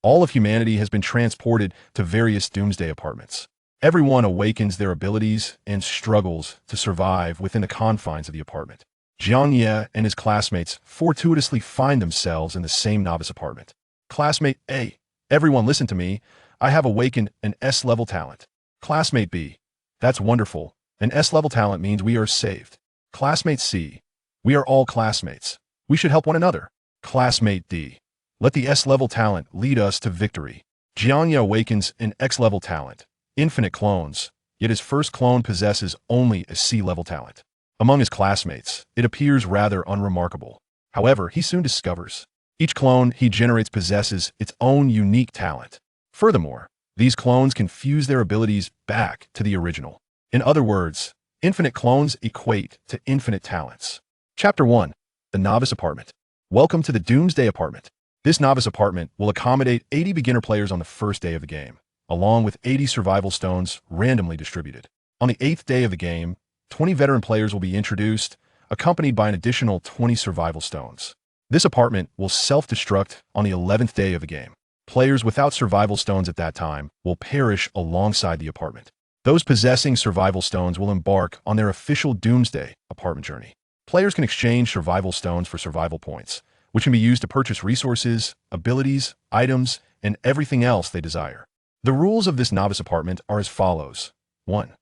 All of humanity has been transported to various doomsday apartments. Everyone awakens their abilities and struggles to survive within the confines of the apartment. Jiang Ye and his classmates fortuitously find themselves in the same novice apartment. Classmate A, everyone listen to me. I have awakened an S-level talent. Classmate B, that's wonderful. An S-level talent means we are saved. Classmate C, we are all classmates. We should help one another. Classmate D, let the S-level talent lead us to victory. Jiang Ye awakens an X-level talent, infinite clones, yet his first clone possesses only a C-level talent. Among his classmates, it appears rather unremarkable. However, he soon discovers each clone he generates possesses its own unique talent. Furthermore, these clones can fuse their abilities back to the original. In other words, infinite clones equate to infinite talents. Chapter 1. The Novice Apartment. Welcome to the Doomsday Apartment. This novice apartment will accommodate 80 beginner players on the first day of the game, along with 80 survival stones randomly distributed. On the 8th day of the game, 20 veteran players will be introduced, accompanied by an additional 20 survival stones. This apartment will self-destruct on the 11th day of the game. Players without survival stones at that time will perish alongside the apartment. Those possessing survival stones will embark on their official Doomsday apartment journey. Players can exchange survival stones for survival points, which can be used to purchase resources, abilities, items, and everything else they desire. The rules of this novice apartment are as follows. 1.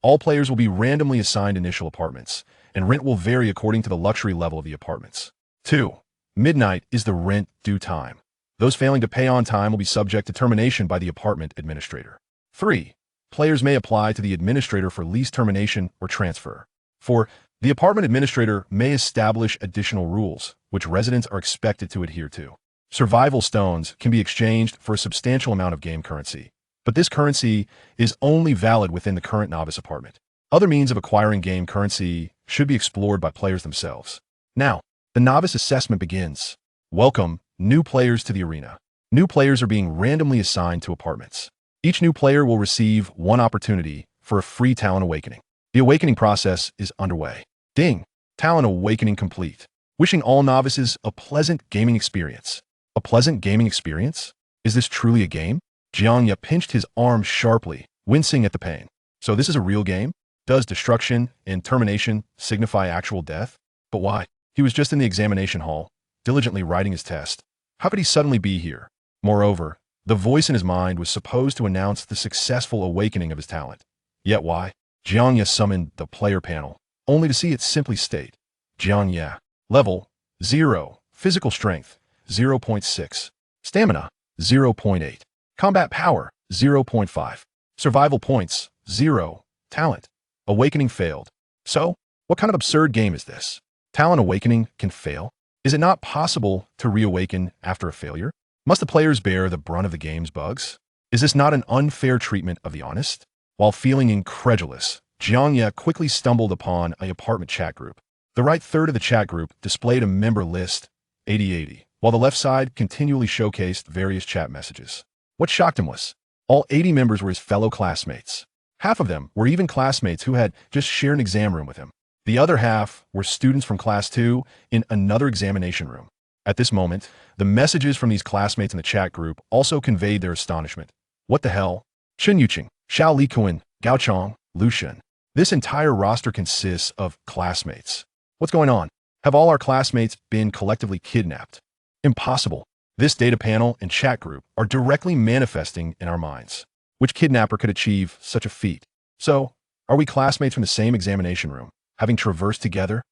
All players will be randomly assigned initial apartments, and rent will vary according to the luxury level of the apartments. 2. Midnight is the rent due time. Those failing to pay on time will be subject to termination by the apartment administrator. 3. Players may apply to the administrator for lease termination or transfer. 4. The apartment administrator may establish additional rules, which residents are expected to adhere to. Survival stones can be exchanged for a substantial amount of game currency, but this currency is only valid within the current novice apartment. Other means of acquiring game currency should be explored by players themselves. Now, the novice assessment begins. Welcome, new players to the arena. New players are being randomly assigned to apartments. Each new player will receive one opportunity for a free talent awakening. The awakening process is underway. Ding! Talent awakening complete. Wishing all novices a pleasant gaming experience. A pleasant gaming experience? Is this truly a game? Jiang Ye pinched his arm sharply, wincing at the pain. So this is a real game? Does destruction and termination signify actual death? But why? He was just in the examination hall, diligently writing his test. How could he suddenly be here? Moreover, the voice in his mind was supposed to announce the successful awakening of his talent. Yet why? Jiang Ye summoned the player panel, only to see it simply state, Jiang Ye, level 0, physical strength 0.6, stamina 0.8, combat power 0.5, survival points 0, talent. Awakening failed. So, what kind of absurd game is this? Talent awakening can fail? Is it not possible to reawaken after a failure? Must the players bear the brunt of the game's bugs? Is this not an unfair treatment of the honest? While feeling incredulous, Jiang Ye quickly stumbled upon an apartment chat group. The right third of the chat group displayed a member list, 8080, while the left side continually showcased various chat messages. What shocked him was, all 80 members were his fellow classmates. Half of them were even classmates who had just shared an exam room with him. The other half were students from Class 2 in another examination room. At this moment, the messages from these classmates in the chat group also conveyed their astonishment. What the hell? Chen Yuqing, Xiao Likuan, Gao Chong, Lu Shen. This entire roster consists of classmates. What's going on? Have all our classmates been collectively kidnapped? Impossible. This data panel and chat group are directly manifesting in our minds. Which kidnapper could achieve such a feat? So, are we classmates from the same examination room, having traversed together?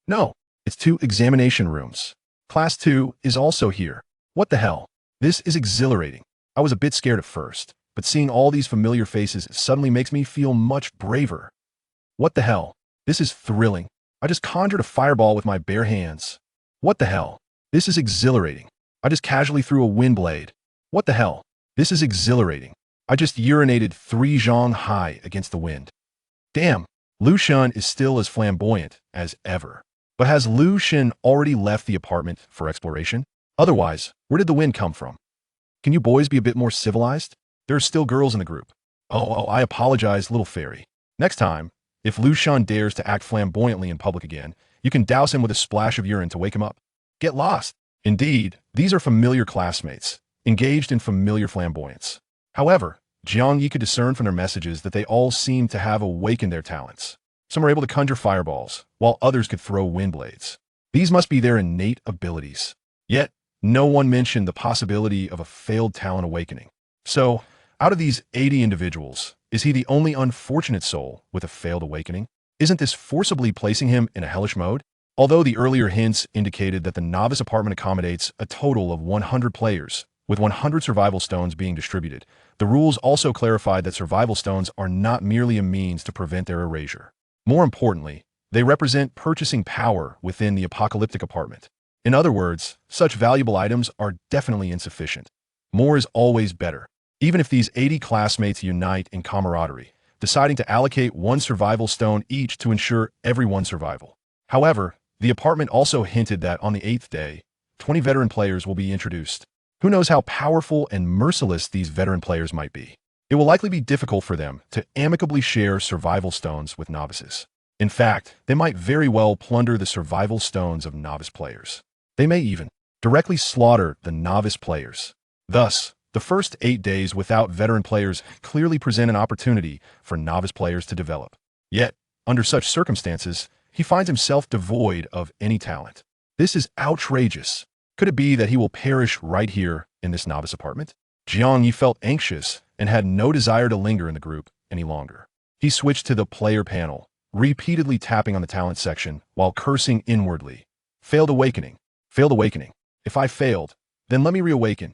No, it's 2 examination rooms. Class 2 is also here. What the hell? This is exhilarating. I was a bit scared at first, but seeing all these familiar faces suddenly makes me feel much braver. What the hell? This is thrilling. I just conjured a fireball with my bare hands. What the hell? This is exhilarating. I just casually threw a wind blade. What the hell? This is exhilarating. I just urinated 3 zhong high against the wind. Damn, Lu Shen is still as flamboyant as ever. But has Lu Shen already left the apartment for exploration? Otherwise, where did the wind come from? Can you boys be a bit more civilized? There are still girls in the group. Oh, I apologize, little fairy. Next time, if Lu Shen dares to act flamboyantly in public again, you can douse him with a splash of urine to wake him up. Get lost. Indeed, these are familiar classmates. engaged in familiar flamboyance. However, Jiang Ye could discern from their messages that they all seemed to have awakened their talents. Some were able to conjure fireballs, while others could throw wind blades. These must be their innate abilities. Yet, no one mentioned the possibility of a failed talent awakening. So, out of these 80 individuals, is he the only unfortunate soul with a failed awakening? Isn't this forcibly placing him in a hellish mode? Although the earlier hints indicated that the novice apartment accommodates a total of 100 players, with 100 survival stones being distributed, the rules also clarified that survival stones are not merely a means to prevent their erasure. More importantly, they represent purchasing power within the apocalyptic apartment. In other words, such valuable items are definitely insufficient. More is always better. Even if these 80 classmates unite in camaraderie, deciding to allocate one survival stone each to ensure everyone's survival. However, the apartment also hinted that on the 8th day, 20 veteran players will be introduced. Who knows how powerful and merciless these veteran players might be? It will likely be difficult for them to amicably share survival stones with novices. In fact, they might very well plunder the survival stones of novice players. They may even directly slaughter the novice players. Thus, the first 8 days without veteran players clearly present an opportunity for novice players to develop. Yet, under such circumstances, he finds himself devoid of any talent. This is outrageous. Could it be that he will perish right here in this novice apartment? Jiang Ye felt anxious and had no desire to linger in the group any longer. He switched to the player panel, repeatedly tapping on the talent section while cursing inwardly. Failed awakening. Failed awakening. If I failed, then let me reawaken.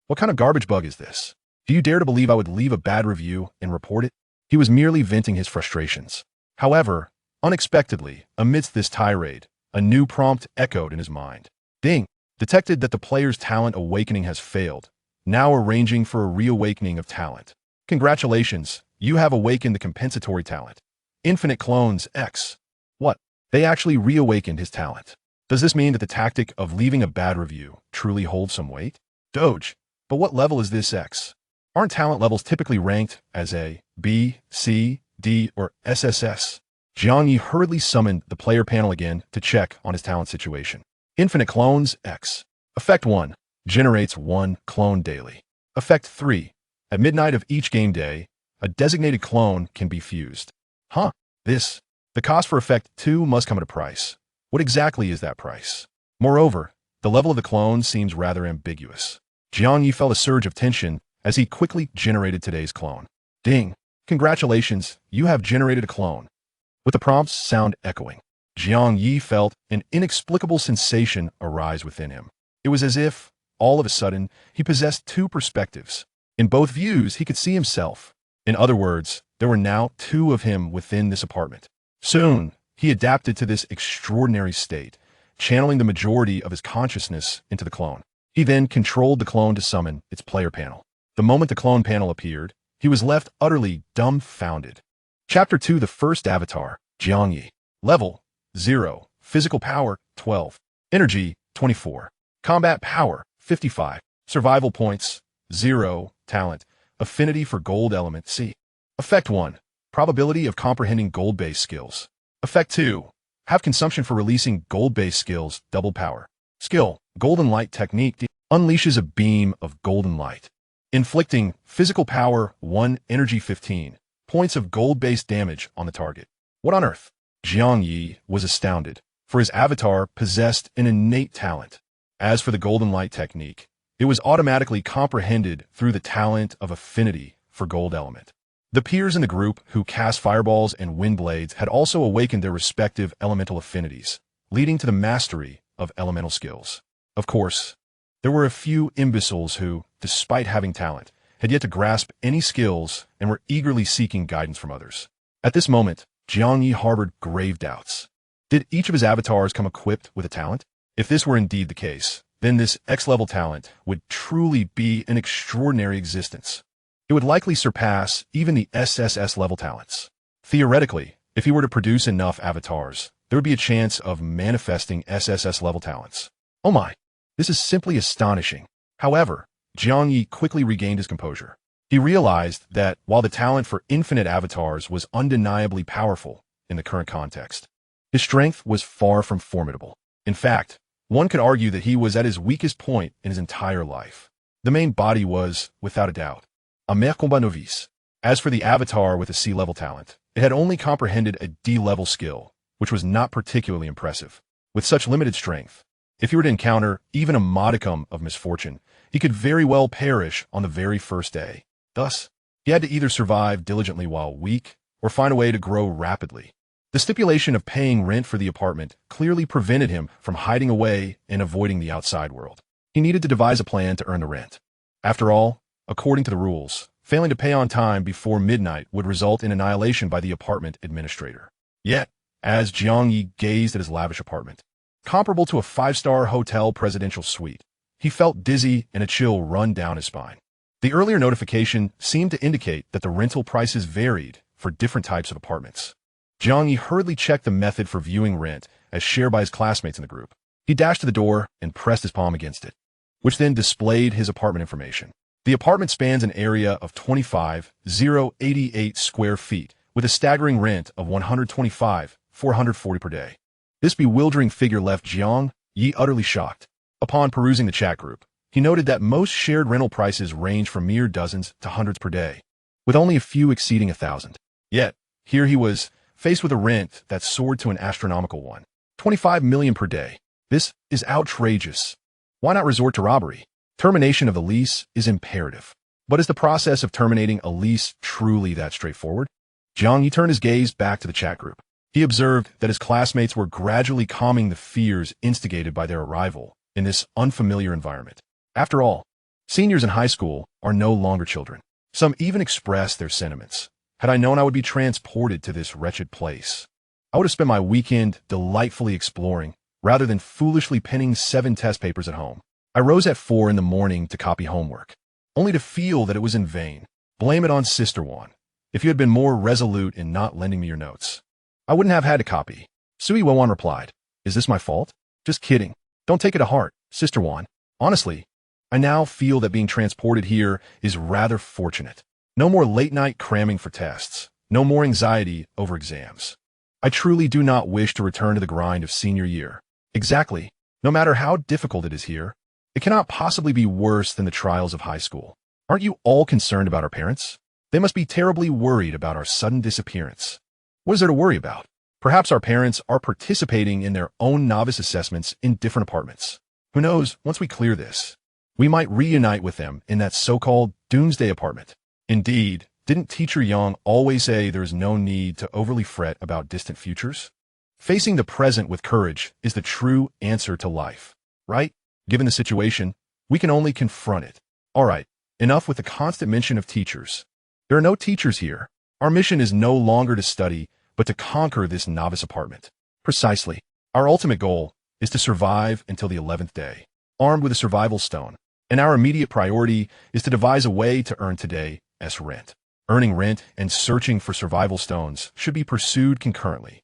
What kind of garbage bug is this? Do you dare to believe I would leave a bad review and report it? He was merely venting his frustrations. However, unexpectedly, amidst this tirade, a new prompt echoed in his mind. Ding! Detected that the player's talent awakening has failed. Now arranging for a reawakening of talent. Congratulations, you have awakened the compensatory talent. Infinite clones X. What? They actually reawakened his talent. Does this mean that the tactic of leaving a bad review truly holds some weight? Doge. But what level is this X? Aren't talent levels typically ranked as A, B, C, D, or SSS? Jiang Ye hurriedly summoned the player panel again to check on his talent situation. Infinite clones X. Effect 1. Generates 1 clone daily. Effect 3. At midnight of each game day, a designated clone can be fused. Huh? The cost for Effect 2 must come at a price. What exactly is that price? Moreover, the level of the clone seems rather ambiguous. Jiang Ye felt a surge of tension as he quickly generated today's clone. Ding! Congratulations, you have generated a clone. With the prompt's sound echoing, Jiang Ye felt an inexplicable sensation arise within him. It was as if, all of a sudden, he possessed two perspectives. In both views, he could see himself. In other words, there were now two of him within this apartment. Soon, he adapted to this extraordinary state, channeling the majority of his consciousness into the clone. He then controlled the clone to summon its player panel. The moment the clone panel appeared, he was left utterly dumbfounded. Chapter 2: The First Avatar, Jiang Ye. Level 0. Physical power 12. Energy 24. Combat power 55. Survival points 0. Talent. Affinity for gold element C. Effect 1. Probability of comprehending gold-based skills. Effect 2. Have consumption for releasing gold-based skills, double power. Skill, Golden Light Technique unleashes a beam of golden light, inflicting physical power 1, energy 15, points of gold-based damage on the target. What on earth? Jiang Ye was astounded, for his avatar possessed an innate talent. As for the Golden Light Technique, it was automatically comprehended through the talent of affinity for gold element. The peers in the group who cast fireballs and wind blades had also awakened their respective elemental affinities, leading to the mastery of elemental skills. Of course, there were a few imbeciles who, despite having talent, had yet to grasp any skills and were eagerly seeking guidance from others. At this moment, Jiang Ye harbored grave doubts. Did each of his avatars come equipped with a talent? If this were indeed the case, then this X-level talent would truly be an extraordinary existence. It would likely surpass even the SSS level talents. Theoretically, if he were to produce enough avatars, there would be a chance of manifesting SSS level talents. Oh my, this is simply astonishing. However, Jiang Ye quickly regained his composure. He realized that while the talent for infinite avatars was undeniably powerful in the current context, his strength was far from formidable. In fact, one could argue that he was at his weakest point in his entire life. The main body was, without a doubt, a mere combat novice. As for the avatar with a C-level talent, it had only comprehended a D-level skill, which was not particularly impressive. With such limited strength, if he were to encounter even a modicum of misfortune, he could very well perish on the very first day. Thus, he had to either survive diligently while weak, or find a way to grow rapidly. The stipulation of paying rent for the apartment clearly prevented him from hiding away and avoiding the outside world. He needed to devise a plan to earn the rent. After all, according to the rules, failing to pay on time before midnight would result in annihilation by the apartment administrator. Yet, as Jiang Ye gazed at his lavish apartment, comparable to a five-star hotel presidential suite, he felt dizzy and a chill run down his spine. The earlier notification seemed to indicate that the rental prices varied for different types of apartments. Jiang Ye hurriedly checked the method for viewing rent as shared by his classmates in the group. He dashed to the door and pressed his palm against it, which then displayed his apartment information. The apartment spans an area of 25,088 square feet with a staggering rent of $125,440 per day. This bewildering figure left Jiang Ye utterly shocked. Upon perusing the chat group, he noted that most shared rental prices range from mere dozens to hundreds per day, with only a few exceeding 1,000. Yet, here he was, faced with a rent that soared to an astronomical one, $25 million per day. This is outrageous. Why not resort to robbery? Termination of the lease is imperative. But is the process of terminating a lease truly that straightforward? Jiang Ye turned his gaze back to the chat group. He observed that his classmates were gradually calming the fears instigated by their arrival in this unfamiliar environment. After all, seniors in high school are no longer children. Some even expressed their sentiments. Had I known I would be transported to this wretched place, I would have spent my weekend delightfully exploring, rather than foolishly penning 7 test papers at home. I rose at 4 in the morning to copy homework, only to feel that it was in vain. Blame it on Sister Wan. If you had been more resolute in not lending me your notes, I wouldn't have had to copy. Sui Wowan replied, "Is this my fault?" "Just kidding. Don't take it to heart, Sister Wan. Honestly, I now feel that being transported here is rather fortunate. No more late-night cramming for tests. No more anxiety over exams. I truly do not wish to return to the grind of senior year. Exactly. No matter how difficult it is here, it cannot possibly be worse than the trials of high school. Aren't you all concerned about our parents? They must be terribly worried about our sudden disappearance. What is there to worry about? Perhaps our parents are participating in their own novice assessments in different apartments. Who knows, once we clear this, we might reunite with them in that so-called doomsday apartment. Indeed, didn't Teacher Yang always say there's no need to overly fret about distant futures? Facing the present with courage is the true answer to life, right? Given the situation, we can only confront it. All right, enough with the constant mention of teachers. There are no teachers here. Our mission is no longer to study, but to conquer this novice apartment. Precisely. Our ultimate goal is to survive until the 11th day, armed with a survival stone. And our immediate priority is to devise a way to earn today's rent. Earning rent and searching for survival stones should be pursued concurrently.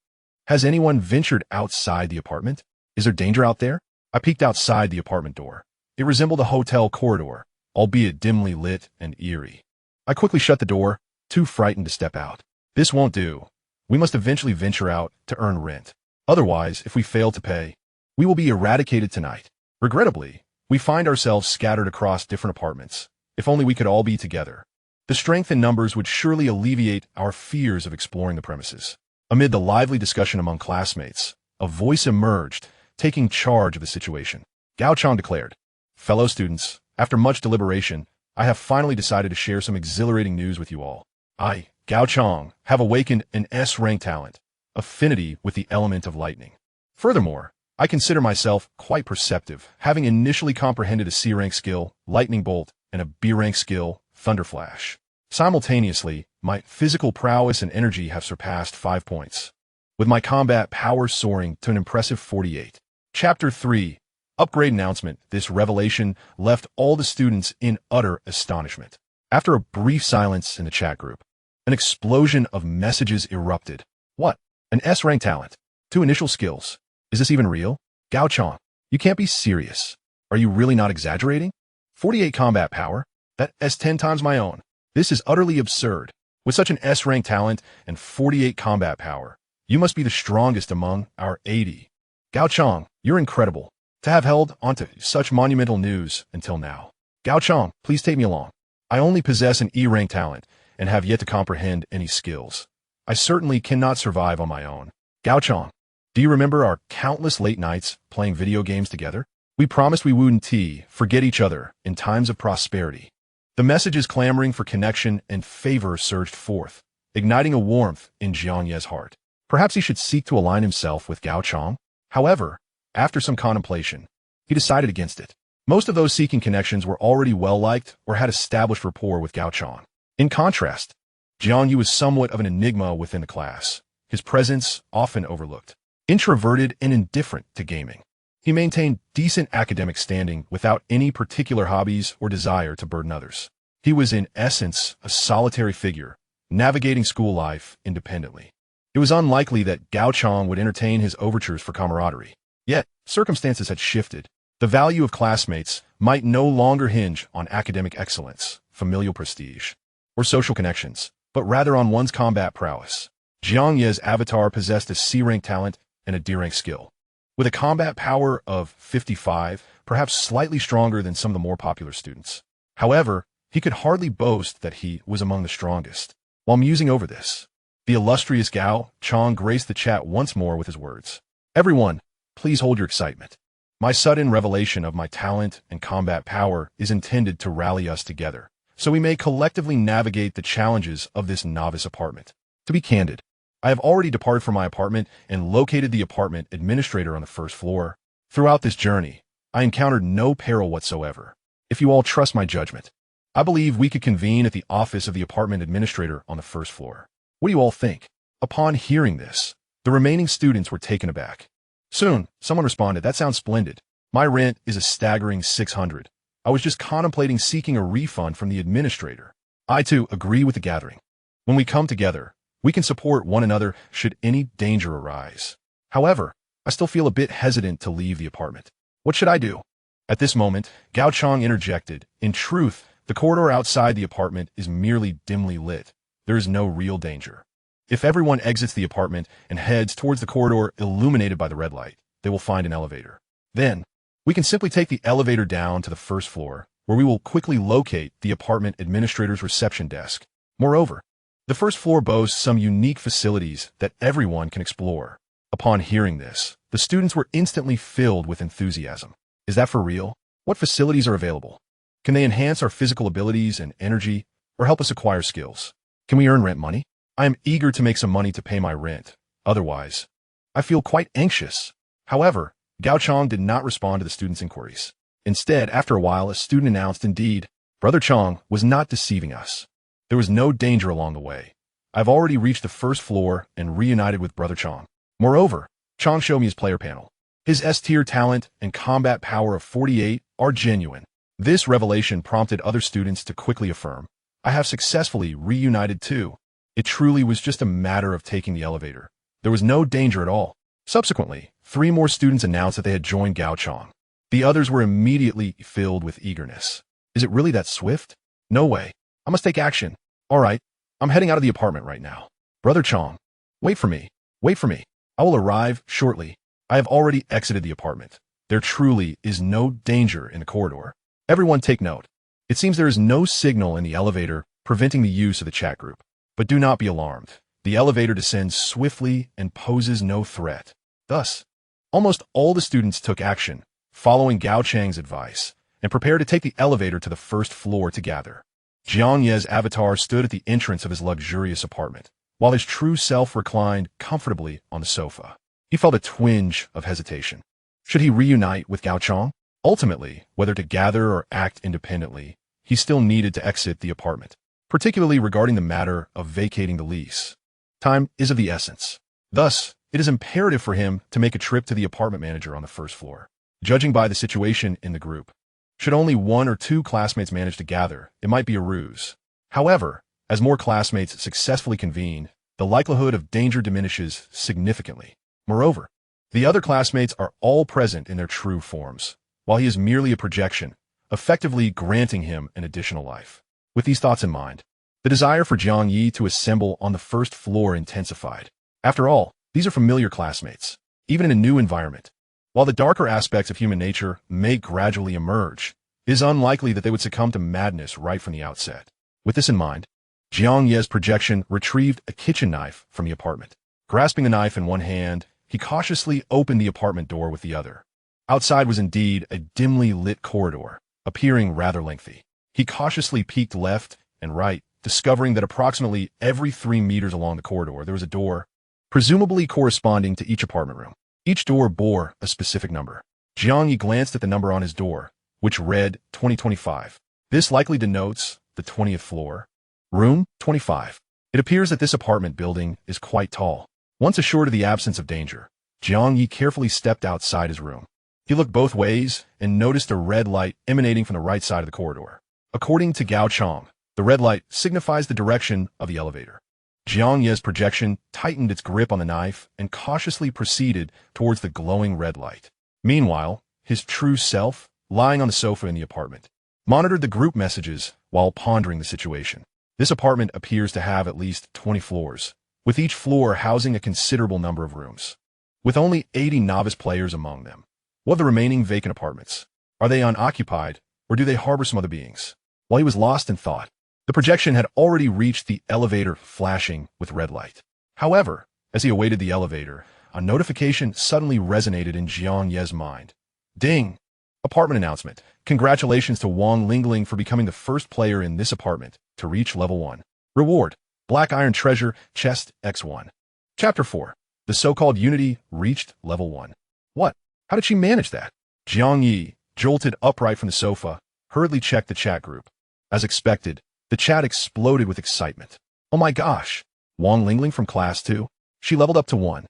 Has anyone ventured outside the apartment? Is there danger out there? I peeked outside the apartment door. It resembled a hotel corridor, albeit dimly lit and eerie. I quickly shut the door, too frightened to step out. This won't do. We must eventually venture out to earn rent. Otherwise, if we fail to pay, we will be eradicated tonight. Regrettably, we find ourselves scattered across different apartments. If only we could all be together. The strength in numbers would surely alleviate our fears of exploring the premises. Amid the lively discussion among classmates, a voice emerged, taking charge of the situation. Gao Chang declared, "Fellow students, after much deliberation, I have finally decided to share some exhilarating news with you all. I, Gao Chang, have awakened an S-rank talent, affinity with the element of lightning. Furthermore, I consider myself quite perceptive, having initially comprehended a C-rank skill, Lightning Bolt, and a B-rank skill, Thunder Flash. Simultaneously, my physical prowess and energy have surpassed 5 points, with my combat power soaring to an impressive 48. Chapter 3. Upgrade Announcement. This revelation left all the students in utter astonishment. After a brief silence in the chat group, an explosion of messages erupted. What? An S-rank talent? 2 initial skills? Is this even real? Gao Chang, you can't be serious. Are you really not exaggerating? 48 combat power? That's 10 times my own. This is utterly absurd. With such an S-rank talent and 48 combat power, you must be the strongest among our 80. Gao Chang, you're incredible. To have held onto such monumental news until now. Gao Chong, please take me along. I only possess an E-rank talent and have yet to comprehend any skills. I certainly cannot survive on my own. Gao Chong, do you remember our countless late nights playing video games together? We promised we wouldn't forget each other in times of prosperity. The messages clamoring for connection and favor surged forth, igniting a warmth in Jiang Ye's heart. Perhaps he should seek to align himself with Gao Chong. However, after some contemplation, he decided against it. Most of those seeking connections were already well-liked or had established rapport with Gao Chong. In contrast, Jiang Ye was somewhat of an enigma within the class, his presence often overlooked. Introverted and indifferent to gaming, he maintained decent academic standing without any particular hobbies or desire to burden others. He was in essence a solitary figure, navigating school life independently. It was unlikely that Gao Chong would entertain his overtures for camaraderie. Yet, circumstances had shifted. The value of classmates might no longer hinge on academic excellence, familial prestige, or social connections, but rather on one's combat prowess. Jiang Ye's avatar possessed a C-rank talent and a D-rank skill. With a combat power of 55, perhaps slightly stronger than some of the more popular students. However, he could hardly boast that he was among the strongest. While musing over this, the illustrious Gao Chong graced the chat once more with his words. Everyone, please hold your excitement. My sudden revelation of my talent and combat power is intended to rally us together, so we may collectively navigate the challenges of this novice apartment. To be candid, I have already departed from my apartment and located the apartment administrator on the first floor. Throughout this journey, I encountered no peril whatsoever. If you all trust my judgment, I believe we could convene at the office of the apartment administrator on the first floor. What do you all think? Upon hearing this, the remaining students were taken aback. Soon, someone responded, that sounds splendid. My rent is a staggering $600. I was just contemplating seeking a refund from the administrator. I too agree with the gathering. When we come together, we can support one another should any danger arise. However, I still feel a bit hesitant to leave the apartment. What should I do? At this moment, Gao Chong interjected. In truth, the corridor outside the apartment is merely dimly lit. There is no real danger. If everyone exits the apartment and heads towards the corridor illuminated by the red light, they will find an elevator. Then, we can simply take the elevator down to the first floor, where we will quickly locate the apartment administrator's reception desk. Moreover, the first floor boasts some unique facilities that everyone can explore. Upon hearing this, the students were instantly filled with enthusiasm. Is that for real? What facilities are available? Can they enhance our physical abilities and energy, or help us acquire skills? Can we earn rent money? I am eager to make some money to pay my rent. Otherwise, I feel quite anxious. However, Gao Chong did not respond to the students' inquiries. Instead, after a while, a student announced, indeed, Brother Chong was not deceiving us. There was no danger along the way. I've already reached the first floor and reunited with Brother Chong. Moreover, Chong showed me his player panel. His S-tier talent and combat power of 48 are genuine. This revelation prompted other students to quickly affirm, I have successfully reunited too. It truly was just a matter of taking the elevator. There was no danger at all. Subsequently, 3 more students announced that they had joined Gao Chong. The others were immediately filled with eagerness. Is it really that swift? No way. I must take action. All right, I'm heading out of the apartment right now. Brother Chong, wait for me. Wait for me. I will arrive shortly. I have already exited the apartment. There truly is no danger in the corridor. Everyone take note. It seems there is no signal in the elevator preventing the use of the chat group. But do not be alarmed. The elevator descends swiftly and poses no threat. Thus, almost all the students took action, following Gao Chang's advice, and prepared to take the elevator to the first floor to gather. Jiang Ye's avatar stood at the entrance of his luxurious apartment, while his true self reclined comfortably on the sofa. He felt a twinge of hesitation. Should he reunite with Gao Chong? Ultimately, whether to gather or act independently, he still needed to exit the apartment, particularly regarding the matter of vacating the lease. Time is of the essence. Thus, it is imperative for him to make a trip to the apartment manager on the first floor. Judging by the situation in the group, should only 1 or 2 classmates manage to gather, it might be a ruse. However, as more classmates successfully convene, the likelihood of danger diminishes significantly. Moreover, the other classmates are all present in their true forms, while he is merely a projection, effectively granting him an additional life. With these thoughts in mind, the desire for Jiang Ye to assemble on the first floor intensified. After all, these are familiar classmates, even in a new environment. While the darker aspects of human nature may gradually emerge, it is unlikely that they would succumb to madness right from the outset. With this in mind, Jiang Ye's projection retrieved a kitchen knife from the apartment. Grasping the knife in one hand, he cautiously opened the apartment door with the other. Outside was indeed a dimly lit corridor, appearing rather lengthy. He cautiously peeked left and right, discovering that approximately every 3 meters along the corridor there was a door, presumably corresponding to each apartment room. Each door bore a specific number. Jiang Ye glanced at the number on his door, which read 2025. This likely denotes the 20th floor. Room 25. It appears that this apartment building is quite tall. Once assured of the absence of danger, Jiang Ye carefully stepped outside his room. He looked both ways and noticed a red light emanating from the right side of the corridor. According to Gao Chong, the red light signifies the direction of the elevator. Jiang Ye's projection tightened its grip on the knife and cautiously proceeded towards the glowing red light. Meanwhile, his true self, lying on the sofa in the apartment, monitored the group messages while pondering the situation. This apartment appears to have at least 20 floors, with each floor housing a considerable number of rooms. With only 80 novice players among them, what are the remaining vacant apartments? Are they unoccupied, or do they harbor some other beings? While he was lost in thought, the projection had already reached the elevator, flashing with red light. However, as he awaited the elevator, a notification suddenly resonated in Jiang Ye's mind. Ding! Apartment announcement. Congratulations to Wang Lingling for becoming the first player in this apartment to reach level 1. Reward: Black Iron Treasure Chest X1. Chapter 4. The so-called Unity reached level 1. What? How did she manage that? Jiang Ye, jolted upright from the sofa, hurriedly checked the chat group. As expected, the chat exploded with excitement. Oh my gosh! Wang Lingling from Class 2? She leveled up to 1.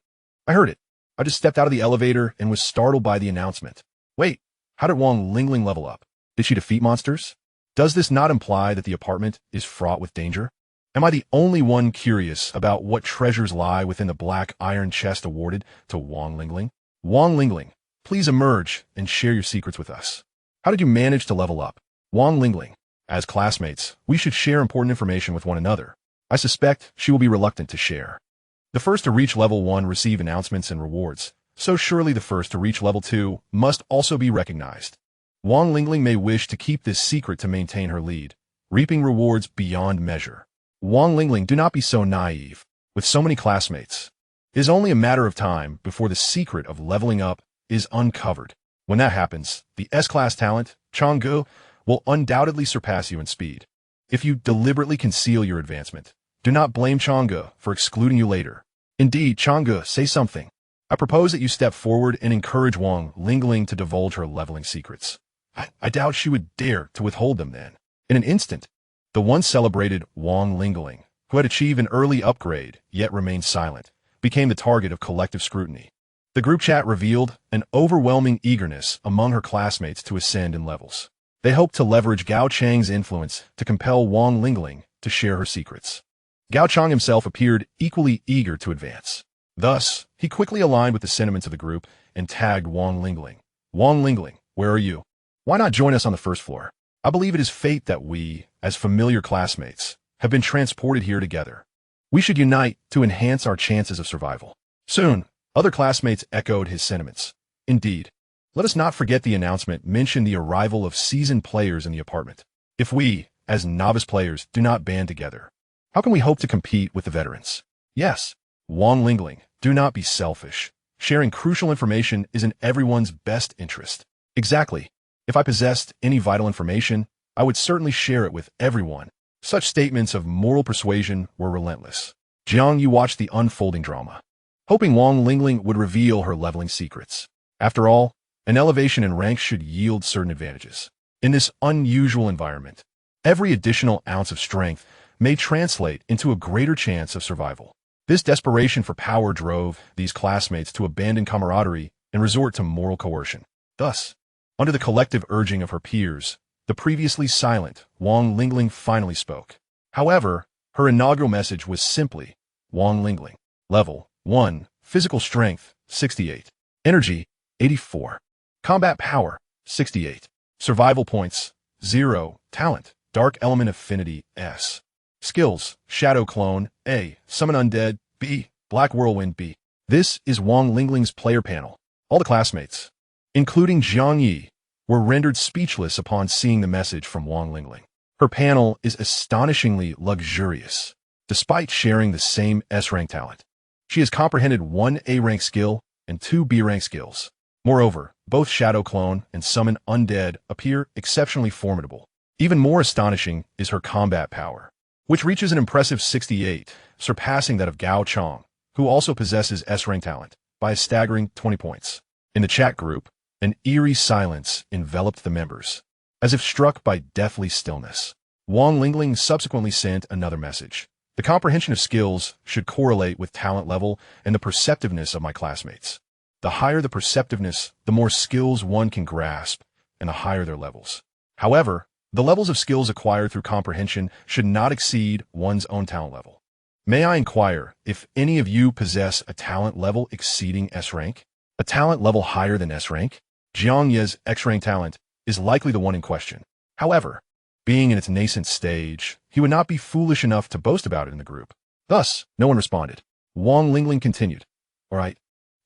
I heard it. I just stepped out of the elevator and was startled by the announcement. Wait, how did Wang Lingling level up? Did she defeat monsters? Does this not imply that the apartment is fraught with danger? Am I the only one curious about what treasures lie within the black iron chest awarded to Wang Lingling? Wang Lingling, please emerge and share your secrets with us. How did you manage to level up? Wang Lingling, as classmates, we should share important information with one another. I suspect she will be reluctant to share. The first to reach level 1 receive announcements and rewards, so surely the first to reach level 2 must also be recognized. Wang Lingling may wish to keep this secret to maintain her lead, reaping rewards beyond measure. Wang Lingling, do not be so naive. With so many classmates, it is only a matter of time before the secret of leveling up is uncovered. When that happens, the S-class talent, Chang'e, will undoubtedly surpass you in speed. If you deliberately conceal your advancement, do not blame Chang'e for excluding you later. Indeed, Chang'e, say something. I propose that you step forward and encourage Wang Lingling to divulge her leveling secrets. I doubt she would dare to withhold them then. In an instant, the once celebrated Wang Lingling, who had achieved an early upgrade yet remained silent, became the target of collective scrutiny. The group chat revealed an overwhelming eagerness among her classmates to ascend in levels. They hoped to leverage Gao Chang's influence to compel Wang Lingling to share her secrets. Gao Chang himself appeared equally eager to advance. Thus, he quickly aligned with the sentiments of the group and tagged Wang Lingling. Wang Lingling, where are you? Why not join us on the first floor? I believe it is fate that we, as familiar classmates, have been transported here together. We should unite to enhance our chances of survival. Soon, other classmates echoed his sentiments. Indeed, let us not forget the announcement mentioned the arrival of seasoned players in the apartment. If we, as novice players, do not band together, how can we hope to compete with the veterans? Yes, Wang Lingling, do not be selfish. Sharing crucial information is in everyone's best interest. Exactly. If I possessed any vital information, I would certainly share it with everyone. Such statements of moral persuasion were relentless. Jiang Ye watched the unfolding drama, hoping Wang Lingling would reveal her leveling secrets. After all, an elevation in rank should yield certain advantages. In this unusual environment, every additional ounce of strength may translate into a greater chance of survival. This desperation for power drove these classmates to abandon camaraderie and resort to moral coercion. Thus, under the collective urging of her peers, the previously silent Wang Lingling finally spoke. However, her inaugural message was simply, Wang Lingling, level 1, physical strength, 68, energy, 84, combat power, 68, survival points, 0, talent, dark element affinity, S, skills, shadow clone, A, summon undead, B, black whirlwind, B. This is Wang Lingling's player panel. All the classmates, including Jiang Ye, were rendered speechless upon seeing the message from Wang Lingling. Her panel is astonishingly luxurious. Despite sharing the same S-rank talent, she has comprehended 1 A-rank skill and 2 B-rank skills. Moreover, both Shadow Clone and Summon Undead appear exceptionally formidable. Even more astonishing is her combat power, which reaches an impressive 68, surpassing that of Gao Chong, who also possesses S-rank talent, by a staggering 20 points. In the chat group, an eerie silence enveloped the members. As if struck by deathly stillness, Wang Lingling subsequently sent another message. The comprehension of skills should correlate with talent level and the perceptiveness of my classmates. The higher the perceptiveness, the more skills one can grasp, and the higher their levels. However, the levels of skills acquired through comprehension should not exceed one's own talent level. May I inquire if any of you possess a talent level exceeding S-rank? A talent level higher than S-rank? Jiang Ye's X-rank talent is likely the one in question. However, being in its nascent stage, he would not be foolish enough to boast about it in the group. Thus, no one responded. Wang Lingling continued. All right,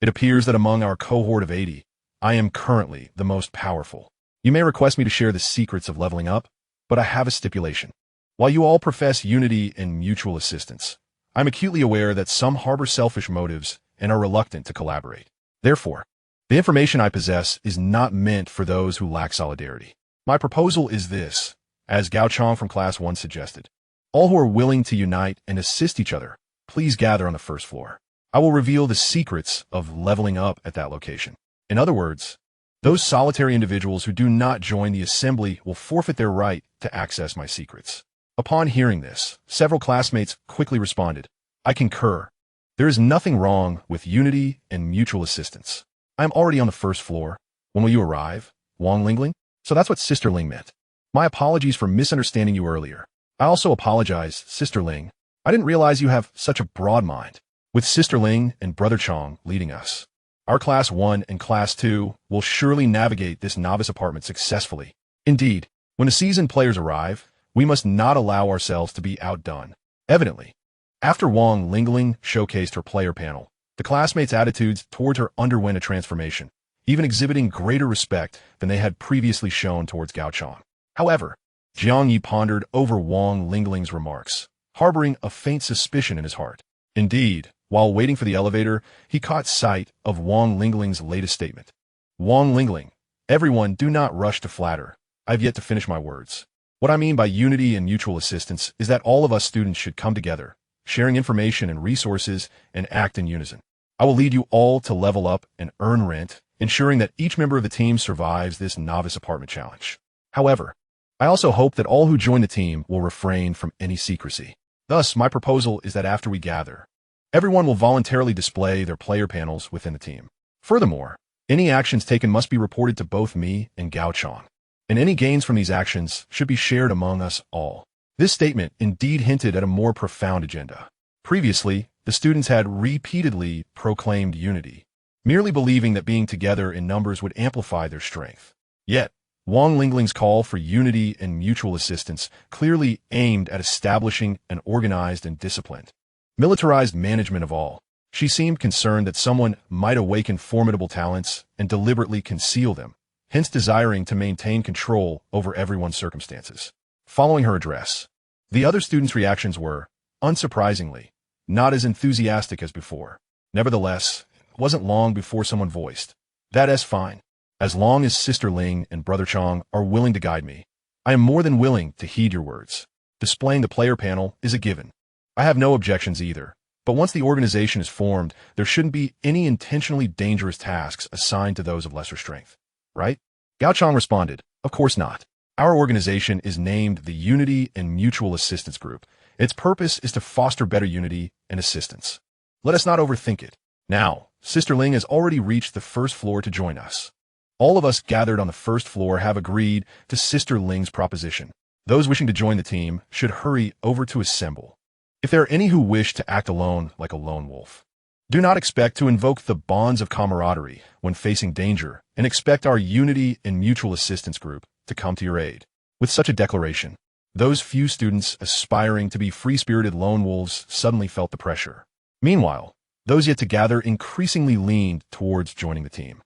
it appears that among our cohort of 80, I am currently the most powerful. You may request me to share the secrets of leveling up, but I have a stipulation. While you all profess unity and mutual assistance, I'm acutely aware that some harbor selfish motives and are reluctant to collaborate. Therefore, the information I possess is not meant for those who lack solidarity. My proposal is this, as Gao Chong from Class 1 suggested. All who are willing to unite and assist each other, please gather on the first floor. I will reveal the secrets of leveling up at that location. In other words, those solitary individuals who do not join the assembly will forfeit their right to access my secrets. Upon hearing this, several classmates quickly responded, I concur. There is nothing wrong with unity and mutual assistance. I am already on the first floor. When will you arrive, Wang Lingling? So that's what Sister Ling meant. My apologies for misunderstanding you earlier. I also apologize, Sister Ling. I didn't realize you have such a broad mind. With Sister Ling and Brother Chong leading us, our Class 1 and Class 2 will surely navigate this novice apartment successfully. Indeed, when the seasoned players arrive, we must not allow ourselves to be outdone. Evidently, after Wang Lingling showcased her player panel, the classmates' attitudes towards her underwent a transformation, even exhibiting greater respect than they had previously shown towards Gao Chong. However, Jiang Ye pondered over Wang Lingling's remarks, harboring a faint suspicion in his heart. Indeed, while waiting for the elevator, he caught sight of Wang Lingling's latest statement. Wang Lingling, everyone do not rush to flatter. I've yet to finish my words. What I mean by unity and mutual assistance is that all of us students should come together, sharing information and resources, and act in unison. I will lead you all to level up and earn rent, ensuring that each member of the team survives this novice apartment challenge. However, I also hope that all who join the team will refrain from any secrecy. Thus, my proposal is that after we gather, everyone will voluntarily display their player panels within the team. Furthermore, any actions taken must be reported to both me and Gao Chong, and any gains from these actions should be shared among us all. This statement indeed hinted at a more profound agenda. Previously, the students had repeatedly proclaimed unity, merely believing that being together in numbers would amplify their strength. Yet, Wang Lingling's call for unity and mutual assistance clearly aimed at establishing an organized and disciplined, militarized management of all. She seemed concerned that someone might awaken formidable talents and deliberately conceal them, hence desiring to maintain control over everyone's circumstances. Following her address, the other students' reactions were, unsurprisingly, not as enthusiastic as before. Nevertheless, it wasn't long before someone voiced, "That's fine. As long as Sister Ling and Brother Chong are willing to guide me, I am more than willing to heed your words. Displaying the player panel is a given. I have no objections either, but once the organization is formed, there shouldn't be any intentionally dangerous tasks assigned to those of lesser strength. Right?" Gao Chong responded, "Of course not. Our organization is named the Unity and Mutual Assistance Group. Its purpose is to foster better unity and assistance. Let us not overthink it." Now, Sister Ling has already reached the first floor to join us. All of us gathered on the first floor have agreed to Sister Ling's proposition. Those wishing to join the team should hurry over to assemble. If there are any who wish to act alone like a lone wolf, do not expect to invoke the bonds of camaraderie when facing danger, and expect our Unity and Mutual Assistance Group to come to your aid. With such a declaration, those few students aspiring to be free-spirited lone wolves suddenly felt the pressure. Meanwhile, those yet to gather increasingly leaned towards joining the team.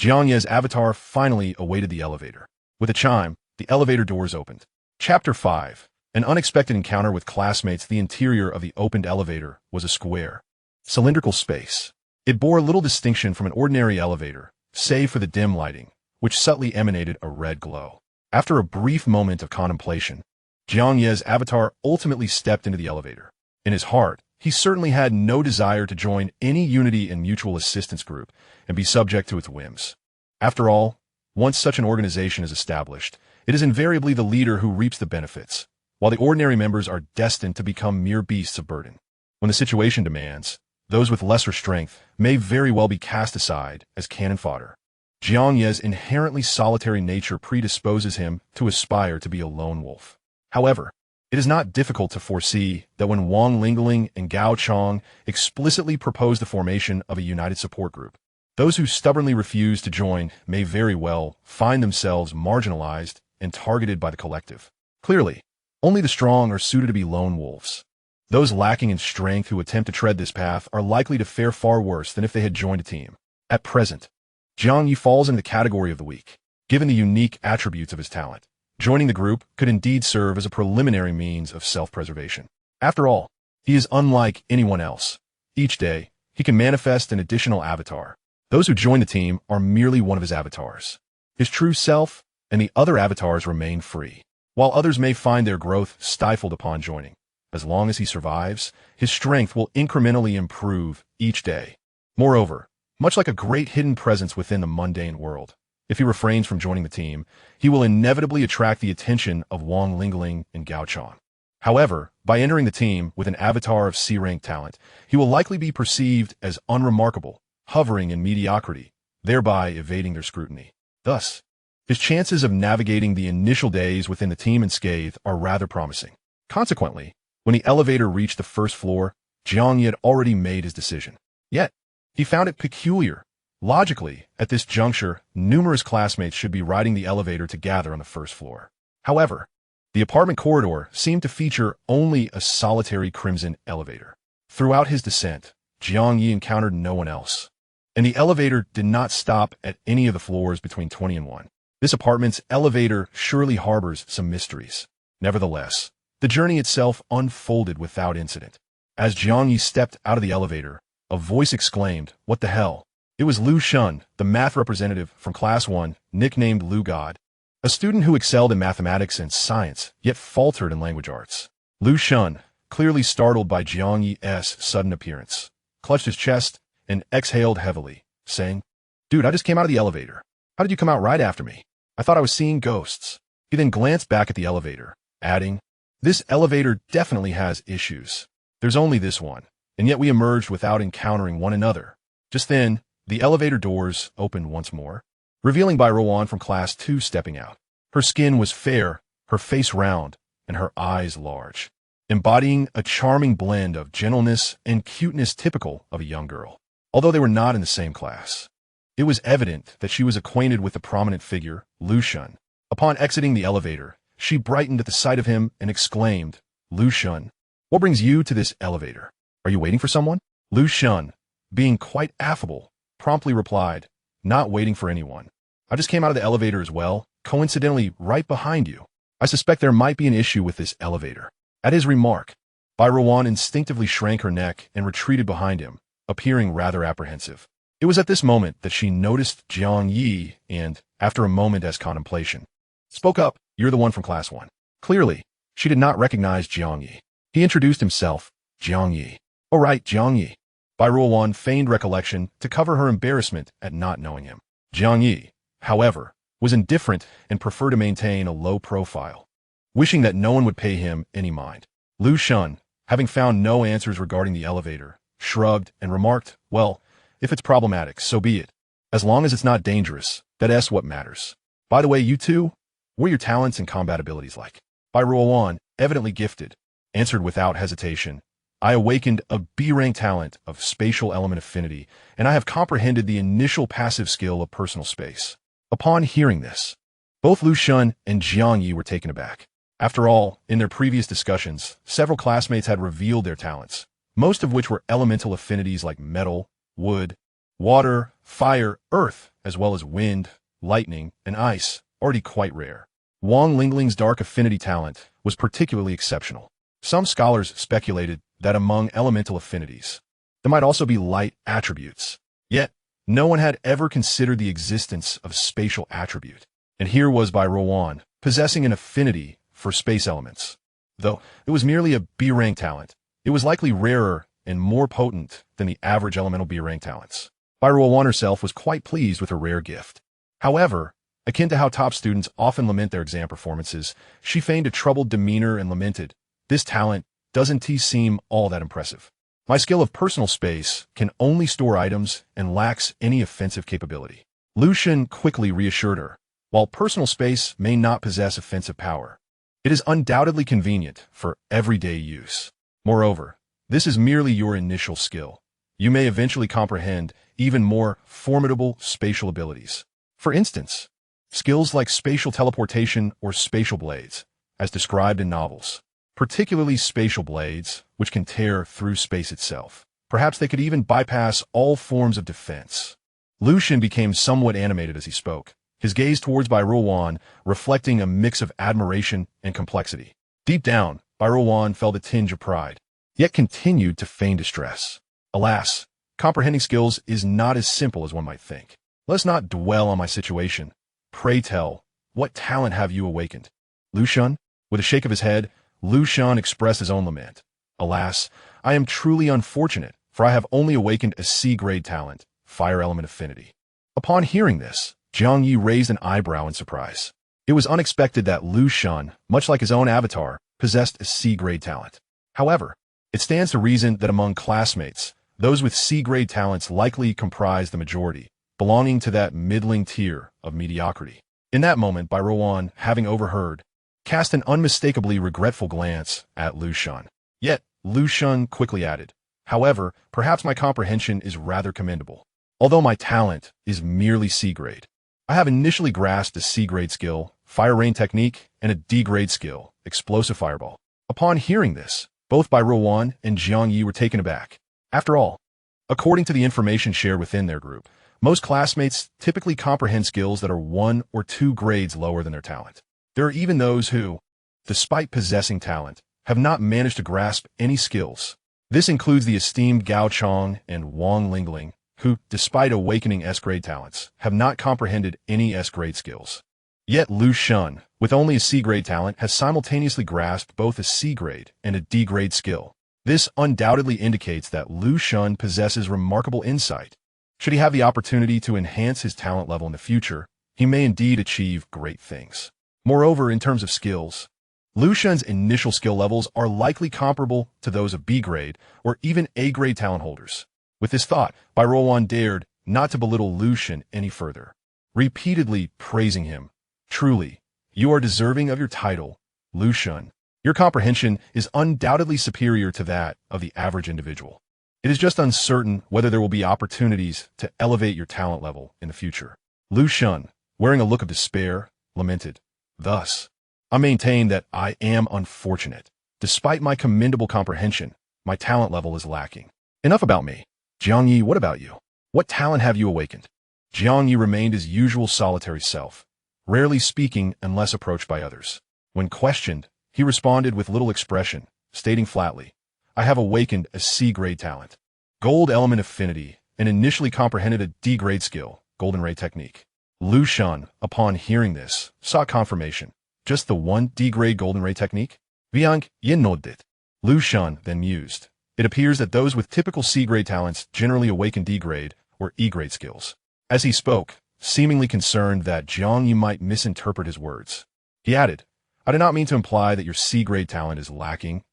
Jiang Ye's avatar finally awaited the elevator. With a chime, the elevator doors opened. Chapter 5. An unexpected encounter with classmates. The interior of the opened elevator was a square, cylindrical space. It bore little distinction from an ordinary elevator, save for the dim lighting, which subtly emanated a red glow. After a brief moment of contemplation, Jiang Ye's avatar ultimately stepped into the elevator. In his heart, he certainly had no desire to join any unity and mutual assistance group and be subject to its whims. After all, once such an organization is established, it is invariably the leader who reaps the benefits, while the ordinary members are destined to become mere beasts of burden. When the situation demands, those with lesser strength may very well be cast aside as cannon fodder. Jiang Ye's inherently solitary nature predisposes him to aspire to be a lone wolf. However, it is not difficult to foresee that when Wang Lingling and Gao Chong explicitly propose the formation of a united support group, those who stubbornly refuse to join may very well find themselves marginalized and targeted by the collective. Clearly, only the strong are suited to be lone wolves. Those lacking in strength who attempt to tread this path are likely to fare far worse than if they had joined a team. At present, Jiang Ye falls into the category of the weak. Given the unique attributes of his talent, joining the group could indeed serve as a preliminary means of self-preservation. After all, he is unlike anyone else. Each day, he can manifest an additional avatar. Those who join the team are merely one of his avatars. His true self and the other avatars remain free, while others may find their growth stifled upon joining. As long as he survives, his strength will incrementally improve each day. Moreover, much like a great hidden presence within the mundane world, if he refrains from joining the team, he will inevitably attract the attention of Wang Lingling and Gao Chong. However, by entering the team with an avatar of C-rank talent, he will likely be perceived as unremarkable, hovering in mediocrity, thereby evading their scrutiny. Thus, his chances of navigating the initial days within the team unscathed are rather promising. Consequently, when the elevator reached the first floor, Jiang Ye had already made his decision. Yet, he found it peculiar. Logically, at this juncture, numerous classmates should be riding the elevator to gather on the first floor. However, the apartment corridor seemed to feature only a solitary crimson elevator. Throughout his descent, Jiang Ye encountered no one else, and the elevator did not stop at any of the floors between 20 and 1. This apartment's elevator surely harbors some mysteries. Nevertheless, the journey itself unfolded without incident. As Jiang Ye stepped out of the elevator, a voice exclaimed, "What the hell?" It was Lu Shun, the math representative from Class 1, nicknamed Lu God, a student who excelled in mathematics and science, yet faltered in language arts. Lu Shun, clearly startled by Jiang Ye's sudden appearance, clutched his chest and exhaled heavily, saying, "Dude, I just came out of the elevator. How did you come out right after me? I thought I was seeing ghosts." He then glanced back at the elevator, adding, "This elevator definitely has issues. There's only this one, and yet we emerged without encountering one another." Just then, the elevator doors opened once more, revealing Bai Rowan from Class 2 stepping out. Her skin was fair, her face round, and her eyes large, embodying a charming blend of gentleness and cuteness typical of a young girl. Although they were not in the same class, it was evident that she was acquainted with the prominent figure, Lu Shun. Upon exiting the elevator, she brightened at the sight of him and exclaimed, "Lu Shun, what brings you to this elevator? Are you waiting for someone?" Lu Shun, being quite affable, promptly replied, "Not waiting for anyone. I just came out of the elevator as well, coincidentally right behind you. I suspect there might be an issue with this elevator." At his remark, Bai Rowan instinctively shrank her neck and retreated behind him, appearing rather apprehensive. It was at this moment that she noticed Jiang Ye and, after a moment as contemplation, spoke up, "You're the one from Class 1. Clearly, she did not recognize Jiang Ye. He introduced himself, Jiang Ye. "Oh right, Jiang Ye." Bai Rowan feigned recollection to cover her embarrassment at not knowing him. Jiang Ye, however, was indifferent and preferred to maintain a low profile, wishing that no one would pay him any mind. Lu Shun, having found no answers regarding the elevator, shrugged and remarked, "Well, if it's problematic, so be it. As long as it's not dangerous, that's what matters. By the way, you two, what are your talents and combat abilities like?" Bai Rowan, evidently gifted, answered without hesitation, "I awakened a B-rank talent of spatial element affinity, and I have comprehended the initial passive skill of personal space." Upon hearing this, both Lu Shun and Jiang Ye were taken aback. After all, in their previous discussions, several classmates had revealed their talents, most of which were elemental affinities like metal, wood, water, fire, earth, as well as wind, lightning, and ice, already quite rare. Wang Lingling's dark affinity talent was particularly exceptional. Some scholars speculated that among elemental affinities, there might also be light attributes. Yet, no one had ever considered the existence of a spatial attribute. And here was Bai Ruowan, possessing an affinity for space elements. Though it was merely a B-rank talent, it was likely rarer and more potent than the average elemental B-rank talents. Bai Ruowan herself was quite pleased with her rare gift. However, akin to how top students often lament their exam performances, she feigned a troubled demeanor and lamented, "This talent doesn't seem all that impressive. My skill of personal space can only store items and lacks any offensive capability." Lu Xun quickly reassured her, "While personal space may not possess offensive power, it is undoubtedly convenient for everyday use. Moreover, this is merely your initial skill. You may eventually comprehend even more formidable spatial abilities. For instance, skills like spatial teleportation or spatial blades, as described in novels. Particularly spatial blades, which can tear through space itself. Perhaps they could even bypass all forms of defense." Lu Xun became somewhat animated as he spoke, his gaze towards Bai Ruowan reflecting a mix of admiration and complexity. Deep down, Bai Ruowan felt a tinge of pride, yet continued to feign distress. Alas, comprehending skills is not as simple as one might think. "Let's not dwell on my situation. Pray tell, what talent have you awakened?" Lu Xun, with a shake of his head, Lu Xun expressed his own lament. "Alas, I am truly unfortunate, for I have only awakened a C-grade talent, fire element affinity." Upon hearing this, Jiang Ye raised an eyebrow in surprise. It was unexpected that Lu Xun, much like his own avatar, possessed a C-grade talent. However, it stands to reason that among classmates, those with C-grade talents likely comprise the majority, belonging to that middling tier of mediocrity. In that moment, Bai Ruowan, having overheard, cast an unmistakably regretful glance at Lu Xun. Yet, Lu Xun quickly added, "However, perhaps my comprehension is rather commendable. Although my talent is merely C-grade, I have initially grasped a C-grade skill, Fire Rain Technique, and a D-grade skill, Explosive Fireball." Upon hearing this, both Bai Ruowan and Jiang Ye were taken aback. After all, according to the information shared within their group, most classmates typically comprehend skills that are 1 or 2 grades lower than their talent. There are even those who, despite possessing talent, have not managed to grasp any skills. This includes the esteemed Gao Chong and Wang Lingling, who, despite awakening S-grade talents, have not comprehended any S-grade skills. Yet Lu Xun, with only a C-grade talent, has simultaneously grasped both a C-grade and a D-grade skill. This undoubtedly indicates that Lu Xun possesses remarkable insight. Should he have the opportunity to enhance his talent level in the future, he may indeed achieve great things. Moreover, in terms of skills, Lu Xun's initial skill levels are likely comparable to those of B-grade or even A-grade talent holders. With this thought, Bai Ruowan dared not to belittle Lu Xun any further, repeatedly praising him. "Truly, you are deserving of your title, Lu Xun. Your comprehension is undoubtedly superior to that of the average individual. It is just uncertain whether there will be opportunities to elevate your talent level in the future." Lu Xun, wearing a look of despair, lamented, "Thus, I maintain that I am unfortunate. Despite my commendable comprehension, my talent level is lacking. Enough about me. Jiang Ye, what about you? What talent have you awakened?" Jiang Ye remained his usual solitary self, rarely speaking unless approached by others. When questioned, he responded with little expression, stating flatly, "I have awakened a C-grade talent. Gold element affinity, and initially comprehended a D-grade skill, Golden Ray Technique." Lu Xun, upon hearing this, sought confirmation. "Just the one D-grade Golden Ray Technique?" Jiang Ye nodded. Lu Xun then mused. It appears that those with typical C-grade talents generally awaken D-grade or E-grade skills. As he spoke, seemingly concerned that Jiang Ye might misinterpret his words, he added, "I do not mean to imply that your C-grade talent is lacking,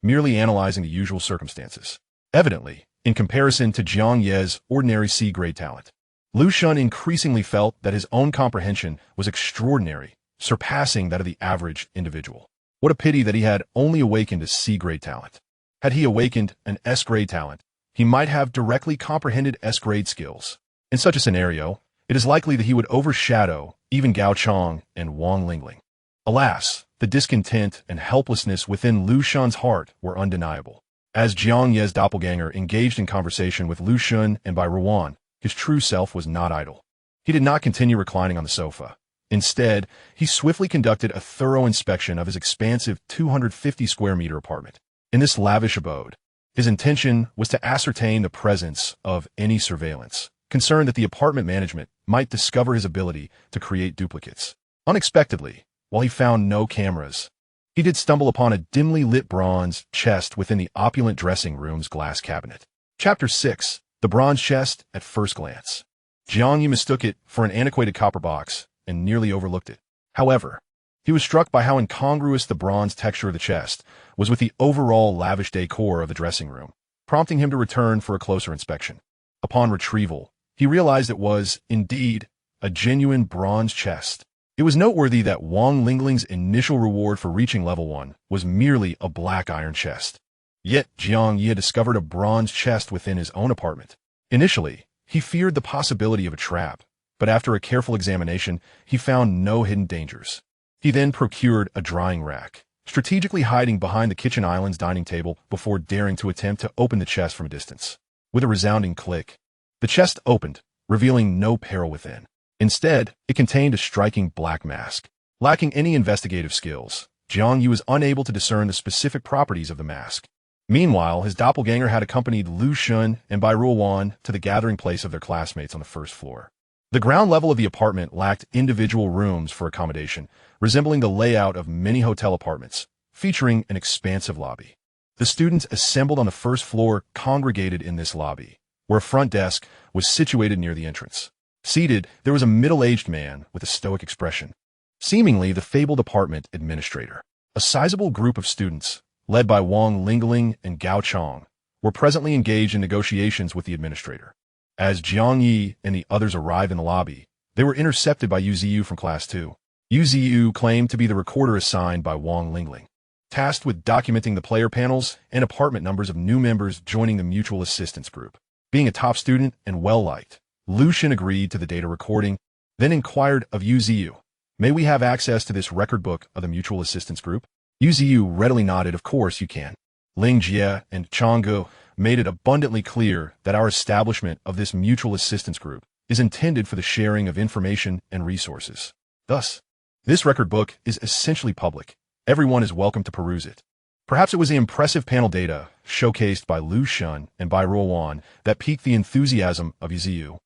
merely analyzing the usual circumstances. Evidently, in comparison to Jiang Ye's ordinary C-grade talent, Lu Xun increasingly felt that his own comprehension was extraordinary, surpassing that of the average individual. What a pity that he had only awakened a C-grade talent. Had he awakened an S-grade talent, he might have directly comprehended S-grade skills. In such a scenario, it is likely that he would overshadow even Gao Chong and Wang Lingling. Alas, the discontent and helplessness within Lu Xun's heart were undeniable. As Jiang Ye's doppelganger engaged in conversation with Lu Xun and Bai Ruowan, his true self was not idle. He did not continue reclining on the sofa. Instead, he swiftly conducted a thorough inspection of his expansive 250 square meter apartment. In this lavish abode, his intention was to ascertain the presence of any surveillance, concerned that the apartment management might discover his ability to create duplicates. Unexpectedly, while he found no cameras, he did stumble upon a dimly lit bronze chest within the opulent dressing room's glass cabinet. Chapter 6. The bronze chest at first glance. Jiang Ye mistook it for an antiquated copper box and nearly overlooked it. However, he was struck by how incongruous the bronze texture of the chest was with the overall lavish decor of the dressing room, prompting him to return for a closer inspection. Upon retrieval, he realized it was, indeed, a genuine bronze chest. It was noteworthy that Wang Lingling's initial reward for reaching level 1 was merely a black iron chest. Yet Jiang Ye discovered a bronze chest within his own apartment. Initially, he feared the possibility of a trap, but after a careful examination, he found no hidden dangers. He then procured a drying rack, strategically hiding behind the kitchen island's dining table before daring to attempt to open the chest from a distance. With a resounding click, the chest opened, revealing no peril within. Instead, it contained a striking black mask. Lacking any investigative skills, Jiang Ye was unable to discern the specific properties of the mask. Meanwhile, his doppelganger had accompanied Lu Xun and Bai Ruowan to the gathering place of their classmates on the first floor. The ground level of the apartment lacked individual rooms for accommodation, resembling the layout of many hotel apartments, featuring an expansive lobby. The students assembled on the first floor congregated in this lobby, where a front desk was situated near the entrance. Seated, there was a middle-aged man with a stoic expression, seemingly the fabled apartment administrator. A sizable group of students, led by Wang Lingling and Gao Chong, were presently engaged in negotiations with the administrator. As Jiang Ye and the others arrived in the lobby, they were intercepted by Yu Ziyu from Class 2. Yu Ziyu claimed to be the recorder assigned by Wang Lingling, tasked with documenting the player panels and apartment numbers of new members joining the mutual assistance group. Being a top student and well-liked, Lu Xun agreed to the data recording, then inquired of Yu Ziyu, "May we have access to this record book of the mutual assistance group?" Yu Ziyu readily nodded, "Of course you can." Ling Jie and Changgu made it abundantly clear that our establishment of this mutual assistance group is intended for the sharing of information and resources. Thus, this record book is essentially public. Everyone is welcome to peruse it. Perhaps it was the impressive panel data showcased by Lu Xun and Bai Ruowan that piqued the enthusiasm of Yu Ziyu,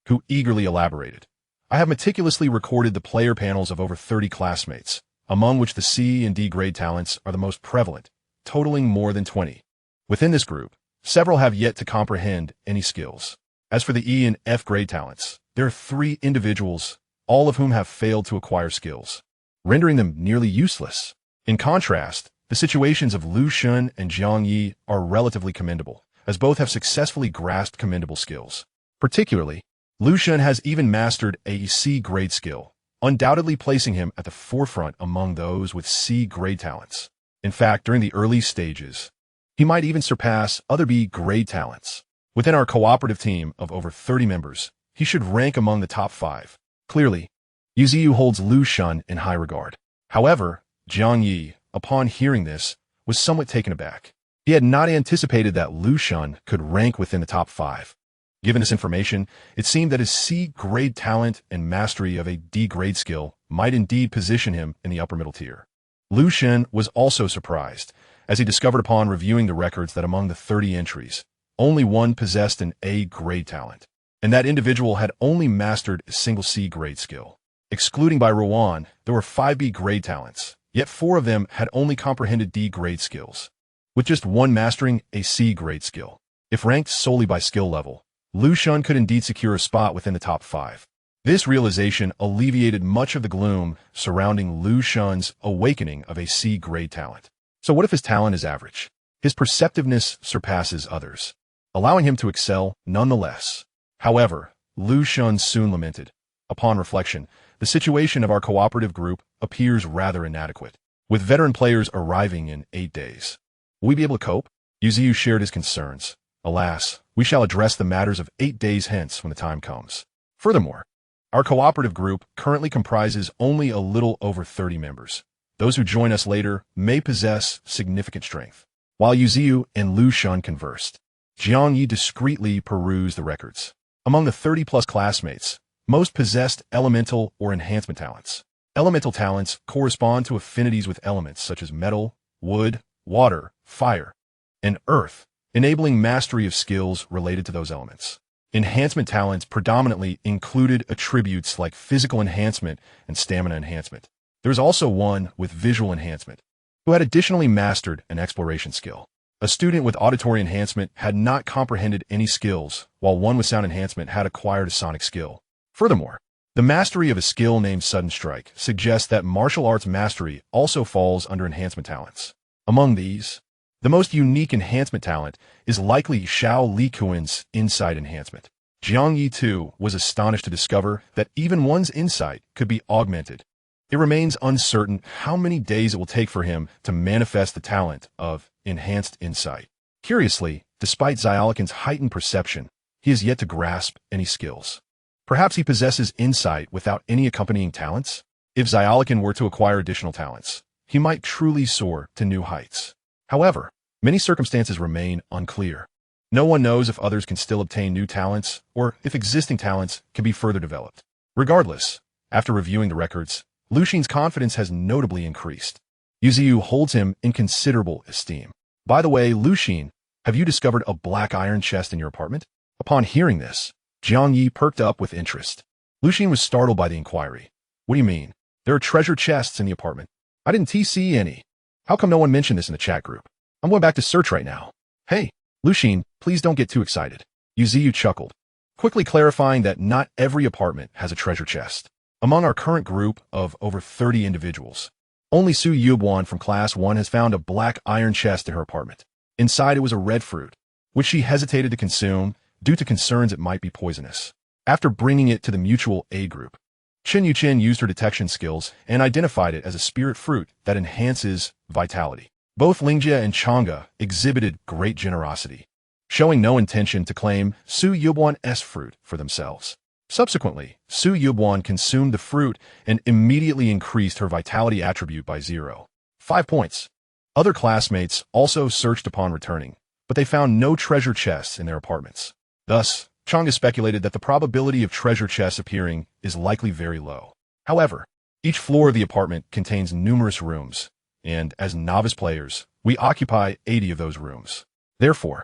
who eagerly elaborated. "I have meticulously recorded the player panels of over 30 classmates, among which the C and D grade talents are the most prevalent, totaling more than 20. Within this group, several have yet to comprehend any skills. As for the E and F grade talents, there are 3 individuals, all of whom have failed to acquire skills, rendering them nearly useless. In contrast, the situations of Lu Xun and Jiang Ye are relatively commendable, as both have successfully grasped commendable skills. Particularly, Lu Xun has even mastered a C grade skill, undoubtedly placing him at the forefront among those with C grade talents. In fact, during the early stages, he might even surpass other B grade talents. Within our cooperative team of over 30 members, he should rank among the top 5. Clearly, Yu Ziyu holds Lu Xun in high regard. However, Jiang Ye, upon hearing this, was somewhat taken aback. He had not anticipated that Lu Xun could rank within the top 5. Given this information, it seemed that his C grade talent and mastery of a D grade skill might indeed position him in the upper middle tier. Lu Xun was also surprised, as he discovered upon reviewing the records that among the 30 entries, only one possessed an A grade talent, and that individual had only mastered a single C grade skill. Excluding Bai Ruowan, there were 5 B grade talents, yet 4 of them had only comprehended D grade skills, with just one mastering a C grade skill. If ranked solely by skill level, Lu Xun could indeed secure a spot within the top 5. This realization alleviated much of the gloom surrounding Lu Xun's awakening of a C grade talent. So what if his talent is average? His perceptiveness surpasses others, allowing him to excel nonetheless. However, Lu Xun soon lamented, "Upon reflection, the situation of our cooperative group appears rather inadequate, with veteran players arriving in 8 days. Will we be able to cope?" Yu Ziyu shared his concerns. "Alas, we shall address the matters of 8 days hence when the time comes. Furthermore, our cooperative group currently comprises only a little over 30 members. Those who join us later may possess significant strength." While Yu Ziyu and Lu Xun conversed, Jiang Ye discreetly perused the records. Among the 30-plus classmates, most possessed elemental or enhancement talents. Elemental talents correspond to affinities with elements such as metal, wood, water, fire, and earth, enabling mastery of skills related to those elements. Enhancement talents predominantly included attributes like physical enhancement and stamina enhancement. There was also one with visual enhancement, who had additionally mastered an exploration skill. A student with auditory enhancement had not comprehended any skills, while one with sound enhancement had acquired a sonic skill. Furthermore, the mastery of a skill named Sudden Strike suggests that martial arts mastery also falls under enhancement talents. Among these, the most unique enhancement talent is likely Xiao Likuan's insight enhancement. Jiang Ye too was astonished to discover that even one's insight could be augmented. It remains uncertain how many days it will take for him to manifest the talent of enhanced insight. Curiously, despite Awaken's heightened perception, he has yet to grasp any skills. Perhaps he possesses insight without any accompanying talents? If Awaken were to acquire additional talents, he might truly soar to new heights. However, many circumstances remain unclear. No one knows if others can still obtain new talents or if existing talents can be further developed. Regardless, after reviewing the records, Lucian's confidence has notably increased. Yuziu holds him in considerable esteem. By the way, Lucian, have you discovered a black iron chest in your apartment? Upon hearing this, Jiang Ye perked up with interest. Lucian was startled by the inquiry. What do you mean? There are treasure chests in the apartment. I didn't see any. How come no one mentioned this in the chat group? I'm going back to search right now. Hey, Lucian, please don't get too excited. Yuziu chuckled, quickly clarifying that not every apartment has a treasure chest. Among our current group of over 30 individuals, only Su Yubuan from Class 1 has found a black iron chest in her apartment. Inside it was a red fruit, which she hesitated to consume due to concerns it might be poisonous. After bringing it to the mutual aid group, Chen Yuchen used her detection skills and identified it as a spirit fruit that enhances vitality. Both Lingjie and Chang'e exhibited great generosity, showing no intention to claim Su Yubuan's fruit for themselves. Subsequently, Su Yubuan consumed the fruit and immediately increased her vitality attribute by 0.5 points. Other classmates also searched upon returning, but they found no treasure chests in their apartments. Thus, Chang'e speculated that the probability of treasure chests appearing is likely very low. However, each floor of the apartment contains numerous rooms, and as novice players, we occupy 80 of those rooms. Therefore,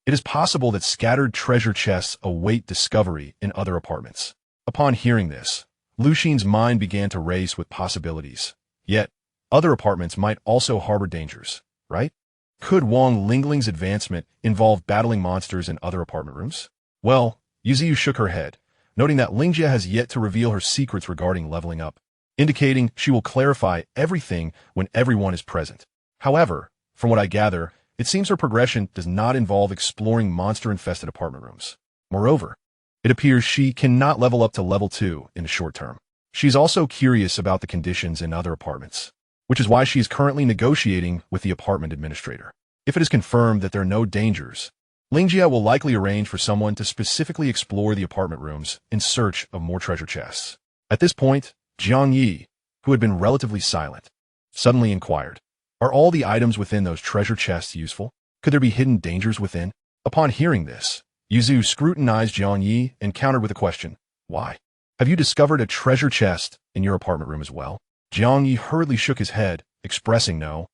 it is possible that scattered treasure chests await discovery in other apartments. Upon hearing this, Lucian's mind began to race with possibilities. Yet, other apartments might also harbor dangers, right? Could Wang Lingling's advancement involve battling monsters in other apartment rooms? Well, Yuziu shook her head, noting that Lingjie has yet to reveal her secrets regarding leveling up, indicating she will clarify everything when everyone is present. However, from what I gather, it seems her progression does not involve exploring monster-infested apartment rooms. Moreover, it appears she cannot level up to level 2 in the short term. She's also curious about the conditions in other apartments, which is why she is currently negotiating with the apartment administrator. If it is confirmed that there are no dangers, Lingjie will likely arrange for someone to specifically explore the apartment rooms in search of more treasure chests. At this point, Jiang Ye, who had been relatively silent, suddenly inquired, "Are all the items within those treasure chests useful? Could there be hidden dangers within?" Upon hearing this, Yuzu scrutinized Jiang Ye and countered with a question. "Why? Have you discovered a treasure chest in your apartment room as well?" Jiang Ye hurriedly shook his head, expressing no.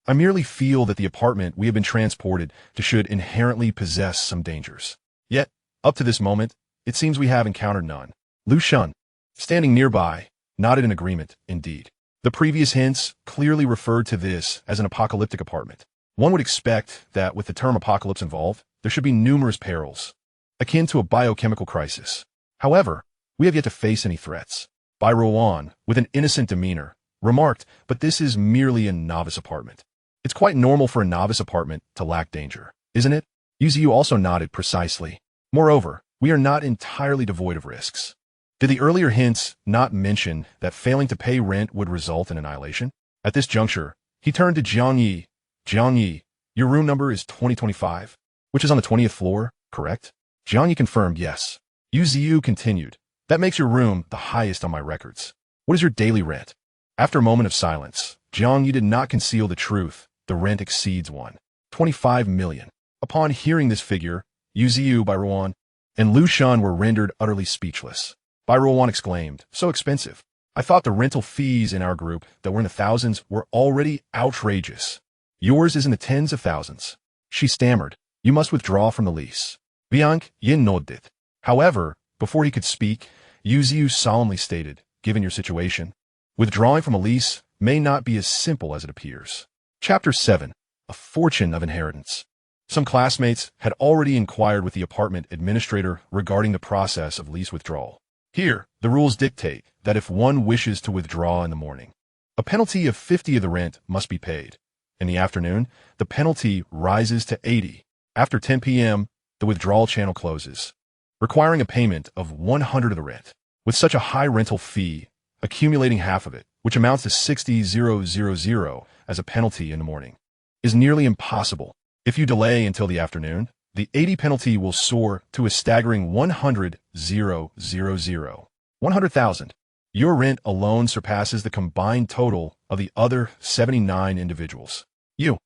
"I merely feel that the apartment we have been transported to should inherently possess some dangers. Yet, up to this moment, it seems we have encountered none." Lu Shun, standing nearby, nodded in agreement, indeed. The previous hints clearly referred to this as an apocalyptic apartment. One would expect that with the term apocalypse involved, there should be numerous perils, akin to a biochemical crisis. However, we have yet to face any threats. Bai Ruan, with an innocent demeanor, remarked, "But this is merely a novice apartment. It's quite normal for a novice apartment to lack danger, isn't it?" Yuziu also nodded precisely. "Moreover, we are not entirely devoid of risks. Did the earlier hints not mention that failing to pay rent would result in annihilation?" At this juncture, he turned to Jiang Ye. "Jiang Ye, your room number is 2025, which is on the 20th floor, correct?" Jiang Ye confirmed yes. Yuziu continued, "That makes your room the highest on my records. What is your daily rent?" After a moment of silence, Jiang Ye did not conceal the truth. The rent exceeds 1.25 million. Upon hearing this figure, Yuziu by Ruan and Lu Shun were rendered utterly speechless. Bai Ruowan exclaimed, "So expensive. I thought the rental fees in our group that were in the thousands were already outrageous. Yours is in the tens of thousands." She stammered, "You must withdraw from the lease." Jiang Ye nodded. However, before he could speak, Yu Ziyu solemnly stated, "Given your situation, withdrawing from a lease may not be as simple as it appears." Chapter 7. A Fortune of Inheritance. Some classmates had already inquired with the apartment administrator regarding the process of lease withdrawal. Here, the rules dictate that if one wishes to withdraw in the morning, a penalty of 50 of the rent must be paid. In the afternoon, the penalty rises to 80. After 10 p.m., the withdrawal channel closes, requiring a payment of 100 of the rent. With such a high rental fee, accumulating half of it, which amounts to 60,000 as a penalty in the morning, is nearly impossible. If you delay until the afternoon, the 80 penalty will soar to a staggering 100,000. Your rent alone surpasses the combined total of the other 79 individuals. Yu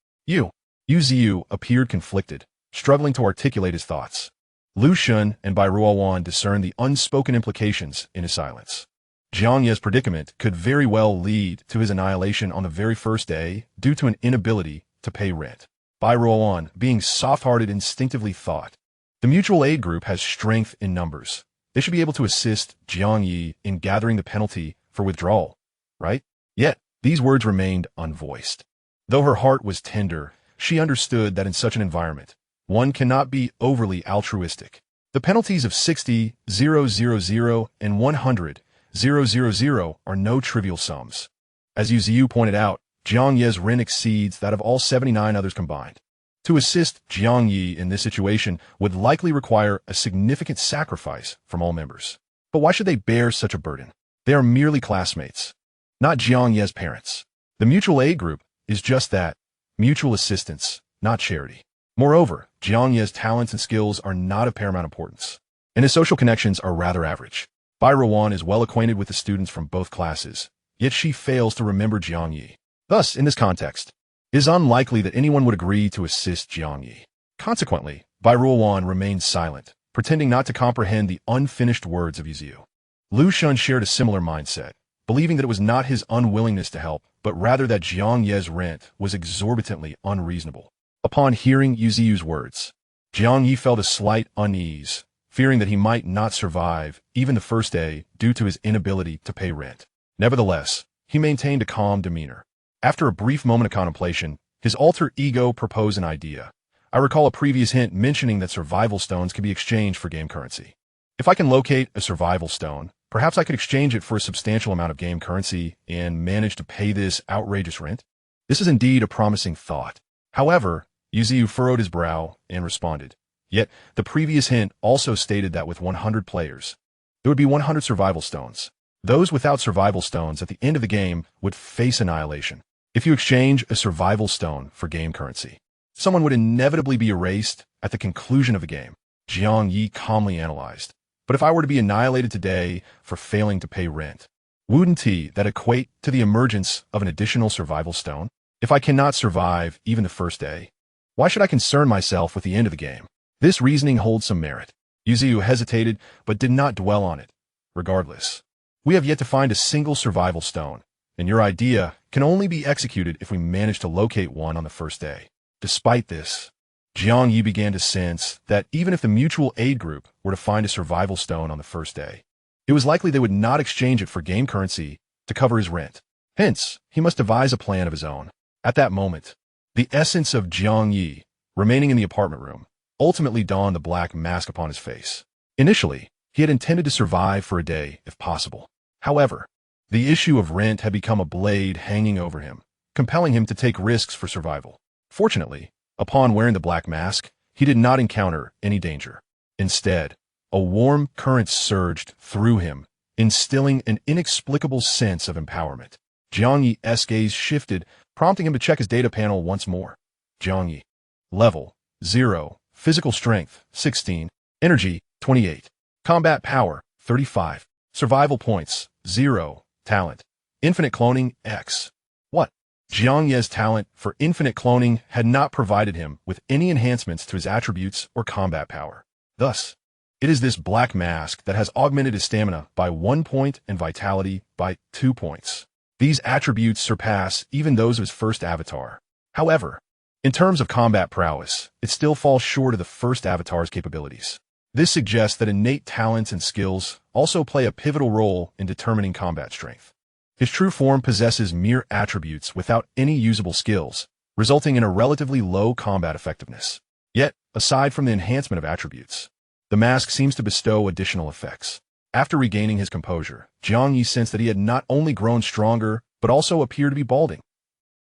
Ziyu appeared conflicted, struggling to articulate his thoughts. Lu Shun and Bai Ruowan discerned the unspoken implications in his silence. Jiang Ye's predicament could very well lead to his annihilation on the very first day due to an inability to pay rent. Bai Ruowan, being soft-hearted, instinctively thought, "The mutual aid group has strength in numbers. They should be able to assist Jiang Ye in gathering the penalty for withdrawal, right?" Yet, these words remained unvoiced. Though her heart was tender, she understood that in such an environment, one cannot be overly altruistic. The penalties of 60,000 and 100,000 are no trivial sums. As Yu Ziyu pointed out, Jiang Ye's rent exceeds that of all 79 others combined. To assist Jiang Ye in this situation would likely require a significant sacrifice from all members. But why should they bear such a burden? They are merely classmates, not Jiang Ye's parents. The mutual aid group is just that, mutual assistance, not charity. Moreover, Jiang Ye's talents and skills are not of paramount importance, and his social connections are rather average. Bai Ruowan is well acquainted with the students from both classes, yet she fails to remember Jiang Ye. Thus, in this context, it is unlikely that anyone would agree to assist Jiang Ye. Consequently, Bai Ruowan remained silent, pretending not to comprehend the unfinished words of Yu Ziyu. Lu Shun shared a similar mindset, believing that it was not his unwillingness to help, but rather that Jiang Ye's rent was exorbitantly unreasonable. Upon hearing Yu Ziyu's words, Jiang Ye felt a slight unease, fearing that he might not survive even the first day due to his inability to pay rent. Nevertheless, he maintained a calm demeanor. After a brief moment of contemplation, his alter ego proposed an idea. "I recall a previous hint mentioning that survival stones can be exchanged for game currency. If I can locate a survival stone, perhaps I could exchange it for a substantial amount of game currency and manage to pay this outrageous rent." This is indeed a promising thought. However, Yu Ziyu furrowed his brow and responded, "Yet, the previous hint also stated that with 100 players, there would be 100 survival stones. Those without survival stones at the end of the game would face annihilation. If you exchange a survival stone for game currency, someone would inevitably be erased at the conclusion of the game." Jiang Ye calmly analyzed. "But if I were to be annihilated today for failing to pay rent, wouldn't that equate to the emergence of an additional survival stone? If I cannot survive even the first day, why should I concern myself with the end of the game?" This reasoning holds some merit. Yu Ziyu hesitated, but did not dwell on it. "Regardless, we have yet to find a single survival stone, and your idea can only be executed if we manage to locate one on the first day." Despite this, Jiang Ye began to sense that even if the mutual aid group were to find a survival stone on the first day, it was likely they would not exchange it for game currency to cover his rent. Hence, he must devise a plan of his own. At that moment, the essence of Jiang Ye, remaining in the apartment room, ultimately donned the black mask upon his face. Initially, he had intended to survive for a day, if possible. However, the issue of rent had become a blade hanging over him, compelling him to take risks for survival. Fortunately, upon wearing the black mask, he did not encounter any danger. Instead, a warm current surged through him, instilling an inexplicable sense of empowerment. Jiang Ye's gaze shifted, prompting him to check his data panel once more. Jiang Ye. Level 0. Physical strength 16. Energy 28. Combat power 35. Survival points 0. Talent. Infinite cloning X. What? Jiang Ye's talent for infinite cloning had not provided him with any enhancements to his attributes or combat power. Thus, It is this black mask that has augmented his stamina by 1 point and vitality by 2 points. These attributes surpass even those of his first avatar. However, in terms of combat prowess, it still falls short of the first avatar's capabilities. This suggests that innate talents and skills also play a pivotal role in determining combat strength. His true form possesses mere attributes without any usable skills, resulting in a relatively low combat effectiveness. Yet, aside from the enhancement of attributes, the mask seems to bestow additional effects. After regaining his composure, Jiang Ye sensed that he had not only grown stronger, but also appeared to be balding.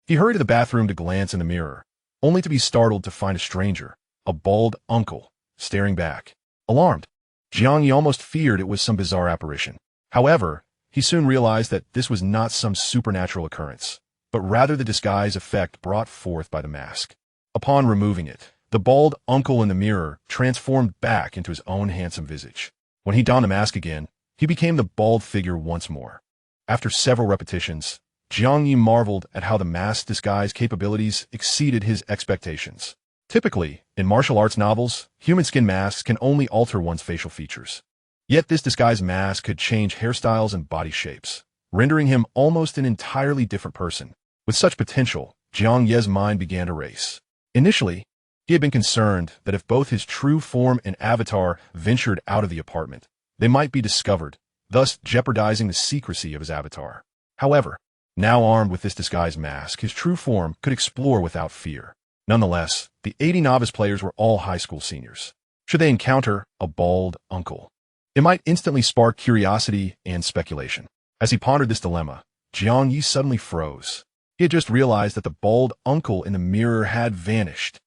He hurried to the bathroom to glance in the mirror, only to be startled to find a stranger, a bald uncle, staring back. Alarmed, Jiang Ye almost feared it was some bizarre apparition. However, he soon realized that this was not some supernatural occurrence, but rather the disguise effect brought forth by the mask. Upon removing it, the bald uncle in the mirror transformed back into his own handsome visage. When he donned the mask again, he became the bald figure once more. After several repetitions, Jiang Ye marveled at how the mask's disguise capabilities exceeded his expectations. Typically, in martial arts novels, human skin masks can only alter one's facial features. Yet this disguise mask could change hairstyles and body shapes, rendering him almost an entirely different person. With such potential, Jiang Ye's mind began to race. Initially, he had been concerned that if both his true form and avatar ventured out of the apartment, they might be discovered, thus jeopardizing the secrecy of his avatar. However, now armed with this disguise mask, his true form could explore without fear. Nonetheless, the 80 novice players were all high school seniors. Should they encounter a bald uncle, it might instantly spark curiosity and speculation. As he pondered this dilemma, Jiang Ye suddenly froze. He had just realized that the bald uncle in the mirror had vanished.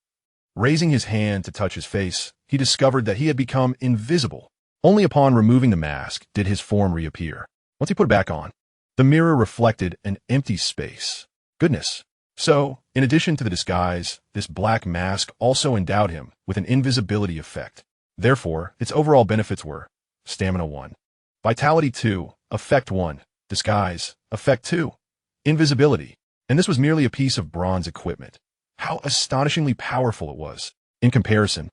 Raising his hand to touch his face, he discovered that he had become invisible. Only upon removing the mask did his form reappear. Once he put it back on, the mirror reflected an empty space. Goodness. So, in addition to the disguise, this black mask also endowed him with an invisibility effect. Therefore, its overall benefits were Stamina 1, Vitality 2, Effect 1, Disguise, Effect 2, Invisibility. And this was merely a piece of bronze equipment. How astonishingly powerful it was. In comparison,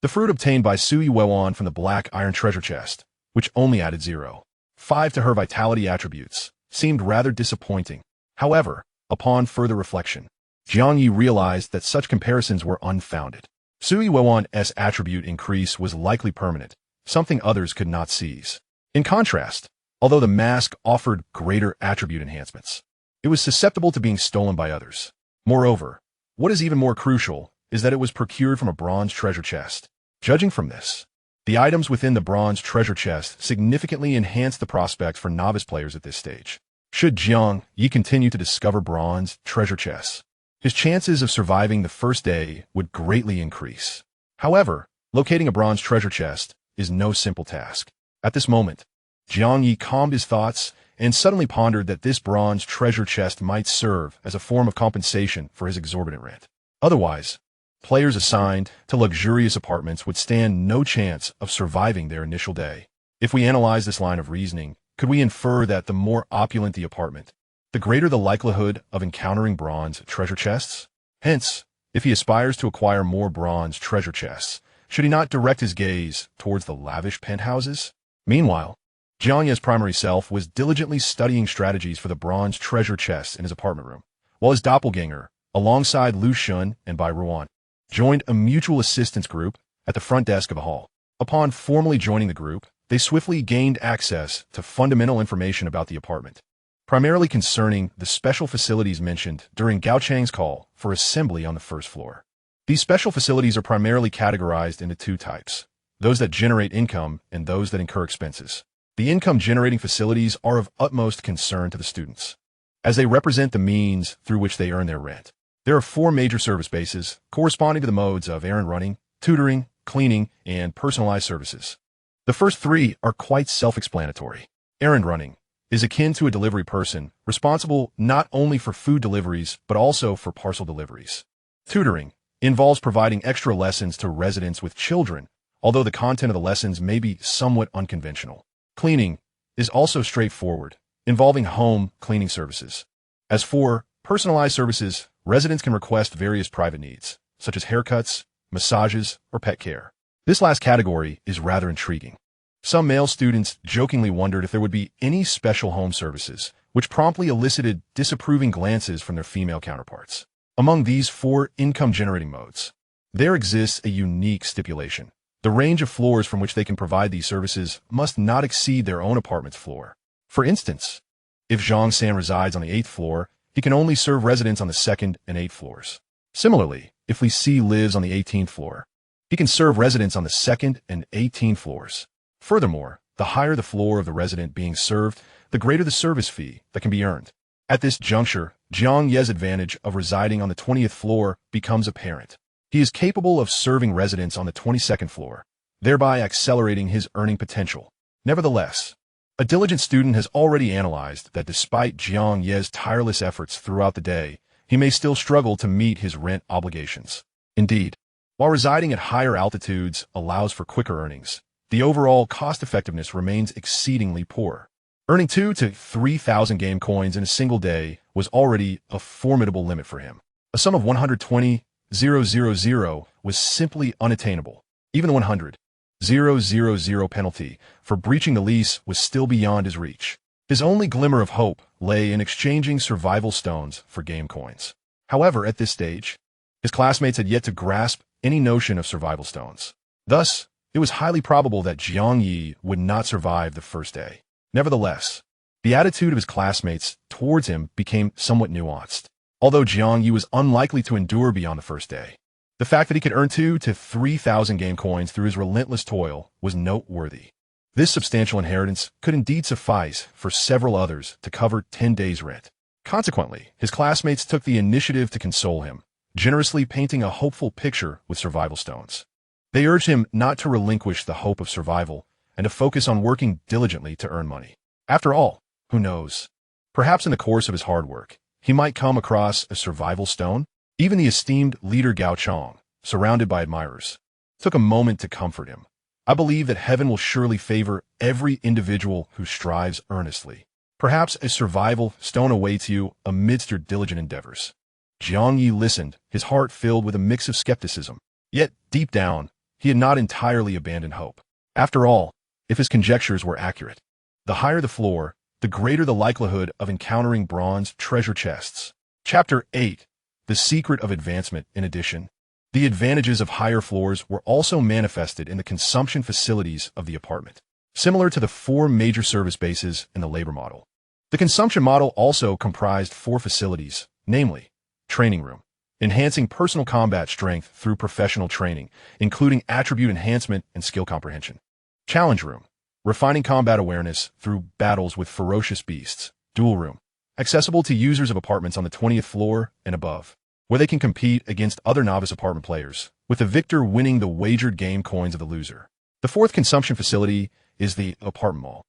the fruit obtained by Sui Wewan from the black iron treasure chest, which only added 0.5 to her vitality attributes, seemed rather disappointing. However, upon further reflection, Jiang Ye realized that such comparisons were unfounded. Sui Wewan's attribute increase was likely permanent, something others could not seize. In contrast, although the mask offered greater attribute enhancements, it was susceptible to being stolen by others. Moreover, what is even more crucial is that it was procured from a bronze treasure chest. Judging from this, the items within the bronze treasure chest significantly enhanced the prospects for novice players at this stage. Should Jiang Ye continue to discover bronze treasure chests, his chances of surviving the first day would greatly increase. However, locating a bronze treasure chest is no simple task. At this moment, Jiang Ye calmed his thoughts and suddenly pondered that this bronze treasure chest might serve as a form of compensation for his exorbitant rent. Otherwise, players assigned to luxurious apartments would stand no chance of surviving their initial day. If we analyze this line of reasoning, could we infer that the more opulent the apartment, the greater the likelihood of encountering bronze treasure chests? Hence, if he aspires to acquire more bronze treasure chests, should he not direct his gaze towards the lavish penthouses? Meanwhile, Jiang Ye's primary self was diligently studying strategies for the bronze treasure chests in his apartment room, while his doppelganger, alongside Lu Shun and Bai Ruan, joined a mutual assistance group at the front desk of a hall. Upon formally joining the group, they swiftly gained access to fundamental information about the apartment, primarily concerning the special facilities mentioned during Gao Chang's call for assembly on the first floor. These special facilities are primarily categorized into two types, those that generate income and those that incur expenses. The income-generating facilities are of utmost concern to the students, as they represent the means through which they earn their rent. There are 4 major service bases, corresponding to the modes of errand running, tutoring, cleaning, and personalized services. The first 3 are quite self-explanatory. Errand running is akin to a delivery person, responsible not only for food deliveries, but also for parcel deliveries. Tutoring involves providing extra lessons to residents with children, although the content of the lessons may be somewhat unconventional. Cleaning is also straightforward, involving home cleaning services. As for personalized services, residents can request various private needs, such as haircuts, massages, or pet care. This last category is rather intriguing. Some male students jokingly wondered if there would be any special home services, which promptly elicited disapproving glances from their female counterparts. Among these 4 income-generating modes, there exists a unique stipulation. The range of floors from which they can provide these services must not exceed their own apartment's floor. For instance, if Jiang San resides on the 8th floor, he can only serve residents on the 2nd and 8th floors. Similarly, if Li Si lives on the 18th floor, he can serve residents on the 2nd and 18th floors. Furthermore, the higher the floor of the resident being served, the greater the service fee that can be earned. At this juncture, Jiang Ye's advantage of residing on the 20th floor becomes apparent. He is capable of serving residents on the 22nd floor, thereby accelerating his earning potential. Nevertheless, a diligent student has already analyzed that despite Jiang Ye's tireless efforts throughout the day, he may still struggle to meet his rent obligations. Indeed, while residing at higher altitudes allows for quicker earnings, the overall cost-effectiveness remains exceedingly poor. Earning 2,000 to 3,000 game coins in a single day was already a formidable limit for him. A sum of 120,000 was simply unattainable. Even the 100,000 penalty for breaching the lease was still beyond his reach. His only glimmer of hope lay in exchanging survival stones for game coins. However, at this stage, his classmates had yet to grasp any notion of survival stones. Thus, it was highly probable that Jiang Ye would not survive the first day. Nevertheless, the attitude of his classmates towards him became somewhat nuanced. Although Jiang Ye was unlikely to endure beyond the first day, the fact that he could earn 2,000 to 3,000 game coins through his relentless toil was noteworthy. This substantial inheritance could indeed suffice for several others to cover 10 days' rent. Consequently, his classmates took the initiative to console him, generously painting a hopeful picture with survival stones. They urged him not to relinquish the hope of survival and to focus on working diligently to earn money. After all, who knows? Perhaps in the course of his hard work, he might come across a survival stone. Even the esteemed leader Gao Chong, surrounded by admirers, took a moment to comfort him. I believe that heaven will surely favor every individual who strives earnestly. Perhaps a survival stone awaits you amidst your diligent endeavors. Jiang Ye listened, his heart filled with a mix of skepticism. Yet, deep down, he had not entirely abandoned hope. After all, if his conjectures were accurate, the higher the floor, the greater the likelihood of encountering bronze treasure chests. Chapter 8. The Secret of Advancement. In addition, the advantages of higher floors were also manifested in the consumption facilities of the apartment. Similar to the 4 major service bases in the labor model, the consumption model also comprised 4 facilities, namely, training room, enhancing personal combat strength through professional training, including attribute enhancement and skill comprehension. Challenge room, refining combat awareness through battles with ferocious beasts. Duel room, accessible to users of apartments on the 20th floor and above, where they can compete against other novice apartment players, with the victor winning the wagered game coins of the loser. The 4th consumption facility is the apartment mall.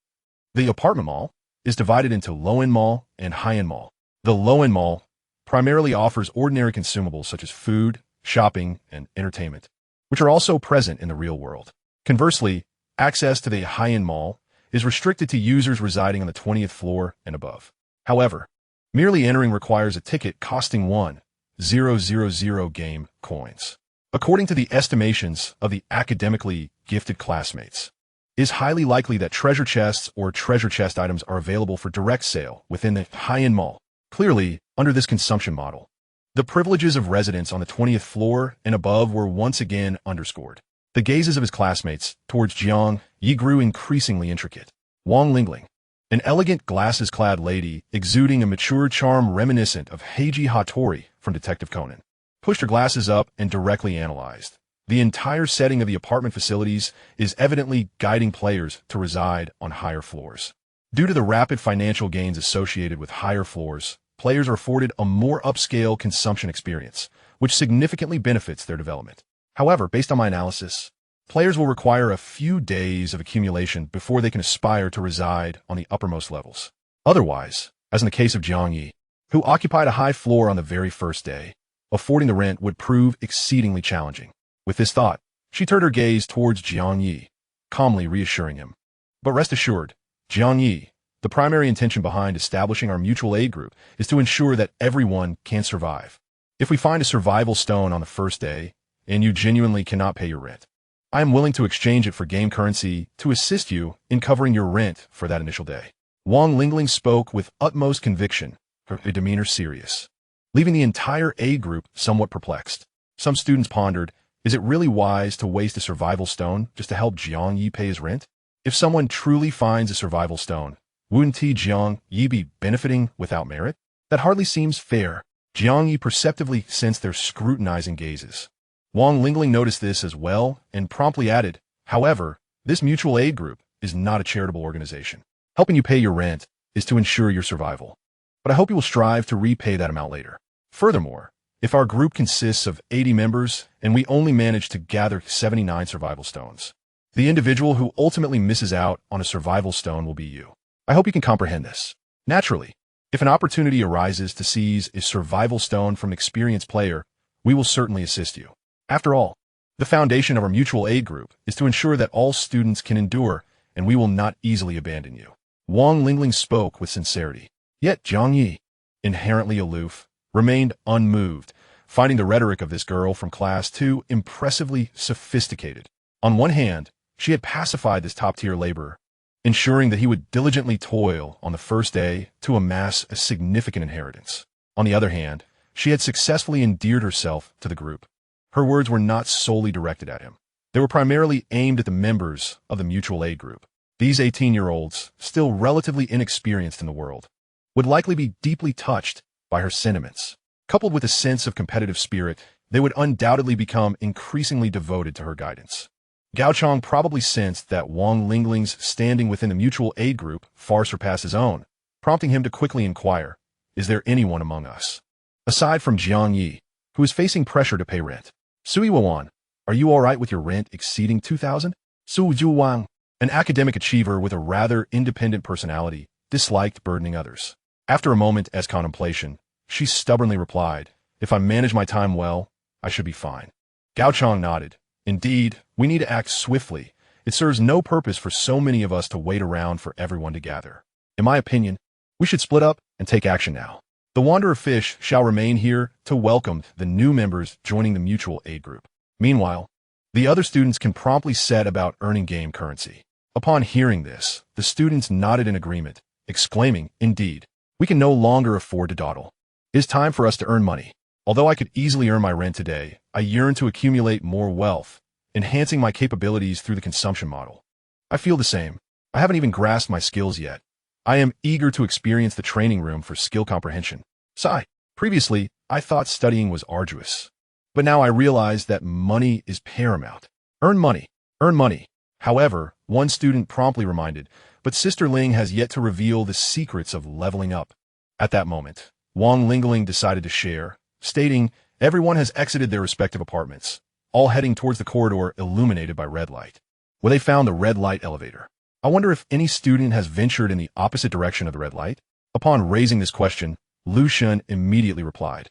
The apartment mall is divided into low-end mall and high-end mall. The low-end mall primarily offers ordinary consumables such as food, shopping, and entertainment, which are also present in the real world. Conversely, access to the high-end mall is restricted to users residing on the 20th floor and above. However, merely entering requires a ticket costing 1,000 game coins. According to the estimations of the academically gifted classmates, it is highly likely that treasure chests or treasure chest items are available for direct sale within the high-end mall. Clearly, under this consumption model, the privileges of residents on the 20th floor and above were once again underscored. The gazes of his classmates towards Jiang Ye grew increasingly intricate. Wang Lingling, an elegant glasses-clad lady exuding a mature charm reminiscent of Heiji Hattori from Detective Conan, pushed her glasses up and directly analyzed. The entire setting of the apartment facilities is evidently guiding players to reside on higher floors. Due to the rapid financial gains associated with higher floors, players are afforded a more upscale consumption experience, which significantly benefits their development. However, based on my analysis, players will require a few days of accumulation before they can aspire to reside on the uppermost levels. Otherwise, as in the case of Jiang Ye, who occupied a high floor on the very first day, affording the rent would prove exceedingly challenging. With this thought, she turned her gaze towards Jiang Ye, calmly reassuring him. But rest assured, Jiang Ye, the primary intention behind establishing our mutual aid group is to ensure that everyone can survive. If we find a survival stone on the first day, and you genuinely cannot pay your rent, I am willing to exchange it for game currency to assist you in covering your rent for that initial day. Wang Lingling spoke with utmost conviction, her demeanor serious, leaving the entire A group somewhat perplexed. Some students pondered, is it really wise to waste a survival stone just to help Jiang Ye pay his rent? If someone truly finds a survival stone, wouldn't Jiang Ye be benefiting without merit? That hardly seems fair. Jiang Ye perceptively sensed their scrutinizing gazes. Wang Lingling noticed this as well and promptly added, however, this mutual aid group is not a charitable organization. Helping you pay your rent is to ensure your survival. But I hope you will strive to repay that amount later. Furthermore, if our group consists of 80 members and we only manage to gather 79 survival stones, the individual who ultimately misses out on a survival stone will be you. I hope you can comprehend this. Naturally, if an opportunity arises to seize a survival stone from an experienced player, we will certainly assist you. After all, the foundation of our mutual aid group is to ensure that all students can endure, and we will not easily abandon you. Wang Lingling spoke with sincerity. Yet Jiang Ye, inherently aloof, remained unmoved, finding the rhetoric of this girl from class too impressively sophisticated. On one hand, she had pacified this top-tier laborer, ensuring that he would diligently toil on the first day to amass a significant inheritance. On the other hand, she had successfully endeared herself to the group. Her words were not solely directed at him. They were primarily aimed at the members of the mutual aid group. These 18-year-olds, still relatively inexperienced in the world, would likely be deeply touched by her sentiments. Coupled with a sense of competitive spirit, they would undoubtedly become increasingly devoted to her guidance. Gao Chong probably sensed that Wang Lingling's standing within the mutual aid group far surpassed his own, prompting him to quickly inquire, is there anyone among us, aside from Jiang Ye, who is facing pressure to pay rent? Sui Wan, are you all right with your rent exceeding 2,000? Su Wang, an academic achiever with a rather independent personality, disliked burdening others. After a moment as contemplation, she stubbornly replied, if I manage my time well, I should be fine. Gao Chong nodded. Indeed, we need to act swiftly. It serves no purpose for so many of us to wait around for everyone to gather. In my opinion, we should split up and take action now. The Wanderer Fish shall remain here to welcome the new members joining the mutual aid group. Meanwhile, the other students can promptly set about earning game currency. Upon hearing this, the students nodded in agreement, exclaiming, indeed, we can no longer afford to dawdle. It is time for us to earn money. Although I could easily earn my rent today, I yearn to accumulate more wealth, enhancing my capabilities through the consumption model. I feel the same. I haven't even grasped my skills yet. I am eager to experience the training room for skill comprehension. Sigh. Previously, I thought studying was arduous. But now I realize that money is paramount. Earn money. Earn money. However, one student promptly reminded, but Sister Ling has yet to reveal the secrets of leveling up. At that moment, Wang Lingling decided to share, stating, everyone has exited their respective apartments, all heading towards the corridor illuminated by red light, where they found the red light elevator. I wonder if any student has ventured in the opposite direction of the red light? Upon raising this question, Lu Shun immediately replied,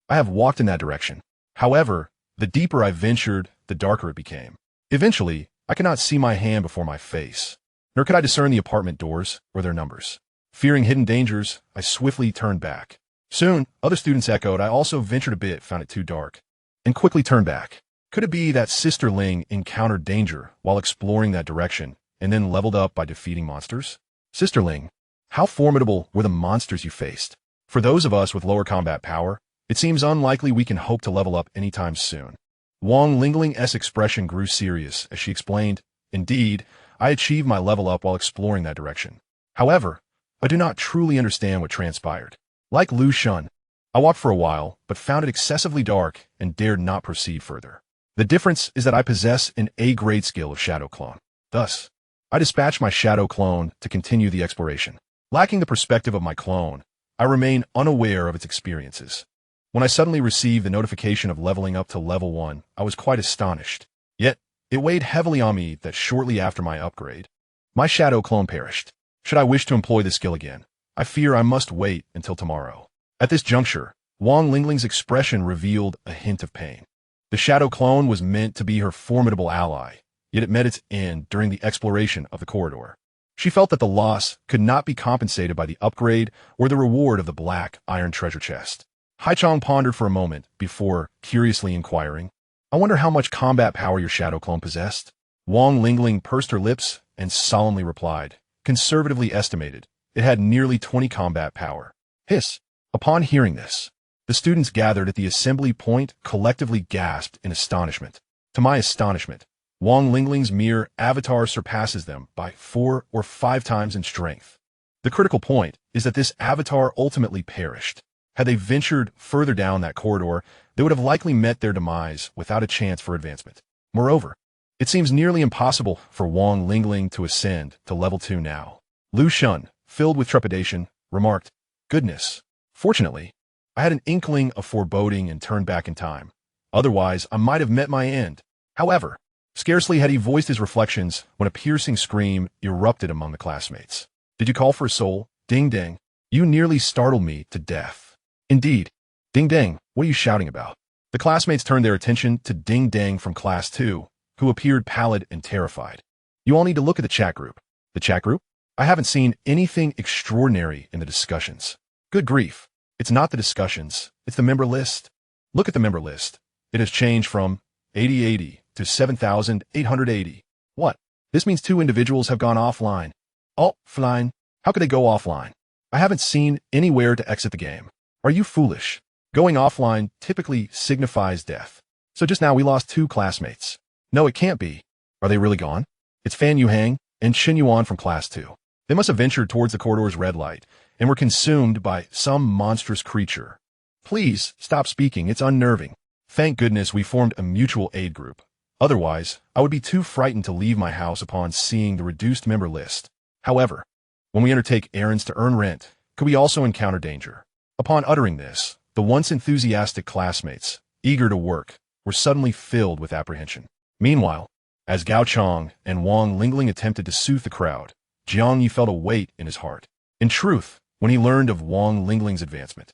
I have walked in that direction. However, the deeper I ventured, the darker it became. Eventually, I could not see my hand before my face, nor could I discern the apartment doors or their numbers. Fearing hidden dangers, I swiftly turned back. Soon, other students echoed, I also ventured a bit, found it too dark, and quickly turned back. Could it be that Sister Ling encountered danger while exploring that direction and then leveled up by defeating monsters? Sister Ling, how formidable were the monsters you faced? For those of us with lower combat power, it seems unlikely we can hope to level up anytime soon. Wang Lingling's expression grew serious as she explained, indeed, I achieved my level up while exploring that direction. However, I do not truly understand what transpired. Like Lu Shun, I walked for a while, but found it excessively dark and dared not proceed further. The difference is that I possess an A-grade skill of shadow clone. Thus, I dispatched my shadow clone to continue the exploration. Lacking the perspective of my clone, I remain unaware of its experiences. When I suddenly received the notification of leveling up to level 1, I was quite astonished. Yet, it weighed heavily on me that shortly after my upgrade, my shadow clone perished. Should I wish to employ this skill again, I fear I must wait until tomorrow. At this juncture, Wang Lingling's expression revealed a hint of pain. The shadow clone was meant to be her formidable ally, yet it met its end during the exploration of the corridor. She felt that the loss could not be compensated by the upgrade or the reward of the black iron treasure chest. Haichong pondered for a moment before curiously inquiring, I wonder how much combat power your shadow clone possessed. Wang Lingling pursed her lips and solemnly replied, conservatively estimated, it had nearly 20 combat power. Hiss. Upon hearing this, the students gathered at the assembly point collectively gasped in astonishment. To my astonishment, Wang Lingling's mere avatar surpasses them by 4 or 5 times in strength. The critical point is that this avatar ultimately perished. Had they ventured further down that corridor, they would have likely met their demise without a chance for advancement. Moreover, it seems nearly impossible for Wang Lingling to ascend to level 2 now. Lu Shun, filled with trepidation, remarked, "Goodness. Fortunately, I had an inkling of foreboding and turned back in time. Otherwise, I might have met my end." However, scarcely had he voiced his reflections when a piercing scream erupted among the classmates. "Did you call for a soul? Ding dang. You nearly startled me to death." "Indeed. Ding dang, what are you shouting about?" The classmates turned their attention to Ding Dang from Class 2, who appeared pallid and terrified. "You all need to look at the chat group." "The chat group? I haven't seen anything extraordinary in the discussions." "Good grief. It's not the discussions, it's the member list. Look at the member list. It has changed from 8080 to 7880. What? This means 2 individuals have gone offline." "Offline? How could they go offline? I haven't seen anywhere to exit the game." "Are you foolish? Going offline typically signifies death. So just now we lost 2 classmates." "No, it can't be. Are they really gone?" "It's Fan Yuhang and Shin Yuan from Class 2. They must have ventured towards the corridor's red light and were consumed by some monstrous creature." "Please, stop speaking. It's unnerving. Thank goodness we formed a mutual aid group. Otherwise, I would be too frightened to leave my house upon seeing the reduced member list. However, when we undertake errands to earn rent, could we also encounter danger?" Upon uttering this, the once enthusiastic classmates, eager to work, were suddenly filled with apprehension. Meanwhile, as Gao Chong and Wang Lingling attempted to soothe the crowd, Jiang Ye felt a weight in his heart. In truth, when he learned of Wang Lingling's advancement,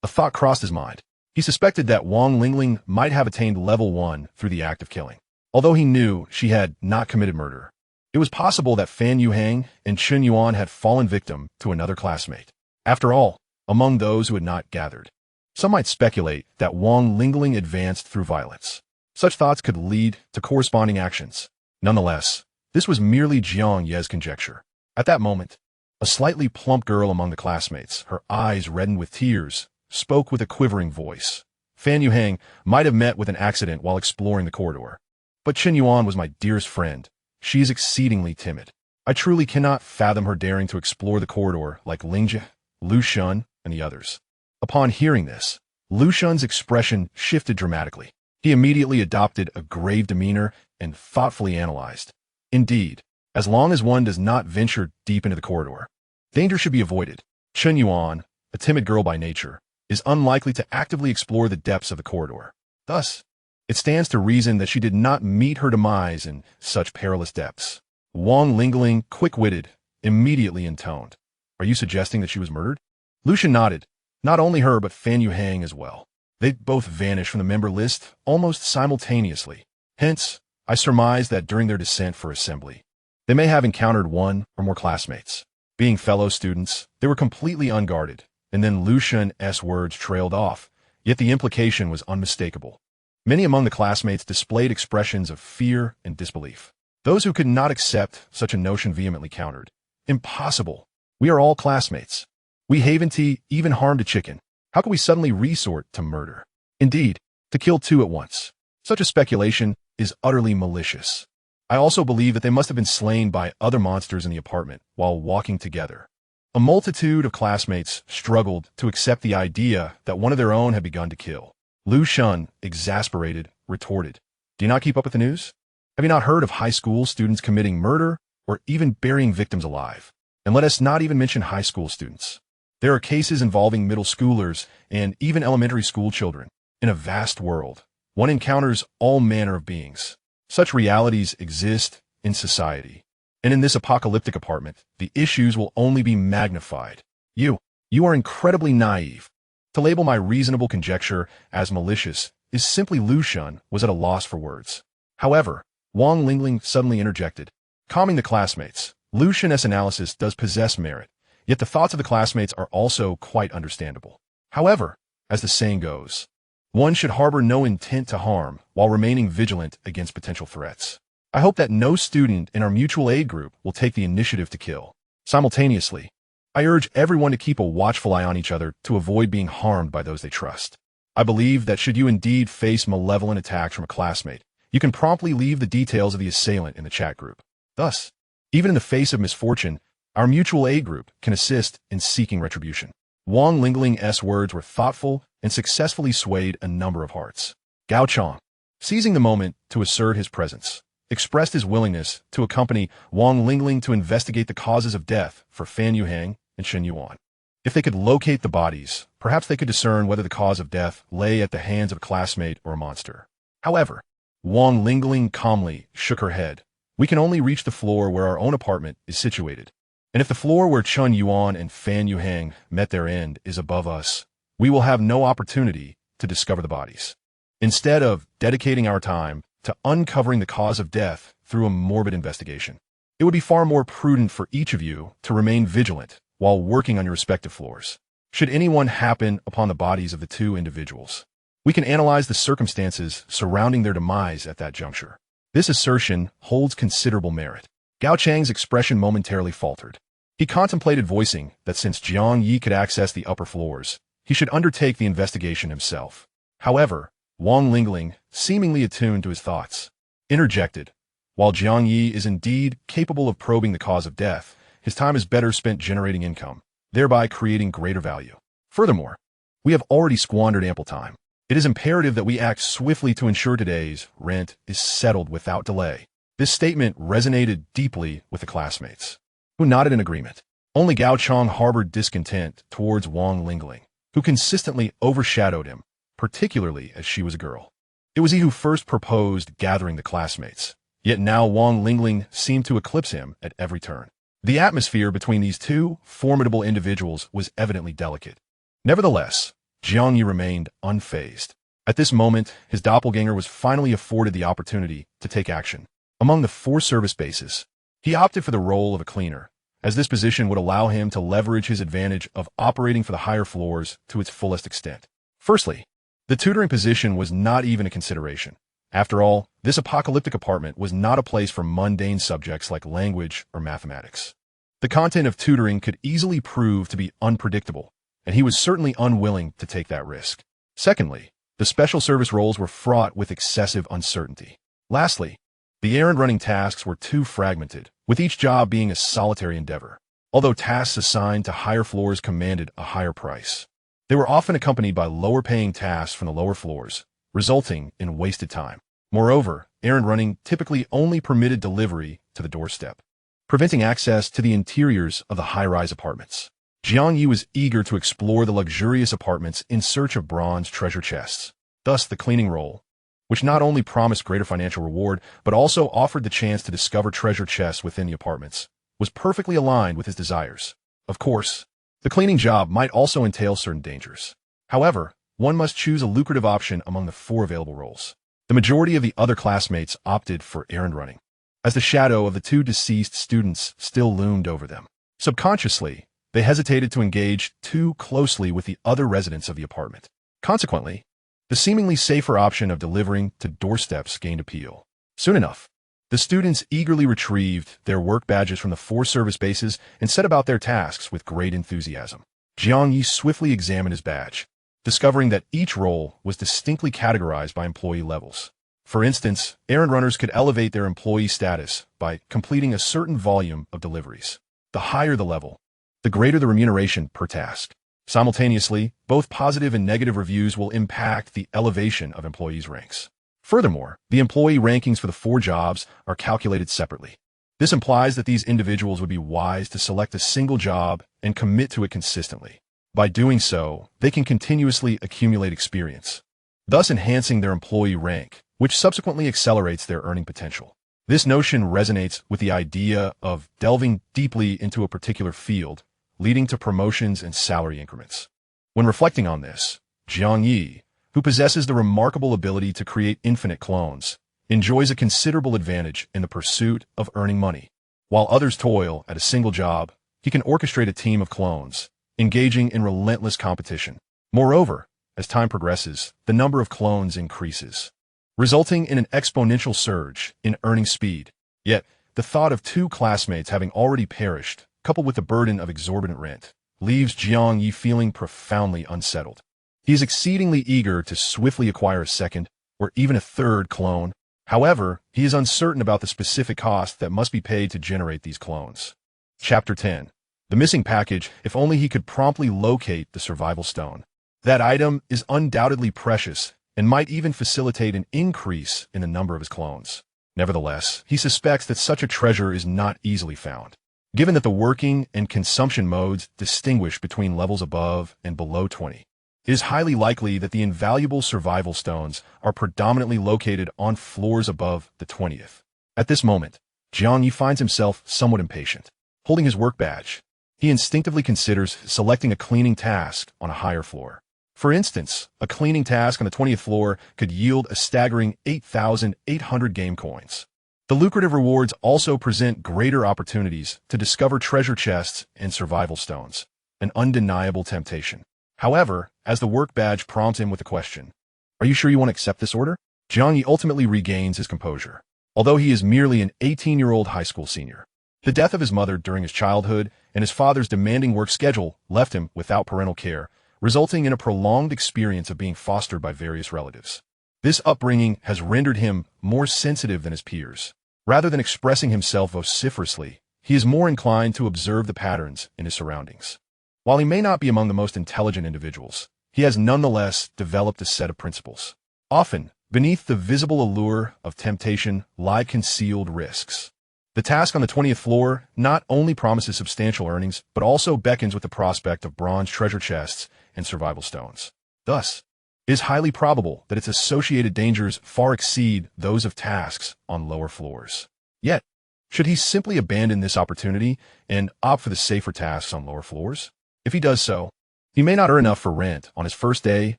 a thought crossed his mind. He suspected that Wang Lingling might have attained level 1 through the act of killing. Although he knew she had not committed murder, it was possible that Fan Yuhang and Chen Yuan had fallen victim to another classmate. After all, among those who had not gathered, some might speculate that Wang Lingling advanced through violence. Such thoughts could lead to corresponding actions. Nonetheless, this was merely Jiang Ye's conjecture. At that moment, a slightly plump girl among the classmates, her eyes reddened with tears, spoke with a quivering voice. "Fan Yuhang might have met with an accident while exploring the corridor. But Chen Yuan was my dearest friend. She is exceedingly timid. I truly cannot fathom her daring to explore the corridor like Lingjie, Lu Shun, and the others." Upon hearing this, Lu Shun's expression shifted dramatically. He immediately adopted a grave demeanor and thoughtfully analyzed. "Indeed, as long as one does not venture deep into the corridor, danger should be avoided. Chen Yuan, a timid girl by nature, is unlikely to actively explore the depths of the corridor. Thus, it stands to reason that she did not meet her demise in such perilous depths." Wang Lingling, quick-witted, immediately intoned, "Are you suggesting that she was murdered?" Lu Shun nodded. "Not only her, but Fan Yuhang as well. They both vanished from the member list almost simultaneously. Hence, I surmise that during their descent for assembly, they may have encountered 1 or more classmates. Being fellow students, they were completely unguarded, and then Lu Shun's words trailed off, yet the implication was unmistakable. Many among the classmates displayed expressions of fear and disbelief. Those who could not accept such a notion vehemently countered. "Impossible. We are all classmates. We haven't even harmed a chicken. How could we suddenly resort to murder? Indeed, to kill 2 at once. Such a speculation is utterly malicious. I also believe that they must have been slain by other monsters in the apartment while walking together." A multitude of classmates struggled to accept the idea that one of their own had begun to kill. Lu Shun, exasperated, retorted, "Do you not keep up with the news? Have you not heard of high school students committing murder or even burying victims alive? And let us not even mention high school students. There are cases involving middle schoolers and even elementary school children. In a vast world, one encounters all manner of beings. Such realities exist in society. And in this apocalyptic apartment, the issues will only be magnified. You are incredibly naive. To label my reasonable conjecture as malicious is simply." Lu Shun was at a loss for words. However, Wang Lingling suddenly interjected, calming the classmates. "Lu Shun's analysis does possess merit, yet the thoughts of the classmates are also quite understandable. However, as the saying goes, One should harbor no intent to harm while remaining vigilant against potential threats. I hope that no student in our mutual aid group will take the initiative to kill. Simultaneously, I urge everyone to keep a watchful eye on each other to avoid being harmed by those they trust. I believe that should you indeed face malevolent attacks from a classmate, you can promptly leave the details of the assailant in the chat group. Thus, even in the face of misfortune, our mutual aid group can assist in seeking retribution. Wang Lingling's words were thoughtful and successfully swayed a number of hearts. Gao Chang, seizing the moment to assert his presence, expressed his willingness to accompany Wang Lingling to investigate the causes of death for Fan Yuhang and Shen Yuan. If they could locate the bodies, perhaps they could discern whether the cause of death lay at the hands of a classmate or a monster. However, Wang Lingling calmly shook her head. We can only reach the floor where our own apartment is situated. And if the floor where Chen Yuan and Fan Yuhang met their end is above us, we will have no opportunity to discover the bodies. Instead of dedicating our time to uncovering the cause of death through a morbid investigation, it would be far more prudent for each of you to remain vigilant while working on your respective floors. Should anyone happen upon the bodies of the two individuals, we can analyze the circumstances surrounding their demise at that juncture. This assertion holds considerable merit. Gao Chang's expression momentarily faltered. He contemplated voicing that since Jiang Ye could access the upper floors, he should undertake the investigation himself. However, Wang Lingling, seemingly attuned to his thoughts, interjected. While Jiang Ye is indeed capable of probing the cause of death, his time is better spent generating income, thereby creating greater value. Furthermore, we have already squandered ample time. It is imperative that we act swiftly to ensure today's rent is settled without delay. This statement resonated deeply with the classmates, who nodded in agreement. Only Gao Chang harbored discontent towards Wang Lingling, who consistently overshadowed him, particularly as she was a girl. It was he who first proposed gathering the classmates, yet now Wang Lingling seemed to eclipse him at every turn. The atmosphere between these two formidable individuals was evidently delicate. Nevertheless, Jiang Ye remained unfazed. At this moment, his doppelganger was finally afforded the opportunity to take action. Among the 4 service bases, he opted for the role of a cleaner, as this position would allow him to leverage his advantage of operating for the higher floors to its fullest extent. Firstly, the tutoring position was not even a consideration. After all, this apocalyptic apartment was not a place for mundane subjects like language or mathematics. The content of tutoring could easily prove to be unpredictable, and he was certainly unwilling to take that risk. Secondly, the special service roles were fraught with excessive uncertainty. Lastly, the errand-running tasks were too fragmented, with each job being a solitary endeavor. Although tasks assigned to higher floors commanded a higher price, they were often accompanied by lower-paying tasks from the lower floors, resulting in wasted time. Moreover, errand-running typically only permitted delivery to the doorstep, preventing access to the interiors of the high-rise apartments. Jiang Ye was eager to explore the luxurious apartments in search of bronze treasure chests. Thus, the cleaning role, which not only promised greater financial reward, but also offered the chance to discover treasure chests within the apartments, was perfectly aligned with his desires. Of course, the cleaning job might also entail certain dangers. However, one must choose a lucrative option among the 4 available roles. The majority of the other classmates opted for errand running, as the shadow of the 2 deceased students still loomed over them. Subconsciously, they hesitated to engage too closely with the other residents of the apartment. Consequently, the seemingly safer option of delivering to doorsteps gained appeal. Soon enough, the students eagerly retrieved their work badges from the 4 service bases and set about their tasks with great enthusiasm. Jiang Ye swiftly examined his badge, discovering that each role was distinctly categorized by employee levels. For instance, errand runners could elevate their employee status by completing a certain volume of deliveries. The higher the level, the greater the remuneration per task. Simultaneously, both positive and negative reviews will impact the elevation of employees' ranks. Furthermore, the employee rankings for the 4 jobs are calculated separately. This implies that these individuals would be wise to select a single job and commit to it consistently. By doing so, they can continuously accumulate experience, thus enhancing their employee rank, which subsequently accelerates their earning potential. This notion resonates with the idea of delving deeply into a particular field, leading to promotions and salary increments. When reflecting on this, Jiang Ye, who possesses the remarkable ability to create infinite clones, enjoys a considerable advantage in the pursuit of earning money. While others toil at a single job, he can orchestrate a team of clones, engaging in relentless competition. Moreover, as time progresses, the number of clones increases, resulting in an exponential surge in earning speed. Yet, the thought of two classmates having already perished, coupled with the burden of exorbitant rent, leaves Jiang Ye feeling profoundly unsettled. He is exceedingly eager to swiftly acquire a second, or even a third clone. However, he is uncertain about the specific cost that must be paid to generate these clones. Chapter 10. The missing package. If only he could promptly locate the survival stone. That item is undoubtedly precious and might even facilitate an increase in the number of his clones. Nevertheless, he suspects that such a treasure is not easily found. Given that the working and consumption modes distinguish between levels above and below 20, it is highly likely that the invaluable survival stones are predominantly located on floors above the 20th. At this moment, Jiang Ye finds himself somewhat impatient. Holding his work badge, he instinctively considers selecting a cleaning task on a higher floor. For instance, a cleaning task on the 20th floor could yield a staggering 8,800 game coins. The lucrative rewards also present greater opportunities to discover treasure chests and survival stones, an undeniable temptation. However, as the work badge prompts him with a question, "Are you sure you want to accept this order?" Jiang Ye ultimately regains his composure. Although he is merely an 18-year-old high school senior, the death of his mother during his childhood and his father's demanding work schedule left him without parental care, resulting in a prolonged experience of being fostered by various relatives. This upbringing has rendered him more sensitive than his peers. Rather than expressing himself vociferously, he is more inclined to observe the patterns in his surroundings. While he may not be among the most intelligent individuals, he has nonetheless developed a set of principles. Often, beneath the visible allure of temptation lie concealed risks. The task on the 20th floor not only promises substantial earnings, but also beckons with the prospect of bronze treasure chests and survival stones. Thus, it is highly probable that its associated dangers far exceed those of tasks on lower floors. Yet, should he simply abandon this opportunity and opt for the safer tasks on lower floors? If he does so, he may not earn enough for rent on his first day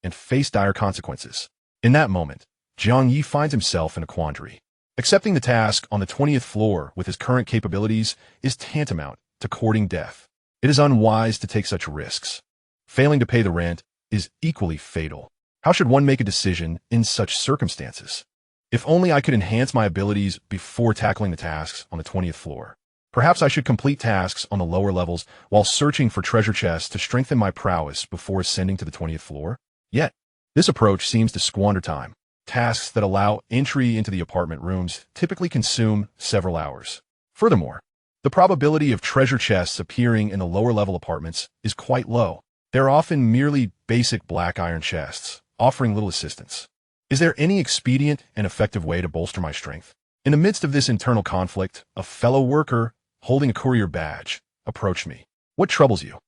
and face dire consequences. In that moment, Jiang Ye finds himself in a quandary. Accepting the task on the 20th floor with his current capabilities is tantamount to courting death. It is unwise to take such risks. Failing to pay the rent is equally fatal. How should one make a decision in such circumstances? If only I could enhance my abilities before tackling the tasks on the 20th floor. Perhaps I should complete tasks on the lower levels while searching for treasure chests to strengthen my prowess before ascending to the 20th floor. Yet, this approach seems to squander time. Tasks that allow entry into the apartment rooms typically consume several hours. Furthermore, the probability of treasure chests appearing in the lower-level apartments is quite low. They're often merely basic black iron chests, offering little assistance. Is there any expedient and effective way to bolster my strength? In the midst of this internal conflict, a fellow worker, holding a courier badge, approached me. "What troubles you?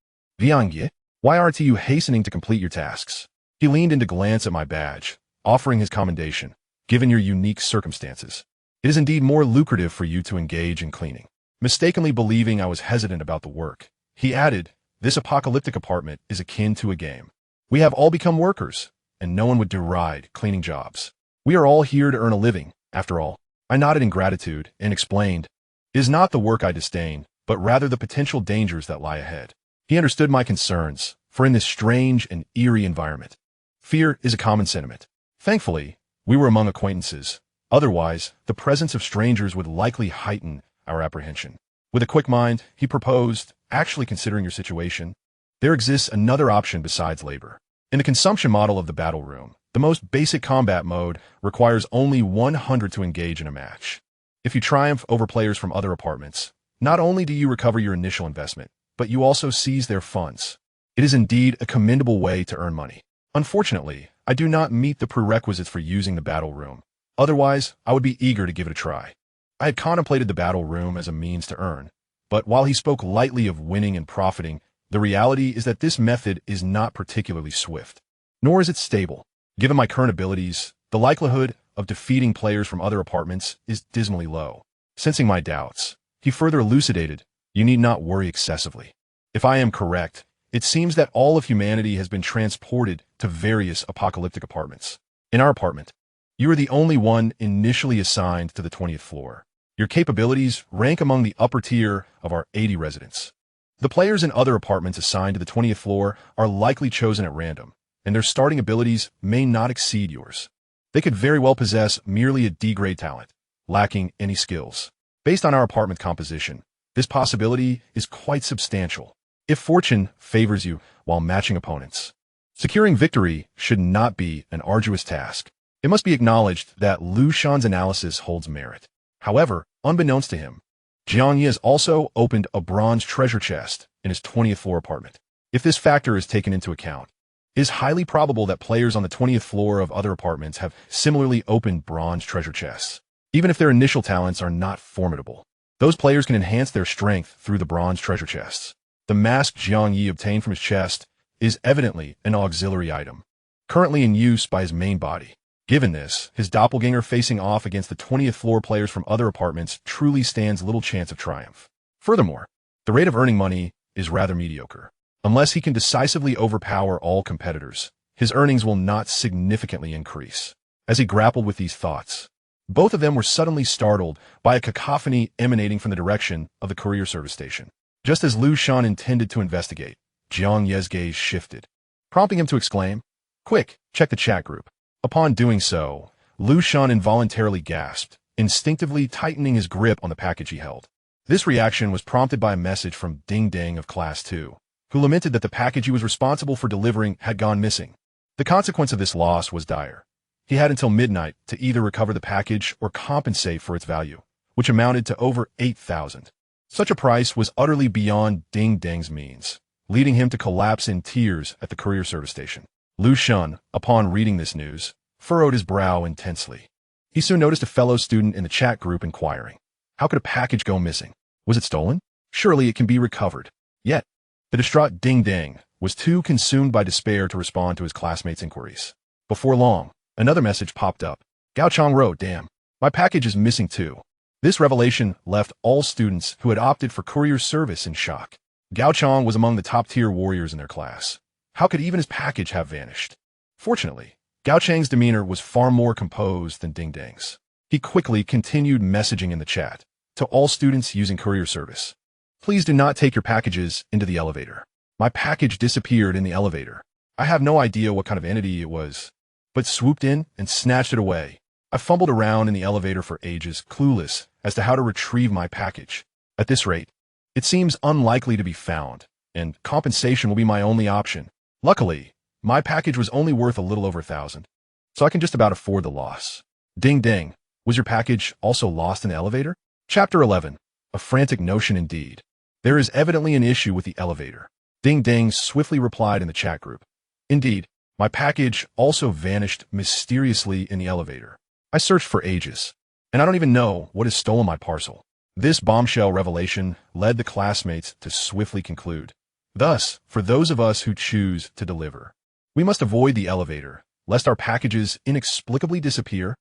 Jiang Ye, why aren't you hastening to complete your tasks?" He leaned in to glance at my badge, offering his commendation. "Given your unique circumstances, it is indeed more lucrative for you to engage in cleaning." Mistakenly believing I was hesitant about the work, he added, "This apocalyptic apartment is akin to a game. We have all become workers, and no one would deride cleaning jobs. We are all here to earn a living, after all." I nodded in gratitude and explained, "It is not the work I disdain, but rather the potential dangers that lie ahead." He understood my concerns, for in this strange and eerie environment, fear is a common sentiment. Thankfully, we were among acquaintances. Otherwise, the presence of strangers would likely heighten our apprehension. With a quick mind, he proposed, "Actually, considering your situation, there exists another option besides labor. In the consumption model of the battle room, the most basic combat mode requires only 100 to engage in a match. If you triumph over players from other apartments, not only do you recover your initial investment, but you also seize their funds. It is indeed a commendable way to earn money. Unfortunately, I do not meet the prerequisites for using the battle room. Otherwise, I would be eager to give it a try." I had contemplated the battle room as a means to earn, but while he spoke lightly of winning and profiting, the reality is that this method is not particularly swift, nor is it stable. Given my current abilities, the likelihood of defeating players from other apartments is dismally low. Sensing my doubts, he further elucidated, "You need not worry excessively. If I am correct, it seems that all of humanity has been transported to various apocalyptic apartments. In our apartment, you are the only one initially assigned to the 20th floor. Your capabilities rank among the upper tier of our 80 residents. The players in other apartments assigned to the 20th floor are likely chosen at random, and their starting abilities may not exceed yours. They could very well possess merely a D-grade talent, lacking any skills. Based on our apartment composition, this possibility is quite substantial. If fortune favors you while matching opponents, securing victory should not be an arduous task. It must be acknowledged that Lu Shan's analysis holds merit. However, unbeknownst to him, Jiang Ye has also opened a bronze treasure chest in his 20th floor apartment. If this factor is taken into account, it is highly probable that players on the 20th floor of other apartments have similarly opened bronze treasure chests. Even if their initial talents are not formidable, those players can enhance their strength through the bronze treasure chests. The mask Jiang Ye obtained from his chest is evidently an auxiliary item, currently in use by his main body. Given this, his doppelganger facing off against the 20th floor players from other apartments truly stands little chance of triumph. Furthermore, the rate of earning money is rather mediocre. Unless he can decisively overpower all competitors, his earnings will not significantly increase. As he grappled with these thoughts, both of them were suddenly startled by a cacophony emanating from the direction of the courier service station. Just as Lu Shan intended to investigate, Jiang Ye's gaze shifted, prompting him to exclaim, "Quick, check the chat group." Upon doing so, Lu Shan involuntarily gasped, instinctively tightening his grip on the package he held. This reaction was prompted by a message from Ding Dang of Class 2, who lamented that the package he was responsible for delivering had gone missing. The consequence of this loss was dire. He had until midnight to either recover the package or compensate for its value, which amounted to over 8,000. Such a price was utterly beyond Ding Dang's means, leading him to collapse in tears at the courier service station. Lu Shan, upon reading this news, furrowed his brow intensely. He soon noticed a fellow student in the chat group inquiring, how could a package go missing? Was it stolen? Surely it can be recovered. Yet, the distraught Ding Dang was too consumed by despair to respond to his classmates' inquiries. Before long, another message popped up. Gao Chong wrote, "Damn, my package is missing too." This revelation left all students who had opted for courier service in shock. Gao Chong was among the top-tier warriors in their class. How could even his package have vanished? Fortunately, Gao Chang's demeanor was far more composed than Ding Dang's. He quickly continued messaging in the chat to all students using courier service. "Please do not take your packages into the elevator. My package disappeared in the elevator. I have no idea what kind of entity it was, but swooped in and snatched it away. I fumbled around in the elevator for ages, clueless as to how to retrieve my package. At this rate, it seems unlikely to be found, and compensation will be my only option. Luckily, my package was only worth a little over 1,000, so I can just about afford the loss." Ding Dang, was your package also lost in the elevator? Chapter 11. A frantic notion indeed. There is evidently an issue with the elevator. Ding Dang swiftly replied in the chat group. Indeed, my package also vanished mysteriously in the elevator. I searched for ages, and I don't even know what has stolen my parcel. This bombshell revelation led the classmates to swiftly conclude. Thus, for those of us who choose to deliver, we must avoid the elevator, lest our packages inexplicably disappear.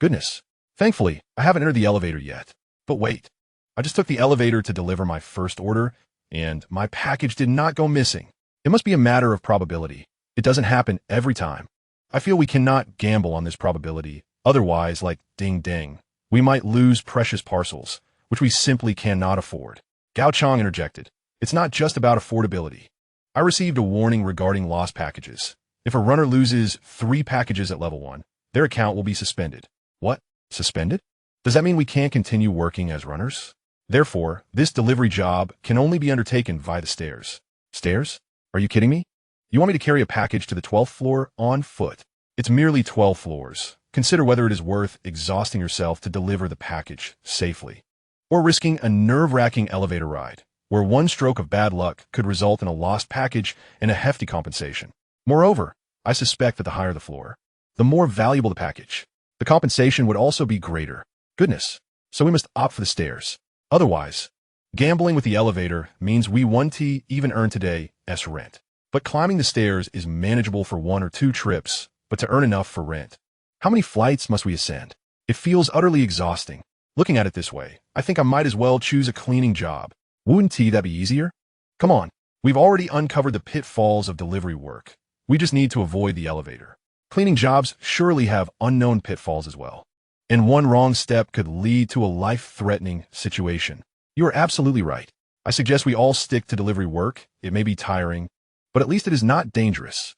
Goodness. Thankfully, I haven't entered the elevator yet. But wait, I just took the elevator to deliver my first order, and my package did not go missing. It must be a matter of probability. It doesn't happen every time. I feel we cannot gamble on this probability. Otherwise, like Ding Dang, we might lose precious parcels, which we simply cannot afford. Gao Chong interjected. It's not just about affordability. I received a warning regarding lost packages. If a runner loses 3 packages at level 1, their account will be suspended. What? Suspended? Does that mean we can't continue working as runners? Therefore, this delivery job can only be undertaken via the stairs. Stairs? Are you kidding me? You want me to carry a package to the 12th floor on foot? It's merely 12 floors. Consider whether it is worth exhausting yourself to deliver the package safely, or risking a nerve-wracking elevator ride, where one stroke of bad luck could result in a lost package and a hefty compensation. Moreover, I suspect that the higher the floor, the more valuable the package. The compensation would also be greater. Goodness. So we must opt for the stairs. Otherwise, gambling with the elevator means we won't even earn today's rent. But climbing the stairs is manageable for 1 or 2 trips, but to earn enough for rent. How many flights must we ascend? It feels utterly exhausting. Looking at it this way, I think I might as well choose a cleaning job. Wouldn't that be easier? Come on, we've already uncovered the pitfalls of delivery work. We just need to avoid the elevator. Cleaning jobs surely have unknown pitfalls as well. And one wrong step could lead to a life-threatening situation. You are absolutely right. I suggest we all stick to delivery work. It may be tiring, but at least it is not dangerous.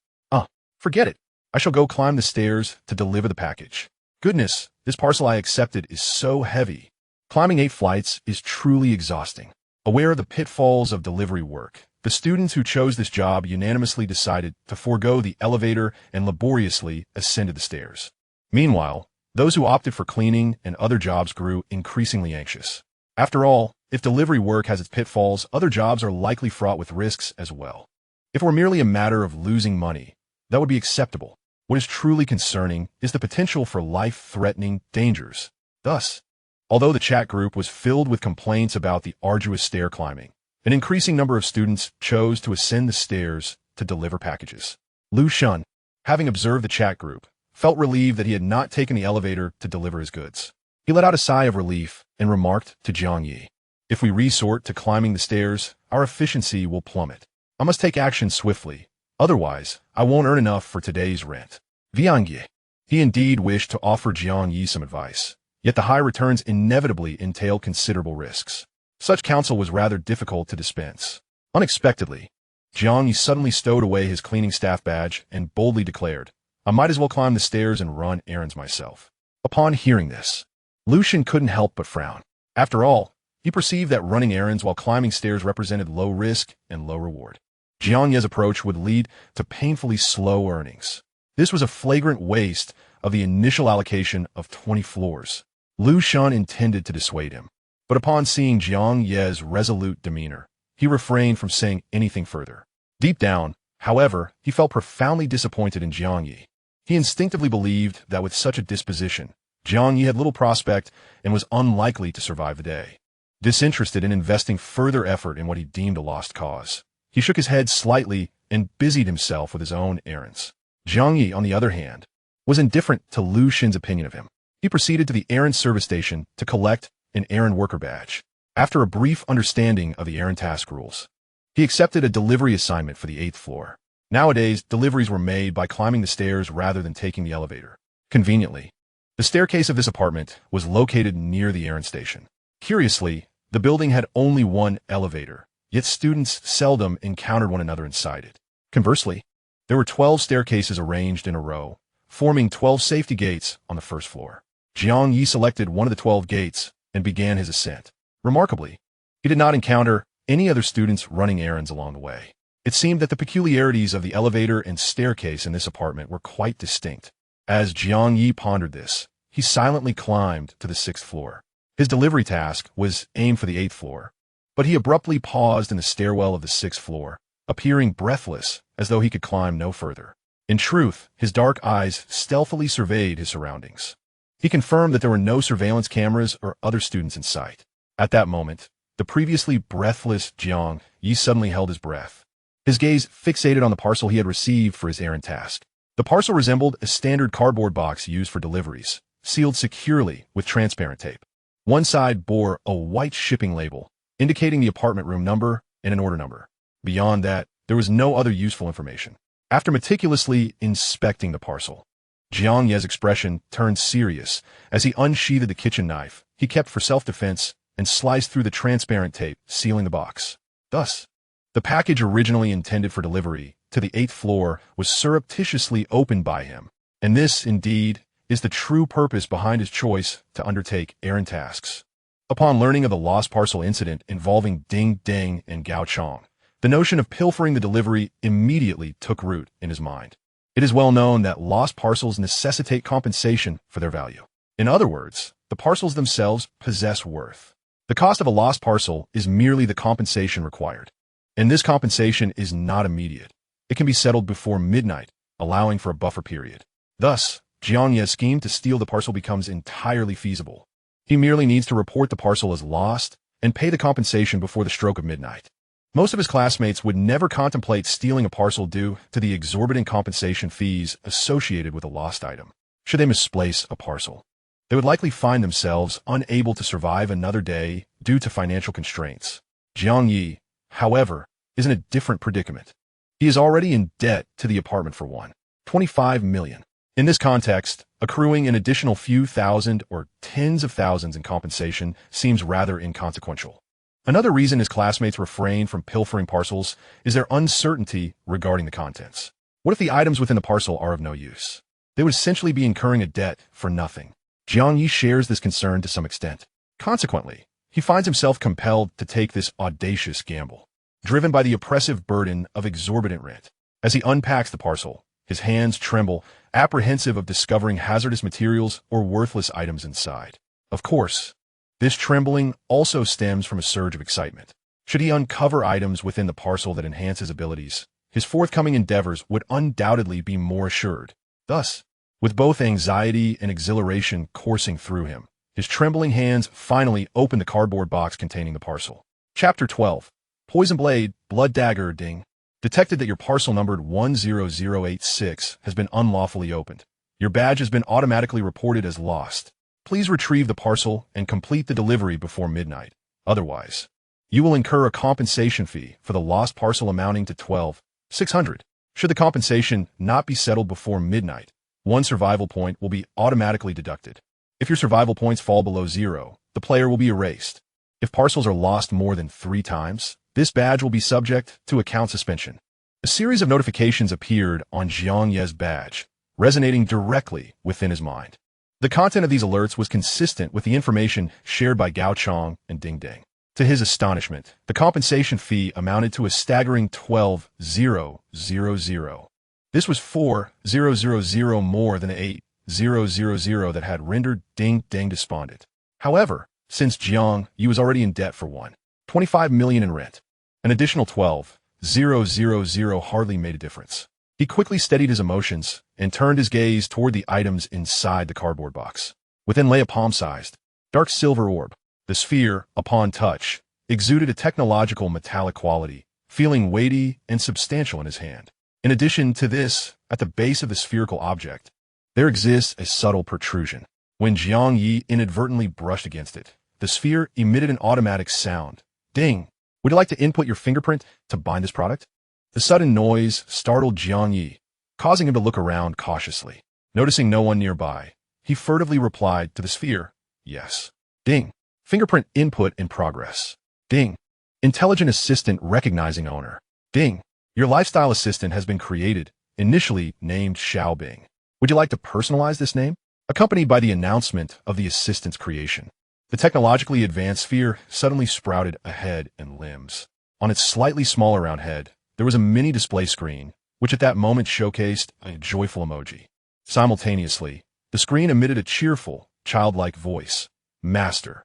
Forget it. I shall go climb the stairs to deliver the package. Goodness, this parcel I accepted is so heavy. Climbing 8 flights is truly exhausting. Aware of the pitfalls of delivery work, the students who chose this job unanimously decided to forego the elevator and laboriously ascended the stairs. Meanwhile, those who opted for cleaning and other jobs grew increasingly anxious. After all, if delivery work has its pitfalls, other jobs are likely fraught with risks as well. If it were merely a matter of losing money, that would be acceptable. What is truly concerning is the potential for life-threatening dangers. Thus, although the chat group was filled with complaints about the arduous stair climbing, an increasing number of students chose to ascend the stairs to deliver packages. Lu Shun, having observed the chat group, felt relieved that he had not taken the elevator to deliver his goods. He let out a sigh of relief and remarked to Jiang Ye, "If we resort to climbing the stairs, our efficiency will plummet. I must take action swiftly. Otherwise, I won't earn enough for today's rent." Jiang Ye. He indeed wished to offer Jiang Ye some advice, yet the high returns inevitably entail considerable risks. Such counsel was rather difficult to dispense. Unexpectedly, Jiang Ye suddenly stowed away his cleaning staff badge and boldly declared, "I might as well climb the stairs and run errands myself." Upon hearing this, Lu Shun couldn't help but frown. After all, he perceived that running errands while climbing stairs represented low risk and low reward. Jiang Ye's approach would lead to painfully slow earnings. This was a flagrant waste of the initial allocation of 20 floors. Lu Shun intended to dissuade him, but upon seeing Jiang Ye's resolute demeanor, he refrained from saying anything further. Deep down, however, he felt profoundly disappointed in Jiang Ye. He instinctively believed that with such a disposition, Jiang Ye had little prospect and was unlikely to survive the day. Disinterested in investing further effort in what he deemed a lost cause, he shook his head slightly and busied himself with his own errands. Jiang Ye, on the other hand, was indifferent to Lu Shun's opinion of him. He proceeded to the errand service station to collect an errand worker badge. After a brief understanding of the errand task rules, he accepted a delivery assignment for the 8th floor. Nowadays, deliveries were made by climbing the stairs rather than taking the elevator. Conveniently, the staircase of this apartment was located near the errand station. Curiously, the building had only one elevator, yet students seldom encountered one another inside it. Conversely, there were 12 staircases arranged in a row, forming 12 safety gates on the 1st floor. Jiang Ye selected one of the 12 gates and began his ascent. Remarkably, he did not encounter any other students running errands along the way. It seemed that the peculiarities of the elevator and staircase in this apartment were quite distinct. As Jiang Ye pondered this, he silently climbed to the 6th floor. His delivery task was aimed for the 8th floor, but he abruptly paused in the stairwell of the 6th floor, appearing breathless as though he could climb no further. In truth, his dark eyes stealthily surveyed his surroundings. He confirmed that there were no surveillance cameras or other students in sight. At that moment, the previously breathless Jiang Ye suddenly held his breath, his gaze fixated on the parcel he had received for his errand task. The parcel resembled a standard cardboard box used for deliveries, sealed securely with transparent tape. One side bore a white shipping label, indicating the apartment room number and an order number. Beyond that, there was no other useful information. After meticulously inspecting the parcel, Jiang Ye's expression turned serious as he unsheathed the kitchen knife he kept for self-defense and sliced through the transparent tape, sealing the box. Thus, the package originally intended for delivery to the 8th floor was surreptitiously opened by him, and this, indeed, is the true purpose behind his choice to undertake errand tasks. Upon learning of the lost parcel incident involving Ding Deng and Gao Chong, the notion of pilfering the delivery immediately took root in his mind. It is well known that lost parcels necessitate compensation for their value. In other words, the parcels themselves possess worth. The cost of a lost parcel is merely the compensation required. And this compensation is not immediate. It can be settled before midnight, allowing for a buffer period. Thus, Jiang Ye's scheme to steal the parcel becomes entirely feasible. He merely needs to report the parcel as lost and pay the compensation before the stroke of midnight. Most of his classmates would never contemplate stealing a parcel due to the exorbitant compensation fees associated with a lost item. Should they misplace a parcel, they would likely find themselves unable to survive another day due to financial constraints. Jiang Ye, however, is in a different predicament. He is already in debt to the apartment for 25 million. In this context, accruing an additional few thousand or tens of thousands in compensation seems rather inconsequential. Another reason his classmates refrain from pilfering parcels is their uncertainty regarding the contents. What if the items within the parcel are of no use? They would essentially be incurring a debt for nothing. Jiang Ye shares this concern to some extent. Consequently, he finds himself compelled to take this audacious gamble, driven by the oppressive burden of exorbitant rent. As he unpacks the parcel, his hands tremble, apprehensive of discovering hazardous materials or worthless items inside. Of course, this trembling also stems from a surge of excitement. Should he uncover items within the parcel that enhance his abilities, his forthcoming endeavors would undoubtedly be more assured. Thus, with both anxiety and exhilaration coursing through him, his trembling hands finally open the cardboard box containing the parcel. Chapter 12. Poison Blade, Blood Dagger, Ding. Detected that your parcel numbered 10086 has been unlawfully opened. Your badge has been automatically reported as lost. Please retrieve the parcel and complete the delivery before midnight. Otherwise, you will incur a compensation fee for the lost parcel amounting to 12,600. Should the compensation not be settled before midnight, 1 survival point will be automatically deducted. If your survival points fall below 0, the player will be erased. If parcels are lost more than 3 times, this badge will be subject to account suspension. A series of notifications appeared on Jiang Ye's badge, resonating directly within his mind. The content of these alerts was consistent with the information shared by Gao Chong and Ding Ding. To his astonishment, the compensation fee amounted to a staggering 12,000. This was 4,000 more than the 8,000 that had rendered Ding Ding despondent. However, since Jiang Ye was already in debt for 25 million in rent, an additional 12,000 hardly made a difference. He quickly steadied his emotions and turned his gaze toward the items inside the cardboard box. Within lay a palm-sized, dark silver orb. The sphere, upon touch, exuded a technological metallic quality, feeling weighty and substantial in his hand. In addition to this, at the base of the spherical object, there exists a subtle protrusion. When Jiang Ye inadvertently brushed against it, the sphere emitted an automatic sound. Ding! Would you like to input your fingerprint to bind this product? The sudden noise startled Jiang Ye, causing him to look around cautiously. Noticing no one nearby, he furtively replied to the sphere, yes. Ding! Fingerprint input in progress. Ding! Intelligent assistant recognizing owner. Ding! Your lifestyle assistant has been created, initially named Xiaobing. Would you like to personalize this name? Accompanied by the announcement of the assistant's creation, the technologically advanced sphere suddenly sprouted a head and limbs. On its slightly smaller round head, there was a mini display screen, which at that moment showcased a joyful emoji. Simultaneously, the screen emitted a cheerful, childlike voice. Master,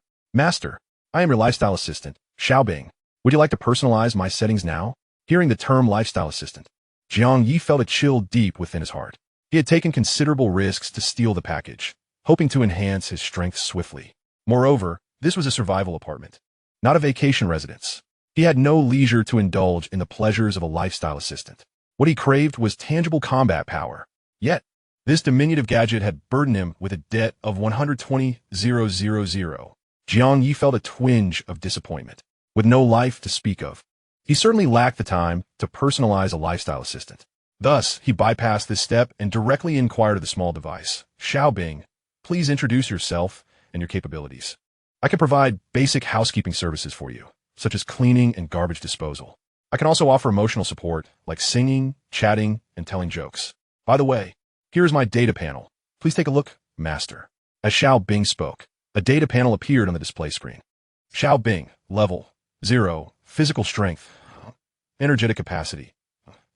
I am your lifestyle assistant, Xiaobing. Would you like to personalize my settings now? Hearing the term lifestyle assistant, Jiang Ye felt a chill deep within his heart. He had taken considerable risks to steal the package, hoping to enhance his strength swiftly. Moreover, this was a survival apartment, not a vacation residence. He had no leisure to indulge in the pleasures of a lifestyle assistant. What he craved was tangible combat power. Yet, this diminutive gadget had burdened him with a debt of 120,000. Jiang Ye felt a twinge of disappointment. With no life to speak of, he certainly lacked the time to personalize a lifestyle assistant. Thus, he bypassed this step and directly inquired of the small device. Xiaobing, please introduce yourself and your capabilities. I can provide basic housekeeping services for you, such as cleaning and garbage disposal. I can also offer emotional support, like singing, chatting, and telling jokes. By the way, here is my data panel. Please take a look, Master. As Xiaobing spoke, a data panel appeared on the display screen. Xiaobing, level 0, physical strength, energetic capacity,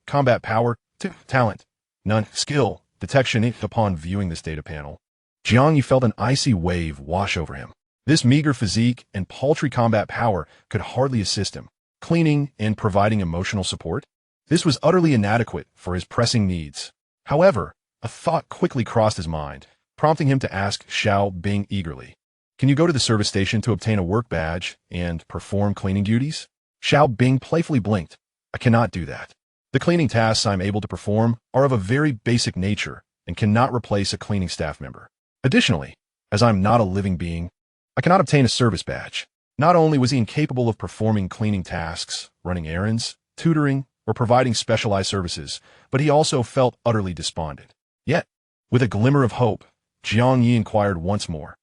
combat power, 2, talent, none, skill, detection. Upon viewing this data panel, Jiang Ye felt an icy wave wash over him. This meager physique and paltry combat power could hardly assist him. Cleaning and providing emotional support? This was utterly inadequate for his pressing needs. However, a thought quickly crossed his mind, prompting him to ask Xiaobing eagerly, can you go to the service station to obtain a work badge and perform cleaning duties? Xiaobing playfully blinked. I cannot do that. The cleaning tasks I'm able to perform are of a very basic nature and cannot replace a cleaning staff member. Additionally, as I'm not a living being, I cannot obtain a service badge. Not only was he incapable of performing cleaning tasks, running errands, tutoring, or providing specialized services, but he also felt utterly despondent. Yet, with a glimmer of hope, Jiang Ye inquired once more,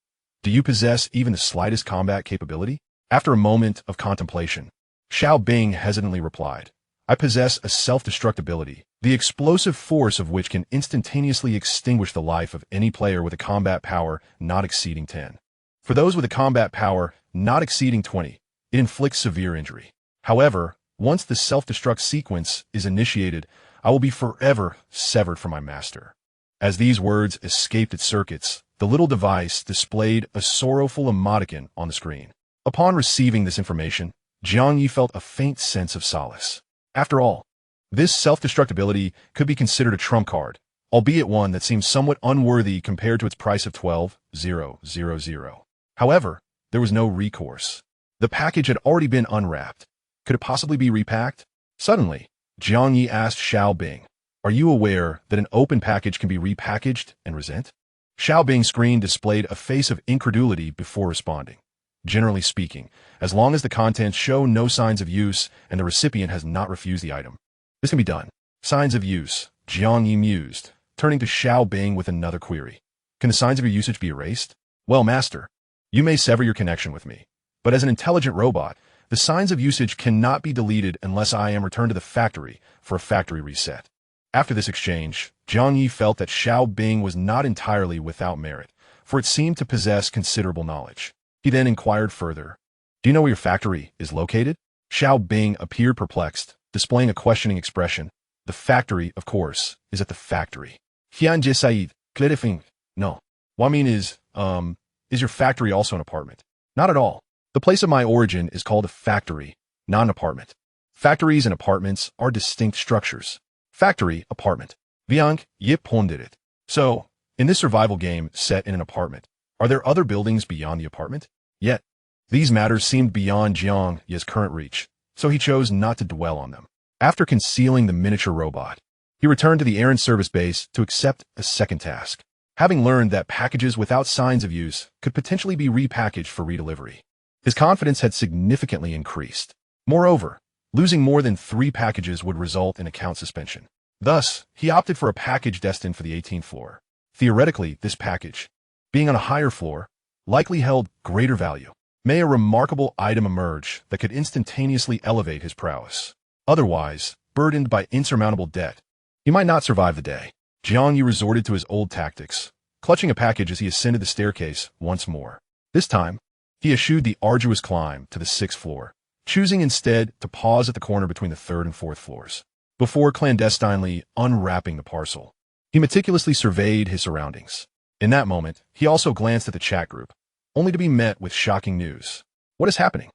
do you possess even the slightest combat capability? After a moment of contemplation, Xiaobing hesitantly replied, I possess a self-destruct ability the explosive force of which can instantaneously extinguish the life of any player with a combat power not exceeding 10. For those with a combat power not exceeding 20, it inflicts severe injury. However, once the self-destruct sequence is initiated, I will be forever severed from my master. As these words escaped its circuits, the little device displayed a sorrowful emoticon on the screen. Upon receiving this information, Jiang Ye felt a faint sense of solace. After all, this self-destructibility could be considered a trump card, albeit one that seems somewhat unworthy compared to its price of 12,000. However, there was no recourse. The package had already been unwrapped. Could it possibly be repacked? Suddenly, Jiang Ye asked Xiao Bing, "Are you aware that an open package can be repackaged and resent?" Xiao Bing's screen displayed a face of incredulity before responding. Generally speaking, as long as the contents show no signs of use and the recipient has not refused the item, this can be done. Signs of use, Jiang Ye mused, turning to Xiao Bing with another query. Can the signs of your usage be erased? Well, master, you may sever your connection with me, but as an intelligent robot, the signs of usage cannot be deleted unless I am returned to the factory for a factory reset. After this exchange, Jiang Ye felt that Xiao Bing was not entirely without merit, for it seemed to possess considerable knowledge. He then inquired further, "Do you know where your factory is located?" Xiao Bing appeared perplexed, displaying a questioning expression. "The factory, of course, is at the factory." Jiang Ye said, clarifying, "No. What I mean is your factory also an apartment?" "Not at all. The place of my origin is called a factory, not an apartment. Factories and apartments are distinct structures. Factory, apartment." Jiang Ye pondered it. So, in this survival game set in an apartment, are there other buildings beyond the apartment? Yet, these matters seemed beyond Jiang Ye's current reach, so he chose not to dwell on them. After concealing the miniature robot, he returned to the errand service base to accept a second task, having learned that packages without signs of use could potentially be repackaged for redelivery. His confidence had significantly increased. Moreover, losing more than 3 packages would result in account suspension. Thus, he opted for a package destined for the 18th floor. Theoretically, this package, being on a higher floor, likely held greater value. May a remarkable item emerge that could instantaneously elevate his prowess. Otherwise, burdened by insurmountable debt, he might not survive the day. Jiang Ye resorted to his old tactics, clutching a package as he ascended the staircase once more. This time, he eschewed the arduous climb to the 6th floor, choosing instead to pause at the corner between the 3rd and 4th floors. Before clandestinely unwrapping the parcel, he meticulously surveyed his surroundings. In that moment, he also glanced at the chat group, only to be met with shocking news. What is happening?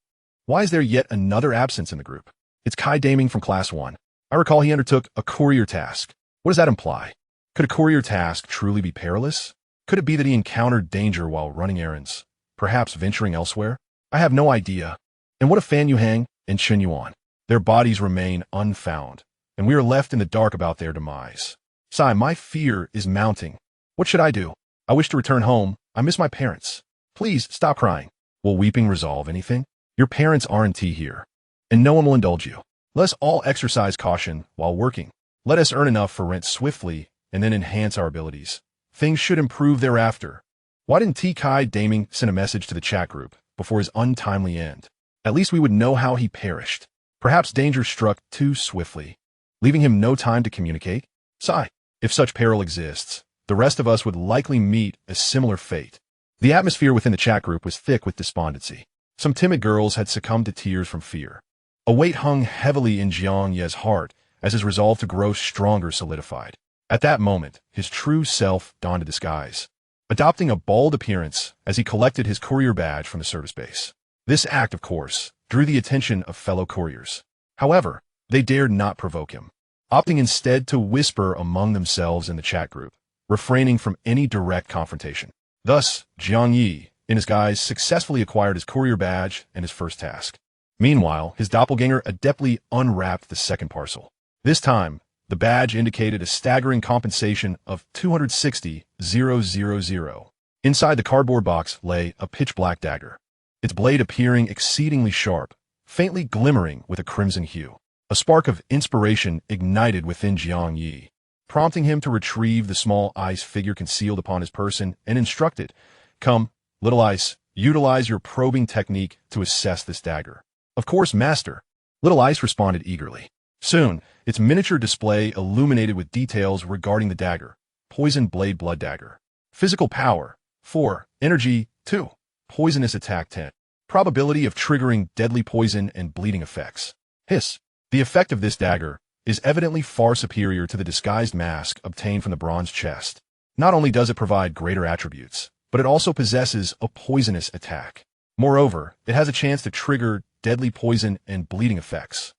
Why is there yet another absence in the group? It's Kai Daming from Class 1. I recall he undertook a courier task. What does that imply? Could a courier task truly be perilous? Could it be that he encountered danger while running errands, perhaps venturing elsewhere? I have no idea. And what if Fan Yuhang and Chen Yuan? Their bodies remain unfound, and we are left in the dark about their demise. Sai, my fear is mounting. What should I do? I wish to return home. I miss my parents. Please stop crying. Will weeping resolve anything? Your parents aren't here, and no one will indulge you. Let us all exercise caution while working. Let us earn enough for rent swiftly and then enhance our abilities. Things should improve thereafter. Why didn't T. Kai Daming send a message to the chat group before his untimely end? At least we would know how he perished. Perhaps danger struck too swiftly, leaving him no time to communicate? Sigh. If such peril exists, the rest of us would likely meet a similar fate. The atmosphere within the chat group was thick with despondency. Some timid girls had succumbed to tears from fear. A weight hung heavily in Jiang Ye's heart as his resolve to grow stronger solidified. At that moment, his true self donned a disguise, adopting a bald appearance as he collected his courier badge from the service base. This act, of course, drew the attention of fellow couriers. However, they dared not provoke him, opting instead to whisper among themselves in the chat group, refraining from any direct confrontation. Thus, Jiang Ye, in his guise, successfully acquired his courier badge and his first task. Meanwhile, his doppelganger adeptly unwrapped the second parcel. This time, the badge indicated a staggering compensation of 260,000. Inside the cardboard box lay a pitch-black dagger, its blade appearing exceedingly sharp, faintly glimmering with a crimson hue. A spark of inspiration ignited within Jiang Ye, prompting him to retrieve the small ice figure concealed upon his person and instructed, "Come, little ice, utilize your probing technique to assess this dagger." "Of course, master." Little Ice responded eagerly. Soon, its miniature display illuminated with details regarding the dagger. Poison blade blood dagger. Physical power, 4. Energy, 2. Poisonous attack, 10. Probability of triggering deadly poison and bleeding effects. Hiss. The effect of this dagger is evidently far superior to the disguised mask obtained from the bronze chest. Not only does it provide greater attributes, but it also possesses a poisonous attack. Moreover, it has a chance to trigger deadly poison and bleeding effects.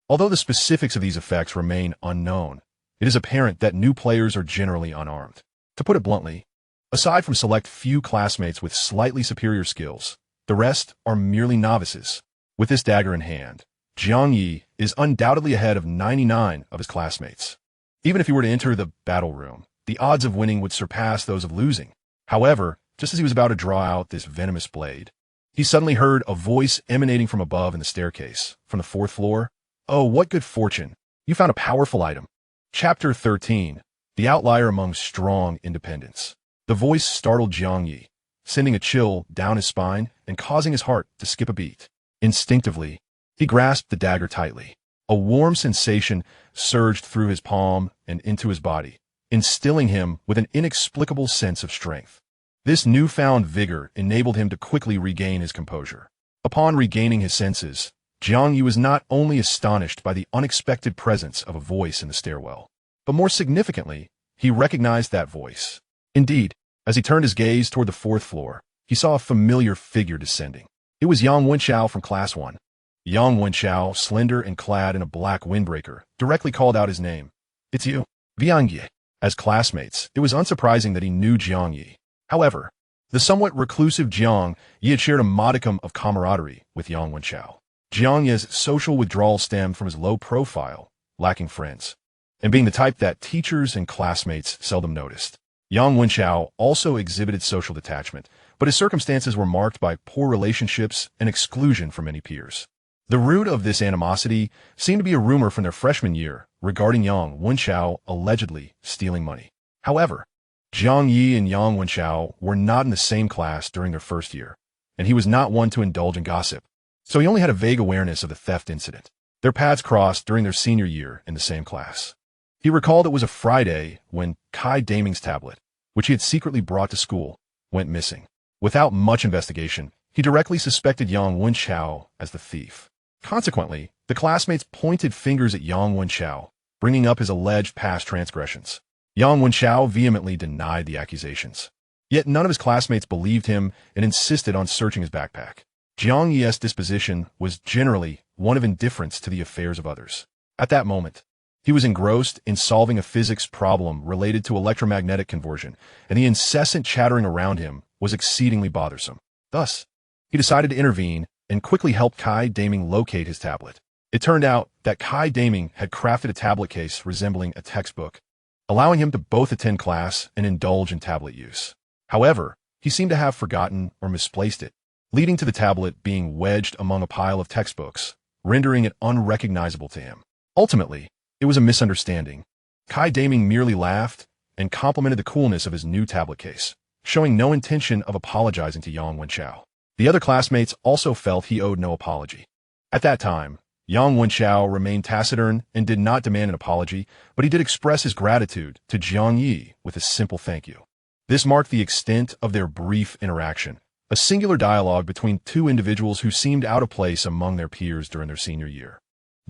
Although the specifics of these effects remain unknown, it is apparent that new players are generally unarmed. To put it bluntly, aside from select few classmates with slightly superior skills, the rest are merely novices. With this dagger in hand, Jiang Ye is undoubtedly ahead of 99 of his classmates. Even if he were to enter the battle room, the odds of winning would surpass those of losing. However, just as he was about to draw out this venomous blade, he suddenly heard a voice emanating from above in the staircase, from the 4th floor. "Oh, what good fortune! You found a powerful item." Chapter 13. The Outlier Among Strong Independents. The voice startled Jiang Ye, sending a chill down his spine and causing his heart to skip a beat. Instinctively, he grasped the dagger tightly. A warm sensation surged through his palm and into his body, instilling him with an inexplicable sense of strength. This newfound vigor enabled him to quickly regain his composure. Upon regaining his senses, Jiang Ye was not only astonished by the unexpected presence of a voice in the stairwell, but more significantly, he recognized that voice. Indeed, as he turned his gaze toward the 4th floor, he saw a familiar figure descending. It was Yang Wenchao from Class 1. Yang Wenchao, slender and clad in a black windbreaker, directly called out his name. "It's you, Jiang Ye." As classmates, it was unsurprising that he knew Jiang Ye. However, the somewhat reclusive Jiang Ye had shared a modicum of camaraderie with Yang Wenchao. Jiang Ye's social withdrawal stemmed from his low profile, lacking friends, and being the type that teachers and classmates seldom noticed. Yang Wenchao also exhibited social detachment, but his circumstances were marked by poor relationships and exclusion from many peers. The root of this animosity seemed to be a rumor from their freshman year regarding Yang Wenchao allegedly stealing money. However, Jiang Ye and Yang Wenchao were not in the same class during their first year, and he was not one to indulge in gossip, so he only had a vague awareness of the theft incident. Their paths crossed during their senior year in the same class. He recalled it was a Friday when Kai Daming's tablet, which he had secretly brought to school, went missing. Without much investigation, he directly suspected Yang Wenchao as the thief. Consequently, the classmates pointed fingers at Yang Wenchao, bringing up his alleged past transgressions. Yang Wenchao vehemently denied the accusations. Yet none of his classmates believed him and insisted on searching his backpack. Jiang Ye's disposition was generally one of indifference to the affairs of others. At that moment, he was engrossed in solving a physics problem related to electromagnetic conversion, and the incessant chattering around him was exceedingly bothersome. Thus, he decided to intervene and quickly helped Kai Daming locate his tablet. It turned out that Kai Daming had crafted a tablet case resembling a textbook, allowing him to both attend class and indulge in tablet use. However, he seemed to have forgotten or misplaced it, leading to the tablet being wedged among a pile of textbooks, rendering it unrecognizable to him. Ultimately, it was a misunderstanding. Kai Daming merely laughed and complimented the coolness of his new tablet case, showing no intention of apologizing to Yang Wenchao. The other classmates also felt he owed no apology. At that time, Yang Wenchao remained taciturn and did not demand an apology, but he did express his gratitude to Jiang Ye with a simple thank you. This marked the extent of their brief interaction, a singular dialogue between two individuals who seemed out of place among their peers during their senior year.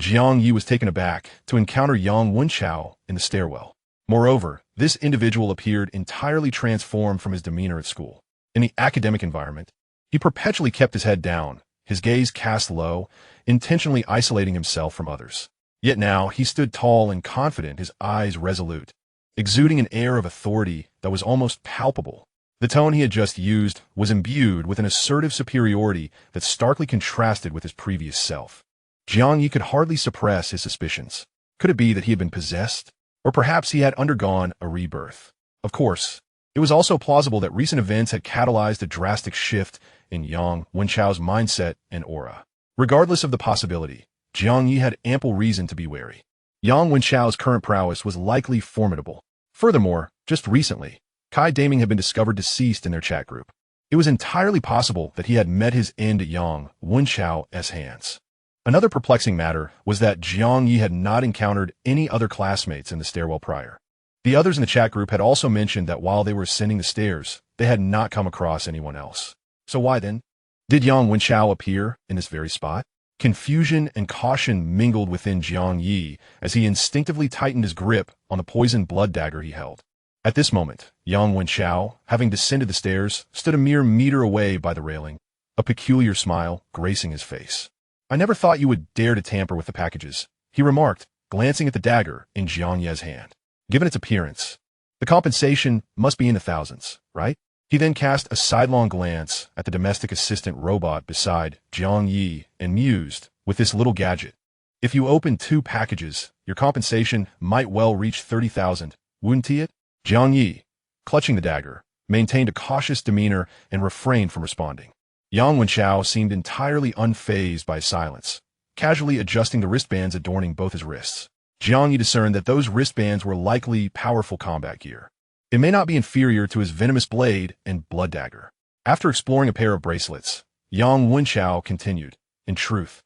Jiang Ye was taken aback to encounter Yang Wenchao in the stairwell. Moreover, this individual appeared entirely transformed from his demeanor at school. In the academic environment, he perpetually kept his head down, his gaze cast low, intentionally isolating himself from others. Yet now he stood tall and confident, his eyes resolute, exuding an air of authority that was almost palpable. The tone he had just used was imbued with an assertive superiority that starkly contrasted with his previous self. Jiang Ye could hardly suppress his suspicions. Could it be that he had been possessed? Or perhaps he had undergone a rebirth? Of course, it was also plausible that recent events had catalyzed a drastic shift in Yang Wenchao's mindset and aura. Regardless of the possibility, Jiang Ye had ample reason to be wary. Yang Wenchao's current prowess was likely formidable. Furthermore, just recently, Kai Daming had been discovered deceased in their chat group. It was entirely possible that he had met his end at Yang Wenchao's hands. Another perplexing matter was that Jiang Ye had not encountered any other classmates in the stairwell prior. The others in the chat group had also mentioned that while they were ascending the stairs, they had not come across anyone else. So why then did Yang Wenchao appear in this very spot? Confusion and caution mingled within Jiang Ye as he instinctively tightened his grip on the poisoned blood dagger he held. At this moment, Yang Wenchao, having descended the stairs, stood a mere meter away by the railing, a peculiar smile gracing his face. "I never thought you would dare to tamper with the packages," he remarked, glancing at the dagger in Jiang Ye's hand. "Given its appearance, the compensation must be in the thousands, right?" He then cast a sidelong glance at the domestic assistant robot beside Jiang Ye and mused, "With this little gadget, if you open 2 packages, your compensation might well reach 30,000, wouldn't it?" Jiang Ye, clutching the dagger, maintained a cautious demeanor and refrained from responding. Yang Wenchao seemed entirely unfazed by his silence, casually adjusting the wristbands adorning both his wrists. Jiang Ye discerned that those wristbands were likely powerful combat gear. It may not be inferior to his venomous blade and blood dagger. After exploring a pair of bracelets, Yang Wenchao continued, "In truth,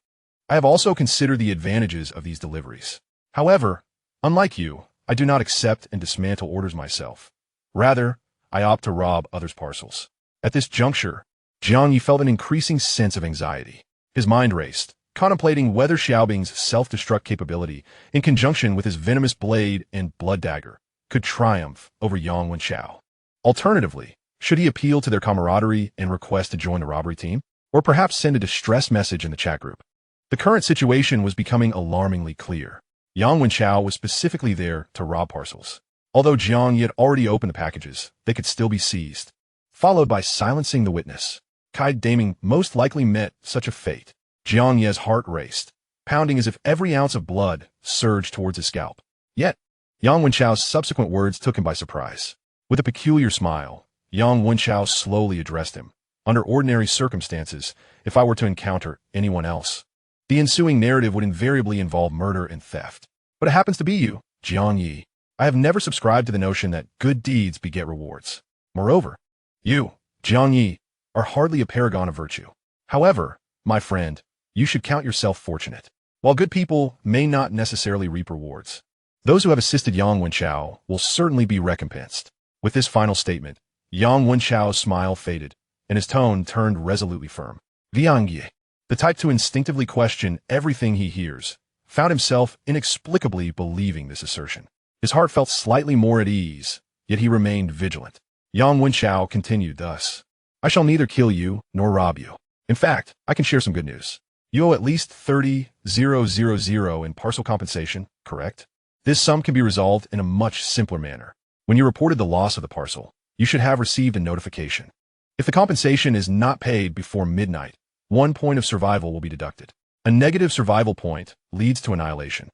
I have also considered the advantages of these deliveries. However, unlike you, I do not accept and dismantle orders myself. Rather, I opt to rob others' parcels." At this juncture, Jiang Ye felt an increasing sense of anxiety. His mind raced, contemplating whether Xiaobing's self-destruct capability, in conjunction with his venomous blade and blood dagger, could triumph over Yang Wenchao. Alternatively, should he appeal to their camaraderie and request to join the robbery team? Or perhaps send a distress message in the chat group? The current situation was becoming alarmingly clear. Yang Wenchao was specifically there to rob parcels. Although Jiang Ye had already opened the packages, they could still be seized, followed by silencing the witness. Kai Daming most likely met such a fate. Jiang Ye's heart raced, pounding as if every ounce of blood surged towards his scalp. Yet, Yang Wenchao's subsequent words took him by surprise. With a peculiar smile, Yang Wenchao slowly addressed him. "Under ordinary circumstances, if I were to encounter anyone else, the ensuing narrative would invariably involve murder and theft. But it happens to be you, Jiang Ye. I have never subscribed to the notion that good deeds beget rewards. Moreover, you, Jiang Ye, are hardly a paragon of virtue. However, my friend, you should count yourself fortunate. While good people may not necessarily reap rewards, those who have assisted Yang Wenchao will certainly be recompensed." With this final statement, Yang Wenchao's smile faded, and his tone turned resolutely firm. Jiang Ye, the type to instinctively question everything he hears, found himself inexplicably believing this assertion. His heart felt slightly more at ease, yet he remained vigilant. Yang Wenchao continued thus, "I shall neither kill you nor rob you. In fact, I can share some good news. You owe at least 30,000 in parcel compensation, correct? This sum can be resolved in a much simpler manner. When you reported the loss of the parcel, you should have received a notification. If the compensation is not paid before midnight, 1 point of survival will be deducted. A negative survival point leads to annihilation.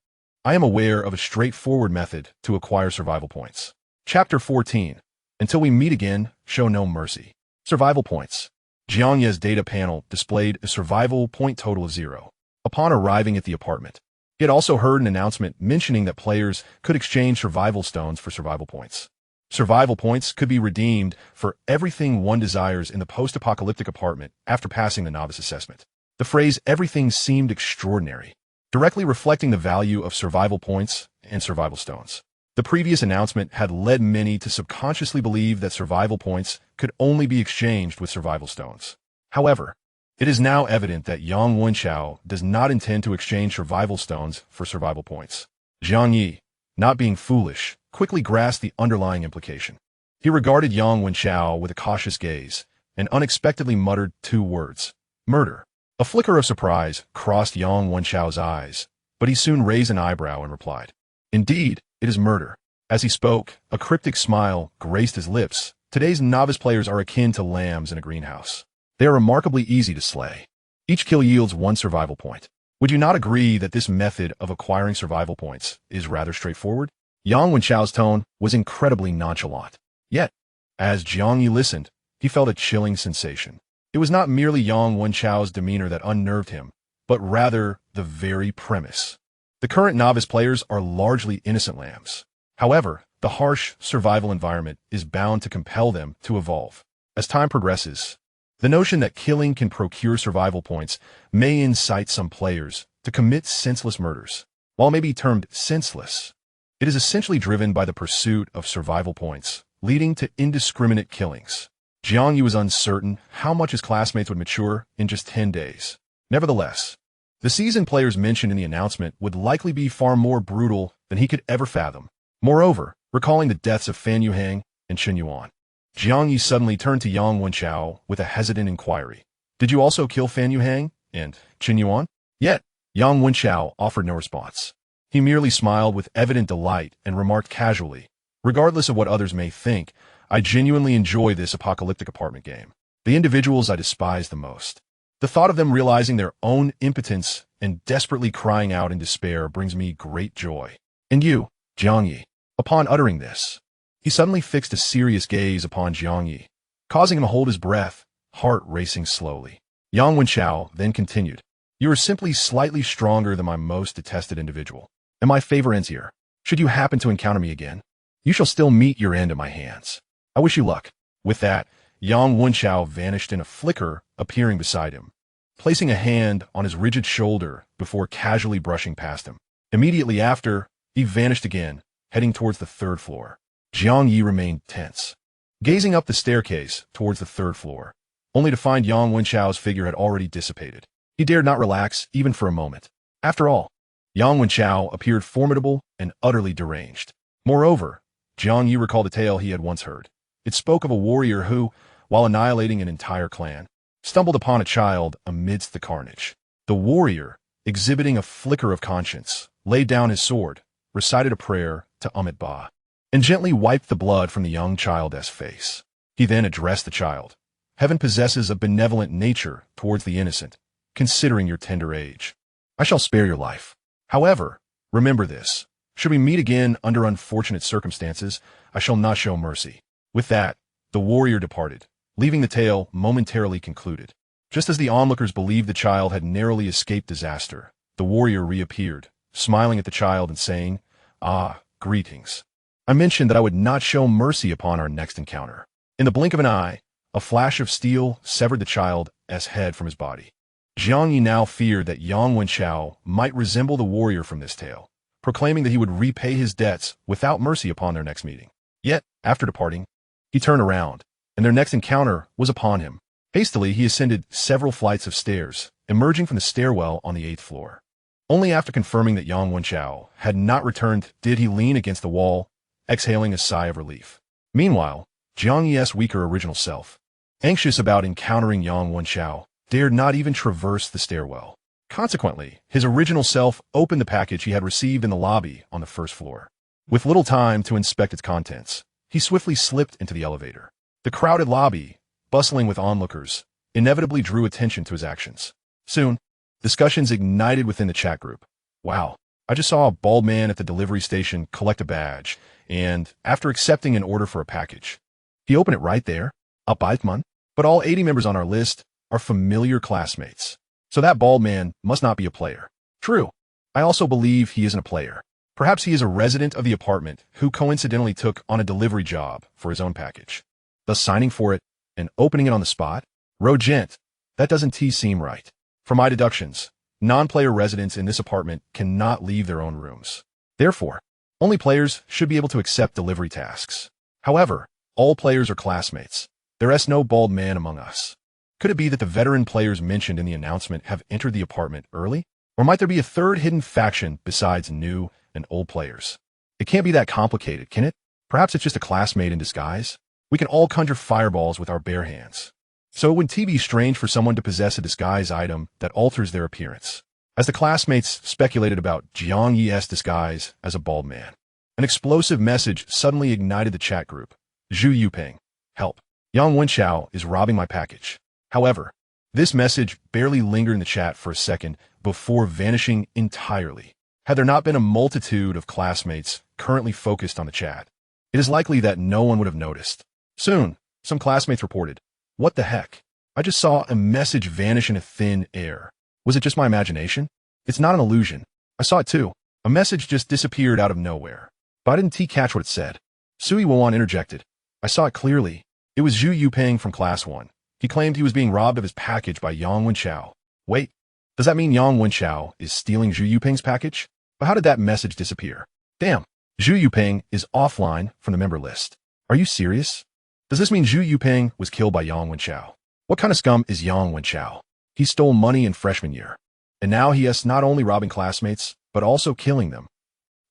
I am aware of a straightforward method to acquire survival points." Chapter 14. Until we meet again, show no mercy. Survival points. Jiang Ye's data panel displayed a survival point total of 0. Upon arriving at the apartment, he had also heard an announcement mentioning that players could exchange survival stones for survival points. Survival points could be redeemed for everything one desires in the post-apocalyptic apartment after passing the novice assessment. The phrase "everything" seemed extraordinary, directly reflecting the value of survival points and survival stones. The previous announcement had led many to subconsciously believe that survival points could only be exchanged with survival stones. However, it is now evident that Yang Wenchao does not intend to exchange survival stones for survival points. Jiang Ye, not being foolish, quickly grasped the underlying implication. He regarded Yang Wenchao with a cautious gaze and unexpectedly muttered 2 words, "Murder." A flicker of surprise crossed Yang Wenchao's eyes, but he soon raised an eyebrow and replied, "Indeed, it is murder." As he spoke, a cryptic smile graced his lips. Today's novice players are akin to lambs in a greenhouse. They are remarkably easy to slay. Each kill yields 1 survival point. Would you not agree that this method of acquiring survival points is rather straightforward? Yang Wenchao's tone was incredibly nonchalant. Yet, as Jiang Ye listened, he felt a chilling sensation. It was not merely Yang Wenchao's demeanor that unnerved him, but rather the very premise. The current novice players are largely innocent lambs. However, the harsh survival environment is bound to compel them to evolve. As time progresses, the notion that killing can procure survival points may incite some players to commit senseless murders. While it may be termed senseless, it is essentially driven by the pursuit of survival points, leading to indiscriminate killings. Jiang Ye was uncertain how much his classmates would mature in just 10 days. Nevertheless, the seasoned players mentioned in the announcement would likely be far more brutal than he could ever fathom. Moreover, recalling the deaths of Fan Yuhang and Chen Yuan, Jiang Ye suddenly turned to Yang Wenchao with a hesitant inquiry. Did you also kill Fan Yuhang and Chen Yuan? Yet, Yang Wenchao offered no response. He merely smiled with evident delight and remarked casually, regardless of what others may think, I genuinely enjoy this apocalyptic apartment game. The individuals I despise the most. The thought of them realizing their own impotence and desperately crying out in despair brings me great joy. And you, Jiang Ye. Upon uttering this, he suddenly fixed a serious gaze upon Jiang Ye, causing him to hold his breath, heart racing slowly. Yang Wenchao then continued, You are simply slightly stronger than my most detested individual, and my favor ends here. Should you happen to encounter me again, you shall still meet your end at my hands. I wish you luck. With that, Yang Wenchao vanished in a flicker, appearing beside him, placing a hand on his rigid shoulder before casually brushing past him. Immediately after, he vanished again, heading towards the third floor. Jiang Ye remained tense, gazing up the staircase towards the third floor, only to find Yang Wenchao's figure had already dissipated. He dared not relax even for a moment. After all, Yang Wenchao appeared formidable and utterly deranged. Moreover, Jiang Ye recalled a tale he had once heard. It spoke of a warrior who, while annihilating an entire clan, stumbled upon a child amidst the carnage. The warrior, exhibiting a flicker of conscience, laid down his sword, recited a prayer to Amit Ba, and gently wiped the blood from the young child's face. He then addressed the child. Heaven possesses a benevolent nature towards the innocent, considering your tender age. I shall spare your life. However, remember this. Should we meet again under unfortunate circumstances, I shall not show mercy. With that, the warrior departed, leaving the tale momentarily concluded. Just as the onlookers believed the child had narrowly escaped disaster, the warrior reappeared, smiling at the child and saying, Ah, greetings. I mentioned that I would not show mercy upon our next encounter. In the blink of an eye, a flash of steel severed the child's head from his body. Jiang Ye now feared that Yang Wenchao might resemble the warrior from this tale, proclaiming that he would repay his debts without mercy upon their next meeting. Yet, after departing, he turned around, and their next encounter was upon him. Hastily, he ascended several flights of stairs, emerging from the stairwell on the 8th floor. Only after confirming that Yang Wenchao had not returned did he lean against the wall, exhaling a sigh of relief. Meanwhile, Jiang Ye's weaker original self, anxious about encountering Yang Wenchao, dared not even traverse the stairwell. Consequently, his original self opened the package he had received in the lobby on the 1st floor. With little time to inspect its contents, he swiftly slipped into the elevator. The crowded lobby, bustling with onlookers, inevitably drew attention to his actions. Soon, discussions ignited within the chat group. Wow, I just saw a bald man at the delivery station collect a badge, and, after accepting an order for a package, he opened it right there. Awaken. But all 80 members on our list are familiar classmates. So that bald man must not be a player. True. I also believe he isn't a player. Perhaps he is a resident of the apartment who coincidentally took on a delivery job for his own package, thus signing for it and opening it on the spot. Rogent, that doesn't seem right. From my deductions, non-player residents in this apartment cannot leave their own rooms. Therefore, only players should be able to accept delivery tasks. However, all players are classmates. There is no bald man among us. Could it be that the veteran players mentioned in the announcement have entered the apartment early? Or might there be a third hidden faction besides new and old players? It can't be that complicated, can it? Perhaps it's just a classmate in disguise? We can all conjure fireballs with our bare hands. So it would be strange for someone to possess a disguise item that alters their appearance. As the classmates speculated about Jiang Ye's disguise as a bald man, an explosive message suddenly ignited the chat group. Zhu Yuping, help. Yang Wenchao is robbing my package. However, this message barely lingered in the chat for a second before vanishing entirely. Had there not been a multitude of classmates currently focused on the chat, it is likely that no one would have noticed. Soon, some classmates reported, What the heck? I just saw a message vanish in a thin air. Was it just my imagination? It's not an illusion. I saw it too. A message just disappeared out of nowhere. But I didn't catch what it said. Sui Wawan interjected. I saw it clearly. It was Zhu Yuping from Class 1. He claimed he was being robbed of his package by Yang Wenchao. Wait, Does that mean Yang Wenchao is stealing Zhu Yuping's package? But how did that message disappear? Damn, Zhu Yuping is offline from the member list. Are you serious? Does this mean Zhu Yuping was killed by Yang Wenchao? What kind of scum is Yang Wenchao? He stole money in freshman year. And now he is not only robbing classmates, but also killing them.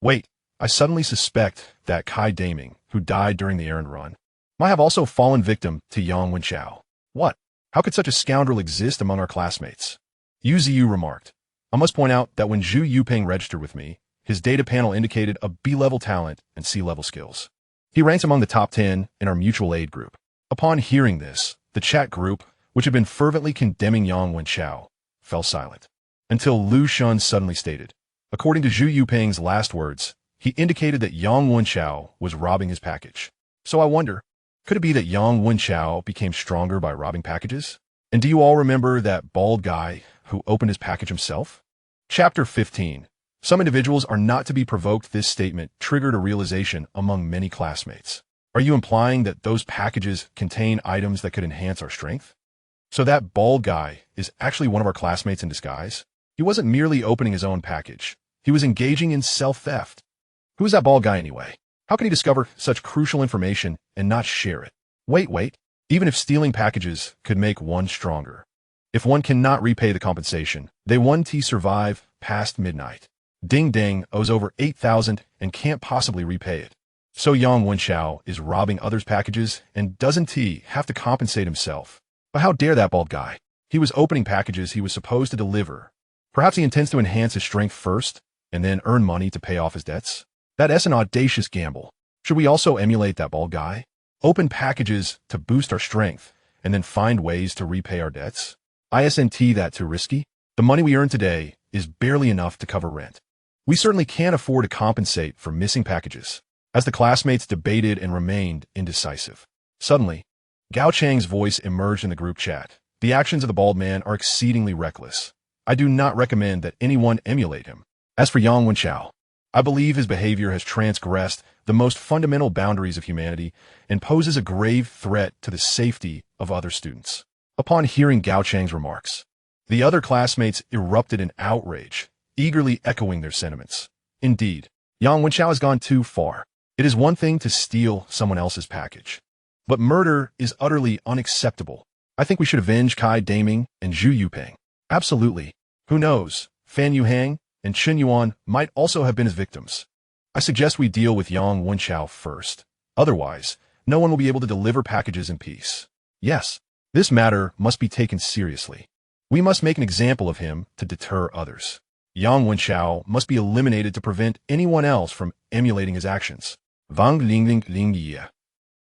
Wait, I suddenly suspect that Kai Daming, who died during the errand run, might have also fallen victim to Yang Wenchao. What? How could such a scoundrel exist among our classmates? Yu Ziyu remarked, I must point out that when Zhu Yuping registered with me, his data panel indicated a B-level talent and C-level skills. He ranks among the top 10 in our mutual aid group. Upon hearing this, the chat group, which had been fervently condemning Yang Wenchao, fell silent. Until Lu Shun suddenly stated, according to Zhu Yuping's last words, he indicated that Yang Wenchao was robbing his package. So I wonder, could it be that Yang Wenchao became stronger by robbing packages? And do you all remember that bald guy who opened his package himself? Chapter 15. Some individuals are not to be provoked. This statement triggered a realization among many classmates. Are you implying that those packages contain items that could enhance our strength? So that bald guy is actually one of our classmates in disguise? He wasn't merely opening his own package. He was engaging in self-theft. Who is that bald guy anyway? How can he discover such crucial information and not share it? Wait. Even if stealing packages could make one stronger, if one cannot repay the compensation, they won't survive past midnight. Ding Ding owes over 8,000 and can't possibly repay it. So Yang Wenchao is robbing others' packages and doesn't he have to compensate himself? But how dare that bald guy? He was opening packages he was supposed to deliver. Perhaps he intends to enhance his strength first and then earn money to pay off his debts? That is an audacious gamble. Should we also emulate that bald guy? Open packages to boost our strength and then find ways to repay our debts? Isn't that too risky? The money we earn today is barely enough to cover rent. We certainly can't afford to compensate for missing packages. As the classmates debated and remained indecisive, suddenly, Gao Chang's voice emerged in the group chat. The actions of the bald man are exceedingly reckless. I do not recommend that anyone emulate him. As for Yang Wenchao, I believe his behavior has transgressed the most fundamental boundaries of humanity and poses a grave threat to the safety of other students. Upon hearing Gao Chang's remarks, the other classmates erupted in outrage, eagerly echoing their sentiments. Indeed, Yang Wenchao has gone too far. It is one thing to steal someone else's package, but murder is utterly unacceptable. I think we should avenge Kai Daming and Zhu Yuping. Absolutely. Who knows, Fan Yuhang and Chen Yuan might also have been his victims. I suggest we deal with Yang Wenchao first. Otherwise, no one will be able to deliver packages in peace. Yes, this matter must be taken seriously. We must make an example of him to deter others. Yang Wenchao must be eliminated to prevent anyone else from emulating his actions. Wang Ling Ye.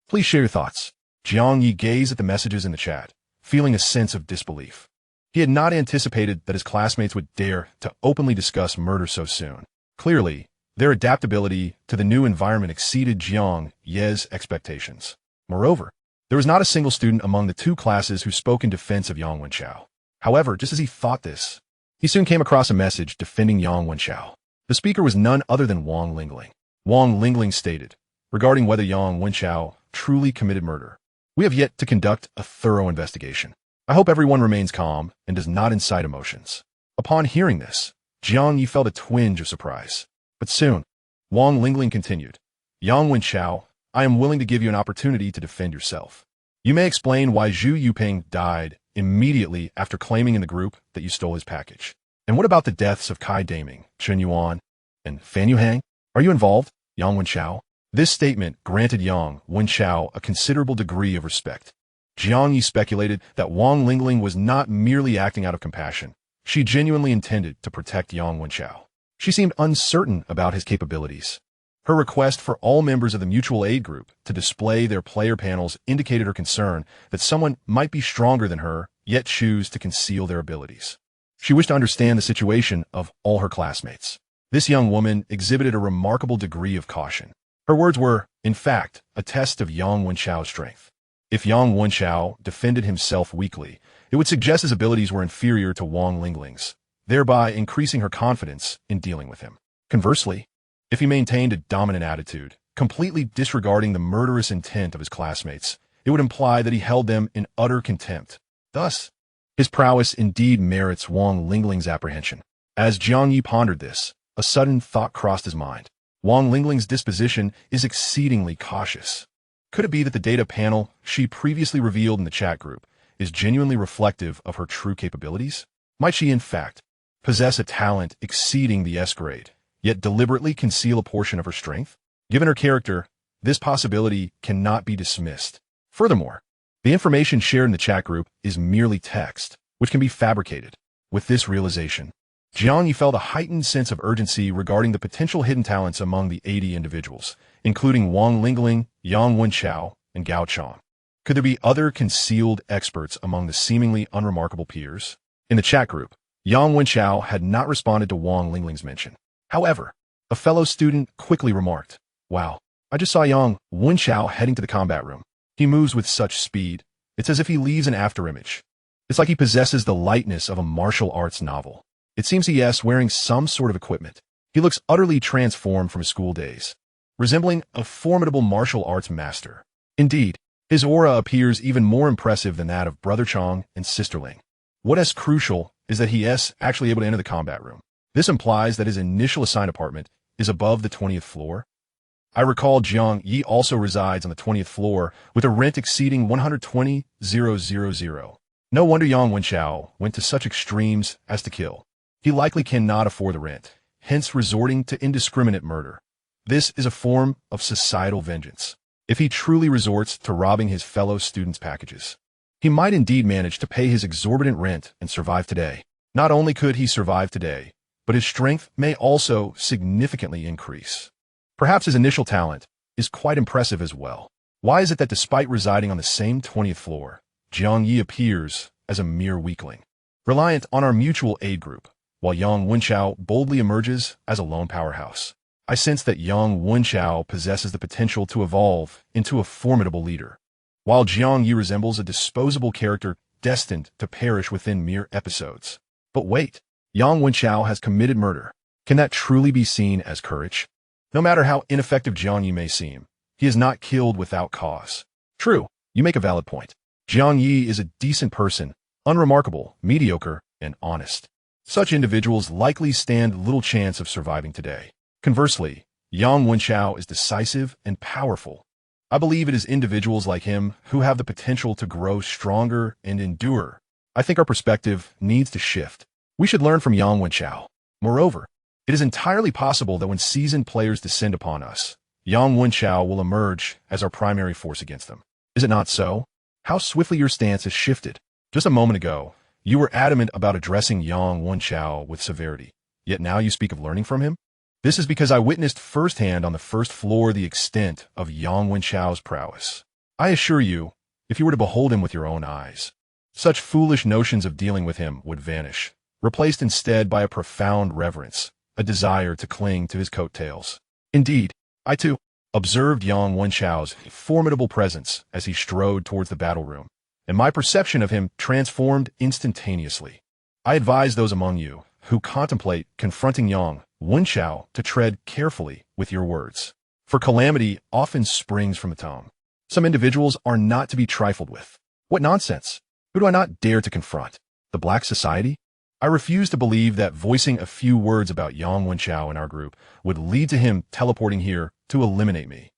Please share your thoughts. Jiang Ye gazed at the messages in the chat, feeling a sense of disbelief. He had not anticipated that his classmates would dare to openly discuss murder so soon. Clearly, their adaptability to the new environment exceeded Jiang Ye's expectations. Moreover, there was not a single student among the two classes who spoke in defense of Yang Wenchao. However, just as he thought this, he soon came across a message defending Yang Wenchao. The speaker was none other than Wang Lingling. Wang Lingling stated, regarding whether Yang Wenchao truly committed murder, we have yet to conduct a thorough investigation. I hope everyone remains calm and does not incite emotions. Upon hearing this, Jiang Ye felt a twinge of surprise. But soon, Wang Lingling continued, Yang Wenchao, I am willing to give you an opportunity to defend yourself. You may explain why Zhu Yuping died immediately after claiming in the group that you stole his package. And what about the deaths of Kai Daming, Chen Yuan, and Fan Yuhang? Are you involved, Yang Wenchao? This statement granted Yang Wenchao a considerable degree of respect. Jiang Ye speculated that Wang Lingling was not merely acting out of compassion. She genuinely intended to protect Yang Wenchao. She seemed uncertain about his capabilities. Her request for all members of the mutual aid group to display their player panels indicated her concern that someone might be stronger than her, yet choose to conceal their abilities. She wished to understand the situation of all her classmates. This young woman exhibited a remarkable degree of caution. Her words were, in fact, a test of Yang Wenchao's strength. If Yang Wenchao defended himself weakly, it would suggest his abilities were inferior to Wang Lingling's, thereby increasing her confidence in dealing with him. Conversely, if he maintained a dominant attitude, completely disregarding the murderous intent of his classmates, it would imply that he held them in utter contempt. Thus, His prowess indeed merits Wang Lingling's apprehension. As Jiang Ye pondered this, a sudden thought crossed his mind. Wang Lingling's disposition is exceedingly cautious. Could it be that the data panel she previously revealed in the chat group is genuinely reflective of her true capabilities? Might she, in fact, possess a talent exceeding the S grade, yet deliberately conceal a portion of her strength? Given her character, this possibility cannot be dismissed. Furthermore, the information shared in the chat group is merely text, which can be fabricated. With this realization, Jiang Ye felt a heightened sense of urgency regarding the potential hidden talents among the 80 individuals, including Wang Lingling, Yang Wenchao, and Gao Chong. Could there be other concealed experts among the seemingly unremarkable peers? In the chat group, Yang Wenchao had not responded to Wang Lingling's mention. However, a fellow student quickly remarked, "Wow, I just saw Yang Wenchao heading to the combat room. He moves with such speed, it's as if he leaves an afterimage. It's like he possesses the lightness of a martial arts novel. It seems he is wearing some sort of equipment. He looks utterly transformed from his school days, resembling a formidable martial arts master. Indeed, his aura appears even more impressive than that of Brother Chong and Sister Ling. What is crucial is that he is actually able to enter the combat room. This implies that his initial assigned apartment is above the 20th floor. I recall Jiang Ye also resides on the 20th floor with a rent exceeding 120,000. No wonder Yang Wenchao went to such extremes as to kill. He likely cannot afford the rent, hence resorting to indiscriminate murder. This is a form of societal vengeance. If he truly resorts to robbing his fellow students' packages, he might indeed manage to pay his exorbitant rent and survive today. Not only could he survive today, but his strength may also significantly increase. Perhaps his initial talent is quite impressive as well. Why is it that despite residing on the same 20th floor, Jiang Ye appears as a mere weakling, reliant on our mutual aid group, while Yang Wenchao boldly emerges as a lone powerhouse? I sense that Yang Wenchao possesses the potential to evolve into a formidable leader, while Jiang Ye resembles a disposable character destined to perish within mere episodes. But wait, Yang Wenchao has committed murder. Can that truly be seen as courage? No matter how ineffective Jiang Ye may seem, he is not killed without cause. True, you make a valid point. Jiang Ye is a decent person, unremarkable, mediocre, and honest. Such individuals likely stand little chance of surviving today. Conversely, Yang Wenchao is decisive and powerful. I believe it is individuals like him who have the potential to grow stronger and endure. I think our perspective needs to shift. We should learn from Yang Wenchao. Moreover, it is entirely possible that when seasoned players descend upon us, Yang Wenchao will emerge as our primary force against them. Is it not so? How swiftly your stance has shifted. Just a moment ago, you were adamant about addressing Yang Wenchao with severity, yet now you speak of learning from him? This is because I witnessed firsthand on the first floor the extent of Yang Wenchao's prowess. I assure you, if you were to behold him with your own eyes, such foolish notions of dealing with him would vanish, replaced instead by a profound reverence, a desire to cling to his coattails. Indeed, I too observed Yang Wenchao's formidable presence as he strode towards the battle room, and my perception of him transformed instantaneously. I advise those among you who contemplate confronting Yang Wenchao to tread carefully with your words, for calamity often springs from the tongue. Some individuals are not to be trifled with. What nonsense! Who do I not dare to confront? The Black Society? I refuse to believe that voicing a few words about Yang Wenchao in our group would lead to him teleporting here to eliminate me.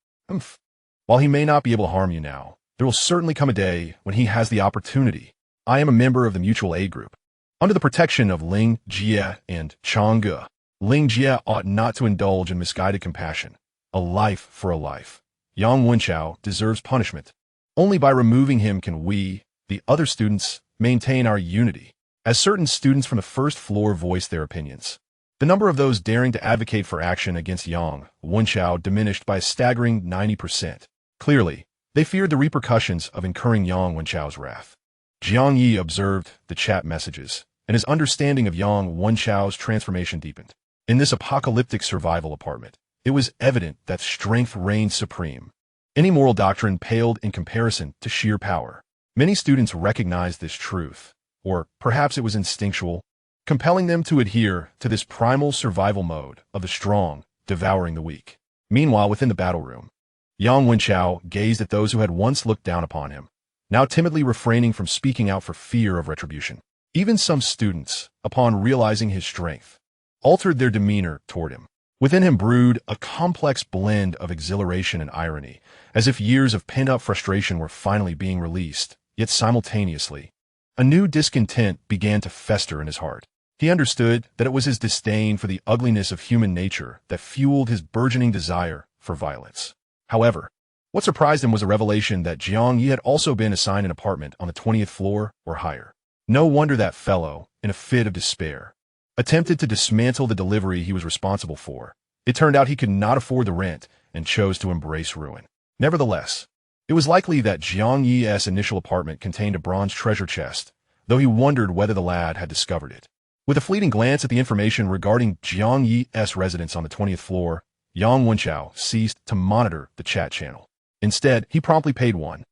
While he may not be able to harm you now, there will certainly come a day when he has the opportunity. I am a member of the mutual aid group, under the protection of Ling Jie and Chang Ge. Ling Jie ought not to indulge in misguided compassion. A life for a life. Yang Wenchao deserves punishment. Only by removing him can we, the other students, maintain our unity. As certain students from the first floor voiced their opinions, the number of those daring to advocate for action against Yang Wenchao diminished by a staggering 90%. Clearly, they feared the repercussions of incurring Yang Wenchao's wrath. Jiang Ye observed the chat messages, and his understanding of Yang Wenchao's transformation deepened. In this apocalyptic survival apartment, it was evident that strength reigned supreme. Any moral doctrine paled in comparison to sheer power. Many students recognized this truth, or perhaps it was instinctual, compelling them to adhere to this primal survival mode of the strong devouring the weak. Meanwhile, within the battle room, Yang Wenchao gazed at those who had once looked down upon him, now timidly refraining from speaking out for fear of retribution. Even some students, upon realizing his strength, altered their demeanor toward him. Within him brewed a complex blend of exhilaration and irony, as if years of pent-up frustration were finally being released, yet simultaneously, a new discontent began to fester in his heart. He understood that it was his disdain for the ugliness of human nature that fueled his burgeoning desire for violence. However, what surprised him was a revelation that Jiang Ye had also been assigned an apartment on the 20th floor or higher. No wonder that fellow, in a fit of despair, attempted to dismantle the delivery he was responsible for. It turned out he could not afford the rent and chose to embrace ruin. Nevertheless, it was likely that Jiang Ye's initial apartment contained a bronze treasure chest, though he wondered whether the lad had discovered it. With a fleeting glance at the information regarding Jiang Ye's residence on the 20th floor, Yang Wenchao ceased to monitor the chat channel. Instead, he promptly paid 1,000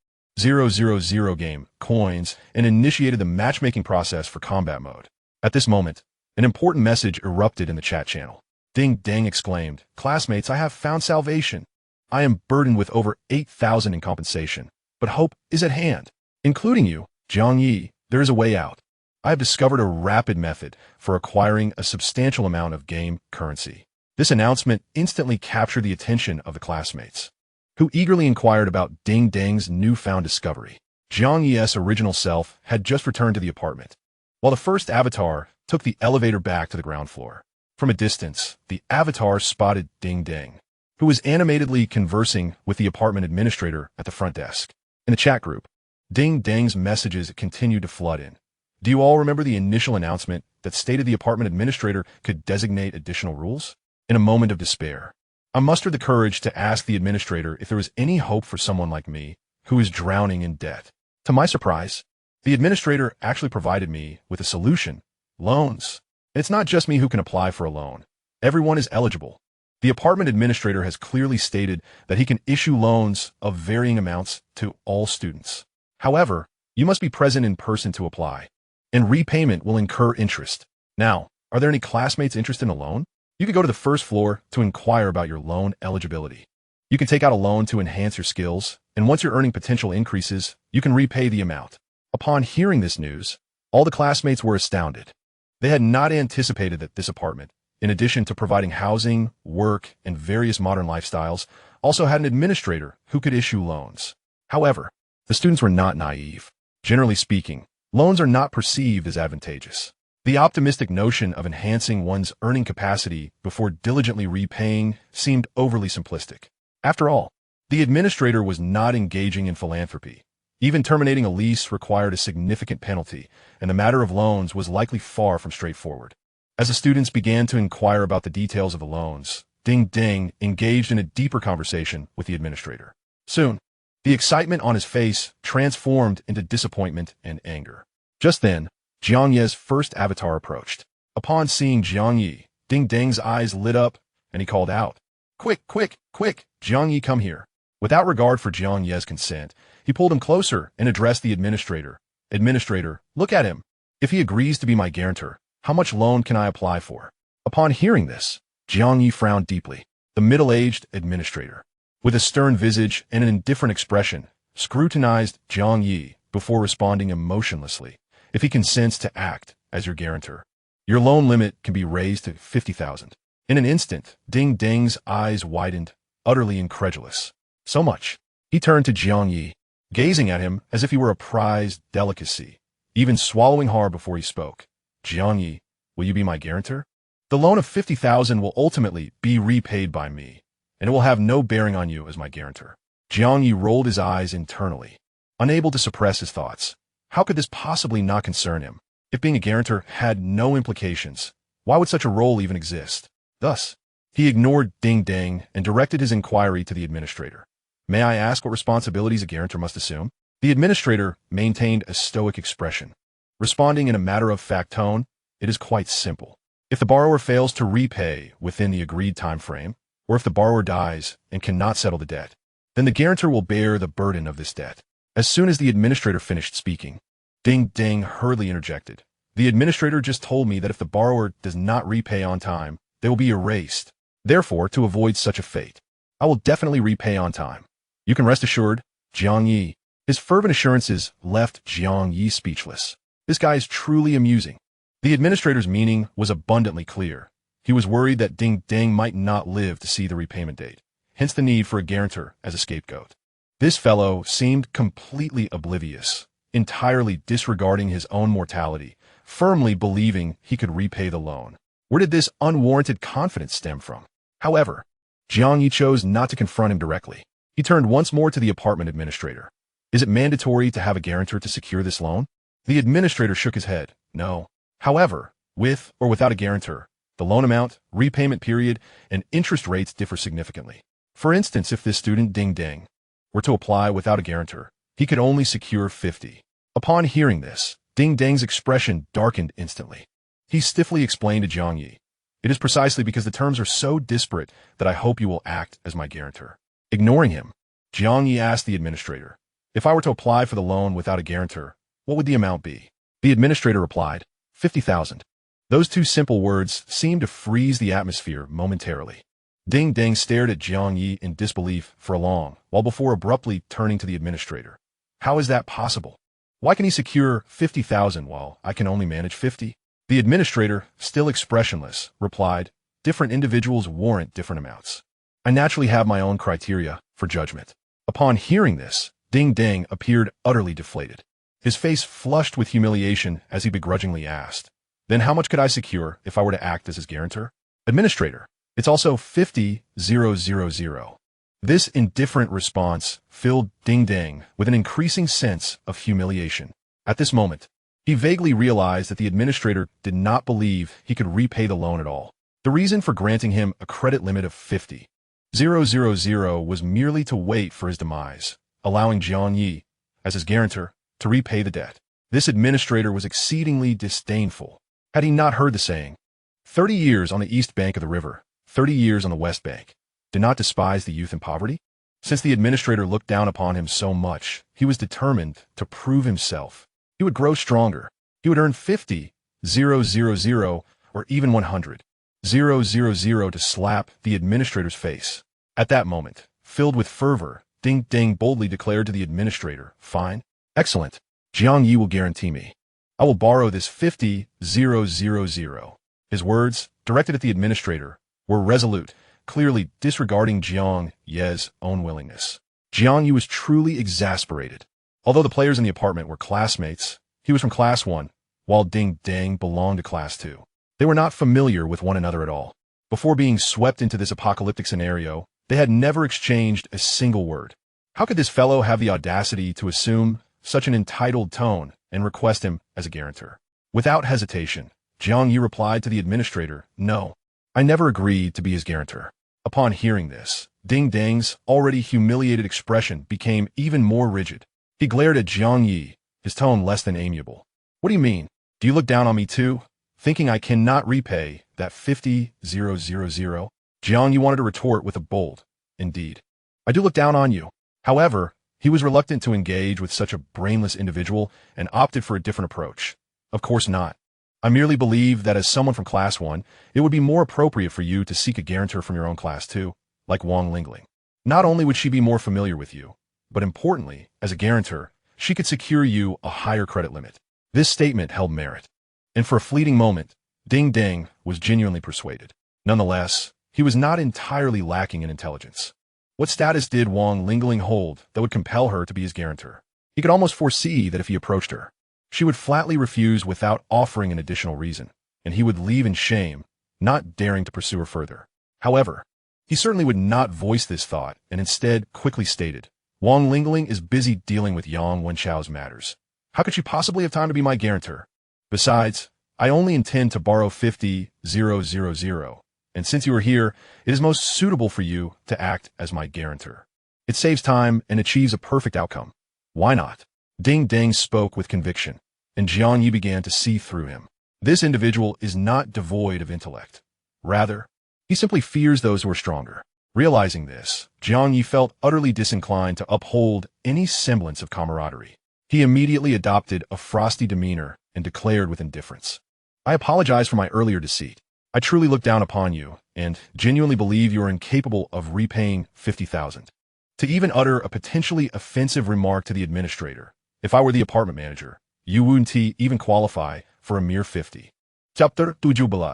game coins and initiated the matchmaking process for combat mode. At this moment, an important message erupted in the chat channel. Ding Dang exclaimed, "Classmates, I have found salvation. I am burdened with over 8,000 in compensation, but hope is at hand. Including you, Jiang Ye, there is a way out. I have discovered a rapid method for acquiring a substantial amount of game currency." This announcement instantly captured the attention of the classmates, who eagerly inquired about Ding Dang's newfound discovery. Jiang Ye's original self had just returned to the apartment, while the first avatar took the elevator back to the ground floor. From a distance, the avatar spotted Ding Dang, who was animatedly conversing with the apartment administrator at the front desk. In the chat group, Ding Dang's messages continued to flood in. Do you all remember the initial announcement that stated the apartment administrator could designate additional rules? In a moment of despair, I mustered the courage to ask the administrator if there was any hope for someone like me who is drowning in debt. To my surprise, the administrator actually provided me with a solution: loans. And it's not just me who can apply for a loan. Everyone is eligible. The apartment administrator has clearly stated that he can issue loans of varying amounts to all students. However, you must be present in person to apply, and repayment will incur interest. Now, are there any classmates interested in a loan? You could go to the first floor to inquire about your loan eligibility. You can take out a loan to enhance your skills, and once your earning potential increases, you can repay the amount. Upon hearing this news, all the classmates were astounded. They had not anticipated that this apartment, in addition to providing housing, work, and various modern lifestyles, also had an administrator who could issue loans. However, the students were not naive. Generally speaking, loans are not perceived as advantageous. The optimistic notion of enhancing one's earning capacity before diligently repaying seemed overly simplistic. After all, the administrator was not engaging in philanthropy. Even terminating a lease required a significant penalty, and the matter of loans was likely far from straightforward. As the students began to inquire about the details of the loans, Ding Dang engaged in a deeper conversation with the administrator. Soon, the excitement on his face transformed into disappointment and anger. Just then, Jiang Ye's first avatar approached. Upon seeing Jiang Ye, Ding Dang's eyes lit up, and he called out, "Quick, quick, quick, Jiang Ye, come here." Without regard for Jiang Ye's consent, he pulled him closer and addressed the administrator. "Administrator, look at him. If he agrees to be my guarantor, how much loan can I apply for?" Upon hearing this, Jiang Ye frowned deeply. The middle-aged administrator, with a stern visage and an indifferent expression, scrutinized Jiang Ye before responding emotionlessly. "If he consents to act as your guarantor, your loan limit can be raised to 50,000. In an instant, Ding Dang's eyes widened, utterly incredulous. So much. He turned to Jiang Ye, gazing at him as if he were a prized delicacy, even swallowing hard before he spoke. "Jiang Ye, will you be my guarantor? The loan of 50,000 will ultimately be repaid by me, and it will have no bearing on you as my guarantor." Jiang Ye rolled his eyes internally, unable to suppress his thoughts. How could this possibly not concern him? If being a guarantor had no implications, why would such a role even exist? Thus, he ignored Ding Dang and directed his inquiry to the administrator. "May I ask what responsibilities a guarantor must assume?" The administrator maintained a stoic expression. Responding in a matter-of-fact tone, "It is quite simple. If the borrower fails to repay within the agreed time frame, or if the borrower dies and cannot settle the debt, then the guarantor will bear the burden of this debt." As soon as the administrator finished speaking, Ding Dang hurriedly interjected. "The administrator just told me that if the borrower does not repay on time, they will be erased. Therefore, to avoid such a fate, I will definitely repay on time. You can rest assured, Jiang Ye." His fervent assurances left Jiang Ye speechless. This guy is truly amusing. The administrator's meaning was abundantly clear. He was worried that Ding Dang might not live to see the repayment date, hence the need for a guarantor as a scapegoat. This fellow seemed completely oblivious, entirely disregarding his own mortality, firmly believing he could repay the loan. Where did this unwarranted confidence stem from? However, Jiang Ye chose not to confront him directly. He turned once more to the apartment administrator. Is it mandatory to have a guarantor to secure this loan? The administrator shook his head. No. However, with or without a guarantor, the loan amount, repayment period, and interest rates differ significantly. For instance, if this student Ding Dang were to apply without a guarantor, he could only secure 50. Upon hearing this, Ding Dang's expression darkened instantly. He stiffly explained to Jiang Ye, "It is precisely because the terms are so disparate that I hope you will act as my guarantor." Ignoring him, Jiang Ye asked the administrator, "If I were to apply for the loan without a guarantor, what would the amount be?" The administrator replied, 50,000. Those two simple words seemed to freeze the atmosphere momentarily. Ding Dang stared at Jiang Ye in disbelief for a long while before abruptly turning to the administrator. How is that possible? Why can he secure 50,000 while I can only manage 50? The administrator, still expressionless, replied, "Different individuals warrant different amounts. I naturally have my own criteria for judgment." Upon hearing this, Ding Dang appeared utterly deflated. His face flushed with humiliation as he begrudgingly asked, "Then how much could I secure if I were to act as his guarantor?" Administrator, "It's also 50,000. This indifferent response filled Ding Dang with an increasing sense of humiliation. At this moment, he vaguely realized that the administrator did not believe he could repay the loan at all. The reason for granting him a credit limit of 50,000 was merely to wait for his demise, allowing Jiang Ye, as his guarantor, to repay the debt. This administrator was exceedingly disdainful. Had he not heard the saying, 30 years on the east bank of the river, 30 years on the west bank. Do not despise the youth in poverty? Since the administrator looked down upon him so much, he was determined to prove himself. He would grow stronger. He would earn 50,000 or even 100,000 to slap the administrator's face. At that moment, filled with fervor, Ding Dang boldly declared to the administrator, "Fine. Excellent. Jiang Ye will guarantee me. I will borrow this 50,000. His words, directed at the administrator, were resolute, clearly disregarding Jiang Ye's own willingness. Jiang Ye was truly exasperated. Although the players in the apartment were classmates, he was from Class 1, while Ding Dang belonged to Class 2. They were not familiar with one another at all. Before being swept into this apocalyptic scenario, they had never exchanged a single word. How could this fellow have the audacity to assume such an entitled tone and request him as a guarantor? Without hesitation, Jiang Ye replied to the administrator, "No, I never agreed to be his guarantor." Upon hearing this, Ding Dang's already humiliated expression became even more rigid. He glared at Jiang Ye, his tone less than amiable. "What do you mean? Do you look down on me too, thinking I cannot repay that 50,000? Jiang Ye wanted to retort with a bold, "Indeed, I do look down on you." However, he was reluctant to engage with such a brainless individual and opted for a different approach. "Of course not. I merely believe that as someone from Class 1, it would be more appropriate for you to seek a guarantor from your own Class 2, like Wang Lingling. Not only would she be more familiar with you, but importantly, as a guarantor, she could secure you a higher credit limit." This statement held merit, and for a fleeting moment, Ding Dang was genuinely persuaded. Nonetheless, he was not entirely lacking in intelligence. What status did Wang Lingling hold that would compel her to be his guarantor? He could almost foresee that if he approached her, she would flatly refuse without offering an additional reason, and he would leave in shame, not daring to pursue her further. However, he certainly would not voice this thought, and instead quickly stated, "Wang Lingling is busy dealing with Yang Wenchao's matters. How could she possibly have time to be my guarantor? Besides, I only intend to borrow 50,000, and since you are here, it is most suitable for you to act as my guarantor. It saves time and achieves a perfect outcome. Why not?" Ding Dang spoke with conviction, and Jiang Ye began to see through him. This individual is not devoid of intellect. Rather, he simply fears those who are stronger. Realizing this, Jiang Ye felt utterly disinclined to uphold any semblance of camaraderie. He immediately adopted a frosty demeanor and declared with indifference, "I apologize for my earlier deceit. I truly look down upon you, and genuinely believe you are incapable of repaying 50,000. To even utter a potentially offensive remark to the administrator, if I were the apartment manager, You wouldn't even qualify for a mere 50. Chapter 17.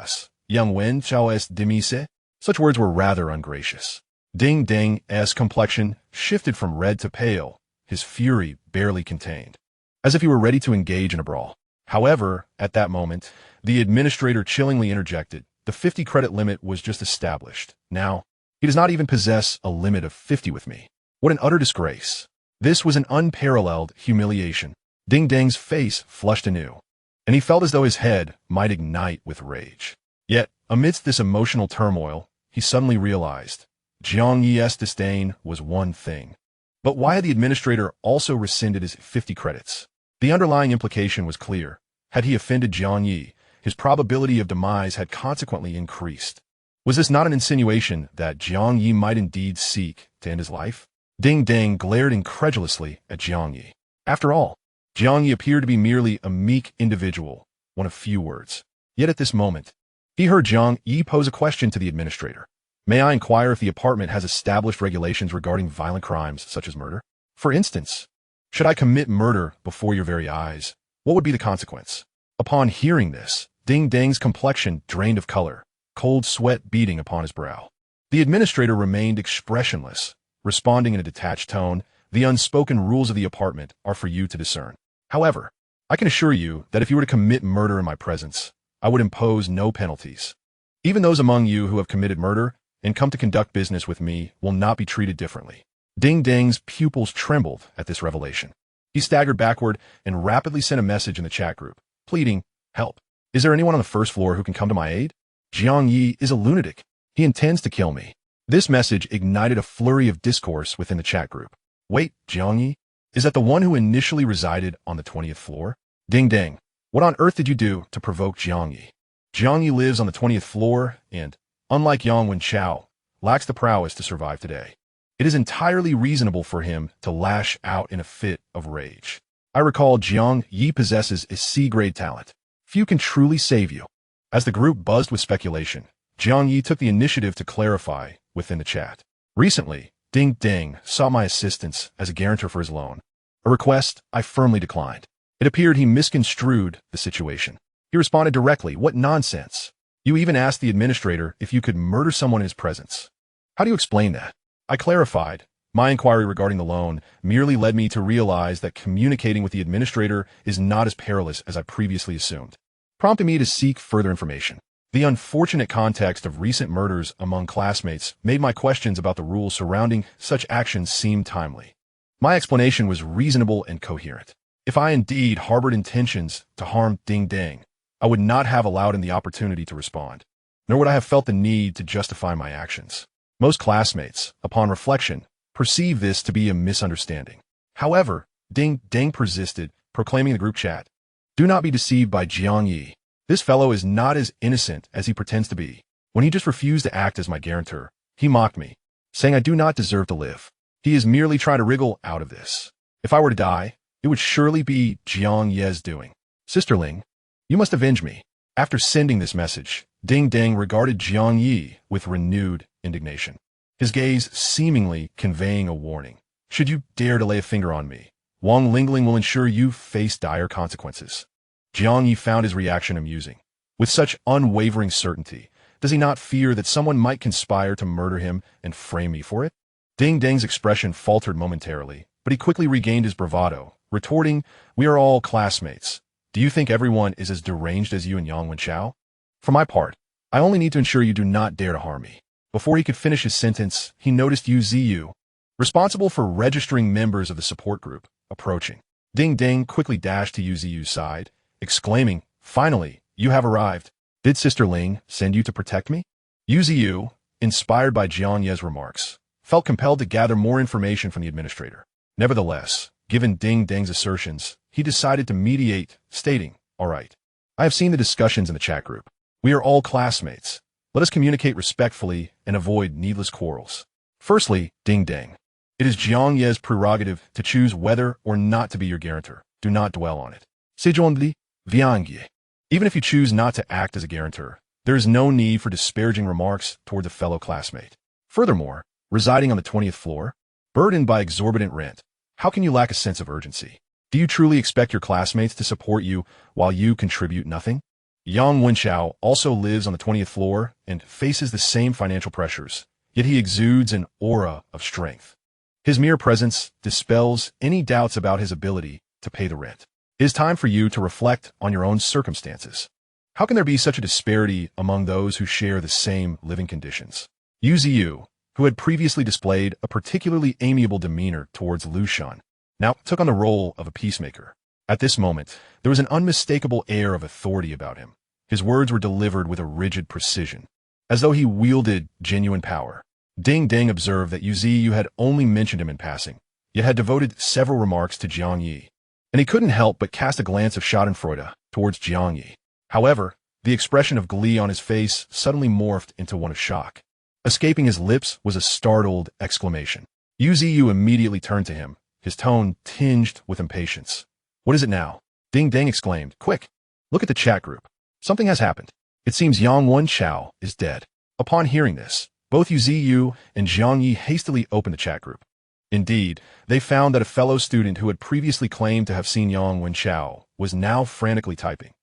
Yang Wen Chao es demise? Such words were rather ungracious. Ding Ding's complexion shifted from red to pale, his fury barely contained, as if he were ready to engage in a brawl. However, at that moment, the administrator chillingly interjected. The 50 credit limit was just established. Now, he does not even possess a limit of 50 with me. What an utter disgrace. This was an unparalleled humiliation. Ding Dang's face flushed anew, and he felt as though his head might ignite with rage. Yet, amidst this emotional turmoil, he suddenly realized Jiang Ye's disdain was one thing. But why had the administrator also rescinded his 50 credits? The underlying implication was clear. Had he offended Jiang Ye, his probability of demise had consequently increased. Was this not an insinuation that Jiang Ye might indeed seek to end his life? Ding Dang glared incredulously at Jiang Ye. After all, Jiang Ye appeared to be merely a meek individual, one of few words. Yet at this moment, he heard Jiang Ye pose a question to the administrator. May I inquire if the apartment has established regulations regarding violent crimes such as murder? For instance, should I commit murder before your very eyes, what would be the consequence? Upon hearing this, Ding Dang's complexion drained of color, cold sweat beading upon his brow. The administrator remained expressionless, responding in a detached tone. The unspoken rules of the apartment are for you to discern. However, I can assure you that if you were to commit murder in my presence, I would impose no penalties. Even those among you who have committed murder and come to conduct business with me will not be treated differently. Ding Dang's pupils trembled at this revelation. He staggered backward and rapidly sent a message in the chat group, pleading, "Help. Is there anyone on the first floor who can come to my aid? Jiang Ye is a lunatic. He intends to kill me." This message ignited a flurry of discourse within the chat group. Wait, Jiang Ye? Is that the one who initially resided on the 20th floor? Ding Dang, what on earth did you do to provoke Jiang Ye? Jiang Ye lives on the 20th floor and, unlike Yang Wen Chao, lacks the prowess to survive today. It is entirely reasonable for him to lash out in a fit of rage. I recall Jiang Ye possesses a C-grade talent. Few can truly save you. As the group buzzed with speculation, Jiang Ye took the initiative to clarify within the chat. Recently, Ding Dang sought my assistance as a guarantor for his loan, a request I firmly declined. It appeared he misconstrued the situation. He responded directly, "What nonsense. You even asked the administrator if you could murder someone in his presence. How do you explain that?" I clarified. My inquiry regarding the loan merely led me to realize that communicating with the administrator is not as perilous as I previously assumed, prompting me to seek further information. The unfortunate context of recent murders among classmates made my questions about the rules surrounding such actions seem timely. My explanation was reasonable and coherent. If I indeed harbored intentions to harm Ding Dang, I would not have allowed him the opportunity to respond, nor would I have felt the need to justify my actions. Most classmates, upon reflection, perceive this to be a misunderstanding. However, Ding Dang persisted, proclaiming in the group chat, "Do not be deceived by Jiang Ye. This fellow is not as innocent as he pretends to be. When he just refused to act as my guarantor, he mocked me, saying I do not deserve to live. He is merely trying to wriggle out of this. If I were to die, it would surely be Jiang Ye's doing. Sisterling, you must avenge me." After sending this message, Ding Dang regarded Jiang Ye with renewed indignation, his gaze seemingly conveying a warning. "Should you dare to lay a finger on me, Wang Lingling will ensure you face dire consequences." Jiang Ye found his reaction amusing. With such unwavering certainty, does he not fear that someone might conspire to murder him and frame me for it? Ding Dang's expression faltered momentarily, but he quickly regained his bravado, retorting, "We are all classmates. Do you think everyone is as deranged as you and Yang Wen Chao? For my part, I only need to ensure you do not dare to harm me." Before he could finish his sentence, he noticed Yu Ziyu, responsible for registering members of the support group, approaching. Ding Dang quickly dashed to Yu Ziyu's side, exclaiming, "Finally, you have arrived. Did Sister Ling send you to protect me?" Yu Ziyu, inspired by Jiang Ye's remarks, felt compelled to gather more information from the administrator. Nevertheless, given Ding Dang's assertions, he decided to mediate, stating, "All right. I have seen the discussions in the chat group. We are all classmates. Let us communicate respectfully and avoid needless quarrels. Firstly, Ding Dang, it is Jiang Ye's prerogative to choose whether or not to be your guarantor. Do not dwell on it. Sejongli, Jiang Ye. Even if you choose not to act as a guarantor, there is no need for disparaging remarks towards a fellow classmate. Furthermore, residing on the 20th floor, burdened by exorbitant rent, how can you lack a sense of urgency? Do you truly expect your classmates to support you while you contribute nothing? Yang Wenchao also lives on the 20th floor and faces the same financial pressures, yet he exudes an aura of strength. His mere presence dispels any doubts about his ability to pay the rent. It is time for you to reflect on your own circumstances. How can there be such a disparity among those who share the same living conditions? Yu Ziyu, who had previously displayed a particularly amiable demeanor towards Lu Shan, now took on the role of a peacemaker. At this moment, there was an unmistakable air of authority about him. His words were delivered with a rigid precision, as though he wielded genuine power. Ding Ding observed that Yu Ziyu had only mentioned him in passing, yet had devoted several remarks to Jiang Ye, and he couldn't help but cast a glance of schadenfreude towards Jiang Ye. However, the expression of glee on his face suddenly morphed into one of shock. Escaping his lips was a startled exclamation. Yu Ziyu immediately turned to him, his tone tinged with impatience. "What is it now?" Ding Ding exclaimed. "Quick, look at the chat group. Something has happened. It seems Yang Wenchao is dead." Upon hearing this, both Yu Ziyu and Jiang Ye hastily opened the chat group. Indeed, they found that a fellow student who had previously claimed to have seen Yang Wenchao was now frantically typing,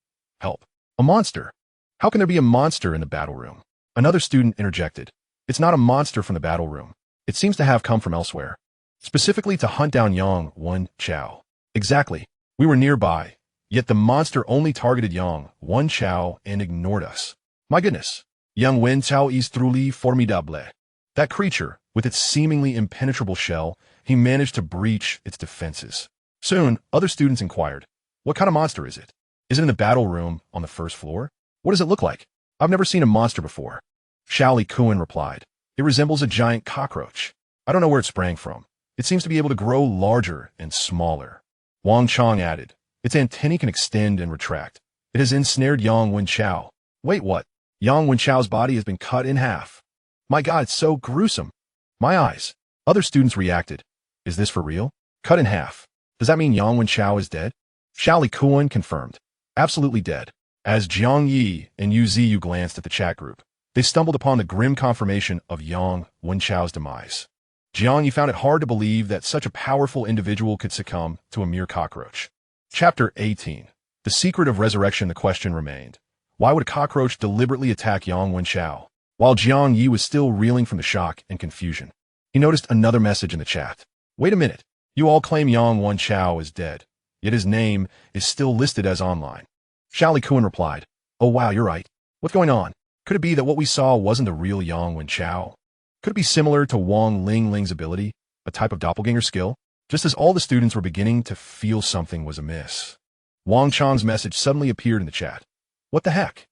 "Help. A monster. How can there be a monster in the battle room?" Another student interjected, "It's not a monster from the battle room. It seems to have come from elsewhere, specifically to hunt down Yang Wenchao." "Exactly. We were nearby, yet the monster only targeted Yang Wenchao and ignored us. My goodness. Yang Wenchao is truly formidable." That creature, with its seemingly impenetrable shell, he managed to breach its defenses. Soon, other students inquired, "What kind of monster is it? Is it in the battle room on the first floor? What does it look like? I've never seen a monster before." Xiaoli Kuan replied, "It resembles a giant cockroach. I don't know where it sprang from. It seems to be able to grow larger and smaller." Wang Chong added, "Its antennae can extend and retract. It has ensnared Yang Wenchao." "Wait, what? Yang Wenchao's body has been cut in half. My God, it's so gruesome. My eyes." Other students reacted, "Is this for real? Cut in half. Does that mean Yang Wenchao is dead?" Xiaoli Kuan confirmed, "Absolutely dead." As Jiang Ye and Yu Ziyu glanced at the chat group, they stumbled upon the grim confirmation of Yang Wenchao's demise. Jiang Ye found it hard to believe that such a powerful individual could succumb to a mere cockroach. Chapter 18. The secret of resurrection. The question remained, why would a cockroach deliberately attack Yang Wenchao? While Jiang Ye was still reeling from the shock and confusion, he noticed another message in the chat. "Wait a minute. You all claim Yang Wenchao is dead, yet his name is still listed as online." Xiaoli Kuan replied, "Oh wow, you're right. What's going on? Could it be that what we saw wasn't the real Yang Wenchao? Could it be similar to Wang Lingling's ability, a type of doppelganger skill?" Just as all the students were beginning to feel something was amiss, Wang Chang's message suddenly appeared in the chat. "What the heck?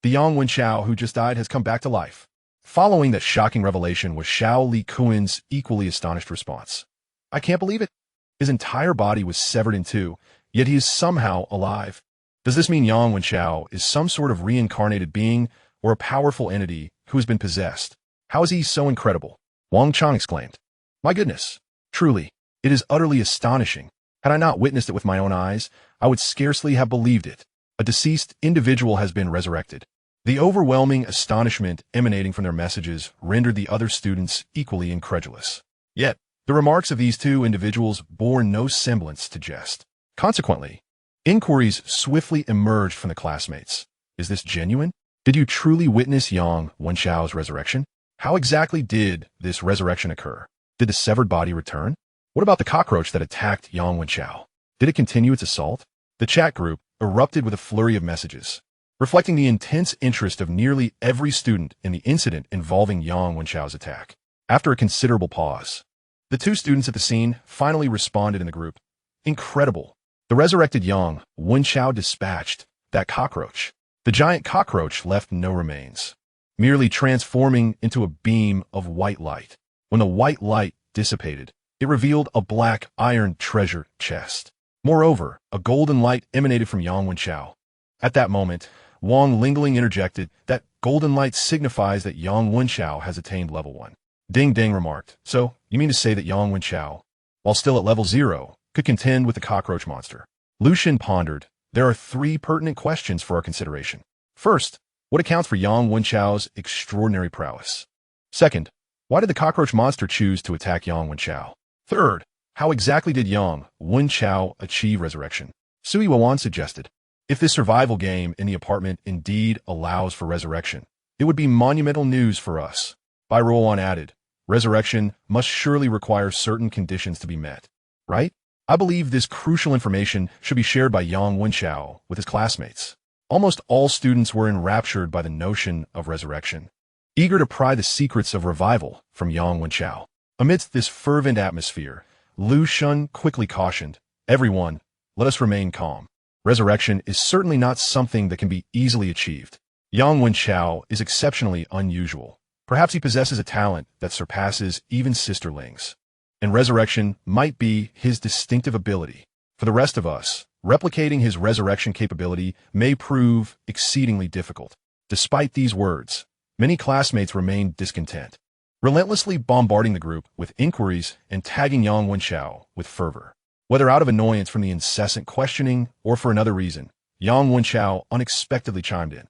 The Yang Wenchao who just died has come back to life." Following that shocking revelation was Xiaoli Kuan's equally astonished response. "I can't believe it. His entire body was severed in two, yet he is somehow alive. Does this mean Yang Wenchao is some sort of reincarnated being or a powerful entity who has been possessed? How is he so incredible?" Wang Chang exclaimed, "My goodness, truly, it is utterly astonishing. Had I not witnessed it with my own eyes, I would scarcely have believed it. A deceased individual has been resurrected." The overwhelming astonishment emanating from their messages rendered the other students equally incredulous. Yet, the remarks of these two individuals bore no semblance to jest. Consequently, inquiries swiftly emerged from the classmates. "Is this genuine? Did you truly witness Yang Wenchao's resurrection? How exactly did this resurrection occur? Did the severed body return? What about the cockroach that attacked Yang Wenchao? Did it continue its assault?" The chat group erupted with a flurry of messages, reflecting the intense interest of nearly every student in the incident involving Yang Wenchao's attack. After a considerable pause, the two students at the scene finally responded in the group. "Incredible. The resurrected Yang Wenchao dispatched that cockroach." The giant cockroach left no remains, merely transforming into a beam of white light. When the white light dissipated, it revealed a black iron treasure chest. Moreover, a golden light emanated from Yang Wenchao. At that moment, Wang Lingling interjected, "That golden light signifies that Yang Wenchao has attained level 1. Ding Ding remarked, "So, you mean to say that Yang Wenchao, while still at level 0, could contend with the cockroach monster?" Lu Xun pondered, "There are 3 pertinent questions for our consideration. First, what accounts for Yang Wenchao's extraordinary prowess? Second, why did the cockroach monster choose to attack Yang Wenchao? Third, How exactly did Yang Wenchao achieve resurrection? Sui Wawan suggested, if this survival game in the apartment indeed allows for resurrection, it would be monumental news for us. Bai Ruoan added, resurrection must surely require certain conditions to be met, right? I believe this crucial information should be shared by Yang Wenchao with his classmates. Almost all students were enraptured by the notion of resurrection, eager to pry the secrets of revival from Yang Wenchao. Amidst this fervent atmosphere, Lu Shun quickly cautioned, everyone, let us remain calm. Resurrection is certainly not something that can be easily achieved. Yang Wenchao is exceptionally unusual. Perhaps he possesses a talent that surpasses even sisterlings. And resurrection might be his distinctive ability. For the rest of us, replicating his resurrection capability may prove exceedingly difficult. Despite these words, many classmates remained discontent, relentlessly bombarding the group with inquiries and tagging Yang Wenchao with fervor. Whether out of annoyance from the incessant questioning or for another reason, Yang Wenchao unexpectedly chimed in.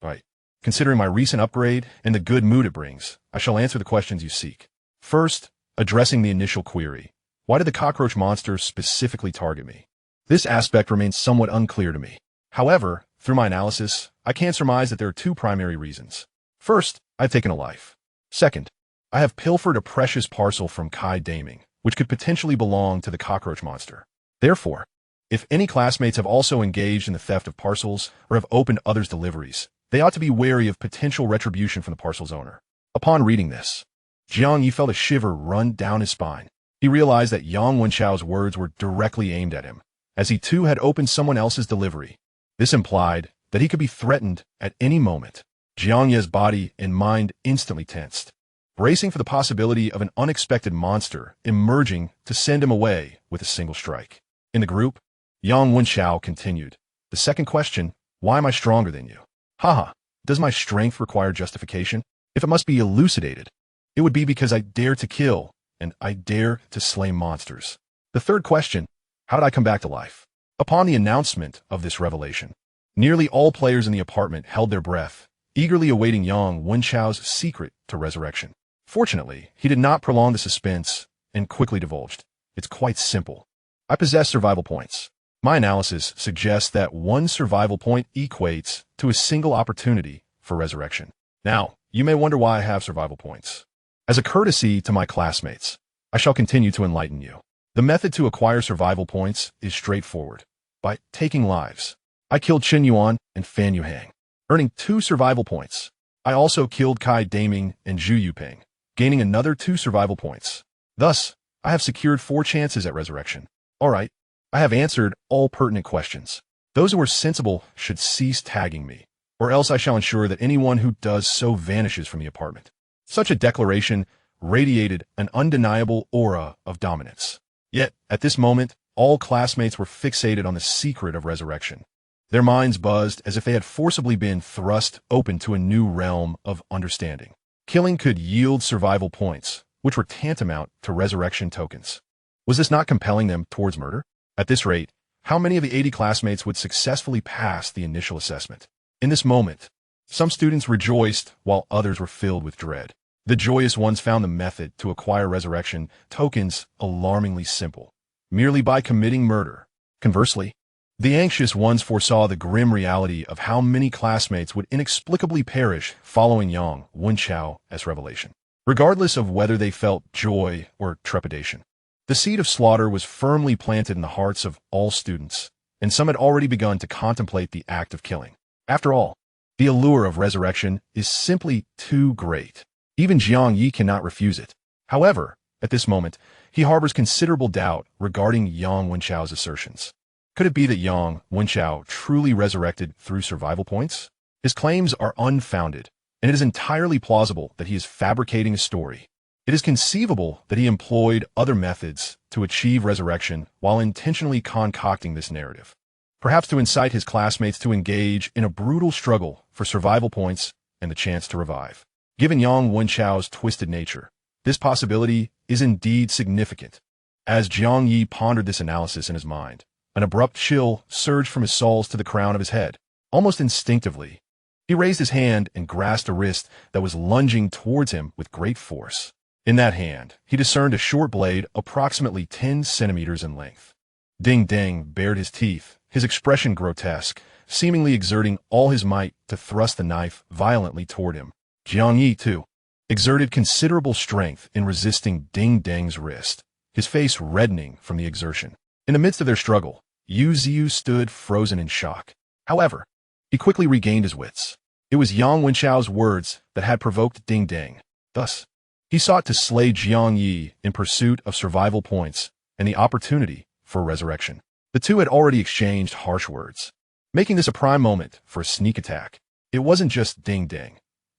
Right. Considering my recent upgrade and the good mood it brings, I shall answer the questions you seek. First, addressing the initial query. Why did the cockroach monster specifically target me? This aspect remains somewhat unclear to me. However, through my analysis, I can surmise that there are two primary reasons. First, I've taken a life. Second, I have pilfered a precious parcel from Kai Daming, which could potentially belong to the cockroach monster. Therefore, if any classmates have also engaged in the theft of parcels or have opened others' deliveries, they ought to be wary of potential retribution from the parcel's owner. Upon reading this, Jiang Ye felt a shiver run down his spine. He realized that Yang Wenchao's words were directly aimed at him, as he too had opened someone else's delivery. This implied that he could be threatened at any moment. Jiang Ye's body and mind instantly tensed, bracing for the possibility of an unexpected monster emerging to send him away with a single strike. In the group, Yang Wenchao continued, the second question, why am I stronger than you? Haha, does my strength require justification? If it must be elucidated, it would be because I dare to kill, and I dare to slay monsters. The third question, how did I come back to life? Upon the announcement of this revelation, nearly all players in the apartment held their breath, eagerly awaiting Yang Wenchao's secret to resurrection. Fortunately, he did not prolong the suspense and quickly divulged. It's quite simple. I possess survival points. My analysis suggests that one survival point equates to a single opportunity for resurrection. Now, you may wonder why I have survival points. As a courtesy to my classmates, I shall continue to enlighten you. The method to acquire survival points is straightforward. By taking lives. I killed Qin Yuan and Fan Yuhang, earning 2 survival points. I also killed Kai Daming and Zhu Yuping, gaining another 2 survival points. Thus, I have secured 4 chances at resurrection. All right, I have answered all pertinent questions. Those who are sensible should cease tagging me, or else I shall ensure that anyone who does so vanishes from the apartment. Such a declaration radiated an undeniable aura of dominance. Yet, at this moment, all classmates were fixated on the secret of resurrection. Their minds buzzed as if they had forcibly been thrust open to a new realm of understanding. Killing could yield survival points, which were tantamount to resurrection tokens. Was this not compelling them towards murder? At this rate, how many of the 80 classmates would successfully pass the initial assessment? In this moment, some students rejoiced while others were filled with dread. The joyous ones found the method to acquire resurrection tokens alarmingly simple, merely by committing murder. Conversely, the anxious ones foresaw the grim reality of how many classmates would inexplicably perish following Yang Wenchao's revelation, regardless of whether they felt joy or trepidation. The seed of slaughter was firmly planted in the hearts of all students, and some had already begun to contemplate the act of killing. After all, the allure of resurrection is simply too great. Even Jiang Ye cannot refuse it. However, at this moment, he harbors considerable doubt regarding Yang Wenchao's assertions. Could it be that Yang Wenchao truly resurrected through survival points? His claims are unfounded, and it is entirely plausible that he is fabricating a story. It is conceivable that he employed other methods to achieve resurrection while intentionally concocting this narrative, perhaps to incite his classmates to engage in a brutal struggle for survival points and the chance to revive. Given Yang Wenchao's twisted nature, this possibility is indeed significant. As Jiang Ye pondered this analysis in his mind, an abrupt chill surged from his soles to the crown of his head. Almost instinctively, he raised his hand and grasped a wrist that was lunging towards him with great force. In that hand, he discerned a short blade approximately 10 centimeters in length. Ding Dang bared his teeth, his expression grotesque, seemingly exerting all his might to thrust the knife violently toward him. Jiang Ye, too, exerted considerable strength in resisting Ding Dang's wrist, his face reddening from the exertion. In the midst of their struggle, Yu Ziyu stood frozen in shock. However, he quickly regained his wits. It was Yang Wenchao's words that had provoked Ding Dang. Thus, he sought to slay Jiang Ye in pursuit of survival points and the opportunity for resurrection. The two had already exchanged harsh words, making this a prime moment for a sneak attack. It wasn't just Ding Dang.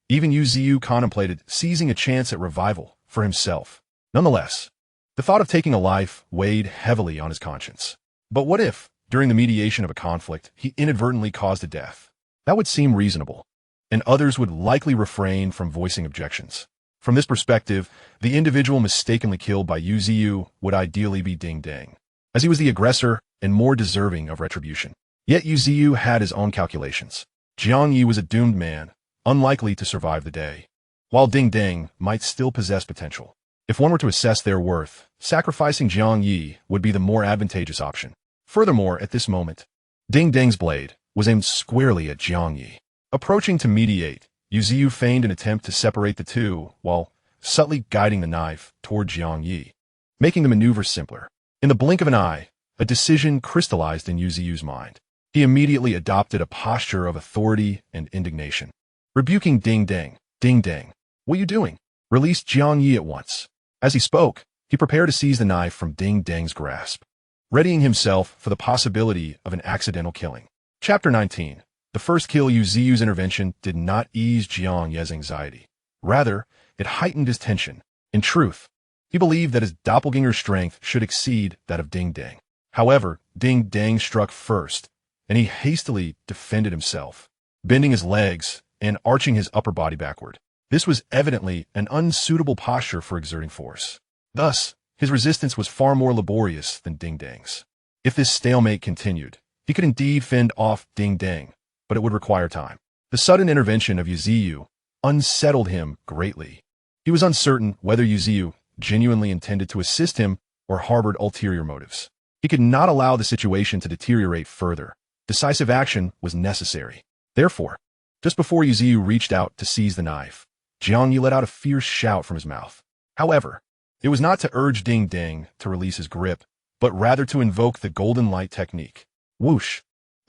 Even Yu Ziyu contemplated seizing a chance at revival for himself. Nonetheless, the thought of taking a life weighed heavily on his conscience. But what if, during the mediation of a conflict, he inadvertently caused a death? That would seem reasonable, and others would likely refrain from voicing objections. From this perspective, the individual mistakenly killed by Yu Ziyu would ideally be Ding Dang, as he was the aggressor and more deserving of retribution. Yet Yu Ziyu had his own calculations. Jiang Ye was a doomed man, unlikely to survive the day, while Ding Dang might still possess potential. If one were to assess their worth, sacrificing Jiang Ye would be the more advantageous option. Furthermore, at this moment, Ding Dang's blade was aimed squarely at Jiang Ye. Approaching to mediate, Yu Ziyu feigned an attempt to separate the two while subtly guiding the knife toward Jiang Ye, making the maneuver simpler. In the blink of an eye, a decision crystallized in Yu Ziyu's mind. He immediately adopted a posture of authority and indignation. Rebuking Ding Dang, "Ding Dang, what are you doing? Release Jiang Ye at once." As he spoke, he prepared to seize the knife from Ding Dang's grasp, readying himself for the possibility of an accidental killing. Chapter 19. The first kill. Yu Ziyu's intervention did not ease Jiang Ye's anxiety. Rather, it heightened his tension. In truth, he believed that his doppelganger's strength should exceed that of Ding Dang. However, Ding Dang struck first, and he hastily defended himself, bending his legs and arching his upper body backward. This was evidently an unsuitable posture for exerting force. Thus, his resistance was far more laborious than Ding Dang's. If this stalemate continued, he could indeed fend off Ding Dang, but it would require time. The sudden intervention of Yu Ziyu unsettled him greatly. He was uncertain whether Yu Ziyu genuinely intended to assist him or harbored ulterior motives. He could not allow the situation to deteriorate further. Decisive action was necessary. Therefore, just before Yu Ziyu reached out to seize the knife, Jiang Ye let out a fierce shout from his mouth. However, it was not to urge Ding Dang to release his grip, but rather to invoke the golden light technique. Whoosh!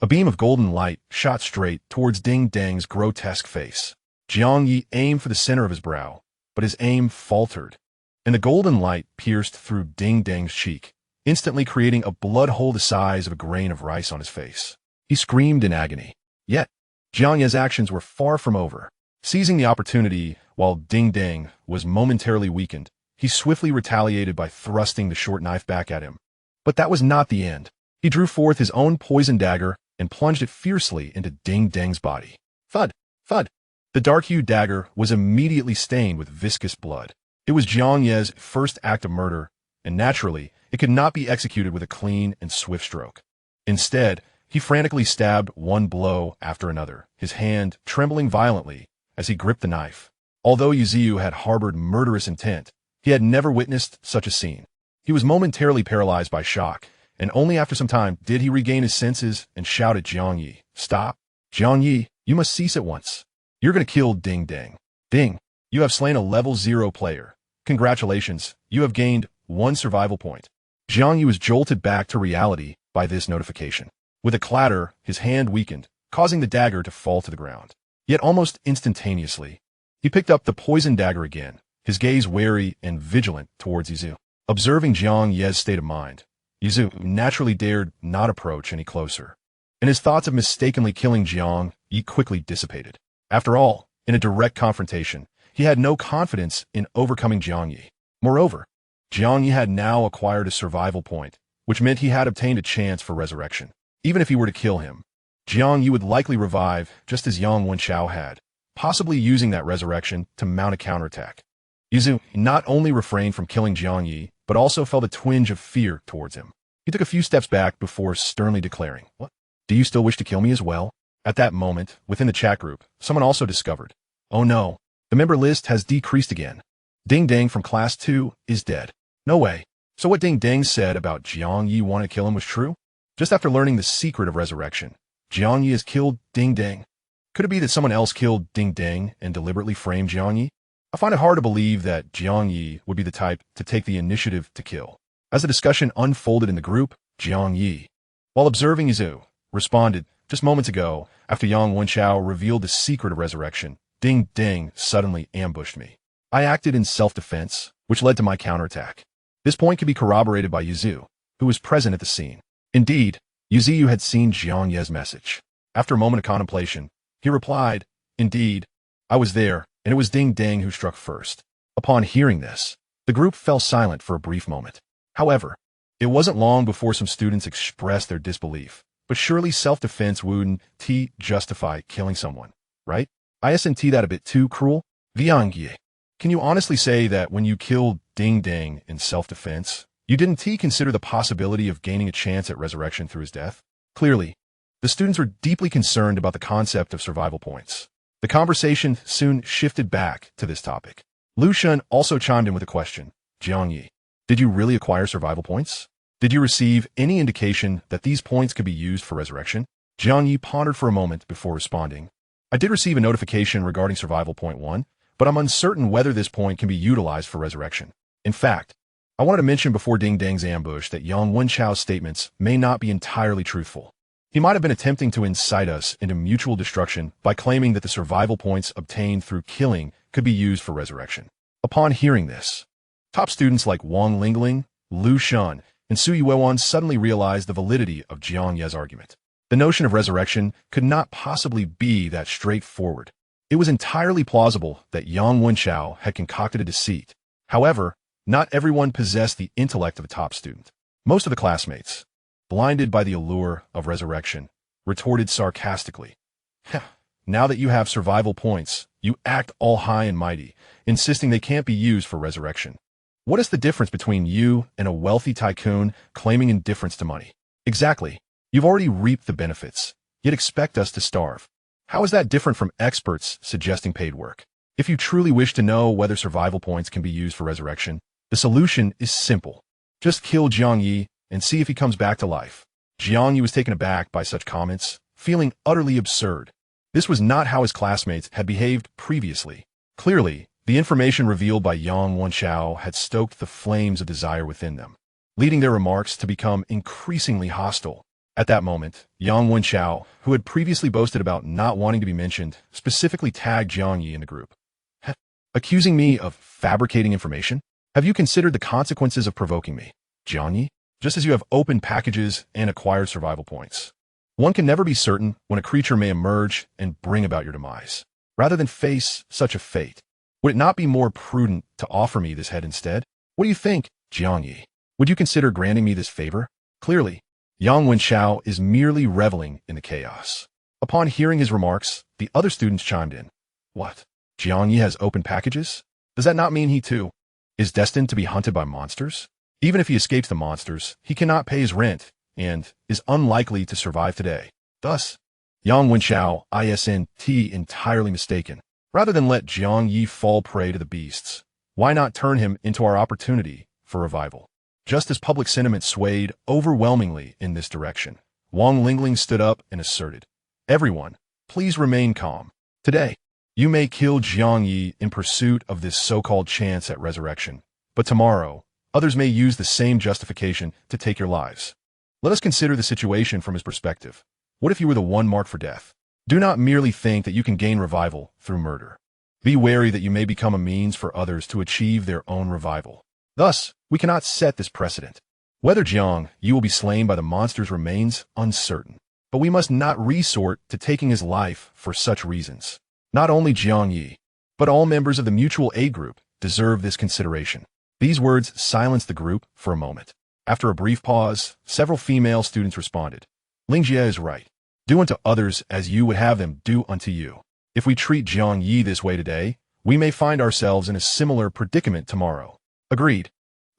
A beam of golden light shot straight towards Ding Dang's grotesque face. Jiang Ye aimed for the center of his brow, but his aim faltered, and the golden light pierced through Ding Dang's cheek, instantly creating a blood hole the size of a grain of rice on his face. He screamed in agony. Yet, Jiang Ye's actions were far from over. Seizing the opportunity while Ding Dang was momentarily weakened, he swiftly retaliated by thrusting the short knife back at him. But that was not the end. He drew forth his own poison dagger and plunged it fiercely into Ding Dang's body. Thud! Thud! The dark-hued dagger was immediately stained with viscous blood. It was Jiang Ye's first act of murder, and naturally, it could not be executed with a clean and swift stroke. Instead, he frantically stabbed one blow after another, his hand trembling violently as he gripped the knife. Although Yu Ziyu had harbored murderous intent, he had never witnessed such a scene. He was momentarily paralyzed by shock, and only after some time did he regain his senses and shout at Jiang Ye, "Stop! Jiang Ye, you must cease at once. You're going to kill Ding Dang. Ding, you have slain a level 0 player. Congratulations, you have gained 1 survival point." Jiang Ye was jolted back to reality by this notification. With a clatter, his hand weakened, causing the dagger to fall to the ground. Yet almost instantaneously, he picked up the poison dagger again, his gaze wary and vigilant towards Yu Ziyu. Observing Jiang Ye's state of mind, Yu Ziyu naturally dared not approach any closer, and his thoughts of mistakenly killing Jiang Ye quickly dissipated. After all, in a direct confrontation, he had no confidence in overcoming Jiang Ye. Moreover, Jiang Ye had now acquired a survival point, which meant he had obtained a chance for resurrection. Even if he were to kill him, Jiang Ye would likely revive just as Yang Wenchao had, possibly using that resurrection to mount a counterattack. Yu Ziyu not only refrained from killing Jiang Ye, but also felt a twinge of fear towards him. He took a few steps back before sternly declaring, "What? Do you still wish to kill me as well?" At that moment, within the chat group, someone also discovered, "Oh no, the member list has decreased again." Ding Dang from Class 2 is dead. No way. So what Ding Dang said about Jiang Ye wanting to kill him was true? Just after learning the secret of resurrection, Jiang Ye has killed Ding Dang. Could it be that someone else killed Ding Dang and deliberately framed Jiang Ye? I find it hard to believe that Jiang Ye would be the type to take the initiative to kill. As the discussion unfolded in the group, Jiang Ye, while observing Yizu, responded, just moments ago, after Yang Wenchao revealed the secret of resurrection, Ding Dang suddenly ambushed me. I acted in self-defense, which led to my counterattack. This point can be corroborated by Yizu, who was present at the scene. Indeed, Yizu had seen Jiang Ye's message. After a moment of contemplation, he replied, indeed, I was there, and it was Ding Dang who struck first. Upon hearing this, the group fell silent for a brief moment. However, it wasn't long before some students expressed their disbelief. But surely self-defense wouldn't justify killing someone, right? Isn't that a bit too cruel? Jiang Ye, can you honestly say that when you killed Ding Dang in self-defense, you didn't consider the possibility of gaining a chance at resurrection through his death? Clearly, the students were deeply concerned about the concept of survival points. The conversation soon shifted back to this topic. Lu Shun also chimed in with a question. Jiang Ye, did you really acquire survival points? Did you receive any indication that these points could be used for resurrection? Jiang Ye pondered for a moment before responding. I did receive a notification regarding survival point 1, but I'm uncertain whether this point can be utilized for resurrection. In fact, I wanted to mention before Ding Dang's ambush that Yang Wenchao's statements may not be entirely truthful. He might have been attempting to incite us into mutual destruction by claiming that the survival points obtained through killing could be used for resurrection. Upon hearing this, top students like Wang Lingling, Lu Shun, and Su Yuewan suddenly realized the validity of Jiang Ye's argument. The notion of resurrection could not possibly be that straightforward. It was entirely plausible that Yang Wenchao had concocted a deceit. However, not everyone possessed the intellect of a top student. Most of the classmates, blinded by the allure of resurrection, retorted sarcastically, now that you have survival points, you act all high and mighty, insisting they can't be used for resurrection. What is the difference between you and a wealthy tycoon claiming indifference to money? Exactly. You've already reaped the benefits, yet expect us to starve. How is that different from experts suggesting paid work? If you truly wish to know whether survival points can be used for resurrection, the solution is simple. Just kill Jiang Ye and see if he comes back to life. Jiang Ye was taken aback by such comments, feeling utterly absurd. This was not how his classmates had behaved previously. Clearly, the information revealed by Yang Wenchao had stoked the flames of desire within them, leading their remarks to become increasingly hostile. At that moment, Yang Wenchao, who had previously boasted about not wanting to be mentioned, specifically tagged Jiang Ye in the group. Accusing me of fabricating information? Have you considered the consequences of provoking me, Jiang Ye? Just as you have opened packages and acquired survival points. One can never be certain when a creature may emerge and bring about your demise. Rather than face such a fate, would it not be more prudent to offer me this head instead? What do you think, Jiang Ye? Would you consider granting me this favor? Clearly, Yang Wenchao is merely reveling in the chaos. Upon hearing his remarks, the other students chimed in. What? Jiang Ye has open packages? Does that not mean he too is destined to be hunted by monsters? Even if he escapes the monsters, he cannot pay his rent and is unlikely to survive today. Thus, Yang Wenchao isn't entirely mistaken. Rather than let Jiang Ye fall prey to the beasts, why not turn him into our opportunity for revival? Just as public sentiment swayed overwhelmingly in this direction, Wang Lingling stood up and asserted, everyone, please remain calm. Today, you may kill Jiang Ye in pursuit of this so-called chance at resurrection, but tomorrow, others may use the same justification to take your lives. Let us consider the situation from his perspective. What if you were the one marked for death? Do not merely think that you can gain revival through murder. Be wary that you may become a means for others to achieve their own revival. Thus, we cannot set this precedent. Whether Jiang Ye will be slain by the monsters remains uncertain, but we must not resort to taking his life for such reasons. Not only Jiang Ye, but all members of the mutual aid group deserve this consideration. These words silenced the group for a moment. After a brief pause, several female students responded. Lingjie is right. Do unto others as you would have them do unto you. If we treat Jiang Ye this way today, we may find ourselves in a similar predicament tomorrow. Agreed.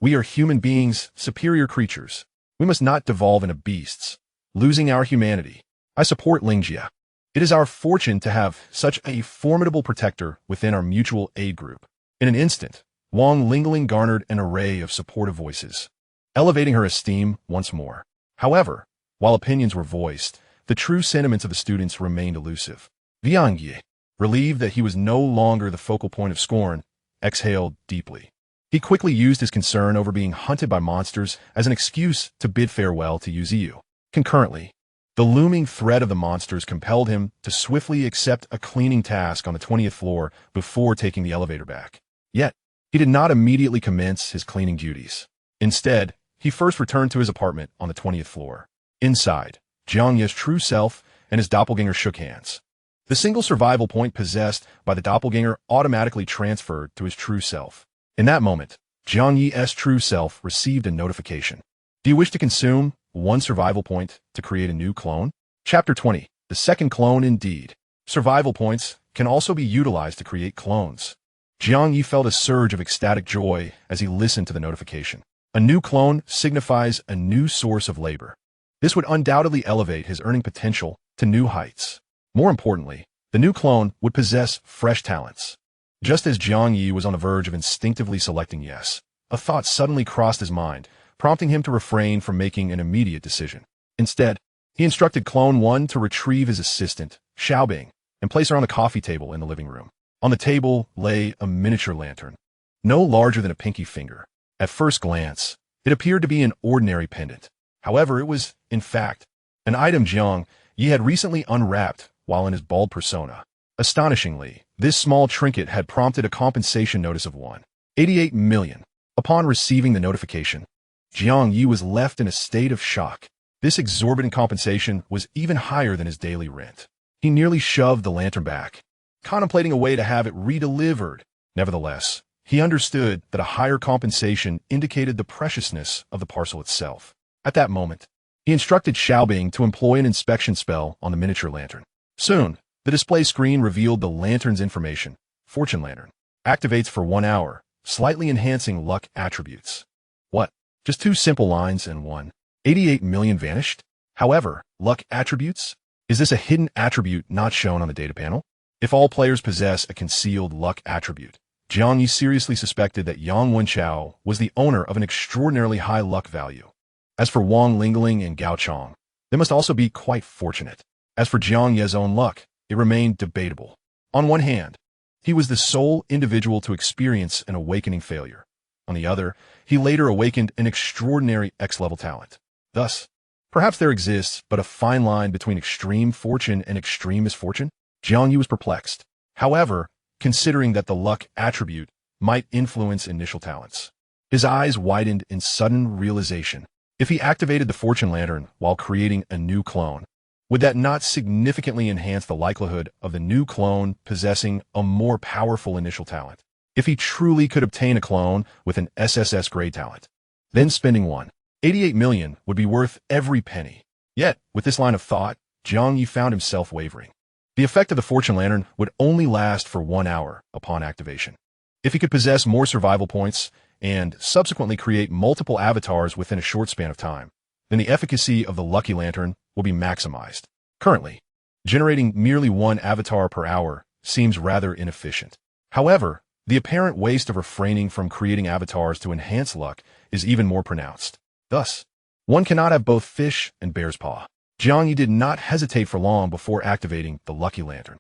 We are human beings, superior creatures. We must not devolve into beasts, losing our humanity. I support Lingjie. It is our fortune to have such a formidable protector within our mutual aid group. In an instant, Wang Lingling garnered an array of supportive voices, elevating her esteem once more. However, while opinions were voiced, the true sentiments of the students remained elusive. Jiang Ye, relieved that he was no longer the focal point of scorn, exhaled deeply. He quickly used his concern over being hunted by monsters as an excuse to bid farewell to Yuziu. Concurrently, the looming threat of the monsters compelled him to swiftly accept a cleaning task on the 20th floor before taking the elevator back. Yet, he did not immediately commence his cleaning duties. Instead, he first returned to his apartment on the 20th floor. Inside, Jiang Ye's true self and his doppelganger shook hands. The single survival point possessed by the doppelganger automatically transferred to his true self. In that moment, Jiang Ye's true self received a notification. Do you wish to consume one survival point to create a new clone? Chapter 20. The second clone indeed. Survival points can also be utilized to create clones. Jiang Ye felt a surge of ecstatic joy as he listened to the notification. A new clone signifies a new source of labor. This would undoubtedly elevate his earning potential to new heights. More importantly, the new clone would possess fresh talents. Just as Jiang Ye was on the verge of instinctively selecting yes, a thought suddenly crossed his mind, prompting him to refrain from making an immediate decision. Instead, he instructed Clone 1 to retrieve his assistant, Xiaobing, and place her on the coffee table in the living room. On the table lay a miniature lantern, no larger than a pinky finger. At first glance, it appeared to be an ordinary pendant. However, it was, in fact, an item Jiang Ye had recently unwrapped while in his bald persona. Astonishingly, this small trinket had prompted a compensation notice of 1.88 million. Upon receiving the notification, Jiang Ye was left in a state of shock. This exorbitant compensation was even higher than his daily rent. He nearly shoved the lantern back, contemplating a way to have it redelivered. Nevertheless, he understood that a higher compensation indicated the preciousness of the parcel itself. At that moment, he instructed Xiaobing to employ an inspection spell on the miniature lantern. Soon, the display screen revealed the lantern's information. Fortune Lantern. Activates for 1 hour, slightly enhancing luck attributes. What? Just 2 simple lines and 1.88 million vanished? However, luck attributes? Is this a hidden attribute not shown on the data panel? If all players possess a concealed luck attribute, Jiang Ye seriously suspected that Yang Wenchao was the owner of an extraordinarily high luck value. As for Wang Lingling and Gao Chong, they must also be quite fortunate. As for Jiang Ye's own luck, it remained debatable. On one hand, he was the sole individual to experience an awakening failure. On the other, he later awakened an extraordinary X-level talent. Thus, perhaps there exists but a fine line between extreme fortune and extreme misfortune? Jiang Ye was perplexed. However, considering that the luck attribute might influence initial talents, his eyes widened in sudden realization. If he activated the Fortune Lantern while creating a new clone, would that not significantly enhance the likelihood of the new clone possessing a more powerful initial talent? If he truly could obtain a clone with an SSS grade talent, then spending 1.88 million would be worth every penny. Yet, with this line of thought, Jiang Ye found himself wavering. The effect of the Fortune Lantern would only last for 1 hour upon activation. If he could possess more survival points and subsequently create multiple avatars within a short span of time, then the efficacy of the Lucky Lantern will be maximized. Currently, generating merely 1 avatar per hour seems rather inefficient. However, the apparent waste of refraining from creating avatars to enhance luck is even more pronounced. Thus, one cannot have both fish and bear's paw. Jiang Ye did not hesitate for long before activating the Lucky Lantern.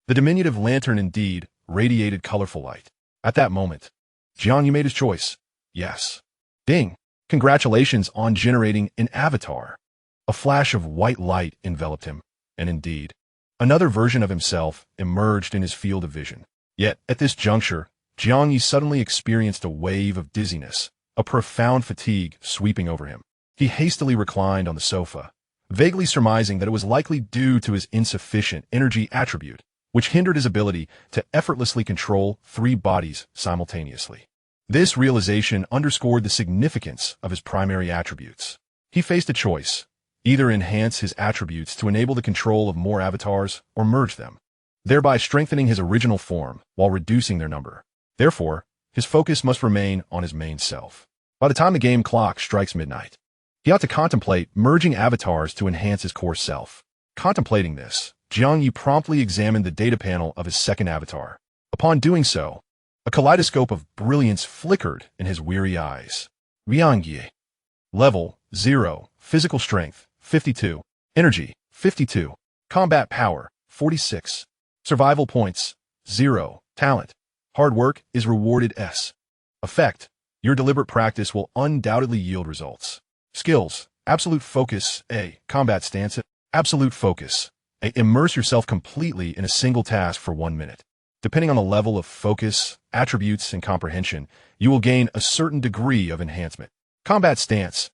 The diminutive lantern indeed radiated colorful light. At that moment, Jiang Ye made his choice. Yes. Ding! Congratulations on generating an avatar. A flash of white light enveloped him, and indeed, another version of himself emerged in his field of vision. Yet, at this juncture, Jiang Ye suddenly experienced a wave of dizziness, a profound fatigue sweeping over him. He hastily reclined on the sofa, vaguely surmising that it was likely due to his insufficient energy attribute, which hindered his ability to effortlessly control 3 bodies simultaneously. This realization underscored the significance of his primary attributes. He faced a choice: either enhance his attributes to enable the control of more avatars or merge them, thereby strengthening his original form while reducing their number. Therefore, his focus must remain on his main self. By the time the game clock strikes midnight, he ought to contemplate merging avatars to enhance his core self. Contemplating this, Jiang Ye promptly examined the data panel of his second avatar. Upon doing so, A kaleidoscope of brilliance flickered in his weary eyes. Jiang Ye. Level 0. Physical strength 52. Energy 52. Combat power 46. Survival points 0. Talent. Hard work is rewarded S. Effect. Your deliberate practice will undoubtedly yield results. Skills. Absolute focus A. Combat stance. Absolute focus A. Immerse yourself completely in a single task for 1 minute. Depending on the level of focus, attributes, and comprehension, you will gain a certain degree of enhancement. Combat stance.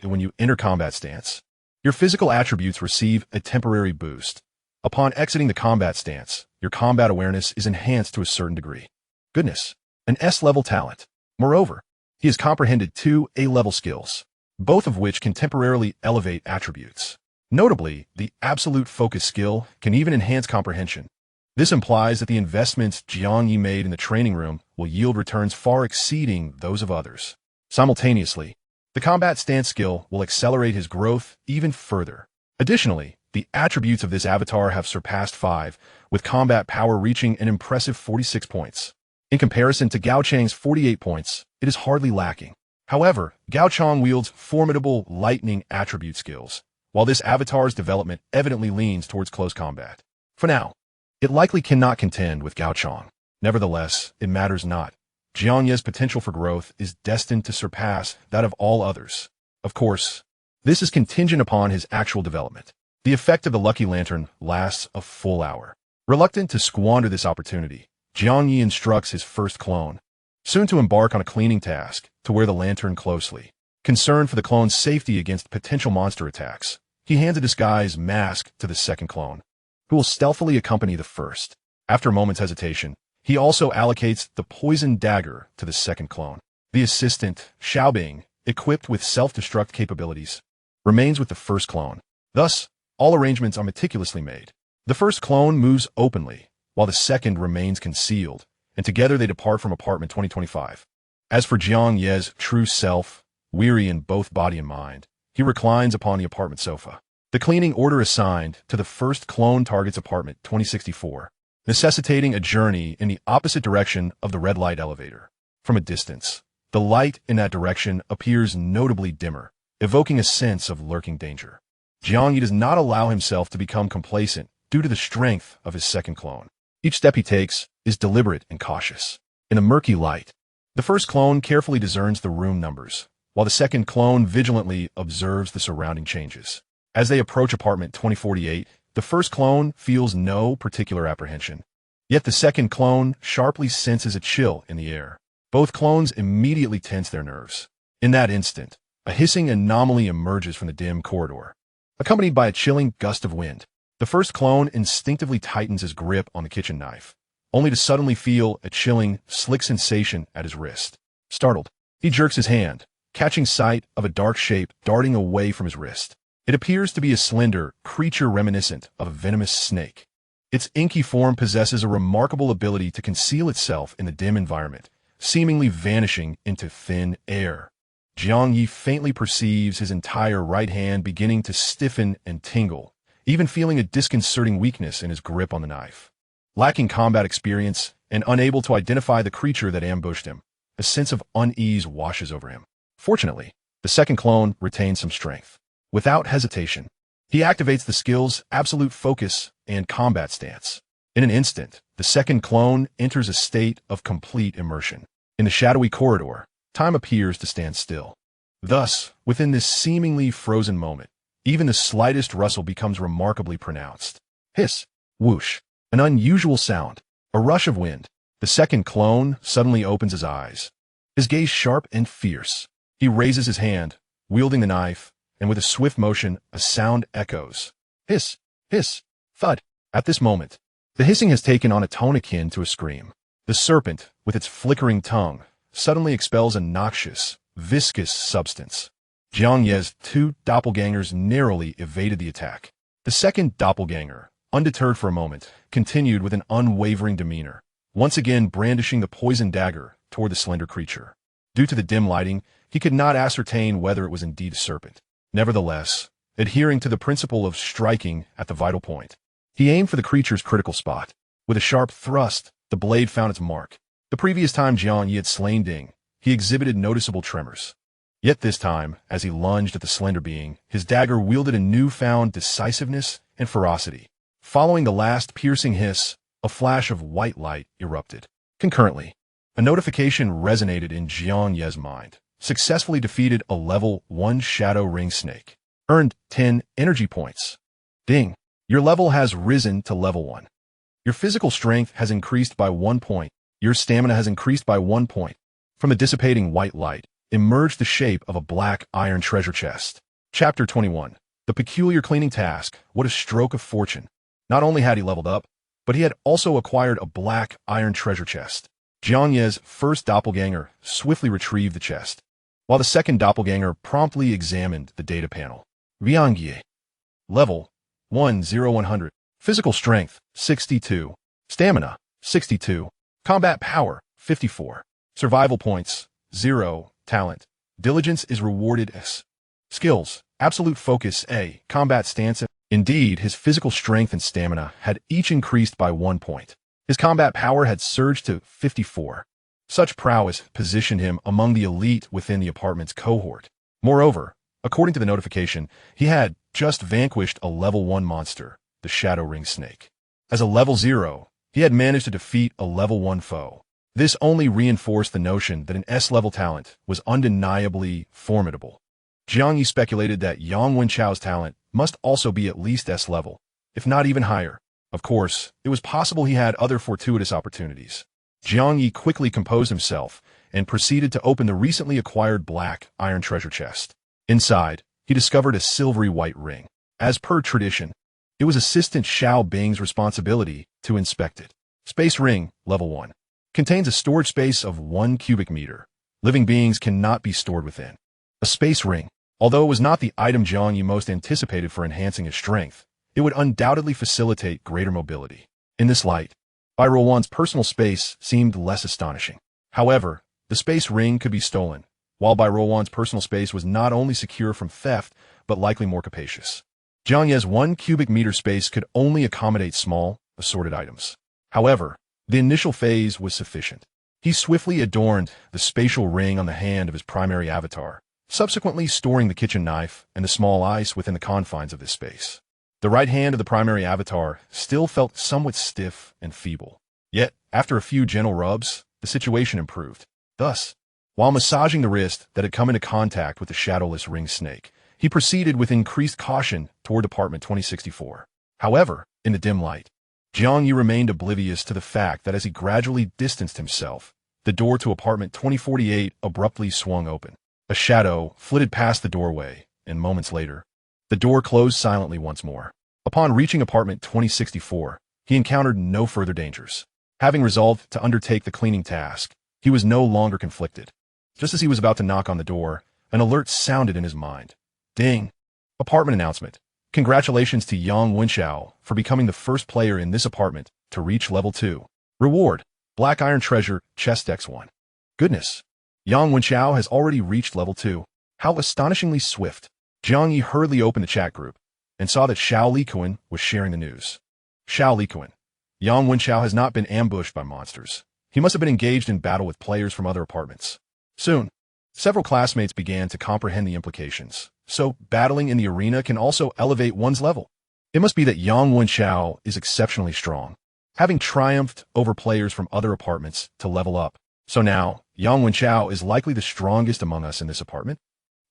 When you enter combat stance, your physical attributes receive a temporary boost. Upon exiting the combat stance, your combat awareness is enhanced to a certain degree. Goodness. An S-level talent. Moreover, he has comprehended 2 A-level skills, both of which can temporarily elevate attributes. Notably, the absolute focus skill can even enhance comprehension. This implies that the investments Jiang Ye made in the training room will yield returns far exceeding those of others. Simultaneously, the combat stance skill will accelerate his growth even further. Additionally, the attributes of this avatar have surpassed 5, with combat power reaching an impressive 46 points. In comparison to Gao Chang's 48 points, it is hardly lacking. However, Gao Chang wields formidable lightning attribute skills, while this avatar's development evidently leans towards close combat. For now, it likely cannot contend with Gao Chang. Nevertheless, it matters not. Jiang Ye's potential for growth is destined to surpass that of all others. Of course, this is contingent upon his actual development. The effect of the Lucky Lantern lasts a full hour. Reluctant to squander this opportunity, Jiang Ye instructs his first clone, soon to embark on a cleaning task, to wear the lantern closely. Concerned for the clone's safety against potential monster attacks, he hands a disguise mask to the second clone, who will stealthily accompany the first. After a moment's hesitation, he also allocates the poison dagger to the second clone. The assistant, Xiaobing, equipped with self-destruct capabilities, remains with the first clone. Thus, all arrangements are meticulously made. The first clone moves openly, while the second remains concealed, and together they depart from apartment 2025. As for Jiang Ye's true self, weary in both body and mind, he reclines upon the apartment sofa. The cleaning order assigned to the first clone targets apartment 2064, necessitating a journey in the opposite direction of the red light elevator. From a distance, the light in that direction appears notably dimmer, evoking a sense of lurking danger. Jiang Ye does not allow himself to become complacent due to the strength of his second clone. Each step he takes is deliberate and cautious. In the murky light, the first clone carefully discerns the room numbers, while the second clone vigilantly observes the surrounding changes. As they approach apartment 2048, the first clone feels no particular apprehension. Yet the second clone sharply senses a chill in the air. Both clones immediately tense their nerves. In that instant, a hissing anomaly emerges from the dim corridor, accompanied by a chilling gust of wind. The first clone instinctively tightens his grip on the kitchen knife, only to suddenly feel a chilling, slick sensation at his wrist. Startled, he jerks his hand, catching sight of a dark shape darting away from his wrist. It appears to be a slender creature reminiscent of a venomous snake. Its inky form possesses a remarkable ability to conceal itself in the dim environment, seemingly vanishing into thin air. Jiang Ye faintly perceives his entire right hand beginning to stiffen and tingle, even feeling a disconcerting weakness in his grip on the knife. Lacking combat experience and unable to identify the creature that ambushed him, a sense of unease washes over him. Fortunately, the second clone retains some strength. Without hesitation, he activates the skills Absolute Focus and Combat Stance. In an instant, the second clone enters a state of complete immersion. In the shadowy corridor, time appears to stand still. Thus, within this seemingly frozen moment, even the slightest rustle becomes remarkably pronounced. Hiss, whoosh, an unusual sound, a rush of wind. The second clone suddenly opens his eyes, his gaze sharp and fierce. He raises his hand, wielding the knife, and with a swift motion, a sound echoes. Hiss, hiss, thud. At this moment, the hissing has taken on a tone akin to a scream. The serpent, with its flickering tongue, suddenly expels a noxious, viscous substance. Jiang Ye's 2 doppelgangers narrowly evaded the attack. The second doppelganger, undeterred for a moment, continued with an unwavering demeanor, once again brandishing the poison dagger toward the slender creature. Due to the dim lighting, he could not ascertain whether it was indeed a serpent. Nevertheless, adhering to the principle of striking at the vital point, he aimed for the creature's critical spot. With a sharp thrust, the blade found its mark, The previous time Jiang Ye had slain Ding, he exhibited noticeable tremors. Yet this time, as he lunged at the slender being, his dagger wielded a newfound decisiveness and ferocity. Following the last piercing hiss, a flash of white light erupted. Concurrently, a notification resonated in Jiang Ye's mind. Successfully defeated a level 1 shadow ring snake. Earned 10 energy points. Ding. Your level has risen to level 1. Your physical strength has increased by 1 point. Your stamina has increased by 1 point. From the dissipating white light, emerged the shape of a black iron treasure chest. Chapter 21. The peculiar cleaning task. What a stroke of fortune. Not only had he leveled up, but he had also acquired a black iron treasure chest. Jiang Ye's first doppelganger swiftly retrieved the chest, while the second doppelganger promptly examined the data panel. Jiang Ye. Level 10100. Physical strength 62. Stamina 62. Combat power 54. Survival points 0. Talent. Diligence is rewarded as. Skills. Absolute focus A. Combat stance. Indeed, his physical strength and stamina had each increased by 1 point. His combat power had surged to 54. Such prowess positioned him among the elite within the apartment's cohort. Moreover, according to the notification, he had just vanquished a level 1 monster, the Shadow Ring Snake. As a level 0, he had managed to defeat a level 1 foe. This only reinforced the notion that an S-level talent was undeniably formidable. Jiang Ye speculated that Yang Wenchao's talent must also be at least S-level, if not even higher. Of course, it was possible he had other fortuitous opportunities. Jiang Ye quickly composed himself and proceeded to open the recently acquired black iron treasure chest. Inside, he discovered a silvery white ring. As per tradition, it was Assistant Xiao Bing's responsibility to inspect it. Space ring, level 1. Contains a storage space of 1 cubic meter. Living beings cannot be stored within. A space ring. Although it was not the item Jiang Ye most anticipated for enhancing his strength, it would undoubtedly facilitate greater mobility. In this light, Bairuowan's personal space seemed less astonishing. However, the space ring could be stolen, while Bairuowan's personal space was not only secure from theft, but likely more capacious. Jiang Ye's 1 cubic meter space could only accommodate small, assorted items. However, the initial phase was sufficient. He swiftly adorned the spatial ring on the hand of his primary avatar, subsequently storing the kitchen knife and the small ice within the confines of this space. The right hand of the primary avatar still felt somewhat stiff and feeble. Yet, after a few gentle rubs, the situation improved. Thus, while massaging the wrist that had come into contact with the shadowless ring snake, he proceeded with increased caution toward apartment 2064. However, in the dim light, Jiang Ye remained oblivious to the fact that as he gradually distanced himself, the door to apartment 2048 abruptly swung open. A shadow flitted past the doorway, and moments later, the door closed silently once more. Upon reaching apartment 2064, he encountered no further dangers. Having resolved to undertake the cleaning task, he was no longer conflicted. Just as he was about to knock on the door, an alert sounded in his mind. Ding! Apartment announcement. Congratulations to Yang Wenchao for becoming the first player in this apartment to reach level 2. Reward. Black Iron Treasure, Chest X1. Goodness! Yang Wenchao has already reached level 2. How astonishingly swift. Jiang Ye hurriedly opened the chat group and saw that Xiao Likuan was sharing the news. Xiao Likuan. Yang Wenchao has not been ambushed by monsters. He must have been engaged in battle with players from other apartments. Soon, several classmates began to comprehend the implications. So, battling in the arena can also elevate one's level. It must be that Yang Wenchao is exceptionally strong, having triumphed over players from other apartments to level up. So now, Yang Wenchao is likely the strongest among us in this apartment?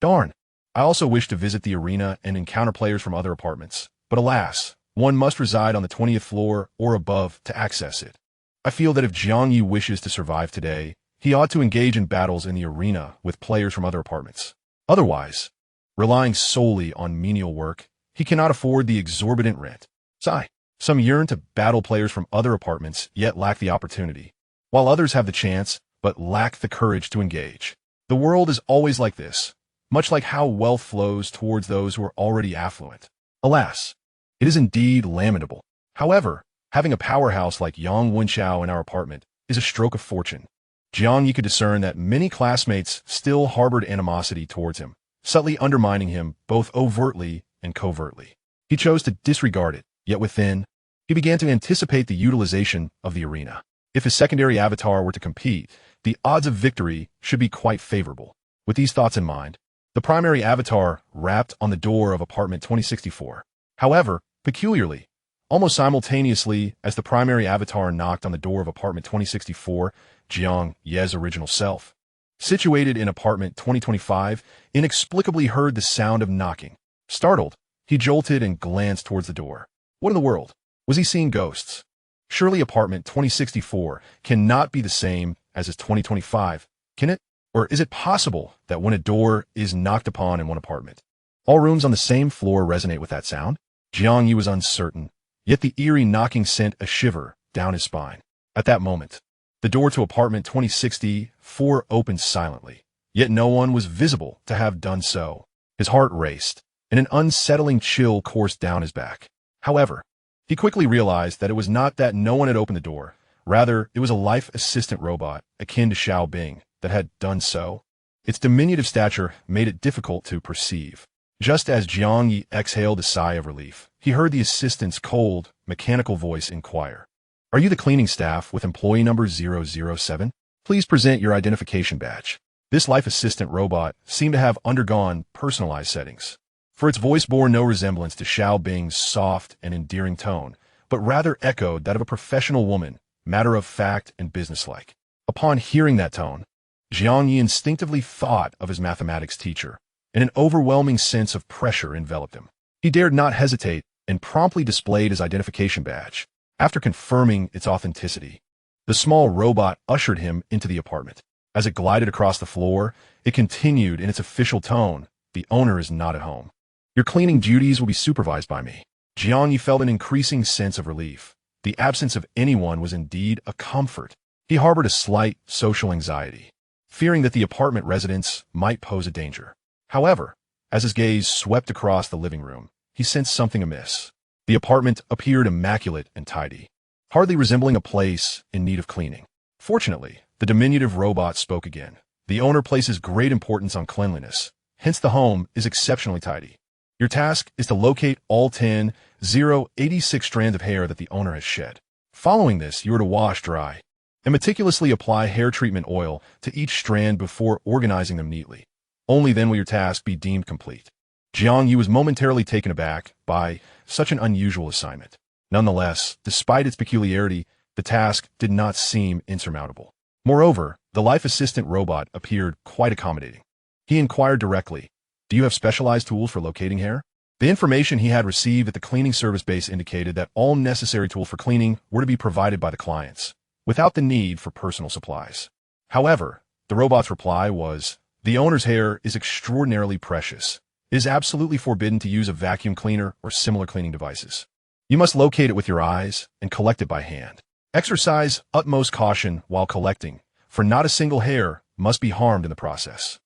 Darn. I also wish to visit the arena and encounter players from other apartments, but alas, one must reside on the 20th floor or above to access it. I feel that if Jiang Ye wishes to survive today, he ought to engage in battles in the arena with players from other apartments. Otherwise, relying solely on menial work, he cannot afford the exorbitant rent. Sigh. Some yearn to battle players from other apartments, yet lack the opportunity, while others have the chance, but lack the courage to engage. The world is always like this, much like how wealth flows towards those who are already affluent. Alas, it is indeed lamentable. However, having a powerhouse like Yang Wenchao in our apartment is a stroke of fortune. Jiang Ye could discern that many classmates still harbored animosity towards him, subtly undermining him both overtly and covertly. He chose to disregard it, yet within, he began to anticipate the utilization of the arena. If his secondary avatar were to compete, the odds of victory should be quite favorable. With these thoughts in mind, the primary avatar rapped on the door of apartment 2064. However, peculiarly, almost simultaneously as the primary avatar knocked on the door of apartment 2064, Jiang Ye's original self, situated in apartment 2025, inexplicably heard the sound of knocking. Startled, he jolted and glanced towards the door. What in the world? Was he seeing ghosts? Surely apartment 2064 cannot be the same as his 2025, can it? Or is it possible that when a door is knocked upon in one apartment, all rooms on the same floor resonate with that sound? Jiang Ye was uncertain, yet the eerie knocking sent a shiver down his spine. At that moment, the door to apartment 2064 opened silently, yet no one was visible to have done so. His heart raced, and an unsettling chill coursed down his back. However, he quickly realized that it was not that no one had opened the door. Rather, it was a life assistant robot, akin to Xiao Bing, that had done so. Its diminutive stature made it difficult to perceive. Just as Jiang Ye exhaled a sigh of relief, he heard the assistant's cold, mechanical voice inquire, "Are you the cleaning staff with employee number 007? Please present your identification badge." This life assistant robot seemed to have undergone personalized settings, for its voice bore no resemblance to Xiao Bing's soft and endearing tone, but rather echoed that of a professional woman, matter-of-fact and businesslike. Upon hearing that tone, Jiang Ye instinctively thought of his mathematics teacher, and an overwhelming sense of pressure enveloped him. He dared not hesitate and promptly displayed his identification badge. After confirming its authenticity, the small robot ushered him into the apartment. As it glided across the floor, it continued in its official tone, "The owner is not at home. Your cleaning duties will be supervised by me." Jiang Ye felt an increasing sense of relief. The absence of anyone was indeed a comfort. He harbored a slight social anxiety, fearing that the apartment residents might pose a danger. However, as his gaze swept across the living room, he sensed something amiss. The apartment appeared immaculate and tidy, hardly resembling a place in need of cleaning. Fortunately, the diminutive robot spoke again. "The owner places great importance on cleanliness, hence the home is exceptionally tidy. Your task is to locate all 10,086 strands of hair that the owner has shed. Following this, you are to wash dry and meticulously apply hair treatment oil to each strand before organizing them neatly. Only then will your task be deemed complete." Jiang Ye was momentarily taken aback by such an unusual assignment. Nonetheless, despite its peculiarity, the task did not seem insurmountable. Moreover, the life assistant robot appeared quite accommodating. He inquired directly, "Do you have specialized tools for locating hair?" The information he had received at the cleaning service base indicated that all necessary tools for cleaning were to be provided by the clients, without the need for personal supplies. However, the robot's reply was, "The owner's hair is extraordinarily precious. It is absolutely forbidden to use a vacuum cleaner or similar cleaning devices. You must locate it with your eyes and collect it by hand. Exercise utmost caution while collecting, for not a single hair must be harmed in the process.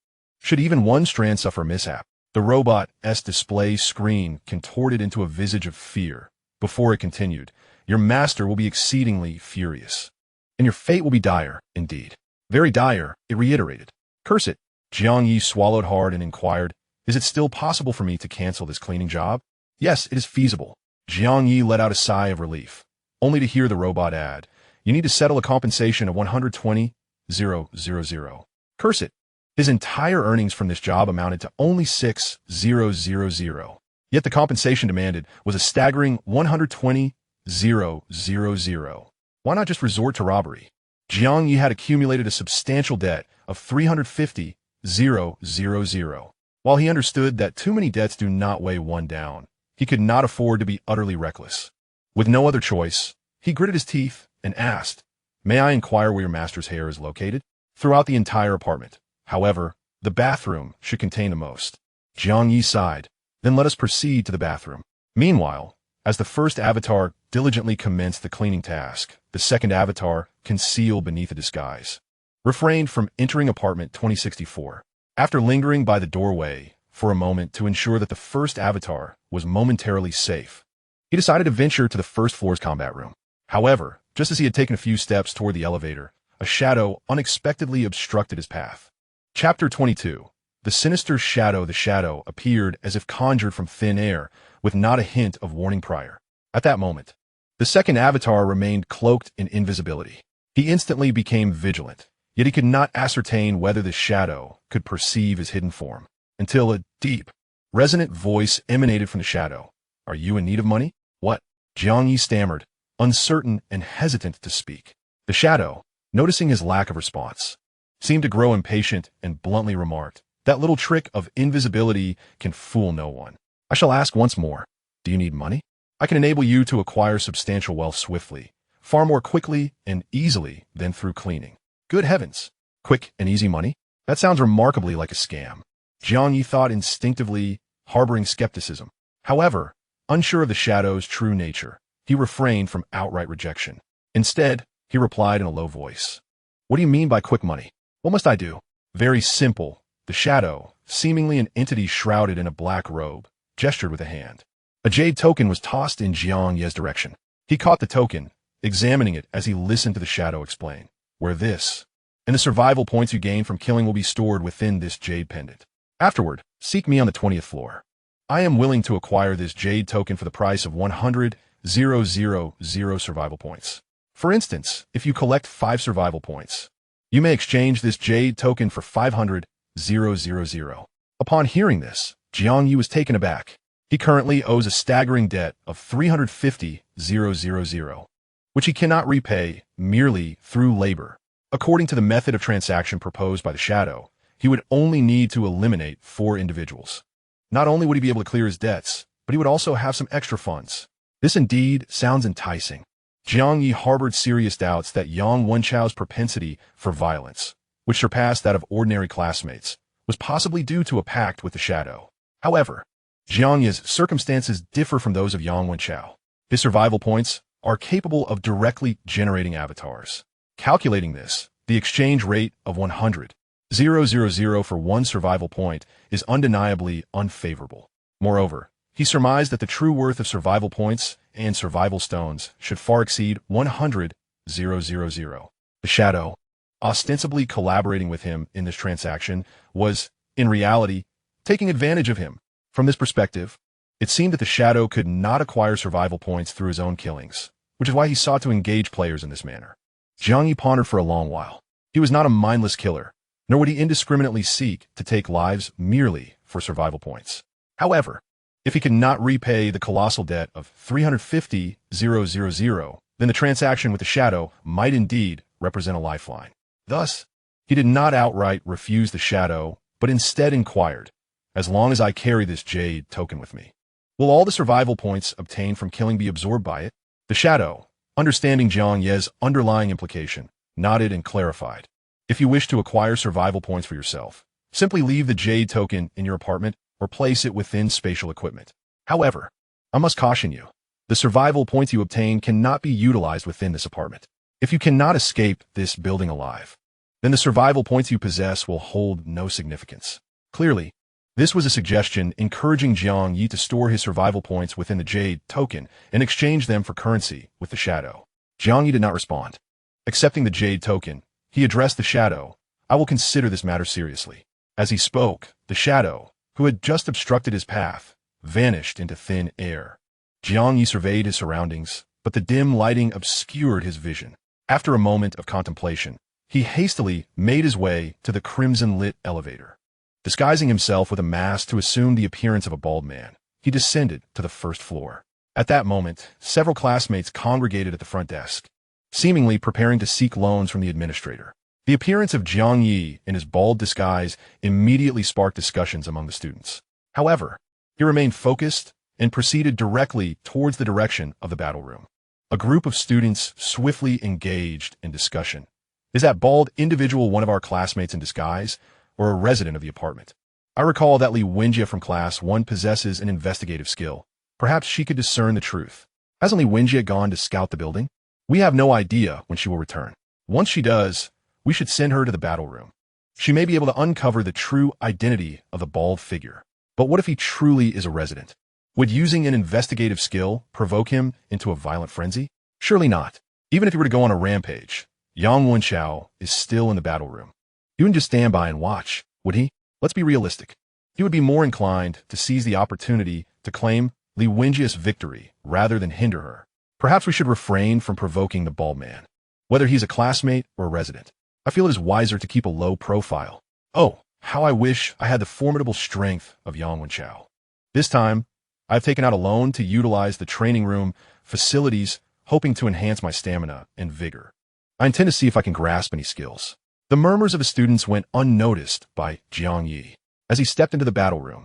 Should even one strand suffer mishap, the robot's display screen contorted into a visage of fear. Before it continued, your master will be exceedingly furious, and your fate will be dire indeed." "Very dire," it reiterated. "Curse it." Jiang Ye swallowed hard and inquired, "Is it still possible for me to cancel this cleaning job?" "Yes, it is feasible." Jiang Ye let out a sigh of relief, only to hear the robot add, "You need to settle a compensation of 120,000. Curse it. His entire earnings from this job amounted to only 6,000. Yet the compensation demanded was a staggering 120,000. Why not just resort to robbery? Jiang Ye had accumulated a substantial debt of 350,000. While he understood that too many debts do not weigh one down, he could not afford to be utterly reckless. With no other choice, he gritted his teeth and asked, "May I inquire where your master's hair is located?" "Throughout the entire apartment. However, the bathroom should contain the most." Jiang Ye sighed. "Then let us proceed to the bathroom." Meanwhile, as the first avatar diligently commenced the cleaning task, the second avatar, concealed beneath a disguise, refrained from entering apartment 2064. After lingering by the doorway for a moment to ensure that the first avatar was momentarily safe, he decided to venture to the first floor's combat room. However, just as he had taken a few steps toward the elevator, a shadow unexpectedly obstructed his path. Chapter 22. The sinister shadow. The shadow appeared as if conjured from thin air, with not a hint of warning prior. At that moment, the second avatar remained cloaked in invisibility. He instantly became vigilant, yet he could not ascertain whether the shadow could perceive his hidden form, until a deep, resonant voice emanated from the shadow. "Are you in need of money?" "What?" Jiang Ye stammered, uncertain and hesitant to speak. The shadow, noticing his lack of response, seemed to grow impatient and bluntly remarked, "That little trick of invisibility can fool no one. I shall ask once more. Do you need money? I can enable you to acquire substantial wealth swiftly, far more quickly and easily than through cleaning." Good heavens! Quick and easy money? That sounds remarkably like a scam. Jiang Ye thought instinctively, harboring skepticism. However, unsure of the shadow's true nature, he refrained from outright rejection. Instead, he replied in a low voice, "What do you mean by quick money? What must I do?" "Very simple." The shadow, seemingly an entity shrouded in a black robe, gestured with a hand. A jade token was tossed in Jiang Ye's direction. He caught the token, examining it as he listened to the shadow explain. "Wear this, and the survival points you gain from killing will be stored within this jade pendant. Afterward, seek me on the 20th floor. I am willing to acquire this jade token for the price of 100,000 survival points. For instance, if you collect 5 survival points, you may exchange this jade token for 500,000. Upon hearing this, Jiang Ye was taken aback. He currently owes a staggering debt of 350,000, which he cannot repay merely through labor. According to the method of transaction proposed by the shadow, he would only need to eliminate 4 individuals. Not only would he be able to clear his debts, but he would also have some extra funds. This indeed sounds enticing. Jiang Ye harbored serious doubts that Yang Wenchao's propensity for violence, which surpassed that of ordinary classmates, was possibly due to a pact with the shadow. However, Jiang Ye's circumstances differ from those of Yang Wenchao. His survival points are capable of directly generating avatars. Calculating this, the exchange rate of 100,000 for 1 survival point is undeniably unfavorable. Moreover, he surmised that the true worth of survival points and survival stones should far exceed 100,000. The shadow, ostensibly collaborating with him in this transaction, was, in reality, taking advantage of him. From this perspective, it seemed that the shadow could not acquire survival points through his own killings, which is why he sought to engage players in this manner. Jiang Ye pondered for a long while. He was not a mindless killer, nor would he indiscriminately seek to take lives merely for survival points. However, if he could not repay the colossal debt of 350,000, then the transaction with the shadow might indeed represent a lifeline. Thus, he did not outright refuse the shadow, but instead inquired, "As long as I carry this jade token with me, will all the survival points obtained from killing be absorbed by it?" The shadow, understanding Jiang Ye's underlying implication, nodded and clarified. "If you wish to acquire survival points for yourself, simply leave the jade token in your apartment or place it within spatial equipment. However, I must caution you, the survival points you obtain cannot be utilized within this apartment. If you cannot escape this building alive, then the survival points you possess will hold no significance." Clearly, this was a suggestion encouraging Jiang Ye to store his survival points within the jade token and exchange them for currency with the shadow. Jiang Ye did not respond. Accepting the jade token, he addressed the shadow, "I will consider this matter seriously." As he spoke, the shadow, who had just obstructed his path, vanished into thin air. Jiang Ye surveyed his surroundings, but the dim lighting obscured his vision. After a moment of contemplation, he hastily made his way to the crimson-lit elevator. Disguising himself with a mask to assume the appearance of a bald man, he descended to the 1st floor. At that moment, several classmates congregated at the front desk, seemingly preparing to seek loans from the administrator. The appearance of Jiang Ye in his bald disguise immediately sparked discussions among the students. However, he remained focused and proceeded directly towards the direction of the battle room. A group of students swiftly engaged in discussion. "Is that bald individual one of our classmates in disguise, or a resident of the apartment? I recall that Li Wenjie from class 1 possesses an investigative skill. Perhaps she could discern the truth. Hasn't Li Wenjie gone to scout the building? We have no idea when she will return. Once she does, we should send her to the battle room. She may be able to uncover the true identity of the bald figure. But what if he truly is a resident? Would using an investigative skill provoke him into a violent frenzy? Surely not. Even if he were to go on a rampage, Yang Wenchao is still in the battle room. He wouldn't just stand by and watch, would he? Let's be realistic. He would be more inclined to seize the opportunity to claim Li Wenjie's victory rather than hinder her. Perhaps we should refrain from provoking the bald man. whether he's a classmate or a resident. I feel it is wiser to keep a low profile. Oh, how I wish I had the formidable strength of Yang Wenchao. This time, I've taken out a loan to utilize the training room facilities, hoping to enhance my stamina and vigor. I intend to see if I can grasp any skills. The murmurs of the students went unnoticed by Jiang Ye. As he stepped into the battle room,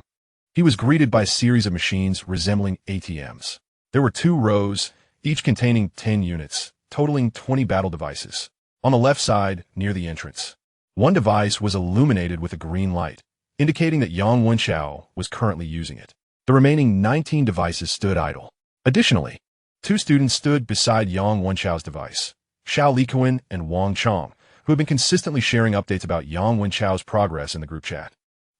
he was greeted by a series of machines resembling ATMs. There were 2 rows, each containing 10 units, totaling 20 battle devices. On the left side, near the entrance, one device was illuminated with a green light, indicating that Yang Wenchao was currently using it. The remaining 19 devices stood idle. Additionally, 2 students stood beside Yang Wenchao's device, Xiao Likuan and Wang Chong, who had been consistently sharing updates about Yang Wenchao's progress in the group chat.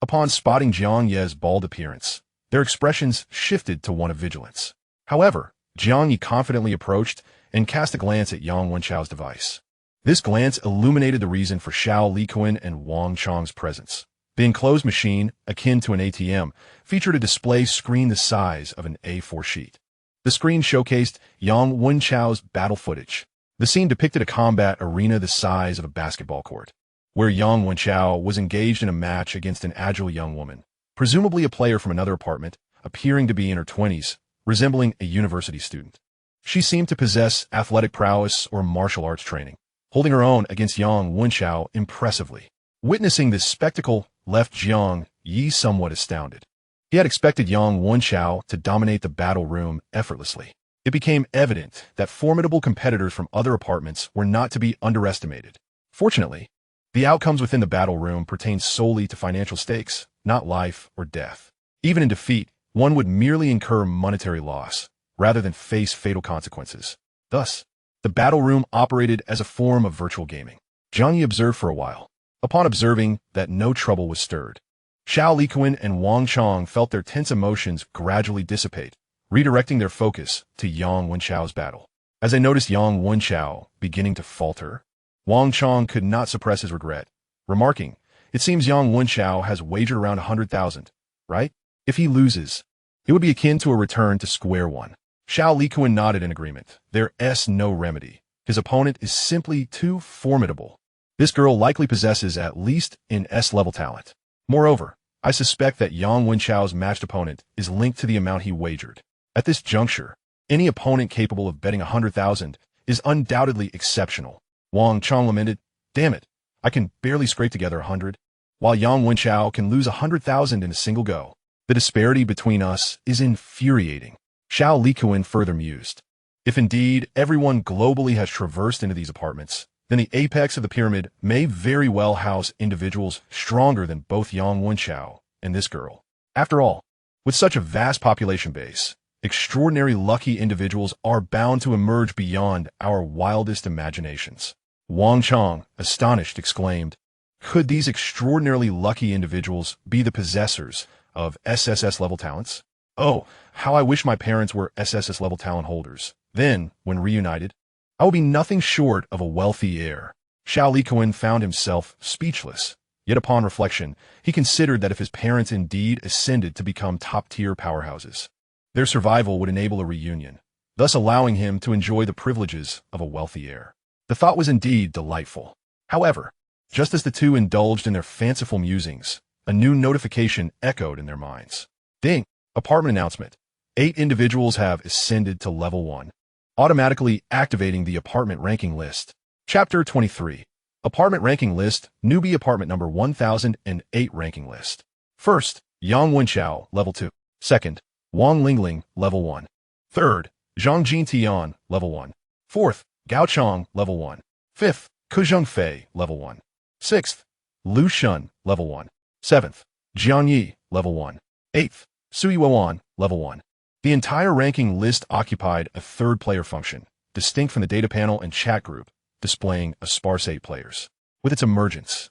Upon spotting Jiang Ye's bald appearance, their expressions shifted to one of vigilance. However, Jiang Ye confidently approached and cast a glance at Yang Wenchao's device. This glance illuminated the reason for Xiao Likuan and Wang Chong's presence. The enclosed machine, akin to an ATM, featured a display screen the size of an A4 sheet. The screen showcased Yang Wenchao's battle footage. The scene depicted a combat arena the size of a basketball court, where Yang Wenchao was engaged in a match against an agile young woman, presumably a player from another apartment, appearing to be in her 20s, resembling a university student. She seemed to possess athletic prowess or martial arts training, holding her own against Yang Wenchao impressively. Witnessing this spectacle left Jiang Ye somewhat astounded. He had expected Yang Wenchao to dominate the battle room effortlessly. It became evident that formidable competitors from other apartments were not to be underestimated. Fortunately, the outcomes within the battle room pertained solely to financial stakes, not life or death. Even in defeat, one would merely incur monetary loss, rather than face fatal consequences. Thus, the battle room operated as a form of virtual gaming. Jiang Ye observed for a while. Upon observing that no trouble was stirred, Xiao Likuan and Wang Chong felt their tense emotions gradually dissipate, redirecting their focus to Yang Wenchao's battle. As they noticed Yang Wenchao beginning to falter, Wang Chong could not suppress his regret, remarking, "It seems Yang Wenchao has wagered around 100,000, right? If he loses, it would be akin to a return to square one." Xiao Likuan nodded in agreement. There's no remedy. His opponent is simply too formidable. This girl likely possesses at least an S-level talent. Moreover, I suspect that Yang Wenchao's matched opponent is linked to the amount he wagered. At this juncture, any opponent capable of betting 100,000 is undoubtedly exceptional. Wang Chong lamented, "Damn it, I can barely scrape together 100, while Yang Wenchao can lose 100,000 in a single go. The disparity between us is infuriating." Xiao Likuan further mused, "If indeed everyone globally has traversed into these apartments, then the apex of the pyramid may very well house individuals stronger than both Yang Wenchao and this girl. After all, with such a vast population base, extraordinary lucky individuals are bound to emerge beyond our wildest imaginations." Wang Chong, astonished, exclaimed, "Could these extraordinarily lucky individuals be the possessors of SSS-level talents? Oh, how I wish my parents were SSS-level talent holders. Then, when reunited, I will be nothing short of a wealthy heir." Xiao Likuan found himself speechless. Yet upon reflection, he considered that if his parents indeed ascended to become top-tier powerhouses, their survival would enable a reunion, thus allowing him to enjoy the privileges of a wealthy heir. The thought was indeed delightful. However, just as the two indulged in their fanciful musings, a new notification echoed in their minds. Ding! Apartment announcement. 8 individuals have ascended to level 1. Automatically activating the apartment ranking list. Chapter 23. Apartment ranking list. Newbie apartment number 1008 ranking list. First, Yang Wenchao, level 2. Second, Wang Lingling, level 1. Third, Zhang Jintian, level 1. Fourth, Gao Chong, level 1. Fifth, Kuzheng Fei, level 1. Sixth, Lu Shun, level 1. Seventh, Jiang Ye, level 1. Eighth, Sui Wuan, level 1. The entire ranking list occupied a third player function, distinct from the data panel and chat group, displaying a sparse 8 players. With its emergence,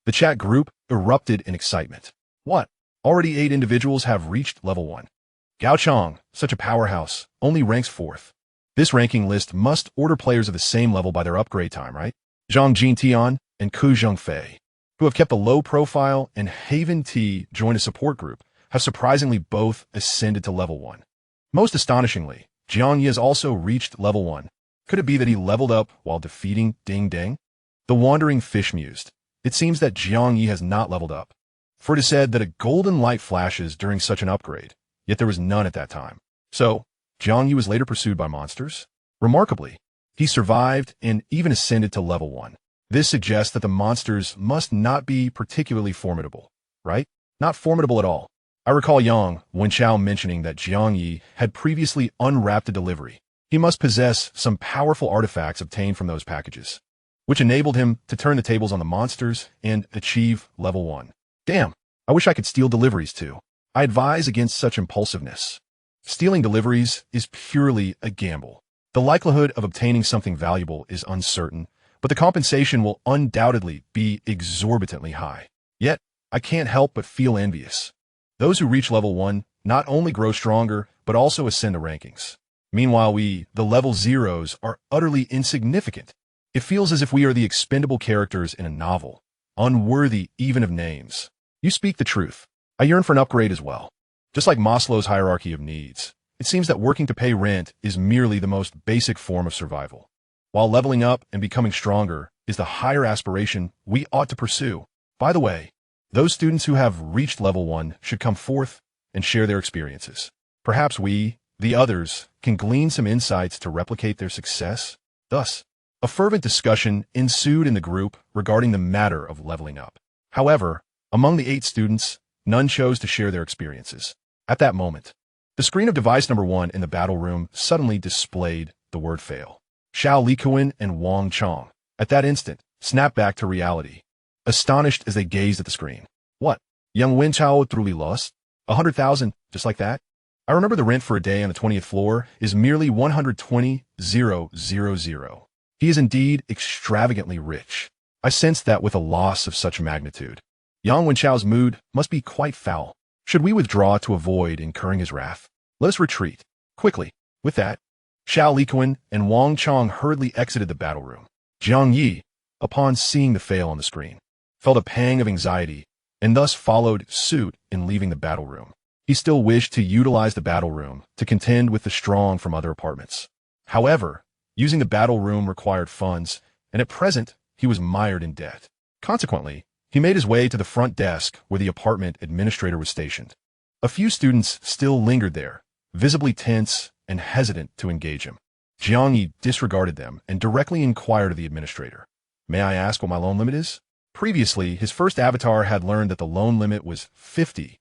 the chat group erupted in excitement. What? Already 8 individuals have reached level 1. Gao Chong, such a powerhouse, only ranks 4th. This ranking list must order players of the same level by their upgrade time, right? Zhang Jintian and Kuzheng Fei, who have kept a low profile and Haven T joined a support group, have surprisingly both ascended to level 1. Most astonishingly, Jiang Ye has also reached level 1. Could it be that he leveled up while defeating Ding Ding? The wandering fish mused. It seems that Jiang Ye has not leveled up. For it is said that a golden light flashes during such an upgrade, yet there was none at that time. So, Jiang Ye was later pursued by monsters? Remarkably, he survived and even ascended to level 1. This suggests that the monsters must not be particularly formidable, right? Not formidable at all. I recall Yang Wenchao mentioning that Jiang Ye had previously unwrapped a delivery. He must possess some powerful artifacts obtained from those packages, which enabled him to turn the tables on the monsters and achieve level 1. Damn, I wish I could steal deliveries too. I advise against such impulsiveness. Stealing deliveries is purely a gamble. The likelihood of obtaining something valuable is uncertain, but the compensation will undoubtedly be exorbitantly high. Yet, I can't help but feel envious. Those who reach level 1 not only grow stronger, but also ascend the rankings. Meanwhile we, the level zeros, are utterly insignificant. It feels as if we are the expendable characters in a novel, unworthy even of names. You speak the truth. I yearn for an upgrade as well. Just like Maslow's hierarchy of needs, it seems that working to pay rent is merely the most basic form of survival, while leveling up and becoming stronger is the higher aspiration we ought to pursue. By the way, those students who have reached level 1 should come forth and share their experiences. Perhaps we, the others, can glean some insights to replicate their success. Thus, a fervent discussion ensued in the group regarding the matter of leveling up. However, among the 8 students, none chose to share their experiences. At that moment, the screen of device number 1 in the battle room suddenly displayed the word fail. Xiao Likuan and Wang Chong, at that instant, snapped back to reality, astonished as they gazed at the screen. What? Young Wenchao truly lost? 100,000, just like that? I remember the rent for a day on the 20th floor is merely 120,000. He is indeed extravagantly rich. I sensed that with a loss of such magnitude. Yang Wenchao's mood must be quite foul. Should we withdraw to avoid incurring his wrath? Let us retreat. Quickly. With that, Xiao Likuan and Wang Chong hurriedly exited the battle room. Jiang Ye, upon seeing the fail on the screen, felt a pang of anxiety and thus followed suit in leaving the battle room. He still wished to utilize the battle room to contend with the strong from other apartments. However, using the battle room required funds, and at present, he was mired in debt. Consequently, he made his way to the front desk where the apartment administrator was stationed. A few students still lingered there, visibly tense and hesitant to engage him. Jiang Ye disregarded them and directly inquired of the administrator, "May I ask what my loan limit is?" Previously, his first avatar had learned that the loan limit was 50,000.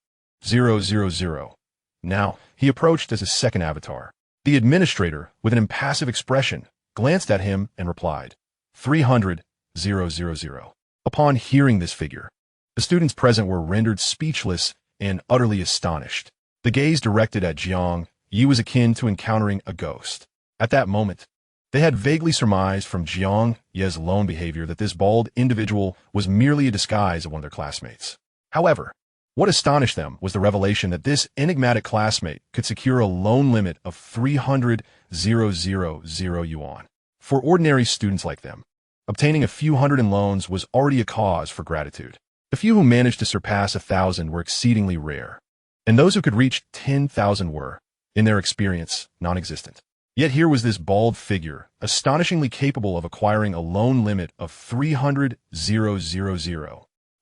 Now, he approached as his second avatar. The administrator, with an impassive expression, glanced at him and replied, 300,000. Upon hearing this figure, the students present were rendered speechless and utterly astonished. The gaze directed at Jiang Ye was akin to encountering a ghost. At that moment, they had vaguely surmised from Jiang Ye's loan behavior that this bald individual was merely a disguise of one of their classmates. However, what astonished them was the revelation that this enigmatic classmate could secure a loan limit of 300,000 yuan. For ordinary students like them, obtaining a few hundred in loans was already a cause for gratitude. The few who managed to surpass 1,000 were exceedingly rare, and those who could reach 10,000 were, in their experience, non-existent. Yet here was this bald figure, astonishingly capable of acquiring a loan limit of 300,000.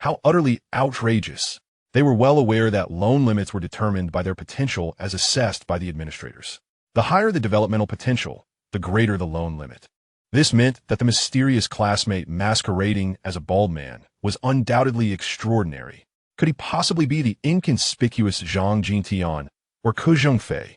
How utterly outrageous! They were well aware that loan limits were determined by their potential as assessed by the administrators. The higher the developmental potential, the greater the loan limit. This meant that the mysterious classmate masquerading as a bald man was undoubtedly extraordinary. Could he possibly be the inconspicuous Zhang Jintian or Ke Zhongfei,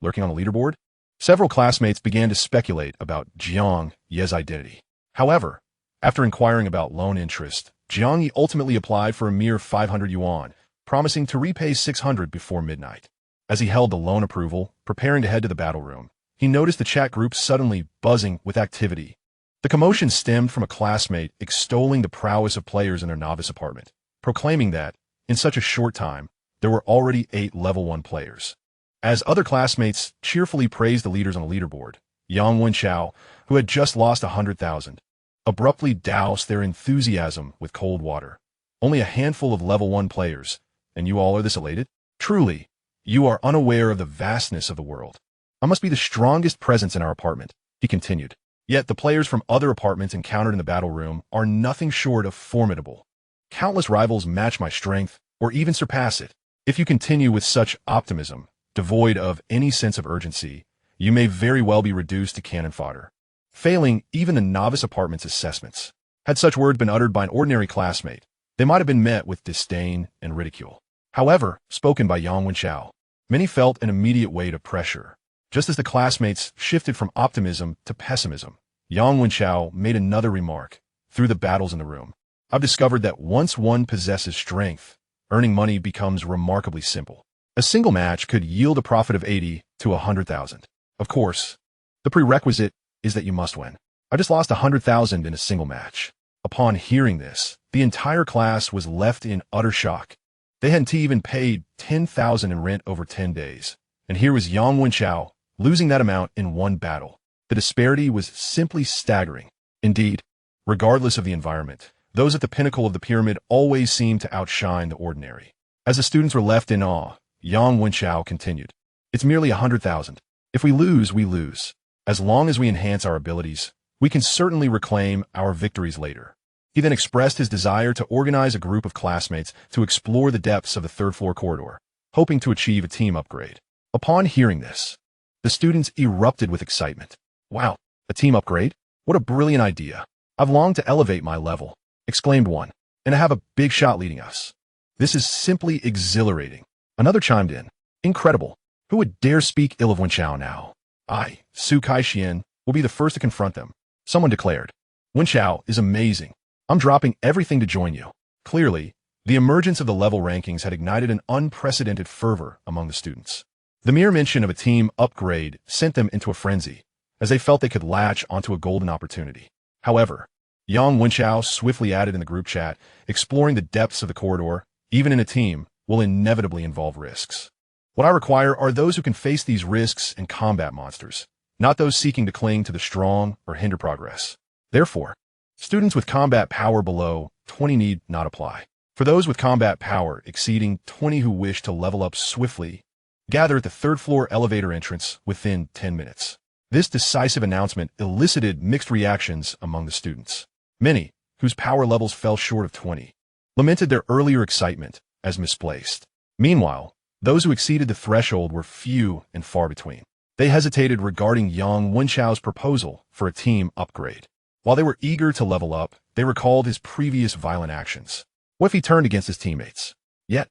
lurking on the leaderboard? Several classmates began to speculate about Jiang Ye's identity. However, after inquiring about loan interest, Jiang Ye ultimately applied for a mere 500 yuan, promising to repay 600 before midnight. As he held the loan approval, preparing to head to the battle room, he noticed the chat group suddenly buzzing with activity. The commotion stemmed from a classmate extolling the prowess of players in their novice apartment, proclaiming that, in such a short time, there were already 8 level 1 players. As other classmates cheerfully praised the leaders on the leaderboard, Yang Wenchao, who had just lost 100,000, abruptly doused their enthusiasm with cold water. Only a handful of level 1 players, and you all are this elated? Truly, you are unaware of the vastness of the world. I must be the strongest presence in our apartment, he continued. Yet the players from other apartments encountered in the battle room are nothing short of formidable. Countless rivals match my strength, or even surpass it. If you continue with such optimism, devoid of any sense of urgency, you may very well be reduced to cannon fodder, failing even the novice apartment's assessments. Had such words been uttered by an ordinary classmate, they might have been met with disdain and ridicule. However, spoken by Yang Wenchao, many felt an immediate weight of pressure. Just as the classmates shifted from optimism to pessimism, Yang Wenchao made another remark. Through the battles in the room, I've discovered that once one possesses strength, earning money becomes remarkably simple. A single match could yield a profit of 80 to 100,000. Of course, the prerequisite is that you must win. I just lost 100,000 in a single match. Upon hearing this, the entire class was left in utter shock. They hadn't even paid 10,000 in rent over 10 days. And here was Yang Wenchao losing that amount in one battle. The disparity was simply staggering. Indeed, regardless of the environment, those at the pinnacle of the pyramid always seemed to outshine the ordinary. As the students were left in awe, Yang Wenchao continued, "It's merely 100,000. If we lose, we lose. As long as we enhance our abilities, we can certainly reclaim our victories later." He then expressed his desire to organize a group of classmates to explore the depths of the third-floor corridor, hoping to achieve a team upgrade. Upon hearing this, the students erupted with excitement. "Wow, a team upgrade? What a brilliant idea. I've longed to elevate my level," exclaimed one, "and to have a big shot leading us. This is simply exhilarating." Another chimed in, "Incredible. Who would dare speak ill of Wenchao now? I, Su Kai-Xian, will be the first to confront them." Someone declared, "Wenchao is amazing. I'm dropping everything to join you." Clearly, the emergence of the level rankings had ignited an unprecedented fervor among the students. The mere mention of a team upgrade sent them into a frenzy, as they felt they could latch onto a golden opportunity. However, Yang Wenchao swiftly added in the group chat, "Exploring the depths of the corridor, even in a team, will inevitably involve risks. What I require are those who can face these risks and combat monsters, not those seeking to cling to the strong or hinder progress. Therefore, students with combat power below 20 need not apply. For those with combat power exceeding 20 who wish to level up swiftly, gather at the third-floor elevator entrance within 10 minutes. This decisive announcement elicited mixed reactions among the students. Many, whose power levels fell short of 20, lamented their earlier excitement as misplaced. Meanwhile, those who exceeded the threshold were few and far between. They hesitated regarding Yang Wenchao's proposal for a team upgrade. While they were eager to level up, they recalled his previous violent actions. What if he turned against his teammates? Yet,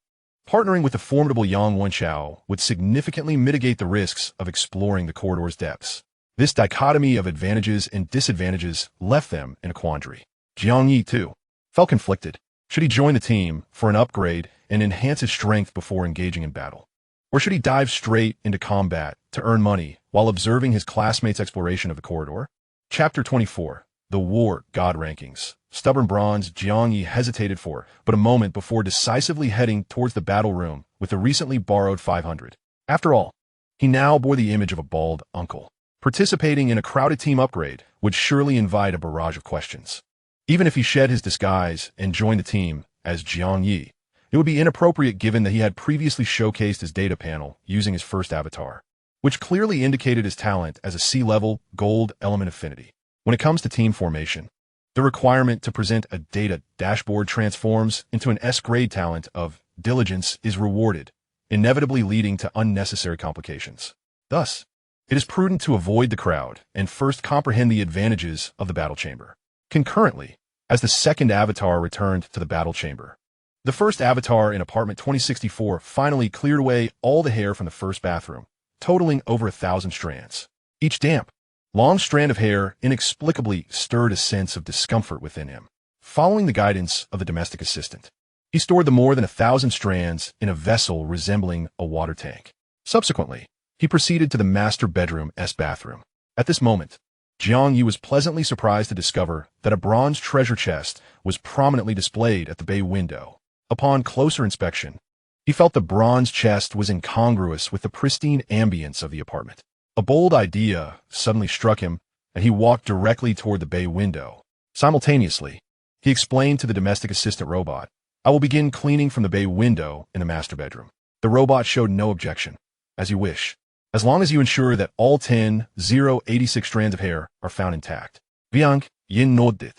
partnering with the formidable Yang Wenchao would significantly mitigate the risks of exploring the corridor's depths. This dichotomy of advantages and disadvantages left them in a quandary. Jiang Ye, too, felt conflicted. Should he join the team for an upgrade and enhance his strength before engaging in battle? Or should he dive straight into combat to earn money while observing his classmates' exploration of the corridor? Chapter 24. The War God Rankings. Stubborn bronze, Jiang Ye hesitated for but a moment before decisively heading towards the battle room with the recently borrowed 500. After all, he now bore the image of a bald uncle. Participating in a crowded team upgrade would surely invite a barrage of questions. Even if he shed his disguise and joined the team as Jiang Ye, it would be inappropriate given that he had previously showcased his data panel using his first avatar, which clearly indicated his talent as a C-level gold element affinity. When it comes to team formation, the requirement to present a data dashboard transforms into an S-grade talent of diligence is rewarded, inevitably leading to unnecessary complications. Thus, it is prudent to avoid the crowd and first comprehend the advantages of the battle chamber. Concurrently, as the second avatar returned to the battle chamber, the first avatar in apartment 2064 finally cleared away all the hair from the first bathroom, totaling over 1,000 strands. Each damp, long strand of hair inexplicably stirred a sense of discomfort within him. Following the guidance of the domestic assistant, he stored the more than 1,000 strands in a vessel resembling a water tank. Subsequently, he proceeded to the master bedroom's bathroom. At this moment, Jiang Ye was pleasantly surprised to discover that a bronze treasure chest was prominently displayed at the bay window. Upon closer inspection, he felt the bronze chest was incongruous with the pristine ambience of the apartment. A bold idea suddenly struck him, and he walked directly toward the bay window. Simultaneously, he explained to the domestic assistant robot, "I will begin cleaning from the bay window in the master bedroom." The robot showed no objection. "As you wish." as long as you ensure that all 86 strands of hair are found intact. Jiang Ye nodded,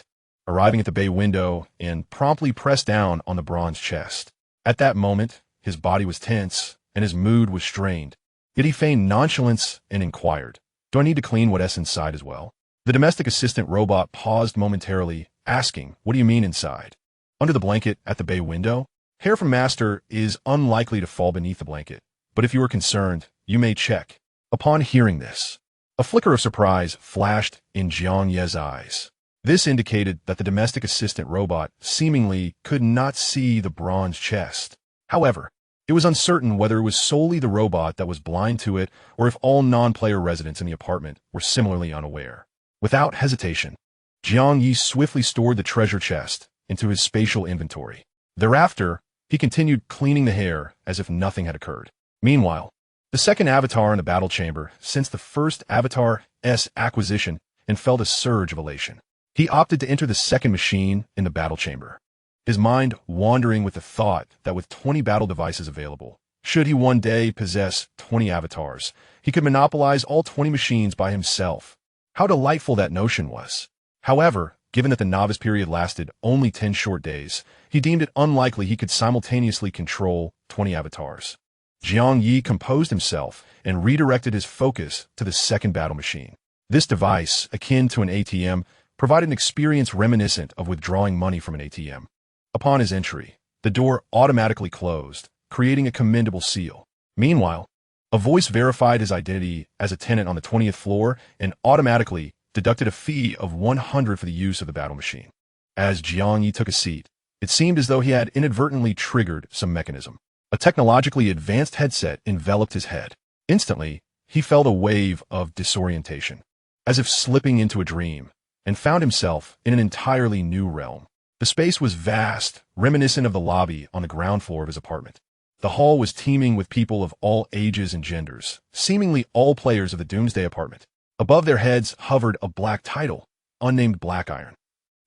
arriving at the bay window and promptly pressed down on the bronze chest. At that moment, his body was tense and his mood was strained. Yet he feigned nonchalance and inquired, "Do I need to clean what's inside as well?" The domestic assistant robot paused momentarily, asking, "What do you mean inside?" Under the blanket at the bay window? Hair from Master is unlikely to fall beneath the blanket, but if you are concerned, you may check. Upon hearing this, a flicker of surprise flashed in Jiang Ye's eyes. This indicated that the domestic assistant robot seemingly could not see the bronze chest. However, it was uncertain whether it was solely the robot that was blind to it or if all non-player residents in the apartment were similarly unaware. Without hesitation, Jiang Ye swiftly stored the treasure chest into his spatial inventory. Thereafter, he continued cleaning the hair as if nothing had occurred. Meanwhile, the second avatar in the battle chamber sensed the first avatar's acquisition and felt a surge of elation. He opted to enter the second machine in the battle chamber, his mind wandering with the thought that with 20 battle devices available, should he one day possess 20 avatars, he could monopolize all 20 machines by himself. How delightful that notion was. However, given that the novice period lasted only 10 short days, he deemed it unlikely he could simultaneously control 20 avatars. Jiang Ye composed himself and redirected his focus to the second battle machine. This device, akin to an ATM, provided an experience reminiscent of withdrawing money from an ATM. Upon his entry, the door automatically closed, creating a commendable seal. Meanwhile, a voice verified his identity as a tenant on the 20th floor and automatically deducted a fee of 100 for the use of the battle machine. As Jiang Ye took a seat, it seemed as though he had inadvertently triggered some mechanism. A technologically advanced headset enveloped his head. Instantly, he felt a wave of disorientation, as if slipping into a dream, and found himself in an entirely new realm. The space was vast, reminiscent of the lobby on the ground floor of his apartment. The hall was teeming with people of all ages and genders, seemingly all players of the Doomsday apartment. Above their heads hovered a black title, unnamed Black Iron.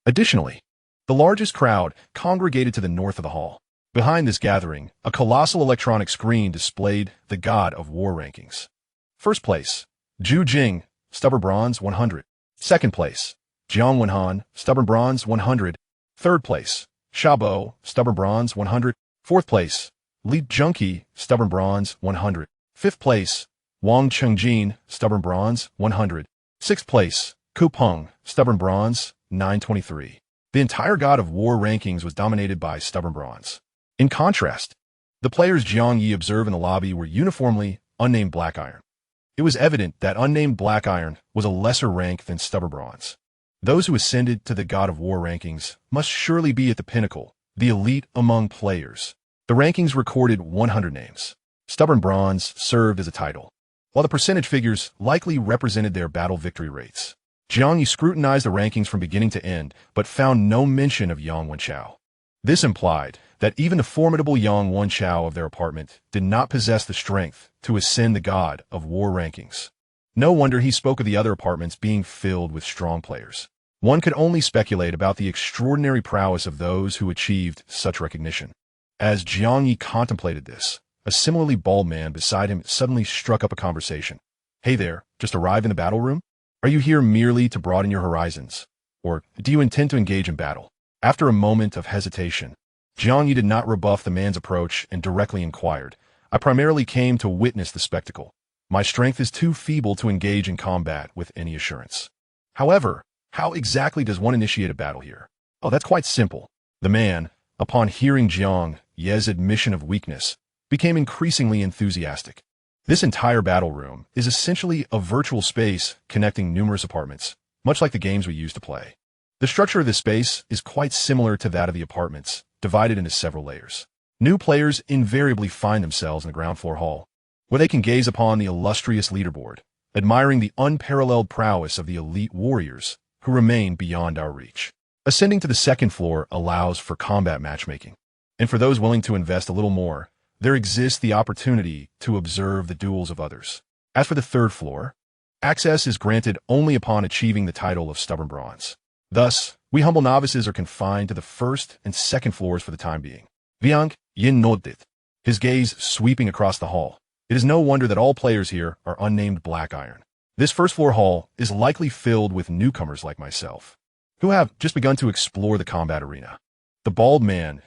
Additionally, the largest crowd congregated to the north of the hall. Behind this gathering, a colossal electronic screen displayed the God of War rankings. First place, Zhu Jing, Stubborn Bronze 100. Second place, Jiang Wenhan, Stubborn Bronze 100. Third place, Shabo, Stubborn Bronze 100. Fourth place, Li Junqi, Stubborn Bronze 100. Fifth place, Wang Chengjin, Stubborn Bronze 100. Sixth place, Ku Peng, Stubborn Bronze 923. The entire God of War rankings was dominated by Stubborn Bronze. In contrast, the players Jiang Ye observed in the lobby were uniformly unnamed Black Iron. It was evident that unnamed Black Iron was a lesser rank than Stubborn Bronze. Those who ascended to the God of War rankings must surely be at the pinnacle, the elite among players. The rankings recorded 100 names. Stubborn Bronze served as a title, while the percentage figures likely represented their battle victory rates. Jiang Ye scrutinized the rankings from beginning to end, but found no mention of Yang Wenchao. This implied that even the formidable Yang Wenchao of their apartment did not possess the strength to ascend the God of War rankings. No wonder he spoke of the other apartments being filled with strong players. One could only speculate about the extraordinary prowess of those who achieved such recognition. As Jiang Ye contemplated this, a similarly bald man beside him suddenly struck up a conversation. "Hey there, just arrived in the battle room? Are you here merely to broaden your horizons? Or do you intend to engage in battle?" After a moment of hesitation, Jiang Ye did not rebuff the man's approach and directly inquired, "I primarily came to witness the spectacle. My strength is too feeble to engage in combat with any assurance. However, how exactly does one initiate a battle here?" "Oh, that's quite simple." The man, upon hearing Jiang Ye's admission of weakness, became increasingly enthusiastic. This entire battle room is essentially a virtual space connecting numerous apartments, much like the games we used to play. The structure of this space is quite similar to that of the apartments, divided into several layers. New players invariably find themselves in the ground floor hall, where they can gaze upon the illustrious leaderboard, admiring the unparalleled prowess of the elite warriors who remain beyond our reach. Ascending to the second floor allows for combat matchmaking, and for those willing to invest a little more, there exists the opportunity to observe the duels of others. As for the third floor, access is granted only upon achieving the title of Stubborn Bronze. Thus, we humble novices are confined to the first and second floors for the time being. Jiang Ye nodded, his gaze sweeping across the hall. It is no wonder that all players here are unnamed Black Iron. This first floor hall is likely filled with newcomers like myself, who have just begun to explore the combat arena. The bald man's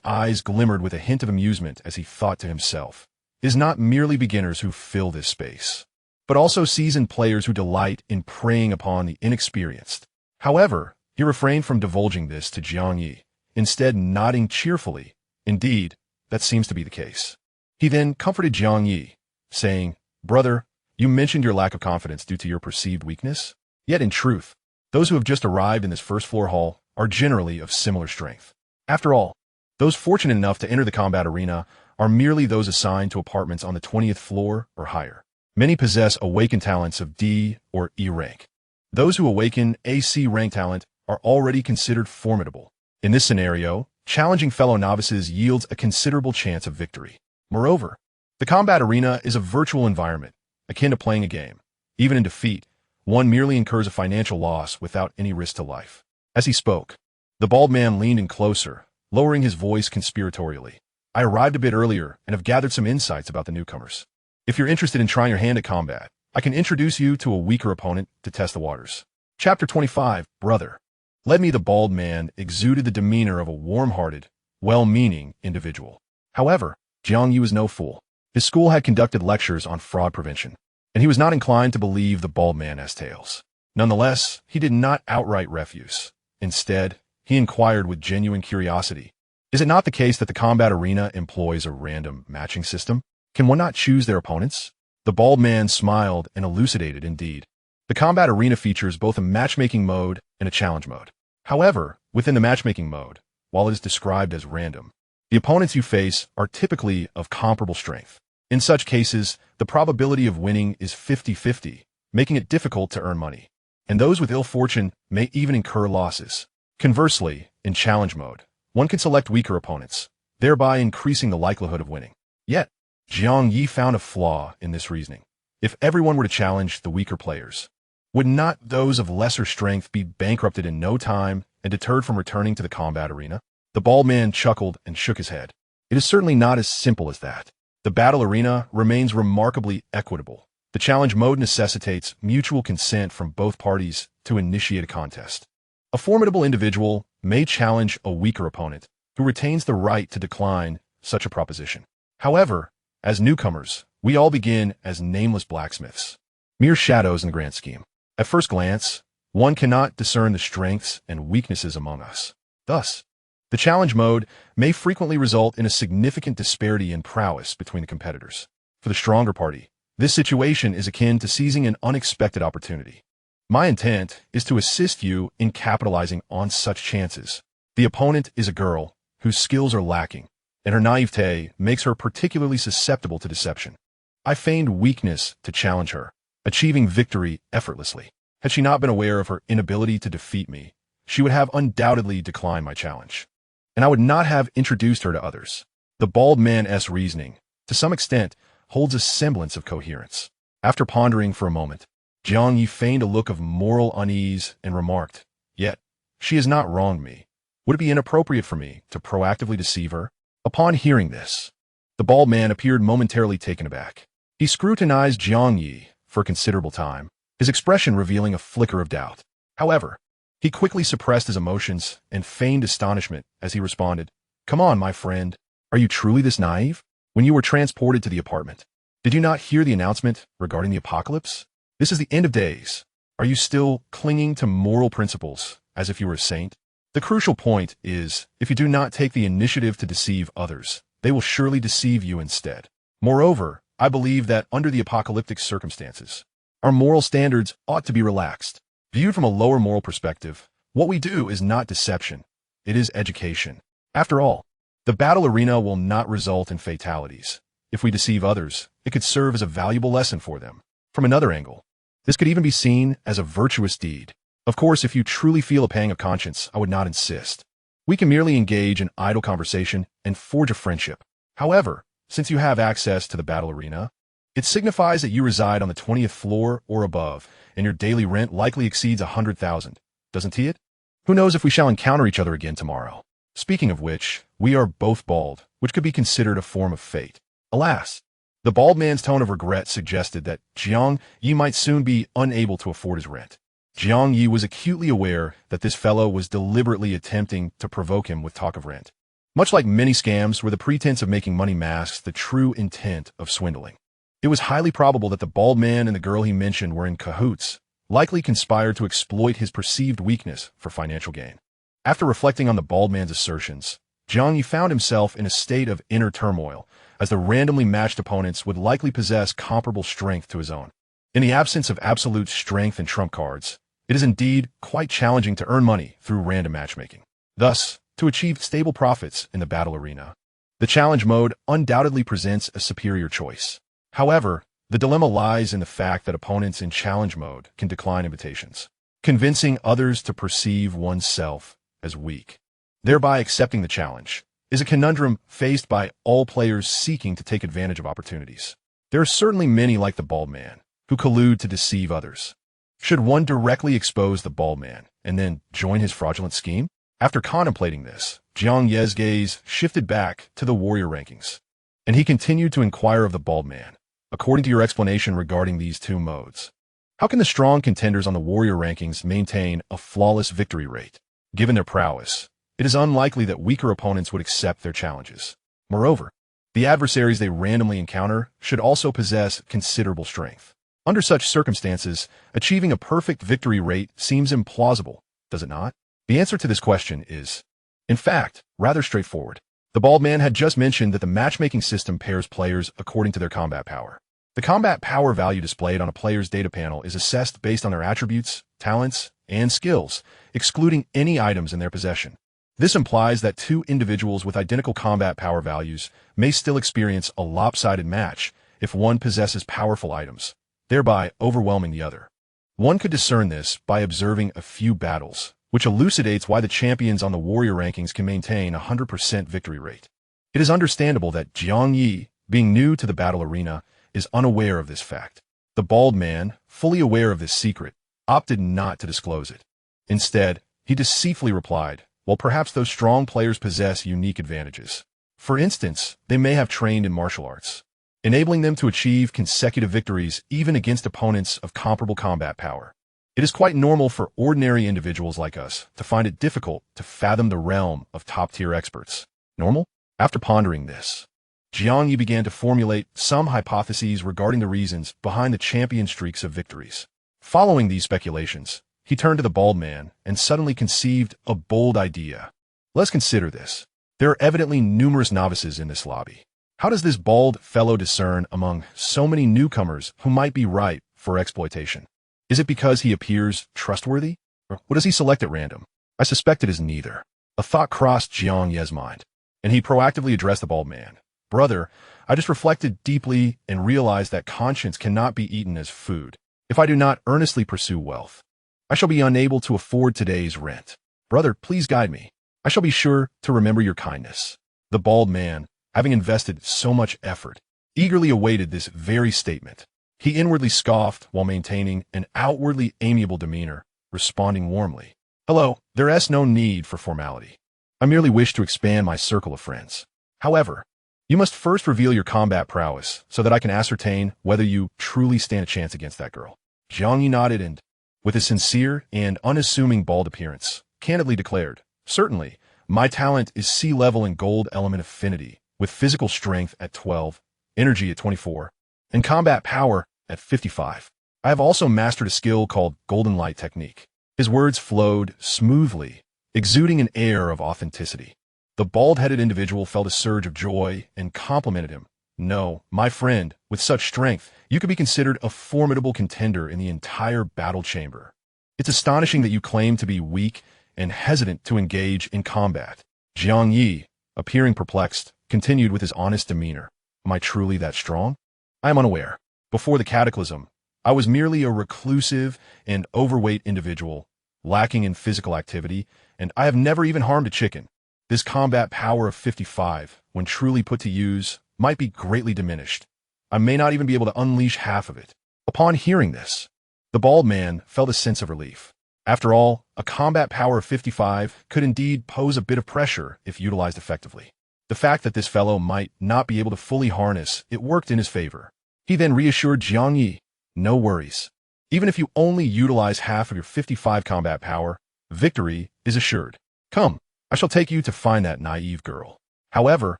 eyes glimmered with a hint of amusement as he thought to himself, "It is not merely beginners who fill this space, but also seasoned players who delight in preying upon the inexperienced." However, he refrained from divulging this to Jiang Ye, instead nodding cheerfully. Indeed, that seems to be the case. He then comforted Jiang Ye, saying, "Brother, you mentioned your lack of confidence due to your perceived weakness. Yet in truth, those who have just arrived in this first floor hall are generally of similar strength. After all, those fortunate enough to enter the combat arena are merely those assigned to apartments on the 20th floor or higher. Many possess Awaken talents of D or E rank. Those who awaken AC rank talent are already considered formidable. In this scenario, challenging fellow novices yields a considerable chance of victory. Moreover, the combat arena is a virtual environment, akin to playing a game. Even in defeat, one merely incurs a financial loss without any risk to life." As he spoke, the bald man leaned in closer, lowering his voice conspiratorially. "I arrived a bit earlier and have gathered some insights about the newcomers. If you're interested in trying your hand at combat, I can introduce you to a weaker opponent to test the waters." Chapter 25, Brother. Led me the bald man exuded the demeanor of a warm-hearted, well-meaning individual. However, Jiang Ye was no fool. His school had conducted lectures on fraud prevention, and he was not inclined to believe the bald man's tales. Nonetheless, he did not outright refuse. Instead, he inquired with genuine curiosity, "Is it not the case that the combat arena employs a random matching system? Can one not choose their opponents?" The bald man smiled and elucidated, "Indeed, the combat arena features both a matchmaking mode and a challenge mode. However, within the matchmaking mode, while it is described as random, the opponents you face are typically of comparable strength. In such cases, the probability of winning is 50-50, making it difficult to earn money, and those with ill fortune may even incur losses. Conversely, in challenge mode, one can select weaker opponents, thereby increasing the likelihood of winning." Yet, Jiang Ye found a flaw in this reasoning. If everyone were to challenge the weaker players, would not those of lesser strength be bankrupted in no time and deterred from returning to the combat arena? The bald man chuckled and shook his head. "It is certainly not as simple as that. The battle arena remains remarkably equitable. The challenge mode necessitates mutual consent from both parties to initiate a contest. A formidable individual may challenge a weaker opponent, who retains the right to decline such a proposition. However, as newcomers, we all begin as nameless blacksmiths, mere shadows in the grand scheme. At first glance, one cannot discern the strengths and weaknesses among us. Thus, the challenge mode may frequently result in a significant disparity in prowess between the competitors. For the stronger party, this situation is akin to seizing an unexpected opportunity. My intent is to assist you in capitalizing on such chances. The opponent is a girl whose skills are lacking, and her naivete makes her particularly susceptible to deception. I feigned weakness to challenge her, achieving victory effortlessly. Had she not been aware of her inability to defeat me, she would have undoubtedly declined my challenge, and I would not have introduced her to others." The bald man's reasoning, to some extent, holds a semblance of coherence. After pondering for a moment, Jiang Ye feigned a look of moral unease and remarked, "Yet, she has not wronged me. Would it be inappropriate for me to proactively deceive her?" Upon hearing this, the bald man appeared momentarily taken aback. He scrutinized Jiang Ye for a considerable time, his expression revealing a flicker of doubt. However, he quickly suppressed his emotions and feigned astonishment as he responded, "Come on, my friend. Are you truly this naive? When you were transported to the apartment, did you not hear the announcement regarding the apocalypse? This is the end of days. Are you still clinging to moral principles as if you were a saint? The crucial point is, if you do not take the initiative to deceive others, they will surely deceive you instead. Moreover, I believe that under the apocalyptic circumstances, our moral standards ought to be relaxed. Viewed from a lower moral perspective, what we do is not deception, it is education. After all, the battle arena will not result in fatalities. If we deceive others, it could serve as a valuable lesson for them. From another angle, this could even be seen as a virtuous deed. Of course, if you truly feel a pang of conscience, I would not insist. We can merely engage in idle conversation and forge a friendship. However, since you have access to the battle arena, it signifies that you reside on the 20th floor or above, and your daily rent likely exceeds 100,000, doesn't it? Who knows if we shall encounter each other again tomorrow? Speaking of which, we are both bald, which could be considered a form of fate. Alas, The bald man's tone of regret suggested that Jiang Ye might soon be unable to afford his rent. Jiang Ye was acutely aware that this fellow was deliberately attempting to provoke him with talk of rent. Much like many scams where the pretense of making money masks the true intent of swindling. It was highly probable that the bald man and the girl he mentioned were in cahoots, likely conspired to exploit his perceived weakness for financial gain. After reflecting on the bald man's assertions, Jiang Ye found himself in a state of inner turmoil, as the randomly matched opponents would likely possess comparable strength to his own. In the absence of absolute strength and trump cards, it is indeed quite challenging to earn money through random matchmaking. Thus, to achieve stable profits in the battle arena, the challenge mode undoubtedly presents a superior choice. However, the dilemma lies in the fact that opponents in challenge mode can decline invitations, convincing others to perceive oneself as weak. Thereby accepting the challenge is a conundrum faced by all players seeking to take advantage of opportunities. There are certainly many like the bald man, who collude to deceive others. Should one directly expose the bald man and then join his fraudulent scheme? After contemplating this, Jiang Ye's gaze shifted back to the warrior rankings, and he continued to inquire of the bald man. According to your explanation regarding these two modes, how can the strong contenders on the warrior rankings maintain a flawless victory rate? Given their prowess, it is unlikely that weaker opponents would accept their challenges. Moreover, the adversaries they randomly encounter should also possess considerable strength. Under such circumstances, achieving a perfect victory rate seems implausible, does it not? The answer to this question is, in fact, rather straightforward. The bald man had just mentioned that the matchmaking system pairs players according to their combat power. The combat power value displayed on a player's data panel is assessed based on their attributes, talents, and skills, excluding any items in their possession. This implies that two individuals with identical combat power values may still experience a lopsided match if one possesses powerful items, thereby overwhelming the other. One could discern this by observing a few battles, which elucidates why the champions on the warrior rankings can maintain a 100% victory rate. It is understandable that Jiang Ye, being new to the battle arena, is unaware of this fact. The bald man, fully aware of this secret, opted not to disclose it. Instead, he deceitfully replied, while perhaps those strong players possess unique advantages. For instance, they may have trained in martial arts, enabling them to achieve consecutive victories even against opponents of comparable combat power. It is quite normal for ordinary individuals like us to find it difficult to fathom the realm of top-tier experts. Normal? After pondering this, Jiang Ye began to formulate some hypotheses regarding the reasons behind the champion streaks of victories. Following these speculations, he turned to the bald man and suddenly conceived a bold idea. Let's consider this. There are evidently numerous novices in this lobby. How does this bald fellow discern among so many newcomers who might be ripe for exploitation? Is it because he appears trustworthy? Or what does he select at random? I suspect it is neither. A thought crossed Jiang Ye's mind, and he proactively addressed the bald man. Brother, I just reflected deeply and realized that conscience cannot be eaten as food. If I do not earnestly pursue wealth, I shall be unable to afford today's rent. Brother, please guide me. I shall be sure to remember your kindness. The bald man, having invested so much effort, eagerly awaited this very statement. He inwardly scoffed while maintaining an outwardly amiable demeanor, responding warmly. Hello, there is no need for formality. I merely wish to expand my circle of friends. However, you must first reveal your combat prowess so that I can ascertain whether you truly stand a chance against that girl. Jiang Ye nodded and, with a sincere and unassuming bald appearance, candidly declared, certainly, my talent is sea level in gold element affinity, with physical strength at 12, energy at 24, and combat power at 55. I have also mastered a skill called golden light technique. His words flowed smoothly, exuding an air of authenticity. The bald-headed individual felt a surge of joy and complimented him. No, my friend, with such strength, you could be considered a formidable contender in the entire battle chamber. It's astonishing that you claim to be weak and hesitant to engage in combat. Jiang Ye, appearing perplexed, continued with his honest demeanor. Am I truly that strong? I am unaware. Before the cataclysm, I was merely a reclusive and overweight individual, lacking in physical activity, and I have never even harmed a chicken. This combat power of 55, when truly put to use, might be greatly diminished. I may not even be able to unleash half of it. Upon hearing this, the bald man felt a sense of relief. After all, a combat power of 55 could indeed pose a bit of pressure if utilized effectively. The fact that this fellow might not be able to fully harness it worked in his favor. He then reassured Jiang Ye, "No worries. Even if you only utilize half of your 55 combat power, victory is assured. Come, I shall take you to find that naive girl. However,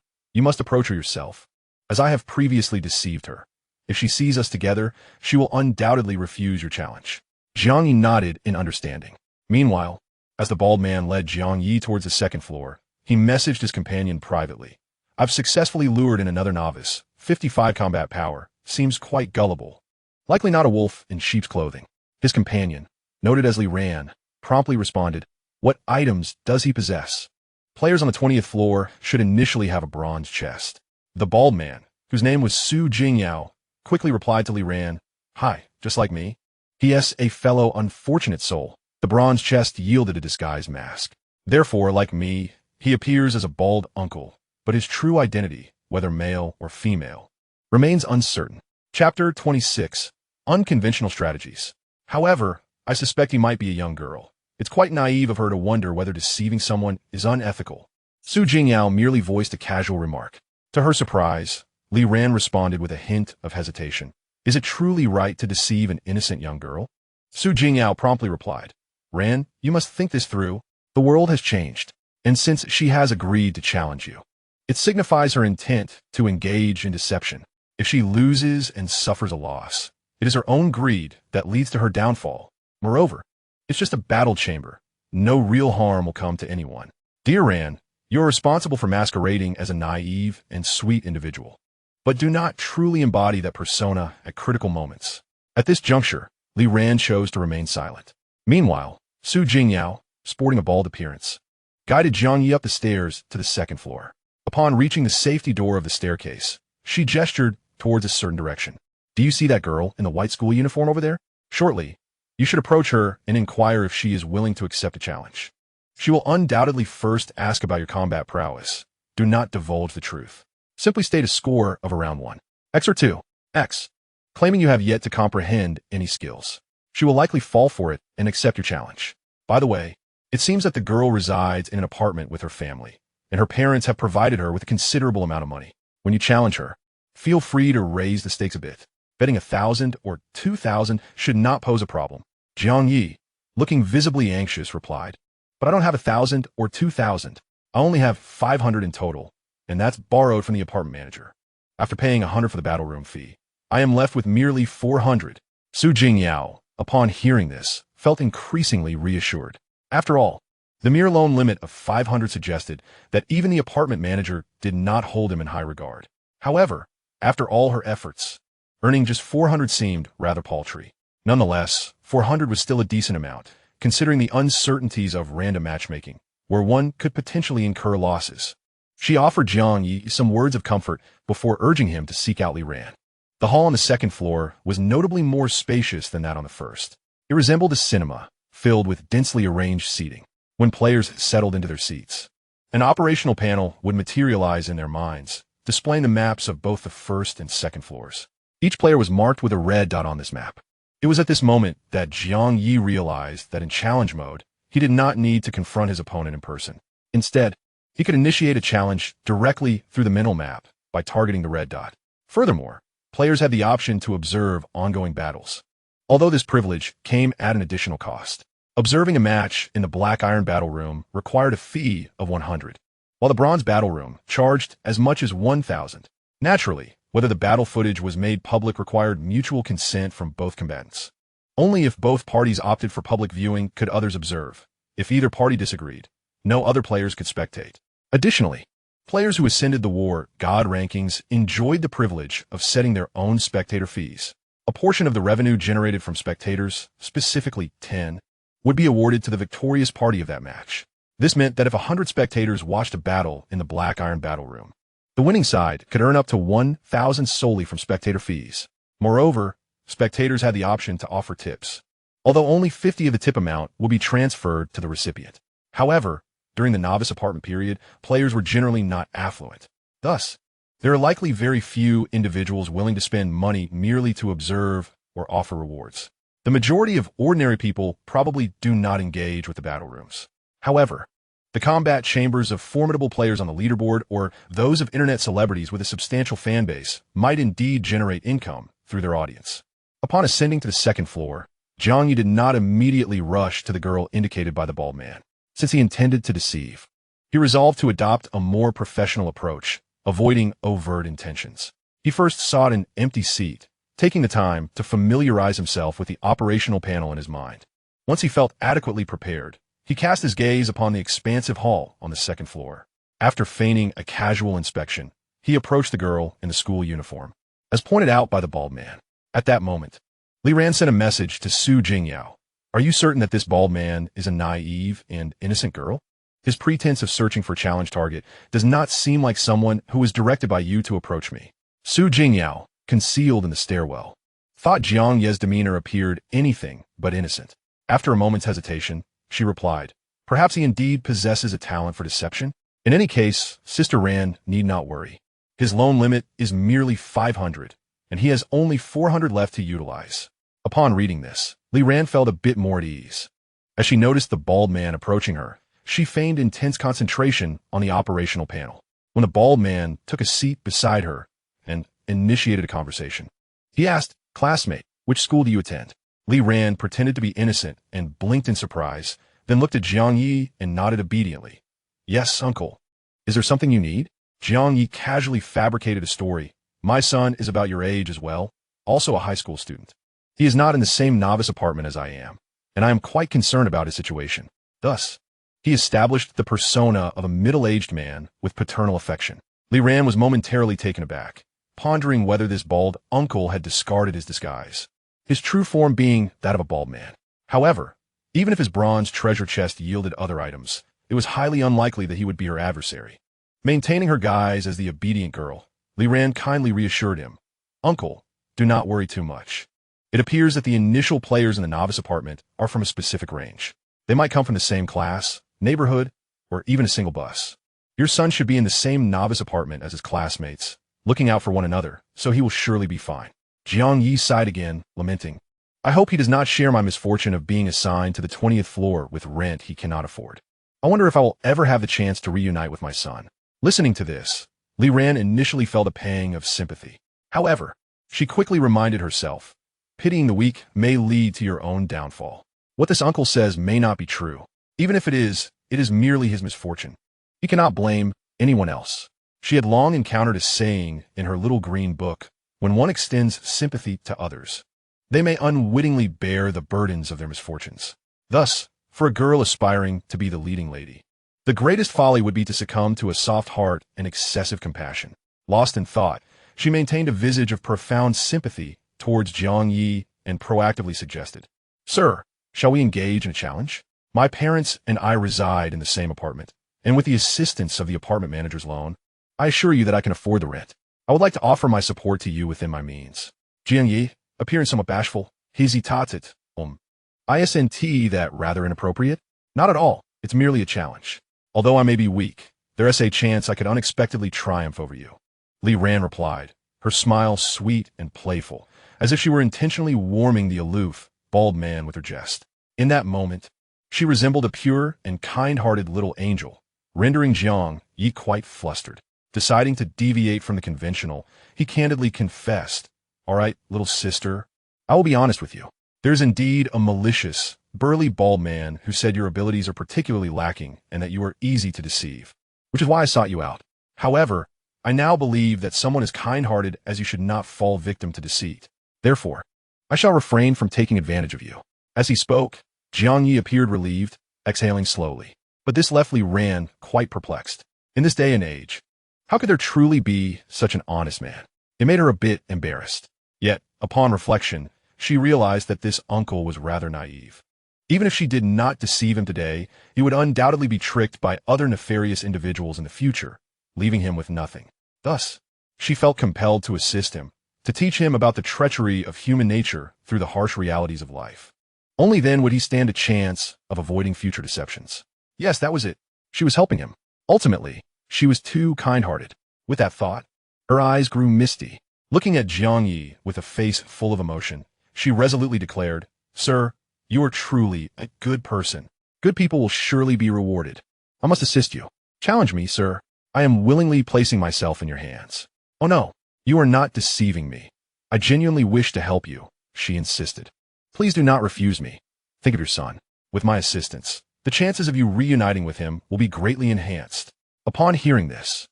you must approach her yourself, as I have previously deceived her. If she sees us together, she will undoubtedly refuse your challenge." Jiang Ye nodded in understanding. Meanwhile, as the bald man led Jiang Ye towards the second floor, he messaged his companion privately. "I've successfully lured in another novice. 55 combat power. Seems quite gullible. Likely not a wolf in sheep's clothing." His companion, noted as Li Ran, promptly responded, "What items does he possess?" Players on the 20th floor should initially have a bronze chest. The bald man, whose name was Su Jingyao, quickly replied to Li Ran, "Hi, just like me." P.S. A fellow unfortunate soul. The bronze chest yielded a disguised mask. Therefore, like me, he appears as a bald uncle, but his true identity, whether male or female, remains uncertain. Chapter 26. Unconventional Strategies. However, I suspect he might be a young girl. It's quite naive of her to wonder whether deceiving someone is unethical. Su Jingyao merely voiced a casual remark. To her surprise, Li Ran responded with a hint of hesitation. "Is it truly right to deceive an innocent young girl?" Su Jingyao promptly replied, "Ran, you must think this through. The world has changed, and since she has agreed to challenge you, it signifies her intent to engage in deception. If she loses and suffers a loss, it is her own greed that leads to her downfall. Moreover, it's just a battle chamber. No real harm will come to anyone. Dear Ran, you are responsible for masquerading as a naive and sweet individual, but do not truly embody that persona at critical moments." At this juncture, Li Ran chose to remain silent. Meanwhile, Su Jingyao, sporting a bald appearance, guided Jiang Ye up the stairs to the second floor. Upon reaching the safety door of the staircase, she gestured towards a certain direction. "Do you see that girl in the white school uniform over there? Shortly, you should approach her and inquire if she is willing to accept a challenge. She will undoubtedly first ask about your combat prowess. Do not divulge the truth. Simply state a score of around 1, X or 2, X, claiming you have yet to comprehend any skills. She will likely fall for it and accept your challenge. By the way, it seems that the girl resides in an apartment with her family, and her parents have provided her with a considerable amount of money. When you challenge her, feel free to raise the stakes a bit. Betting 1,000 or 2,000 should not pose a problem." Jiang Ye, looking visibly anxious, replied, "But I don't have 1,000 or 2,000. I only have 500 in total, and that's borrowed from the apartment manager. After paying 100 for the battle room fee, I am left with merely 400. Su Jingyao, upon hearing this, felt increasingly reassured. After all, the mere loan limit of 500 suggested that even the apartment manager did not hold him in high regard. However, after all her efforts, earning just 400 seemed rather paltry. Nonetheless, 400 was still a decent amount, considering the uncertainties of random matchmaking, where one could potentially incur losses. She offered Jiang Ye some words of comfort before urging him to seek out Li Ran. The hall on the second floor was notably more spacious than that on the first. It resembled a cinema, filled with densely arranged seating. When players settled into their seats, an operational panel would materialize in their minds, displaying the maps of both the first and second floors. Each player was marked with a red dot on this map. It was at this moment that Jiang Ye realized that in challenge mode, he did not need to confront his opponent in person. Instead, he could initiate a challenge directly through the mental map by targeting the red dot. Furthermore, players had the option to observe ongoing battles, although this privilege came at an additional cost. Observing a match in the Black Iron Battle Room required a fee of 100, while the Bronze Battle Room charged as much as 1,000. Naturally, whether the battle footage was made public required mutual consent from both combatants. Only if both parties opted for public viewing could others observe. If either party disagreed, no other players could spectate. Additionally, players who ascended the War God rankings enjoyed the privilege of setting their own spectator fees. A portion of the revenue generated from spectators, specifically 10, would be awarded to the victorious party of that match. This meant that if 100 spectators watched a battle in the Black Iron Battle Room, the winning side could earn up to 1,000 solely from spectator fees. Moreover, spectators had the option to offer tips, although only 50 of the tip amount will be transferred to the recipient. However, during the novice apartment period, players were generally not affluent. Thus, there are likely very few individuals willing to spend money merely to observe or offer rewards. The majority of ordinary people probably do not engage with the battle rooms. However, The combat chambers of formidable players on the leaderboard or those of internet celebrities with a substantial fan base might indeed generate income through their audience. Upon ascending to the second floor, Jiang Ye did not immediately rush to the girl indicated by the bald man, since he intended to deceive. He resolved to adopt a more professional approach, avoiding overt intentions. He first sought an empty seat, taking the time to familiarize himself with the operational panel in his mind. Once he felt adequately prepared, he cast his gaze upon the expansive hall on the second floor. After feigning a casual inspection, he approached the girl in the school uniform, as pointed out by the bald man. At that moment, Li Ran sent a message to Su Jingyao. Are you certain that this bald man is a naive and innocent girl? His pretense of searching for a challenge target does not seem like someone who was directed by you to approach me. Su Jingyao, concealed in the stairwell, thought Jiang Ye's demeanor appeared anything but innocent. After a moment's hesitation, she replied, perhaps he indeed possesses a talent for deception? In any case, Sister Ran need not worry. His loan limit is merely 500, and he has only 400 left to utilize. Upon reading this, Li Ran felt a bit more at ease. As she noticed the bald man approaching her, she feigned intense concentration on the operational panel. When the bald man took a seat beside her and initiated a conversation, he asked, classmate, which school do you attend? Li Ran pretended to be innocent and blinked in surprise, then looked at Jiang Ye and nodded obediently. Yes, uncle. Is there something you need? Jiang Ye casually fabricated a story. My son is about your age as well, also a high school student. He is not in the same novice apartment as I am, and I am quite concerned about his situation. Thus, he established the persona of a middle-aged man with paternal affection. Li Ran was momentarily taken aback, pondering whether this bald uncle had discarded his disguise, his true form being that of a bald man. However, even if his bronze treasure chest yielded other items, it was highly unlikely that he would be her adversary. Maintaining her guise as the obedient girl, Li Ran kindly reassured him, Uncle, do not worry too much. It appears that the initial players in the novice apartment are from a specific range. They might come from the same class, neighborhood, or even a single bus. Your son should be in the same novice apartment as his classmates, looking out for one another, so he will surely be fine. Jiang Ye sighed again, lamenting, I hope he does not share my misfortune of being assigned to the 20th floor with rent he cannot afford. I wonder if I will ever have the chance to reunite with my son. Listening to this, Li Ran initially felt a pang of sympathy. However, she quickly reminded herself, pitying the weak may lead to your own downfall. What this uncle says may not be true. Even if it is merely his misfortune. He cannot blame anyone else. She had long encountered a saying in her little green book, when one extends sympathy to others, they may unwittingly bear the burdens of their misfortunes. Thus, for a girl aspiring to be the leading lady, the greatest folly would be to succumb to a soft heart and excessive compassion. Lost in thought, she maintained a visage of profound sympathy towards Jiang Ye and proactively suggested, Sir, shall we engage in a challenge? My parents and I reside in the same apartment, and with the assistance of the apartment manager's loan, I assure you that I can afford the rent. I would like to offer my support to you within my means. Jiang Ye, appearing somewhat bashful, hesitated. Isn't that rather inappropriate? Not at all, it's merely a challenge. Although I may be weak, there is a chance I could unexpectedly triumph over you. Li Ran replied, her smile sweet and playful, as if she were intentionally warming the aloof, bald man with her jest. In that moment, she resembled a pure and kind-hearted little angel, rendering Jiang Ye quite flustered. Deciding to deviate from the conventional, he candidly confessed, All right, little sister, I will be honest with you. There's indeed a malicious, burly bald man who said your abilities are particularly lacking and that you are easy to deceive, which is why I sought you out. However, I now believe that someone as kind-hearted as you should not fall victim to deceit. Therefore, I shall refrain from taking advantage of you. As he spoke, Jiang Ye appeared relieved, exhaling slowly. But this left Li Ran quite perplexed. In this day and age, how could there truly be such an honest man? It made her a bit embarrassed. Yet, upon reflection, she realized that this uncle was rather naive. Even if she did not deceive him today, he would undoubtedly be tricked by other nefarious individuals in the future, leaving him with nothing. Thus, she felt compelled to assist him, to teach him about the treachery of human nature through the harsh realities of life. Only then would he stand a chance of avoiding future deceptions. Yes, that was it. She was helping him. Ultimately, she was too kind-hearted. With that thought, her eyes grew misty. Looking at Jiang Ye with a face full of emotion, she resolutely declared, Sir, you are truly a good person. Good people will surely be rewarded. I must assist you. Challenge me, sir. I am willingly placing myself in your hands. Oh no, you are not deceiving me. I genuinely wish to help you, she insisted. Please do not refuse me. Think of your son. With my assistance, the chances of you reuniting with him will be greatly enhanced. Upon hearing this,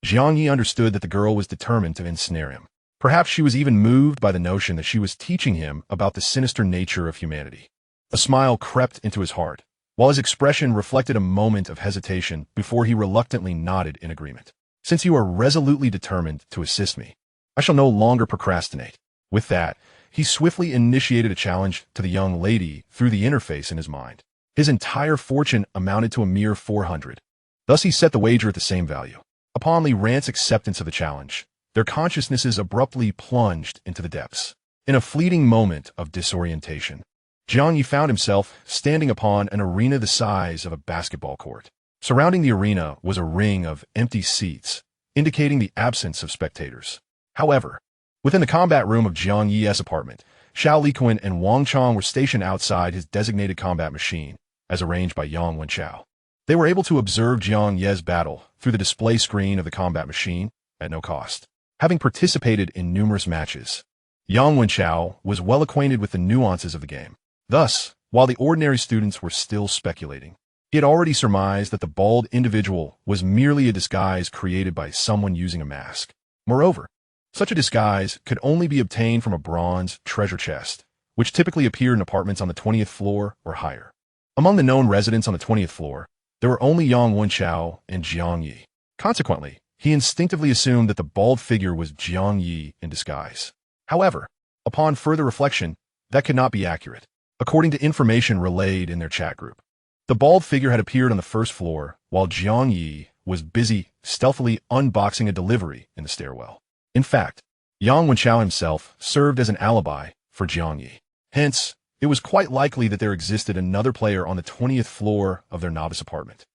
Jiang Ye understood that the girl was determined to ensnare him. Perhaps she was even moved by the notion that she was teaching him about the sinister nature of humanity. A smile crept into his heart, while his expression reflected a moment of hesitation before he reluctantly nodded in agreement. Since you are resolutely determined to assist me, I shall no longer procrastinate. With that, he swiftly initiated a challenge to the young lady through the interface in his mind. His entire fortune amounted to a mere 400. Thus he set the wager at the same value. Upon Li Rant's acceptance of the challenge, their consciousnesses abruptly plunged into the depths. In a fleeting moment of disorientation, Jiang Ye found himself standing upon an arena the size of a basketball court. Surrounding the arena was a ring of empty seats, indicating the absence of spectators. However, within the combat room of Jiang Ye's apartment, Xiao Liquan and Wang Chong were stationed outside his designated combat machine, as arranged by Yang Wenchao. They were able to observe Jiang Ye's battle through the display screen of the combat machine at no cost. Having participated in numerous matches, Yang Wenchao was well acquainted with the nuances of the game. Thus, while the ordinary students were still speculating, he had already surmised that the bald individual was merely a disguise created by someone using a mask. Moreover, such a disguise could only be obtained from a bronze treasure chest, which typically appeared in apartments on the 20th floor or higher. Among the known residents on the 20th floor, there were only Yang Wenchao and Jiang Ye. Consequently, he instinctively assumed that the bald figure was Jiang Ye in disguise. However, upon further reflection, that could not be accurate. According to information relayed in their chat group, the bald figure had appeared on the first floor, while Jiang Ye was busy stealthily unboxing a delivery in the stairwell. In fact, Yang Wenchao himself served as an alibi for Jiang Ye. Hence, it was quite likely that there existed another player on the 20th floor of their novice apartment.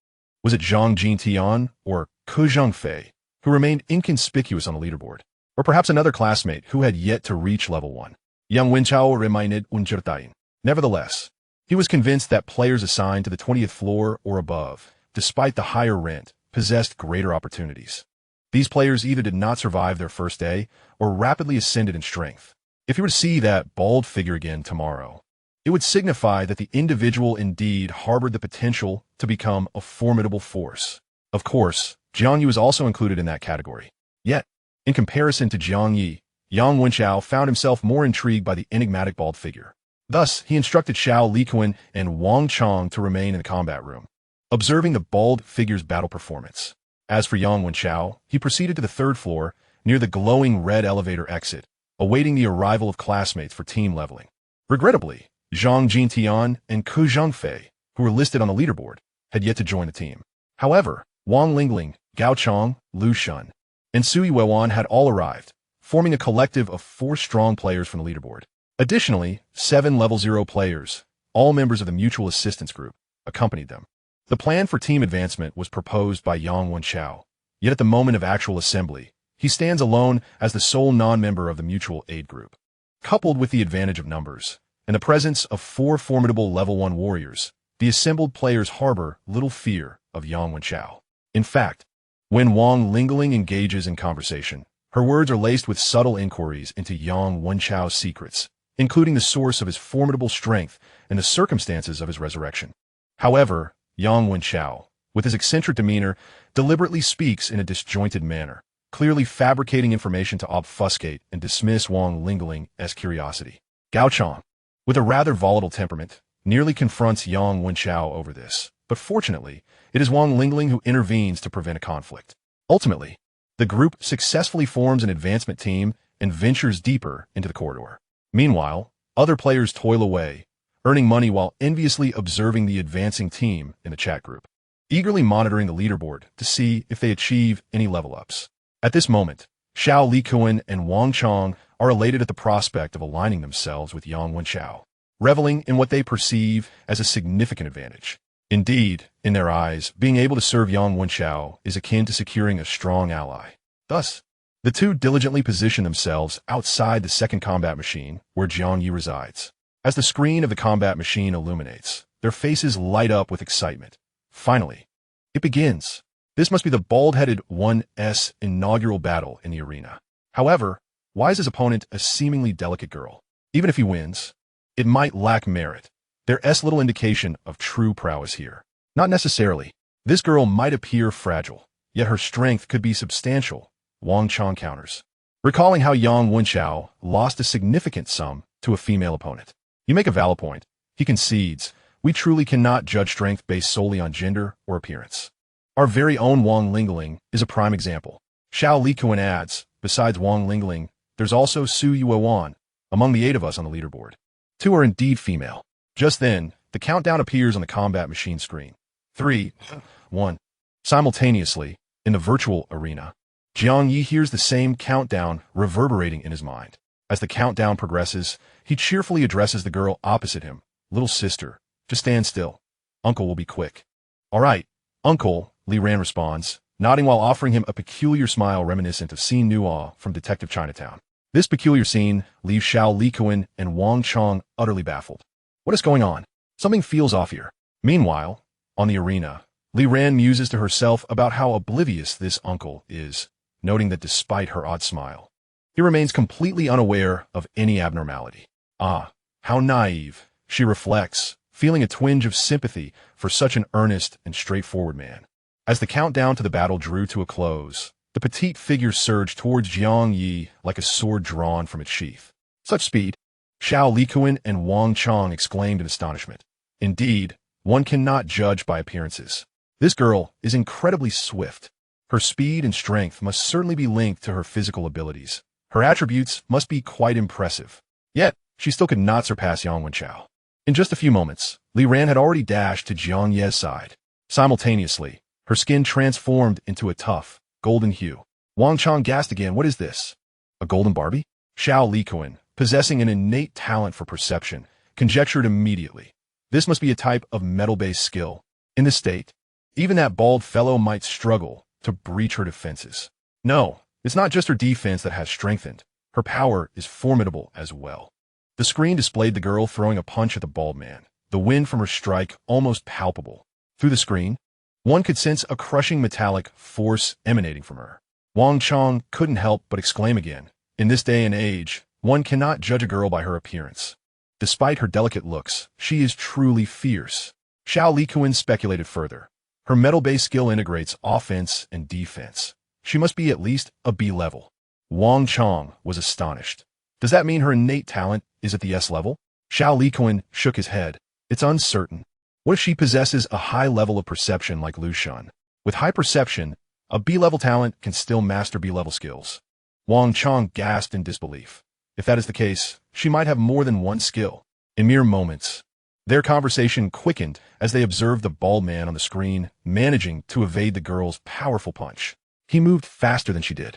Was it Zhang Jintian or Ke Zhengfei, who remained inconspicuous on the leaderboard? Or perhaps another classmate who had yet to reach level 1? Yang Wenchao remained uncertain. Nevertheless, he was convinced that players assigned to the 20th floor or above, despite the higher rent, possessed greater opportunities. These players either did not survive their first day or rapidly ascended in strength. If you were to see that bald figure again tomorrow, it would signify that the individual indeed harbored the potential to become a formidable force. Of course, Jiang Ye was also included in that category. Yet, in comparison to Jiang Ye, Yang Wenchao found himself more intrigued by the enigmatic bald figure. Thus, he instructed Xiao Liquan and Wang Chong to remain in the combat room, observing the bald figure's battle performance. As for Yang Wenchao, he proceeded to the 3rd floor, near the glowing red elevator exit, awaiting the arrival of classmates for team leveling. Regrettably, Zhang Jintian and Ke Zhengfei, who were listed on the leaderboard, had yet to join the team. However, Wang Lingling, Gao Chong, Lu Shun, and Sui Weiwan had all arrived, forming a collective of 4 strong players from the leaderboard. Additionally, 7 level 0 players, all members of the mutual assistance group, accompanied them. The plan for team advancement was proposed by Yang Wenchao, yet at the moment of actual assembly, he stands alone as the sole non-member of the mutual aid group. Coupled with the advantage of numbers, and the presence of 4 formidable level 1 warriors, the assembled players harbor little fear of Yang Wenchao. In fact, when Wang Lingling engages in conversation, her words are laced with subtle inquiries into Yang Wenchao's secrets, including the source of his formidable strength and the circumstances of his resurrection. However, Yang Wenchao, with his eccentric demeanor, deliberately speaks in a disjointed manner, clearly fabricating information to obfuscate and dismiss Wang Lingling's curiosity. Gao Chong, with a rather volatile temperament, nearly confronts Yang Wenchao over this, but fortunately, it is Wang Lingling who intervenes to prevent a conflict. Ultimately, the group successfully forms an advancement team and ventures deeper into the corridor. Meanwhile, other players toil away, earning money while enviously observing the advancing team in the chat group, eagerly monitoring the leaderboard to see if they achieve any level ups. At this moment, Xiao Liquan and Wang Chong are elated at the prospect of aligning themselves with Yang Wenchao, reveling in what they perceive as a significant advantage. Indeed, in their eyes, being able to serve Yang Wenchao is akin to securing a strong ally. Thus, the two diligently position themselves outside the second combat machine where Jiang Ye resides. As the screen of the combat machine illuminates, their faces light up with excitement. Finally, It begins. This must be the bald-headed 1's inaugural battle in the arena. However, why is his opponent a seemingly delicate girl? Even if he wins, it might lack merit. There's little indication of true prowess here. Not necessarily. This girl might appear fragile, yet her strength could be substantial. Wang Chong counters, recalling how Yang Wenchao lost a significant sum to a female opponent. You make a valid point. He concedes, we truly cannot judge strength based solely on gender or appearance. Our very own Wang Lingling is a prime example. Xiao Likuan adds, besides Wang Lingling, there's also Su Yuewan, among the 8 of us on the leaderboard. 2 are indeed female. Just then, the countdown appears on the combat machine screen. 3, 1. Simultaneously, in the virtual arena, Jiang Ye hears the same countdown reverberating in his mind. As the countdown progresses, he cheerfully addresses the girl opposite him. Little sister, just stand still. Uncle will be quick. All right, Uncle, Li Ran responds, nodding while offering him a peculiar smile reminiscent of Scene Nua from Detective Chinatown. This peculiar scene leaves Xiao Likuan and Wang Chong utterly baffled. What is going on? Something feels off here. Meanwhile, on the arena, Li Ran muses to herself about how oblivious this uncle is, noting that despite her odd smile, he remains completely unaware of any abnormality. Ah, how naive, she reflects, feeling a twinge of sympathy for such an earnest and straightforward man. As the countdown to the battle drew to a close, the petite figure surged towards Jiang Ye like a sword drawn from its sheath. Such speed! Xiao Likuan and Wang Chong exclaimed in astonishment. Indeed, one cannot judge by appearances. This girl is incredibly swift. Her speed and strength must certainly be linked to her physical abilities. Her attributes must be quite impressive. Yet, she still could not surpass Yang Wenchao. In just a few moments, Li Ran had already dashed to Jiang Ye's side. Simultaneously, her skin transformed into a tough, golden hue. Wang Chong gasped again, what is this? A golden Barbie? Xiao Likuan, possessing an innate talent for perception, conjectured immediately. This must be a type of metal-based skill. In this state, even that bald fellow might struggle to breach her defenses. No, it's not just her defense that has strengthened. Her power is formidable as well. The screen displayed the girl throwing a punch at the bald man, the wind from her strike almost palpable. Through the screen, one could sense a crushing metallic force emanating from her. Wang Chong couldn't help but exclaim again, in this day and age, one cannot judge a girl by her appearance. Despite her delicate looks, she is truly fierce. Xiao Likuan speculated further. Her metal-based skill integrates offense and defense. She must be at least a B level. Wang Chong was astonished. Does that mean her innate talent is at the S level? Xiao Likuan shook his head. It's uncertain. What if she possesses a high level of perception like Lu Shun? With high perception, a B-level talent can still master B-level skills. Wang Chong gasped in disbelief. If that is the case, she might have more than one skill. In mere moments, their conversation quickened as they observed the bald man on the screen managing to evade the girl's powerful punch. He moved faster than she did,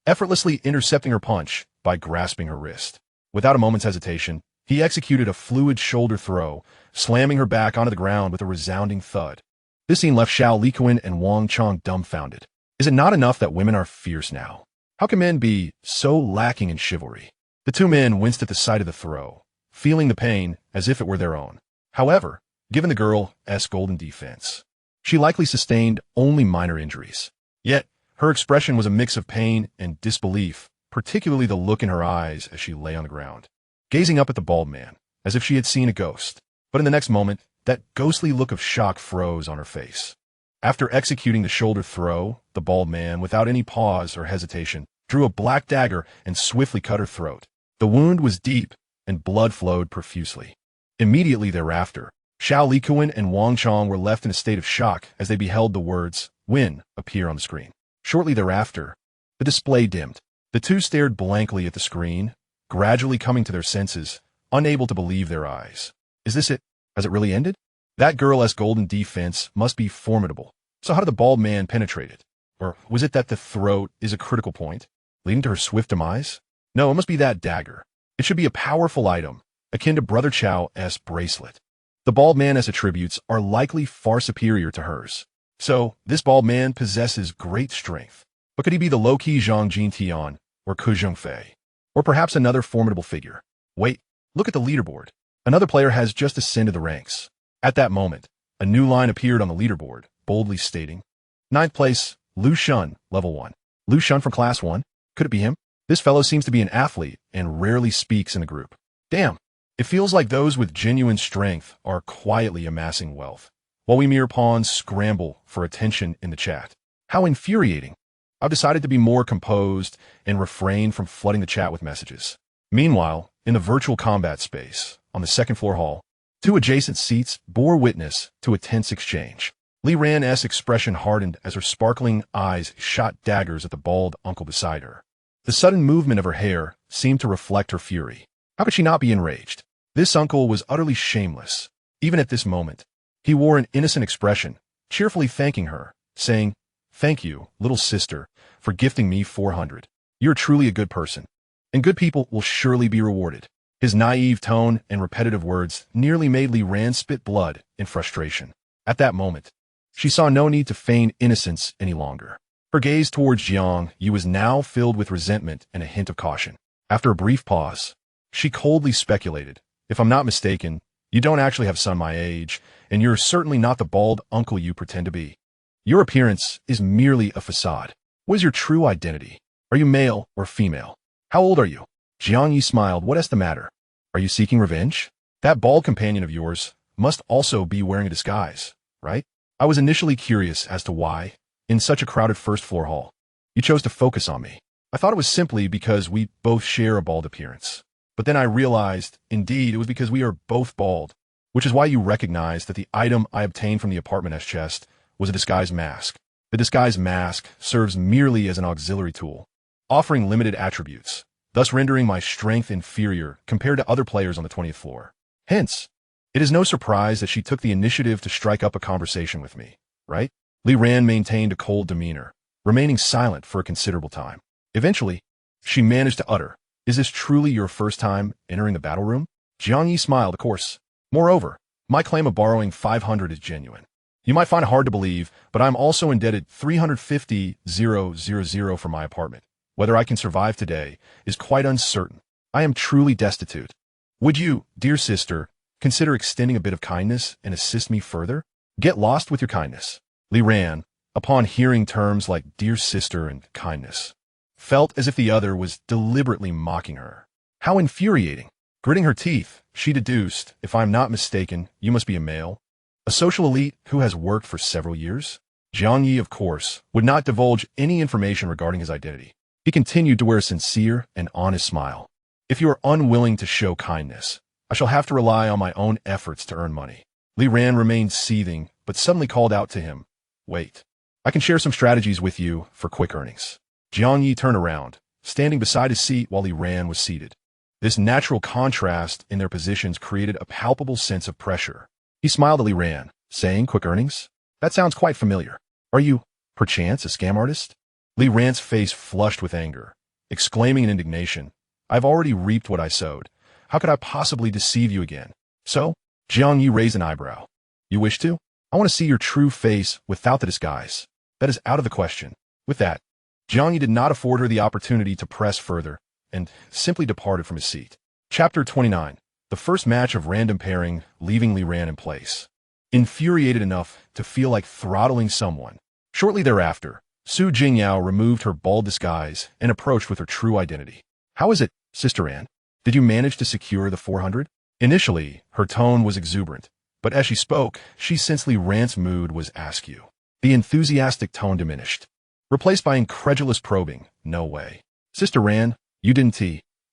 effortlessly intercepting her punch by grasping her wrist. Without a moment's hesitation, he executed a fluid shoulder throw, slamming her back onto the ground with a resounding thud. This scene left Xiao Likuan and Wang Chong dumbfounded. Is it not enough that women are fierce now? How can men be so lacking in chivalry? The 2 men winced at the sight of the throw, feeling the pain as if it were their own. However, given the girl's golden defense, she likely sustained only minor injuries. Yet, her expression was a mix of pain and disbelief, particularly the look in her eyes as she lay on the ground, gazing up at the bald man, as if she had seen a ghost. But in the next moment, that ghostly look of shock froze on her face. After executing the shoulder throw, the bald man, without any pause or hesitation, drew a black dagger and swiftly cut her throat. The wound was deep, and blood flowed profusely. Immediately thereafter, Xiao Likuan and Wang Chong were left in a state of shock as they beheld the words, win, appear on the screen. Shortly thereafter, the display dimmed. The 2 stared blankly at the screen, gradually coming to their senses, unable to believe their eyes. Is this it? Has it really ended? That girl's golden defense must be formidable. So how did the bald man penetrate it? Or was it that the throat is a critical point, leading to her swift demise? No, it must be that dagger. It should be a powerful item, akin to Brother Chao's bracelet. The bald man's attributes are likely far superior to hers. So, this bald man possesses great strength. But could he be the low-key Zhang Jintian, or Ke Zhongfei? Or perhaps another formidable figure? Wait, look at the leaderboard. Another player has just ascended the ranks. At that moment, a new line appeared on the leaderboard, boldly stating, Ninth place, Lu Shun, level 1. Lu Shun from class 1? Could it be him? This fellow seems to be an athlete and rarely speaks in a group. Damn, it feels like those with genuine strength are quietly amassing wealth, while we mere pawns scramble for attention in the chat. How infuriating. I've decided to be more composed and refrain from flooding the chat with messages. Meanwhile, in the virtual combat space, on the second floor hall, two adjacent seats bore witness to a tense exchange. Li Ran's expression hardened as her sparkling eyes shot daggers at the bald uncle beside her. The sudden movement of her hair seemed to reflect her fury. How could she not be enraged? This uncle was utterly shameless. Even at this moment, he wore an innocent expression, cheerfully thanking her, saying, "Thank you, little sister, for gifting me 400. You're truly a good person, and good people will surely be rewarded." His naive tone and repetitive words nearly made Li Ran spit blood in frustration. At that moment, she saw no need to feign innocence any longer. Her gaze towards Jiang Ye was now filled with resentment and a hint of caution. After a brief pause, she coldly speculated, "If I'm not mistaken, you don't actually have a son my age, and you're certainly not the bald uncle you pretend to be. Your appearance is merely a facade. What is your true identity? Are you male or female? How old are you?" Jiang Ye smiled. "What is the matter? Are you seeking revenge? That bald companion of yours must also be wearing a disguise, right?" I was initially curious as to why, in such a crowded first-floor hall, you chose to focus on me. I thought it was simply because we both share a bald appearance. But then I realized, indeed, it was because we are both bald, which is why you recognized that the item I obtained from the apartment's chest was a disguise mask. The disguise mask serves merely as an auxiliary tool, offering limited attributes, thus rendering my strength inferior compared to other players on the 20th floor. Hence, it is no surprise that she took the initiative to strike up a conversation with me, right? Li Ran maintained a cold demeanor, remaining silent for a considerable time. Eventually, she managed to utter, "Is this truly your first time entering the battle room?" Jiang Ye smiled, "Of course. Moreover, my claim of borrowing 500 is genuine. You might find it hard to believe, but I'm also indebted 350,000 for my apartment. Whether I can survive today is quite uncertain. I am truly destitute. Would you, dear sister, consider extending a bit of kindness and assist me further? Get lost with your kindness." Li Ran, upon hearing terms like dear sister and kindness, felt as if the other was deliberately mocking her. How infuriating. Gritting her teeth, she deduced, "If I'm not mistaken, you must be a male. A social elite who has worked for several years?" Jiang Ye, of course, would not divulge any information regarding his identity. He continued to wear a sincere and honest smile. "If you are unwilling to show kindness, I shall have to rely on my own efforts to earn money." Li Ran remained seething, but suddenly called out to him, "Wait. I can share some strategies with you for quick earnings." Jiang Ye turned around, standing beside his seat while Li Ran was seated. This natural contrast in their positions created a palpable sense of pressure. He smiled at Li Ran, saying, "Quick earnings? That sounds quite familiar. Are you, perchance, a scam artist?" Li Ran's face flushed with anger, exclaiming in indignation, "I've already reaped what I sowed. How could I possibly deceive you again?" "So?" Jiang Ye raised an eyebrow. "You wish to? I want to see your true face without the disguise. That is out of the question." With that, Jiang Ye did not afford her the opportunity to press further, and simply departed from his seat. Chapter 29. The first match of random pairing, leaving Li Ran in place, infuriated enough to feel like throttling someone. Shortly thereafter, Su Jingyao removed her bald disguise and approached with her true identity. "How is it, Sister Anne? Did you manage to secure the 400? Initially, her tone was exuberant, but as she spoke, she sensed Li Ran's mood was askew. The enthusiastic tone diminished, replaced by incredulous probing. "No way. Sister Ran, you didn't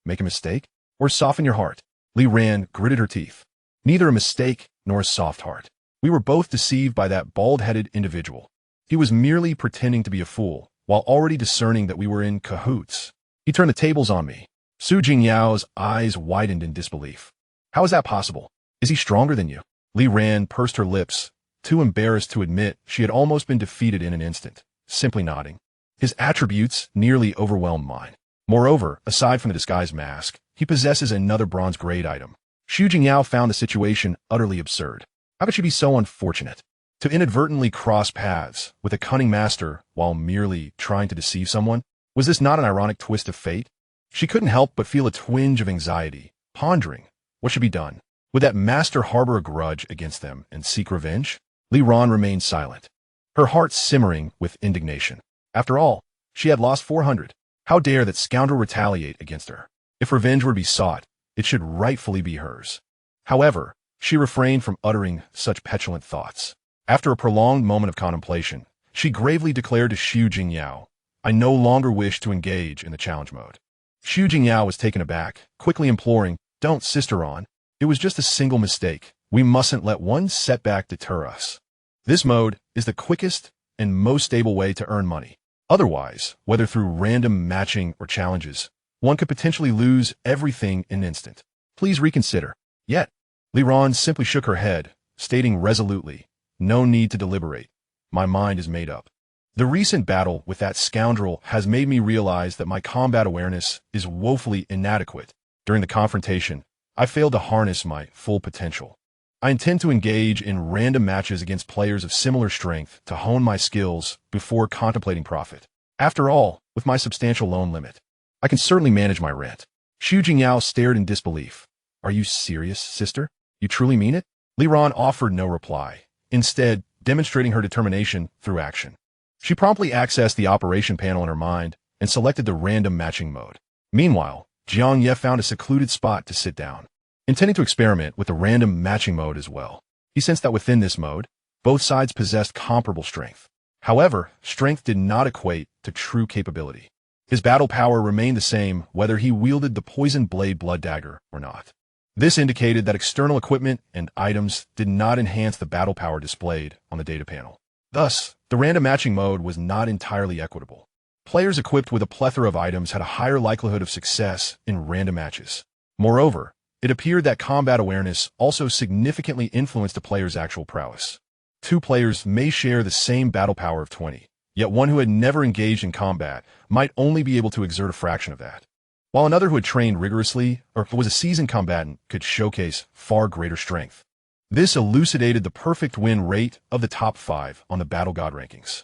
make a mistake? Or soften your heart?" Li Ran gritted her teeth. "Neither a mistake nor a soft heart. We were both deceived by that bald-headed individual. He was merely pretending to be a fool, while already discerning that we were in cahoots. He turned the tables on me." Su Jingyao's eyes widened in disbelief. "How is that possible? Is he stronger than you?" Li Ran pursed her lips, too embarrassed to admit she had almost been defeated in an instant, simply nodding. "His attributes nearly overwhelmed mine. Moreover, aside from the disguise mask, he possesses another bronze-grade item." Xu Jingyao found the situation utterly absurd. How could she be so unfortunate? To inadvertently cross paths with a cunning master while merely trying to deceive someone? Was this not an ironic twist of fate? She couldn't help but feel a twinge of anxiety, pondering what should be done. Would that master harbor a grudge against them and seek revenge? Li Ran remained silent. her heart simmering with indignation. After all, she had lost 400. How dare that scoundrel retaliate against her? If revenge were to be sought, it should rightfully be hers. However, she refrained from uttering such petulant thoughts. After a prolonged moment of contemplation, she gravely declared to Jiang Ye, "I no longer wish to engage in the challenge mode." Jiang Ye was taken aback, quickly imploring, "Don't, Sister On. It was just a single mistake. We mustn't let one setback deter us. This mode is the quickest and most stable way to earn money. Otherwise, whether through random matching or challenges, one could potentially lose everything in an instant. Please reconsider." Yet, Liran simply shook her head, stating resolutely, "No need to deliberate. My mind is made up. The recent battle with that scoundrel has made me realize that my combat awareness is woefully inadequate. During the confrontation, I failed to harness my full potential. I intend to engage in random matches against players of similar strength to hone my skills before contemplating profit. After all, with my substantial loan limit, I can certainly manage my rent." Jiang Ye stared in disbelief. "Are you serious, sister? You truly mean it?" Liran offered no reply, instead demonstrating her determination through action. She promptly accessed the operation panel in her mind and selected the random matching mode. Meanwhile, Jiang Ye found a secluded spot to sit down, intending to experiment with the random matching mode as well. He sensed that within this mode, both sides possessed comparable strength. However, strength did not equate to true capability. His battle power remained the same whether he wielded the poison blade blood dagger or not. This indicated that external equipment and items did not enhance the battle power displayed on the data panel. Thus, the random matching mode was not entirely equitable. Players equipped with a plethora of items had a higher likelihood of success in random matches. Moreover, it appeared that combat awareness also significantly influenced a player's actual prowess. Two players may share the same battle power of 20, yet one who had never engaged in combat might only be able to exert a fraction of that, while another who had trained rigorously or was a seasoned combatant could showcase far greater strength. This elucidated the perfect win rate of the top 5 on the Battle God rankings.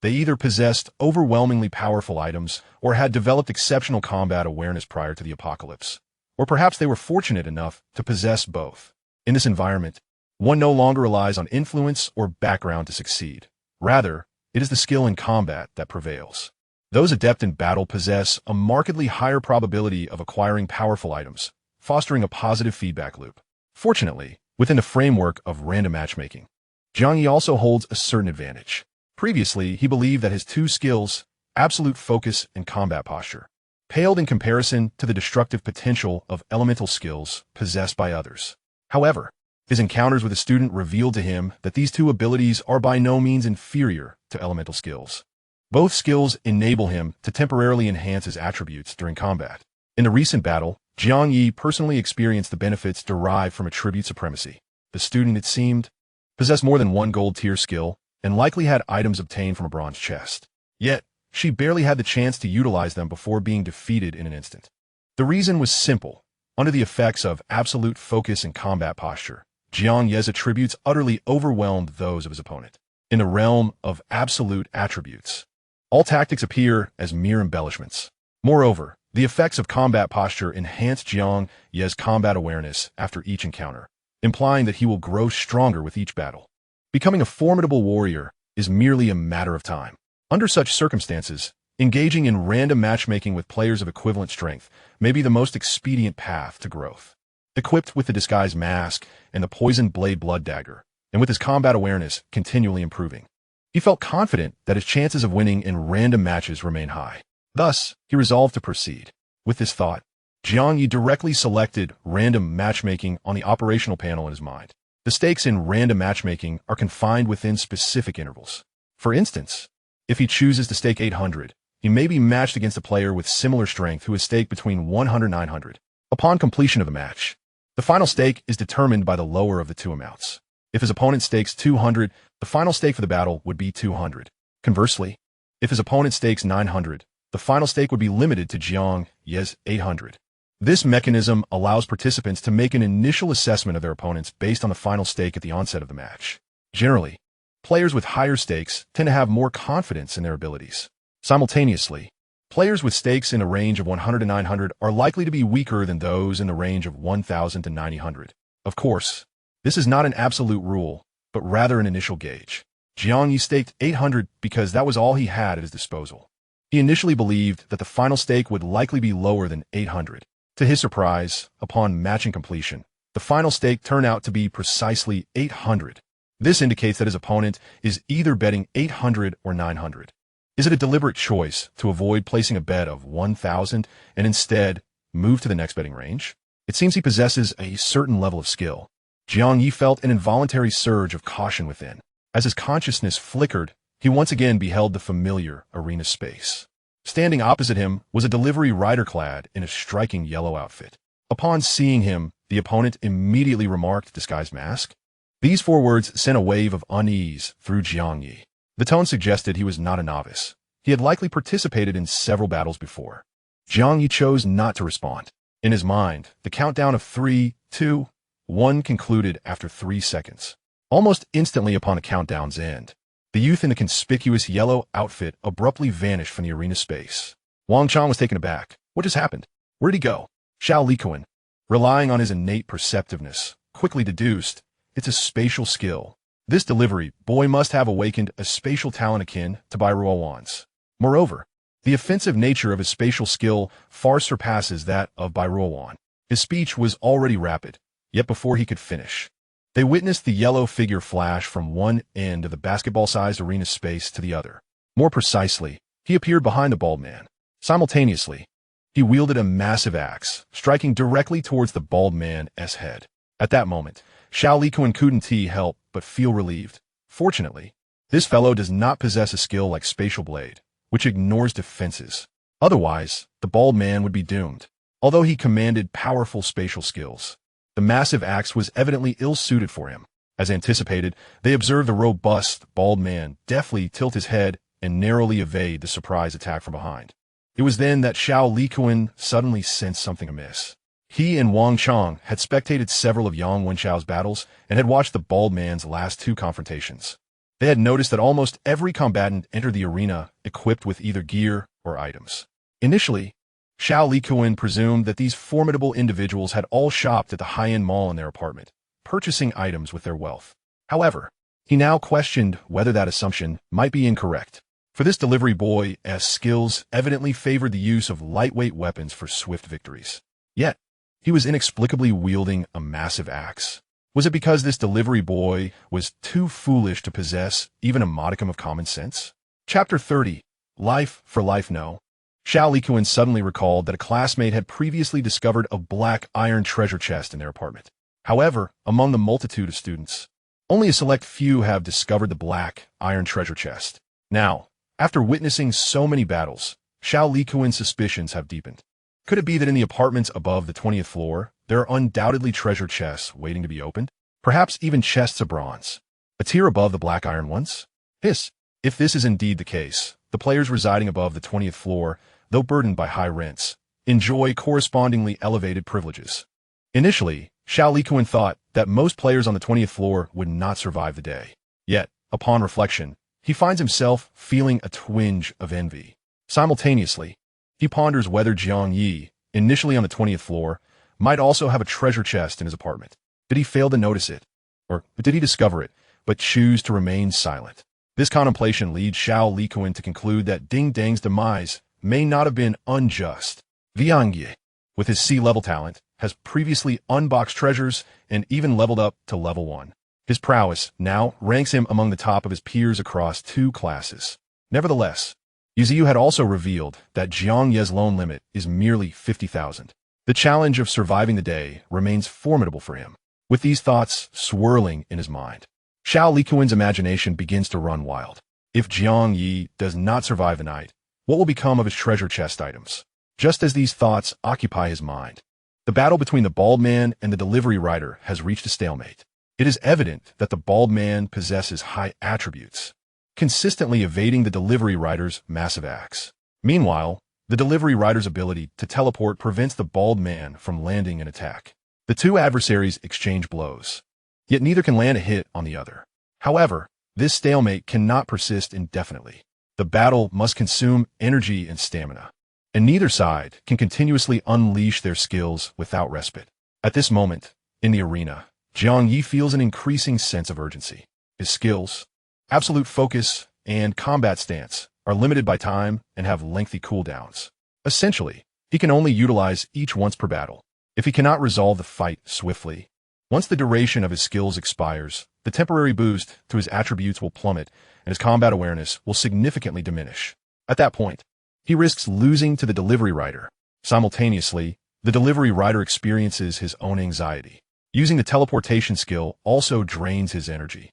They either possessed overwhelmingly powerful items or had developed exceptional combat awareness prior to the apocalypse, or perhaps they were fortunate enough to possess both. In this environment, one no longer relies on influence or background to succeed. Rather, it is the skill in combat that prevails. Those adept in battle possess a markedly higher probability of acquiring powerful items, fostering a positive feedback loop. Fortunately, within the framework of random matchmaking, Jiang Ye also holds a certain advantage. Previously, he believed that his two skills, absolute focus and combat posture, paled in comparison to the destructive potential of elemental skills possessed by others. However, his encounters with a student revealed to him that these two abilities are by no means inferior to elemental skills. Both skills enable him to temporarily enhance his attributes during combat. In the recent battle, Jiang Ye personally experienced the benefits derived from attribute supremacy. The student, it seemed, possessed more than one gold-tier skill and likely had items obtained from a bronze chest. Yet, she barely had the chance to utilize them before being defeated in an instant. The reason was simple. Under the effects of absolute focus and combat posture, Jiang Ye's attributes utterly overwhelmed those of his opponent. In the realm of absolute attributes, all tactics appear as mere embellishments. Moreover, the effects of combat posture enhance Jiang Ye's combat awareness after each encounter, implying that he will grow stronger with each battle. Becoming a formidable warrior is merely a matter of time. Under such circumstances, engaging in random matchmaking with players of equivalent strength may be the most expedient path to growth. Equipped with the disguise mask and the poison blade blood dagger, and with his combat awareness continually improving, he felt confident that his chances of winning in random matches remain high. Thus, he resolved to proceed. With this thought, Jiang Ye directly selected random matchmaking on the operational panel in his mind. The stakes in random matchmaking are confined within specific intervals. For instance, if he chooses to stake 800, he may be matched against a player with similar strength who has staked between 100 and 900. Upon completion of the match, the final stake is determined by the lower of the two amounts. If his opponent stakes 200, the final stake for the battle would be 200. Conversely, if his opponent stakes 900, the final stake would be limited to Jiang Ye's 800. This mechanism allows participants to make an initial assessment of their opponents based on the final stake at the onset of the match. Generally, players with higher stakes tend to have more confidence in their abilities. Simultaneously, players with stakes in a range of 100 to 900 are likely to be weaker than those in the range of 1000 to 900. Of course, this is not an absolute rule, but rather an initial gauge. Jiang Ye staked 800 because that was all he had at his disposal. He initially believed that the final stake would likely be lower than 800. To his surprise, upon matching completion, the final stake turned out to be precisely 800. This indicates that his opponent is either betting 800 or 900. Is it a deliberate choice to avoid placing a bet of 1,000 and instead move to the next betting range? It seems he possesses a certain level of skill. Jiang Ye felt an involuntary surge of caution within. As his consciousness flickered, he once again beheld the familiar arena space. Standing opposite him was a delivery rider clad in a striking yellow outfit. Upon seeing him, the opponent immediately remarked, "Disguised mask?" These 4 words sent a wave of unease through Jiang Ye. The tone suggested he was not a novice. He had likely participated in several battles before. Jiang Ye chose not to respond. In his mind, the countdown of 3, 2, 1 concluded after 3 seconds. Almost instantly upon the countdown's end, the youth in the conspicuous yellow outfit abruptly vanished from the arena space. Wang Chang was taken aback. What just happened? Where did he go? Xiao Likuan, relying on his innate perceptiveness, quickly deduced, it's a spatial skill. This delivery boy must have awakened a spatial talent akin to Bairuowan's. Moreover, the offensive nature of his spatial skill far surpasses that of Bairuowan. His speech was already rapid, yet before he could finish, they witnessed the yellow figure flash from one end of the basketball-sized arena space to the other. More precisely, he appeared behind the bald man. Simultaneously, he wielded a massive axe, striking directly towards the bald man's head. At that moment, Xiao Likuan couldn't help but feel relieved. Fortunately, this fellow does not possess a skill like Spatial Blade, which ignores defenses. Otherwise, the bald man would be doomed. Although he commanded powerful spatial skills, the massive axe was evidently ill-suited for him. As anticipated, they observed the robust, bald man deftly tilt his head and narrowly evade the surprise attack from behind. It was then that Xiao Likuan suddenly sensed something amiss. He and Wang Chang had spectated several of Yang Wenxiao's battles and had watched the bald man's last 2 confrontations. They had noticed that almost every combatant entered the arena equipped with either gear or items. Initially, Xiao Likuan presumed that these formidable individuals had all shopped at the high-end mall in their apartment, purchasing items with their wealth. However, he now questioned whether that assumption might be incorrect, for this delivery boy's skills evidently favored the use of lightweight weapons for swift victories. Yet, he was inexplicably wielding a massive axe. Was it because this delivery boy was too foolish to possess even a modicum of common sense? Chapter 30. Life for Life No. Xiao Likuan suddenly recalled that a classmate had previously discovered a black iron treasure chest in their apartment. However, among the multitude of students, only a select few have discovered the black iron treasure chest. Now, after witnessing so many battles, Xiao Likuan's suspicions have deepened. Could it be that in the apartments above the 20th floor, there are undoubtedly treasure chests waiting to be opened? Perhaps even chests of bronze, a tier above the black iron ones? If this is indeed the case, the players residing above the 20th floor, though burdened by high rents, enjoy correspondingly elevated privileges. Initially, Xiao Likuan thought that most players on the 20th floor would not survive the day. Yet, upon reflection, he finds himself feeling a twinge of envy. Simultaneously, he ponders whether Jiang Ye, initially on the 20th floor, might also have a treasure chest in his apartment. Did he fail to notice it? Or did he discover it, but choose to remain silent? This contemplation leads Xiao Likuan to conclude that Ding Dang's demise may not have been unjust. Jiang Ye, with his C-level talent, has previously unboxed treasures and even leveled up to level 1. His prowess now ranks him among the top of his peers across 2 classes. Nevertheless, Yuziu had also revealed that Jiang Ye's loan limit is merely 50,000. The challenge of surviving the day remains formidable for him. With these thoughts swirling in his mind, Xiao Likuan's imagination begins to run wild. If Jiang Ye does not survive the night, what will become of his treasure chest items? Just as these thoughts occupy his mind, the battle between the bald man and the delivery rider has reached a stalemate. It is evident that the bald man possesses high attributes, consistently evading the delivery rider's massive axe. Meanwhile, the delivery rider's ability to teleport prevents the bald man from landing an attack. The 2 adversaries exchange blows, yet neither can land a hit on the other. However, this stalemate cannot persist indefinitely. The battle must consume energy and stamina, and neither side can continuously unleash their skills without respite. At this moment, in the arena, Jiang Ye feels an increasing sense of urgency. His skills, absolute focus, and combat stance are limited by time and have lengthy cooldowns. Essentially, he can only utilize each once per battle. If he cannot resolve the fight swiftly, once the duration of his skills expires, the temporary boost to his attributes will plummet and his combat awareness will significantly diminish. At that point, he risks losing to the delivery rider. Simultaneously, the delivery rider experiences his own anxiety. Using the teleportation skill also drains his energy.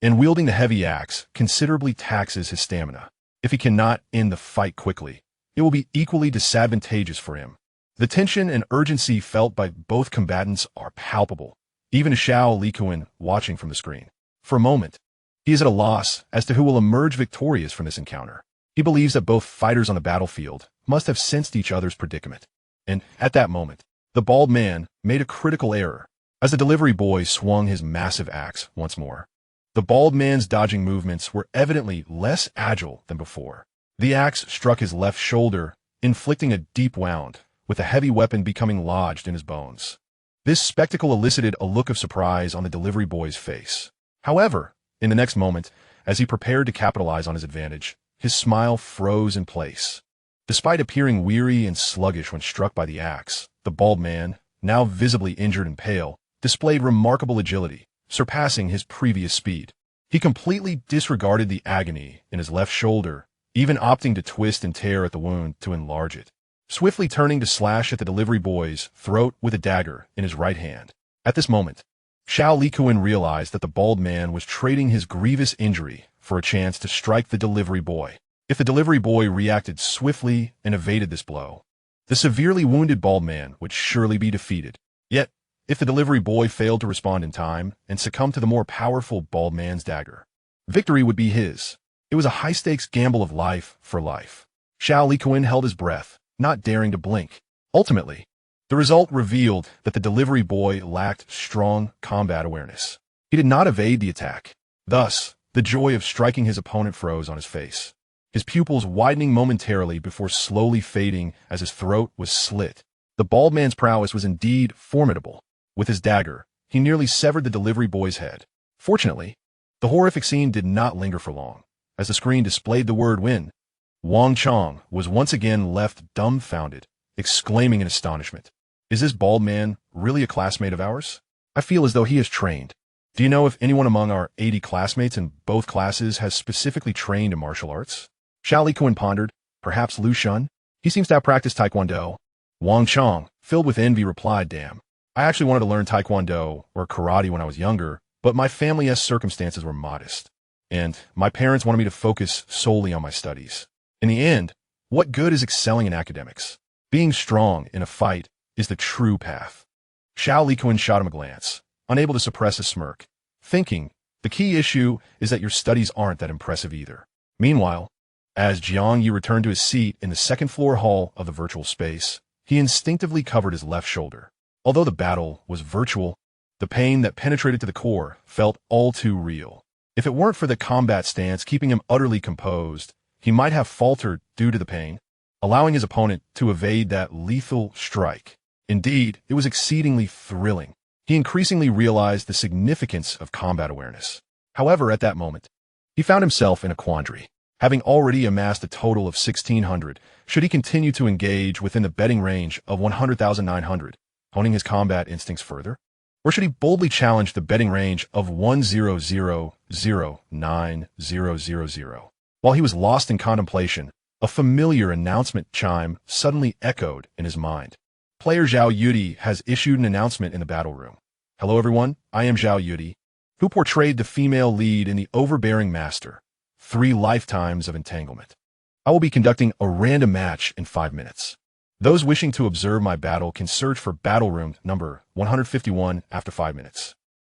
And wielding the heavy axe considerably taxes his stamina. If he cannot end the fight quickly, it will be equally disadvantageous for him. The tension and urgency felt by both combatants are palpable, even to Xiao Likuan watching from the screen. For a moment, he is at a loss as to who will emerge victorious from this encounter. He believes that both fighters on the battlefield must have sensed each other's predicament. And at that moment, the bald man made a critical error. As the delivery boy swung his massive axe once more, the bald man's dodging movements were evidently less agile than before. The axe struck his left shoulder, inflicting a deep wound, with the heavy weapon becoming lodged in his bones. This spectacle elicited a look of surprise on the delivery boy's face. However, in the next moment, as he prepared to capitalize on his advantage, his smile froze in place. Despite appearing weary and sluggish when struck by the axe, the bald man, now visibly injured and pale, displayed remarkable agility, surpassing his previous speed. He completely disregarded the agony in his left shoulder, even opting to twist and tear at the wound to enlarge it, swiftly turning to slash at the delivery boy's throat with a dagger in his right hand. At this moment, Xiao Likuan realized that the bald man was trading his grievous injury for a chance to strike the delivery boy. If the delivery boy reacted swiftly and evaded this blow, the severely wounded bald man would surely be defeated. Yet, if the delivery boy failed to respond in time and succumbed to the more powerful bald man's dagger, victory would be his. It was a high-stakes gamble of life for life. Xiao Likuan held his breath, not daring to blink. Ultimately, the result revealed that the delivery boy lacked strong combat awareness. He did not evade the attack. Thus, the joy of striking his opponent froze on his face, his pupils widening momentarily before slowly fading as his throat was slit. The bald man's prowess was indeed formidable. With his dagger, he nearly severed the delivery boy's head. Fortunately, the horrific scene did not linger for long. As the screen displayed the word win, Wang Chong was once again left dumbfounded, exclaiming in astonishment, "Is this bald man really a classmate of ours? I feel as though he is trained. Do you know if anyone among our 80 classmates in both classes has specifically trained in martial arts?" Xiao Likuan pondered. Perhaps Lu Shun? He seems to have practiced Taekwondo. Wang Chong, filled with envy, replied, "Damn. I actually wanted to learn Taekwondo or karate when I was younger, but my family's circumstances were modest, and my parents wanted me to focus solely on my studies. In the end, what good is excelling in academics? Being strong in a fight is the true path." Xiao Likuan shot him a glance, unable to suppress a smirk, thinking, the key issue is that your studies aren't that impressive either. Meanwhile, as Jiang Ye returned to his seat in the second-floor hall of the virtual space, he instinctively covered his left shoulder. Although the battle was virtual, the pain that penetrated to the core felt all too real. If it weren't for the combat stance keeping him utterly composed, he might have faltered due to the pain, allowing his opponent to evade that lethal strike. Indeed, it was exceedingly thrilling. He increasingly realized the significance of combat awareness. However, at that moment, he found himself in a quandary. Having already amassed a total of 1,600, should he continue to engage within the betting range of 100,900, honing his combat instincts further? Or should he boldly challenge the betting range of 100,090,000? While he was lost in contemplation, a familiar announcement chime suddenly echoed in his mind. Player Zhao Yudi has issued an announcement in the battle room. "Hello everyone, I am Zhao Yudi, who portrayed the female lead in The Overbearing Master, 3 Lifetimes of Entanglement. I will be conducting a random match in 5 minutes. Those wishing to observe my battle can search for battle room number 151 after 5 minutes.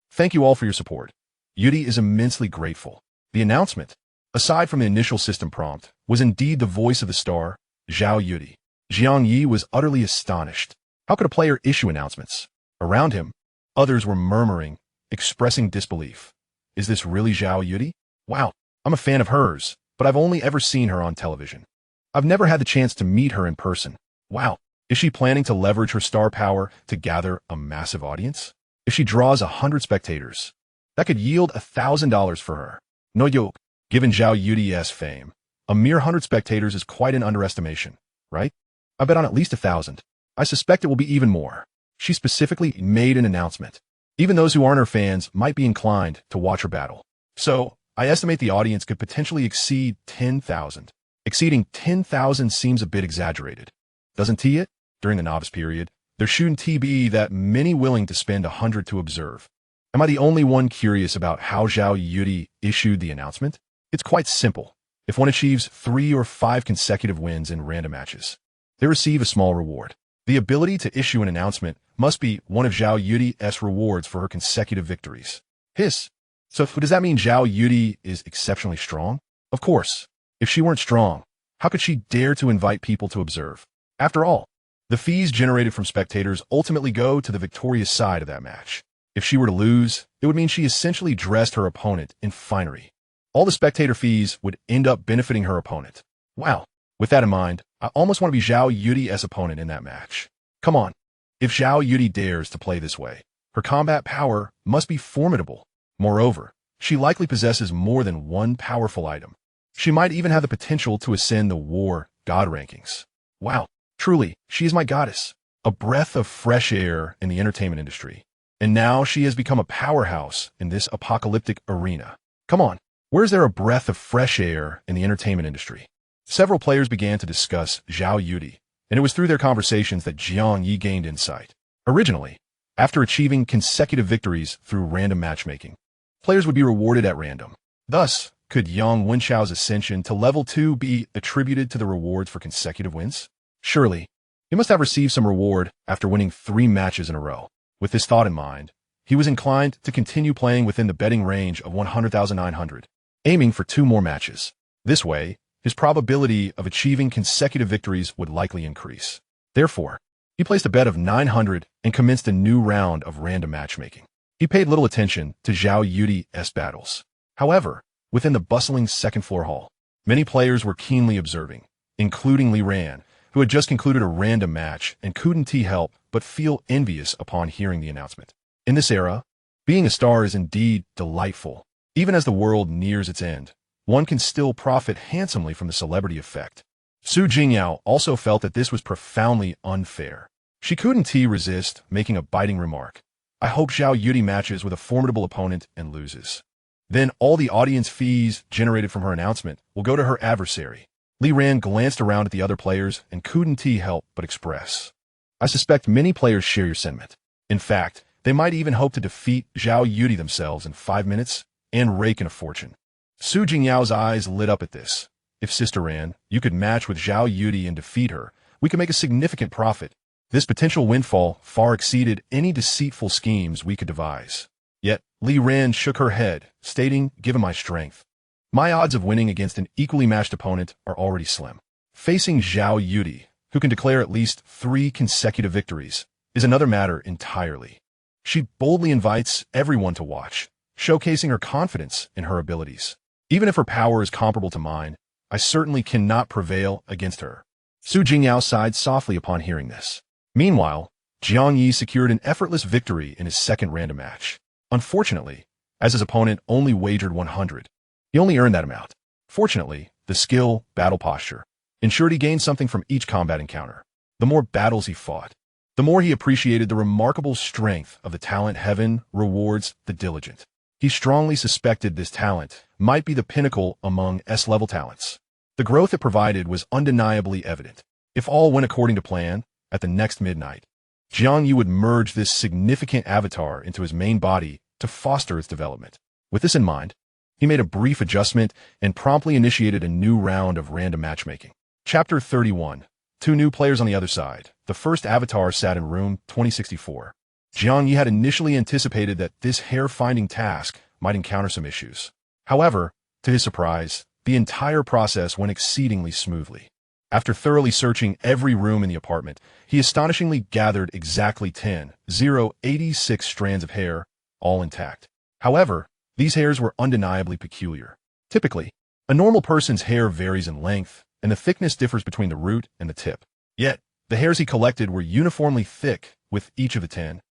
Thank you all for your support. Yudi is immensely grateful." The announcement, aside from the initial system prompt, was indeed the voice of the star, Zhao Yudi. Jiang Ye was utterly astonished. How could a player issue announcements? Around him, others were murmuring, expressing disbelief. Is this really Zhao Yudi? Wow, I'm a fan of hers, but I've only ever seen her on television. I've never had the chance to meet her in person. Wow, is she planning to leverage her star power to gather a massive audience? If she draws 100 spectators, that could yield $1,000 for her. No joke. Given Zhao Yudi's fame, a mere 100 spectators is quite an underestimation, right? I bet on at least 1,000. I suspect it will be even more. She specifically made an announcement. Even those who aren't her fans might be inclined to watch her battle. So, I estimate the audience could potentially exceed 10,000. Exceeding 10,000 seems a bit exaggerated. Doesn't it? During the novice period, there shouldn't be that many willing to spend 100 to observe. Am I the only one curious about how Zhao Yudi issued the announcement? It's quite simple. If one achieves 3 or 5 consecutive wins in random matches, they receive a small reward. The ability to issue an announcement must be one of Zhao Yudi's rewards for her consecutive victories. So does that mean Zhao Yudi is exceptionally strong? Of course. If she weren't strong, how could she dare to invite people to observe? After all, the fees generated from spectators ultimately go to the victorious side of that match. If she were to lose, it would mean she essentially dressed her opponent in finery. All the spectator fees would end up benefiting her opponent. Wow. With that in mind, I almost want to be Zhao Yudi's opponent in that match. Come on. If Zhao Yudi dares to play this way, her combat power must be formidable. Moreover, she likely possesses more than one powerful item. She might even have the potential to ascend the war god rankings. Wow. Truly, she is my goddess. A breath of fresh air in the entertainment industry. And now she has become a powerhouse in this apocalyptic arena. Come on. Where is there a breath of fresh air in the entertainment industry? Several players began to discuss Zhao Yudi, and it was through their conversations that Jiang Ye gained insight. Originally, after achieving consecutive victories through random matchmaking, players would be rewarded at random. Thus, could Yang Wenchao's ascension to level 2 be attributed to the rewards for consecutive wins? Surely, he must have received some reward after winning 3 matches in a row. With this thought in mind, he was inclined to continue playing within the betting range of 100,900, aiming for 2 more matches. This way, his probability of achieving consecutive victories would likely increase. Therefore, he placed a bet of 900 and commenced a new round of random matchmaking. He paid little attention to Zhao Yudi's battles. However, within the bustling second-floor hall, many players were keenly observing, including Li Ran, who had just concluded a random match and couldn't help but feel envious upon hearing the announcement. In this era, being a star is indeed delightful. Even as the world nears its end, one can still profit handsomely from the celebrity effect. Su Jingyao also felt that this was profoundly unfair. She couldn't resist making a biting remark. I hope Zhao Yudi matches with a formidable opponent and loses. Then all the audience fees generated from her announcement will go to her adversary. Li Ran glanced around at the other players and couldn't help but express. I suspect many players share your sentiment. In fact, they might even hope to defeat Zhao Yudi themselves in 5 minutes and rake in a fortune. Su Jingyao's eyes lit up at this. If Sister Ran, you could match with Zhao Yudi and defeat her, we could make a significant profit. This potential windfall far exceeded any deceitful schemes we could devise. Yet, Li Ran shook her head, stating, given my strength, my odds of winning against an equally matched opponent are already slim. Facing Zhao Yudi, who can declare at least 3 consecutive victories, is another matter entirely. She boldly invites everyone to watch, showcasing her confidence in her abilities. Even if her power is comparable to mine, I certainly cannot prevail against her. Su Jingyao sighed softly upon hearing this. Meanwhile, Jiang Ye secured an effortless victory in his second random match. Unfortunately, as his opponent only wagered 100, he only earned that amount. Fortunately, the skill, battle posture, ensured he gained something from each combat encounter. The more battles he fought, the more he appreciated the remarkable strength of the talent heaven rewards the diligent. He strongly suspected this talent might be the pinnacle among S-level talents. The growth it provided was undeniably evident. If all went according to plan, at the next midnight, Jiang Ye would merge this significant avatar into his main body to foster its development. With this in mind, he made a brief adjustment and promptly initiated a new round of random matchmaking. Chapter 31. 2 new players on the other side. The first avatar sat in room 2064. Jiang Ye had initially anticipated that this hair-finding task might encounter some issues. However, to his surprise, the entire process went exceedingly smoothly. After thoroughly searching every room in the apartment, he astonishingly gathered exactly 86 strands of hair, all intact. However, these hairs were undeniably peculiar. Typically, a normal person's hair varies in length, and the thickness differs between the root and the tip. Yet, the hairs he collected were uniformly thick, with each of the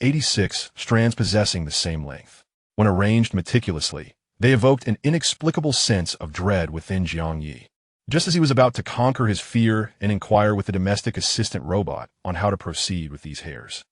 86 strands possessing the same length. When arranged meticulously, They evoked an inexplicable sense of dread within Jiang Ye. Just as he was about to conquer his fear and inquire with the domestic assistant robot on how to proceed with these hairs,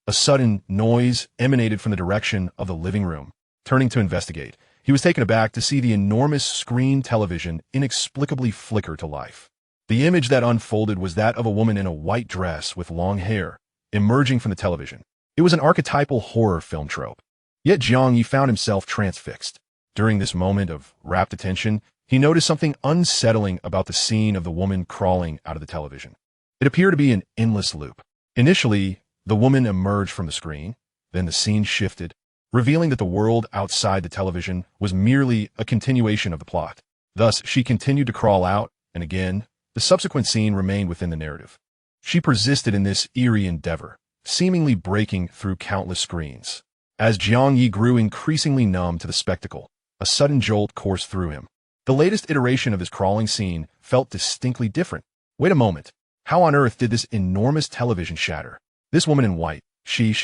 a sudden noise emanated from the direction of the living room. Turning to investigate, he was taken aback to see the enormous screen television inexplicably flicker to life. The image that unfolded was that of a woman in a white dress with long hair, emerging from the television. It was an archetypal horror film trope. Yet Jiang Ye found himself transfixed. During this moment of rapt attention, he noticed something unsettling about the scene of the woman crawling out of the television. It appeared to be an endless loop. Initially, the woman emerged from the screen, then the scene shifted, revealing that the world outside the television was merely a continuation of the plot. Thus, she continued to crawl out, and again, the subsequent scene remained within the narrative. She persisted in this eerie endeavor, seemingly breaking through countless screens. As Jiang Ye grew increasingly numb to the spectacle, a sudden jolt coursed through him. The latest iteration of this crawling scene felt distinctly different. Wait a moment. How on earth did this enormous television shatter? This woman in white, she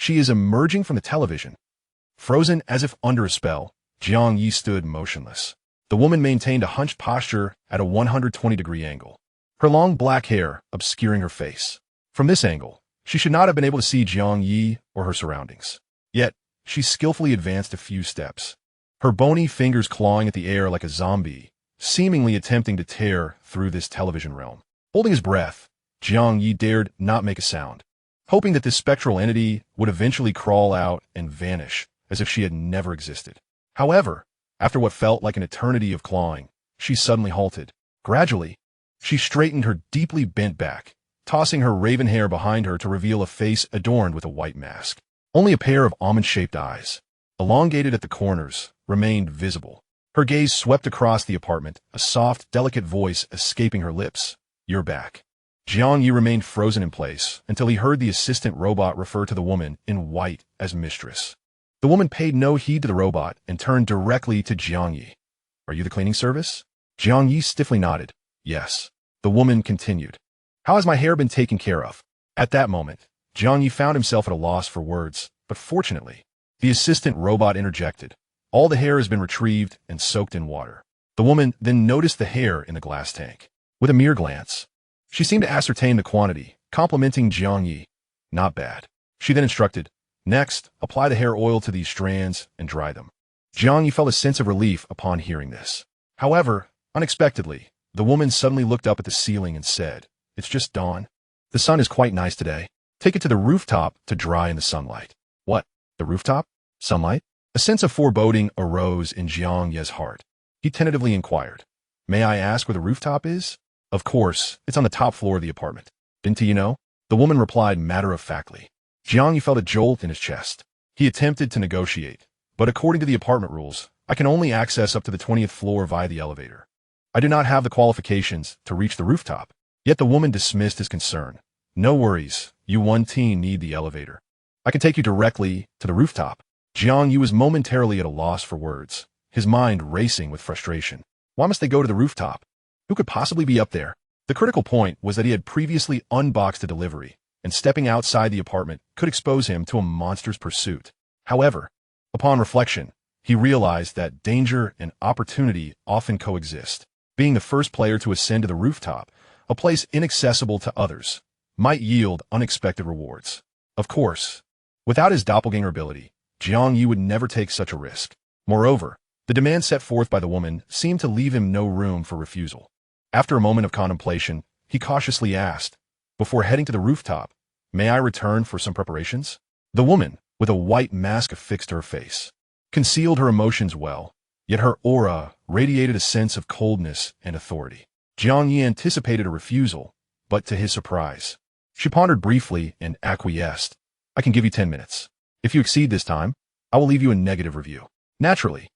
is emerging from the television. Frozen as if under a spell, Jiang Ye stood motionless. The woman maintained a hunched posture at a 120-degree angle, her long black hair obscuring her face. From this angle, she should not have been able to see Jiang Ye or her surroundings. Yet, she skillfully advanced a few steps, her bony fingers clawing at the air like a zombie, seemingly attempting to tear through this television realm. Holding his breath, Jiang Ye dared not make a sound, hoping that this spectral entity would eventually crawl out and vanish as if she had never existed. However, after what felt like an eternity of clawing, she suddenly halted. Gradually, she straightened her deeply bent back, tossing her raven hair behind her to reveal a face adorned with a white mask. Only a pair of almond-shaped eyes, elongated at the corners, remained visible. Her gaze swept across the apartment, a soft, delicate voice escaping her lips. "You're back." Jiang Ye remained frozen in place until he heard the assistant robot refer to the woman in white as mistress. The woman paid no heed to the robot and turned directly to Jiang Ye. "Are you the cleaning service?" Jiang Ye stiffly nodded. "Yes." The woman continued. "How has my hair been taken care of?" At that moment, Jiang Ye found himself at a loss for words, but fortunately, the assistant robot interjected. "All the hair has been retrieved and soaked in water." The woman then noticed the hair in the glass tank. With a mere glance, she seemed to ascertain the quantity, complimenting Jiang Ye. "Not bad." She then instructed, "Next, apply the hair oil to these strands and dry them." Jiang Ye felt a sense of relief upon hearing this. However, unexpectedly, the woman suddenly looked up at the ceiling and said, "It's just dawn. The sun is quite nice today. Take it to the rooftop to dry in the sunlight." "What? The rooftop? Sunlight?" A sense of foreboding arose in Jiang Ye's heart. He tentatively inquired, "May I ask where the rooftop is?" "Of course, it's on the top floor of the apartment. Didn't you know?" The woman replied matter-of-factly. Jiang Ye felt a jolt in his chest. He attempted to negotiate, but according to the apartment rules, I can only access up to the 20th floor via the elevator. I do not have the qualifications to reach the rooftop. Yet the woman dismissed his concern. "No worries, you one teen need the elevator. I can take you directly to the rooftop." Jiang Ye was momentarily at a loss for words, his mind racing with frustration. Why must they go to the rooftop? Who could possibly be up there? The critical point was that he had previously unboxed a delivery, and stepping outside the apartment could expose him to a monster's pursuit. However, upon reflection, he realized that danger and opportunity often coexist. Being the first player to ascend to the rooftop, a place inaccessible to others, might yield unexpected rewards. Of course, without his doppelganger ability, Jiang Ye would never take such a risk. Moreover, the demand set forth by the woman seemed to leave him no room for refusal. After a moment of contemplation, he cautiously asked, "Before heading to the rooftop, may I return for some preparations?" The woman, with a white mask affixed to her face, concealed her emotions well, yet her aura radiated a sense of coldness and authority. Jiang Ye anticipated a refusal, but to his surprise, she pondered briefly and acquiesced. "I can give you 10 minutes. If you exceed this time, I will leave you a negative review. Naturally,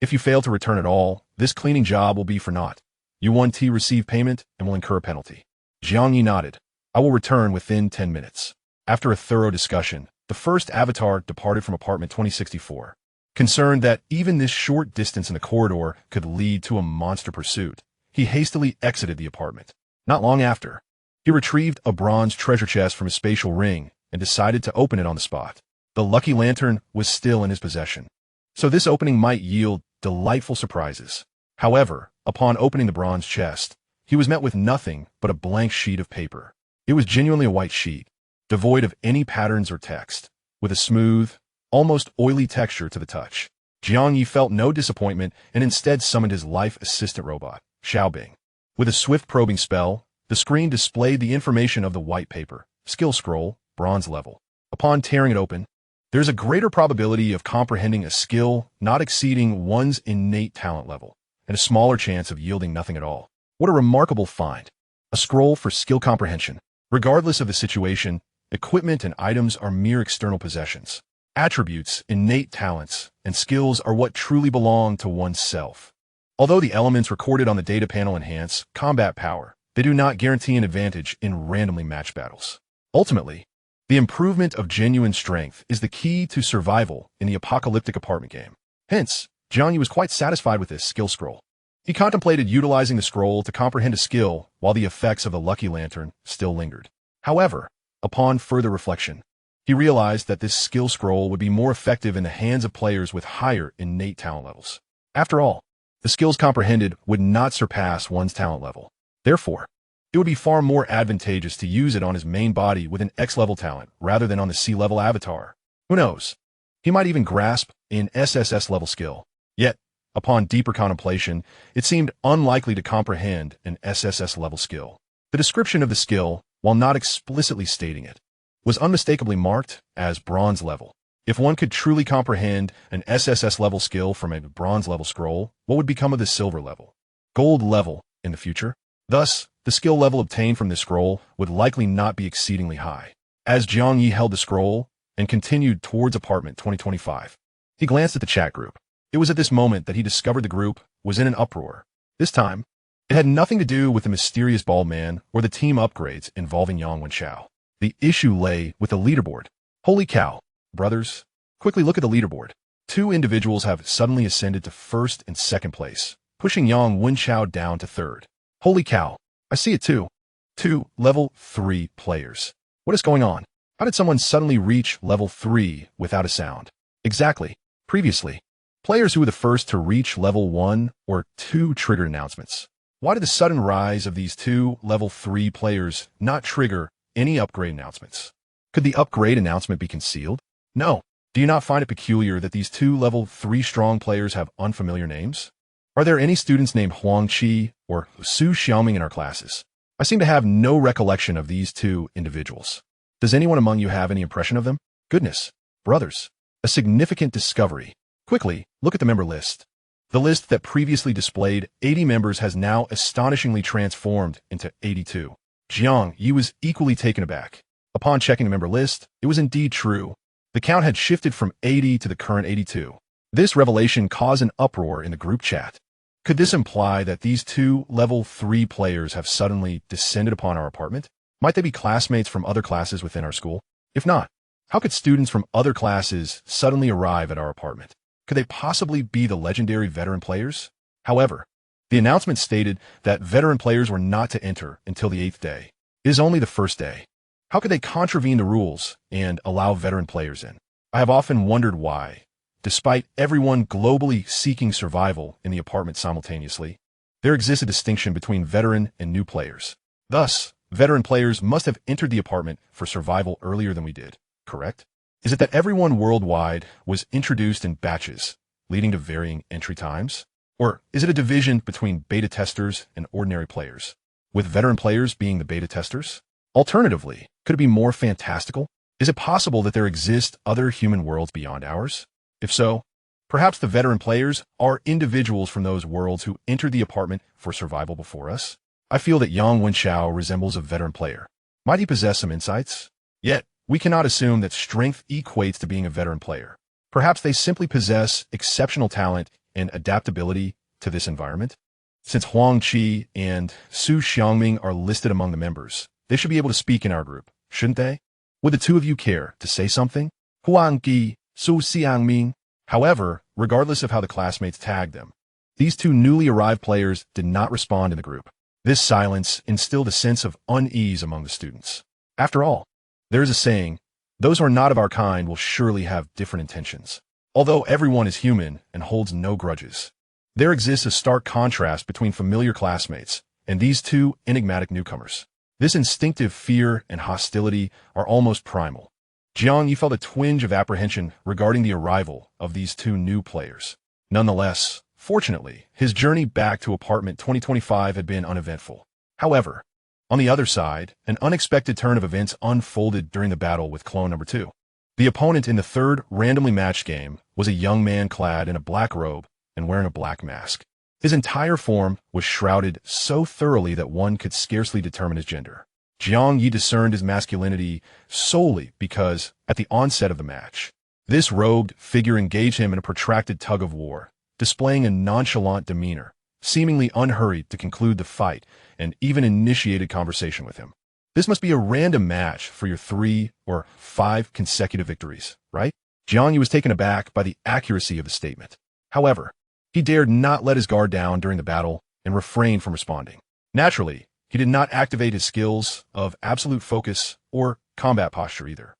if you fail to return at all, this cleaning job will be for naught. You 1T receive payment and will incur a penalty." Jiang Ye nodded. "I will return within 10 minutes. After a thorough discussion, the first avatar departed from apartment 2064. Concerned that even this short distance in the corridor could lead to a monster pursuit, he hastily exited the apartment. Not long after, he retrieved a bronze treasure chest from his spatial ring and decided to open it on the spot. The lucky lantern was still in his possession, so this opening might yield delightful surprises. However, upon opening the bronze chest, he was met with nothing but a blank sheet of paper. It was genuinely a white sheet, devoid of any patterns or text, with a smooth, almost oily texture to the touch. Jiang Ye felt no disappointment and instead summoned his life assistant robot, Xiaobing. With a swift probing spell, the screen displayed the information of the white paper, skill scroll, bronze level. Upon tearing it open, there's a greater probability of comprehending a skill not exceeding one's innate talent level, and a smaller chance of yielding nothing at all. What a remarkable find. A scroll for skill comprehension. Regardless of the situation, equipment and items are mere external possessions. Attributes, innate talents, and skills are what truly belong to oneself. Although the elements recorded on the data panel enhance combat power, they do not guarantee an advantage in randomly matched battles. Ultimately, the improvement of genuine strength is the key to survival in the apocalyptic apartment game. Hence, Jiang Ye was quite satisfied with this skill scroll. He contemplated utilizing the scroll to comprehend a skill while the effects of the lucky lantern still lingered. However, upon further reflection, he realized that this skill scroll would be more effective in the hands of players with higher innate talent levels. After all, the skills comprehended would not surpass one's talent level. Therefore, it would be far more advantageous to use it on his main body with an X-level talent rather than on the C-level avatar. Who knows? He might even grasp an SSS-level skill. Yet, upon deeper contemplation, it seemed unlikely to comprehend an SSS-level skill. The description of the skill, while not explicitly stating it, was unmistakably marked as bronze level. If one could truly comprehend an SSS-level skill from a bronze-level scroll, what would become of the silver level, gold level in the future? Thus, the skill level obtained from this scroll would likely not be exceedingly high. As Jiang Ye held the scroll and continued towards apartment 2025, he glanced at the chat group. It was at this moment that he discovered the group was in an uproar. This time, it had nothing to do with the mysterious bald man or the team upgrades involving Yang Wenchao. The issue lay with the leaderboard. Holy cow, brothers. Quickly look at the leaderboard. Two individuals have suddenly ascended to first and second place, pushing Yang Wenchao down to third. Holy cow, I see it too. Two level 3 players. What is going on? How did someone suddenly reach level 3 without a sound? Exactly. Previously, players who were the first to reach level 1 or 2 triggered announcements. Why did the sudden rise of these two level 3 players not trigger any upgrade announcements? Could the upgrade announcement be concealed? No. Do you not find it peculiar that these two level 3 strong players have unfamiliar names? Are there any students named Huang Qi or Su Xiaoming in our classes? I seem to have no recollection of these two individuals. Does anyone among you have any impression of them? Goodness, brothers, a significant discovery. Quickly, look at the member list. The list that previously displayed 80 members has now astonishingly transformed into 82. Jiang Ye was equally taken aback. Upon checking the member list, it was indeed true. The count had shifted from 80 to the current 82. This revelation caused an uproar in the group chat. Could this imply that these two level 3 players have suddenly descended upon our apartment? Might they be classmates from other classes within our school? If not, how could students from other classes suddenly arrive at our apartment? Could they possibly be the legendary veteran players? However, the announcement stated that veteran players were not to enter until the 8th day. It is only the first day. How could they contravene the rules and allow veteran players in? I have often wondered why, despite everyone globally seeking survival in the apartment simultaneously, there exists a distinction between veteran and new players. Thus, veteran players must have entered the apartment for survival earlier than we did, correct? Is it that everyone worldwide was introduced in batches, leading to varying entry times? Or is it a division between beta testers and ordinary players, with veteran players being the beta testers? Alternatively, could it be more fantastical? Is it possible that there exist other human worlds beyond ours? If so, perhaps the veteran players are individuals from those worlds who entered the apartment for survival before us? I feel that Yang Wenchao resembles a veteran player. Might he possess some insights? Yet, we cannot assume that strength equates to being a veteran player. Perhaps they simply possess exceptional talent and adaptability to this environment. Since Huang Qi and Su Xiangming are listed among the members, they should be able to speak in our group, shouldn't they? Would the two of you care to say something? Huang Qi, Su Xiangming. However, regardless of how the classmates tagged them, these two newly arrived players did not respond in the group. This silence instilled a sense of unease among the students. After all, there is a saying, those who are not of our kind will surely have different intentions. Although everyone is human and holds no grudges, There exists a stark contrast between familiar classmates and these two enigmatic newcomers. This instinctive fear and hostility are almost primal. Jiang Ye felt a twinge of apprehension regarding the arrival of these two new players. Nonetheless, fortunately, his journey back to apartment 2025 had been uneventful. However, on the other side, an unexpected turn of events unfolded during the battle with clone number 2. The opponent in the third randomly matched game was a young man clad in a black robe and wearing a black mask. His entire form was shrouded so thoroughly that one could scarcely determine his gender. Jiang Ye discerned his masculinity solely because, at the onset of the match, this robed figure engaged him in a protracted tug-of-war, displaying a nonchalant demeanor, seemingly unhurried to conclude the fight, and even initiated conversation with him. This must be a random match for your 3 or 5 consecutive victories, right? Jiang Ye was taken aback by the accuracy of the statement. However, he dared not let his guard down during the battle and refrained from responding. Naturally, he did not activate his skills of absolute focus or combat posture either.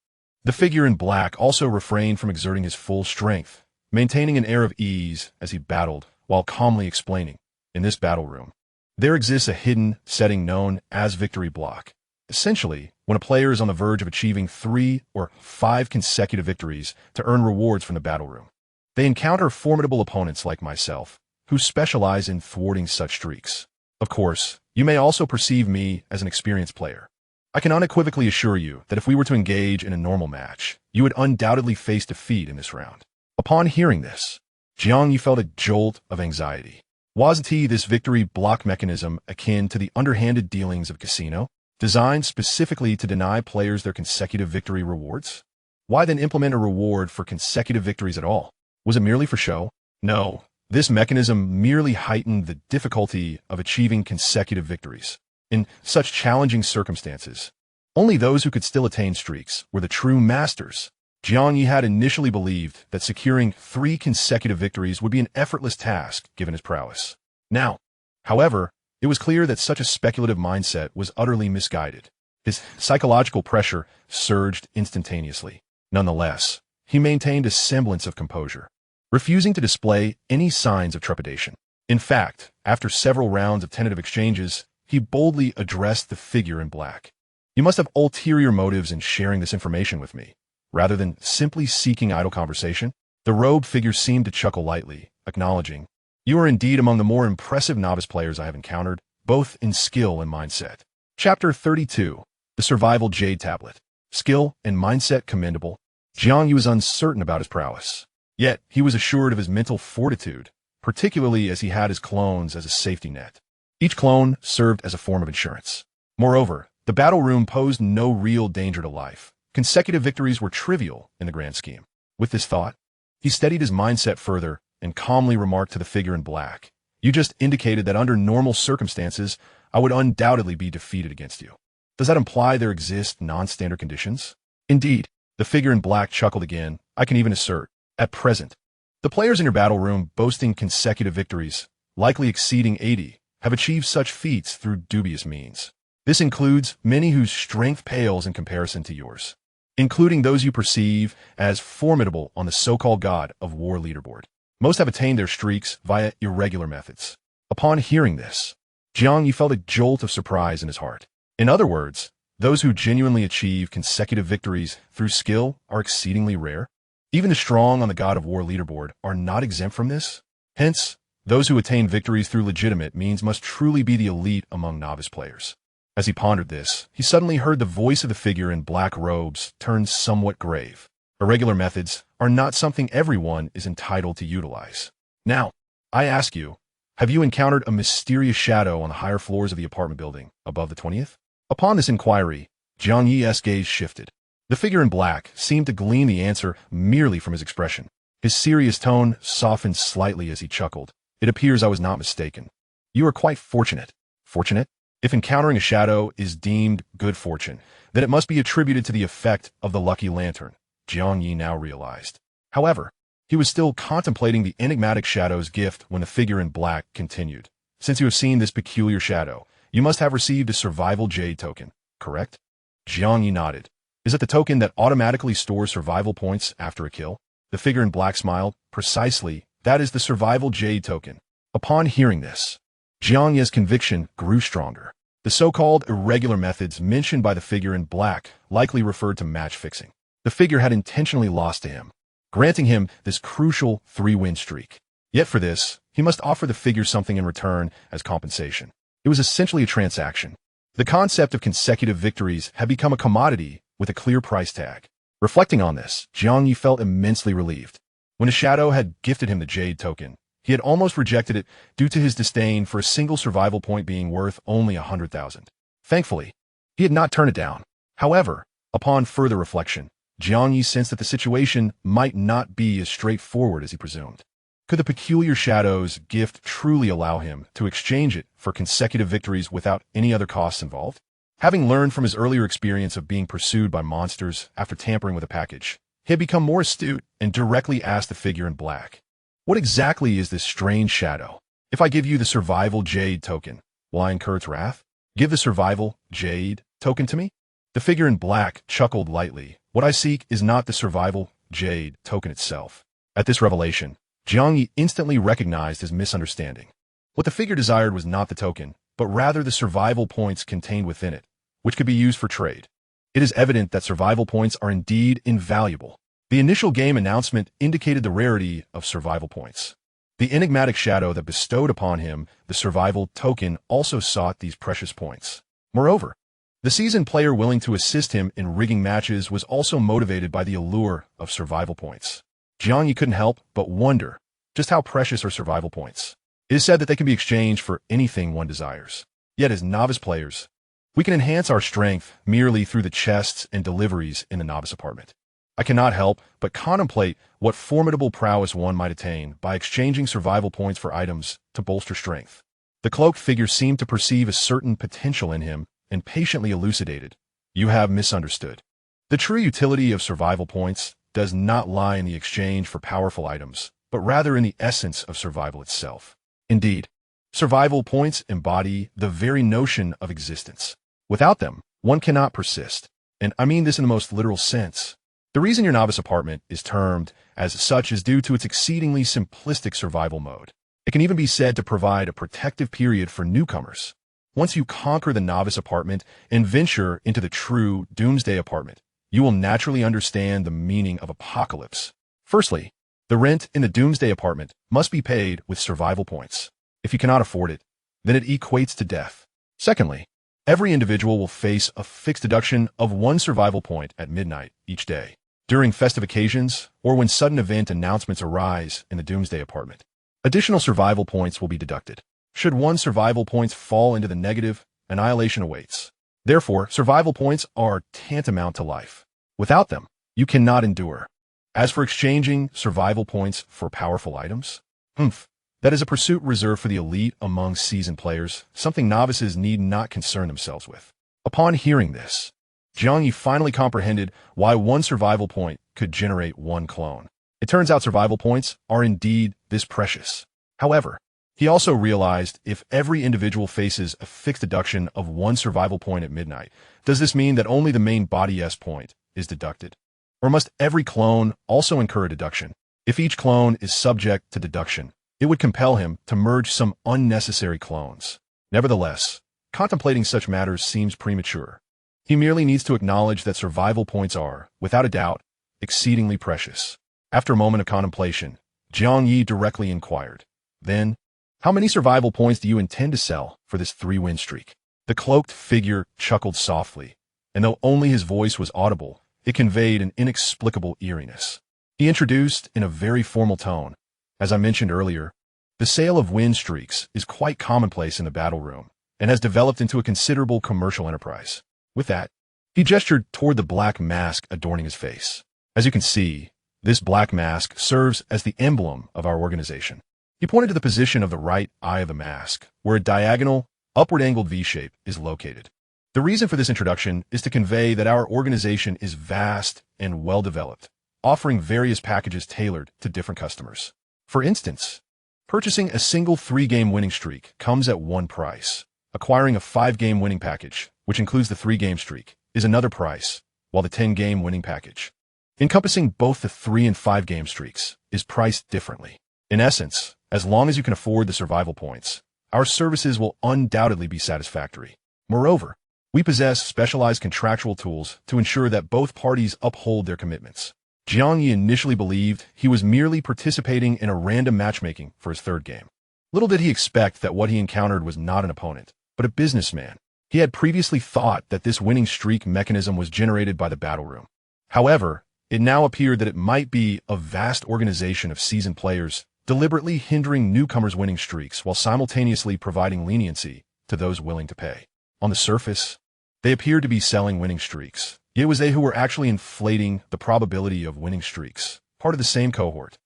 The figure in black also refrained from exerting his full strength, maintaining an air of ease as he battled while calmly explaining, in this battle room, there exists a hidden setting known as victory block. Essentially, when a player is on the verge of achieving 3 or 5 consecutive victories to earn rewards from the battle room, they encounter formidable opponents like myself, who specialize in thwarting such streaks. Of course, you may also perceive me as an experienced player. I can unequivocally assure you that if we were to engage in a normal match, you would undoubtedly face defeat in this round. Upon hearing this, Jiang Ye felt a jolt of anxiety. Wasn't this victory block mechanism akin to the underhanded dealings of casino, designed specifically to deny players their consecutive victory rewards? Why then implement a reward for consecutive victories at all? Was it merely for show? No. This mechanism merely heightened the difficulty of achieving consecutive victories. In such challenging circumstances, only those who could still attain streaks were the true masters. Jiang Ye had initially believed that securing 3 consecutive victories would be an effortless task given his prowess. Now, however, it was clear that such a speculative mindset was utterly misguided. His psychological pressure surged instantaneously. Nonetheless, he maintained a semblance of composure, refusing to display any signs of trepidation. In fact, after several rounds of tentative exchanges, he boldly addressed the figure in black. You must have ulterior motives in sharing this information with me, rather than simply seeking idle conversation. The robed figure seemed to chuckle lightly, acknowledging, you are indeed among the more impressive novice players I have encountered, both in skill and mindset. Chapter 32. The Survival Jade Tablet. Skill and mindset commendable. Jiang Ye was uncertain about his prowess. Yet, he was assured of his mental fortitude, particularly as he had his clones as a safety net. Each clone served as a form of insurance. Moreover, the battle room posed no real danger to life. Consecutive victories were trivial in the grand scheme. With this thought, he steadied his mindset further and calmly remarked to the figure in black, you just indicated that under normal circumstances, I would undoubtedly be defeated against you. Does that imply there exist non-standard conditions? Indeed, the figure in black chuckled again. I can even assert, at present, the players in your battle room boasting consecutive victories, likely exceeding 80, have achieved such feats through dubious means. This includes many whose strength pales in comparison to yours, including those you perceive as formidable on the so-called God of War leaderboard. Most have attained their streaks via irregular methods. Upon hearing this, Jiang Ye felt a jolt of surprise in his heart. In other words, those who genuinely achieve consecutive victories through skill are exceedingly rare. Even the strong on the God of War leaderboard are not exempt from this. Hence, those who attain victories through legitimate means must truly be the elite among novice players. As he pondered this, he suddenly heard the voice of the figure in black robes turn somewhat grave. Irregular methods are not something everyone is entitled to utilize. Now, I ask you, have you encountered a mysterious shadow on the higher floors of the apartment building above the 20th? Upon this inquiry, Jiang Ye's gaze shifted. The figure in black seemed to glean the answer merely from his expression. His serious tone softened slightly as he chuckled. It appears I was not mistaken. You are quite fortunate. Fortunate? If encountering a shadow is deemed good fortune, then it must be attributed to the effect of the lucky lantern, Jiang Ye now realized. However, he was still contemplating the enigmatic shadow's gift when the figure in black continued. Since you have seen this peculiar shadow, you must have received a survival jade token, correct? Jiang Ye nodded. Is it the token that automatically stores survival points after a kill? The figure in black smiled. Precisely, that is the survival jade token. Upon hearing this, Jiang Ye's conviction grew stronger. The so-called irregular methods mentioned by the figure in black likely referred to match fixing. The figure had intentionally lost to him, granting him this crucial 3-win streak. Yet for this, he must offer the figure something in return as compensation. It was essentially a transaction. The concept of consecutive victories had become a commodity with a clear price tag. Reflecting on this, Jiang Ye felt immensely relieved. When a shadow had gifted him the Jade token, he had almost rejected it due to his disdain for a single survival point being worth only 100,000. Thankfully, he had not turned it down. However, upon further reflection, Jiang Ye sensed that the situation might not be as straightforward as he presumed. Could the peculiar shadow's gift truly allow him to exchange it for consecutive victories without any other costs involved? Having learned from his earlier experience of being pursued by monsters after tampering with a package, he had become more astute and directly asked the figure in black, "What exactly is this strange shadow? If I give you the Survival Jade token, will I incur its wrath? Give the Survival Jade token to me?" The figure in black chuckled lightly. "What I seek is not the Survival Jade token itself." At this revelation, Jiang Ye instantly recognized his misunderstanding. What the figure desired was not the token, but rather the survival points contained within it, which could be used for trade. It is evident that survival points are indeed invaluable. The initial game announcement indicated the rarity of survival points. The enigmatic shadow that bestowed upon him the survival token also sought these precious points. Moreover, the seasoned player willing to assist him in rigging matches was also motivated by the allure of survival points. Jiang Ye couldn't help but wonder just how precious are survival points. It is said that they can be exchanged for anything one desires. Yet as novice players, we can enhance our strength merely through the chests and deliveries in the novice apartment. I cannot help but contemplate what formidable prowess one might attain by exchanging survival points for items to bolster strength. The cloaked figure seemed to perceive a certain potential in him and patiently elucidated, "You have misunderstood. The true utility of survival points does not lie in the exchange for powerful items, but rather in the essence of survival itself. Indeed, survival points embody the very notion of existence. Without them, one cannot persist, and I mean this in the most literal sense. The reason your novice apartment is termed as such is due to its exceedingly simplistic survival mode. It can even be said to provide a protective period for newcomers. Once you conquer the novice apartment and venture into the true doomsday apartment, you will naturally understand the meaning of apocalypse. Firstly, the rent in the doomsday apartment must be paid with survival points. If you cannot afford it, then it equates to death. Secondly, every individual will face a fixed deduction of 1 survival point at midnight each day, during festive occasions or when sudden event announcements arise in the doomsday apartment. Additional survival points will be deducted. Should 1 survival points fall into the negative, annihilation awaits. Therefore, survival points are tantamount to life. Without them, you cannot endure. As for exchanging survival points for powerful items, that is a pursuit reserved for the elite among seasoned players, something novices need not concern themselves with. Upon hearing this, Jiang Ye finally comprehended why 1 survival point could generate 1 clone. It turns out survival points are indeed this precious. However, he also realized if every individual faces a fixed deduction of 1 survival point at midnight, does this mean that only the main body S point is deducted? Or must every clone also incur a deduction? If each clone is subject to deduction, it would compel him to merge some unnecessary clones. Nevertheless, contemplating such matters seems premature. He merely needs to acknowledge that survival points are, without a doubt, exceedingly precious. After a moment of contemplation, Jiang Ye directly inquired, "Then, how many survival points do you intend to sell for this 3-win streak?" The cloaked figure chuckled softly, and though only his voice was audible, it conveyed an inexplicable eeriness. He introduced in a very formal tone, "As I mentioned earlier, the sale of win streaks is quite commonplace in the battle room and has developed into a considerable commercial enterprise." With that, he gestured toward the black mask adorning his face. As you can see, this black mask serves as the emblem of our organization. He pointed to the position of the right eye of the mask, where a diagonal, upward-angled V-shape is located. The reason for this introduction is to convey that our organization is vast and well-developed, offering various packages tailored to different customers. For instance, purchasing a single 3-game winning streak comes at one price. Acquiring a 5-game winning package, which includes the 3-game streak, is another price, while the 10-game winning package, encompassing both the 3 and 5-game streaks, is priced differently. In essence, As long as you can afford the survival points, our services will undoubtedly be satisfactory. Moreover, we possess specialized contractual tools to ensure that both parties uphold their commitments. Jiang Ye initially believed he was merely participating in a random matchmaking for his third game. Little did he expect that what he encountered was not an opponent, but a businessman. He had previously thought that this winning streak mechanism was generated by the battle room. However, it now appeared that it might be a vast organization of seasoned players deliberately hindering newcomers' winning streaks while simultaneously providing leniency to those willing to pay. On the surface, they appeared to be selling winning streaks. Yet it was they who were actually inflating the probability of winning streaks, part of the same cohort.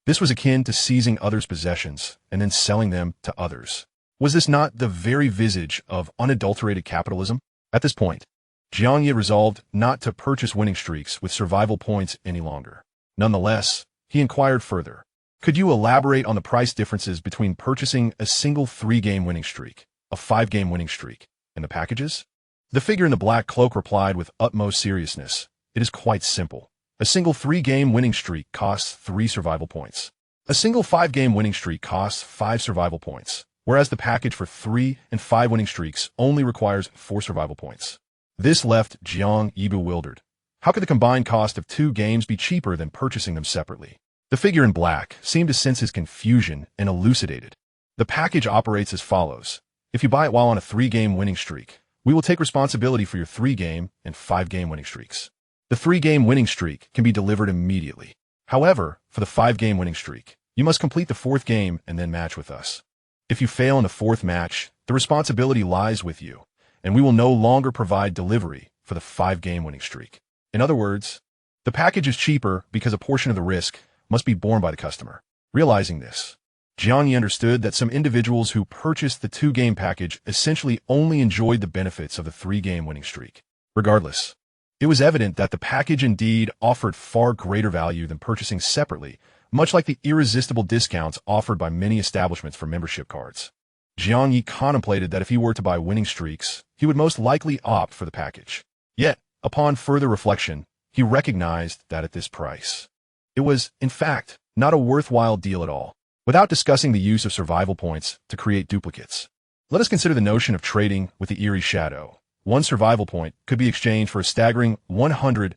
This was akin to seizing others' possessions and then selling them to others. Was this not the very visage of unadulterated capitalism? At this point, Jiang Ye resolved not to purchase winning streaks with survival points any longer. Nonetheless, he inquired further. Could you elaborate on the price differences between purchasing a single 3-game winning streak, a 5-game winning streak, and the packages? The figure in the black cloak replied with utmost seriousness. It is quite simple. A single 3-game winning streak costs 3 survival points. A single 5-game winning streak costs 5 survival points, whereas the package for 3 and 5 winning streaks only requires 4 survival points. This left Jiang Ye bewildered. How could the combined cost of 2 games be cheaper than purchasing them separately? The figure in black seemed to sense his confusion and elucidated. The package operates as follows. If you buy it while on a 3-game winning streak, we will take responsibility for your 3-game and 5-game winning streaks. The 3-game winning streak can be delivered immediately. However, for the 5-game winning streak, you must complete the 4th game and then match with us. If you fail in the 4th match, the responsibility lies with you, and we will no longer provide delivery for the 5-game winning streak. In other words, the package is cheaper because a portion of the risk must be borne by the customer. Realizing this, Jiang Ye understood that some individuals who purchased the 2-game package essentially only enjoyed the benefits of the 3-game winning streak. Regardless, it was evident that the package indeed offered far greater value than purchasing separately, much like the irresistible discounts offered by many establishments for membership cards. Jiang Ye contemplated that if he were to buy winning streaks, he would most likely opt for the package. Yet, upon further reflection, he recognized that at this price, it was, in fact, not a worthwhile deal at all. Without discussing the use of survival points to create duplicates, let us consider the notion of trading with the eerie shadow. 1 survival point could be exchanged for a staggering 100,000.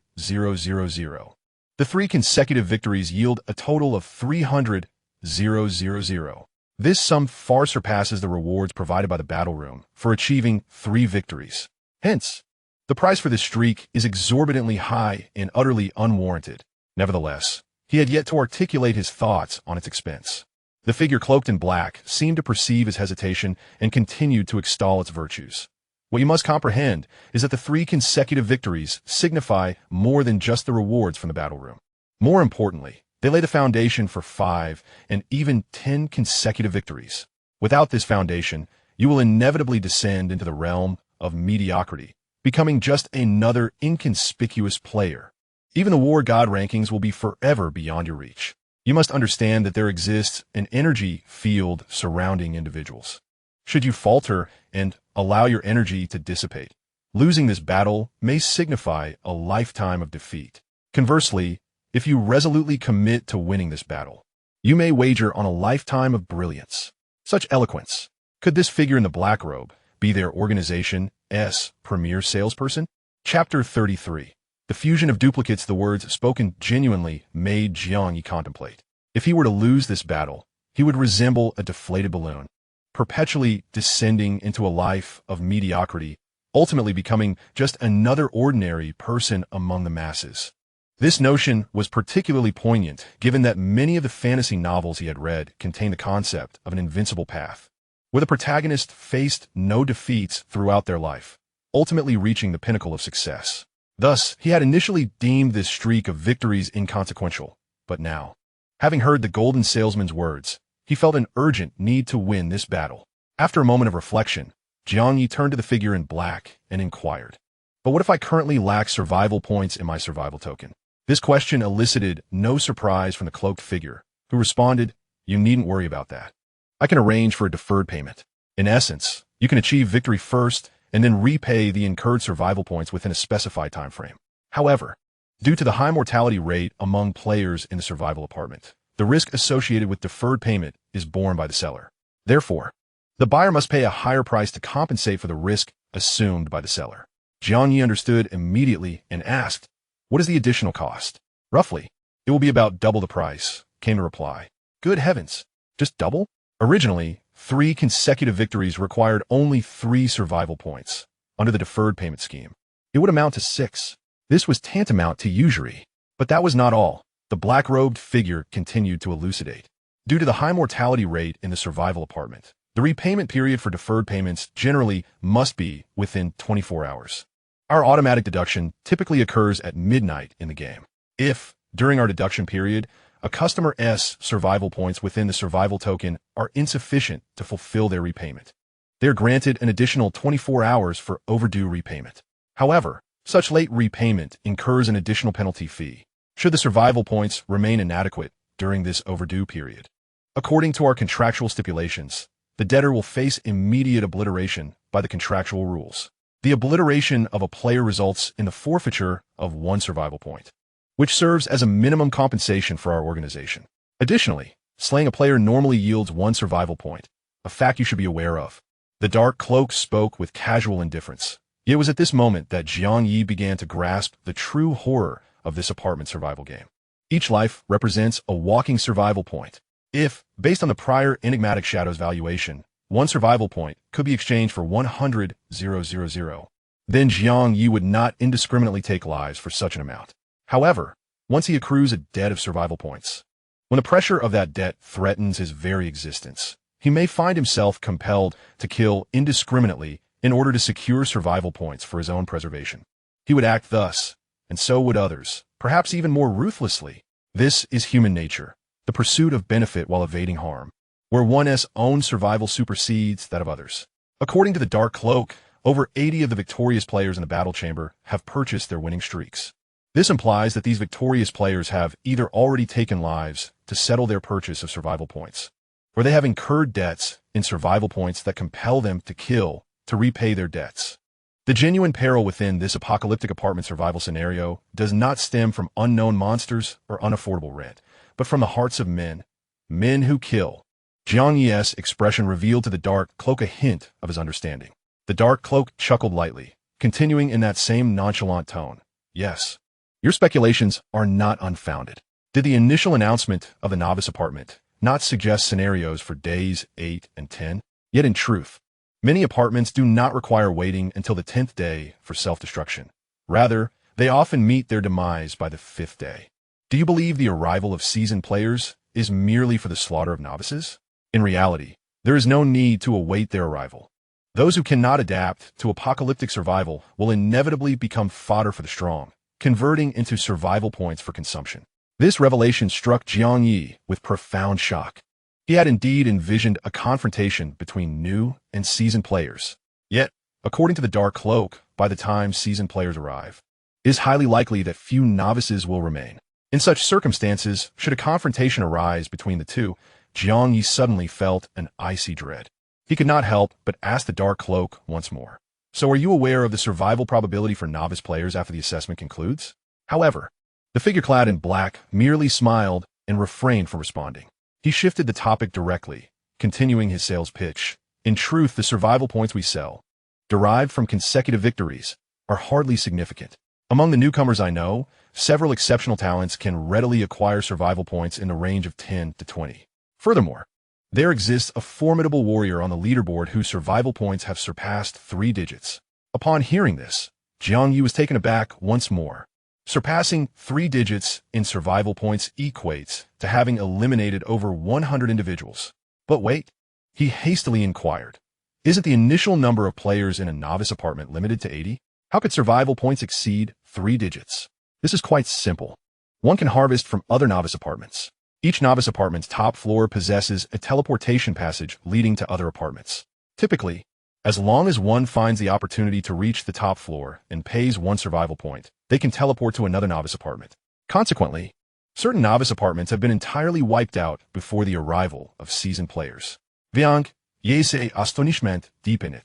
The 3 consecutive victories yield a total of 300,000. This sum far surpasses the rewards provided by the battle room for achieving 3 victories. Hence, the price for this streak is exorbitantly high and utterly unwarranted. Nevertheless, he had yet to articulate his thoughts on its expense. The figure cloaked in black seemed to perceive his hesitation and continued to extol its virtues. What you must comprehend is that the 3 consecutive victories signify more than just the rewards from the battle room. More importantly, they lay the foundation for 5 and even 10 consecutive victories. Without this foundation, you will inevitably descend into the realm of mediocrity, becoming just another inconspicuous player. Even the war god rankings will be forever beyond your reach. You must understand that there exists an energy field surrounding individuals. Should you falter and allow your energy to dissipate, losing this battle may signify a lifetime of defeat. Conversely, if you resolutely commit to winning this battle, you may wager on a lifetime of brilliance. Such eloquence. Could this figure in the black robe be their organization's premier salesperson? Chapter 33. The fusion of duplicates. The words spoken genuinely made Jiang Ye contemplate. If he were to lose this battle, he would resemble a deflated balloon, perpetually descending into a life of mediocrity, ultimately becoming just another ordinary person among the masses. This notion was particularly poignant given that many of the fantasy novels he had read contained the concept of an invincible path, where the protagonist faced no defeats throughout their life, ultimately reaching the pinnacle of success. Thus, he had initially deemed this streak of victories inconsequential, but now, having heard the golden salesman's words, he felt an urgent need to win this battle. After a moment of reflection, Jiang Ye turned to the figure in black and inquired, "But what if I currently lack survival points in my survival token?" This question elicited no surprise from the cloaked figure, who responded, "You needn't worry about that. I can arrange for a deferred payment. In essence, you can achieve victory first and then repay the incurred survival points within a specified time frame. However, due to the high mortality rate among players in the survival apartment, the risk associated with deferred payment is borne by the seller. Therefore, the buyer must pay a higher price to compensate for the risk assumed by the seller. Jiang Ye understood immediately and asked, "What is the additional cost?" "Roughly, it will be about double the price," came the reply. "Good heavens, just double?" Originally, 3 consecutive victories required only 3 survival points. Under the deferred payment scheme, it would amount to 6. This was tantamount to usury. But that was not all. The black-robed figure continued to elucidate. Due to the high mortality rate in the survival apartment, the repayment period for deferred payments generally must be within 24 hours. Our automatic deduction typically occurs at midnight in the game. If, during our deduction period, a customer's survival points within the survival token are insufficient to fulfill their repayment, they are granted an additional 24 hours for overdue repayment. However, such late repayment incurs an additional penalty fee should the survival points remain inadequate during this overdue period. According to our contractual stipulations, the debtor will face immediate obliteration by the contractual rules. The obliteration of a player results in the forfeiture of 1 survival point, which serves as a minimum compensation for our organization. Additionally, slaying a player normally yields 1 survival point, a fact you should be aware of. The Dark Cloak spoke with casual indifference. It was at this moment that Jiang Ye began to grasp the true horror of this apartment survival game. Each life represents a walking survival point. If, based on the prior enigmatic shadows valuation, 1 survival point could be exchanged for 100,000, then Jiang Ye would not indiscriminately take lives for such an amount. However, once he accrues a debt of survival points, when the pressure of that debt threatens his very existence, he may find himself compelled to kill indiscriminately in order to secure survival points for his own preservation. He would act thus, and so would others, perhaps even more ruthlessly. This is human nature, the pursuit of benefit while evading harm, where one's own survival supersedes that of others. According to the Dark Cloak, over 80 of the victorious players in the battle chamber have purchased their winning streaks. This implies that these victorious players have either already taken lives to settle their purchase of survival points, or they have incurred debts in survival points that compel them to kill to repay their debts. The genuine peril within this apocalyptic apartment survival scenario does not stem from unknown monsters or unaffordable rent, but from the hearts of men who kill. Jiang Ye's expression revealed to the Dark Cloak a hint of his understanding. The Dark Cloak chuckled lightly, continuing in that same nonchalant tone. "Yes, your speculations are not unfounded. Did the initial announcement of the novice apartment not suggest scenarios for days 8 and 10? Yet in truth, many apartments do not require waiting until the 10th day for self-destruction. Rather, they often meet their demise by the 5th day. Do you believe the arrival of seasoned players is merely for the slaughter of novices? In reality, there is no need to await their arrival. Those who cannot adapt to apocalyptic survival will inevitably become fodder for the strong, converting into survival points for consumption." This revelation struck Jiang Ye with profound shock. He had indeed envisioned a confrontation between new and seasoned players. Yet, according to the Dark Cloak, by the time seasoned players arrive, it is highly likely that few novices will remain. In such circumstances, should a confrontation arise between the two, Jiang Ye suddenly felt an icy dread. He could not help but ask the Dark Cloak once more. "So are you aware of the survival probability for novice players after the assessment concludes?" However, the figure clad in black merely smiled and refrained from responding. He shifted the topic directly, continuing his sales pitch. "In truth, the survival points we sell, derived from consecutive victories, are hardly significant. Among the newcomers I know, several exceptional talents can readily acquire survival points in the range of 10 to 20. Furthermore, there exists a formidable warrior on the leaderboard whose survival points have surpassed 3 digits. Upon hearing this, Jiang Ye was taken aback once more. Surpassing 3 digits in survival points equates to having eliminated over 100 individuals. But wait, he hastily inquired. Isn't the initial number of players in a novice apartment limited to 80? How could survival points exceed 3 digits? This is quite simple. One can harvest from other novice apartments. Each novice apartment's top floor possesses a teleportation passage leading to other apartments. Typically, as long as one finds the opportunity to reach the top floor and pays 1 survival point, they can teleport to another novice apartment. Consequently, certain novice apartments have been entirely wiped out before the arrival of seasoned players. Jiang Ye's astonishment deepened,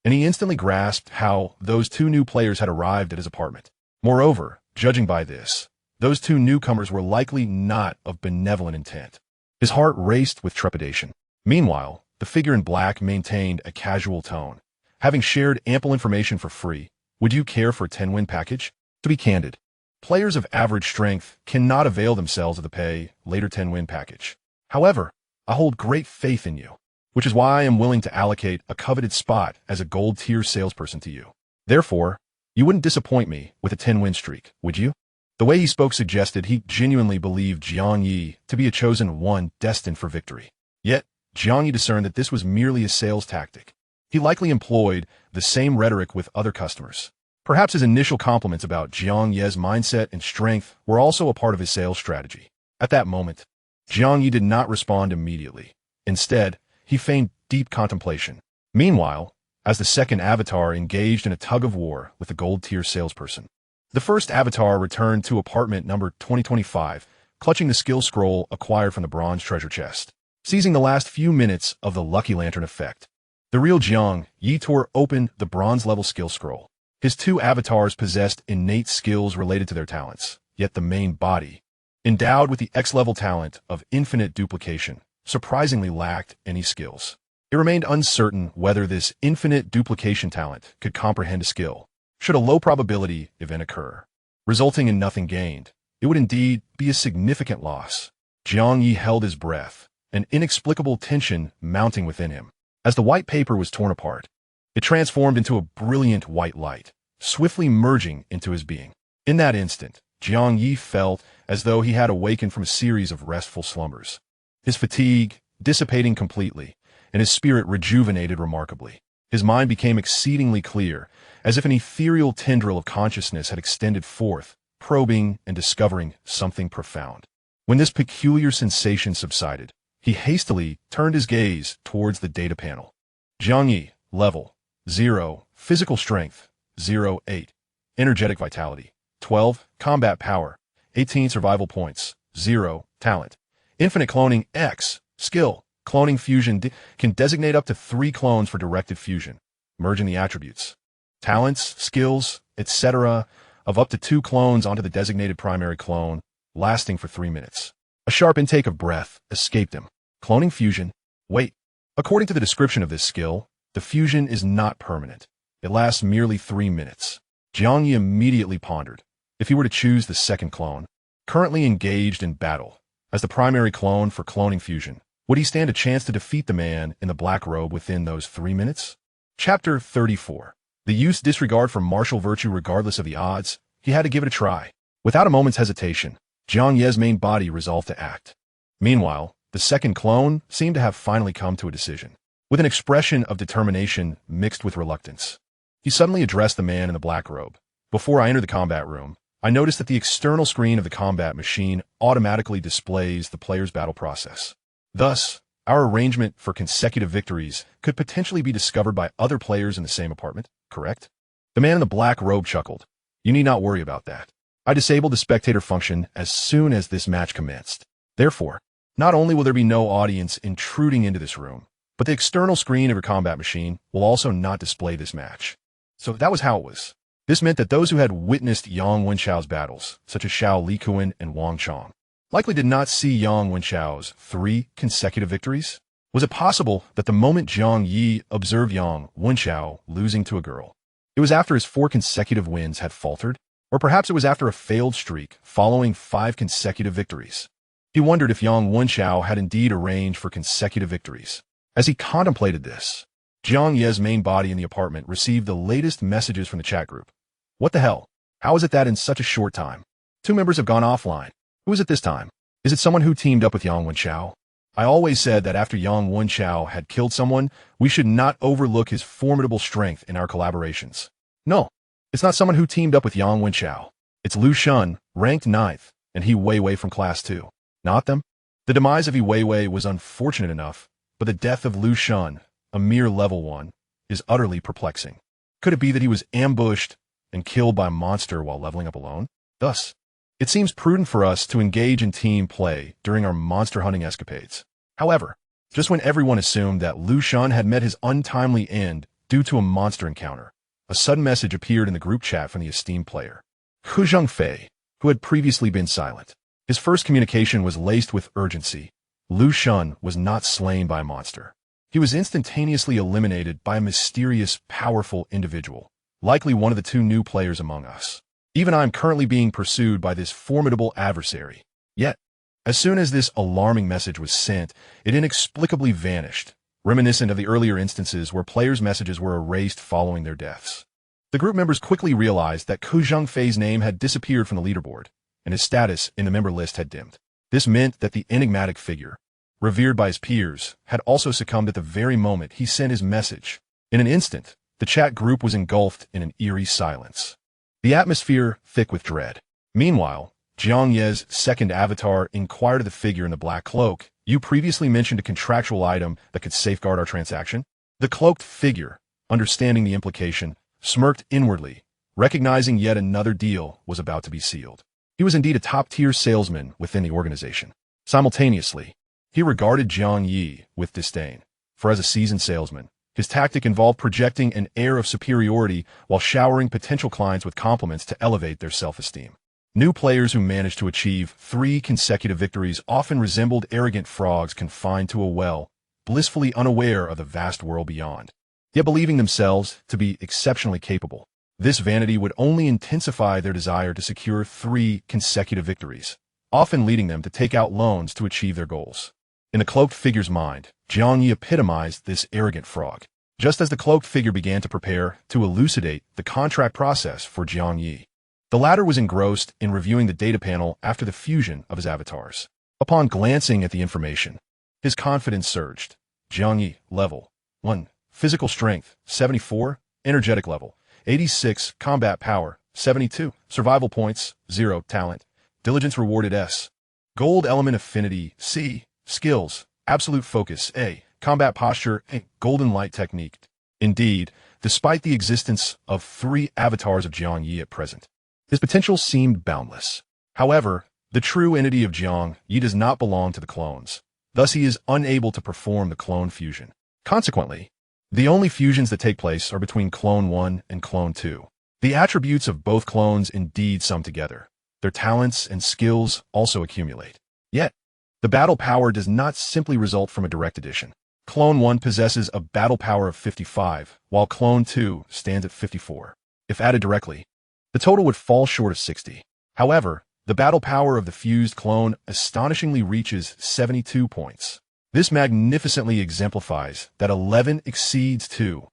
and he instantly grasped how those 2 new players had arrived at his apartment. Moreover, judging by this, those two newcomers were likely not of benevolent intent. His heart raced with trepidation. Meanwhile, the figure in black maintained a casual tone. Having shared ample information for free, would you care for a 10-win package? To be candid, players of average strength cannot avail themselves of the pay-later 10-win package. However, I hold great faith in you, which is why I am willing to allocate a coveted spot as a gold-tier salesperson to you. Therefore, you wouldn't disappoint me with a 10-win streak, would you? The way he spoke suggested he genuinely believed Jiang Ye to be a chosen one destined for victory. Yet, Jiang Ye discerned that this was merely a sales tactic. He likely employed the same rhetoric with other customers. Perhaps his initial compliments about Jiang Ye's mindset and strength were also a part of his sales strategy. At that moment, Jiang Ye did not respond immediately. Instead, he feigned deep contemplation. Meanwhile, as the second avatar engaged in a tug-of-war with the gold-tier salesperson, the first avatar returned to apartment number 2025, clutching the skill scroll acquired from the bronze treasure chest. Seizing the last few minutes of the Lucky Lantern effect, the real Jiang Ye tore open the bronze-level skill scroll. His two avatars possessed innate skills related to their talents, yet the main body, endowed with the X-level talent of infinite duplication, surprisingly lacked any skills. It remained uncertain whether this infinite duplication talent could comprehend a skill. Should a low-probability event occur, resulting in nothing gained, it would indeed be a significant loss. Jiang Ye held his breath, an inexplicable tension mounting within him. As the white paper was torn apart, it transformed into a brilliant white light, swiftly merging into his being. In that instant, Jiang Ye felt as though he had awakened from a series of restful slumbers. His fatigue dissipating completely, and his spirit rejuvenated remarkably. His mind became exceedingly clear, as if an ethereal tendril of consciousness had extended forth, probing and discovering something profound. When this peculiar sensation subsided, he hastily turned his gaze towards the data panel. Jiang Ye, level 0, physical strength 0.8, energetic vitality 12, combat power 18, survival points 0, talent, infinite cloning X, skill, cloning fusion can designate up to 3 clones for directed fusion, merging the attributes, talents, skills, etc. of up to 2 clones onto the designated primary clone, lasting for 3 minutes. A sharp intake of breath escaped him. Cloning fusion? Wait. According to the description of this skill, the fusion is not permanent. It lasts merely 3 minutes. Jiang Ye immediately pondered. If he were to choose the second clone, currently engaged in battle, as the primary clone for cloning fusion, would he stand a chance to defeat the man in the black robe within those 3 minutes? Chapter 34. The youth's disregard for martial virtue regardless of the odds, he had to give it a try. Without a moment's hesitation, Jiang Ye's main body resolved to act. Meanwhile, the second clone seemed to have finally come to a decision. With an expression of determination mixed with reluctance, he suddenly addressed the man in the black robe. Before I enter the combat room, I noticed that the external screen of the combat machine automatically displays the player's battle process. Thus, our arrangement for consecutive victories could potentially be discovered by other players in the same apartment, correct? The man in the black robe chuckled. You need not worry about that. I disabled the spectator function as soon as this match commenced. Therefore, not only will there be no audience intruding into this room, but the external screen of your combat machine will also not display this match. So that was how it was. This meant that those who had witnessed Yang Wenchao's battles, such as Xiao Likuan and Wang Chong, likely did not see Yang Wenchao's 3 consecutive victories. Was it possible that the moment Jiang Ye observed Yang Wenchao losing to a girl, it was after his 4 consecutive wins had faltered? Or perhaps it was after a failed streak following 5 consecutive victories. He wondered if Yang Wenchao had indeed arranged for consecutive victories. As he contemplated this, Jiang Ye's main body in the apartment received the latest messages from the chat group. What the hell? How is it that in such a short time, 2 members have gone offline? Who is it this time? Is it someone who teamed up with Yang Wenchao? I always said that after Yang Wenchao had killed someone, we should not overlook his formidable strength in our collaborations. No, it's not someone who teamed up with Yang Wenchao. It's Lu Shun, ranked 9th, and He Weiwei from Class 2. Not them? The demise of He Weiwei was unfortunate enough, but the death of Lu Shun, a mere level 1, is utterly perplexing. Could it be that he was ambushed and killed by a monster while leveling up alone? Thus, it seems prudent for us to engage in team play during our monster hunting escapades. However, just when everyone assumed that Lu Shun had met his untimely end due to a monster encounter, a sudden message appeared in the group chat from the esteemed player. Hu Zhengfei, who had previously been silent. His first communication was laced with urgency. Lu Shun was not slain by a monster. He was instantaneously eliminated by a mysterious, powerful individual, likely one of the two new players among us. Even I am currently being pursued by this formidable adversary. Yet, as soon as this alarming message was sent, it inexplicably vanished, reminiscent of the earlier instances where players' messages were erased following their deaths. The group members quickly realized that Ku Zhengfei's name had disappeared from the leaderboard, and his status in the member list had dimmed. This meant that the enigmatic figure, revered by his peers, had also succumbed at the very moment he sent his message. In an instant, the chat group was engulfed in an eerie silence, the atmosphere thick with dread. Meanwhile, Jiang Ye's second avatar inquired of the figure in the black cloak, "You previously mentioned a contractual item that could safeguard our transaction?" The cloaked figure, understanding the implication, smirked inwardly, recognizing yet another deal was about to be sealed. He was indeed a top-tier salesman within the organization. Simultaneously, he regarded Jiang Ye with disdain, for as a seasoned salesman, his tactic involved projecting an air of superiority while showering potential clients with compliments to elevate their self-esteem. New players who managed to achieve 3 consecutive victories often resembled arrogant frogs confined to a well, blissfully unaware of the vast world beyond, yet believing themselves to be exceptionally capable. This vanity would only intensify their desire to secure 3 consecutive victories, often leading them to take out loans to achieve their goals. In the cloaked figure's mind, Jiang Ye epitomized this arrogant frog. Just as the cloaked figure began to prepare to elucidate the contract process for Jiang Ye, the latter was engrossed in reviewing the data panel after the fusion of his avatars. Upon glancing at the information, his confidence surged. Jiang Ye, level 1, physical strength, 74, energetic level, 86, combat power, 72, survival points, 0, talent, diligence rewarded S, gold element affinity, C, skills, absolute focus, A, combat posture, A, golden light technique. Indeed, despite the existence of 3 avatars of Jiang Ye at present, his potential seemed boundless. However, the true entity of Jiang Ye does not belong to the clones. Thus, he is unable to perform the clone fusion. Consequently, the only fusions that take place are between Clone 1 and Clone 2. The attributes of both clones indeed sum together. Their talents and skills also accumulate. Yet, the battle power does not simply result from a direct addition. Clone 1 possesses a battle power of 55, while Clone 2 stands at 54. If added directly, the total would fall short of 60. However, the battle power of the fused clone astonishingly reaches 72 points. This magnificently exemplifies that 11 exceeds 2.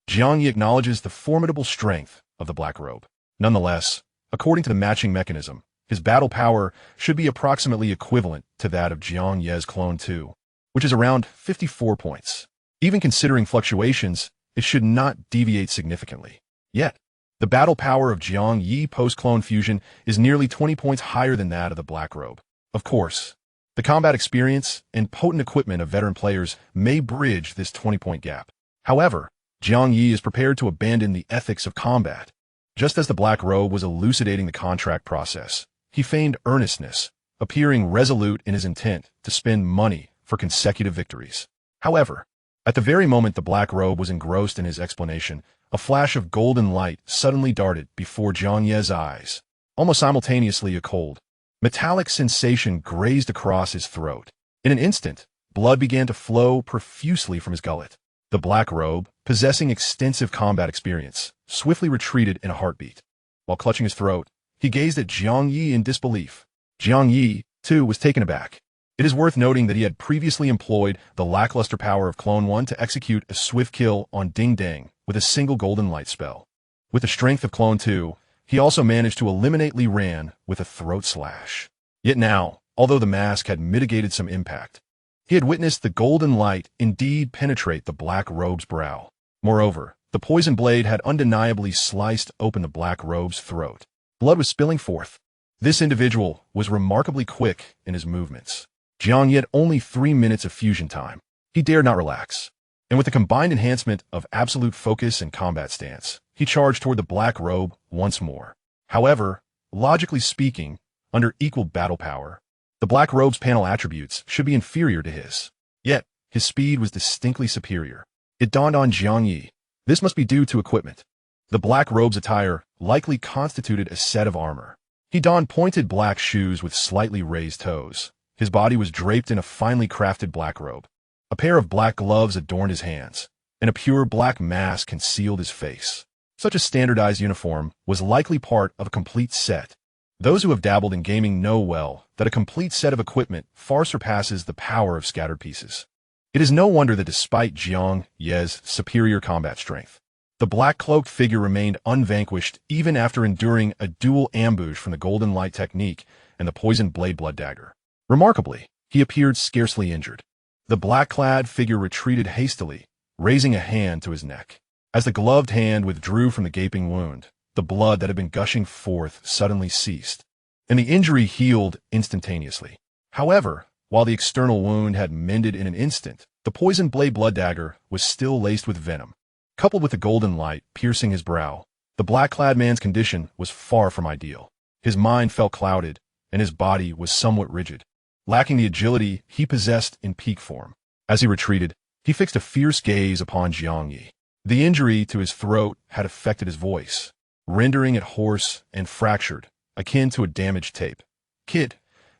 Jiang Ye acknowledges the formidable strength of the black robe. Nonetheless, according to the matching mechanism, his battle power should be approximately equivalent to that of Jiang Ye's Clone 2, which is around 54 points. Even considering fluctuations, it should not deviate significantly. Yet, the battle power of Jiang Ye post-clone fusion is nearly 20 points higher than that of the black robe. Of course, the combat experience and potent equipment of veteran players may bridge this 20-point gap. However, Jiang Ye is prepared to abandon the ethics of combat. Just as the black robe was elucidating the contract process, he feigned earnestness, appearing resolute in his intent to spend money for consecutive victories. However, at the very moment the black robe was engrossed in his explanation, a flash of golden light suddenly darted before Jiang Ye's eyes. Almost simultaneously, a cold, metallic sensation grazed across his throat. In an instant, blood began to flow profusely from his gullet. The black robe, possessing extensive combat experience, swiftly retreated in a heartbeat. While clutching his throat, he gazed at Jiang Ye in disbelief. Jiang Ye, too, was taken aback. It is worth noting that he had previously employed the lackluster power of Clone 1 to execute a swift kill on Ding Dang with a single golden light spell. With the strength of Clone 2, he also managed to eliminate Li Ran with a throat slash. Yet now, although the mask had mitigated some impact, he had witnessed the golden light indeed penetrate the black robe's brow. Moreover, the poison blade had undeniably sliced open the black robe's throat. Blood was spilling forth. This individual was remarkably quick in his movements. Jiang Ye had only 3 minutes of fusion time. He dared not relax. And with the combined enhancement of absolute focus and combat stance, he charged toward the black robe once more. However, logically speaking, under equal battle power, the black robe's panel attributes should be inferior to his. Yet, his speed was distinctly superior. It dawned on Jiang Ye. This must be due to equipment. The black robe's attire likely constituted a set of armor. He donned pointed black shoes with slightly raised toes. His body was draped in a finely crafted black robe. A pair of black gloves adorned his hands, and a pure black mask concealed his face. Such a standardized uniform was likely part of a complete set. Those who have dabbled in gaming know well that a complete set of equipment far surpasses the power of scattered pieces. It is no wonder that despite Jiang Ye's superior combat strength, the black-cloaked figure remained unvanquished even after enduring a dual ambush from the golden light technique and the poisoned blade blood dagger. Remarkably, he appeared scarcely injured. The black-clad figure retreated hastily, raising a hand to his neck. As the gloved hand withdrew from the gaping wound, the blood that had been gushing forth suddenly ceased, and the injury healed instantaneously. However, while the external wound had mended in an instant, the poisoned blade blood dagger was still laced with venom. Coupled with the golden light piercing his brow, the black-clad man's condition was far from ideal. His mind felt clouded, and his body was somewhat rigid, lacking the agility he possessed in peak form. As he retreated, he fixed a fierce gaze upon Jiang Ye. The injury to his throat had affected his voice, rendering it hoarse and fractured, akin to a damaged tape. "Kid,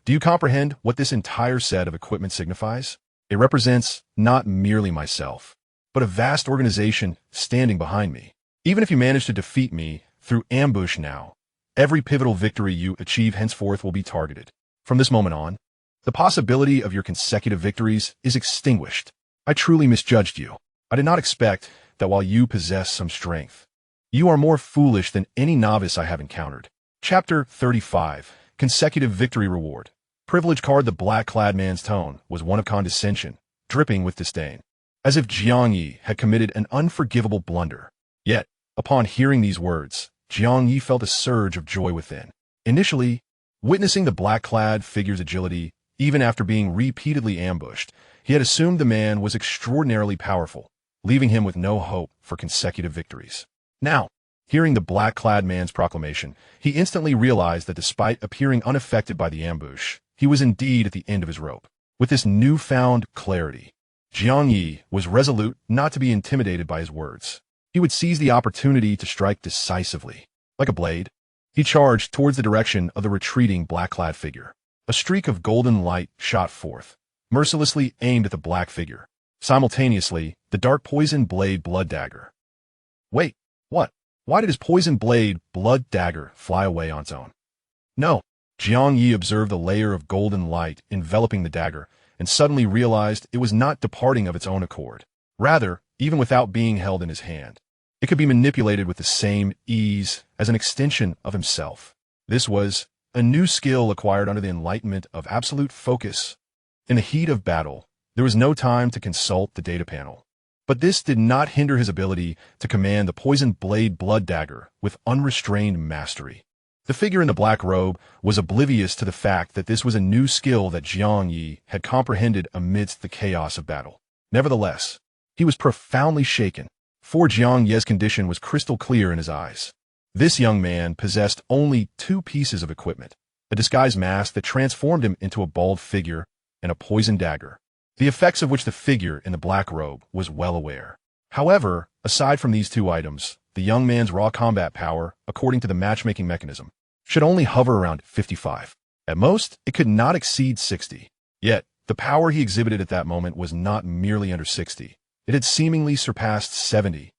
do you comprehend what this entire set of equipment signifies? It represents not merely myself, but a vast organization standing behind me. Even if you manage to defeat me through ambush now, every pivotal victory you achieve henceforth will be targeted. From this moment on, the possibility of your consecutive victories is extinguished. I truly misjudged you. I did not expect that while you possess some strength, you are more foolish than any novice I have encountered." Chapter 35. Consecutive Victory Reward. Privilege card. The black-clad man's tone was one of condescension, dripping with disdain, as if Jiang Ye had committed an unforgivable blunder. Yet, upon hearing these words, Jiang Ye felt a surge of joy within. Initially, witnessing the black-clad figure's agility, even after being repeatedly ambushed, he had assumed the man was extraordinarily powerful, leaving him with no hope for consecutive victories. Now, hearing the black-clad man's proclamation, he instantly realized that despite appearing unaffected by the ambush, he was indeed at the end of his rope. With this newfound clarity, Jiang Ye was resolute not to be intimidated by his words. He would seize the opportunity to strike decisively. Like a blade, he charged towards the direction of the retreating black-clad figure. A streak of golden light shot forth, mercilessly aimed at the black figure. Simultaneously, the dark poison blade blood dagger. Wait, what? Why did his poison blade blood dagger fly away on its own? No. Jiang Ye observed the layer of golden light enveloping the dagger and suddenly realized it was not departing of its own accord. Rather, even without being held in his hand, it could be manipulated with the same ease as an extension of himself. This was a new skill acquired under the enlightenment of absolute focus. In the heat of battle, there was no time to consult the data panel. But this did not hinder his ability to command the poisoned blade blood dagger with unrestrained mastery. The figure in the black robe was oblivious to the fact that this was a new skill that Jiang Ye had comprehended amidst the chaos of battle. Nevertheless, he was profoundly shaken, for Jiang Ye's condition was crystal clear in his eyes. This young man possessed only two pieces of equipment: a disguised mask that transformed him into a bald figure and a poisoned dagger, the effects of which the figure in the black robe was well aware. However, aside from these two items, the young man's raw combat power, according to the matchmaking mechanism, should only hover around 55. At most, it could not exceed 60. Yet, the power he exhibited at that moment was not merely under 60. It had seemingly surpassed 70.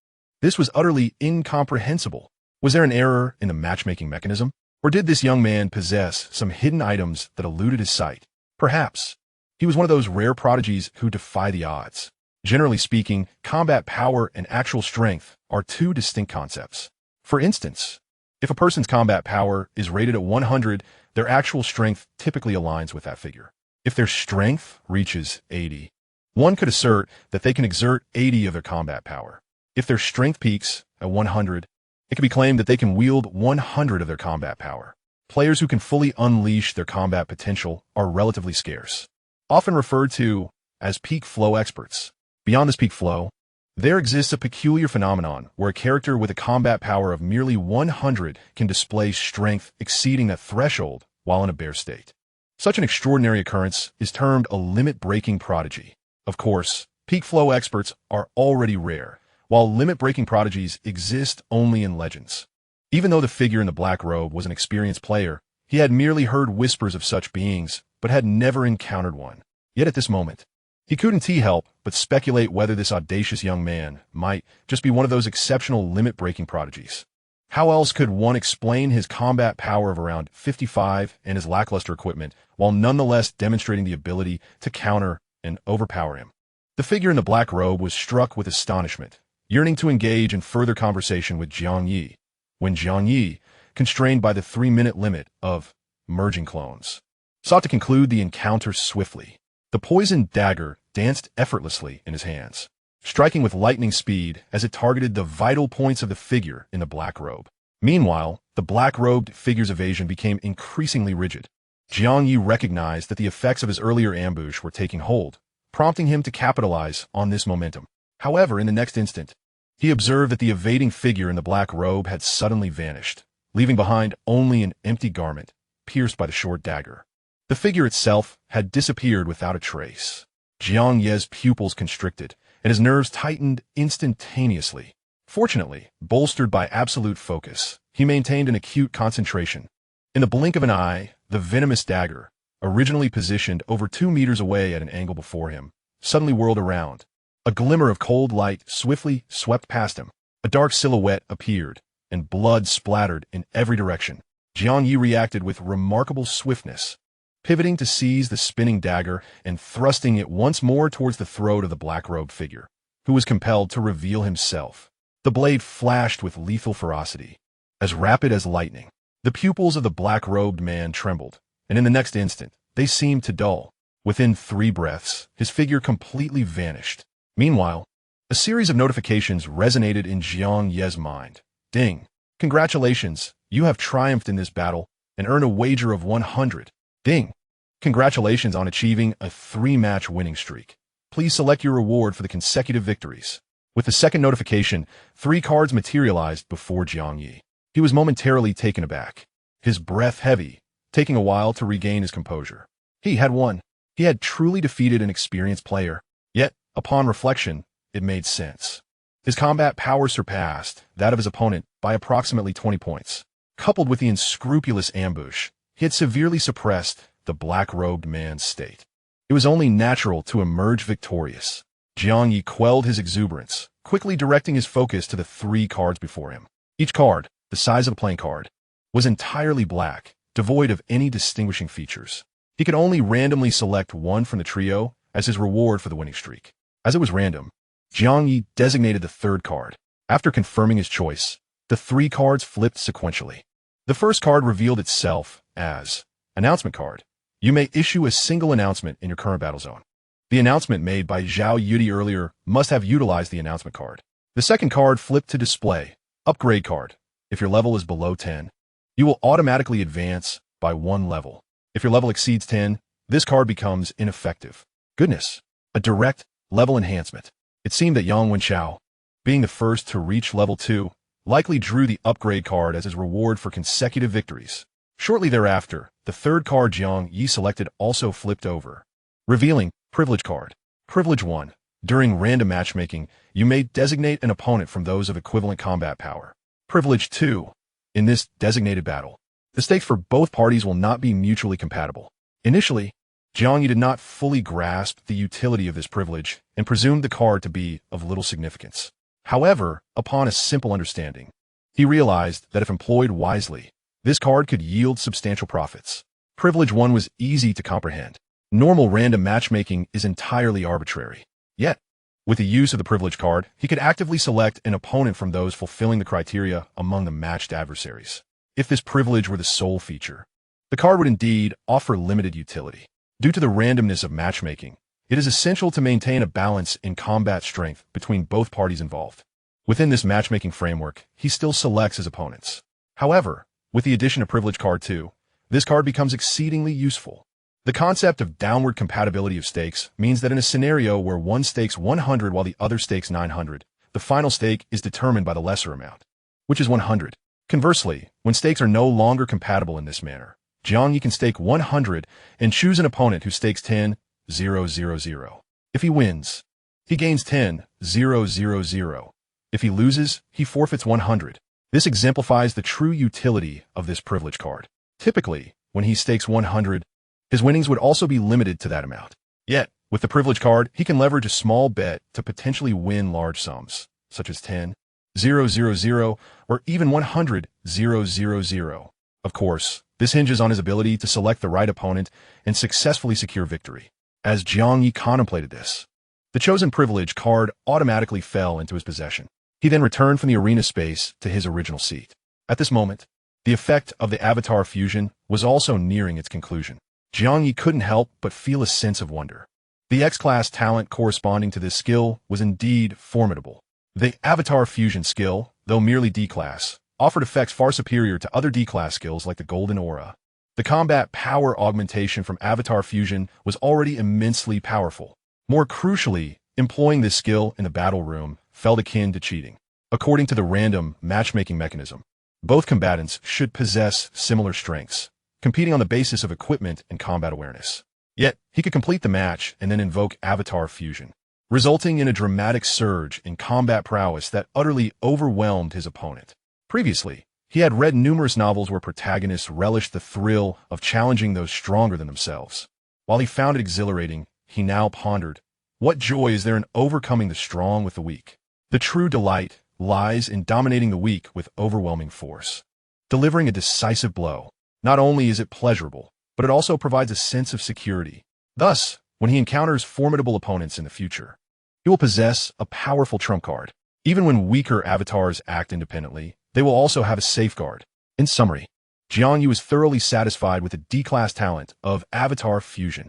This was utterly incomprehensible. Was there an error in the matchmaking mechanism? Or did this young man possess some hidden items that eluded his sight? Perhaps. He was one of those rare prodigies who defy the odds. Generally speaking, combat power and actual strength are two distinct concepts. For instance, if a person's combat power is rated at 100, their actual strength typically aligns with that figure. If their strength reaches 80, one could assert that they can exert 80 of their combat power. If their strength peaks at 100, it can be claimed that they can wield 100 of their combat power. Players who can fully unleash their combat potential are relatively scarce, often referred to as peak flow experts. Beyond this peak flow, there exists a peculiar phenomenon where a character with a combat power of merely 100 can display strength exceeding that threshold while in a bare state. Such an extraordinary occurrence is termed a limit-breaking prodigy. Of course, peak flow experts are already rare, while limit-breaking prodigies exist only in legends. Even though the figure in the black robe was an experienced player, he He had merely heard whispers of such beings, but had never encountered one. Yet at this moment, he couldn't help but speculate whether this audacious young man might just be one of those exceptional limit-breaking prodigies. How else could one explain his combat power of around 55 and his lackluster equipment, while nonetheless demonstrating the ability to counter and overpower him? The figure in the black robe was struck with astonishment, yearning to engage in further conversation with Jiang Ye, when Jiang Ye, constrained by the 3-minute limit of merging clones, sought to conclude the encounter swiftly. The poisoned dagger danced effortlessly in his hands, striking with lightning speed as it targeted the vital points of the figure in the black robe. Meanwhile, the black-robed figure's evasion became increasingly rigid. Jiang Ye recognized that the effects of his earlier ambush were taking hold, prompting him to capitalize on this momentum. However, in the next instant, he observed that the evading figure in the black robe had suddenly vanished, leaving behind only an empty garment, pierced by the short dagger. The figure itself had disappeared without a trace. Jiang Ye's pupils constricted, and his nerves tightened instantaneously. Fortunately, bolstered by absolute focus, he maintained an acute concentration. In the blink of an eye, the venomous dagger, originally positioned over 2 meters away at an angle before him, suddenly whirled around. A glimmer of cold light swiftly swept past him. A dark silhouette appeared, and blood splattered in every direction. Jiang Ye reacted with remarkable swiftness, pivoting to seize the spinning dagger and thrusting it once more towards the throat of the black-robed figure, who was compelled to reveal himself. The blade flashed with lethal ferocity, as rapid as lightning. The pupils of the black-robed man trembled, and in the next instant, they seemed to dull. Within 3 breaths, his figure completely vanished. Meanwhile, a series of notifications resonated in Jiang Ye's mind. Ding! Congratulations, you have triumphed in this battle and earned a wager of 100. Ding! Congratulations on achieving a 3-match winning streak. Please select your reward for the consecutive victories. With the second notification, 3 cards materialized before Jiang Ye. He was momentarily taken aback, his breath heavy, taking a while to regain his composure. He had won. He had truly defeated an experienced player. Yet, upon reflection, it made sense. His combat power surpassed that of his opponent by approximately 20 points. Coupled with the unscrupulous ambush, he had severely suppressed the black-robed man's state. It was only natural to emerge victorious. Jiang Ye quelled his exuberance, quickly directing his focus to the 3 cards before him. Each card, the size of a playing card, was entirely black, devoid of any distinguishing features. He could only randomly select one from the trio as his reward for the winning streak. As it was random, Jiang Ye designated the 3rd card. After confirming his choice, the 3 cards flipped sequentially. The first card revealed itself as Announcement Card. You may issue a single announcement in your current battle zone. The announcement made by Zhao Yudi earlier must have utilized the announcement card. The second card flipped to display Upgrade Card. If your level is below 10, you will automatically advance by 1 level. If your level exceeds 10, this card becomes ineffective. Goodness, a direct level enhancement. It seemed that Yang Wenchao, being the first to reach level 2, likely drew the upgrade card as his reward for consecutive victories. Shortly thereafter, the 3rd card Jiang Ye selected also flipped over, revealing Privilege Card. Privilege 1. During random matchmaking, you may designate an opponent from those of equivalent combat power. Privilege 2. In this designated battle, the stakes for both parties will not be mutually compatible. Initially, Jiang Ye did not fully grasp the utility of this privilege and presumed the card to be of little significance. However, upon a simple understanding, he realized that if employed wisely, this card could yield substantial profits. Privilege 1 was easy to comprehend. Normal random matchmaking is entirely arbitrary. Yet, with the use of the privilege card, he could actively select an opponent from those fulfilling the criteria among the matched adversaries. If this privilege were the sole feature, the card would indeed offer limited utility. Due to the randomness of matchmaking, it is essential to maintain a balance in combat strength between both parties involved. Within this matchmaking framework, he still selects his opponents. However, with the addition of Privilege Card 2, this card becomes exceedingly useful. The concept of downward compatibility of stakes means that in a scenario where one stakes 100 while the other stakes 900, the final stake is determined by the lesser amount, which is 100. Conversely, when stakes are no longer compatible in this manner, Jiang Ye can stake 100 and choose an opponent who stakes 10, 0, 0, 0. If he wins, he gains 10, 0, 0, 0. If he loses, he forfeits 100. This exemplifies the true utility of this privilege card. Typically, when he stakes 100, his winnings would also be limited to that amount. Yet, with the privilege card, he can leverage a small bet to potentially win large sums, such as 10,000, or even 100,000. Of course, this hinges on his ability to select the right opponent and successfully secure victory. As Jiang Ye contemplated this, the chosen privilege card automatically fell into his possession. He then returned from the arena space to his original seat. At this moment, the effect of the avatar fusion was also nearing its conclusion. Jiang Ye couldn't help but feel a sense of wonder. The X-class talent corresponding to this skill was indeed formidable. The avatar fusion skill, though merely D-class, offered effects far superior to other D-class skills like the golden aura. The combat power augmentation from avatar fusion was already immensely powerful. More crucially, employing this skill in the battle room felt akin to cheating. According to the random matchmaking mechanism, both combatants should possess similar strengths, competing on the basis of equipment and combat awareness. Yet, he could complete the match and then invoke avatar fusion, resulting in a dramatic surge in combat prowess that utterly overwhelmed his opponent. Previously, he had read numerous novels where protagonists relished the thrill of challenging those stronger than themselves. While he found it exhilarating, he now pondered, what joy is there in overcoming the strong with the weak? The true delight lies in dominating the weak with overwhelming force. Delivering a decisive blow. Not only is it pleasurable, but it also provides a sense of security. Thus, when he encounters formidable opponents in the future, he will possess a powerful trump card. Even when weaker avatars act independently, they will also have a safeguard. In summary, Jiang Ye was thoroughly satisfied with the D-class talent of avatar fusion.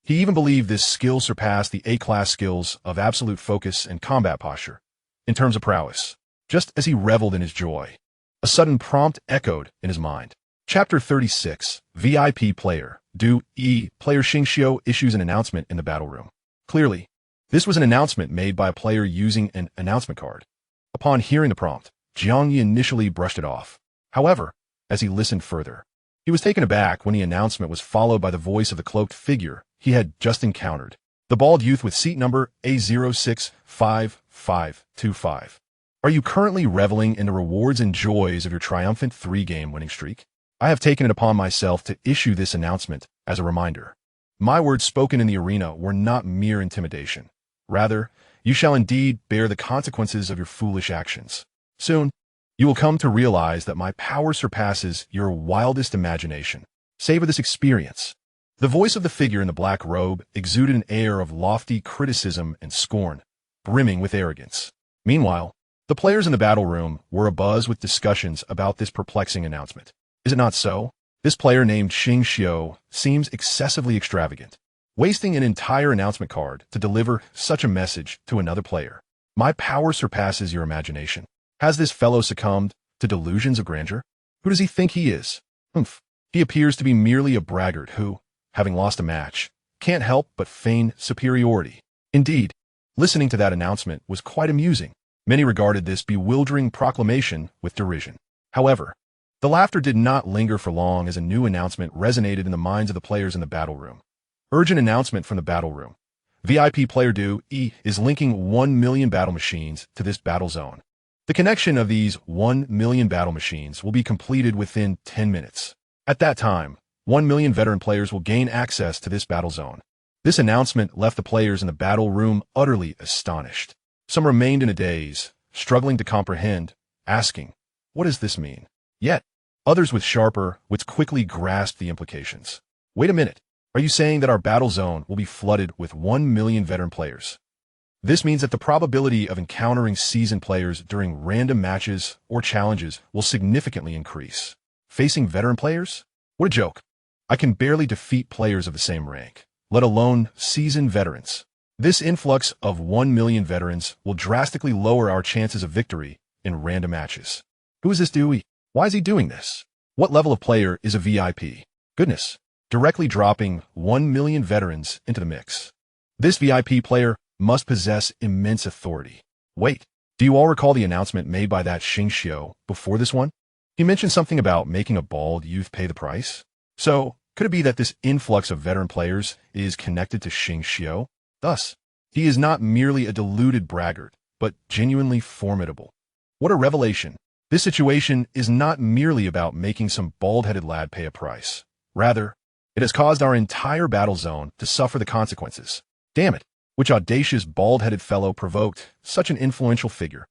He even believed this skill surpassed the A-class skills of absolute focus and combat posture in terms of prowess. Just as he reveled in his joy, a sudden prompt echoed in his mind. Chapter 36, VIP Player. Player Xingxiu issues an announcement in the battle room. Clearly, this was an announcement made by a player using an announcement card. Upon hearing the prompt, Jiang Ye initially brushed it off. However, as he listened further, he was taken aback when the announcement was followed by the voice of the cloaked figure he had just encountered, the bald youth with seat number A065525. Are you currently reveling in the rewards and joys of your triumphant 3-game winning streak? I have taken it upon myself to issue this announcement as a reminder. My words spoken in the arena were not mere intimidation. Rather, you shall indeed bear the consequences of your foolish actions. Soon, you will come to realize that my power surpasses your wildest imagination. Savor this experience. The voice of the figure in the black robe exuded an air of lofty criticism and scorn, brimming with arrogance. Meanwhile, the players in the battle room were abuzz with discussions about this perplexing announcement. Is it not so? This player named Xingxiu seems excessively extravagant, wasting an entire announcement card to deliver such a message to another player. My power surpasses your imagination. Has this fellow succumbed to delusions of grandeur? Who does he think he is? He appears to be merely a braggart who, having lost a match, can't help but feign superiority. Indeed, listening to that announcement was quite amusing. Many regarded this bewildering proclamation with derision. However, the laughter did not linger for long as a new announcement resonated in the minds of the players in the battle room. Urgent announcement from the battle room. VIP player is linking 1 million battle machines to this battle zone. The connection of these 1 million battle machines will be completed within 10 minutes. At that time, 1 million veteran players will gain access to this battle zone. This announcement left the players in the battle room utterly astonished. Some remained in a daze, struggling to comprehend, asking, what does this mean? Yet, others with sharper wits quickly grasped the implications. Wait a minute, are you saying that our battle zone will be flooded with 1 million veteran players? This means that the probability of encountering seasoned players during random matches or challenges will significantly increase. Facing veteran players? What a joke. I can barely defeat players of the same rank, let alone seasoned veterans. This influx of 1 million veterans will drastically lower our chances of victory in random matches. Who is this Dewey? Why is he doing this? What level of player is a VIP? Goodness, directly dropping 1 million veterans into the mix. This VIP player must possess immense authority. Wait, do you all recall the announcement made by that Xingxiu before this one? He mentioned something about making a bald youth pay the price. So, could it be that this influx of veteran players is connected to Xingxiu? Thus, he is not merely a deluded braggart, but genuinely formidable. What a revelation. This situation is not merely about making some bald-headed lad pay a price. Rather, it has caused our entire battle zone to suffer the consequences. Damn it, which audacious bald-headed fellow provoked such an influential figure?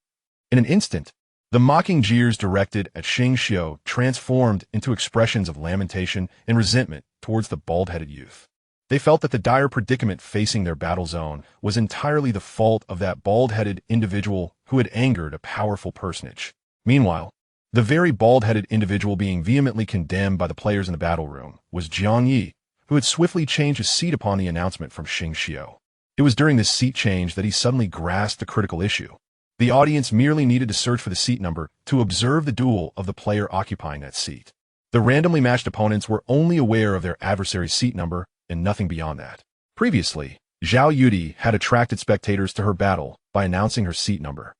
In an instant, the mocking jeers directed at Xing Xiu transformed into expressions of lamentation and resentment towards the bald-headed youth. They felt that the dire predicament facing their battle zone was entirely the fault of that bald-headed individual who had angered a powerful personage. Meanwhile, the very bald-headed individual being vehemently condemned by the players in the battle room was Jiang Ye, who had swiftly changed his seat upon the announcement from Xing Xiu. It was during this seat change that he suddenly grasped the critical issue. The audience merely needed to search for the seat number to observe the duel of the player occupying that seat. The randomly matched opponents were only aware of their adversary's seat number and nothing beyond that. Previously, Zhao Yudi had attracted spectators to her battle by announcing her seat number,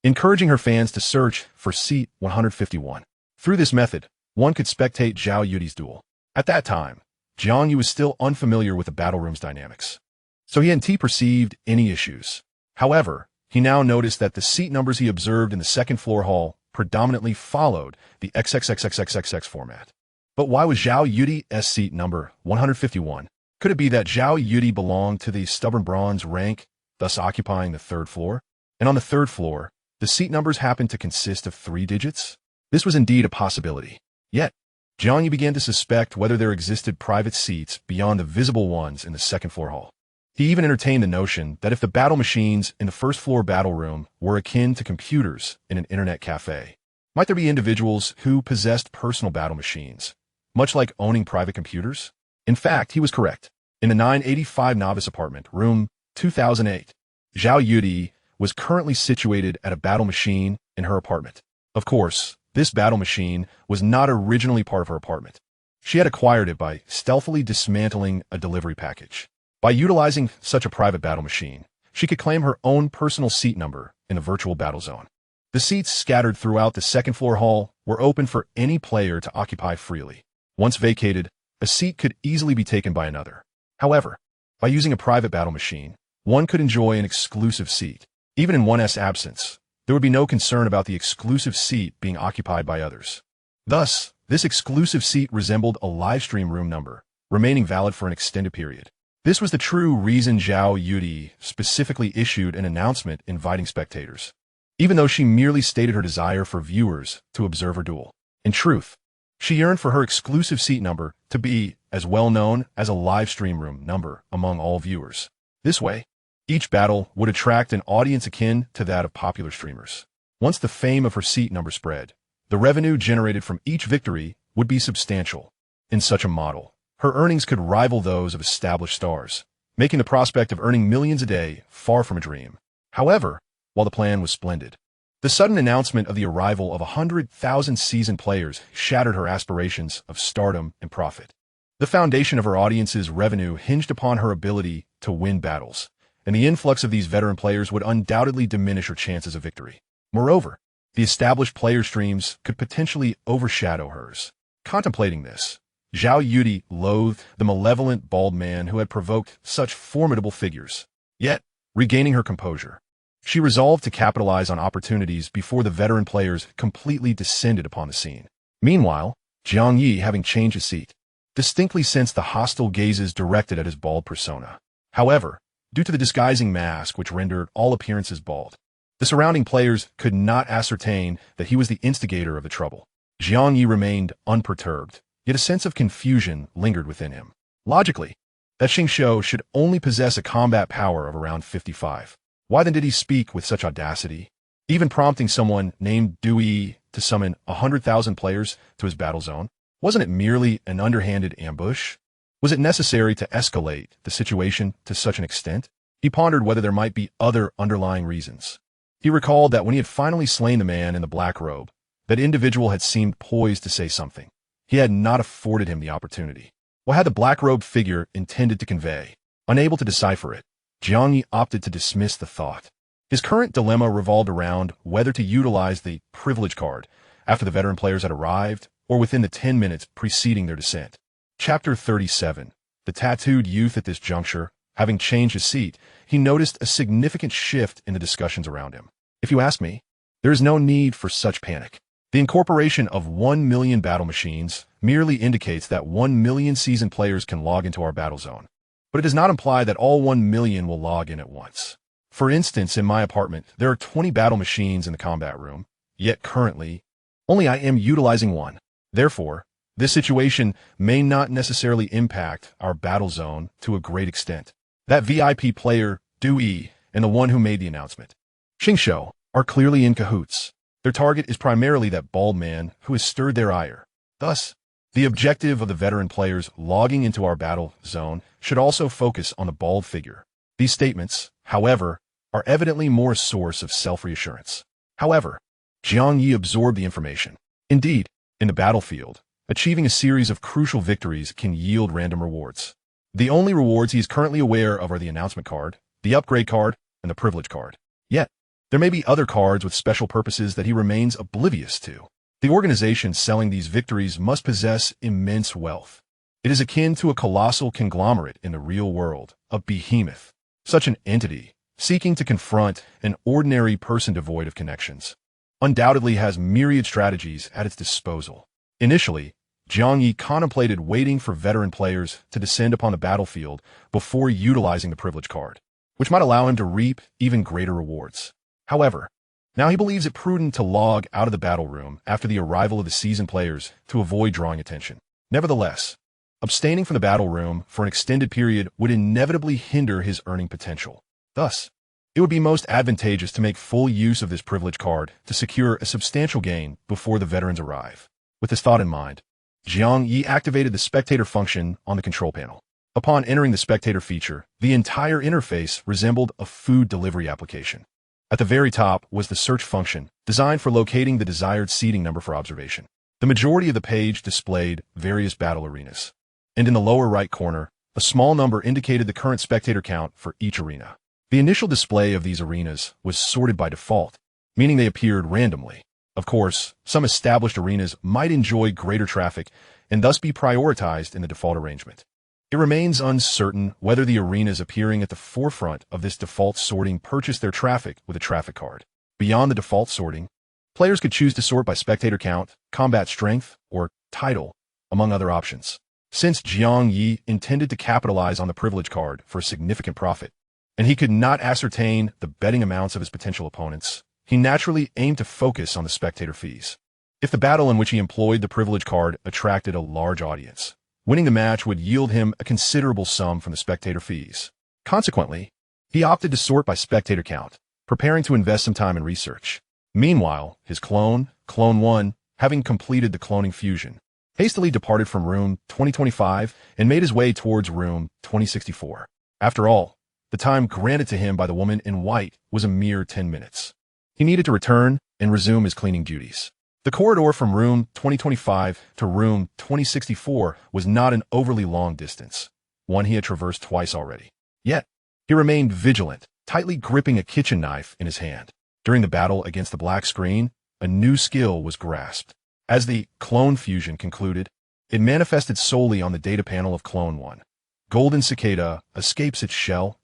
encouraging her fans to search for seat 151. Through this method, one could spectate Zhao Yudi's duel. At that time, Jiang Ye was still unfamiliar with the battle room's dynamics, so he hadn't perceived any issues. However, he now noticed that the seat numbers he observed in the second floor hall predominantly followed the XXXXXXX format. But why was Zhao Yudi's seat number 151? Could it be that Zhao Yudi belonged to the stubborn bronze rank, thus occupying the third floor? And on the third floor, the seat numbers happened to consist of 3 digits? This was indeed a possibility. Yet, Jiang Ye began to suspect whether there existed private seats beyond the visible ones in the second floor hall. He even entertained the notion that if the battle machines in the first floor battle room were akin to computers in an internet cafe, might there be individuals who possessed personal battle machines, much like owning private computers? In fact, he was correct. In the 985 Novice Apartment, room 2008, Zhao Yudi was currently situated at a battle machine in her apartment. Of course, this battle machine was not originally part of her apartment. She had acquired it by stealthily dismantling a delivery package. By utilizing such a private battle machine, she could claim her own personal seat number in the virtual battle zone. The seats scattered throughout the second floor hall were open for any player to occupy freely. Once vacated, a seat could easily be taken by another. However, by using a private battle machine, one could enjoy an exclusive seat. Even in one's absence, there would be no concern about the exclusive seat being occupied by others. Thus, this exclusive seat resembled a live stream room number, remaining valid for an extended period. This was the true reason Zhao Yudi specifically issued an announcement inviting spectators, even though she merely stated her desire for viewers to observe her duel. In truth, she yearned for her exclusive seat number to be as well known as a live stream room number among all viewers. This way, each battle would attract an audience akin to that of popular streamers. Once the fame of her seat number spread, the revenue generated from each victory would be substantial. In such a model, her earnings could rival those of established stars, making the prospect of earning millions a day far from a dream. However, while the plan was splendid, the sudden announcement of the arrival of 100,000 seasoned players shattered her aspirations of stardom and profit. The foundation of her audience's revenue hinged upon her ability to win battles, and the influx of these veteran players would undoubtedly diminish her chances of victory. Moreover, the established player streams could potentially overshadow hers. Contemplating this, Zhao Yudi loathed the malevolent bald man who had provoked such formidable figures. Yet, regaining her composure, she resolved to capitalize on opportunities before the veteran players completely descended upon the scene. Meanwhile, Jiang Ye, having changed his seat, distinctly sensed the hostile gazes directed at his bald persona. However, due to the disguising mask which rendered all appearances bald, the surrounding players could not ascertain that he was the instigator of the trouble. Jiang Ye remained unperturbed, yet a sense of confusion lingered within him. Logically, that Xing Xiu should only possess a combat power of around 55. Why then did he speak with such audacity, even prompting someone named Dui to summon 100,000 players to his battle zone? Wasn't it merely an underhanded ambush? Was it necessary to escalate the situation to such an extent? He pondered whether there might be other underlying reasons. He recalled that when he had finally slain the man in the black robe, that individual had seemed poised to say something. He had not afforded him the opportunity. What had the black-robed figure intended to convey? Unable to decipher it, Jiang Ye opted to dismiss the thought. His current dilemma revolved around whether to utilize the privilege card after the veteran players had arrived or within the 10 minutes preceding their descent. Chapter 37. The tattooed youth. At this juncture, having changed his seat, he noticed a significant shift in the discussions around him. If you ask me, there is no need for such panic. The incorporation of 1 million battle machines merely indicates that 1 million seasoned players can log into our battle zone, but it does not imply that all 1 million will log in at once. For instance, in my apartment, there are 20 battle machines in the combat room, yet currently, only I am utilizing one. Therefore, this situation may not necessarily impact our battle zone to a great extent. That VIP player, Dewey, and the one who made the announcement, Xingshou, are clearly in cahoots. Their target is primarily that bald man who has stirred their ire. Thus, the objective of the veteran players logging into our battle zone should also focus on the bald figure. These statements, however, are evidently more a source of self-reassurance. However, Jiang Ye absorbed the information. Indeed, in the battlefield, achieving a series of crucial victories can yield random rewards. The only rewards he is currently aware of are the announcement card, the upgrade card, and the privilege card. Yet, there may be other cards with special purposes that he remains oblivious to. The organization selling these victories must possess immense wealth. It is akin to a colossal conglomerate in the real world, a behemoth. Such an entity, seeking to confront an ordinary person devoid of connections, undoubtedly has myriad strategies at its disposal. Initially, Jiang Ye contemplated waiting for veteran players to descend upon the battlefield before utilizing the privilege card, which might allow him to reap even greater rewards. However, now he believes it prudent to log out of the battle room after the arrival of the seasoned players to avoid drawing attention. Nevertheless, abstaining from the battle room for an extended period would inevitably hinder his earning potential. Thus, it would be most advantageous to make full use of this privilege card to secure a substantial gain before the veterans arrive. With this thought in mind, Jiang Ye activated the spectator function on the control panel. Upon entering the spectator feature, the entire interface resembled a food delivery application. At the very top was the search function, designed for locating the desired seating number for observation. The majority of the page displayed various battle arenas, and in the lower right corner, a small number indicated the current spectator count for each arena. The initial display of these arenas was sorted by default, meaning they appeared randomly. Of course, some established arenas might enjoy greater traffic and thus be prioritized in the default arrangement. It remains uncertain whether the arenas appearing at the forefront of this default sorting purchase their traffic with a traffic card. Beyond the default sorting, players could choose to sort by spectator count, combat strength, or title, among other options. Since Jiang Ye intended to capitalize on the privilege card for a significant profit, and he could not ascertain the betting amounts of his potential opponents, he naturally aimed to focus on the spectator fees. If the battle in which he employed the privilege card attracted a large audience, winning the match would yield him a considerable sum from the spectator fees. Consequently, he opted to sort by spectator count, preparing to invest some time in research. Meanwhile, his clone, Clone 1, having completed the cloning fusion, hastily departed from room 2025 and made his way towards room 2064. After all, the time granted to him by the woman in white was a mere 10 minutes. He needed to return and resume his cleaning duties. The corridor from room 2025 to room 2064 was not an overly long distance, one he had traversed twice already. Yet, he remained vigilant, tightly gripping a kitchen knife in his hand. During the battle against the black screen, a new skill was grasped. As the clone fusion concluded, it manifested solely on the data panel of Clone 1. Golden Cicada escapes its shell,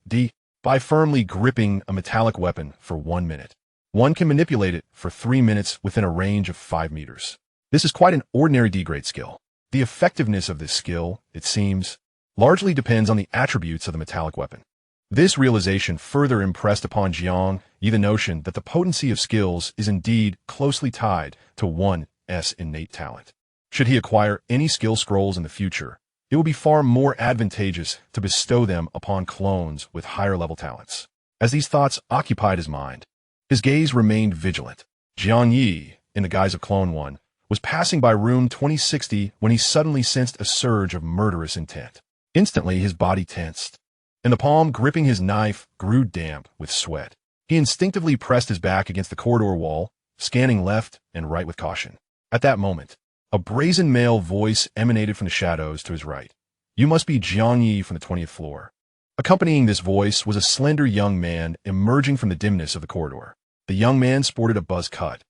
by firmly gripping a metallic weapon for 1 minute. One can manipulate it for 3 minutes within a range of 5 meters. This is quite an ordinary D-grade skill. The effectiveness of this skill, it seems, largely depends on the attributes of the metallic weapon. This realization further impressed upon Jiang Ye the notion that the potency of skills is indeed closely tied to one's innate talent. Should he acquire any skill scrolls in the future, it will be far more advantageous to bestow them upon clones with higher level talents. As these thoughts occupied his mind, his gaze remained vigilant. Jiang Ye, in the guise of Clone 1, was passing by room 2060 when he suddenly sensed a surge of murderous intent. Instantly, his body tensed, and the palm gripping his knife grew damp with sweat. He instinctively pressed his back against the corridor wall, scanning left and right with caution. At that moment, a brazen male voice emanated from the shadows to his right. "You must be Jiang Ye from the 20th floor." Accompanying this voice was a slender young man emerging from the dimness of the corridor. The young man sported a buzz cut,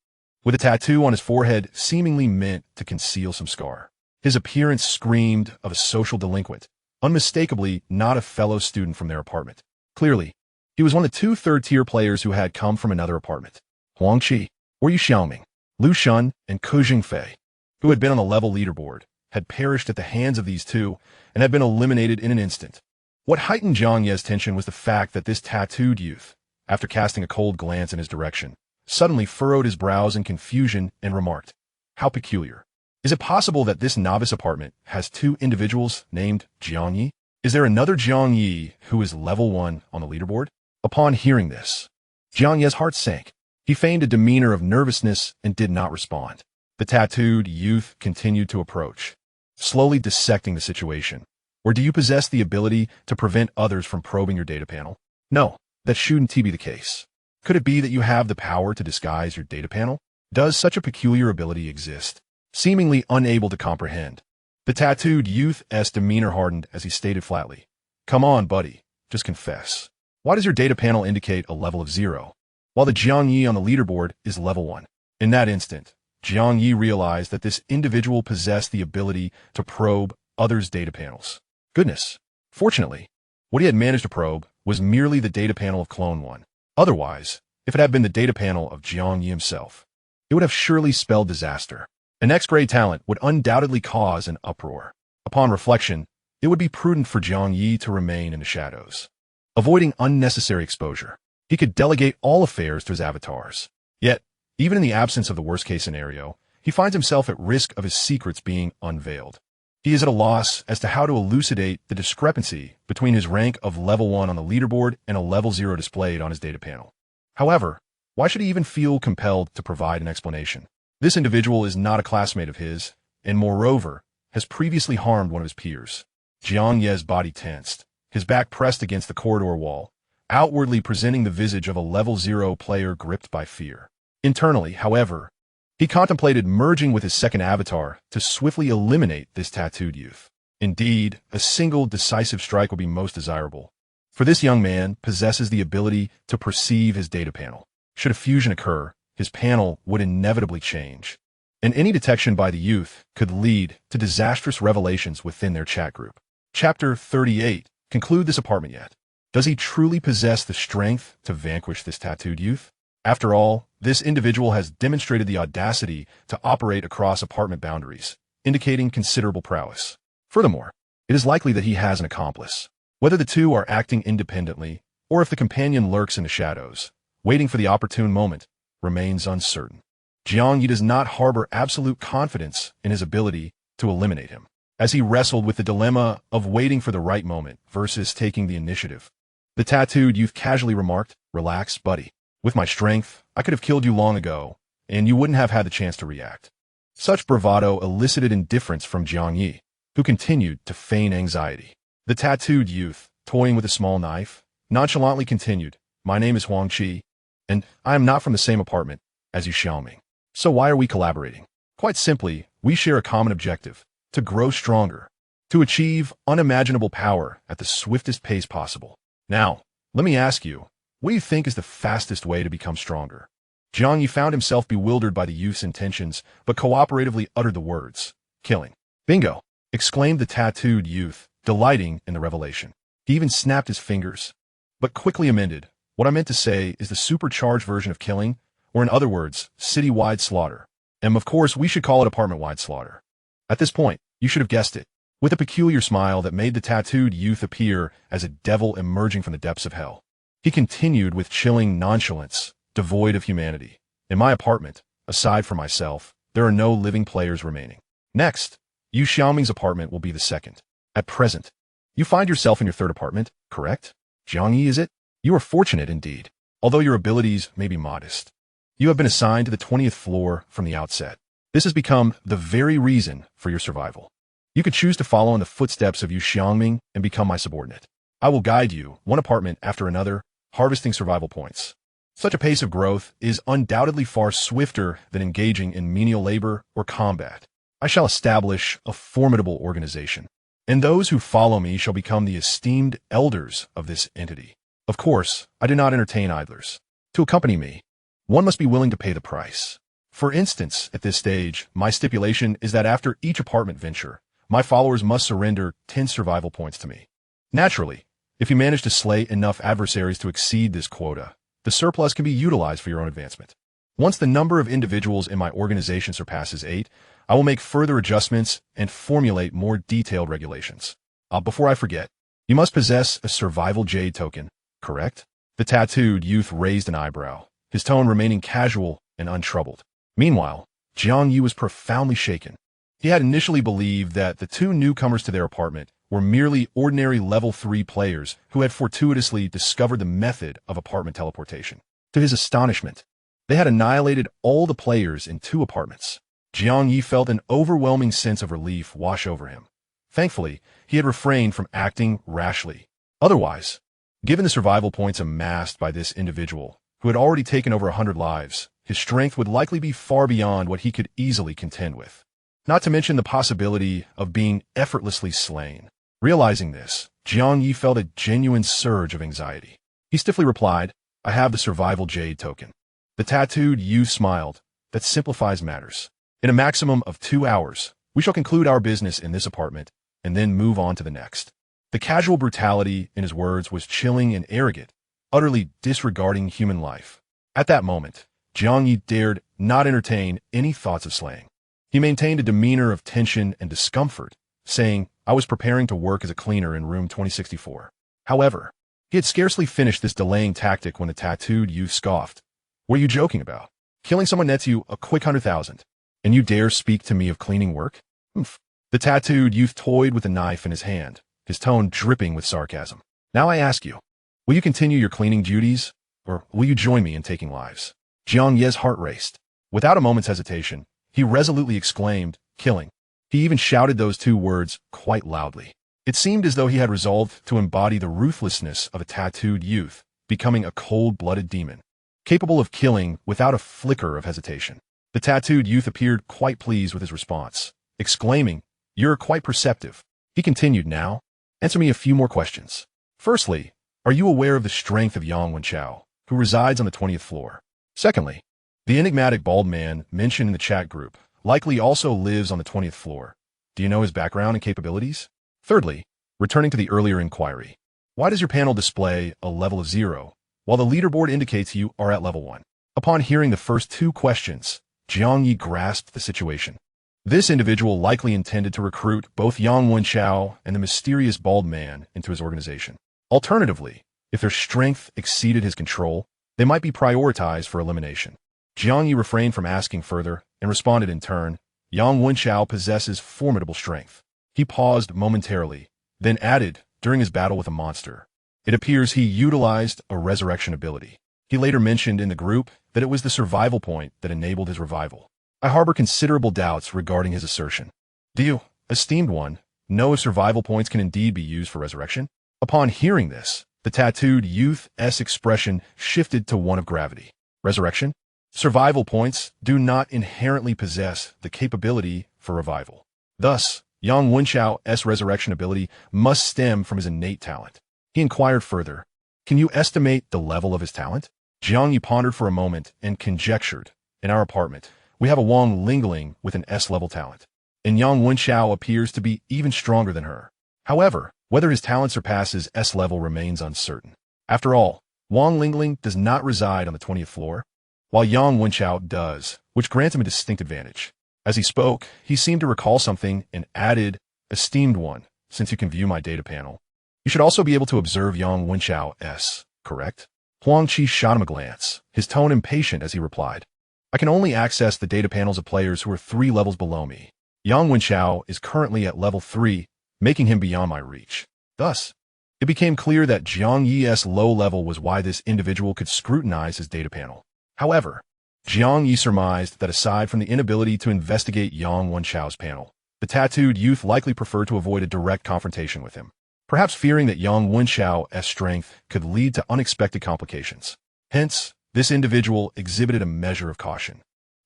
with a tattoo on his forehead seemingly meant to conceal some scar. His appearance screamed of a social delinquent, unmistakably not a fellow student from their apartment. Clearly, he was one of the 2 third-tier players who had come from another apartment. Huang Qi, or Yu Xiaoming, Lu Shun, and Ke Jingfei, who had been on the level leaderboard, had perished at the hands of these two and had been eliminated in an instant. What heightened Jiang Ye's tension was the fact that this tattooed youth, after casting a cold glance in his direction, suddenly furrowed his brows in confusion and remarked, "How peculiar. Is it possible that this novice apartment has two individuals named Jiang Ye? Is there another Jiang Ye who is level 1 on the leaderboard?" Upon hearing this, Jiang Ye's heart sank. He feigned a demeanor of nervousness and did not respond. The tattooed youth continued to approach, slowly dissecting the situation. "Or do you possess the ability to prevent others from probing your data panel?" "No, that shouldn't be the case." "Could it be that you have the power to disguise your data panel? Does such a peculiar ability exist?" Seemingly unable to comprehend, the tattooed youth's demeanor hardened as he stated flatly, "Come on, buddy, just confess. Why does your data panel indicate a level of 0, while the Jiang Ye on the leaderboard is level 1? In that instant, Jiang Ye realized that this individual possessed the ability to probe others' data panels. Goodness. Fortunately, what he had managed to probe was merely the data panel of Clone 1. Otherwise, if it had been the data panel of Jiang Ye himself, it would have surely spelled disaster. An X-grade talent would undoubtedly cause an uproar. Upon reflection, it would be prudent for Jiang Ye to remain in the shadows, avoiding unnecessary exposure. He could delegate all affairs to his avatars. Yet, even in the absence of the worst-case scenario, he finds himself at risk of his secrets being unveiled. He is at a loss as to how to elucidate the discrepancy between his rank of level 1 on the leaderboard and a level 0 displayed on his data panel. However, why should he even feel compelled to provide an explanation? This individual is not a classmate of his, and moreover, has previously harmed one of his peers. Jiang Ye's body tensed, his back pressed against the corridor wall, outwardly presenting the visage of a level 0 player gripped by fear. Internally, however, he contemplated merging with his second avatar to swiftly eliminate this tattooed youth. Indeed, a single decisive strike would be most desirable, for this young man possesses the ability to perceive his data panel. Should a fusion occur, his panel would inevitably change, and any detection by the youth could lead to disastrous revelations within their chat group. Chapter 38. Conclude this apartment yet? Does he truly possess the strength to vanquish this tattooed youth? After all, this individual has demonstrated the audacity to operate across apartment boundaries, indicating considerable prowess. Furthermore, it is likely that he has an accomplice. Whether the two are acting independently, or if the companion lurks in the shadows, waiting for the opportune moment, remains uncertain. Jiang Ye does not harbor absolute confidence in his ability to eliminate him, as he wrestled with the dilemma of waiting for the right moment versus taking the initiative. The tattooed youth casually remarked, "Relax, buddy. With my strength, I could have killed you long ago, and you wouldn't have had the chance to react." Such bravado elicited indifference from Jiang Ye, who continued to feign anxiety. The tattooed youth, toying with a small knife, nonchalantly continued, "My name is Huang Qi, and I am not from the same apartment as you Xiaoming. So why are we collaborating? Quite simply, we share a common objective: to grow stronger, to achieve unimaginable power at the swiftest pace possible. Now, let me ask you, what do you think is the fastest way to become stronger?" Jiang Ye found himself bewildered by the youth's intentions, but cooperatively uttered the words, "Killing." "Bingo!" exclaimed the tattooed youth, delighting in the revelation. He even snapped his fingers, but quickly amended, "What I meant to say is the supercharged version of killing, or in other words, city-wide slaughter. And of course, we should call it apartment-wide slaughter." At this point, you should have guessed it, with a peculiar smile that made the tattooed youth appear as a devil emerging from the depths of hell. He continued with chilling nonchalance, devoid of humanity. "In my apartment, aside from myself, there are no living players remaining. Next, Yu Xiaoming's apartment will be the second. At present, you find yourself in your third apartment, correct? Jiang Ye, is it? You are fortunate indeed, although your abilities may be modest. You have been assigned to the 20th floor from the outset. This has become the very reason for your survival. You could choose to follow in the footsteps of Yu Xiaoming and become my subordinate. I will guide you, one apartment after another, harvesting survival points. Such a pace of growth is undoubtedly far swifter than engaging in menial labor or combat. I shall establish a formidable organization, and those who follow me shall become the esteemed elders of this entity. Of course, I do not entertain idlers. To accompany me, one must be willing to pay the price. For instance, at this stage, my stipulation is that after each apartment venture, my followers must surrender 10 survival points to me. Naturally, if you manage to slay enough adversaries to exceed this quota, the surplus can be utilized for your own advancement. Once the number of individuals in my organization surpasses 8, I will make further adjustments and formulate more detailed regulations. Before I forget, you must possess a survival jade token, correct? The tattooed youth raised an eyebrow, his tone remaining casual and untroubled. Meanwhile, Jiang Ye was profoundly shaken. He had initially believed that the two newcomers to their apartment were merely ordinary level 3 players who had fortuitously discovered the method of apartment teleportation. To his astonishment, they had annihilated all the players in 2 apartments. Jiang Ye felt an overwhelming sense of relief wash over him. Thankfully, he had refrained from acting rashly. Otherwise, given the survival points amassed by this individual, who had already taken over 100 lives, his strength would likely be far beyond what he could easily contend with. Not to mention the possibility of being effortlessly slain. Realizing this, Jiang Ye felt a genuine surge of anxiety. He stiffly replied, "I have the survival jade token." The tattooed youth smiled. "That simplifies matters. In a maximum of 2 hours, we shall conclude our business in this apartment and then move on to the next." The casual brutality in his words was chilling and arrogant, utterly disregarding human life. At that moment, Jiang Ye dared not entertain any thoughts of slaying. He maintained a demeanor of tension and discomfort, saying, "I was preparing to work as a cleaner in room 2064. However, he had scarcely finished this delaying tactic when the tattooed youth scoffed. "What are you joking about? Killing someone nets you a quick 100,000, and you dare speak to me of cleaning work?" Oomph. The tattooed youth toyed with a knife in his hand, his tone dripping with sarcasm. "Now I ask you, will you continue your cleaning duties, or will you join me in taking lives?" Jiang Ye's heart raced. Without a moment's hesitation, he resolutely exclaimed, "Killing." He even shouted those 2 words quite loudly. It seemed as though he had resolved to embody the ruthlessness of a tattooed youth, becoming a cold-blooded demon, capable of killing without a flicker of hesitation. The tattooed youth appeared quite pleased with his response, exclaiming, "You're quite perceptive." He continued, "Now, answer me a few more questions. Firstly, are you aware of the strength of Yang Wenchao, who resides on the 20th floor? Secondly, the enigmatic bald man mentioned in the chat group likely also lives on the 20th floor. Do you know his background and capabilities? Thirdly, returning to the earlier inquiry, why does your panel display a level of 0, while the leaderboard indicates you are at level 1? Upon hearing the first 2 questions, Jiang Ye grasped the situation. This individual likely intended to recruit both Yang Wenchao and the mysterious bald man into his organization. Alternatively, if their strength exceeded his control, they might be prioritized for elimination. Jiang Ye refrained from asking further and responded in turn, "Yang Wenchao possesses formidable strength." He paused momentarily, then added, "During his battle with a monster, it appears he utilized a resurrection ability. He later mentioned in the group that it was the survival point that enabled his revival. I harbor considerable doubts regarding his assertion. Do you, esteemed one, know if survival points can indeed be used for resurrection?" Upon hearing this, the tattooed youth's expression shifted to one of gravity. "Resurrection? Survival points do not inherently possess the capability for revival. Thus, Yang Wenchao's resurrection ability must stem from his innate talent." He inquired further, "Can you estimate the level of his talent?" Jiang Ye pondered for a moment and conjectured, "In our apartment, we have a Wang Lingling with an S-level talent, and Yang Wenchao appears to be even stronger than her. However, whether his talent surpasses S-level remains uncertain. After all, Wang Lingling does not reside on the 20th floor, while Yang Wenchao does, which grants him a distinct advantage." As he spoke, he seemed to recall something and added, "Esteemed one, since you can view my data panel, you should also be able to observe Yang Wenchao's, correct?" Huang Qi shot him a glance, his tone impatient as he replied, "I can only access the data panels of players who are 3 levels below me. Yang Wenchao is currently at level 3, making him beyond my reach." Thus, it became clear that Jiang Ye's low level was why this individual could scrutinize his data panel. However, Jiang Ye surmised that aside from the inability to investigate Yang Wenchao's panel, the tattooed youth likely preferred to avoid a direct confrontation with him, perhaps fearing that Yang Wenchao's strength could lead to unexpected complications. Hence, this individual exhibited a measure of caution.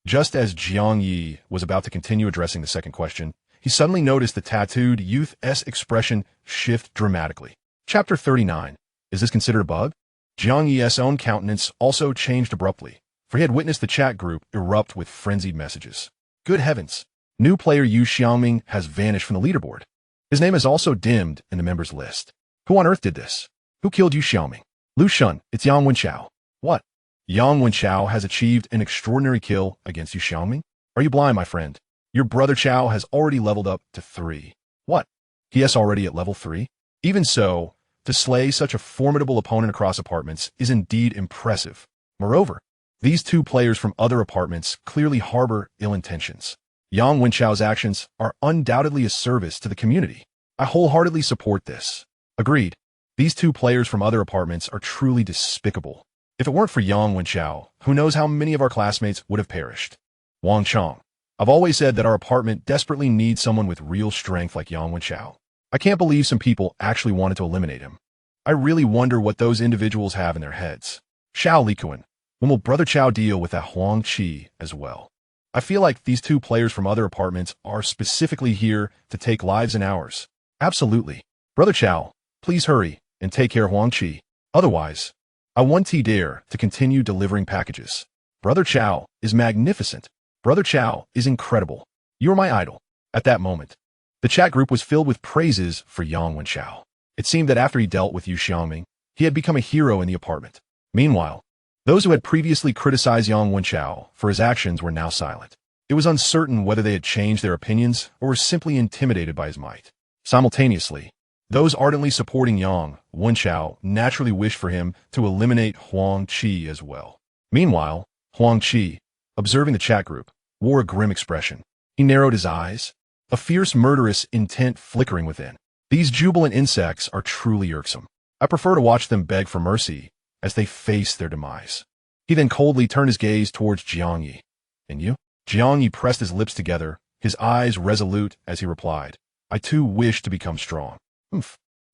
Just as Jiang Ye was about to continue addressing the second question, he suddenly noticed the tattooed youth's expression shift dramatically. Chapter 39. Is this considered a bug? Jiang Ye's own countenance also changed abruptly, for he had witnessed the chat group erupt with frenzied messages. Good heavens! New player Yu Xiaoming has vanished from the leaderboard. His name is also dimmed in the members list. Who on earth did this? Who killed Yu Xiaoming? Lu Shun, it's Yang Wenchao. What? Yang Wenchao has achieved an extraordinary kill against Yu Xiaoming? Are you blind, my friend? Your brother Chow has already leveled up to 3. What? He is already at level 3? Even so, to slay such a formidable opponent across apartments is indeed impressive. Moreover, these two players from other apartments clearly harbor ill intentions. Yang Wenchao's actions are undoubtedly a service to the community. I wholeheartedly support this. Agreed. These two players from other apartments are truly despicable. If it weren't for Yang Wenchao, who knows how many of our classmates would have perished. Wang Chong. I've always said that our apartment desperately needs someone with real strength like Yang Wenchao. I can't believe some people actually wanted to eliminate him. I really wonder what those individuals have in their heads. Xiao Likuan. When will Brother Chow deal with that Huang Qi as well? I feel like these two players from other apartments are specifically here to take lives and ours. Absolutely. Brother Chow, please hurry and take care of Huang Qi. Otherwise, I want to dare to continue delivering packages. Brother Chow is magnificent. Brother Chow is incredible. You're my idol. At that moment, the chat group was filled with praises for Yang Wenchao. It seemed that after he dealt with Yu Xiangming, he had become a hero in the apartment. Meanwhile, those who had previously criticized Yang Wenchao for his actions were now silent. It was uncertain whether they had changed their opinions or were simply intimidated by his might. Simultaneously, those ardently supporting Yang Wenchao naturally wished for him to eliminate Huang Qi as well. Meanwhile, Huang Qi, observing the chat group, wore a grim expression. He narrowed his eyes, a fierce murderous intent flickering within. These jubilant insects are truly irksome. I prefer to watch them beg for mercy as they face their demise. He then coldly turned his gaze towards Jiang Ye. And you? Jiang Ye pressed his lips together, his eyes resolute as he replied, I too wish to become strong.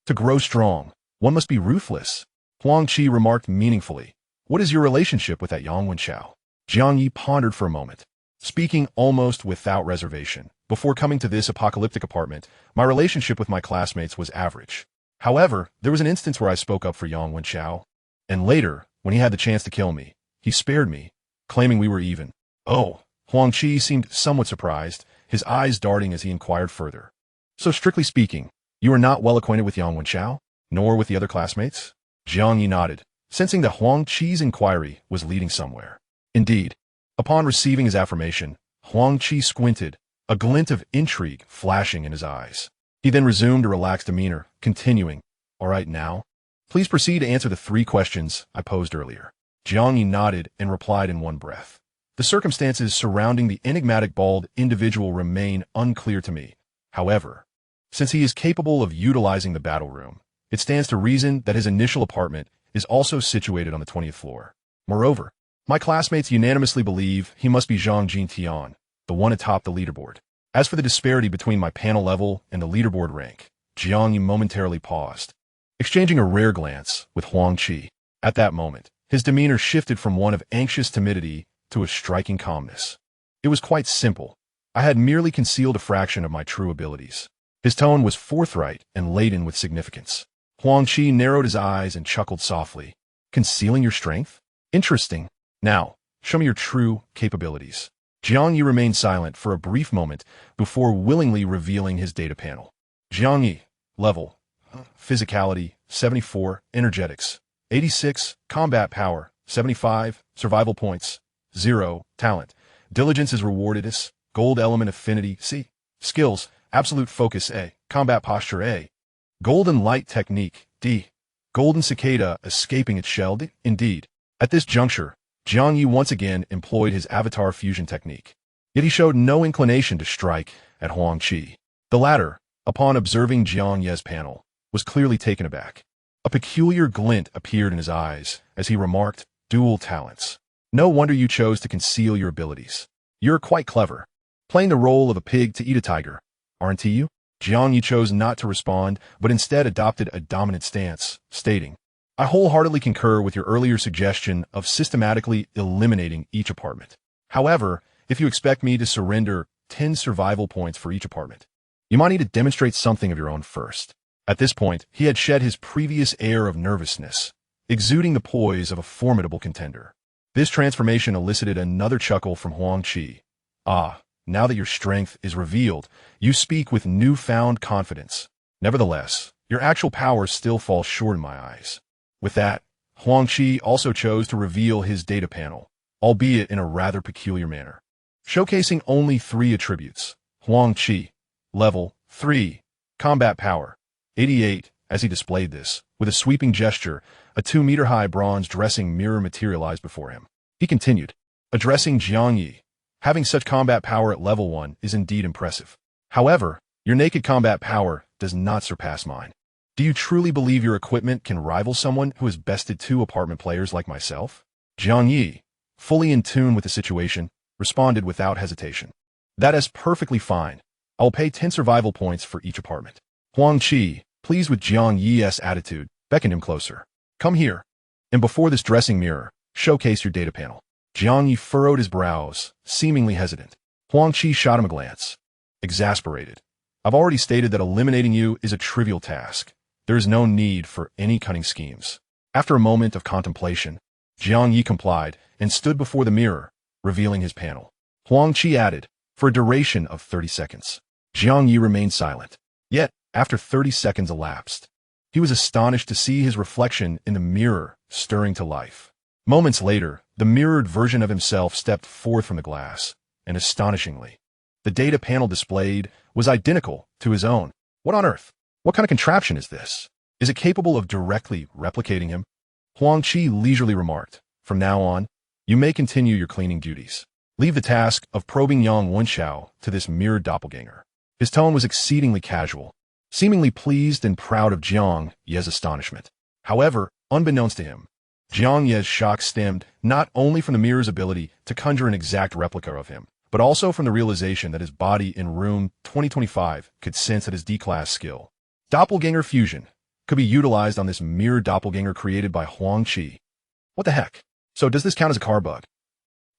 To grow strong, one must be ruthless. Huang Qi remarked meaningfully. What is your relationship with that Yang Wenchao? Jiang Ye pondered for a moment, speaking almost without reservation. Before coming to this apocalyptic apartment, my relationship with my classmates was average. However, there was an instance where I spoke up for Yang Wenchao. And later, when he had the chance to kill me, he spared me, claiming we were even. Oh, Huang Qi seemed somewhat surprised, his eyes darting as he inquired further. So strictly speaking, you are not well acquainted with Yang Wenchao, nor with the other classmates? Jiang Ye nodded, sensing that Huang Qi's inquiry was leading somewhere. Indeed, upon receiving his affirmation, Huang Qi squinted, a glint of intrigue flashing in his eyes. He then resumed a relaxed demeanor, continuing, All right now, please proceed to answer the 3 questions I posed earlier. Jiang Ye nodded and replied in one breath. The circumstances surrounding the enigmatic bald individual remain unclear to me. However, since he is capable of utilizing the battle room, it stands to reason that his initial apartment is also situated on the 20th floor. Moreover, my classmates unanimously believe he must be Zhang Jintian, the one atop the leaderboard. As for the disparity between my panel level and the leaderboard rank, Jiang Ye momentarily paused, exchanging a rare glance with Huang Qi. At that moment, his demeanor shifted from one of anxious timidity to a striking calmness. It was quite simple. I had merely concealed a fraction of my true abilities. His tone was forthright and laden with significance. Huang Qi narrowed his eyes and chuckled softly. Concealing your strength? Interesting. Now, show me your true capabilities. Jiang Ye remained silent for a brief moment before willingly revealing his data panel. Jiang Ye, level, physicality, 74, energetics, 86, combat power, 75, survival points, 0, talent. Diligence is rewarded as gold element affinity, C. Skills, absolute focus, A. Combat posture, A. Golden light technique, D. Golden cicada escaping its shell, D. Indeed. At this juncture, Jiang Ye once again employed his avatar fusion technique. Yet he showed no inclination to strike at Huang Qi. The latter, upon observing Jiang Ye's panel, was clearly taken aback. A peculiar glint appeared in his eyes as he remarked, dual talents. No wonder you chose to conceal your abilities. You're quite clever. Playing the role of a pig to eat a tiger, aren't you? Jiang Ye chose not to respond, but instead adopted a dominant stance, stating, I wholeheartedly concur with your earlier suggestion of systematically eliminating each apartment. However, if you expect me to surrender 10 survival points for each apartment, you might need to demonstrate something of your own first. At this point, he had shed his previous air of nervousness, exuding the poise of a formidable contender. This transformation elicited another chuckle from Huang Qi. Ah, now that your strength is revealed, you speak with newfound confidence. Nevertheless, your actual power still falls short in my eyes. With that, Huang Qi also chose to reveal his data panel, albeit in a rather peculiar manner. showcasing only 3 attributes. Huang Qi, level 3, combat power, 88. As he displayed this, with a sweeping gesture, a 2-meter-high bronze dressing mirror materialized before him. He continued, addressing Jiang Ye. Having such combat power at level 1 is indeed impressive. However, your naked combat power does not surpass mine. Do you truly believe your equipment can rival someone who has bested 2 apartment players like myself? Jiang Ye, fully in tune with the situation, responded without hesitation. That is perfectly fine. I will pay 10 survival points for each apartment. Huang Qi, pleased with Jiang Ye's attitude, beckoned him closer. Come here. And before this dressing mirror, showcase your data panel. Jiang Ye furrowed his brows, seemingly hesitant. Huang Qi shot him a glance. Exasperated. I've already stated that eliminating you is a trivial task. There is no need for any cunning schemes. After a moment of contemplation, Jiang Ye complied and stood before the mirror, revealing his panel. Huang Qi added, for a duration of 30 seconds. Jiang Ye remained silent. Yet, after 30 seconds elapsed, he was astonished to see his reflection in the mirror stirring to life. Moments later, the mirrored version of himself stepped forth from the glass, and astonishingly, the data panel displayed was identical to his own. What on earth? What kind of contraption is this? Is it capable of directly replicating him? Huang Qi leisurely remarked, from now on, you may continue your cleaning duties. Leave the task of probing Yang Wenxiao to this mirrored doppelganger. His tone was exceedingly casual, seemingly pleased and proud of Jiang Ye's astonishment. However, unbeknownst to him, Jiang Ye's shock stemmed not only from the mirror's ability to conjure an exact replica of him, but also from the realization that his body in room 2025 could sense that his D-class skill, doppelganger fusion, could be utilized on this mirrored doppelganger created by Huang Qi. What the heck? So does this count as a car bug?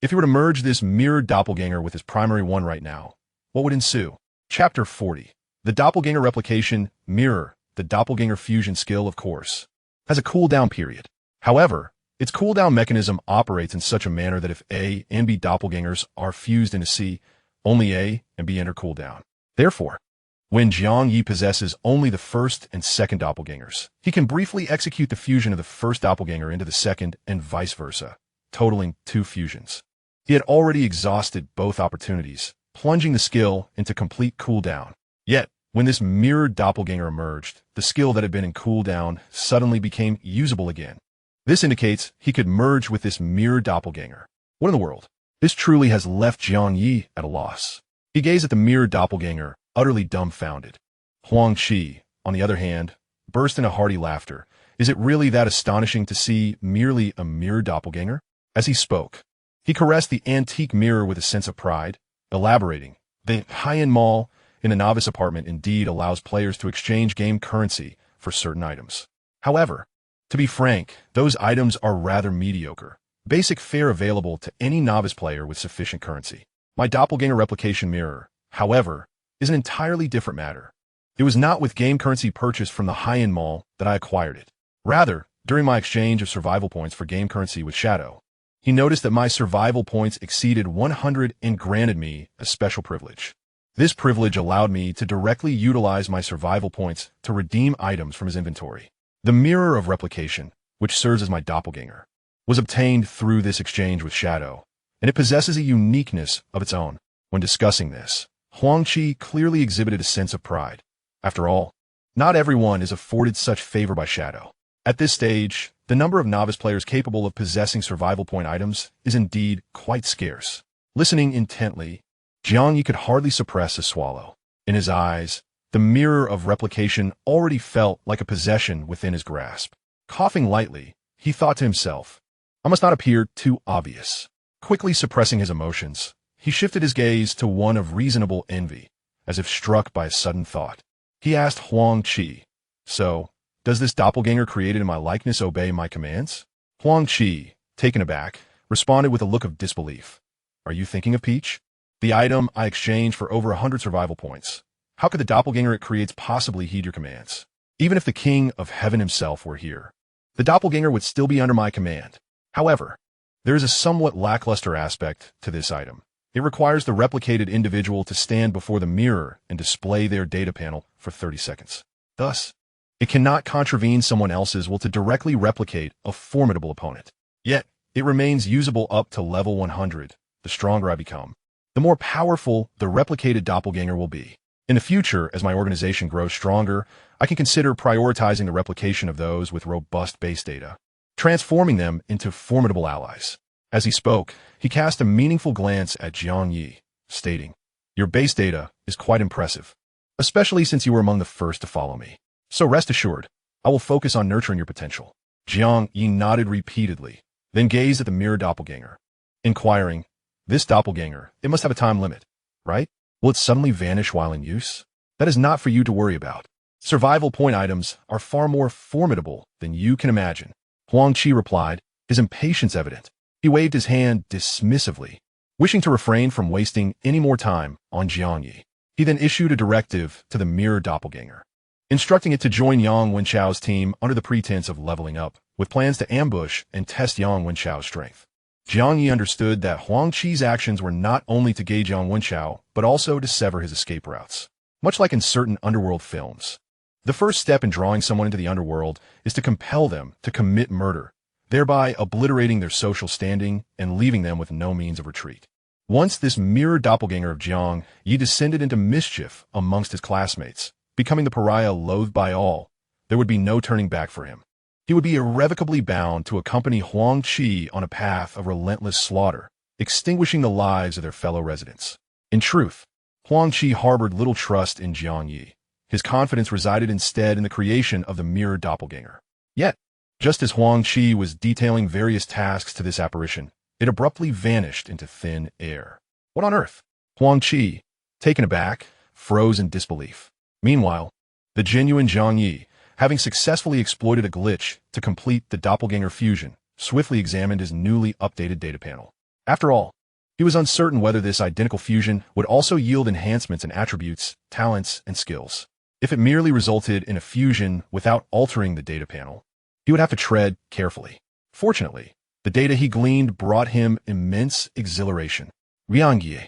If he were to merge this mirrored doppelganger with his primary one right now, what would ensue? Chapter 40. The doppelganger replication mirror, the doppelganger fusion skill, of course, has a cooldown period. However, its cooldown mechanism operates in such a manner that if A and B doppelgangers are fused into C, only A and B enter cooldown. Therefore, when Jiang Ye possesses only the first and second doppelgangers, he can briefly execute the fusion of the first doppelganger into the second and vice versa, totaling 2 fusions. He had already exhausted both opportunities, plunging the skill into complete cooldown. Yet, when this mirrored doppelganger emerged, the skill that had been in cooldown suddenly became usable again. This indicates he could merge with this mirrored doppelganger. What in the world? This truly has left Jiang Ye at a loss. He gazed at the mirrored doppelganger, utterly dumbfounded. Huang Qi, on the other hand, burst into hearty laughter. Is it really that astonishing to see merely a mirrored doppelganger? As he spoke, he caressed the antique mirror with a sense of pride, elaborating, the high-end mall in a novice apartment indeed allows players to exchange game currency for certain items. However, to be frank, those items are rather mediocre. Basic fare available to any novice player with sufficient currency. My doppelganger replication mirror, however, is an entirely different matter. It was not with game currency purchased from the high-end mall that I acquired it. Rather, during my exchange of survival points for game currency with Shadow, he noticed that my survival points exceeded 100 and granted me a special privilege. This privilege allowed me to directly utilize my survival points to redeem items from his inventory. The mirror of replication, which serves as my doppelganger, was obtained through this exchange with Shadow, and it possesses a uniqueness of its own. When discussing this, Huang Qi clearly exhibited a sense of pride. After all, not everyone is afforded such favor by Shadow. At this stage, the number of novice players capable of possessing survival point items is indeed quite scarce. Listening intently, Jiang Ye could hardly suppress a swallow. In his eyes, the mirror of replication already felt like a possession within his grasp. Coughing lightly, he thought to himself, I must not appear too obvious. Quickly suppressing his emotions, he shifted his gaze to one of reasonable envy, as if struck by a sudden thought. He asked Huang Qi, so, does this doppelganger created in my likeness obey my commands? Huang Qi, taken aback, responded with a look of disbelief. Are you thinking of Peach? The item I exchanged for over 100 survival points. How could the doppelganger it creates possibly heed your commands? Even if the King of Heaven himself were here, the doppelganger would still be under my command. However, there is a somewhat lackluster aspect to this item. It requires the replicated individual to stand before the mirror and display their data panel for 30 seconds. Thus, it cannot contravene someone else's will to directly replicate a formidable opponent. Yet, it remains usable up to level 100, the stronger I become. the more powerful the replicated doppelganger will be. In the future, as my organization grows stronger, I can consider prioritizing the replication of those with robust base data, transforming them into formidable allies. As he spoke, he cast a meaningful glance at Jiang Ye, stating, "Your base data is quite impressive, especially since you were among the first to follow me. So rest assured, I will focus on nurturing your potential." Jiang Ye nodded repeatedly, then gazed at the mirror doppelganger, inquiring, "This doppelganger, it must have a time limit, right? Will it suddenly vanish while in use? That is not for you to worry about. Survival point items are far more formidable than you can imagine." Huang Qi replied, his impatience evident. He waved his hand dismissively, wishing to refrain from wasting any more time on Jiang Ye. He then issued a directive to the mirror doppelganger, instructing it to join Yang Wenchao's team under the pretense of leveling up, with plans to ambush and test Yang Wenchao's strength. Jiang Ye understood that Huang Qi's actions were not only to gauge Yang Wenchao, but also to sever his escape routes. Much like in certain underworld films, the first step in drawing someone into the underworld is to compel them to commit murder, thereby obliterating their social standing and leaving them with no means of retreat. Once this mirror doppelganger of Jiang Ye descended into mischief amongst his classmates, becoming the pariah loathed by all, there would be no turning back for him. He would be irrevocably bound to accompany Huang Qi on a path of relentless slaughter, extinguishing the lives of their fellow residents. In truth, Huang Qi harbored little trust in Jiang Ye. His confidence resided instead in the creation of the mirror doppelganger. Yet, just as Huang Qi was detailing various tasks to this apparition, it abruptly vanished into thin air. What on earth? Huang Qi, taken aback, froze in disbelief. Meanwhile, the genuine Jiang Ye, having successfully exploited a glitch to complete the doppelganger fusion, swiftly examined his newly updated data panel. After all, he was uncertain whether this identical fusion would also yield enhancements in attributes, talents, and skills. If it merely resulted in a fusion without altering the data panel, he would have to tread carefully. Fortunately, the data he gleaned brought him immense exhilaration. Jiang Ye.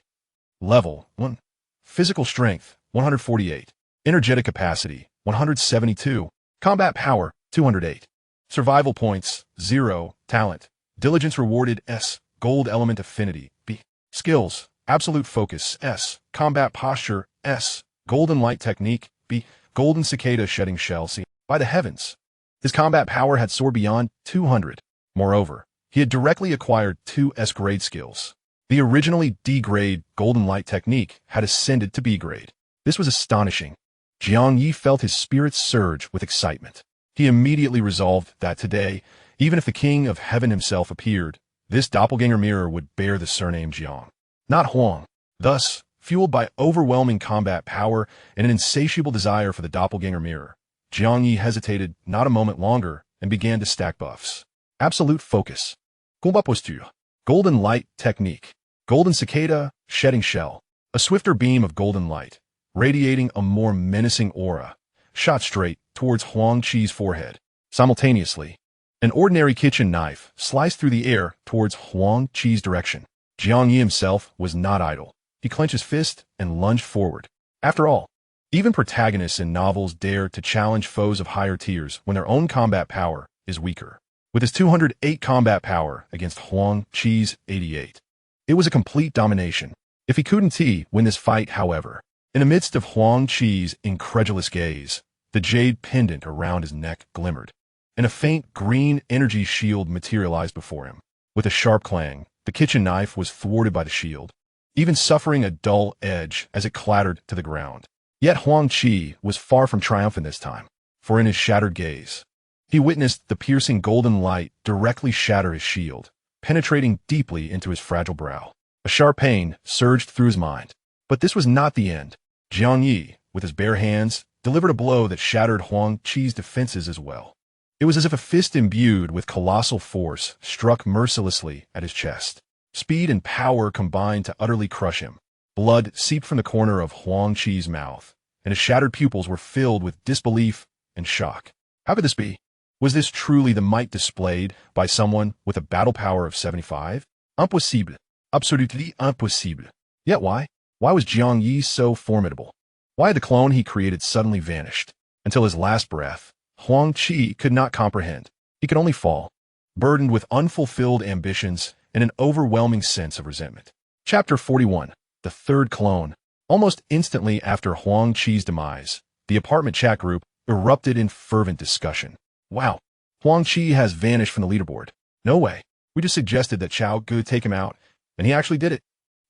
Level 1. Physical strength, 148. Energetic capacity, 172. Combat power, 208. Survival points, 0. Talent. Diligence rewarded, S. Gold element affinity, B. Skills, absolute focus, S. Combat posture, S. Golden light technique, B. Golden cicada shedding shell, C. By the heavens, his combat power had soared beyond 200. Moreover, he had directly acquired 2 S-grade skills. The originally D-grade golden light technique had ascended to B-grade. This was astonishing. Jiang Ye felt his spirits surge with excitement. He immediately resolved that today, even if the king of heaven himself appeared, this doppelganger mirror would bear the surname Jiang, not Huang. Thus, fueled by overwhelming combat power and an insatiable desire for the doppelganger mirror, Jiang Ye hesitated not a moment longer and began to stack buffs. Absolute focus. Combat posture. Golden light technique. Golden cicada, shedding shell. A swifter beam of golden light, radiating a more menacing aura, shot straight towards Huang Qi's forehead. Simultaneously, an ordinary kitchen knife sliced through the air towards Huang Qi's direction. Jiang Ye himself was not idle. He clenched his fist and lunged forward. After all, even protagonists in novels dare to challenge foes of higher tiers when their own combat power is weaker. With his 208 combat power against Huang Qi's 88, it was a complete domination. If he couldn't win this fight, however, in the midst of Huang Qi's incredulous gaze, the jade pendant around his neck glimmered, and a faint green energy shield materialized before him. With a sharp clang, the kitchen knife was thwarted by the shield, even suffering a dull edge as it clattered to the ground. Yet Huang Qi was far from triumphant this time, for in his shattered gaze, he witnessed the piercing golden light directly shatter his shield, penetrating deeply into his fragile brow. A sharp pain surged through his mind. But this was not the end. Jiang Ye, with his bare hands, delivered a blow that shattered Huang Qi's defenses as well. It was as if a fist imbued with colossal force struck mercilessly at his chest. Speed and power combined to utterly crush him. Blood seeped from the corner of Huang Qi's mouth, and his shattered pupils were filled with disbelief and shock. How could this be? Was this truly the might displayed by someone with a battle power of 75? Impossible. Absolutely impossible. Yet why? Why was Jiang Ye so formidable? Why had the clone he created suddenly vanished? Until his last breath, Huang Qi could not comprehend. He could only fall, burdened with unfulfilled ambitions and an overwhelming sense of resentment. Chapter 41. the third clone. Almost instantly after Huang Qi's demise, the apartment chat group erupted in fervent discussion. Wow, Huang Qi has vanished from the leaderboard. No way. We just suggested that Chao Gu take him out, and he actually did it.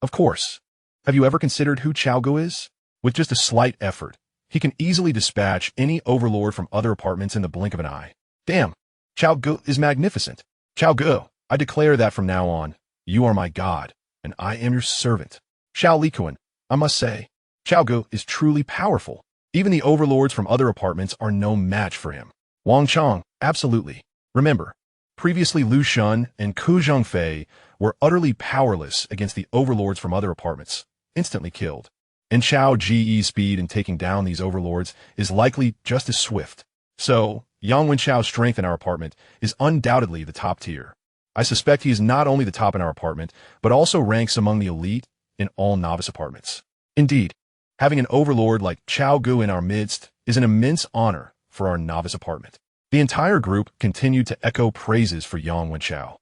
Of course. Have you ever considered who Chao Gu is? With just a slight effort, he can easily dispatch any overlord from other apartments in the blink of an eye. Damn, Chao Gu is magnificent. Chao Gu, I declare that from now on, you are my god, and I am your servant. Xiao Likuan, I must say, Chao Gu is truly powerful. Even the overlords from other apartments are no match for him. Wang Chang, absolutely. Remember, previously Lu Shun and Ku Zhengfei were utterly powerless against the overlords from other apartments, instantly killed. And Chao Ji's speed in taking down these overlords is likely just as swift. So, Yang Wenchao's strength in our apartment is undoubtedly the top tier. I suspect he is not only the top in our apartment, but also ranks among the elite in all novice apartments. Indeed, having an overlord like Chao Gu in our midst is an immense honor for our novice apartment. The entire group continued to echo praises for Yang Wenchao.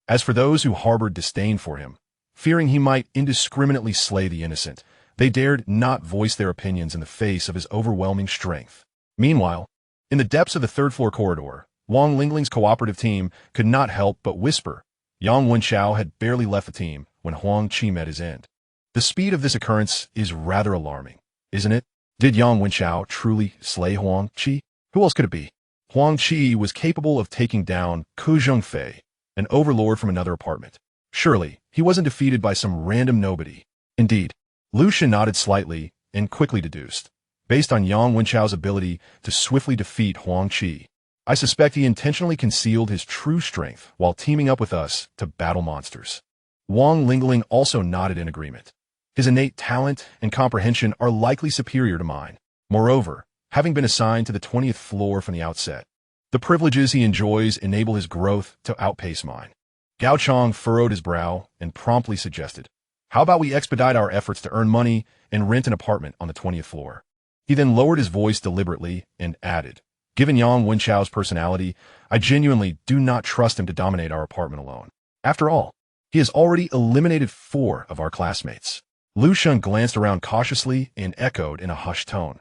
As for those who harbored disdain for him, fearing he might indiscriminately slay the innocent, they dared not voice their opinions in the face of his overwhelming strength. Meanwhile, in the depths of the third-floor corridor, Wang Lingling's cooperative team could not help but whisper. Yang Wenchao had barely left the team when Huang Qi met his end. The speed of this occurrence is rather alarming, isn't it? Did Yang Wenchao truly slay Huang Qi? Who else could it be? Huang Qi was capable of taking down Ku Zhengfei, an overlord from another apartment. Surely, he wasn't defeated by some random nobody. Indeed, Lu Shen nodded slightly and quickly deduced. Based on Yang Wenchao's ability to swiftly defeat Huang Qi, I suspect he intentionally concealed his true strength while teaming up with us to battle monsters. Wang Lingling also nodded in agreement. His innate talent and comprehension are likely superior to mine. Moreover, having been assigned to the 20th floor from the outset, the privileges he enjoys enable his growth to outpace mine. Gao Chong furrowed his brow and promptly suggested, how about we expedite our efforts to earn money and rent an apartment on the 20th floor? He then lowered his voice deliberately and added, given Yang Wenchao's personality, I genuinely do not trust him to dominate our apartment alone. After all, he has already eliminated 4 of our classmates. Lu Shun glanced around cautiously and echoed in a hushed tone.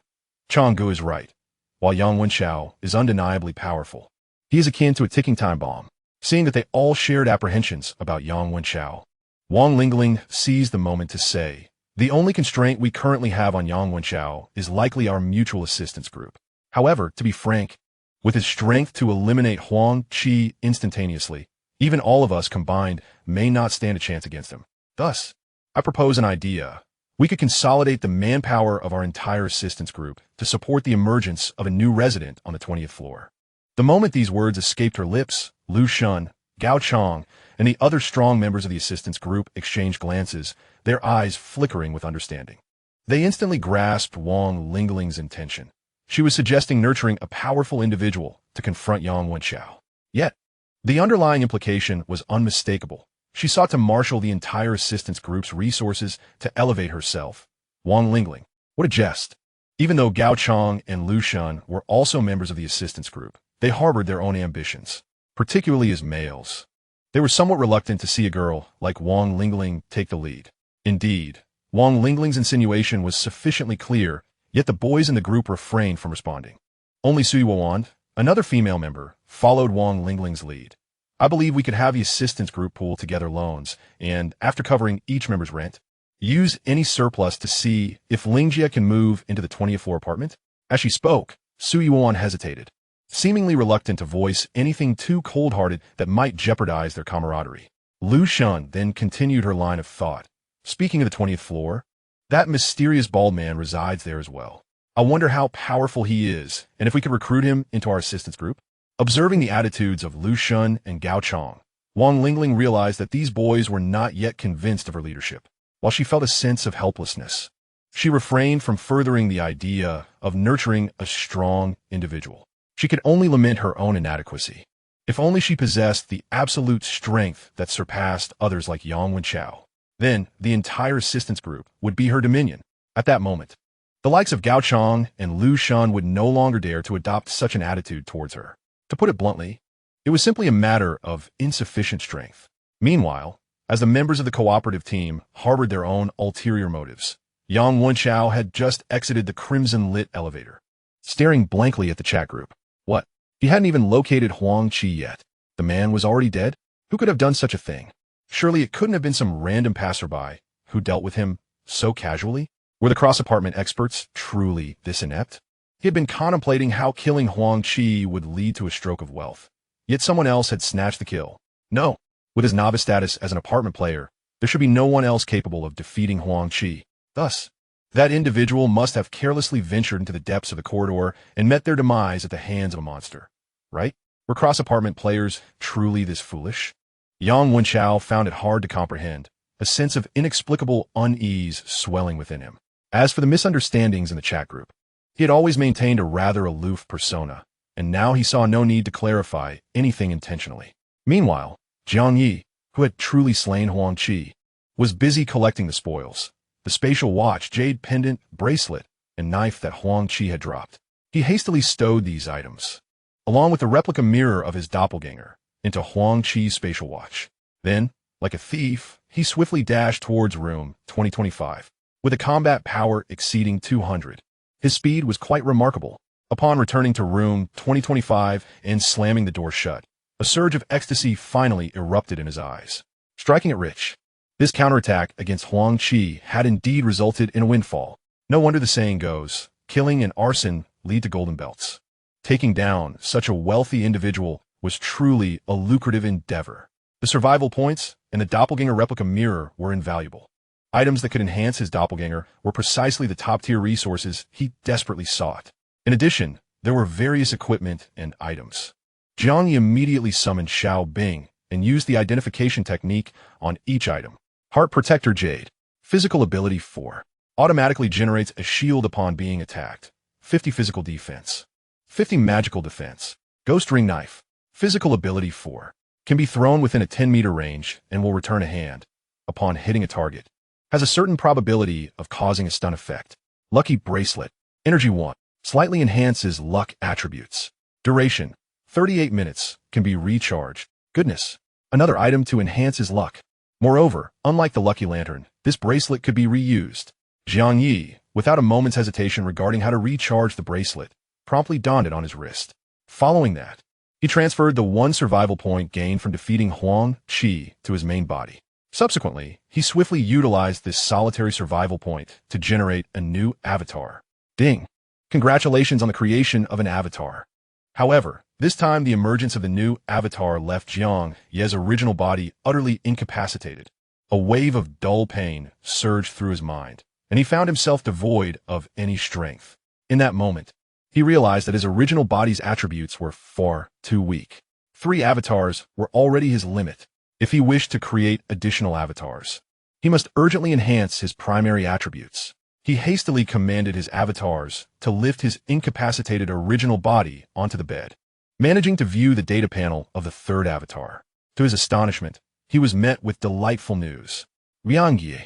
Chang Gu is right. While Yang Wenchao is undeniably powerful, he is akin to a ticking time bomb. Seeing that they all shared apprehensions about Yang Wenchao, Wang Lingling seized the moment to say, the only constraint we currently have on Yang Wenchao is likely our mutual assistance group. However, to be frank, with his strength to eliminate Huang Qi instantaneously, even all of us combined may not stand a chance against him. Thus, I propose an idea. We could consolidate the manpower of our entire assistance group to support the emergence of a new resident on the 20th floor. The moment these words escaped her lips, Lu Shun, Gao Chong, and the other strong members of the assistance group exchanged glances, their eyes flickering with understanding. They instantly grasped Wang Lingling's intention. She was suggesting nurturing a powerful individual to confront Yang Wenchao. Yet, the underlying implication was unmistakable. She sought to marshal the entire assistance group's resources to elevate herself. Wang Lingling, what a jest. Even though Gao Chong and Lu Shun were also members of the assistance group, they harbored their own ambitions, particularly as males. They were somewhat reluctant to see a girl like Wang Lingling take the lead. Indeed, Wang Lingling's insinuation was sufficiently clear, yet the boys in the group refrained from responding. Only Sui Wawand, another female member, followed Wang Lingling's lead. I believe we could have the assistance group pool together loans, and, after covering each member's rent, use any surplus to see if Lingjie can move into the 20th floor apartment. As she spoke, Sui Yuan hesitated, seemingly reluctant to voice anything too cold-hearted that might jeopardize their camaraderie. Lu Shun then continued her line of thought. Speaking of the 20th floor, that mysterious bald man resides there as well. I wonder how powerful he is, and if we could recruit him into our assistance group. Observing the attitudes of Lu Shun and Gao Chong, Wang Lingling realized that these boys were not yet convinced of her leadership. While she felt a sense of helplessness, she refrained from furthering the idea of nurturing a strong individual. She could only lament her own inadequacy. If only she possessed the absolute strength that surpassed others like Yang Wenchao, then the entire assistance group would be her dominion. At that moment, the likes of Gao Chong and Lu Shun would no longer dare to adopt such an attitude towards her. To put it bluntly, it was simply a matter of insufficient strength. Meanwhile, as the members of the cooperative team harbored their own ulterior motives. Yang Wenchao had just exited the crimson-lit elevator, staring blankly at the chat group. What? He hadn't even located Huang Qi yet. The man was already dead? Who could have done such a thing? Surely it couldn't have been some random passerby who dealt with him so casually? Were the cross-apartment experts truly this inept? He had been contemplating how killing Huang Qi would lead to a stroke of wealth. Yet someone else had snatched the kill. No. With his novice status as an apartment player, there should be no one else capable of defeating Huang Qi. Thus, that individual must have carelessly ventured into the depths of the corridor and met their demise at the hands of a monster. Right? Were cross-apartment players truly this foolish? Yang Wenchao found it hard to comprehend, a sense of inexplicable unease swelling within him. As for the misunderstandings in the chat group, he had always maintained a rather aloof persona, and now he saw no need to clarify anything intentionally. Meanwhile, Jiang Ye, who had truly slain Huang Qi, was busy collecting the spoils, the spatial watch, jade pendant, bracelet, and knife that Huang Qi had dropped. He hastily stowed these items, along with the replica mirror of his doppelganger, into Huang Qi's spatial watch. Then, like a thief, he swiftly dashed towards room 2025. With a combat power exceeding 200, his speed was quite remarkable. Upon returning to room 2025 and slamming the door shut, a surge of ecstasy finally erupted in his eyes, striking it rich. This counterattack against Huang Qi had indeed resulted in a windfall. No wonder the saying goes, killing and arson lead to golden belts. Taking down such a wealthy individual was truly a lucrative endeavor. The survival points and the doppelganger replica mirror were invaluable. Items that could enhance his doppelganger were precisely the top-tier resources he desperately sought. In addition, there were various equipment and items. Jiang Ye immediately summoned Xiao Bing and used the identification technique on each item. Heart Protector Jade. Physical ability 4. Automatically generates a shield upon being attacked. 50 physical defense. 50 magical defense. Ghost Ring Knife. Physical ability 4. Can be thrown within a 10-meter range and will return a hand upon hitting a target. Has a certain probability of causing a stun effect. Lucky Bracelet. Energy 1. Slightly enhances luck attributes. Duration. 38 minutes. Can be recharged. Goodness. Another item to enhance his luck. Moreover, unlike the Lucky Lantern, this bracelet could be reused. Jiang Ye, without a moment's hesitation regarding how to recharge the bracelet, promptly donned it on his wrist. Following that, he transferred the 1 survival point gained from defeating Huang Qi to his main body. Subsequently, he swiftly utilized this solitary survival point to generate a new avatar. Ding! Congratulations on the creation of an avatar. However, this time the emergence of the new avatar left Jiang Ye's original body utterly incapacitated. A wave of dull pain surged through his mind, and he found himself devoid of any strength. In that moment, he realized that his original body's attributes were far too weak. 3 avatars were already his limit. If he wished to create additional avatars, he must urgently enhance his primary attributes. He hastily commanded his avatars to lift his incapacitated original body onto the bed, managing to view the data panel of the 3rd avatar. To his astonishment, he was met with delightful news. Jiang Ye.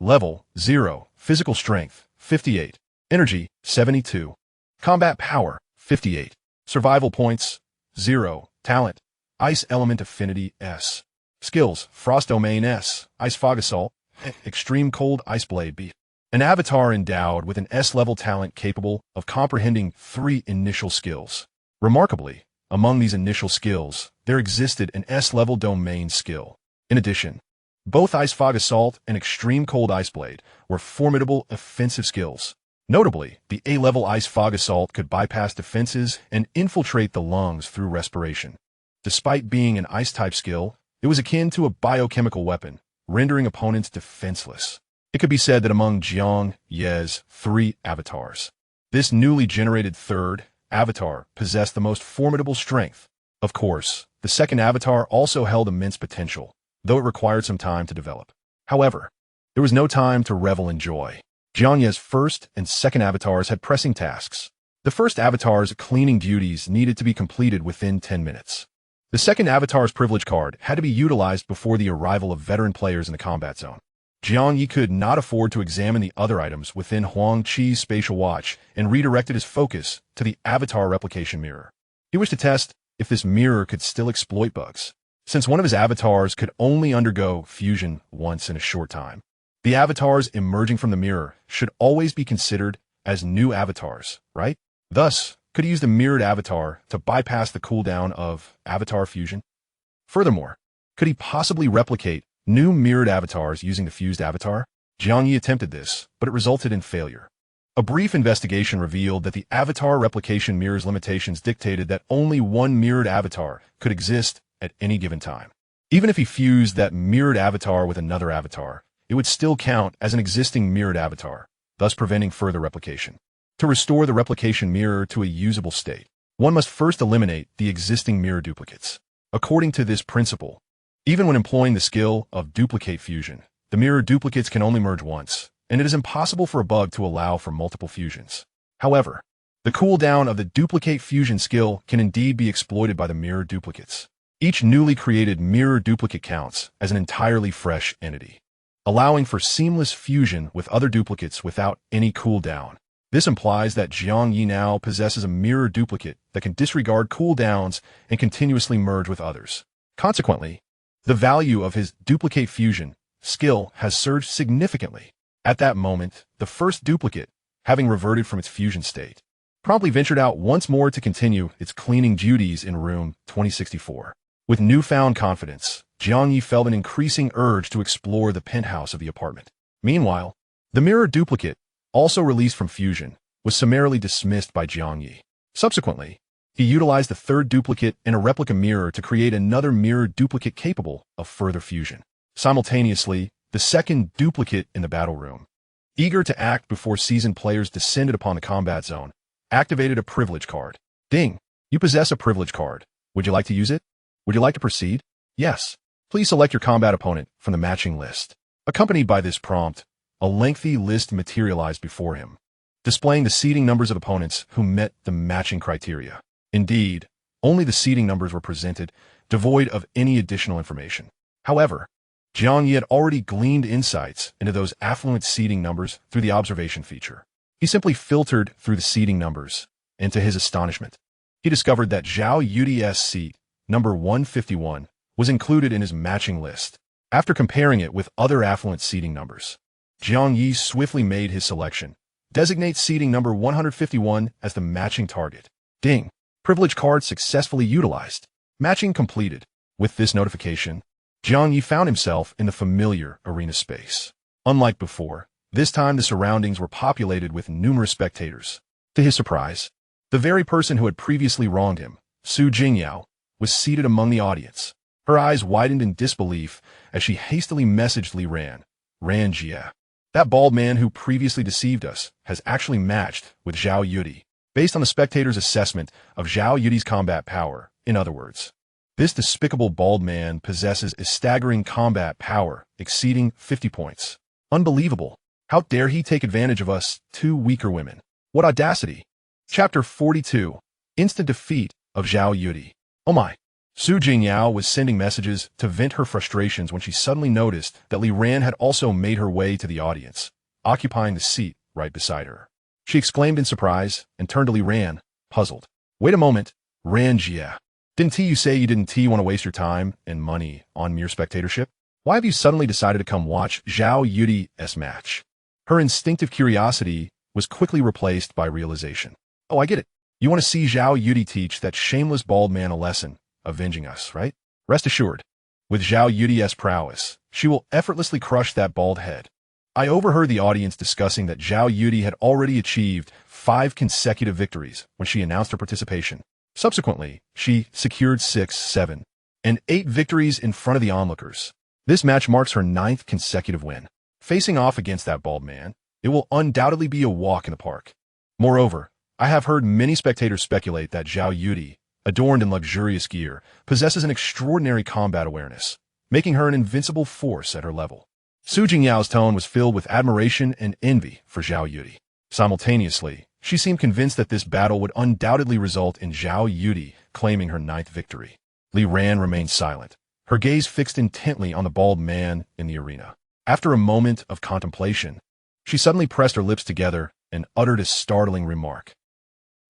Level 0. Physical strength 58. Energy 72. Combat power 58. Survival points 0. Talent Ice Element Affinity S. Skills Frost Domain S. Ice Fog Assault. Extreme Cold Ice Blade B. An avatar endowed with an S-level talent capable of comprehending 3 initial skills. Remarkably, among these initial skills, there existed an S-level domain skill. In addition, both Ice Fog Assault and Extreme Cold Ice Blade were formidable offensive skills. Notably, the A-level Ice Fog Assault could bypass defenses and infiltrate the lungs through respiration. Despite being an Ice-type skill, it was akin to a biochemical weapon, rendering opponents defenseless. It could be said that among Jiang Ye's 3 avatars, this newly generated 3rd avatar possessed the most formidable strength. Of course, the 2nd avatar also held immense potential, though it required some time to develop. However, there was no time to revel in joy. Jiang Ye's 1st and 2nd avatars had pressing tasks. The 1st avatar's cleaning duties needed to be completed within 10 minutes. The 2nd avatar's privilege card had to be utilized before the arrival of veteran players in the combat zone. Jiang Ye could not afford to examine the other items within Huang Qi's spatial watch and redirected his focus to the avatar replication mirror. He wished to test if this mirror could still exploit bugs. since one of his avatars could only undergo fusion once in a short time. The avatars emerging from the mirror should always be considered as new avatars, right? Thus, could he use the mirrored avatar to bypass the cooldown of avatar fusion? Furthermore, could he possibly replicate new mirrored avatars using the fused avatar? Jiang Ye attempted this, but it resulted in failure. A brief investigation revealed that the avatar replication mirror's limitations dictated that only one mirrored avatar could exist at any given time. Even if he fused that mirrored avatar with another avatar, it would still count as an existing mirrored avatar, thus preventing further replication. To restore the replication mirror to a usable state, one must first eliminate the existing mirror duplicates. According to this principle, even when employing the skill of duplicate fusion, the mirror duplicates can only merge once, and it is impossible for a bug to allow for multiple fusions. However, the cooldown of the duplicate fusion skill can indeed be exploited by the mirror duplicates. Each newly created mirror duplicate counts as an entirely fresh entity, allowing for seamless fusion with other duplicates without any cooldown. This implies that Jiang Ye now possesses a mirror duplicate that can disregard cooldowns and continuously merge with others. Consequently, the value of his duplicate fusion skill has surged significantly. At that moment, the first duplicate, having reverted from its fusion state, promptly ventured out once more to continue its cleaning duties in room 2064. With newfound confidence, Jiang Ye felt an increasing urge to explore the penthouse of the apartment. Meanwhile, the mirror duplicate, also released from fusion, was summarily dismissed by Jiang Ye. Subsequently, he utilized the third duplicate in a replica mirror to create another mirror duplicate capable of further fusion. Simultaneously, the second duplicate in the battle room, eager to act before seasoned players descended upon the combat zone, activated a privilege card. Ding! You possess a privilege card. Would you like to use it? Would you like to proceed? Yes. Please select your combat opponent from the matching list. Accompanied by this prompt, a lengthy list materialized before him, displaying the seeding numbers of opponents who met the matching criteria. Indeed, only the seeding numbers were presented, devoid of any additional information. However, Jiang Ye had already gleaned insights into those affluent seeding numbers through the observation feature. He simply filtered through the seeding numbers, and to his astonishment, he discovered that Zhao Yudi's seat, number 151, was included in his matching list. After comparing it with other affluent seeding numbers, Jiang Ye swiftly made his selection. Designate seeding number 151 as the matching target. Ding! Privilege card successfully utilized. Matching completed. With this notification, Jiang Ye found himself in the familiar arena space. Unlike before, this time the surroundings were populated with numerous spectators. To his surprise, the very person who had previously wronged him, Su Jingyao, was seated among the audience. Her eyes widened in disbelief as she hastily messaged Li Ran. Ran Jie. That bald man who previously deceived us has actually matched with Zhao Yudi, based on the spectator's assessment of Zhao Yudi's combat power. In other words, this despicable bald man possesses a staggering combat power exceeding 50 points. Unbelievable. How dare he take advantage of us, two weaker women? What audacity. Chapter 42. Instant defeat of Zhao Yudi. Oh my. Su Jingyao was sending messages to vent her frustrations when she suddenly noticed that Li Ran had also made her way to the audience, occupying the seat right beside her. She exclaimed in surprise and turned to Li Ran, puzzled. Wait a moment, Ran Jie. Didn't you say you didn't want to waste your time and money on mere spectatorship? Why have you suddenly decided to come watch Zhao Yudi's match? Her instinctive curiosity was quickly replaced by realization. Oh, I get it. You want to see Zhao Yudi teach that shameless bald man a lesson, avenging us, right? Rest assured, with Zhao Yudi's prowess, she will effortlessly crush that bald head. I overheard the audience discussing that Zhao Yudi had already achieved 5 consecutive victories when she announced her participation. Subsequently, she secured 6, 7, and 8 victories in front of the onlookers. This match marks her 9th consecutive win. Facing off against that bald man, it will undoubtedly be a walk in the park. Moreover, I have heard many spectators speculate that Zhao Yudi, adorned in luxurious gear, possesses an extraordinary combat awareness, making her an invincible force at her level. Su Jingyao's tone was filled with admiration and envy for Zhao Yudi. Simultaneously, she seemed convinced that this battle would undoubtedly result in Zhao Yudi claiming her 9th victory. Li Ran remained silent, her gaze fixed intently on the bald man in the arena. After a moment of contemplation, she suddenly pressed her lips together and uttered a startling remark.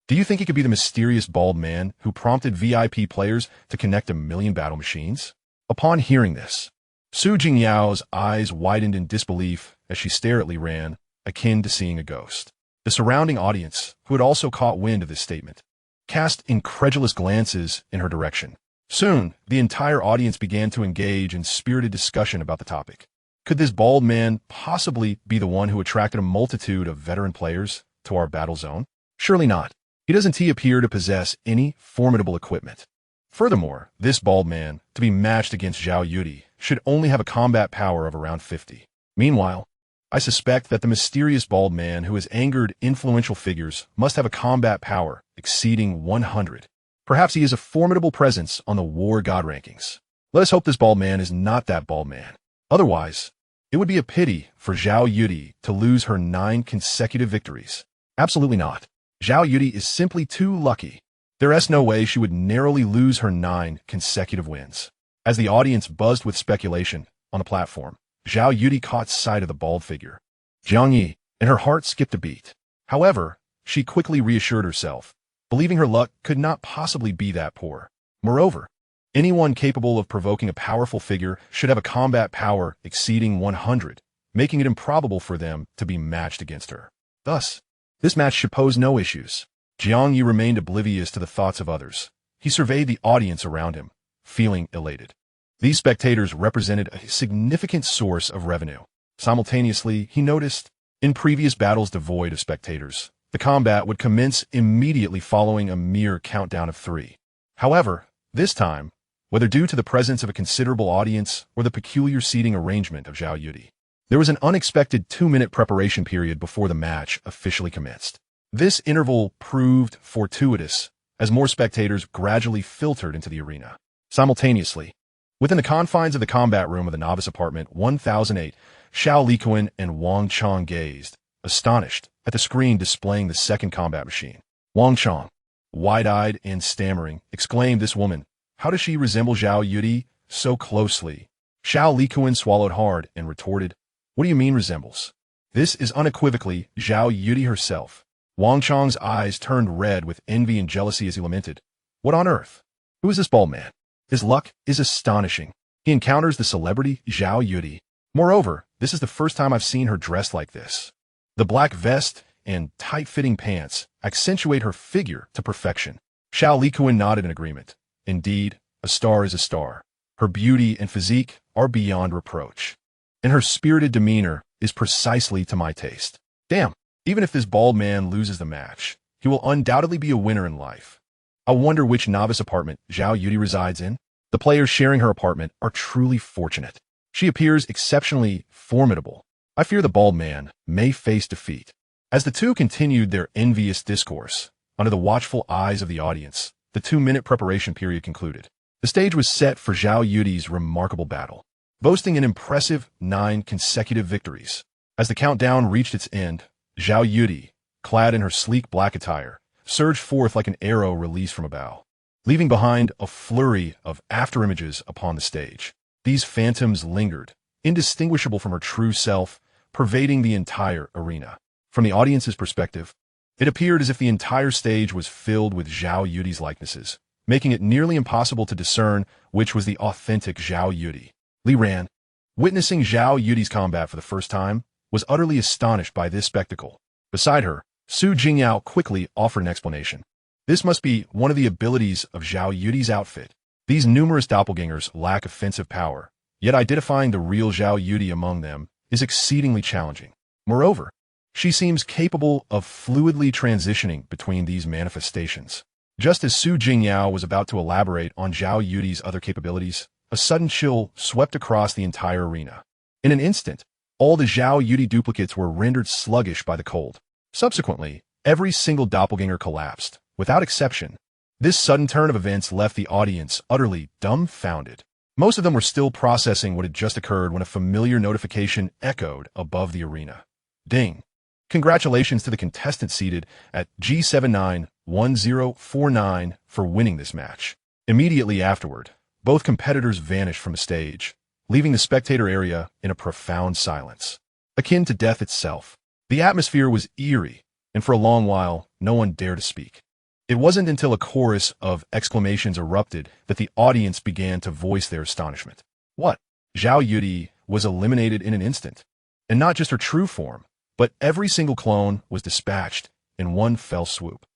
Do you think he could be the mysterious bald man who prompted VIP players to connect 1,000,000 battle machines? Upon hearing this, Su Jingyao's eyes widened in disbelief as she stared at Li Ran, akin to seeing a ghost. The surrounding audience, who had also caught wind of this statement, cast incredulous glances in her direction. Soon, the entire audience began to engage in spirited discussion about the topic. Could this bald man possibly be the one who attracted a multitude of veteran players to our battle zone? Surely not. He doesn't appear to possess any formidable equipment. Furthermore, this bald man, to be matched against Zhao Yudi, should only have a combat power of around 50. Meanwhile, I suspect that the mysterious bald man who has angered influential figures must have a combat power exceeding 100. Perhaps he is a formidable presence on the war god rankings. Let us hope this bald man is not that bald man. Otherwise, it would be a pity for Zhao Yudi to lose her 9 consecutive victories. Absolutely not. Zhao Yudi is simply too lucky. There is no way she would narrowly lose her 9 consecutive wins. As the audience buzzed with speculation on the platform, Zhao Yudi caught sight of the bald figure. Jiang Ye, and her heart skipped a beat. However, she quickly reassured herself, believing her luck could not possibly be that poor. Moreover, anyone capable of provoking a powerful figure should have a combat power exceeding 100, making it improbable for them to be matched against her. Thus, this match should pose no issues. Jiang Ye remained oblivious to the thoughts of others. He surveyed the audience around him, feeling elated. These spectators represented a significant source of revenue. Simultaneously, he noticed, in previous battles devoid of spectators, the combat would commence immediately following a mere countdown of 3. However, this time, whether due to the presence of a considerable audience or the peculiar seating arrangement of Zhao Yudi, there was an unexpected 2-minute preparation period before the match officially commenced. This interval proved fortuitous as more spectators gradually filtered into the arena. Simultaneously, within the confines of the combat room of the novice apartment 1008, Xiao Likuan and Wang Chong gazed, astonished, at the screen displaying the second combat machine. Wang Chong, wide-eyed and stammering, exclaimed, "This woman, how does she resemble Zhao Yudi so closely?" Xiao Likuan swallowed hard and retorted, "What do you mean resembles? This is unequivocally Zhao Yudi herself." Wang Chong's eyes turned red with envy and jealousy as he lamented, "What on earth? Who is this bald man? His luck is astonishing. He encounters the celebrity Zhao Yudi. Moreover, this is the first time I've seen her dressed like this. The black vest and tight-fitting pants accentuate her figure to perfection." Xiao Likuan nodded in agreement. Indeed, a star is a star. Her beauty and physique are beyond reproach. And her spirited demeanor is precisely to my taste. Damn, even if this bald man loses the match, he will undoubtedly be a winner in life. I wonder which novice apartment Zhao Yudi resides in. The players sharing her apartment are truly fortunate. She appears exceptionally formidable. I fear the bald man may face defeat. As the two continued their envious discourse, under the watchful eyes of the audience, the 2-minute preparation period concluded. The stage was set for Zhao Yudi's remarkable battle, boasting an impressive 9 consecutive victories. As the countdown reached its end, Zhao Yudi, clad in her sleek black attire, surged forth like an arrow released from a bow, leaving behind a flurry of afterimages upon the stage. These phantoms lingered, indistinguishable from her true self, pervading the entire arena. From the audience's perspective, it appeared as if the entire stage was filled with Zhao Yudi's likenesses, making it nearly impossible to discern which was the authentic Zhao Yudi. Li Ran, witnessing Zhao Yudi's combat for the first time, was utterly astonished by this spectacle. Beside her, Su Jingyao quickly offered an explanation. This must be one of the abilities of Zhao Yudi's outfit. These numerous doppelgangers lack offensive power, yet identifying the real Zhao Yudi among them is exceedingly challenging. Moreover, she seems capable of fluidly transitioning between these manifestations. Just as Su Jingyao was about to elaborate on Zhao Yudi's other capabilities, a sudden chill swept across the entire arena. In an instant, all the Zhao Yudi duplicates were rendered sluggish by the cold. Subsequently, every single doppelganger collapsed, without exception. This sudden turn of events left the audience utterly dumbfounded. Most of them were still processing what had just occurred when a familiar notification echoed above the arena. Ding! Congratulations to the contestant seated at G791049 for winning this match. Immediately afterward, both competitors vanished from the stage, leaving the spectator area in a profound silence, akin to death itself. The atmosphere was eerie, and for a long while, no one dared to speak. It wasn't until a chorus of exclamations erupted that the audience began to voice their astonishment. What? Zhao Yudi was eliminated in an instant. And not just her true form, but every single clone was dispatched in one fell swoop.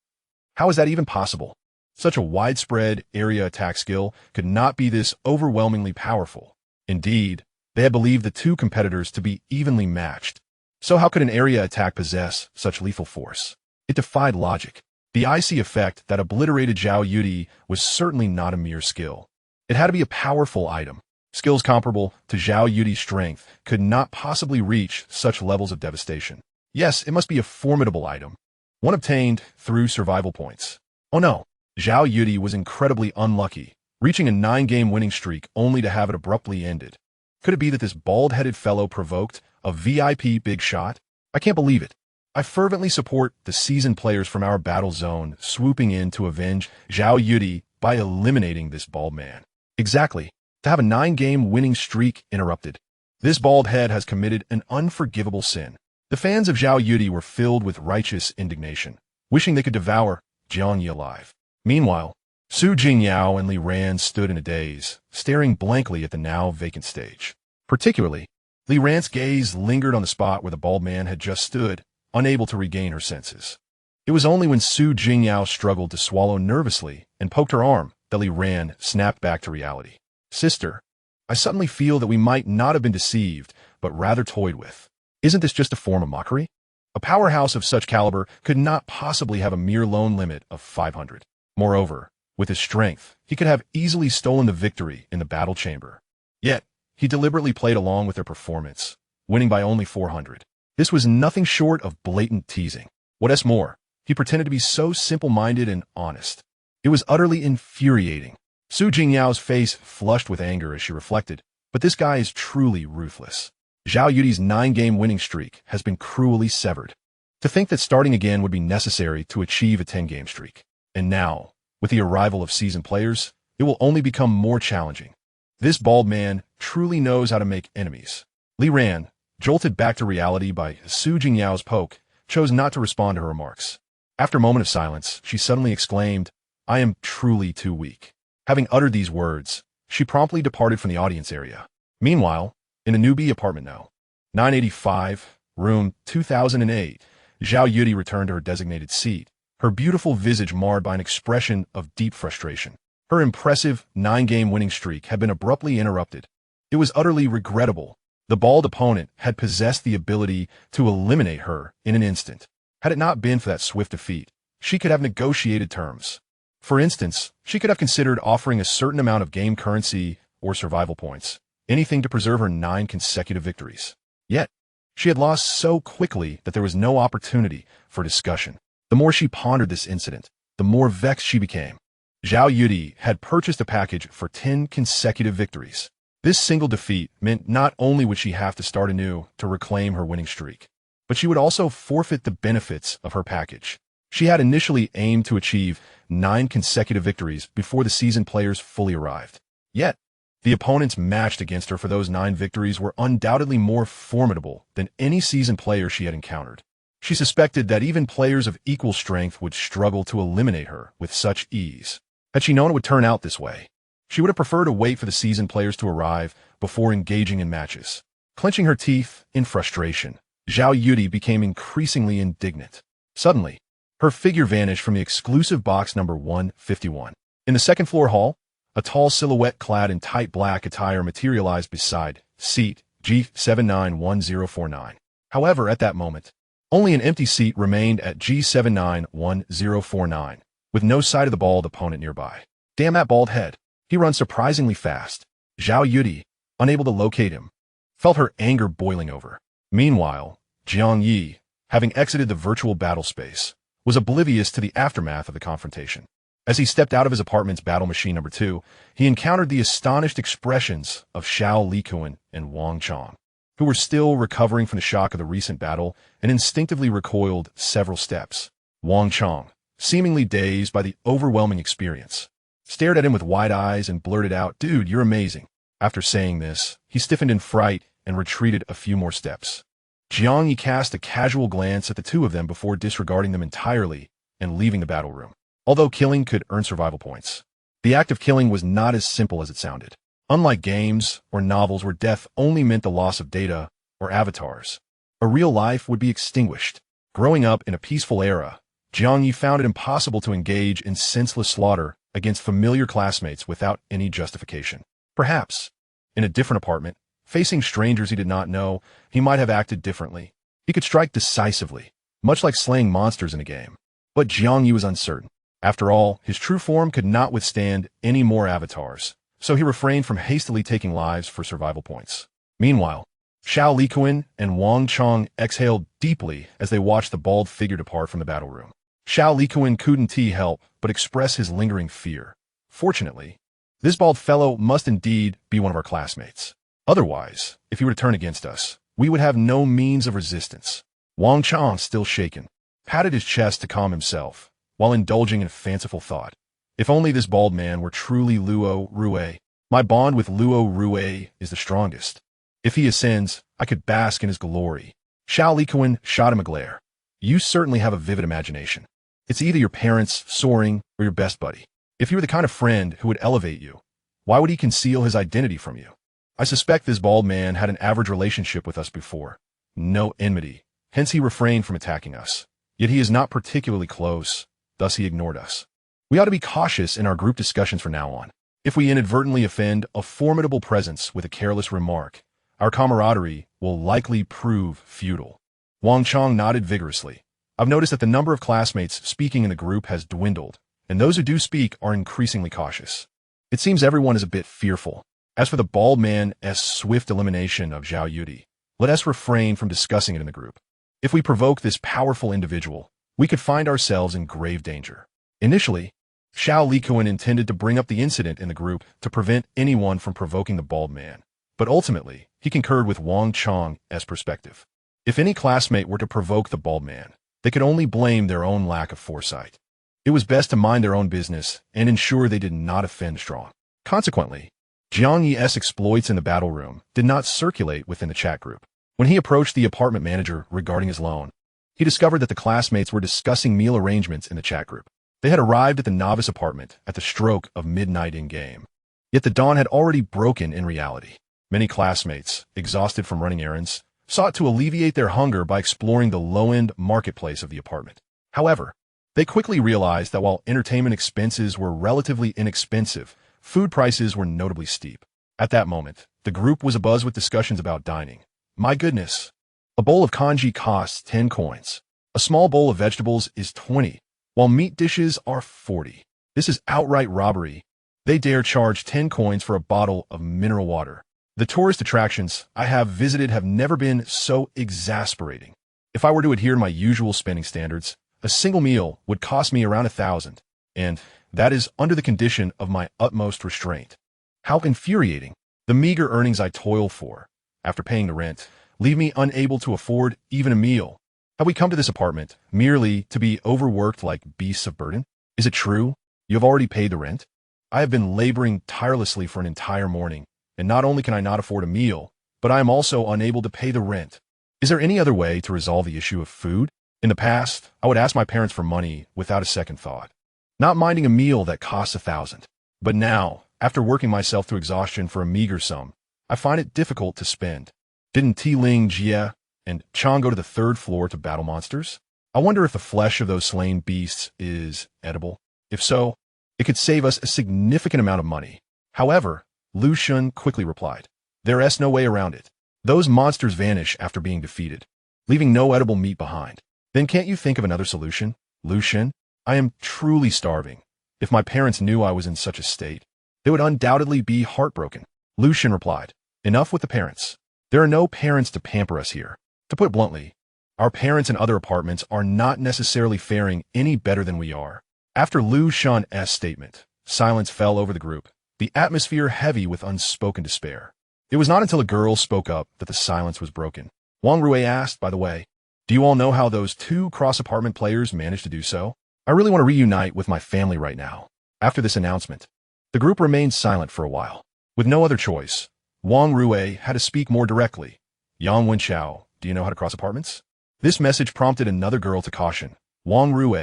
How is that even possible? Such a widespread area attack skill could not be this overwhelmingly powerful. Indeed, they had believed the two competitors to be evenly matched. So how could an area attack possess such lethal force? It defied logic. The icy effect that obliterated Zhao Yudi was certainly not a mere skill. It had to be a powerful item. Skills comparable to Zhao Yudi's strength could not possibly reach such levels of devastation. Yes, it must be a formidable item. One obtained through survival points. Oh no, Zhao Yudi was incredibly unlucky, reaching a 9-game winning streak only to have it abruptly ended. Could it be that this bald-headed fellow provoked a VIP big shot? I can't believe it. I fervently support the seasoned players from our battle zone swooping in to avenge Zhao Yudi by eliminating this bald man. Exactly. To have a 9-game winning streak interrupted. This bald head has committed an unforgivable sin. The fans of Zhao Yudi were filled with righteous indignation, wishing they could devour Jiang Ye alive. Meanwhile, Su Jingyao and Li Ran stood in a daze, staring blankly at the now vacant stage. Particularly, Li Ran's gaze lingered on the spot where the bald man had just stood, unable to regain her senses. It was only when Su Jingyao struggled to swallow nervously and poked her arm that Li Ran snapped back to reality. Sister, I suddenly feel that we might not have been deceived, but rather toyed with. Isn't this just a form of mockery? A powerhouse of such caliber could not possibly have a mere lone limit of 500. Moreover, with his strength, he could have easily stolen the victory in the battle chamber. Yet, he deliberately played along with their performance, winning by only 400. This was nothing short of blatant teasing. What's more, he pretended to be so simple-minded and honest. It was utterly infuriating. Su Jingyao's face flushed with anger as she reflected, but this guy is truly ruthless. Zhao Yudi's 9-game winning streak has been cruelly severed. To think that starting again would be necessary to achieve a 10-game streak. And now, with the arrival of seasoned players, it will only become more challenging. This bald man truly knows how to make enemies. Li Ran, jolted back to reality by Su Jingyao's poke, chose not to respond to her remarks. After a moment of silence, she suddenly exclaimed, "I am truly too weak." Having uttered these words, she promptly departed from the audience area. Meanwhile, in a newbie apartment no. 985, room 2008, Zhao Yudi returned to her designated seat, her beautiful visage marred by an expression of deep frustration. Her impressive 9-game winning streak had been abruptly interrupted. It was utterly regrettable. The bald opponent had possessed the ability to eliminate her in an instant. Had it not been for that swift defeat, she could have negotiated terms. For instance, she could have considered offering a certain amount of game currency or survival points, anything to preserve her 9 consecutive victories. Yet, she had lost so quickly that there was no opportunity for discussion. The more she pondered this incident, the more vexed she became. Zhao Yudi had purchased a package for 10 consecutive victories. This single defeat meant not only would she have to start anew to reclaim her winning streak, but she would also forfeit the benefits of her package. She had initially aimed to achieve 9 consecutive victories before the seasoned players fully arrived. Yet, the opponents matched against her for those 9 victories were undoubtedly more formidable than any seasoned player she had encountered. She suspected that even players of equal strength would struggle to eliminate her with such ease. Had she known it would turn out this way, she would have preferred to wait for the seasoned players to arrive before engaging in matches. Clenching her teeth in frustration, Zhao Yudi became increasingly indignant. Suddenly, her figure vanished from the exclusive box number 151. In the second-floor hall, a tall silhouette clad in tight black attire materialized beside seat G791049. However, at that moment, only an empty seat remained at G791049, with no sight of the bald opponent nearby. Damn that bald head. He runs surprisingly fast. Zhao Yudi, unable to locate him, felt her anger boiling over. Meanwhile, Jiang Ye, having exited the virtual battle space, was oblivious to the aftermath of the confrontation. As he stepped out of his apartment's battle machine number 2, he encountered the astonished expressions of Xiao Likuan and Wang Chong, who were still recovering from the shock of the recent battle and instinctively recoiled several steps. Wang Chong, seemingly dazed by the overwhelming experience, stared at him with wide eyes and blurted out, "Dude, you're amazing." After saying this, he stiffened in fright and retreated a few more steps. Jiang Ye cast a casual glance at the two of them before disregarding them entirely and leaving the battle room. although killing could earn survival points. The act of killing was not as simple as it sounded. Unlike games or novels where death only meant the loss of data or avatars, a real life would be extinguished. Growing up in a peaceful era, Jiang Ye found it impossible to engage in senseless slaughter against familiar classmates without any justification. Perhaps, in a different apartment, facing strangers he did not know, he might have acted differently. He could strike decisively, much like slaying monsters in a game. But Jiang Ye was uncertain. After all, his true form could not withstand any more avatars, so he refrained from hastily taking lives for survival points. Meanwhile, Xiao Likuan and Wang Chong exhaled deeply as they watched the bald figure depart from the battle room. Xiao Likuan couldn't help but express his lingering fear. Fortunately, this bald fellow must indeed be one of our classmates. Otherwise, if he were to turn against us, we would have no means of resistance. Wang Chong, still shaken, patted his chest to calm himself, while indulging in a fanciful thought. If only this bald man were truly Luo Rue. My bond with Luo Rue is the strongest. If he ascends, I could bask in his glory. Xiao Likuan shot him a glare. You certainly have a vivid imagination. It's either your parents soaring or your best buddy. If you were the kind of friend who would elevate you, why would he conceal his identity from you? I suspect this bald man had an average relationship with us before. No enmity. Hence he refrained from attacking us. Yet he is not particularly close, thus he ignored us. We ought to be cautious in our group discussions from now on. If we inadvertently offend a formidable presence with a careless remark, our camaraderie will likely prove futile. Wang Chong nodded vigorously. I've noticed that the number of classmates speaking in the group has dwindled, and those who do speak are increasingly cautious. It seems everyone is a bit fearful. As for the bald man's swift elimination of Zhao Yudi, let us refrain from discussing it in the group. If we provoke this powerful individual, we could find ourselves in grave danger. Initially, Xiao Likuan intended to bring up the incident in the group to prevent anyone from provoking the bald man, but ultimately, he concurred with Wang Chong's perspective. If any classmate were to provoke the bald man, they could only blame their own lack of foresight. It was best to mind their own business and ensure they did not offend strong. Consequently, Jiang Ye's exploits in the battle room did not circulate within the chat group. When he approached the apartment manager regarding his loan, he discovered that the classmates were discussing meal arrangements in the chat group. They had arrived at the novice apartment at the stroke of midnight in-game. Yet the dawn had already broken in reality. Many classmates, exhausted from running errands, sought to alleviate their hunger by exploring the low-end marketplace of the apartment. However, they quickly realized that while entertainment expenses were relatively inexpensive, food prices were notably steep. At that moment, the group was abuzz with discussions about dining. My goodness, a bowl of congee costs 10 coins. A small bowl of vegetables is 20, while meat dishes are 40. This is outright robbery. They dare charge 10 coins for a bottle of mineral water. The tourist attractions I have visited have never been so exasperating. If I were to adhere to my usual spending standards, a single meal would cost me around 1,000, and that is under the condition of my utmost restraint. How infuriating. The meager earnings I toil for, after paying the rent, leave me unable to afford even a meal. Have we come to this apartment merely to be overworked like beasts of burden? Is it true? You have already paid the rent? I have been laboring tirelessly for an entire morning, and not only can I not afford a meal, but I am also unable to pay the rent. Is there any other way to resolve the issue of food? In the past, I would ask my parents for money without a second thought, not minding a meal that costs 1,000. But now, after working myself to exhaustion for a meager sum, I find it difficult to spend. Didn't Ling Jie and Chang go to the 3rd floor to battle monsters? I wonder if the flesh of those slain beasts is edible. If so, it could save us a significant amount of money. However, Lu Shun quickly replied, there is no way around it. Those monsters vanish after being defeated, leaving no edible meat behind. Then can't you think of another solution, Lu Shun? I am truly starving. If my parents knew I was in such a state, they would undoubtedly be heartbroken. Lu Shun replied, enough with the parents. There are no parents to pamper us here. To put it bluntly, our parents in other apartments are not necessarily faring any better than we are. After Lu Shun's statement, silence fell over the group, the atmosphere heavy with unspoken despair. It was not until a girl spoke up that the silence was broken. Wang Rue asked, by the way, do you all know how those 2 cross-apartment players managed to do so? I really want to reunite with my family right now. After this announcement, the group remained silent for a while. With no other choice, Wang Rue had to speak more directly. Yang Wenchao, do you know how to cross apartments? This message prompted another girl to caution. Wang Rue,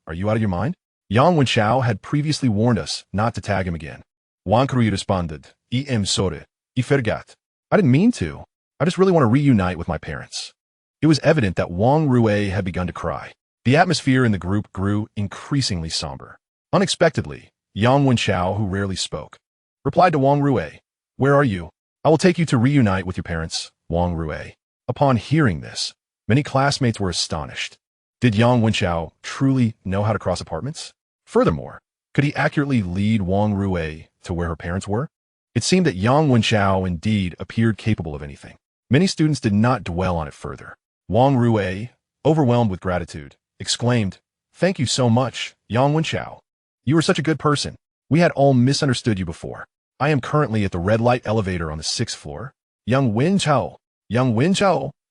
are you out of your mind? Yang Wenchao had previously warned us not to tag him again. Wankari responded, sorry, forgot. I didn't mean to. I just really want to reunite with my parents. It was evident that Wang Rui had begun to cry. The atmosphere in the group grew increasingly somber. Unexpectedly, Yang Wenchao, who rarely spoke, replied to Wang Rui, "Where are you? I will take you to reunite with your parents, Wang Rui." Upon hearing this, many classmates were astonished. Did Yang Wenchao truly know how to cross apartments? Furthermore, could he accurately lead Wang Rui to where her parents were? It seemed that Yang Wenchao indeed appeared capable of anything. Many students did not dwell on it further. Wang Rui, overwhelmed with gratitude, exclaimed, "Thank you so much, Yang Wenchao. You were such a good person. We had all misunderstood you before. I am currently at the red light elevator on the 6th floor. Yang Wenchao,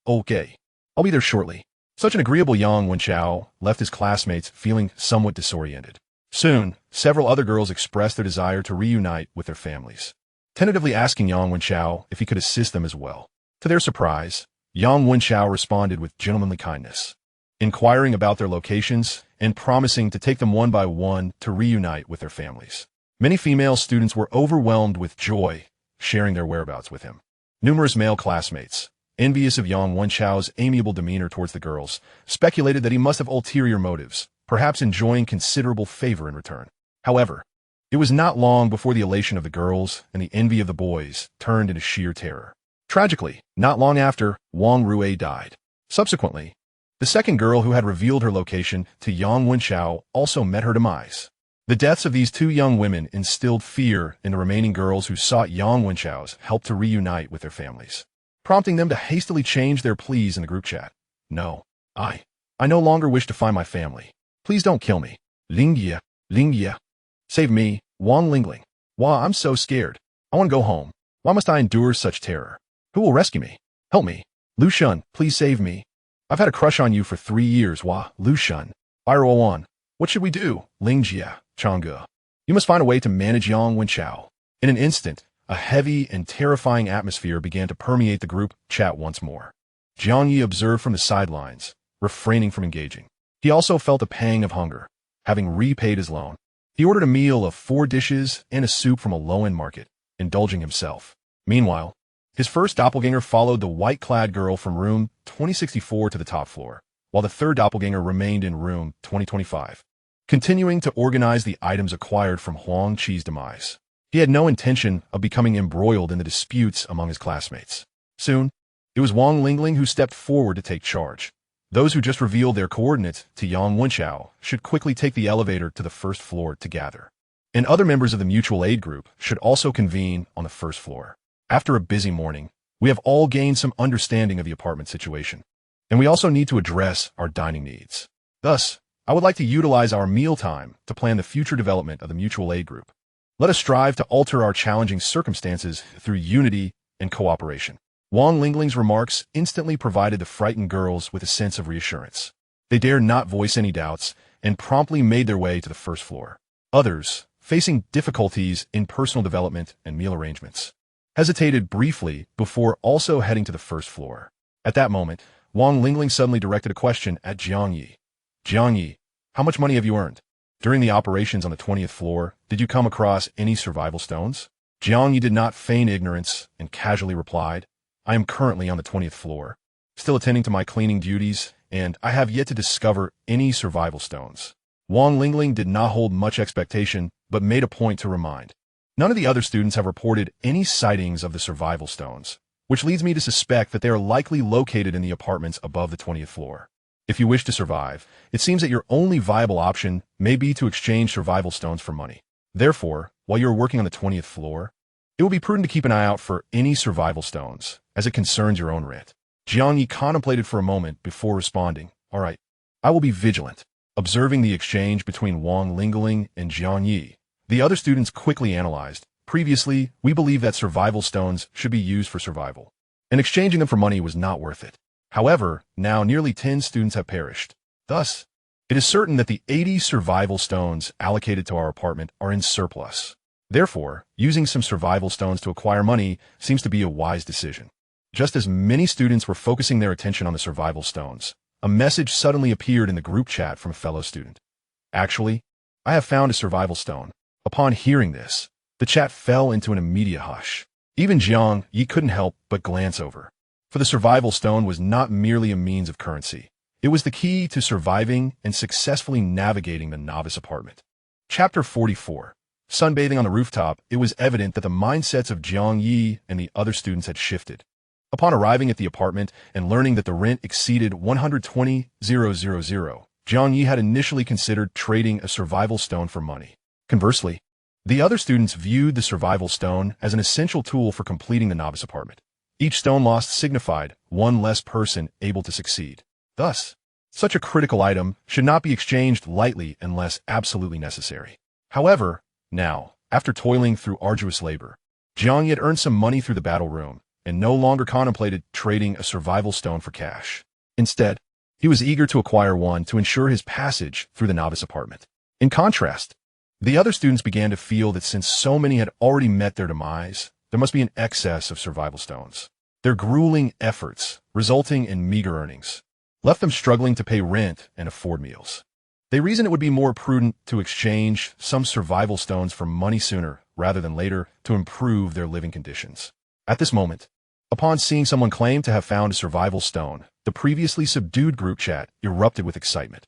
okay. I'll be there shortly." Such an agreeable Yang Wenchao left his classmates feeling somewhat disoriented. Soon, several other girls expressed their desire to reunite with their families, tentatively asking Yang Wenchao if he could assist them as well. To their surprise, Yang Wenchao responded with gentlemanly kindness, inquiring about their locations and promising to take them one by one to reunite with their families. Many female students were overwhelmed with joy, sharing their whereabouts with him. Numerous male classmates, envious of Yang Wenchao's amiable demeanor towards the girls, speculated that he must have ulterior motives, perhaps enjoying considerable favor in return. However, it was not long before the elation of the girls and the envy of the boys turned into sheer terror. Tragically, not long after, Wang Rui died. Subsequently, the second girl who had revealed her location to Yang Wenchao also met her demise. The deaths of these two young women instilled fear in the remaining girls who sought Yang Wenchao's help to reunite with their families, prompting them to hastily change their pleas in the group chat. "No, I no longer wish to find my family. Please don't kill me. Lingye. Save me, Wang Lingling. Wah, I'm so scared. I want to go home. Why must I endure such terror? Who will rescue me? Help me. Lu Shun, please save me. I've had a crush on you for 3 years, Wah, Lu Shun. Wan. What should we do? Lingjia, Changge. You must find a way to manage Yang Wenchao." In an instant, a heavy and terrifying atmosphere began to permeate the group chat once more. Jiang Ye observed from the sidelines, refraining from engaging. He also felt a pang of hunger, having repaid his loan. He ordered a meal of 4 dishes and a soup from a low-end market, indulging himself. Meanwhile, his first doppelganger followed the white-clad girl from room 2064 to the top floor, while the third doppelganger remained in room 2025, continuing to organize the items acquired from Huang Qi's demise. He had no intention of becoming embroiled in the disputes among his classmates. Soon, it was Wang Lingling who stepped forward to take charge. Those who just revealed their coordinates to Yang Wenchao should quickly take the elevator to the first floor to gather, and other members of the mutual aid group should also convene on the first floor. After a busy morning, we have all gained some understanding of the apartment situation, and we also need to address our dining needs. Thus, I would like to utilize our mealtime to plan the future development of the mutual aid group. Let us strive to alter our challenging circumstances through unity and cooperation. Wang Lingling's remarks instantly provided the frightened girls with a sense of reassurance. They dared not voice any doubts and promptly made their way to the first floor. Others, facing difficulties in personal development and meal arrangements, hesitated briefly before also heading to the first floor. At that moment, Wang Lingling suddenly directed a question at Jiang Ye. "Jiang Ye, how much money have you earned? During the operations on the 20th floor, did you come across any survival stones?" Jiang Ye did not feign ignorance and casually replied, "I am currently on the 20th floor, still attending to my cleaning duties, and I have yet to discover any survival stones." Wang Lingling did not hold much expectation, but made a point to remind, "None of the other students have reported any sightings of the survival stones, which leads me to suspect that they are likely located in the apartments above the 20th floor. If you wish to survive, it seems that your only viable option may be to exchange survival stones for money. Therefore, while you are working on the 20th floor, it will be prudent to keep an eye out for any survival stones, as it concerns your own rent." Jiang Ye contemplated for a moment before responding, "All right, I will be vigilant." Observing the exchange between Wang Lingling and Jiang Ye, the other students quickly analyzed. "Previously, we believed that survival stones should be used for survival, and exchanging them for money was not worth it. However, now nearly 10 students have perished. Thus, it is certain that the 80 survival stones allocated to our apartment are in surplus. Therefore, using some survival stones to acquire money seems to be a wise decision." Just as many students were focusing their attention on the survival stones, a message suddenly appeared in the group chat from a fellow student. "Actually, I have found a survival stone. Upon hearing this, the chat fell into an immediate hush. Even Jiang Ye couldn't help but glance over. For the survival stone was not merely a means of currency. It was the key to surviving and successfully navigating the novice apartment. Chapter 44. Sunbathing on the rooftop, it was evident that the mindsets of Jiang Ye and the other students had shifted. Upon arriving at the apartment and learning that the rent exceeded 120,000, Jiang Ye had initially considered trading a survival stone for money. Conversely, the other students viewed the survival stone as an essential tool for completing the novice apartment. Each stone lost signified one less person able to succeed. Thus, such a critical item should not be exchanged lightly unless absolutely necessary. However, now, after toiling through arduous labor, Jiang Ye had earned some money through the battle room and no longer contemplated trading a survival stone for cash. Instead, he was eager to acquire one to ensure his passage through the novice apartment. In contrast, the other students began to feel that since so many had already met their demise, there must be an excess of survival stones. Their grueling efforts, resulting in meager earnings, left them struggling to pay rent and afford meals. They reasoned it would be more prudent to exchange some survival stones for money sooner rather than later to improve their living conditions. At this moment, upon seeing someone claim to have found a survival stone, the previously subdued group chat erupted with excitement.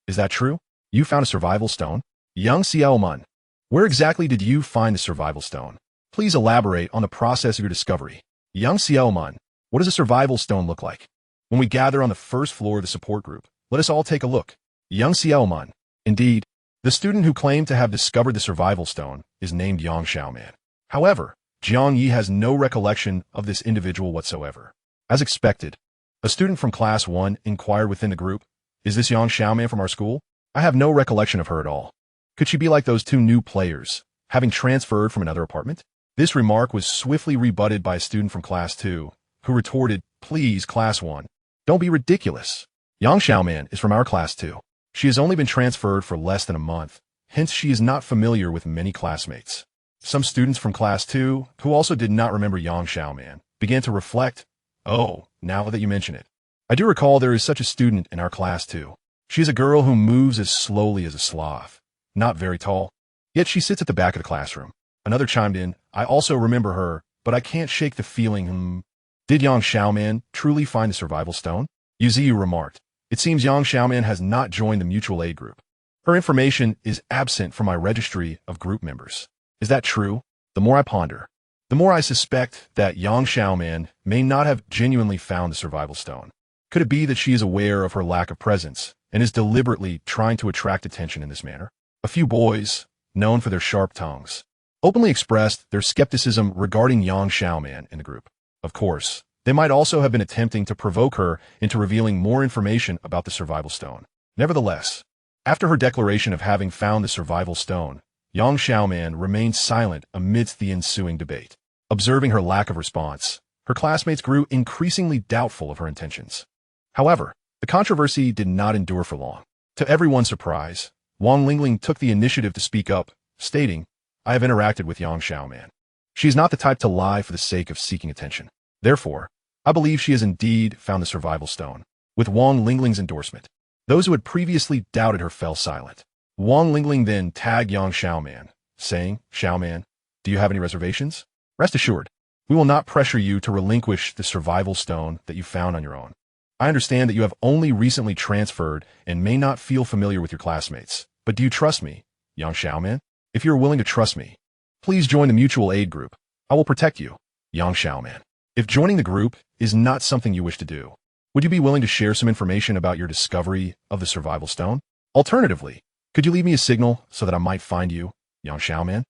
Is that true? You found a survival stone? Young Xiaoman, where exactly did you find the survival stone? Please elaborate on the process of your discovery. Young Xiaoman, what does a survival stone look like? When we gather on the first floor of the support group, let us all take a look. Young Xiaoman. Indeed, the student who claimed to have discovered the survival stone is named Yang Xiaoman. However, Jiang Ye has no recollection of this individual whatsoever. As expected, a student from Class 1 inquired within the group, "Is this Yang Xiaoman from our school? I have no recollection of her at all. Could she be like those two new players, having transferred from another apartment?" This remark was swiftly rebutted by a student from Class 2, who retorted, "Please, Class 1, don't be ridiculous. Yang Xiaoman is from our Class 2. She has only been transferred for less than a month, hence she is not familiar with many classmates." Some students from Class 2, who also did not remember Yang Xiaoman, began to reflect, "Oh, now that you mention it, I do recall there is such a student in our Class 2. She is a girl who moves as slowly as a sloth, not very tall, yet she sits at the back of the classroom." Another chimed in, "I also remember her, but I can't shake the feeling, Did Yang Xiaoman truly find the survival stone?" Yuziu remarked, "It seems Yang Xiaoman has not joined the mutual aid group. Her information is absent from my registry of group members. Is that true? The more I ponder, the more I suspect that Yang Xiaoman may not have genuinely found the survival stone. Could it be that she is aware of her lack of presence and is deliberately trying to attract attention in this manner?" A few boys, known for their sharp tongues, openly expressed their skepticism regarding Yang Xiaoman in the group. Of course, they might also have been attempting to provoke her into revealing more information about the survival stone. Nevertheless, after her declaration of having found the survival stone, Yang Xiaoman remained silent amidst the ensuing debate. Observing her lack of response, her classmates grew increasingly doubtful of her intentions. However, the controversy did not endure for long. To everyone's surprise, Wang Lingling took the initiative to speak up, stating, "I have interacted with Yang Xiaoman. She is not the type to lie for the sake of seeking attention. Therefore, I believe she has indeed found the survival stone." With Wang Lingling's endorsement, those who had previously doubted her fell silent. Wang Lingling then tagged Yang Xiaoman, saying, "Xiaoman, do you have any reservations? Rest assured, we will not pressure you to relinquish the survival stone that you found on your own. I understand that you have only recently transferred and may not feel familiar with your classmates, but do you trust me, Yang Xiaoman? If you are willing to trust me, please join the mutual aid group. I will protect you, Yang Xiaoman. If joining the group is not something you wish to do, would you be willing to share some information about your discovery of the survival stone? Alternatively, could you leave me a signal so that I might find you, Yang Xiaoman?"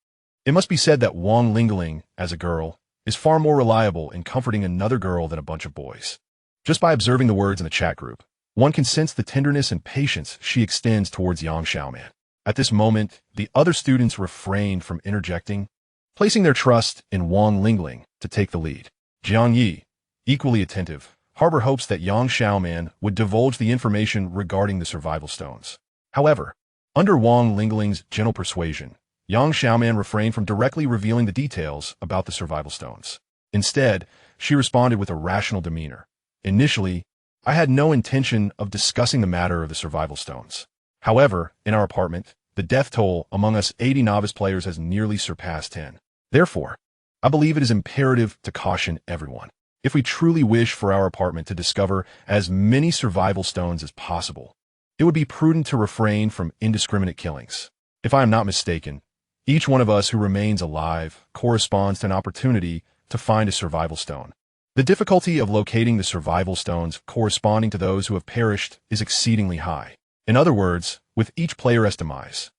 It must be said that Wang Lingling, as a girl, is far more reliable in comforting another girl than a bunch of boys. Just by observing the words in the chat group, one can sense the tenderness and patience she extends towards Yang Xiaoman. At this moment, the other students refrained from interjecting, placing their trust in Wang Lingling to take the lead. Jiang Ye, equally attentive, harbored hopes that Yang Xiaoman would divulge the information regarding the survival stones. However, under Wang Lingling's gentle persuasion, Yang Xiaoman refrained from directly revealing the details about the survival stones. Instead, she responded with a rational demeanor. "Initially, I had no intention of discussing the matter of the survival stones. However, in our apartment, the death toll among us 80 novice players has nearly surpassed 10. Therefore, I believe it is imperative to caution everyone. If we truly wish for our apartment to discover as many survival stones as possible, it would be prudent to refrain from indiscriminate killings. If I am not mistaken, each one of us who remains alive corresponds to an opportunity to find a survival stone. The difficulty of locating the survival stones corresponding to those who have perished is exceedingly high. In other words, with each player's demise,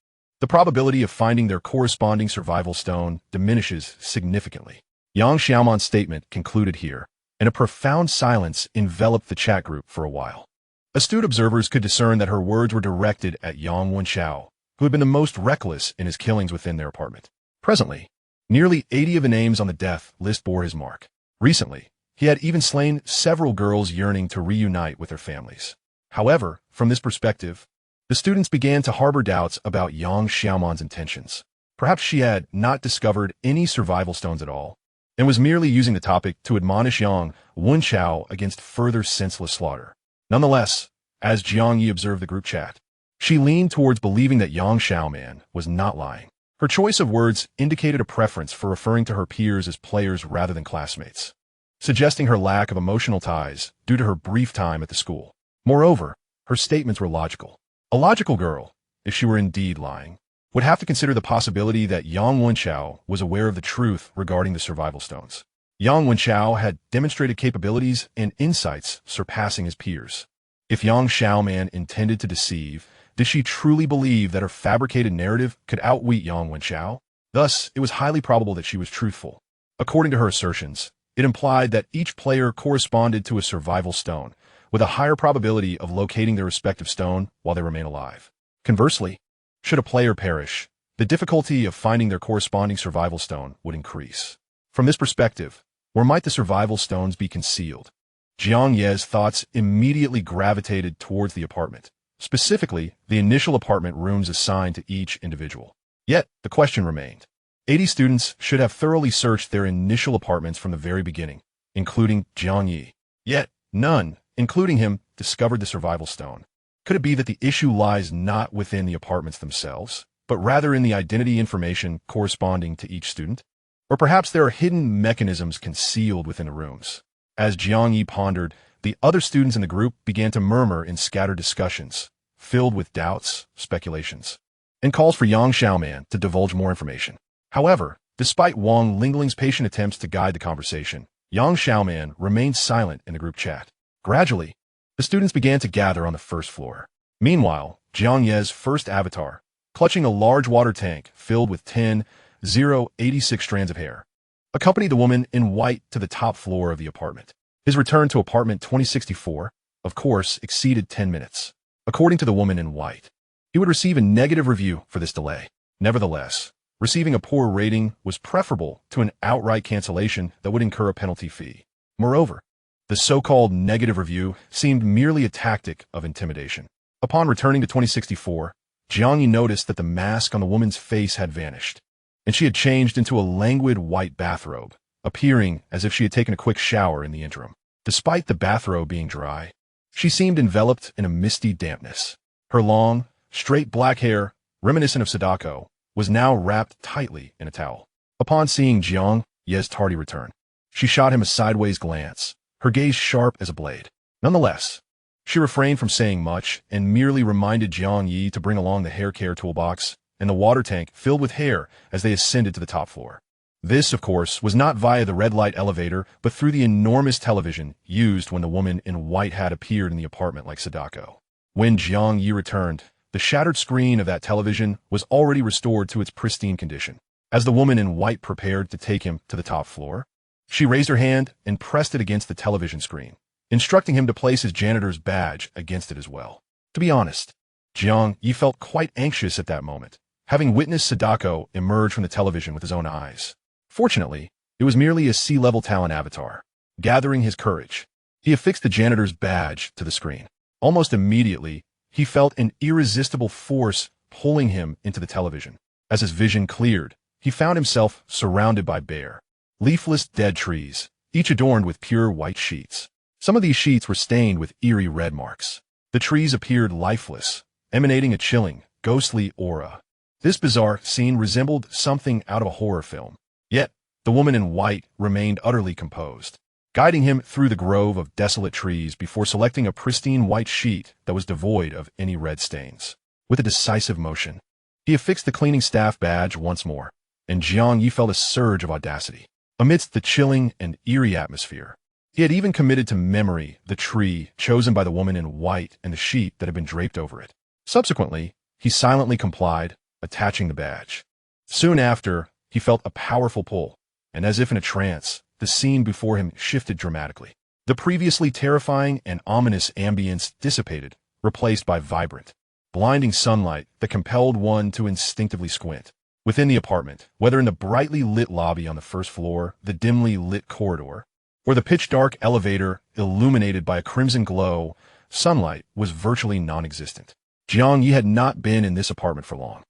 the probability of finding their corresponding survival stone diminishes significantly. Yang Xiaoman's statement concluded here, and a profound silence enveloped the chat group for a while. Astute observers could discern that her words were directed at Yang Wenxiao, who had been the most reckless in his killings within their apartment. Presently, nearly 80 of the names on the death list bore his mark. Recently, he had even slain several girls yearning to reunite with their families. However, from this perspective, the students began to harbor doubts about Yang Xiaoman's intentions. Perhaps she had not discovered any survival stones at all, and was merely using the topic to admonish Yang Wenxiao against further senseless slaughter. Nonetheless, as Jiang Ye observed the group chat, she leaned towards believing that Yang Xiaoman was not lying. Her choice of words indicated a preference for referring to her peers as players rather than classmates, suggesting her lack of emotional ties due to her brief time at the school. Moreover, her statements were logical. A logical girl, if she were indeed lying, would have to consider the possibility that Yang Wenxiao was aware of the truth regarding the survival stones. Yang Wenxiao had demonstrated capabilities and insights surpassing his peers. If Yang Xiaoman intended to deceive, did she truly believe that her fabricated narrative could outwit Yang Wenxiao? Thus, it was highly probable that she was truthful. According to her assertions, it implied that each player corresponded to a survival stone, with a higher probability of locating their respective stone while they remain alive. Conversely, should a player perish, the difficulty of finding their corresponding survival stone would increase. From this perspective, where might the survival stones be concealed? Jiang Ye's thoughts immediately gravitated towards the apartment, specifically the initial apartment rooms assigned to each individual. Yet, the question remained. 80 students should have thoroughly searched their initial apartments from the very beginning, including Jiang Ye. Yet, none, including him, discovered the survival stone. Could it be that the issue lies not within the apartments themselves, but rather in the identity information corresponding to each student? Or perhaps there are hidden mechanisms concealed within the rooms. As Jiang Ye pondered, the other students in the group began to murmur in scattered discussions, filled with doubts, speculations, and calls for Yang Xiaoman to divulge more information. However, despite Wang Lingling's patient attempts to guide the conversation, Yang Xiaoman remained silent in the group chat. Gradually, the students began to gather on the first floor. Meanwhile, Jiang Ye's first avatar, clutching a large water tank filled with 86 strands of hair, accompanied the woman in white to the top floor of the apartment. His return to apartment 2064, of course, exceeded 10 minutes. According to the woman in white, he would receive a negative review for this delay. Nevertheless, receiving a poor rating was preferable to an outright cancellation that would incur a penalty fee. Moreover, the so-called negative review seemed merely a tactic of intimidation. Upon returning to 2064, Jiang Ye noticed that the mask on the woman's face had vanished, and she had changed into a languid white bathrobe, appearing as if she had taken a quick shower in the interim. Despite the bathrobe being dry, she seemed enveloped in a misty dampness. Her long, straight black hair, reminiscent of Sadako, was now wrapped tightly in a towel. Upon seeing Jiang Ye's tardy return, she shot him a sideways glance, her gaze sharp as a blade. Nonetheless, she refrained from saying much and merely reminded Jiang Ye to bring along the hair care toolbox and the water tank filled with hair as they ascended to the top floor. This, of course, was not via the red light elevator, but through the enormous television used when the woman in white had appeared in the apartment like Sadako. When Jiang Ye returned, the shattered screen of that television was already restored to its pristine condition. As the woman in white prepared to take him to the top floor, she raised her hand and pressed it against the television screen, instructing him to place his janitor's badge against it as well. To be honest, Jiang Ye felt quite anxious at that moment, having witnessed Sadako emerge from the television with his own eyes. Fortunately, it was merely a sea-level talent avatar. Gathering his courage, he affixed the janitor's badge to the screen. Almost immediately, he felt an irresistible force pulling him into the television. As his vision cleared, he found himself surrounded by bare, leafless dead trees, each adorned with pure white sheets. Some of these sheets were stained with eerie red marks. The trees appeared lifeless, emanating a chilling, ghostly aura. This bizarre scene resembled something out of a horror film. Yet, the woman in white remained utterly composed, guiding him through the grove of desolate trees before selecting a pristine white sheet that was devoid of any red stains. With a decisive motion, he affixed the cleaning staff badge once more, and Jiang Ye felt a surge of audacity. Amidst the chilling and eerie atmosphere, he had even committed to memory the tree chosen by the woman in white and the sheet that had been draped over it. Subsequently, he silently complied, attaching the badge. Soon after, he felt a powerful pull, and as if in a trance, the scene before him shifted dramatically. The previously terrifying and ominous ambience dissipated, replaced by vibrant, blinding sunlight that compelled one to instinctively squint. Within the apartment, whether in the brightly lit lobby on the first floor, the dimly lit corridor, or the pitch-dark elevator illuminated by a crimson glow, sunlight was virtually non-existent. Jiang Ye had not been in this apartment for long.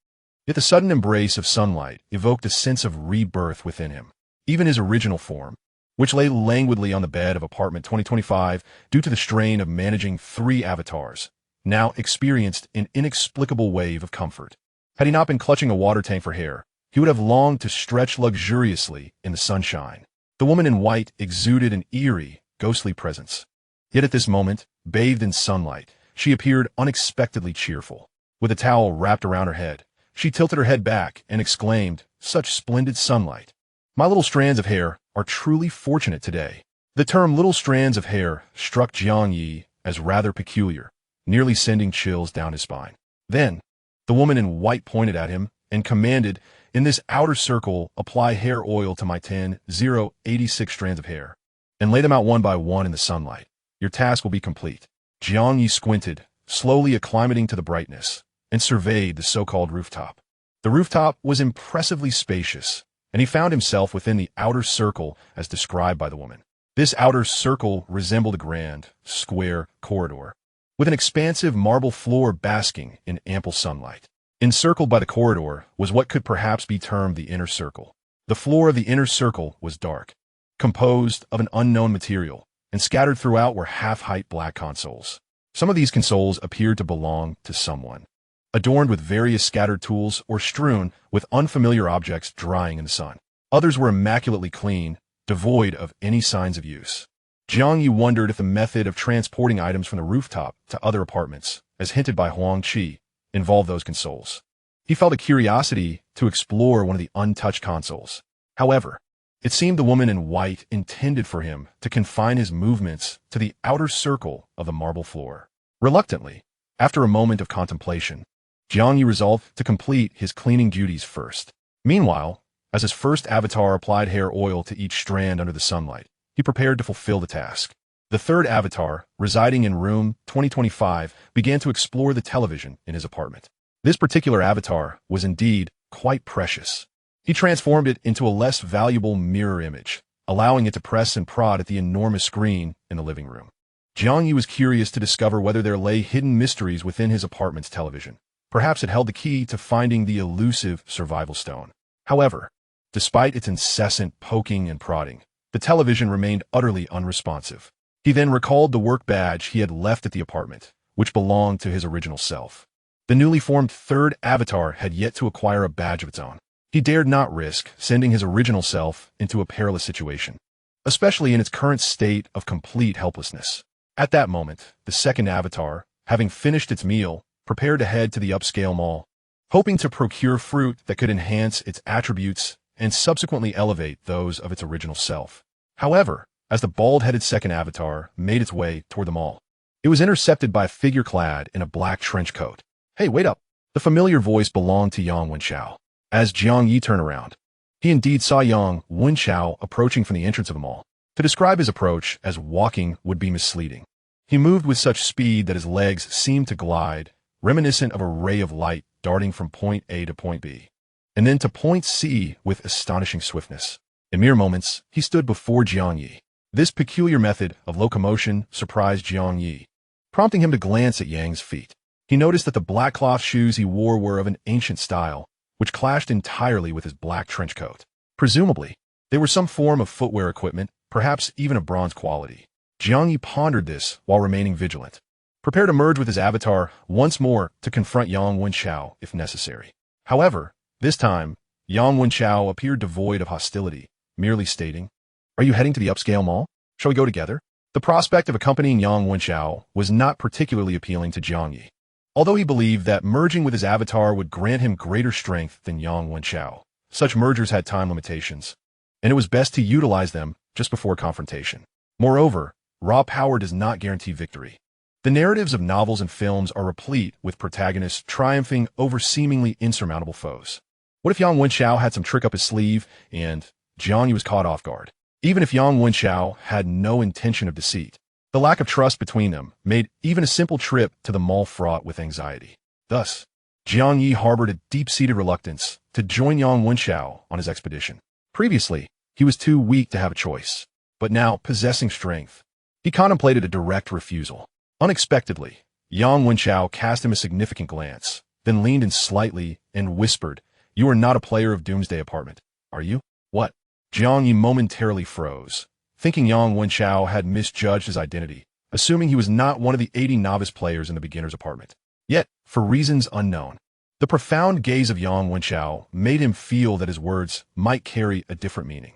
Yet the sudden embrace of sunlight evoked a sense of rebirth within him. Even his original form, which lay languidly on the bed of apartment 2025 due to the strain of managing 3 avatars, now experienced an inexplicable wave of comfort. Had he not been clutching a water tank for hair, he would have longed to stretch luxuriously in the sunshine. The woman in white exuded an eerie, ghostly presence. Yet at this moment, bathed in sunlight, she appeared unexpectedly cheerful. With a towel wrapped around her head, she tilted her head back and exclaimed, "Such splendid sunlight. My little strands of hair are truly fortunate today." The term little strands of hair struck Jiang Ye as rather peculiar, nearly sending chills down his spine. Then, the woman in white pointed at him and commanded, "In this outer circle, apply hair oil to my 10,086 strands of hair, and lay them out one by one in the sunlight. Your task will be complete." Jiang Ye squinted, slowly acclimating to the brightness, and surveyed the so-called rooftop. The rooftop was impressively spacious, and he found himself within the outer circle as described by the woman. This outer circle resembled a grand, square corridor, with an expansive marble floor basking in ample sunlight. Encircled by the corridor was what could perhaps be termed the inner circle. The floor of the inner circle was dark, composed of an unknown material, and scattered throughout were half-height black consoles. Some of these consoles appeared to belong to someone, adorned with various scattered tools or strewn with unfamiliar objects drying in the sun. Others were immaculately clean, devoid of any signs of use. Jiang Ye wondered if the method of transporting items from the rooftop to other apartments, as hinted by Huang Qi, involved those consoles. He felt a curiosity to explore one of the untouched consoles. However, it seemed the woman in white intended for him to confine his movements to the outer circle of the marble floor. Reluctantly, after a moment of contemplation, Jiang Ye resolved to complete his cleaning duties first. Meanwhile, as his first avatar applied hair oil to each strand under the sunlight, he prepared to fulfill the task. The third avatar, residing in room 2025, began to explore the television in his apartment. This particular avatar was indeed quite precious. He transformed it into a less valuable mirror image, allowing it to press and prod at the enormous screen in the living room. Jiang Ye was curious to discover whether there lay hidden mysteries within his apartment's television. Perhaps it held the key to finding the elusive survival stone. However, despite its incessant poking and prodding, the television remained utterly unresponsive. He then recalled the work badge he had left at the apartment, which belonged to his original self. The newly formed third avatar had yet to acquire a badge of its own. He dared not risk sending his original self into a perilous situation, especially in its current state of complete helplessness. At that moment, the second avatar, having finished its meal, prepared to head to the upscale mall, hoping to procure fruit that could enhance its attributes and subsequently elevate those of its original self. However, as the bald-headed second avatar made its way toward the mall, it was intercepted by a figure clad in a black trench coat. "Hey, wait up!" The familiar voice belonged to Yang Wenchao. As Jiang Ye turned around, he indeed saw Yang Wenchao approaching from the entrance of the mall. To describe his approach as walking would be misleading. He moved with such speed that his legs seemed to glide, reminiscent of a ray of light darting from point A to point B, and then to point C with astonishing swiftness. In mere moments, he stood before Jiang Ye. This peculiar method of locomotion surprised Jiang Ye, prompting him to glance at Yang's feet. He noticed that the black cloth shoes he wore were of an ancient style, which clashed entirely with his black trench coat. Presumably, they were some form of footwear equipment, perhaps even of bronze quality. Jiang Ye pondered this while remaining vigilant. prepare to merge with his avatar once more to confront Yang Wenchao if necessary. However, this time, Yang Wenchao appeared devoid of hostility, merely stating, "Are you heading to the upscale mall? Shall we go together?" The prospect of accompanying Yang Wenchao was not particularly appealing to Jiang Ye. Although he believed that merging with his avatar would grant him greater strength than Yang Wenchao, such mergers had time limitations, and it was best to utilize them just before confrontation. Moreover, raw power does not guarantee victory. The narratives of novels and films are replete with protagonists triumphing over seemingly insurmountable foes. What if Yang Wenchao had some trick up his sleeve and Jiang Ye was caught off guard? Even if Yang Wenchao had no intention of deceit, the lack of trust between them made even a simple trip to the mall fraught with anxiety. Thus, Jiang Ye harbored a deep-seated reluctance to join Yang Wenchao on his expedition. Previously, he was too weak to have a choice, but now, possessing strength, he contemplated a direct refusal. Unexpectedly, Yang Wenchao cast him a significant glance, then leaned in slightly and whispered, "You are not a player of Doomsday Apartment, are you?" "What?" Jiang Ye momentarily froze, thinking Yang Wenchao had misjudged his identity, assuming he was not one of the 80 novice players in the beginner's apartment. Yet, for reasons unknown, the profound gaze of Yang Wenchao made him feel that his words might carry a different meaning.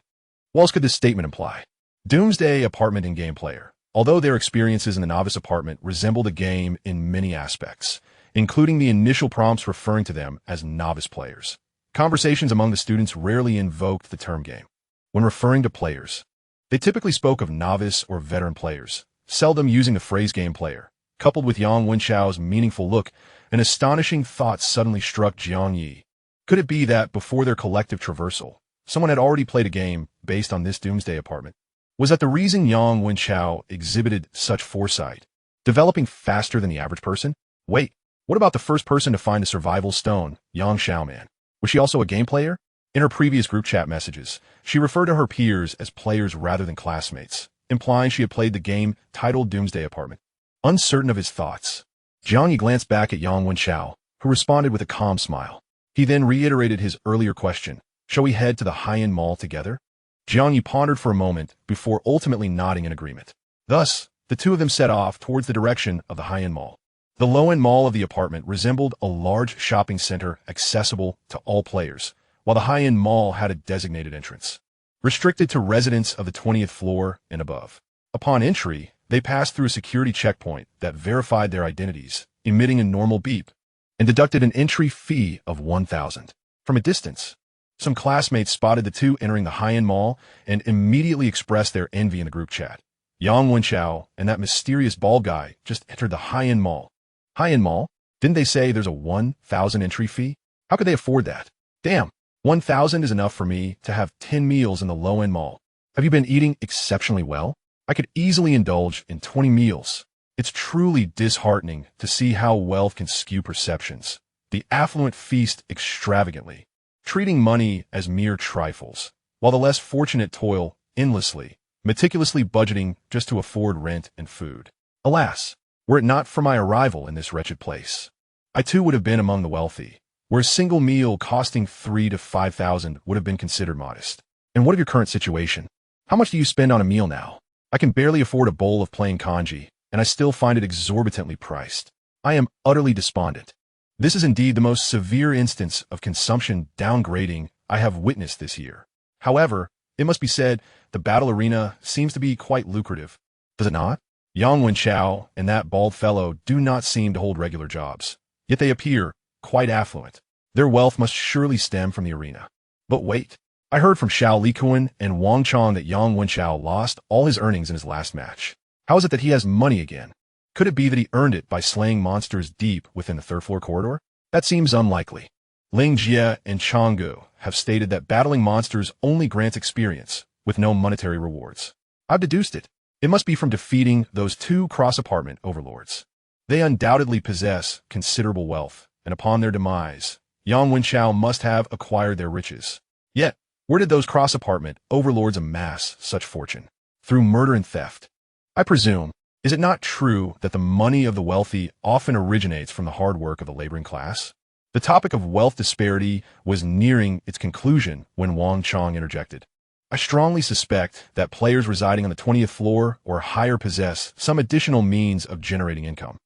What else could this statement imply? Doomsday Apartment in-game player. Although their experiences in the novice apartment resemble the game in many aspects, including the initial prompts referring to them as novice players, conversations among the students rarely invoked the term game. When referring to players, they typically spoke of novice or veteran players, seldom using the phrase game player. Coupled with Yang Wenchao's meaningful look, an astonishing thought suddenly struck Jiang Ye. Could it be that before their collective traversal, someone had already played a game based on this Doomsday Apartment? Was that the reason Yang Wenchao exhibited such foresight, developing faster than the average person? Wait, what about the first person to find the survival stone, Yang Xiaoman? Was she also a game player? In her previous group chat messages, she referred to her peers as players rather than classmates, implying she had played the game titled Doomsday Apartment. Uncertain of his thoughts, Jiang Ye glanced back at Yang Wenchao, who responded with a calm smile. He then reiterated his earlier question, "Shall we head to the high-end mall together?" Jiang Ye pondered for a moment before ultimately nodding in agreement. Thus, the two of them set off towards the direction of the high-end mall. The low-end mall of the apartment resembled a large shopping center accessible to all players, while the high-end mall had a designated entrance, restricted to residents of the 20th floor and above. Upon entry, they passed through a security checkpoint that verified their identities, emitting a normal beep, and deducted an entry fee of 1,000. From a distance, some classmates spotted the two entering the high-end mall and immediately expressed their envy in the group chat. Yang Wenchao and that mysterious bald guy just entered the high-end mall. High-end mall? Didn't they say there's a 1,000 entry fee? How could they afford that? Damn, 1,000 is enough for me to have 10 meals in the low-end mall. Have you been eating exceptionally well? I could easily indulge in 20 meals. It's truly disheartening to see how wealth can skew perceptions. The affluent feast extravagantly, treating money as mere trifles, while the less fortunate toil endlessly, meticulously budgeting just to afford rent and food. Alas, were it not for my arrival in this wretched place, I too would have been among the wealthy, where a single meal costing 3,000 to 5,000 would have been considered modest. And what of your current situation? How much do you spend on a meal now? I can barely afford a bowl of plain congee, and I still find it exorbitantly priced. I am utterly despondent. This is indeed the most severe instance of consumption downgrading I have witnessed this year. However, it must be said, the battle arena seems to be quite lucrative. Does it not? Yang Wenchao and that bald fellow do not seem to hold regular jobs, yet they appear quite affluent. Their wealth must surely stem from the arena. But wait, I heard from Xiao Likuan and Wang Chong that Yang Wenchao lost all his earnings in his last match. How is it that he has money again? Could it be that he earned it by slaying monsters deep within the third-floor corridor? That seems unlikely. Ling Jie and Changgu have stated that battling monsters only grants experience, with no monetary rewards. I've deduced it. It must be from defeating those two cross-apartment overlords. They undoubtedly possess considerable wealth, and upon their demise, Yang Wenchao must have acquired their riches. Yet, where did those cross-apartment overlords amass such fortune? Through murder and theft. I presume, is it not true that the money of the wealthy often originates from the hard work of the laboring class? The topic of wealth disparity was nearing its conclusion when Wang Chong interjected. I strongly suspect that players residing on the 20th floor or higher possess some additional means of generating income.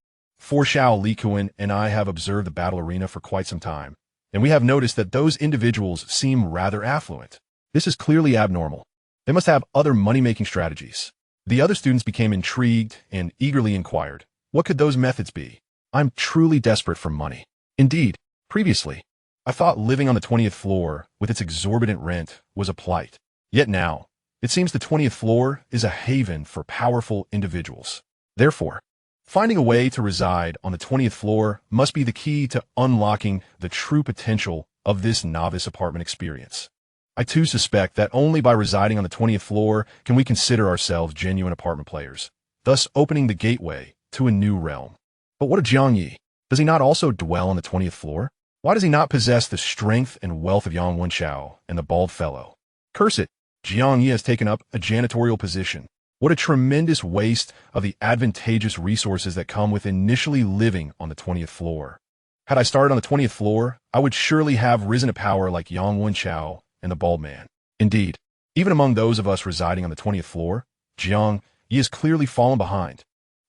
Likuan and I have observed the battle arena for quite some time, and we have noticed that those individuals seem rather affluent. This is clearly abnormal. They must have other money-making strategies. The other students became intrigued and eagerly inquired, what could those methods be? I'm truly desperate for money. Indeed, previously, I thought living on the 20th floor with its exorbitant rent was a plight. Yet now, it seems the 20th floor is a haven for powerful individuals. Therefore, finding a way to reside on the 20th floor must be the key to unlocking the true potential of this novice apartment experience. I too suspect that only by residing on the 20th floor can we consider ourselves genuine apartment players, thus opening the gateway to a new realm. But what of Jiang Ye? Does he not also dwell on the 20th floor? Why does he not possess the strength and wealth of Yang Wenchao and the bald fellow? Curse it, Jiang Ye has taken up a janitorial position. What a tremendous waste of the advantageous resources that come with initially living on the 20th floor. Had I started on the 20th floor, I would surely have risen to power like Yang Wenchao and the bald man. Indeed, even among those of us residing on the 20th floor, Jiang Ye has clearly fallen behind.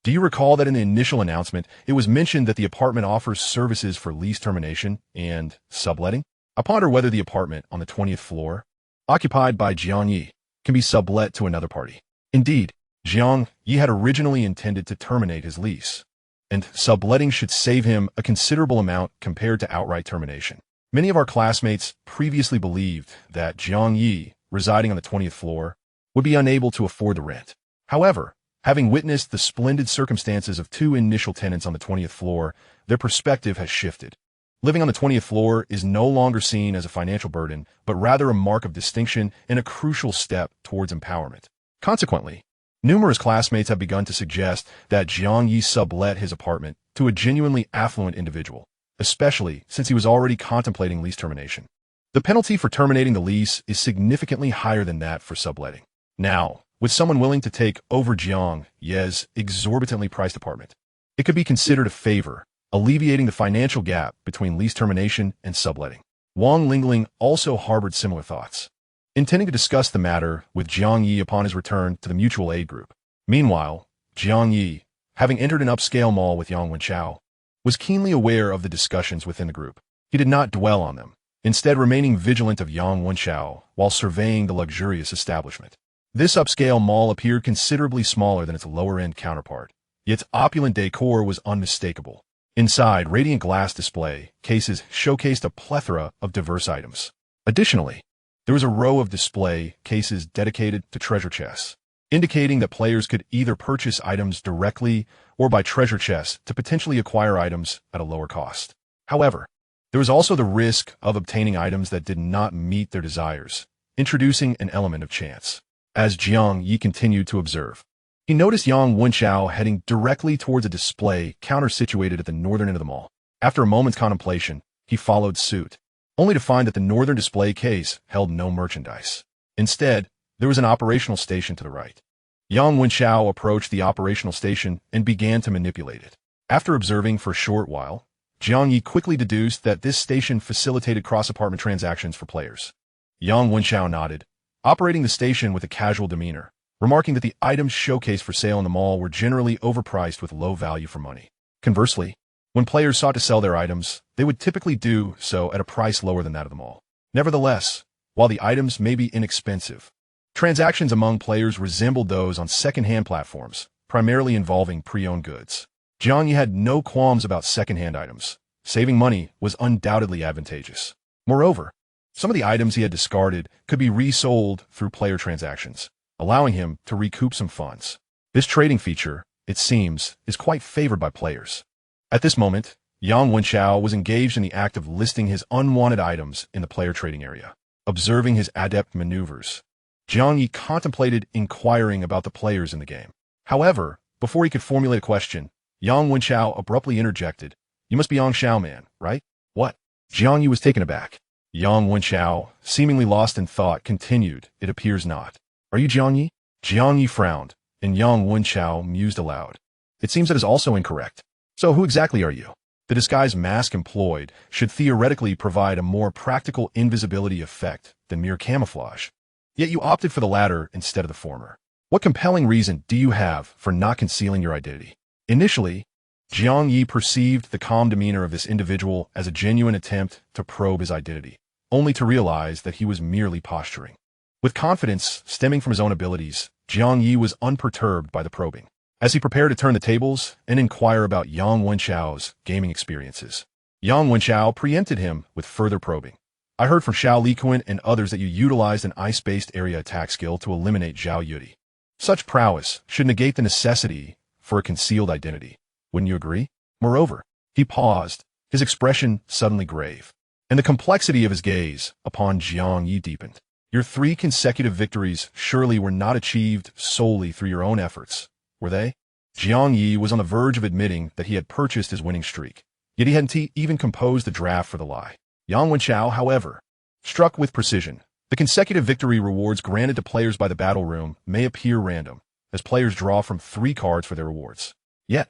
Do you recall that in the initial announcement, it was mentioned that the apartment offers services for lease termination and subletting? I ponder whether the apartment on the 20th floor, occupied by Jiang Ye, can be sublet to another party. Indeed, Jiang Ye had originally intended to terminate his lease, and subletting should save him a considerable amount compared to outright termination. Many of our classmates previously believed that Jiang Ye, residing on the 20th floor, would be unable to afford the rent. However, having witnessed the splendid circumstances of two initial tenants on the 20th floor, their perspective has shifted. Living on the 20th floor is no longer seen as a financial burden, but rather a mark of distinction and a crucial step towards empowerment. Consequently, numerous classmates have begun to suggest that Jiang Ye sublet his apartment to a genuinely affluent individual, especially since he was already contemplating lease termination. The penalty for terminating the lease is significantly higher than that for subletting. Now, with someone willing to take over Jiang Ye's exorbitantly priced apartment, it could be considered a favor, alleviating the financial gap between lease termination and subletting. Wang Lingling also harbored similar thoughts, intending to discuss the matter with Jiang Ye upon his return to the mutual aid group. Meanwhile, Jiang Ye, having entered an upscale mall with Yang Wenchao, was keenly aware of the discussions within the group. He did not dwell on them, instead remaining vigilant of Yang Wenchao while surveying the luxurious establishment. This upscale mall appeared considerably smaller than its lower-end counterpart, yet its opulent decor was unmistakable. Inside, radiant glass display cases showcased a plethora of diverse items. Additionally, there was a row of display cases dedicated to treasure chests, indicating that players could either purchase items directly or buy treasure chests to potentially acquire items at a lower cost. However, there was also the risk of obtaining items that did not meet their desires, introducing an element of chance. As Jiang Ye continued to observe, he noticed Yang Wenchao heading directly towards a display counter situated at the northern end of the mall. After a moment's contemplation, he followed suit, only to find that the northern display case held no merchandise. Instead, there was an operational station to the right. Yang Wenchao approached the operational station and began to manipulate it. After observing for a short while, Jiang Ye quickly deduced that this station facilitated cross-apartment transactions for players. Yang Wenchao nodded, operating the station with a casual demeanor, remarking that the items showcased for sale in the mall were generally overpriced with low value for money. Conversely, when players sought to sell their items, they would typically do so at a price lower than that of the mall. Nevertheless, while the items may be inexpensive, transactions among players resembled those on second-hand platforms, primarily involving pre-owned goods. Jiang Ye had no qualms about second-hand items. Saving money was undoubtedly advantageous. Moreover, some of the items he had discarded could be resold through player transactions, allowing him to recoup some funds. This trading feature, it seems, is quite favored by players. At this moment, Yang Wenchao was engaged in the act of listing his unwanted items in the player trading area. Observing his adept maneuvers, Jiang Ye contemplated inquiring about the players in the game. However, before he could formulate a question, Yang Wenchao abruptly interjected, "You must be Yang Xiao man, right?" "What?" Jiang Ye was taken aback. Yang Wenchao, seemingly lost in thought, continued, "It appears not. Are you Jiang Ye?" Jiang Ye frowned, and Yang Wenchao mused aloud. "It seems that is also incorrect. So who exactly are you?" The disguise mask employed should theoretically provide a more practical invisibility effect than mere camouflage. Yet you opted for the latter instead of the former. What compelling reason do you have for not concealing your identity? Initially, Jiang Ye perceived the calm demeanor of this individual as a genuine attempt to probe his identity, only to realize that he was merely posturing. With confidence stemming from his own abilities, Jiang Ye was unperturbed by the probing, as he prepared to turn the tables and inquire about Yang Wenchao's gaming experiences. Yang Wenchao preempted him with further probing. I heard from Xiao Liquan and others that you utilized an ice-based area attack skill to eliminate Zhao Yudi. Such prowess should negate the necessity for a concealed identity. Wouldn't you agree? Moreover, he paused, his expression suddenly grave, and the complexity of his gaze upon Jiang Ye deepened. Your 3 consecutive victories surely were not achieved solely through your own efforts, were they? Jiang Ye was on the verge of admitting that he had purchased his winning streak, yet he hadn't even composed the draft for the lie. Yang Wenchao, however, struck with precision. The consecutive victory rewards granted to players by the battle room may appear random, as players draw from 3 cards for their rewards. Yet,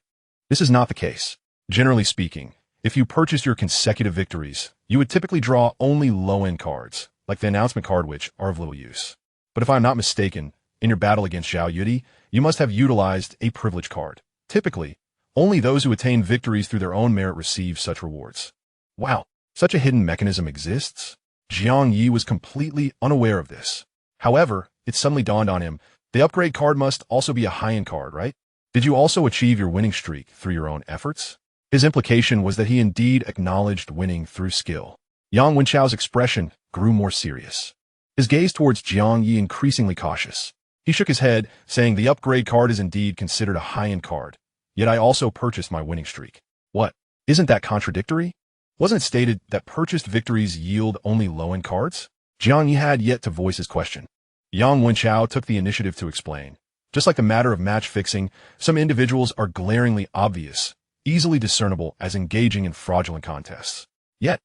this is not the case. Generally speaking, if you purchased your consecutive victories, you would typically draw only low-end cards, like the announcement card, which are of little use. But if I'm not mistaken, in your battle against Zhao Yudi, you must have utilized a privilege card. Typically, only those who attain victories through their own merit receive such rewards. Wow, such a hidden mechanism exists? Jiang Ye was completely unaware of this. However, it suddenly dawned on him, the upgrade card must also be a high-end card, right? Did you also achieve your winning streak through your own efforts? His implication was that he indeed acknowledged winning through skill. Yang Wenchao's expression grew more serious, his gaze towards Jiang Ye increasingly cautious. He shook his head, saying the upgrade card is indeed considered a high-end card, yet I also purchased my winning streak. What? Isn't that contradictory? Wasn't it stated that purchased victories yield only low-end cards? Jiang Ye had yet to voice his question. Yang Wenchao took the initiative to explain. Just like the matter of match fixing, some individuals are glaringly obvious, easily discernible as engaging in fraudulent contests. Yet,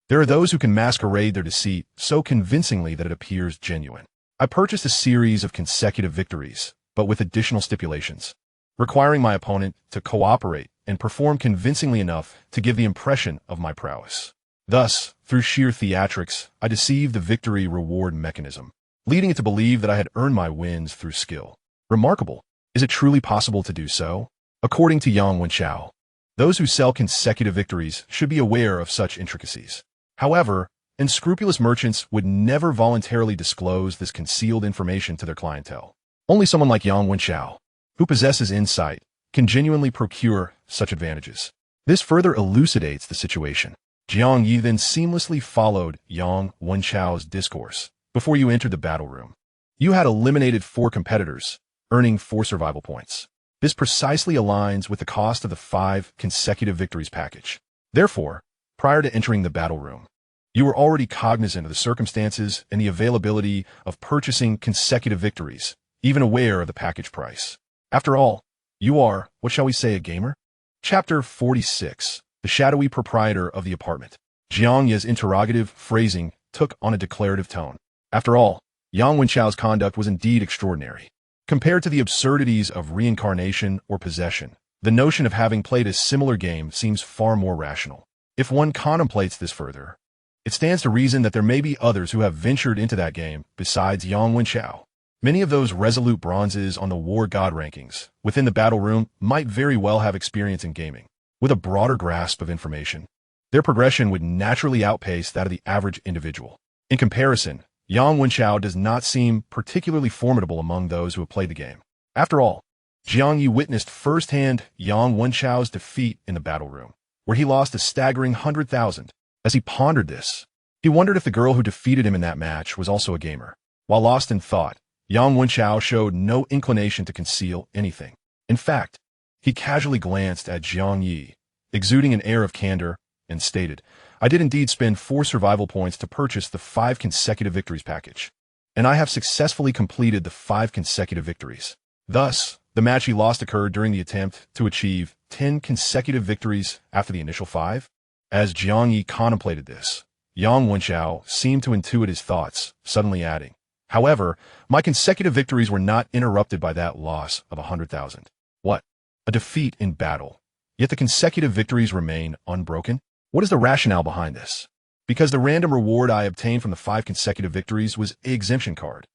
there are those who can masquerade their deceit so convincingly that it appears genuine. I purchased a series of consecutive victories, but with additional stipulations, requiring my opponent to cooperate and perform convincingly enough to give the impression of my prowess. Thus, through sheer theatrics, I deceived the victory reward mechanism, leading it to believe that I had earned my wins through skill. Remarkable. Is it truly possible to do so? According to Yang Wenchao, those who sell consecutive victories should be aware of such intricacies. However, unscrupulous merchants would never voluntarily disclose this concealed information to their clientele. Only someone like Yang Wenchao, who possesses insight, can genuinely procure such advantages. This further elucidates the situation. Jiang Ye then seamlessly followed Yang Wenchao's discourse. Before you entered the battle room, you had eliminated 4 competitors, earning 4 survival points. This precisely aligns with the cost of the 5 consecutive victories package. Therefore, prior to entering the battle room, you were already cognizant of the circumstances and the availability of purchasing consecutive victories, even aware of the package price. After all, you are, what shall we say, a gamer? Chapter 46. The shadowy proprietor of the apartment. Jiang Ye's interrogative phrasing took on a declarative tone. After all, Yang Wenchao's conduct was indeed extraordinary. Compared to the absurdities of reincarnation or possession, the notion of having played a similar game seems far more rational. If one contemplates this further, it stands to reason that there may be others who have ventured into that game besides Yang Wenchao. Many of those resolute bronzes on the war god rankings within the battle room might very well have experience in gaming. With a broader grasp of information, their progression would naturally outpace that of the average individual. In comparison, Yang Wenchao does not seem particularly formidable among those who have played the game. After all, Jiang Ye witnessed firsthand Yang Wenchao's defeat in the battle room, where he lost a staggering 100,000. As he pondered this, he wondered if the girl who defeated him in that match was also a gamer. While lost in thought, Yang Wenchao showed no inclination to conceal anything. In fact, he casually glanced at Jiang Ye, exuding an air of candor, and stated, I did indeed spend 4 survival points to purchase the 5 consecutive victories package, and I have successfully completed the 5 consecutive victories. Thus, the match he lost occurred during the attempt to achieve 10 consecutive victories after the initial 5. As Jiang Ye contemplated this, Yang Wenchao seemed to intuit his thoughts, suddenly adding, however, my consecutive victories were not interrupted by that loss of 100,000. What? A defeat in battle. Yet the consecutive victories remain unbroken? What is the rationale behind this? Because the random reward I obtained from the 5 consecutive victories was an exemption card.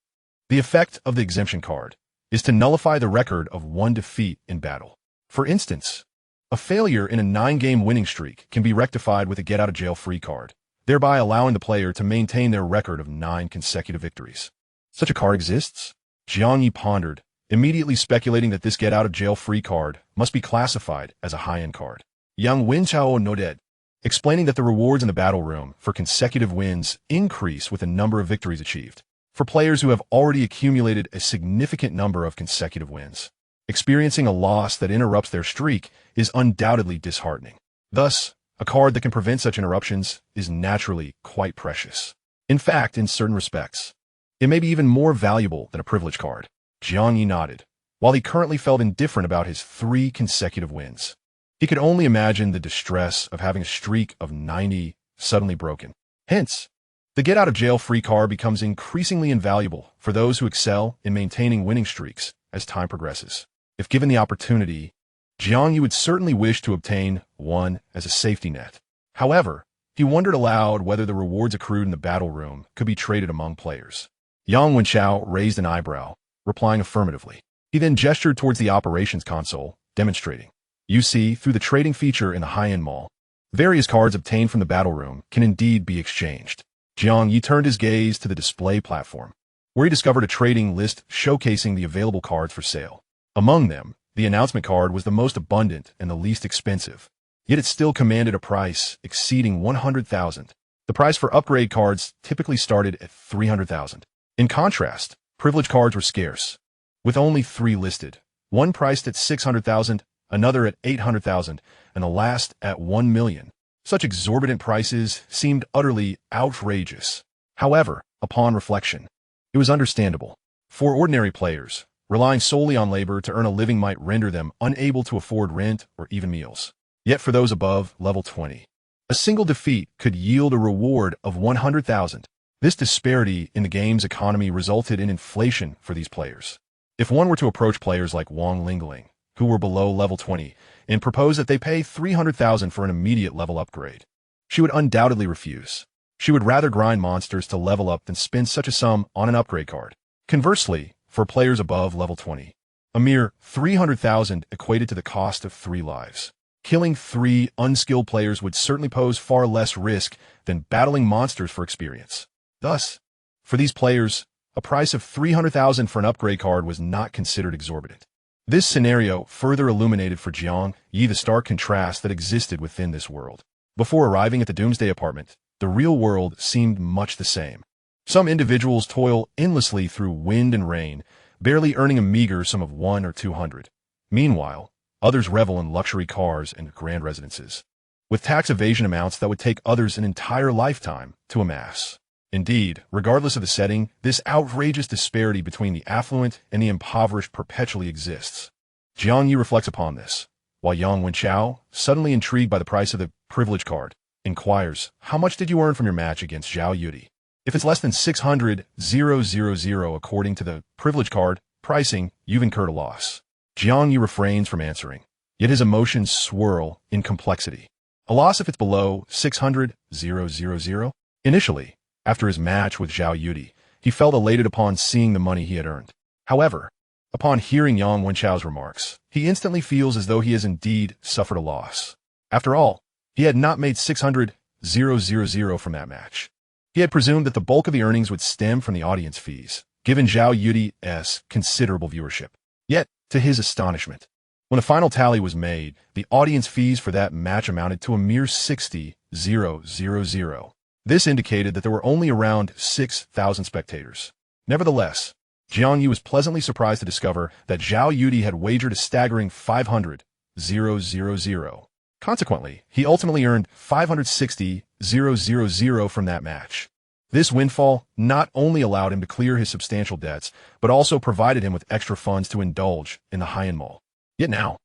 The effect of the exemption card is to nullify the record of one defeat in battle. For instance, A failure in a 9-game winning streak can be rectified with a get-out-of-jail-free card, thereby allowing the player to maintain their record of 9 consecutive victories. Such a card exists? Jiang Ye pondered, immediately speculating that this get-out-of-jail-free card must be classified as a high-end card. Yang Wenchao nodded, explaining that the rewards in the battle room for consecutive wins increase with the number of victories achieved. For players who have already accumulated a significant number of consecutive wins, experiencing a loss that interrupts their streak is undoubtedly disheartening. Thus, a card that can prevent such interruptions is naturally quite precious. In fact, in certain respects, it may be even more valuable than a privilege card. Jiang Ye nodded, while he currently felt indifferent about his 3 consecutive wins. He could only imagine the distress of having a streak of 90 suddenly broken. Hence, the get-out-of-jail-free card becomes increasingly invaluable for those who excel in maintaining winning streaks as time progresses. If given the opportunity, Jiang Ye would certainly wish to obtain one as a safety net. However, he wondered aloud whether the rewards accrued in the battle room could be traded among players. Yang Wenchao raised an eyebrow, replying affirmatively. He then gestured towards the operations console, demonstrating. You see, through the trading feature in the high-end mall, various cards obtained from the battle room can indeed be exchanged. Jiang Ye turned his gaze to the display platform, where he discovered a trading list showcasing the available cards for sale. Among them, the announcement card was the most abundant and the least expensive, yet it still commanded a price exceeding 100,000. The price for upgrade cards typically started at 300,000. In contrast, privilege cards were scarce, with only 3 listed, one priced at 600,000, another at 800,000, and the last at 1 million. Such exorbitant prices seemed utterly outrageous. However, upon reflection, it was understandable. For ordinary players, relying solely on labor to earn a living might render them unable to afford rent or even meals. Yet for those above level 20, a single defeat could yield a reward of 100,000. This disparity in the game's economy resulted in inflation for these players. If one were to approach players like Wang Lingling, who were below level 20, and propose that they pay 300,000 for an immediate level upgrade, she would undoubtedly refuse. She would rather grind monsters to level up than spend such a sum on an upgrade card. Conversely, for players above level 20, a mere 300,000 equated to the cost of 3 lives. Killing 3 unskilled players would certainly pose far less risk than battling monsters for experience. Thus, for these players, a price of 300,000 for an upgrade card was not considered exorbitant. This scenario further illuminated for Jiang Ye the stark contrast that existed within this world. Before arriving at the Doomsday Apartment, the real world seemed much the same. Some individuals toil endlessly through wind and rain, barely earning a meager sum of 100 or 200. Meanwhile, others revel in luxury cars and grand residences, with tax evasion amounts that would take others an entire lifetime to amass. Indeed, regardless of the setting, this outrageous disparity between the affluent and the impoverished perpetually exists. Jiang Ye reflects upon this, while Yang Wenchao, suddenly intrigued by the price of the privilege card, inquires, how much did you earn from your match against Zhao Yudi? If it's less than 600,000 according to the privilege card pricing, you've incurred a loss. Jiang Ye refrains from answering, yet his emotions swirl in complexity. A loss if it's below 600,000? Initially, after his match with Zhao Yudi, he felt elated upon seeing the money he had earned. However, upon hearing Yang Wenchao's remarks, he instantly feels as though he has indeed suffered a loss. After all, he had not made 600,000 from that match. He had presumed that the bulk of the earnings would stem from the audience fees, given Zhao Yudi's considerable viewership. Yet, to his astonishment, when the final tally was made, the audience fees for that match amounted to a mere 60,000. This indicated that there were only around 6,000 spectators. Nevertheless, Jiang Ye was pleasantly surprised to discover that Zhao Yudi had wagered a staggering 500,000. Consequently, he ultimately earned 560,000 from that match. This windfall not only allowed him to clear his substantial debts, but also provided him with extra funds to indulge in the high-end mall. Yet now,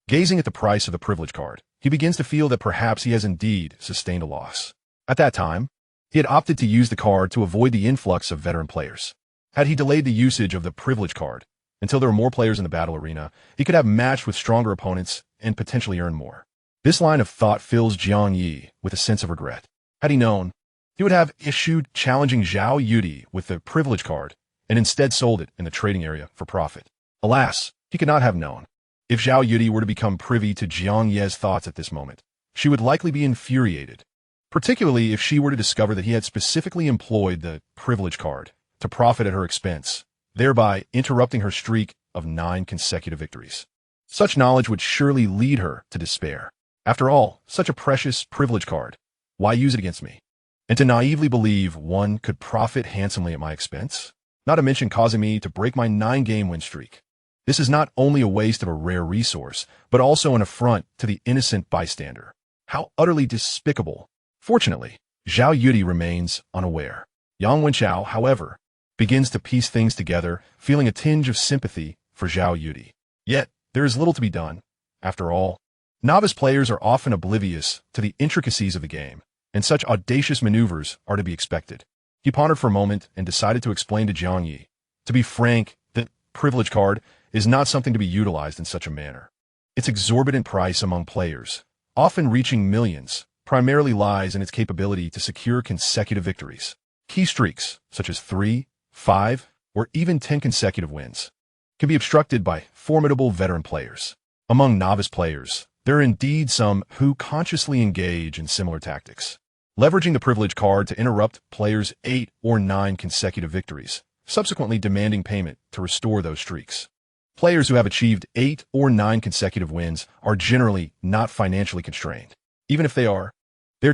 gazing at the price of the privilege card, he begins to feel that perhaps he has indeed sustained a loss. At that time, he had opted to use the card to avoid the influx of veteran players. Had he delayed the usage of the privilege card until there were more players in the battle arena, he could have matched with stronger opponents and potentially earn more. This line of thought fills Jiang Ye with a sense of regret. Had he known, he would have issued challenging Zhao Yudi with the privilege card and instead sold it in the trading area for profit. Alas, he could not have known. If Zhao Yudi were to become privy to Jiang Ye's thoughts at this moment, she would likely be infuriated, particularly if she were to discover that he had specifically employed the privilege card to profit at her expense, thereby interrupting her streak of 9 consecutive victories. Such knowledge would surely lead her to despair. After all, such a precious privilege card, why use it against me? And to naively believe one could profit handsomely at my expense, not to mention causing me to break my 9-game win streak. This is not only a waste of a rare resource, but also an affront to the innocent bystander. How utterly despicable. Fortunately, Zhao Yudi remains unaware. Yang Wenchao, however, begins to piece things together, feeling a tinge of sympathy for Zhao Yudi. Yet, there is little to be done. After all, novice players are often oblivious to the intricacies of the game, and such audacious maneuvers are to be expected. He pondered for a moment and decided to explain to Jiang Ye. To be frank, the privilege card is not something to be utilized in such a manner. Its exorbitant price among players, often reaching millions, primarily lies in its capability to secure consecutive victories. Key streaks, such as 3, 5, or even 10 consecutive wins, can be obstructed by formidable veteran players. Among novice players, there are indeed some who consciously engage in similar tactics, leveraging the privilege card to interrupt players' 8 or 9 consecutive victories, subsequently demanding payment to restore those streaks. Players who have achieved 8 or 9 consecutive wins are generally not financially constrained. Even if they are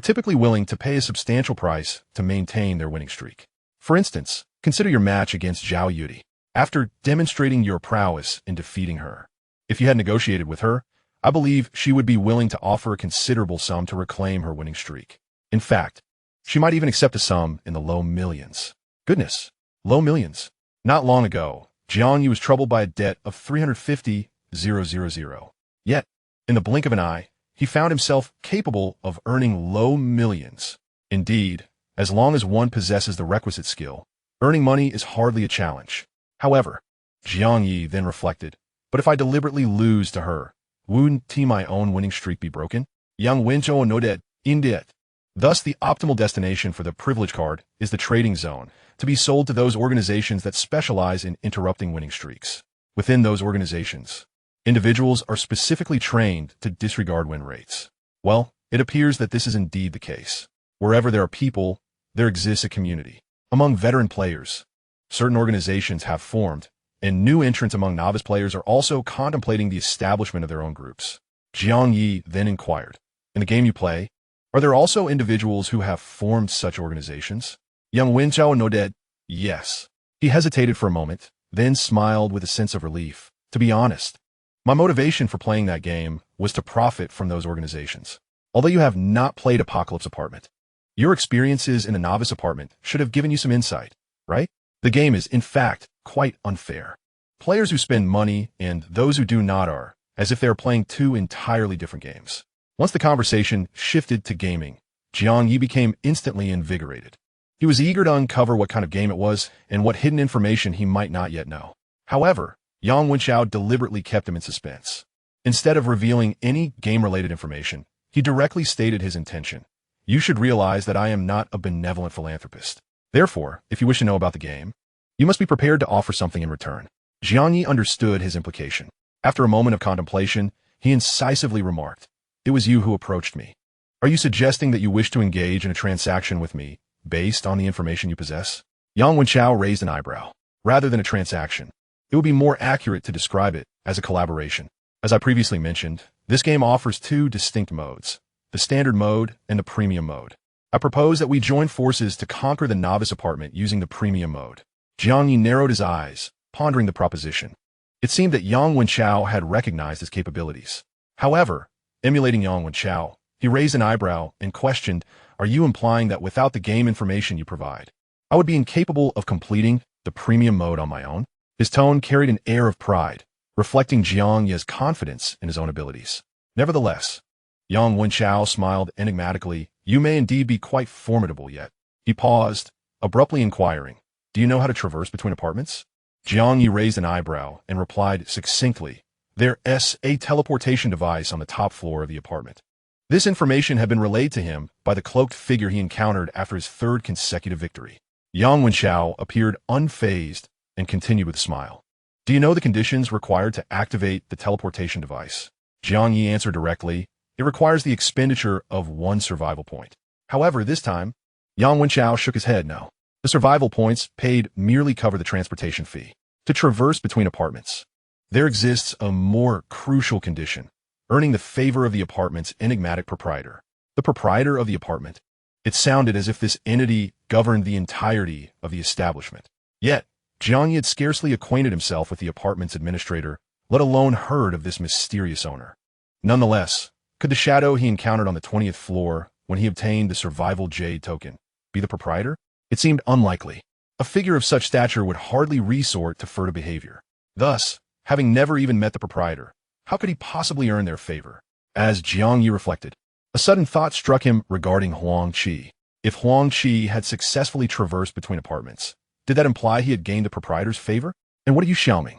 typically willing to pay a substantial price to maintain their winning streak. For instance, consider your match against Zhao Yudi. After demonstrating your prowess in defeating her, if you had negotiated with her, I believe she would be willing to offer a considerable sum to reclaim her winning streak. In fact, she might even accept a sum in the low millions. Goodness, low millions. Not long ago, Jiang Ye was troubled by a debt of 350,000. Yet, in the blink of an eye, he found himself capable of earning low millions. Indeed, as long as one possesses the requisite skill, earning money is hardly a challenge. However, Jiang Ye then reflected, but if I deliberately lose to her, wouldn't my own winning streak be broken? Yang Wenzhou no debt, in debt. Thus, the optimal destination for the privilege card is the trading zone, to be sold to those organizations that specialize in interrupting winning streaks. Within those organizations, individuals are specifically trained to disregard win rates. Well, it appears that this is indeed the case. Wherever there are people, there exists a community. Among veteran players, certain organizations have formed, and new entrants among novice players are also contemplating the establishment of their own groups. Jiang Ye then inquired, in the game you play, are there also individuals who have formed such organizations? Yang Wenchao nodded, yes. He hesitated for a moment, then smiled with a sense of relief. To be honest, my motivation for playing that game was to profit from those organizations. Although you have not played Apocalypse Apartment, your experiences in the novice apartment should have given you some insight, right? The game is, in fact, quite unfair. Players who spend money and those who do not are, as if they are playing 2 entirely different games. Once the conversation shifted to gaming, Jiang Ye became instantly invigorated. He was eager to uncover what kind of game it was and what hidden information he might not yet know. However, Yang Wenchao deliberately kept him in suspense. Instead of revealing any game-related information, he directly stated his intention. You should realize that I am not a benevolent philanthropist. Therefore, if you wish to know about the game, you must be prepared to offer something in return. Jiang Ye understood his implication. After a moment of contemplation, he incisively remarked, it was you who approached me. Are you suggesting that you wish to engage in a transaction with me based on the information you possess? Yang Wenchao raised an eyebrow. Rather than a transaction, it would be more accurate to describe it as a collaboration. As I previously mentioned, this game offers 2 distinct modes, the standard mode and the premium mode. I propose that we join forces to conquer the novice apartment using the premium mode. Jiang Ye narrowed his eyes, pondering the proposition. It seemed that Yang Wenchao had recognized his capabilities. However, emulating Yang Wenchao, he raised an eyebrow and questioned, are you implying that without the game information you provide, I would be incapable of completing the premium mode on my own? His tone carried an air of pride, reflecting Jiang Ye's confidence in his own abilities. Nevertheless, Yang Wenchao smiled enigmatically. You may indeed be quite formidable yet. He paused, abruptly inquiring, do you know how to traverse between apartments? Jiang Ye raised an eyebrow and replied succinctly, there's a teleportation device on the top floor of the apartment. This information had been relayed to him by the cloaked figure he encountered after his 3rd consecutive victory. Yang Wenchao appeared unfazed and continued with a smile. Do you know the conditions required to activate the teleportation device? Jiang Ye answered directly. It requires the expenditure of 1 survival point. However, this time, Yang Wenchao shook his head no. The survival points paid merely cover the transportation fee. To traverse between apartments, there exists a more crucial condition, earning the favor of the apartment's enigmatic proprietor. The proprietor of the apartment. It sounded as if this entity governed the entirety of the establishment. Yet, Jiang Ye had scarcely acquainted himself with the apartment's administrator, let alone heard of this mysterious owner. Nonetheless, could the shadow he encountered on the 20th floor when he obtained the survival jade token be the proprietor? It seemed unlikely. A figure of such stature would hardly resort to furtive behavior. Thus, having never even met the proprietor, how could he possibly earn their favor? As Jiang Ye reflected, a sudden thought struck him regarding Huang Qi. If Huang Qi had successfully traversed between apartments, did that imply he had gained the proprietor's favor? And what are you Xiaoming?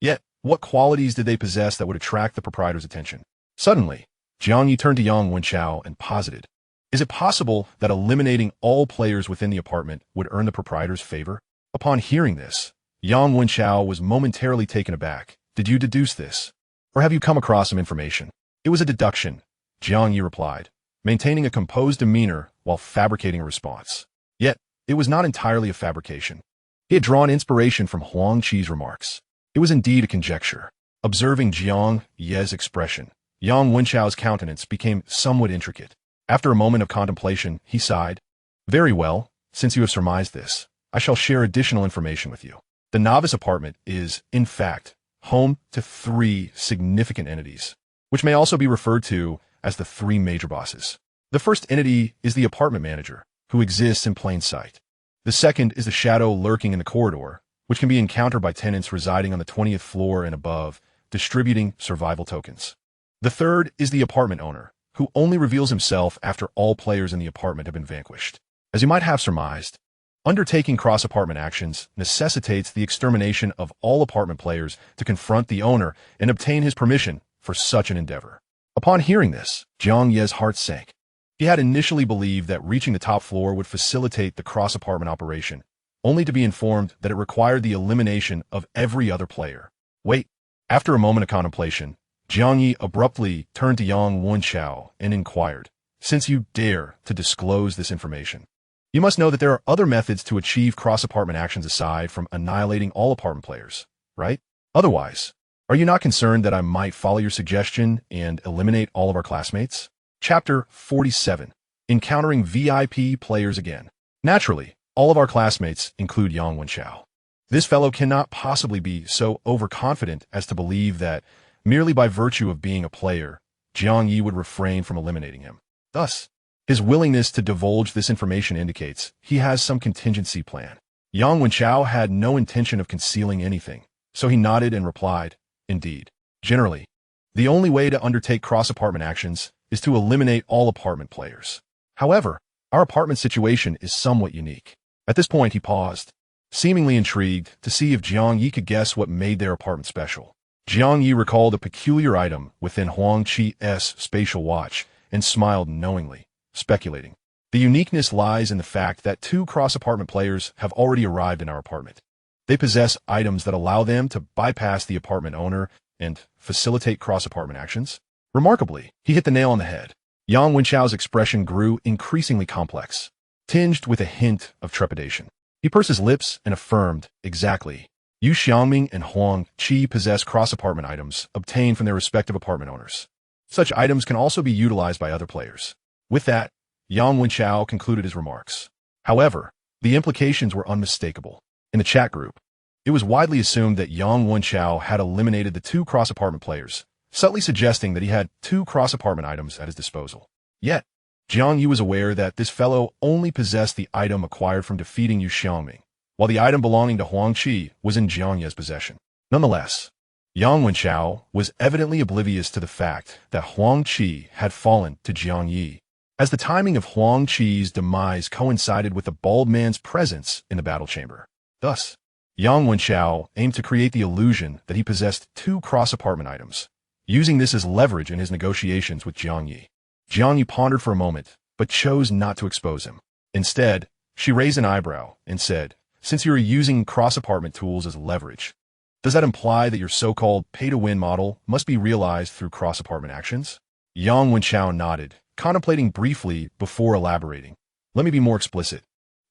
Yet, what qualities did they possess that would attract the proprietor's attention? Suddenly, Jiang Ye turned to Yang Wenchao and posited, is it possible that eliminating all players within the apartment would earn the proprietor's favor? Upon hearing this, Yang Wenchao was momentarily taken aback. Did you deduce this? Or have you come across some information? It was a deduction, Jiang Ye replied, maintaining a composed demeanor while fabricating a response. Yet, it was not entirely a fabrication. He had drawn inspiration from Huang Qi's remarks. It was indeed a conjecture. Observing Jiang Ye's expression, Yang Wenchao's countenance became somewhat intricate. After a moment of contemplation, he sighed. Very well, since you have surmised this, I shall share additional information with you. The novice apartment is, in fact, home to 3 significant entities, which may also be referred to as the 3 major bosses. The first entity is the apartment manager, who exists in plain sight. The second is the shadow lurking in the corridor, which can be encountered by tenants residing on the 20th floor and above, distributing survival tokens. The third is the apartment owner, who only reveals himself after all players in the apartment have been vanquished. As you might have surmised, undertaking cross-apartment actions necessitates the extermination of all apartment players to confront the owner and obtain his permission for such an endeavor. Upon hearing this, Jiang Ye's heart sank. He had initially believed that reaching the top floor would facilitate the cross-apartment operation, only to be informed that it required the elimination of every other player. Wait. After a moment of contemplation, Jiang Ye abruptly turned to Yang Wenchao and inquired, since you dare to disclose this information, you must know that there are other methods to achieve cross-apartment actions aside from annihilating all apartment players, right? Otherwise, are you not concerned that I might follow your suggestion and eliminate all of our classmates? Chapter 47. Encountering VIP players again. Naturally, all of our classmates include Yang Wenchao. This fellow cannot possibly be so overconfident as to believe that merely by virtue of being a player, Jiang Ye would refrain from eliminating him. Thus, his willingness to divulge this information indicates he has some contingency plan. Yang Wenchao had no intention of concealing anything, so he nodded and replied, indeed. Generally, the only way to undertake cross-apartment actions is to eliminate all apartment players. However, our apartment situation is somewhat unique. At this point, he paused, seemingly intrigued to see if Jiang Ye could guess what made their apartment special. Jiang Ye recalled a peculiar item within Huang Qi's spatial watch and smiled knowingly, speculating. The uniqueness lies in the fact that 2 cross-apartment players have already arrived in our apartment. They possess items that allow them to bypass the apartment owner and facilitate cross-apartment actions. Remarkably, he hit the nail on the head. Yang Wenchao's expression grew increasingly complex, tinged with a hint of trepidation. He pursed his lips and affirmed, exactly. Yu Xiangming and Huang Qi possess cross-apartment items obtained from their respective apartment owners. Such items can also be utilized by other players. With that, Yang Wenchao concluded his remarks. However, the implications were unmistakable. In the chat group, it was widely assumed that Yang Wenchao had eliminated the 2 cross-apartment players, subtly suggesting that he had 2 cross-apartment items at his disposal. Yet, Jiang Ye was aware that this fellow only possessed the item acquired from defeating Yu Xiangming, while the item belonging to Huang Qi was in Jiang Ye's possession. Nonetheless, Yang Wenchao was evidently oblivious to the fact that Huang Qi had fallen to Jiang Ye, as the timing of Huang Qi's demise coincided with the bald man's presence in the battle chamber. Thus, Yang Wenchao aimed to create the illusion that he possessed 2 cross-apartment items, using this as leverage in his negotiations with Jiang Ye. Jiang Ye pondered for a moment, but chose not to expose him. Instead, she raised an eyebrow and said, since you are using cross-apartment tools as leverage, Does that imply that your so-called pay-to-win model must be realized through cross-apartment actions? Yang Wenchao nodded, contemplating briefly before elaborating. Let me be more explicit.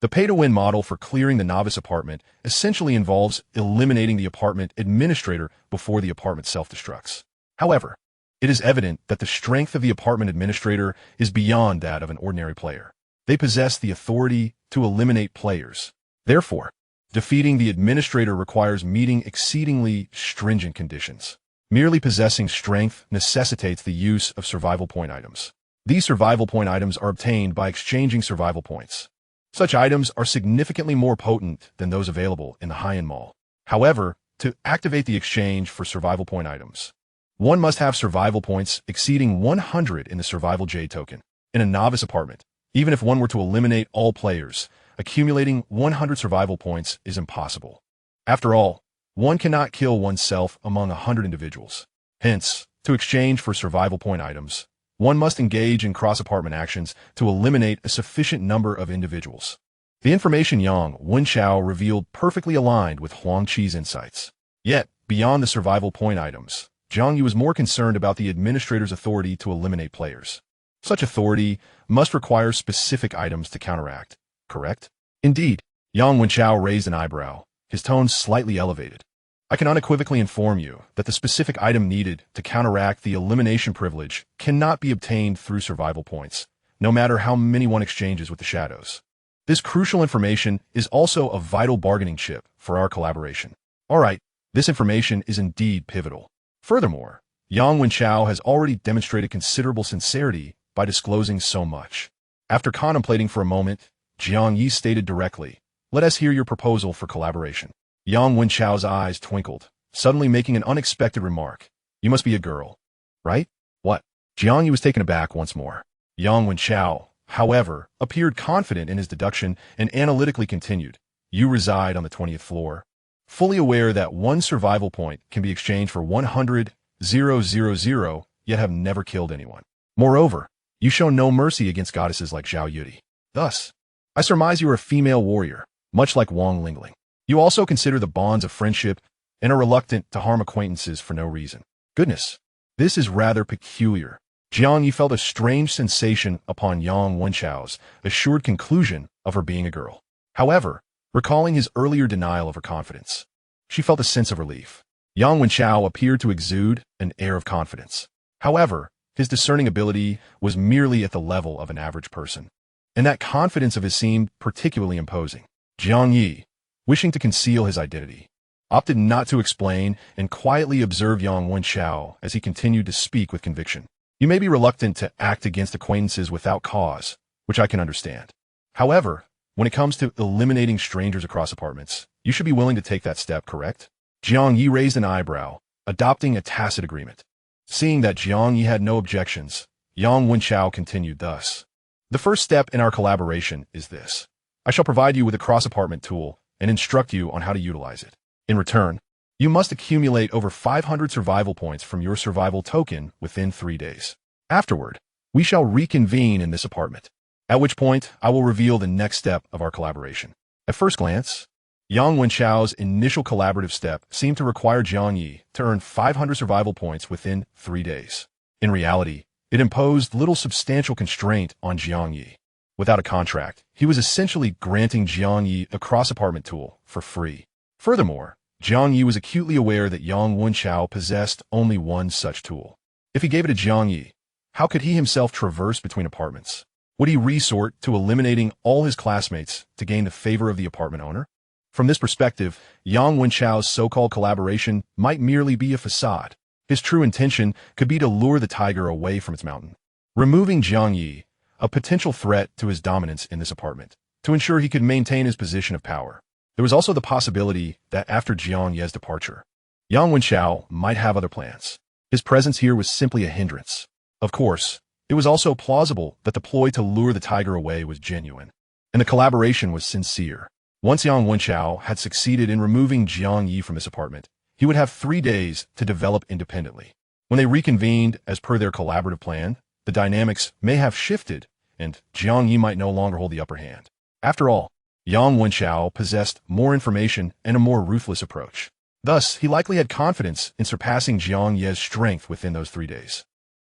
The pay-to-win model for clearing the novice apartment essentially involves eliminating the apartment administrator before the apartment self-destructs. However, it is evident that the strength of the apartment administrator is beyond that of an ordinary player. They possess the authority to eliminate players. Therefore, defeating the administrator requires meeting exceedingly stringent conditions. Merely possessing strength necessitates the use of survival point items. These survival point items are obtained by exchanging survival points. Such items are significantly more potent than those available in the high-end mall. However, to activate the exchange for survival point items, one must have survival points exceeding 100 in the survival J token. In a novice apartment, even if one were to eliminate all players, accumulating 100 survival points is impossible. After all, one cannot kill oneself among 100 individuals. Hence, to exchange for survival point items, one must engage in cross-apartment actions to eliminate a sufficient number of individuals. The information Yang Wenchao revealed perfectly aligned with Huang Qi's insights. Yet, beyond the survival point items, Jiang Ye was more concerned about the administrator's authority to eliminate players. Such authority must require specific items to counteract, correct? Indeed, Yang Wenchao raised an eyebrow, his tone slightly elevated. I can unequivocally inform you that the specific item needed to counteract the elimination privilege cannot be obtained through survival points, no matter how many one exchanges with the shadows. This crucial information is also a vital bargaining chip for our collaboration. Alright, this information is indeed pivotal. Furthermore, Yang Wenchao has already demonstrated considerable sincerity by disclosing so much. After contemplating for a moment, Jiang Ye stated directly, "Let us hear your proposal for collaboration." Yang Wenchao's eyes twinkled, suddenly making an unexpected remark. "You must be a girl, right?" "What?" Jiang Ye was taken aback once more. Yang Wenchao, however, appeared confident in his deduction and analytically continued, "You reside on the 20th floor. Fully aware that one survival point can be exchanged for 100,000, yet have never killed anyone. Moreover, you show no mercy against goddesses like Zhao Yudi. Thus, I surmise you are a female warrior, much like Wang Lingling. You also consider the bonds of friendship and are reluctant to harm acquaintances for no reason. Goodness, this is rather peculiar." Jiang Ye felt a strange sensation upon Yang Wenchao's assured conclusion of her being a girl. However, recalling his earlier denial of her confidence, she felt a sense of relief. Yang Wenchao appeared to exude an air of confidence. However, his discerning ability was merely at the level of an average person, and that confidence of his seemed particularly imposing. Jiang Ye, wishing to conceal his identity, opted not to explain and quietly observed Yang Wenchao as he continued to speak with conviction. "You may be reluctant to act against acquaintances without cause, which I can understand. However, when it comes to eliminating strangers across apartments, you should be willing to take that step, correct?" Jiang Ye raised an eyebrow, adopting a tacit agreement. Seeing that Jiang Ye had no objections, Yang Wenchao continued thus. "The first step in our collaboration is this. I shall provide you with a cross-apartment tool and instruct you on how to utilize it. In return, you must accumulate over 500 survival points from your survival token within 3 days. Afterward, we shall reconvene in this apartment, at which point I will reveal the next step of our collaboration." At first glance, Yang Wenchao's initial collaborative step seemed to require Jiang Ye to earn 500 survival points within 3 days. In reality, it imposed little substantial constraint on Jiang Ye. Without a contract, he was essentially granting Jiang Ye a cross-apartment tool for free. Furthermore, Jiang Ye was acutely aware that Yang Wenchao possessed only one such tool. If he gave it to Jiang Ye, how could he himself traverse between apartments? Would he resort to eliminating all his classmates to gain the favor of the apartment owner? From this perspective, Yang Wenchao's so-called collaboration might merely be a facade. His true intention could be to lure the tiger away from its mountain, removing Jiang Ye, a potential threat to his dominance in this apartment, to ensure he could maintain his position of power. There was also the possibility that after Jiang Ye's departure, Yang Wenchao might have other plans. His presence here was simply a hindrance. Of course, it was also plausible that the ploy to lure the tiger away was genuine, and the collaboration was sincere. Once Yang Wenchao had succeeded in removing Jiang Ye from this apartment, he would have 3 days to develop independently. When they reconvened as per their collaborative plan, the dynamics may have shifted, and Jiang Ye might no longer hold the upper hand. After all, Yang Wenchao possessed more information and a more ruthless approach. Thus, he likely had confidence in surpassing Jiang Ye's strength within those 3 days.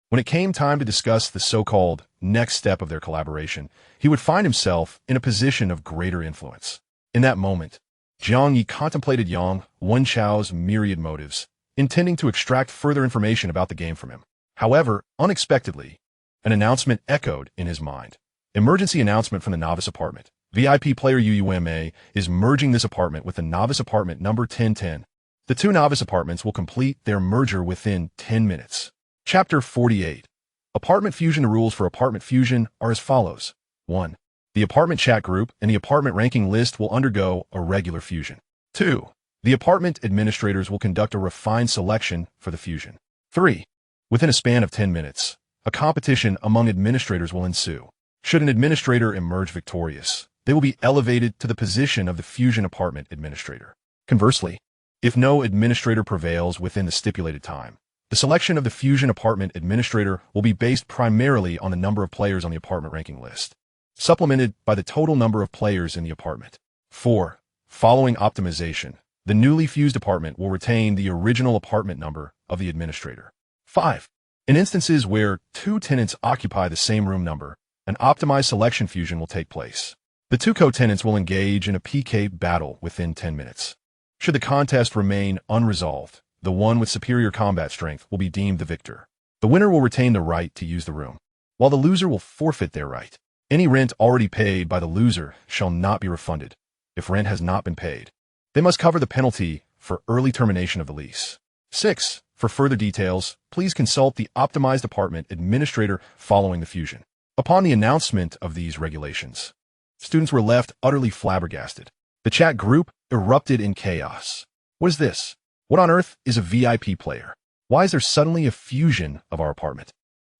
When it came time to discuss the so-called next step of their collaboration, he would find himself in a position of greater influence. In that moment, Jiang Ye contemplated Yang Wenchao's myriad motives, intending to extract further information about the game from him. However, unexpectedly, an announcement echoed in his mind. Emergency announcement from the novice apartment. VIP player UUMA is merging this apartment with the novice apartment number 1010. The 2 novice apartments will complete their merger within 10 minutes. Chapter 48. Apartment fusion. The rules for apartment fusion are as follows. 1. The apartment chat group and the apartment ranking list will undergo a regular fusion. 2. The apartment administrators will conduct a refined selection for the fusion. 3. Within a span of 10 minutes, a competition among administrators will ensue. Should an administrator emerge victorious, they will be elevated to the position of the fusion apartment administrator. Conversely, if no administrator prevails within the stipulated time, the selection of the fusion apartment administrator will be based primarily on the number of players on the apartment ranking list, supplemented by the total number of players in the apartment. 4. Following optimization, the newly fused apartment will retain the original apartment number of the administrator. 5. In instances where 2 tenants occupy the same room number, an optimized selection fusion will take place. The 2 co-tenants will engage in a PK battle within 10 minutes. Should the contest remain unresolved, the one with superior combat strength will be deemed the victor. The winner will retain the right to use the room, while the loser will forfeit their right. Any rent already paid by the loser shall not be refunded. If rent has not been paid, they must cover the penalty for early termination of the lease. 6. For further details, please consult the optimized apartment administrator following the fusion. Upon the announcement of these regulations, students were left utterly flabbergasted. The chat group erupted in chaos. What is this? What on earth is a VIP player? Why is there suddenly a fusion of our apartment?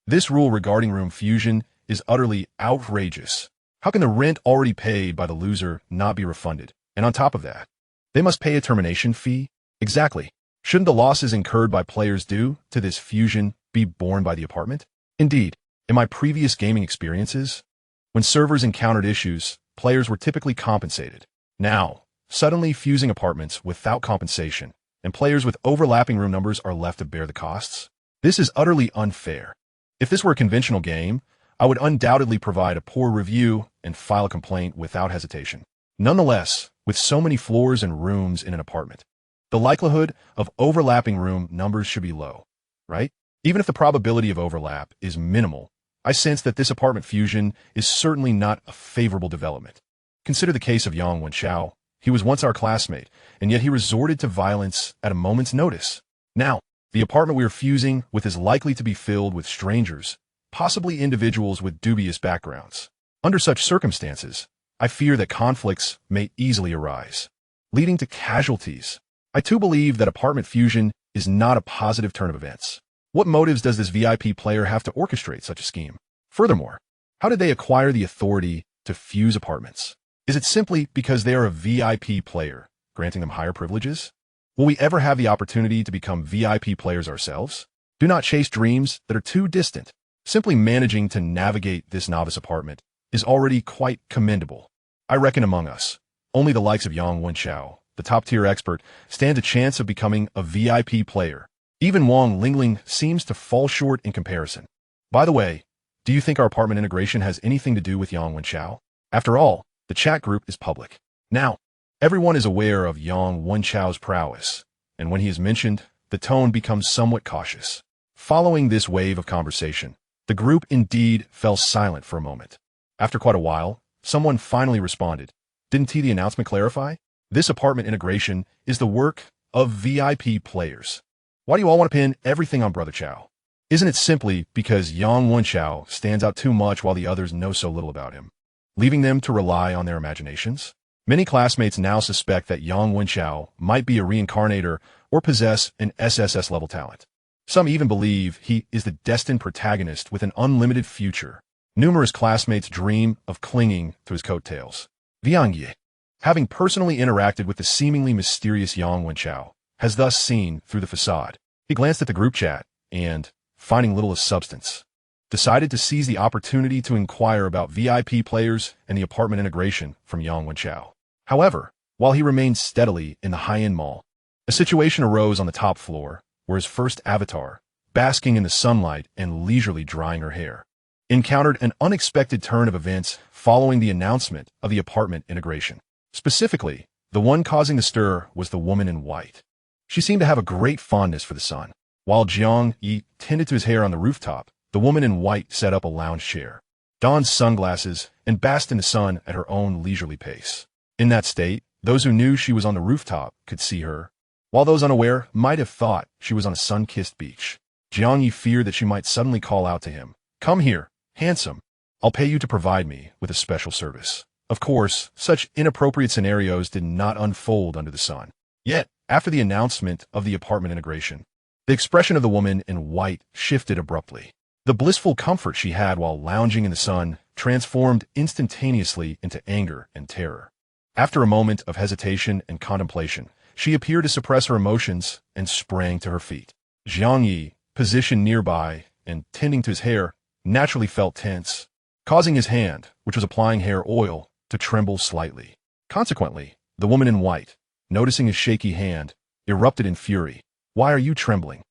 This rule regarding room fusion is utterly outrageous. How can the rent already paid by the loser not be refunded? And on top of that, they must pay a termination fee? Exactly. Shouldn't the losses incurred by players due to this fusion be borne by the apartment? Indeed, in my previous gaming experiences, when servers encountered issues, players were typically compensated. Now, suddenly fusing apartments without compensation, and players with overlapping room numbers are left to bear the costs? This is utterly unfair. If this were a conventional game, I would undoubtedly provide a poor review and file a complaint without hesitation. Nonetheless, with so many floors and rooms in an apartment, the likelihood of overlapping room numbers should be low, right? Even if the probability of overlap is minimal, I sense that this apartment fusion is certainly not a favorable development. Consider the case of Yang Wenchao. He was once our classmate, and yet he resorted to violence at a moment's notice. Now, the apartment we are fusing with is likely to be filled with strangers, possibly individuals with dubious backgrounds. Under such circumstances, I fear that conflicts may easily arise, leading to casualties. I too believe that apartment fusion is not a positive turn of events. What motives does this VIP player have to orchestrate such a scheme? Furthermore, how did they acquire the authority to fuse apartments? Is it simply because they are a VIP player, granting them higher privileges? Will we ever have the opportunity to become VIP players ourselves? Do not chase dreams that are too distant. Simply managing to navigate this novice apartment is already quite commendable. I reckon among us, only the likes of Yang Wenchao, the top-tier expert, stand a chance of becoming a VIP player. Even Wang Lingling seems to fall short in comparison. By the way, do you think our apartment integration has anything to do with Yang Wenchao? After all, the chat group is public. Now, everyone is aware of Yang Wenchao's prowess, and when he is mentioned, the tone becomes somewhat cautious. Following this wave of conversation, the group indeed fell silent for a moment. After quite a while, someone finally responded. Didn't the announcement clarify? This apartment integration is the work of VIP players. Why do you all want to pin everything on Brother Chao? Isn't it simply because Yang Wenchao stands out too much while the others know so little about him, leaving them to rely on their imaginations? Many classmates now suspect that Yang Wenchao might be a reincarnator or possess an SSS-level talent. Some even believe he is the destined protagonist with an unlimited future. Numerous classmates dream of clinging to his coattails. Jiang Ye, having personally interacted with the seemingly mysterious Yang Wenchao, has thus seen through the facade. He glanced at the group chat and, finding little of substance, decided to seize the opportunity to inquire about VIP players and the apartment integration from Yang Wenchao. However, while he remained steadily in the high-end mall, A situation arose on the top floor, where his first avatar, basking in the sunlight and leisurely drying her hair, encountered an unexpected turn of events following the announcement of the apartment integration. Specifically, the one causing the stir was the woman in white. She seemed to have a great fondness for the sun. While Jiang Ye tended to his hair on the rooftop, the woman in white set up a lounge chair, donned sunglasses, and basked in the sun at her own leisurely pace. In that state, those who knew she was on the rooftop could see her, while those unaware might have thought she was on a sun-kissed beach. Jiang Ye feared that she might suddenly call out to him, "Come here, handsome. I'll pay you to provide me with a special service." Of course, such inappropriate scenarios did not unfold under the sun. Yet, after the announcement of the apartment integration, the expression of the woman in white shifted abruptly. The blissful comfort she had while lounging in the sun transformed instantaneously into anger and terror. After a moment of hesitation and contemplation, she appeared to suppress her emotions and sprang to her feet. Jiang Ye, positioned nearby and tending to his hair, naturally felt tense, causing his hand, which was applying hair oil, to tremble slightly. Consequently, the woman in white, noticing his shaky hand, erupted in fury. "Why are you trembling?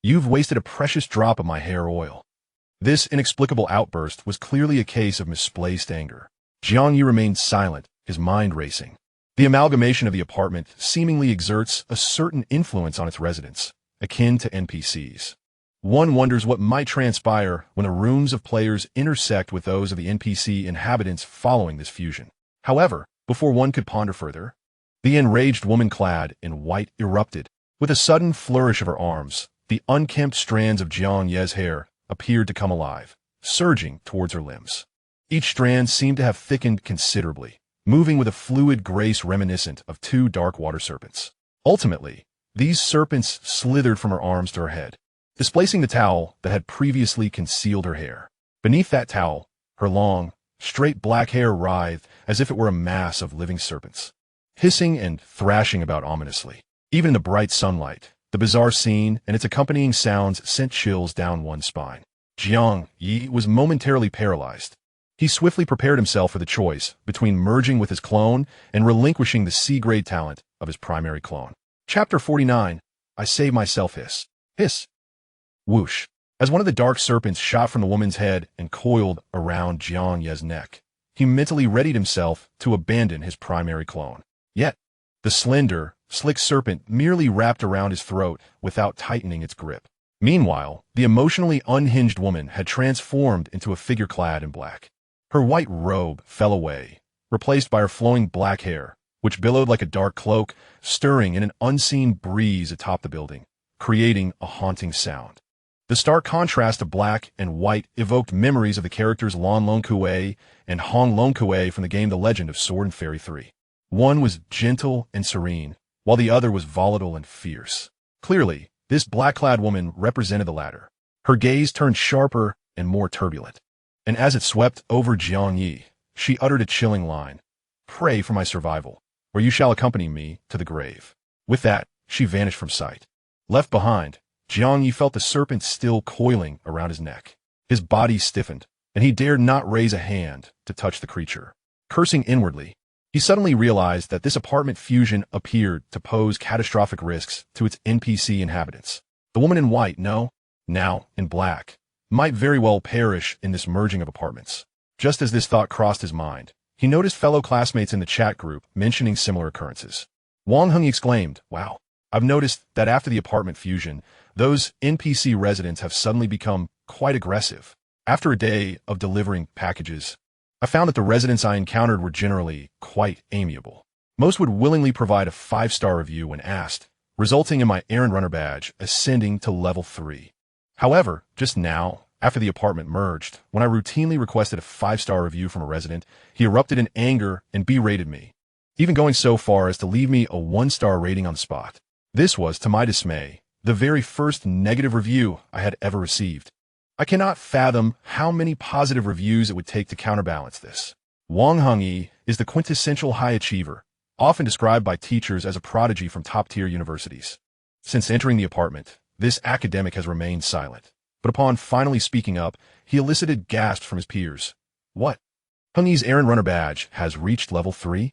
You've wasted a precious drop of my hair oil." This inexplicable outburst was clearly a case of misplaced anger. Jiang Ye remained silent, his mind racing. The amalgamation of the apartment seemingly exerts a certain influence on its residents, akin to NPCs. One wonders what might transpire when the rooms of players intersect with those of the NPC inhabitants following this fusion. However, before one could ponder further, the enraged woman clad in white erupted. With a sudden flourish of her arms, the unkempt strands of Jiang Ye's hair appeared to come alive, surging towards her limbs. Each strand seemed to have thickened considerably, moving with a fluid grace reminiscent of two dark water serpents. Ultimately, these serpents slithered from her arms to her head, displacing the towel that had previously concealed her hair. Beneath that towel, her long, straight black hair writhed as if it were a mass of living serpents, hissing and thrashing about ominously. Even in the bright sunlight, the bizarre scene and its accompanying sounds sent chills down one's spine. Jiang Ye was momentarily paralyzed. He swiftly prepared himself for the choice between merging with his clone and relinquishing the C-grade talent of his primary clone. Chapter 49. I Save Myself. Hiss. Hiss. Whoosh. As one of the dark serpents shot from the woman's head and coiled around Jiang Ye's neck, he mentally readied himself to abandon his primary clone. Yet, the slender, slick serpent merely wrapped around his throat without tightening its grip. Meanwhile, the emotionally unhinged woman had transformed into a figure clad in black. Her white robe fell away, replaced by her flowing black hair, which billowed like a dark cloak, stirring in an unseen breeze atop the building, creating a haunting sound. The stark contrast of black and white evoked memories of the characters Lan Long Kue and Hong Long Kue from the game The Legend of Sword and Fairy 3. One was gentle and serene, while the other was volatile and fierce. Clearly, this black-clad woman represented the latter. Her gaze turned sharper and more turbulent, and as it swept over Jiang Ye, she uttered a chilling line, "Pray for my survival, or you shall accompany me to the grave." With that, she vanished from sight. Left behind, Jiang Ye felt the serpent still coiling around his neck. His body stiffened, and he dared not raise a hand to touch the creature. Cursing inwardly, he suddenly realized that this apartment fusion appeared to pose catastrophic risks to its NPC inhabitants. The woman in white, now in black, might very well perish in this merging of apartments. Just as this thought crossed his mind, he noticed fellow classmates in the chat group mentioning similar occurrences. Wang Heng exclaimed, "Wow, I've noticed that after the apartment fusion, those NPC residents have suddenly become quite aggressive. After a day of delivering packages, I found that the residents I encountered were generally quite amiable. Most would willingly provide a 5-star review when asked, resulting in my errand runner badge ascending to level 3. However, just now, after the apartment merged, when I routinely requested a 5-star review from a resident, he erupted in anger and berated me, even going so far as to leave me a 1-star rating on the spot. This was, to my dismay, the very first negative review I had ever received. I cannot fathom how many positive reviews it would take to counterbalance this. Wang Hengyi is the quintessential high achiever, often described by teachers as a prodigy from top-tier universities. Since entering the apartment, this academic has remained silent, but upon finally speaking up, he elicited gasps from his peers. What? Hengyi's errand runner badge has reached level 3?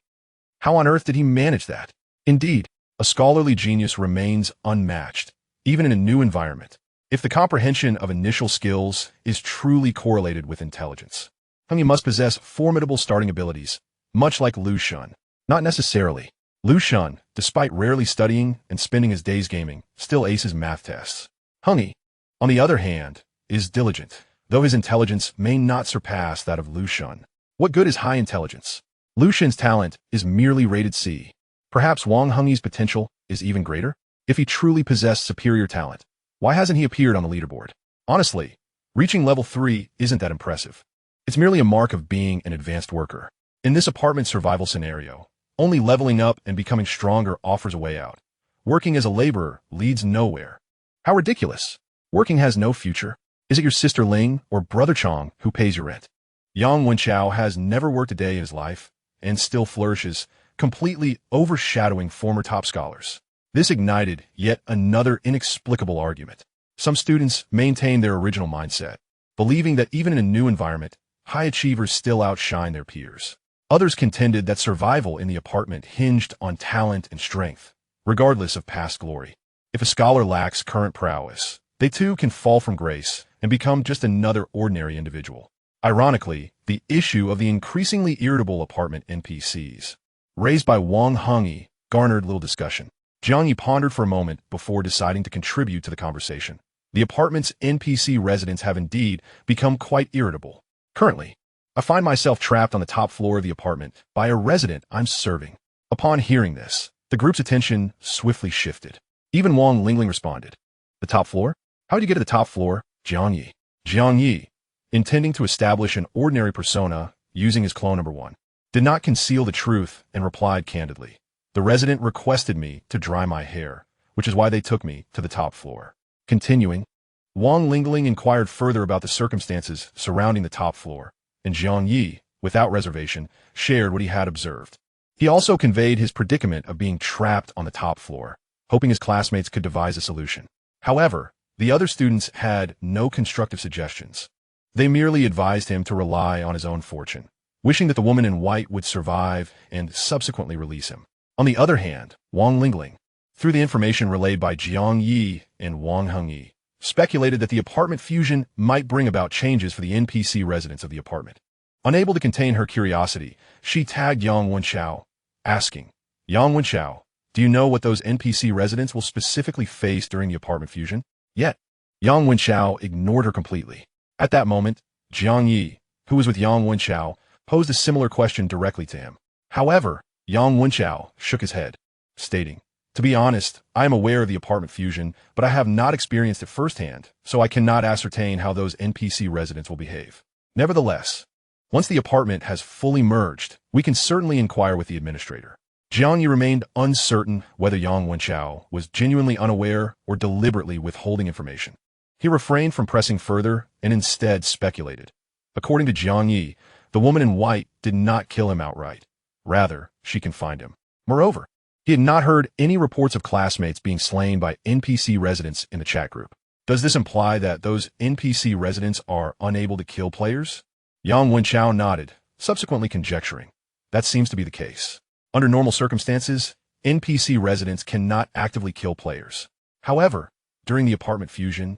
How on earth did he manage that? Indeed, A scholarly genius remains unmatched, even in a new environment, if the comprehension of initial skills is truly correlated with intelligence. Hung Ye must possess formidable starting abilities, much like Lu Xun. Not necessarily. Lu Xun, despite rarely studying and spending his days gaming, still aces math tests. Hung Ye, on the other hand, is diligent, though his intelligence may not surpass that of Lu Xun. What good is high intelligence? Lu Xun's talent is merely rated C. Perhaps Hung Ye's potential is even greater? If he truly possessed superior talent, why hasn't he appeared on the leaderboard? Honestly, reaching level 3 isn't that impressive. It's merely a mark of being an advanced worker. In this apartment survival scenario, only leveling up and becoming stronger offers a way out. Working as a laborer leads nowhere. How ridiculous. Working has no future. Is it your sister Ling or brother Chong who pays your rent? Yang Wenchao has never worked a day in his life and still flourishes, completely overshadowing former top scholars. This ignited yet another inexplicable argument. Some students maintained their original mindset, believing that even in a new environment, high achievers still outshine their peers. Others contended that survival in the apartment hinged on talent and strength, regardless of past glory. If a scholar lacks current prowess, they too can fall from grace and become just another ordinary individual. Ironically, the issue of the increasingly irritable apartment NPCs, raised by Hung Ye, garnered little discussion. Jiang Ye pondered for a moment before deciding to contribute to the conversation. The apartment's NPC residents have indeed become quite irritable. Currently, I find myself trapped on the top floor of the apartment by a resident I'm serving. Upon hearing this, the group's attention swiftly shifted. Even Wang Lingling responded. The top floor? How'd you get to the top floor, Jiang Ye? Jiang Ye, intending to establish an ordinary persona using his clone number 1, did not conceal the truth and replied candidly. The resident requested me to dry my hair, which is why they took me to the top floor. Continuing, Wang Lingling inquired further about the circumstances surrounding the top floor, and Jiang Ye, without reservation, shared what he had observed. He also conveyed his predicament of being trapped on the top floor, hoping his classmates could devise a solution. However, the other students had no constructive suggestions. They merely advised him to rely on his own fortune, wishing that the woman in white would survive and subsequently release him. On the other hand, Wang Lingling, through the information relayed by Jiang Ye and Hung Ye, speculated that the apartment fusion might bring about changes for the NPC residents of the apartment. Unable to contain her curiosity, she tagged Yang Wenchao, asking, Yang Wenchao, do you know what those NPC residents will specifically face during the apartment fusion? Yet, Yang Wenchao ignored her completely. At that moment, Jiang Ye, who was with Yang Wenchao, posed a similar question directly to him. However, Yang Wenchao shook his head, stating, to be honest, I am aware of the apartment fusion, but I have not experienced it firsthand, so I cannot ascertain how those NPC residents will behave. Nevertheless, once the apartment has fully merged, we can certainly inquire with the administrator. Jiang Ye remained uncertain whether Yang Wenchao was genuinely unaware or deliberately withholding information. He refrained from pressing further and instead speculated. According to Jiang Ye, the woman in white did not kill him outright. Rather, she confined him. Moreover, he had not heard any reports of classmates being slain by NPC residents in the chat group. Does this imply that those NPC residents are unable to kill players? Yang Wenchao nodded, subsequently conjecturing. That seems to be the case. Under normal circumstances, NPC residents cannot actively kill players. However, during the apartment fusion,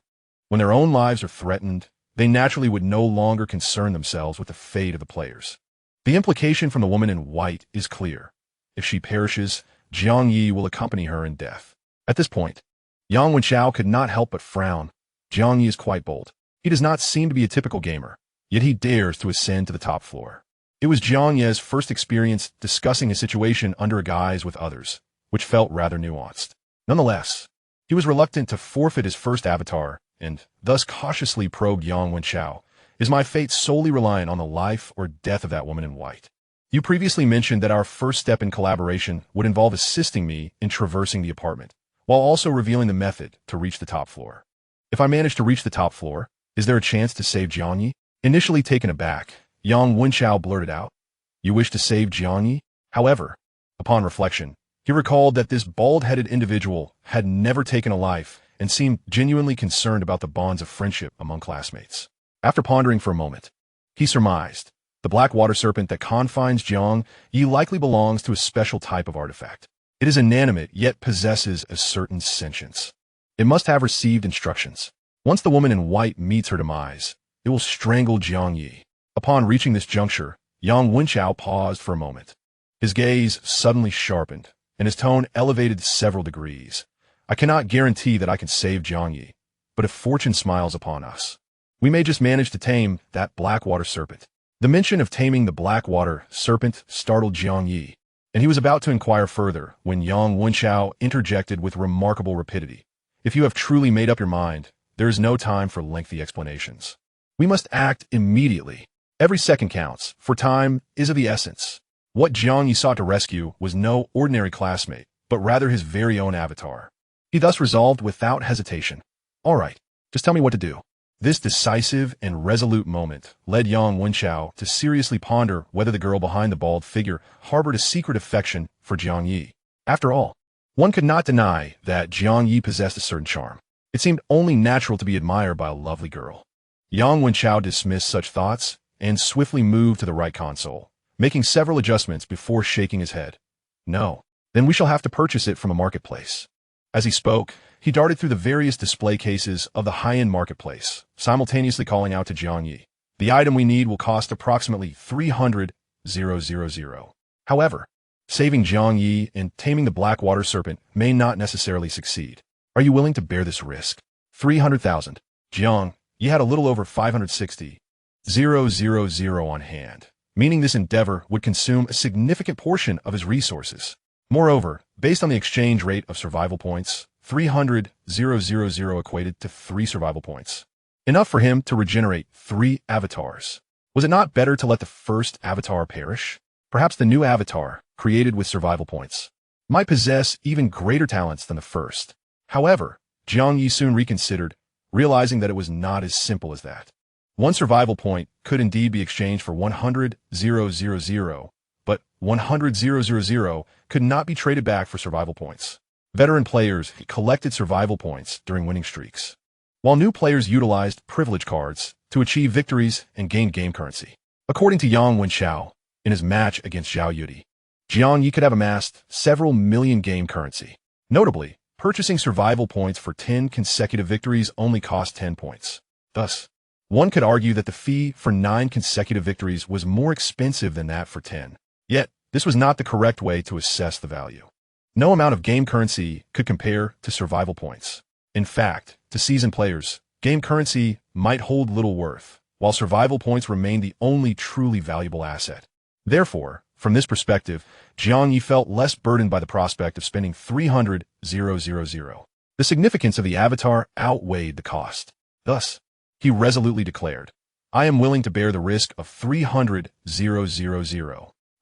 when their own lives are threatened, they naturally would no longer concern themselves with the fate of the players. The implication from the woman in white is clear. If she perishes, Jiang Ye will accompany her in death. At this point, Yang Wenchao could not help but frown. Jiang Ye is quite bold. He does not seem to be a typical gamer, yet he dares to ascend to the top floor. It was Jiang Ye's first experience discussing a situation under a guise with others, which felt rather nuanced. Nonetheless, he was reluctant to forfeit his first avatar and thus cautiously probed Yang Wenchao. Is my fate solely reliant on the life or death of that woman in white? You previously mentioned that our first step in collaboration would involve assisting me in traversing the apartment, while also revealing the method to reach the top floor. If I manage to reach the top floor, is there a chance to save Jiang Ye? Initially taken aback, Yang Wenchao blurted out, You wish to save Jiang Ye? However, upon reflection, he recalled that this bald-headed individual had never taken a life and seemed genuinely concerned about the bonds of friendship among classmates. After pondering for a moment, he surmised, the black water serpent that confines Jiang Ye likely belongs to a special type of artifact. It is inanimate, yet possesses a certain sentience. It must have received instructions. Once the woman in white meets her demise, it will strangle Jiang Ye. Upon reaching this juncture, Yang Wenchao paused for a moment. His gaze suddenly sharpened, and his tone elevated several degrees. I cannot guarantee that I can save Jiang Ye, but if fortune smiles upon us, we may just manage to tame that blackwater serpent. The mention of taming the blackwater serpent startled Jiang Ye, and he was about to inquire further when Yang Wenchao interjected with remarkable rapidity. If you have truly made up your mind, there is no time for lengthy explanations. We must act immediately. Every second counts, for time is of the essence. What Jiang Ye sought to rescue was no ordinary classmate, but rather his very own avatar. He thus resolved without hesitation. All right, just tell me what to do. This decisive and resolute moment led Yang Wenchao to seriously ponder whether the girl behind the bald figure harbored a secret affection for Jiang Ye. After all, one could not deny that Jiang Ye possessed a certain charm. It seemed only natural to be admired by a lovely girl. Yang Wenchao dismissed such thoughts and swiftly moved to the right console, making several adjustments before shaking his head. No, then we shall have to purchase it from a marketplace. As he spoke, he darted through the various display cases of the high-end marketplace, simultaneously calling out to Jiang Ye. The item we need will cost approximately 300,000. However, saving Jiang Ye and taming the Blackwater Serpent may not necessarily succeed. Are you willing to bear this risk? 300,000. Jiang Ye had a little over 560,000 on hand, meaning this endeavor would consume a significant portion of his resources. Moreover, based on the exchange rate of survival points, 300,000 equated to 3 survival points. Enough for him to regenerate 3 avatars. Was it not better to let the first avatar perish? Perhaps the new avatar, created with survival points, might possess even greater talents than the first. However, Jiang Ye soon reconsidered, realizing that it was not as simple as that. 1 survival point could indeed be exchanged for 100,000, but 100,000 could not be traded back for survival points. Veteran players collected survival points during winning streaks, while new players utilized privilege cards to achieve victories and gain game currency. According to Yang Wenchao, in his match against Zhao Yudi, Jiang Ye could have amassed several million game currency. Notably, purchasing survival points for 10 consecutive victories only cost 10 points. Thus, one could argue that the fee for 9 consecutive victories was more expensive than that for 10. Yet, this was not the correct way to assess the value. No amount of game currency could compare to survival points. In fact, to seasoned players, game currency might hold little worth, while survival points remained the only truly valuable asset. Therefore, from this perspective, Jiang Ye felt less burdened by the prospect of spending 300,000. The significance of the avatar outweighed the cost. Thus, he resolutely declared, I am willing to bear the risk of 300,000.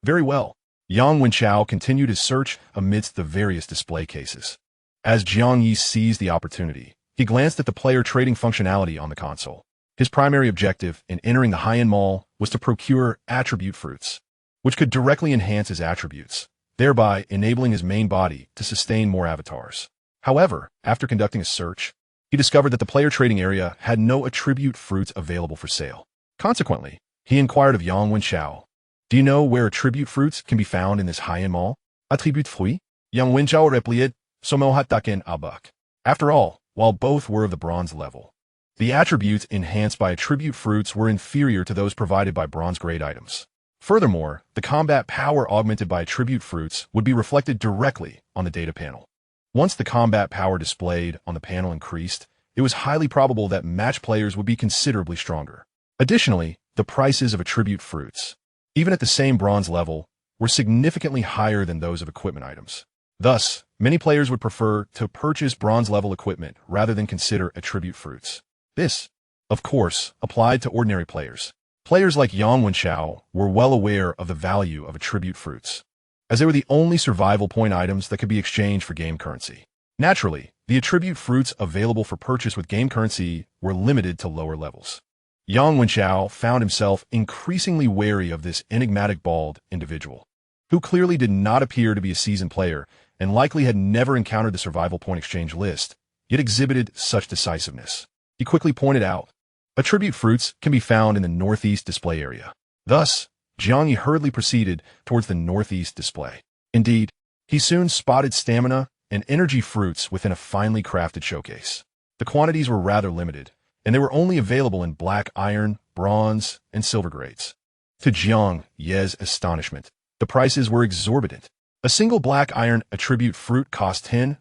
Very well. Yang Wenchao continued his search amidst the various display cases. As Jiang Ye seized the opportunity, he glanced at the player trading functionality on the console. His primary objective in entering the high-end mall was to procure attribute fruits, which could directly enhance his attributes, thereby enabling his main body to sustain more avatars. However, after conducting a search, he discovered that the player trading area had no attribute fruits available for sale. Consequently, he inquired of Yang Wenchao, do you know where attribute fruits can be found in this high-end mall? Attribute fruits? Yang Wenchao replied, Somohataken abuk. After all, while both were of the bronze level, the attributes enhanced by attribute fruits were inferior to those provided by bronze-grade items. Furthermore, the combat power augmented by attribute fruits would be reflected directly on the data panel. Once the combat power displayed on the panel increased, it was highly probable that match players would be considerably stronger. Additionally, the prices of attribute fruits, even at the same bronze level, were significantly higher than those of equipment items. Thus, many players would prefer to purchase bronze-level equipment rather than consider attribute fruits. This, of course, applied to ordinary players. Players like Yang Wenchao were well aware of the value of attribute fruits, as they were the only survival point items that could be exchanged for game currency. Naturally, the attribute fruits available for purchase with game currency were limited to lower levels. Yang Wenchao found himself increasingly wary of this enigmatic bald individual, who clearly did not appear to be a seasoned player and likely had never encountered the survival point exchange list, yet exhibited such decisiveness. He quickly pointed out, attribute fruits can be found in the northeast display area. Thus, Jiang Ye hurriedly proceeded towards the northeast display. Indeed, He soon spotted stamina and energy fruits within a finely crafted showcase. The quantities were rather limited, and they were only available in black iron, bronze, and silver grades. To Jiang Ye's astonishment, the prices were exorbitant. A single black iron attribute fruit cost 10,000.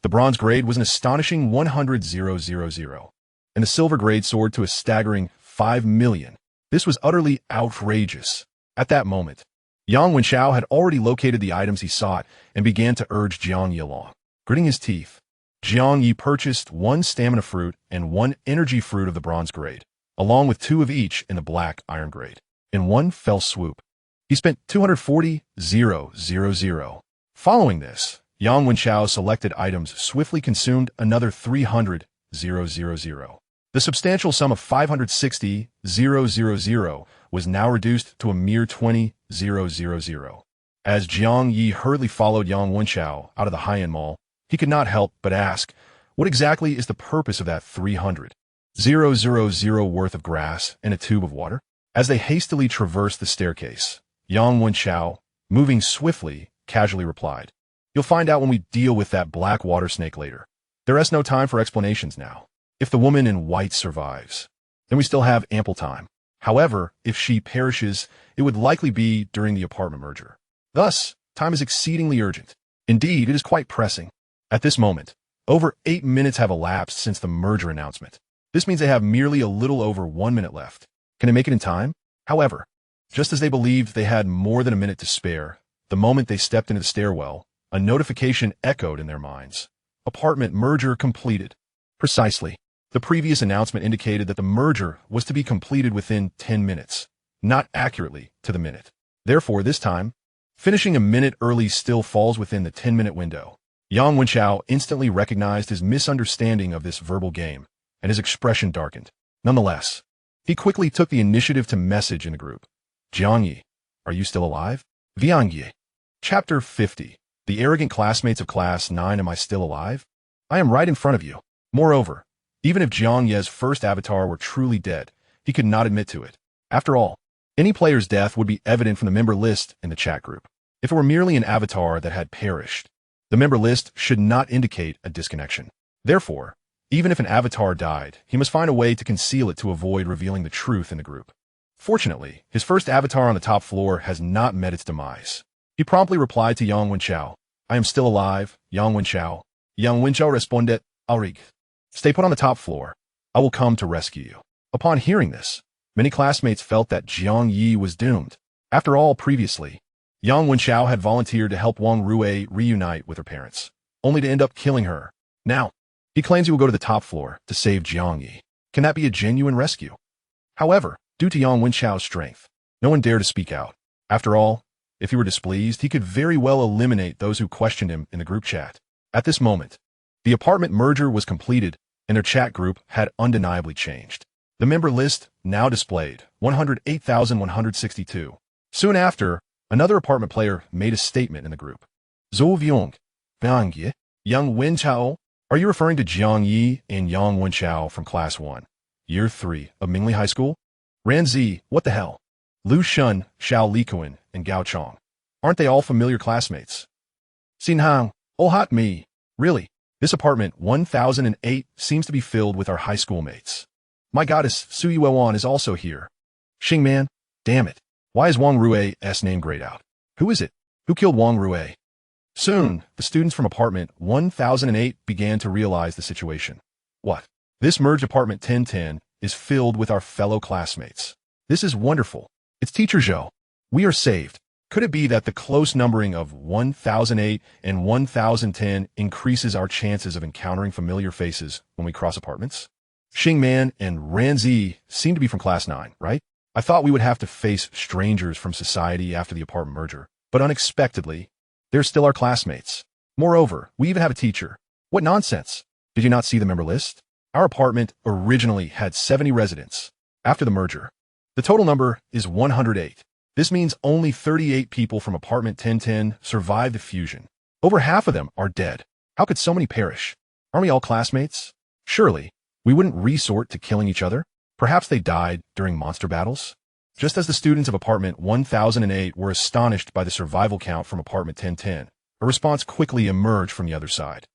The bronze grade was an astonishing 100,000, and the silver grade soared to a staggering 5 million. This was utterly outrageous. At that moment, Yang Wenchao had already located the items he sought and began to urge Jiang Ye along. Gritting his teeth, Jiang Ye purchased 1 stamina fruit and 1 energy fruit of the bronze grade, along with 2 of each in the black iron grade. In one fell swoop, he spent 240,000. Following this, Yang Wenchao's selected items swiftly consumed another 300,000. The substantial sum of 560,000 was now reduced to a mere 20,000. As Jiang Ye hurriedly followed Yang Wenchao out of the high-end mall, he could not help but ask, what exactly is the purpose of that 300,000 worth of grass and a tube of water? As they hastily traversed the staircase, Yang Wenchao, moving swiftly, casually replied, "You'll find out when we deal with that black water snake later. There is no time for explanations now. If the woman in white survives, then we still have ample time. However, if she perishes, it would likely be during the apartment merger. Thus, time is exceedingly urgent. Indeed, it is quite pressing. At this moment, over 8 minutes have elapsed since the merger announcement. This means they have merely a little over 1 minute left. Can they make it in time? However, just as they believed they had more than a minute to spare, the moment they stepped into the stairwell, a notification echoed in their minds. Apartment merger completed. Precisely. The previous announcement indicated that the merger was to be completed within 10 minutes, not accurately to the minute. Therefore, this time, finishing a minute early still falls within the 10-minute window. Yang Wenchao instantly recognized his misunderstanding of this verbal game, and his expression darkened. Nonetheless, he quickly took the initiative to message in the group. Jiang Ye, are you still alive? Jiang Ye. Chapter 50. The arrogant classmates of Class 9. Am I still alive? I am right in front of you. Moreover, even if Jiang Ye's first avatar were truly dead, he could not admit to it. After all, any player's death would be evident from the member list in the chat group. If it were merely an avatar that had perished, the member list should not indicate a disconnection. Therefore, even if an avatar died, he must find a way to conceal it to avoid revealing the truth in the group. Fortunately, his first avatar on the top floor has not met its demise. He promptly replied to Yang Wenchao, I am still alive, Yang Wenchao. Yang Wenchao responded, Awaken. Stay put on the top floor. I will come to rescue you. Upon hearing this, many classmates felt that Jiang Ye was doomed. After all, previously, Yang Wenchao had volunteered to help Wang Rui reunite with her parents, only to end up killing her. Now, he claims he will go to the top floor to save Jiang Ye. Can that be a genuine rescue? However, due to Yang Wenchao's strength, no one dared to speak out. After all, if he were displeased, he could very well eliminate those who questioned him in the group chat. At this moment, the apartment merger was completed, and their chat group had undeniably changed. The member list now displayed 108,162. Soon after, another apartment player made a statement in the group. Zhou Vyong, Jiang Ye, Yang Wenchao. Are you referring to Jiang Ye and Yang Wenchao from Class 1, Year 3 of Mingli High School? Ranzi, what the hell? Lu Shun, Xiao Likuan, and Gao Chong. Aren't they all familiar classmates? Xin Hang, oh hot me. Really, this apartment 1008 seems to be filled with our high school mates. My goddess, Su Yuewan is also here. Xing Man, damn it. Why is Wang Rui's name grayed out? Who is it? Who killed Wang Rui? Soon, the students from apartment 1008 began to realize the situation. What? This merged apartment 1010 is filled with our fellow classmates. This is wonderful. It's Teacher Zhou. We are saved. Could it be that the close numbering of 1008 and 1010 increases our chances of encountering familiar faces when we cross apartments? Xing Man and Ranzi seem to be from Class 9, right? I thought we would have to face strangers from society after the apartment merger, but unexpectedly, they're still our classmates. Moreover, we even have a teacher. What nonsense! Did you not see the member list? Our apartment originally had 70 residents. After the merger, the total number is 108. This means only 38 people from apartment 1010 survived the fusion. Over half of them are dead. How could so many perish? Aren't we all classmates? Surely, we wouldn't resort to killing each other. Perhaps they died during monster battles? Just as the students of apartment 1008 were astonished by the survival count from apartment 1010, a response quickly emerged from the other side.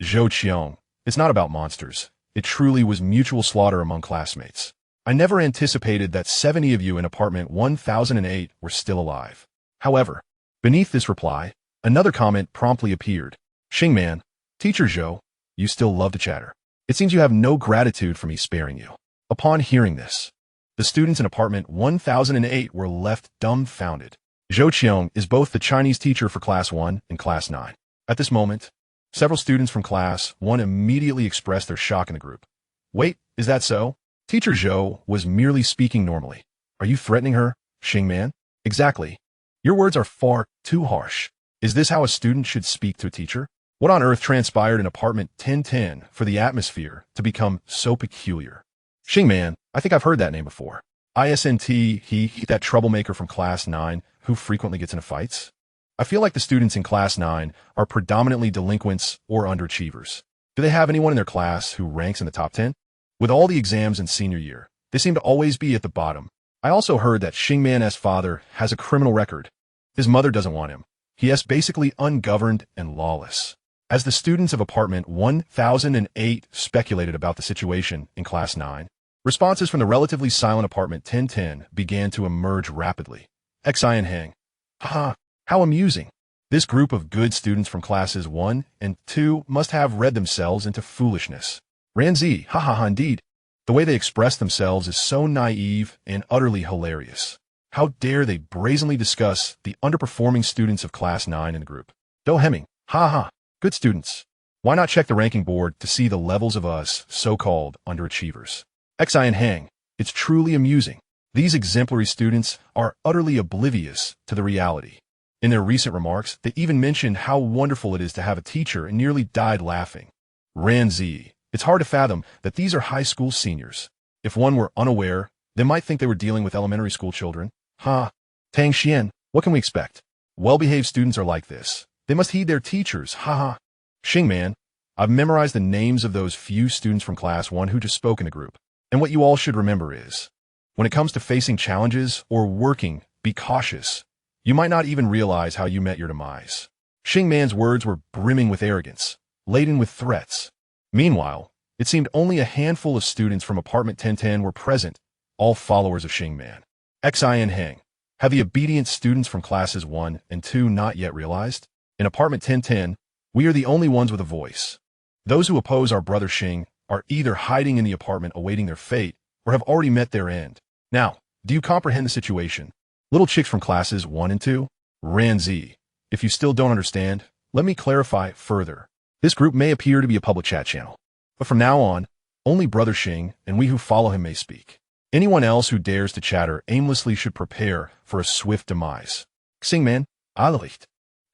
Zhou Qiong, it's not about monsters. It truly was mutual slaughter among classmates. I never anticipated that 70 of you in apartment 1008 were still alive. However, beneath this reply, another comment promptly appeared. Xingman, Teacher Zhou, you still love to chatter. It seems you have no gratitude for me sparing you. Upon hearing this, the students in apartment 1008 were left dumbfounded. Zhou Qiong is both the Chinese teacher for Class 1 and Class 9. At this moment, several students from Class 1 immediately expressed their shock in the group. Wait, is that so? Teacher Zhou was merely speaking normally. Are you threatening her, Xingman? Exactly. Your words are far too harsh. Is this how a student should speak to a teacher? What on earth transpired in apartment 1010 for the atmosphere to become so peculiar? Xingman, I think I've heard that name before. Isn't he that troublemaker from Class 9 who frequently gets into fights? I feel like the students in Class 9 are predominantly delinquents or underachievers. Do they have anyone in their class who ranks in the top 10? With all the exams in senior year, they seem to always be at the bottom. I also heard that Xingman's father has a criminal record. His mother doesn't want him. He is basically ungoverned and lawless. As the students of apartment 1008 speculated about the situation in Class 9, responses from the relatively silent apartment 1010 began to emerge rapidly. Xian Heng. Haha, how amusing. This group of good students from classes 1 and 2 must have read themselves into foolishness. Ranzi, haha, indeed. The way they express themselves is so naive and utterly hilarious. How dare they brazenly discuss the underperforming students of Class 9 in the group. Do Hemming, haha, good students. Why not check the ranking board to see the levels of us so-called underachievers? Xian Heng, it's truly amusing. These exemplary students are utterly oblivious to the reality. In their recent remarks, they even mentioned how wonderful it is to have a teacher and nearly died laughing. Ranzi, it's hard to fathom that these are high school seniors. If one were unaware, they might think they were dealing with elementary school children. Ha! Tang Xian, what can we expect? Well-behaved students are like this. They must heed their teachers, haha. Xingman, I've memorized the names of those few students from Class 1 who just spoke in the group. And what you all should remember is, when it comes to facing challenges or working, be cautious. You might not even realize how you met your demise. Xingman's words were brimming with arrogance, laden with threats. Meanwhile, it seemed only a handful of students from apartment 1010 were present, all followers of Xingman. Xian Heng, have the obedient students from classes 1 and 2 not yet realized? In apartment 1010, we are the only ones with a voice. Those who oppose our brother Xing are either hiding in the apartment awaiting their fate or have already met their end. Now, do you comprehend the situation? Little chicks from classes 1 and 2? Ranzi, if you still don't understand, let me clarify further. This group may appear to be a public chat channel, but from now on, only Brother Xing and we who follow him may speak. Anyone else who dares to chatter aimlessly should prepare for a swift demise. Xingman, Alicht.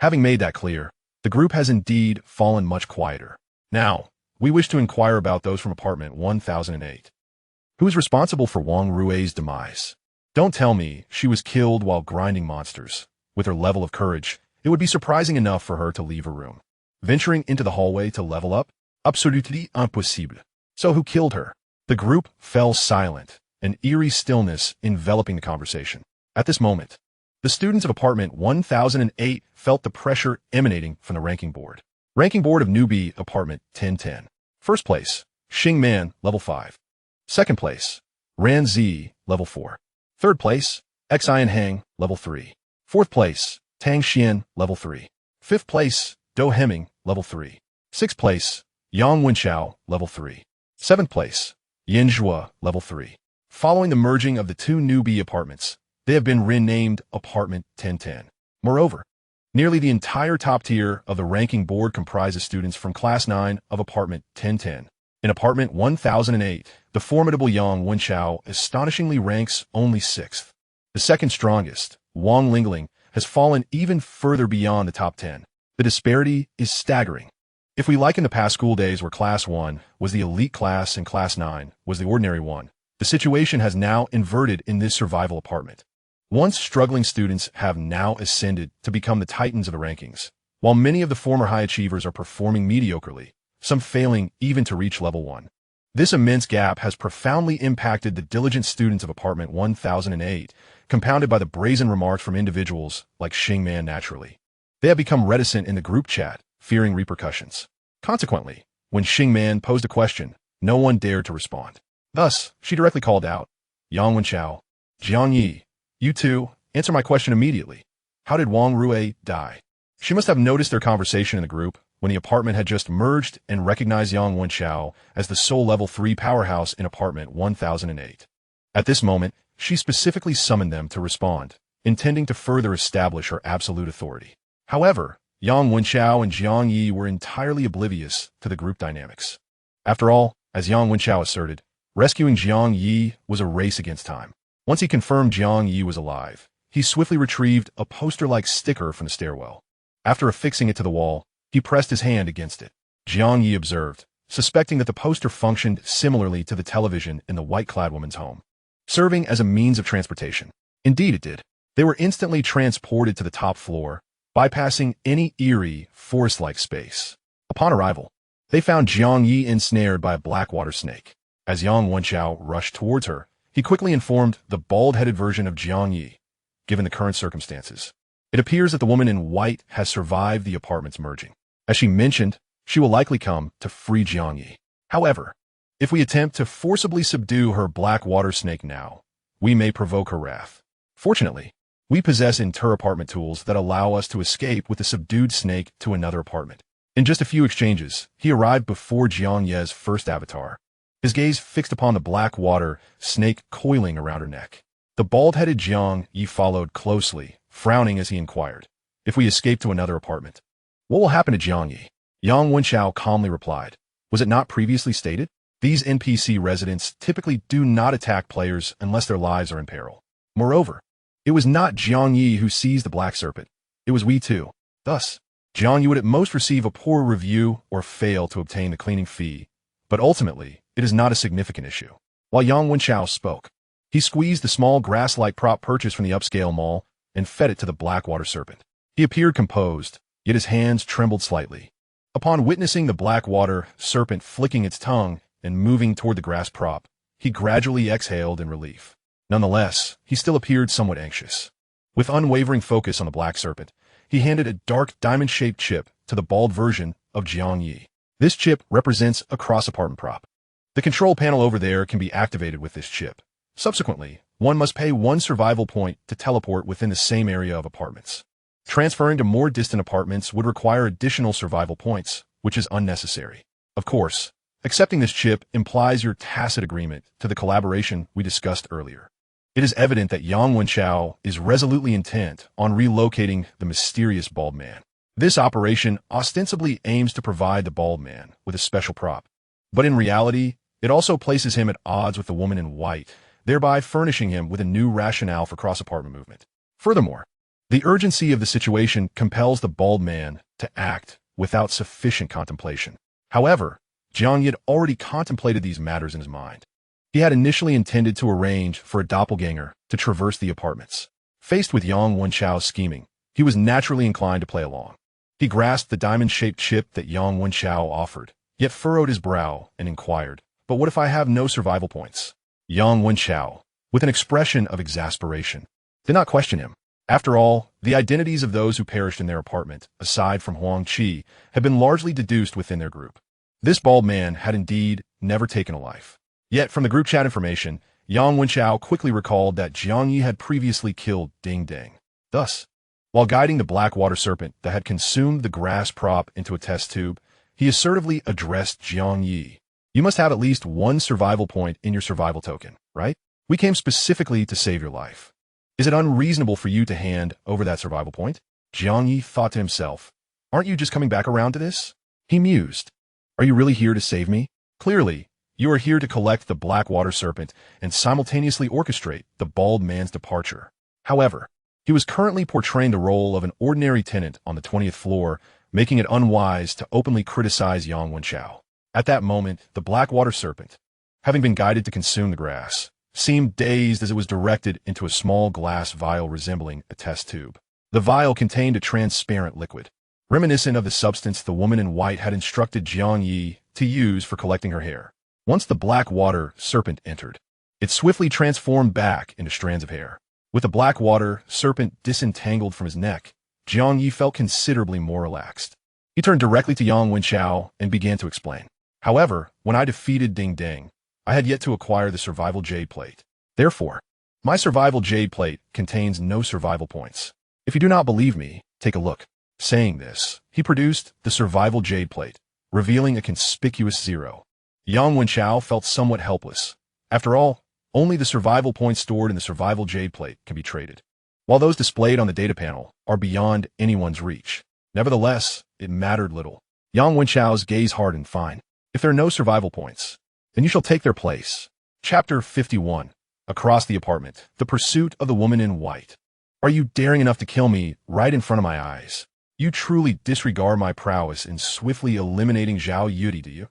Having made that clear, the group has indeed fallen much quieter. Now, we wish to inquire about those from apartment 1008. Who is responsible for Wang Rui's demise? Don't tell me she was killed while grinding monsters. With her level of courage, it would be surprising enough for her to leave her room. Venturing into the hallway to level up? Absolutely impossible. So who killed her? The group fell silent, an eerie stillness enveloping the conversation. At this moment, the students of apartment 1008 felt the pressure emanating from the ranking board. Ranking board of newbie apartment 1010. First place, Xingman, level 5. Second place, Ranzi, level 4. Third place, Xian Heng, level 3. Fourth place, Tang Xian, level 3. Fifth place, Do Hemming, level 3. Sixth place, Yang Wenchao, level 3. Seventh place, Yin Zhua, level 3. Following the merging of the two newbie apartments, they have been renamed apartment 1010. Moreover, nearly the entire top tier of the ranking board comprises students from class 9 of apartment 1010. In apartment 1008, the formidable Yang Wenchao astonishingly ranks only 6th. The second strongest, Wang Lingling, has fallen even further beyond the top 10. The disparity is staggering. If we liken the past school days where class 1 was the elite class and class 9 was the ordinary one, the situation has now inverted in this survival apartment. Once struggling students have now ascended to become the titans of the rankings, while many of the former high achievers are performing mediocrely, some failing even to reach level 1. This immense gap has profoundly impacted the diligent students of apartment 1008, compounded by the brazen remarks from individuals like Xing Man naturally. They have become reticent in the group chat, fearing repercussions. Consequently, when Xing Man posed a question, no one dared to respond. Thus, she directly called out, Yang Wenchao, Jiang Ye, you two, answer my question immediately. How did Wang Rue die? She must have noticed their conversation in the group when the apartment had just merged and recognized Yang Wenchao as the sole level 3 powerhouse in apartment 1008. At this moment, she specifically summoned them to respond, intending to further establish her absolute authority. However, Yang Wenchao and Jiang Ye were entirely oblivious to the group dynamics. After all, as Yang Wenchao asserted, rescuing Jiang Ye was a race against time. Once he confirmed Jiang Ye was alive, he swiftly retrieved a poster-like sticker from the stairwell. After affixing it to the wall, he pressed his hand against it. Jiang Ye observed, suspecting that the poster functioned similarly to the television in the white-clad woman's home, serving as a means of transportation. Indeed it did. They were instantly transported to the top floor, bypassing any eerie, forest-like space. Upon arrival, they found Jiang Ye ensnared by a black water snake. As Yang Wenchao rushed towards her, he quickly informed the bald-headed version of Jiang Ye, given the current circumstances. It appears that the woman in white has survived the apartment's merging. As she mentioned, she will likely come to free Jiang Ye. However, if we attempt to forcibly subdue her black water snake now, we may provoke her wrath. Fortunately, we possess inter-apartment tools that allow us to escape with the subdued snake to another apartment. In just a few exchanges, he arrived before Jiang Ye's first avatar, his gaze fixed upon the black water snake coiling around her neck. The bald-headed Jiang Ye followed closely, frowning as he inquired, if we escape to another apartment, what will happen to Jiang Ye? Yang Wenchao calmly replied, was it not previously stated? These NPC residents typically do not attack players unless their lives are in peril. Moreover, it was not Jiang Ye who seized the black serpent. It was we too. Thus, Jiang Ye would at most receive a poor review or fail to obtain the cleaning fee, but ultimately, it is not a significant issue. While Yang Wenchao spoke, he squeezed the small grass-like prop purchased from the upscale mall and fed it to the black water serpent. He appeared composed, yet his hands trembled slightly. Upon witnessing the black water serpent flicking its tongue and moving toward the grass prop, he gradually exhaled in relief. Nonetheless, he still appeared somewhat anxious. With unwavering focus on the black serpent, he handed a dark diamond-shaped chip to the bald version of Jiang Ye. This chip represents a cross-apartment prop. The control panel over there can be activated with this chip. Subsequently, one must pay 1 survival point to teleport within the same area of apartments. Transferring to more distant apartments would require additional survival points, which is unnecessary. Of course, accepting this chip implies your tacit agreement to the collaboration we discussed earlier. It is evident that Yang Wenchao is resolutely intent on relocating the mysterious bald man. This operation ostensibly aims to provide the bald man with a special prop, but in reality, it also places him at odds with the woman in white, thereby furnishing him with a new rationale for cross-apartment movement. Furthermore, the urgency of the situation compels the bald man to act without sufficient contemplation. However, Jiang Ye had already contemplated these matters in his mind. He had initially intended to arrange for a doppelganger to traverse the apartments. Faced with Yang Wenchao's scheming, he was naturally inclined to play along. He grasped the diamond-shaped chip that Yang Wenchao offered, yet furrowed his brow and inquired, but what if I have no survival points? Yang Wenchao, with an expression of exasperation, did not question him. After all, the identities of those who perished in their apartment, aside from Huang Qi, had been largely deduced within their group. This bald man had indeed never taken a life. Yet, from the group chat information, Yang Wenchao quickly recalled that Jiang Ye had previously killed Ding Ding. Thus, while guiding the black water serpent that had consumed the grass prop into a test tube, he assertively addressed Jiang Ye. You must have at least 1 survival point in your survival token, right? We came specifically to save your life. Is it unreasonable for you to hand over that survival point? Jiang Ye thought to himself, aren't you just coming back around to this? He mused. Are you really here to save me? Clearly, you are here to collect the black water serpent and simultaneously orchestrate the bald man's departure. However, he was currently portraying the role of an ordinary tenant on the 20th floor, making it unwise to openly criticize Yang Wenchao. At that moment, the black water serpent, having been guided to consume the grass, seemed dazed as it was directed into a small glass vial resembling a test tube. The vial contained a transparent liquid, reminiscent of the substance the woman in white had instructed Jiang Ye to use for collecting her hair. Once the black water serpent entered, it swiftly transformed back into strands of hair. With the black water serpent disentangled from his neck, Jiang Ye felt considerably more relaxed. He turned directly to Yang Wenchao and began to explain. However, when I defeated Ding Ding, I had yet to acquire the survival jade plate. Therefore, my survival jade plate contains no survival points. If you do not believe me, take a look. Saying this, he produced the survival jade plate, revealing a conspicuous 0. Yang Wenchao felt somewhat helpless. After all, only the survival points stored in the survival jade plate can be traded, while those displayed on the data panel are beyond anyone's reach. Nevertheless, it mattered little. Yang Wenchao's gaze hardened. Fine. If there are no survival points, then you shall take their place. Chapter 51. Across the apartment, the pursuit of the woman in white. Are you daring enough to kill me right in front of my eyes? You truly disregard my prowess in swiftly eliminating Zhao Yudi, do you?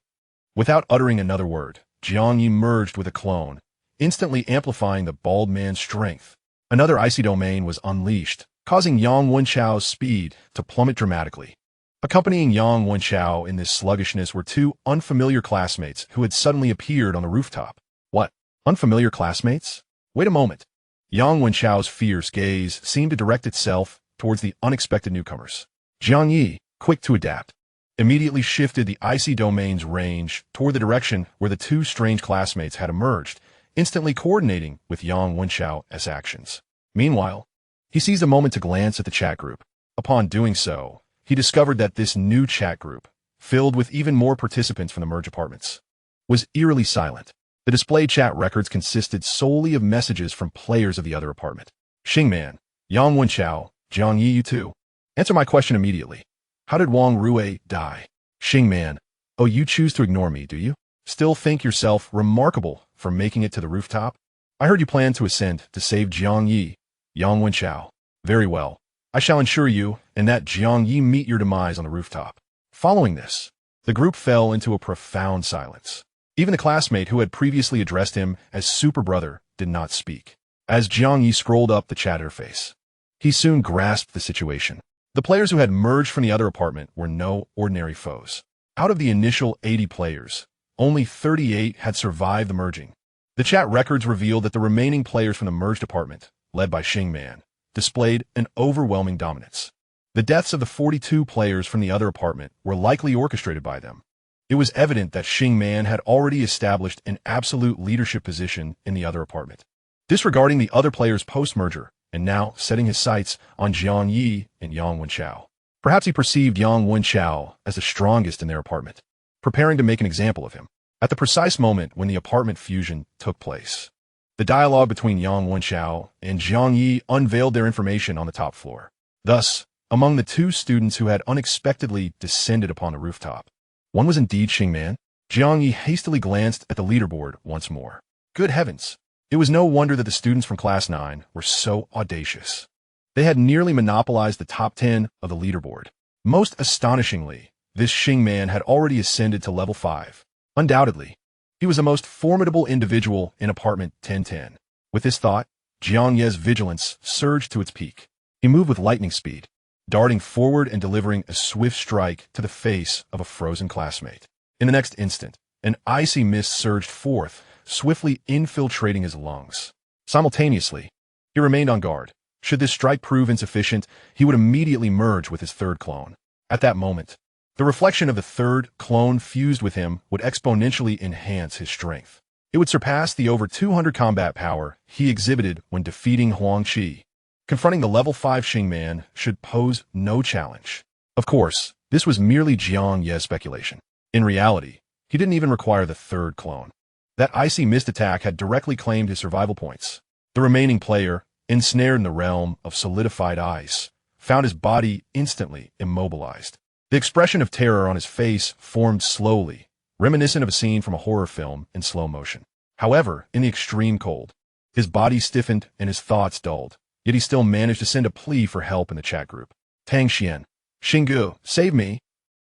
Without uttering another word, Jiang Ye merged with a clone, instantly amplifying the bald man's strength. Another icy domain was unleashed, causing Yang Wenchao's speed to plummet dramatically. Accompanying Yang Wenchao in this sluggishness were two unfamiliar classmates who had suddenly appeared on the rooftop. What? Unfamiliar classmates? Wait a moment. Yang Wenchao's fierce gaze seemed to direct itself towards the unexpected newcomers. Jiang Ye, quick to adapt, immediately shifted the icy domain's range toward the direction where the two strange classmates had emerged, instantly coordinating with Yang Wenchao's actions. Meanwhile, he seized a moment to glance at the chat group. Upon doing so, he discovered that this new chat group, filled with even more participants from the merge apartments, was eerily silent. The displayed chat records consisted solely of messages from players of the other apartment. Xingman, Yang Wenchao, Jiang Ye, you too. Answer my question immediately. How did Wang Rui die? Xingman, oh, you choose to ignore me, do you? Still think yourself remarkable for making it to the rooftop? I heard you plan to ascend to save Jiang Ye, Yang Wenchao. Very well. I shall ensure you and that Jiang Ye meet your demise on the rooftop. Following this, the group fell into a profound silence. Even the classmate who had previously addressed him as Super Brother did not speak. As Jiang Ye scrolled up the chat interface, he soon grasped the situation. The players who had merged from the other apartment were no ordinary foes. Out of the initial 80 players, only 38 had survived the merging. The chat records revealed that the remaining players from the merged apartment, led by Xingman, displayed an overwhelming dominance. The deaths of the 42 players from the other apartment were likely orchestrated by them. It was evident that Xingman had already established an absolute leadership position in the other apartment, disregarding the other players post-merger, and now setting his sights on Jiang Ye and Yang Wenchao. Perhaps he perceived Yang Wenchao as the strongest in their apartment, preparing to make an example of him. At the precise moment when the apartment fusion took place, the dialogue between Yang Wenchao and Jiang Ye unveiled their information on the top floor. Thus, among the two students who had unexpectedly descended upon the rooftop, one was indeed Xingman. Jiang Ye hastily glanced at the leaderboard once more. Good heavens! It was no wonder that the students from Class 9 were so audacious. They had nearly monopolized the top 10 of the leaderboard. Most astonishingly, this Xingman had already ascended to level 5. Undoubtedly, he was the most formidable individual in apartment 1010. With this thought, Jiang Ye's vigilance surged to its peak. He moved with lightning speed, darting forward and delivering a swift strike to the face of a frozen classmate. In the next instant, an icy mist surged forth, swiftly infiltrating his lungs. Simultaneously, he remained on guard. Should this strike prove insufficient, he would immediately merge with his third clone. At that moment, the reflection of the third clone fused with him would exponentially enhance his strength. It would surpass the over 200 combat power he exhibited when defeating Huang Qi. Confronting the level 5 Xingman should pose no challenge. Of course, this was merely Jiang Ye's speculation. In reality, he didn't even require the third clone. That icy mist attack had directly claimed his survival points. The remaining player, ensnared in the realm of solidified ice, found his body instantly immobilized. The expression of terror on his face formed slowly, reminiscent of a scene from a horror film in slow motion. However, in the extreme cold, his body stiffened and his thoughts dulled. Yet he still managed to send a plea for help in the chat group. Tang Xian, Xingu, save me.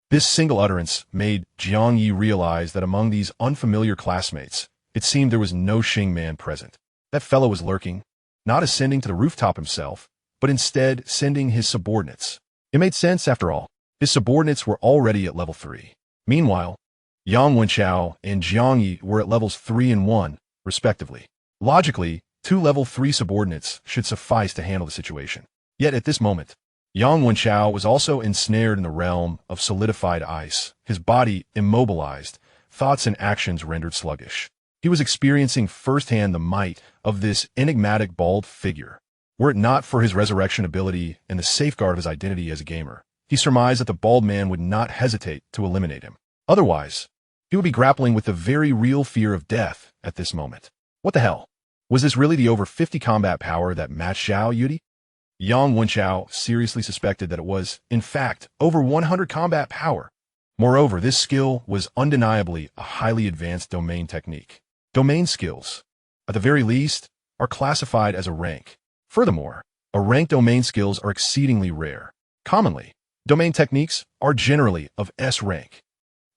This single utterance made Jiang Ye realize that among these unfamiliar classmates, it seemed there was no Xingman present. That fellow was lurking, not ascending to the rooftop himself, but instead sending his subordinates. It made sense after all. His subordinates were already at level 3. Meanwhile, Yang Wenchao and Jiang Ye were at levels 3 and 1, respectively. Logically, 2 level 3 subordinates should suffice to handle the situation. Yet at this moment, Yang Wenchao was also ensnared in the realm of solidified ice, his body immobilized, thoughts and actions rendered sluggish. He was experiencing firsthand the might of this enigmatic bald figure. Were it not for his resurrection ability and the safeguard of his identity as a gamer, he surmised that the bald man would not hesitate to eliminate him. Otherwise, he would be grappling with the very real fear of death at this moment. What the hell? Was this really the over 50 combat power that matched Xiao Yudi? Yang Wenchao seriously suspected that it was, in fact, over 100 combat power. Moreover, this skill was undeniably a highly advanced domain technique. Domain skills, at the very least, are classified as a rank. Furthermore, a rank domain skills are exceedingly rare. Commonly, domain techniques are generally of S rank.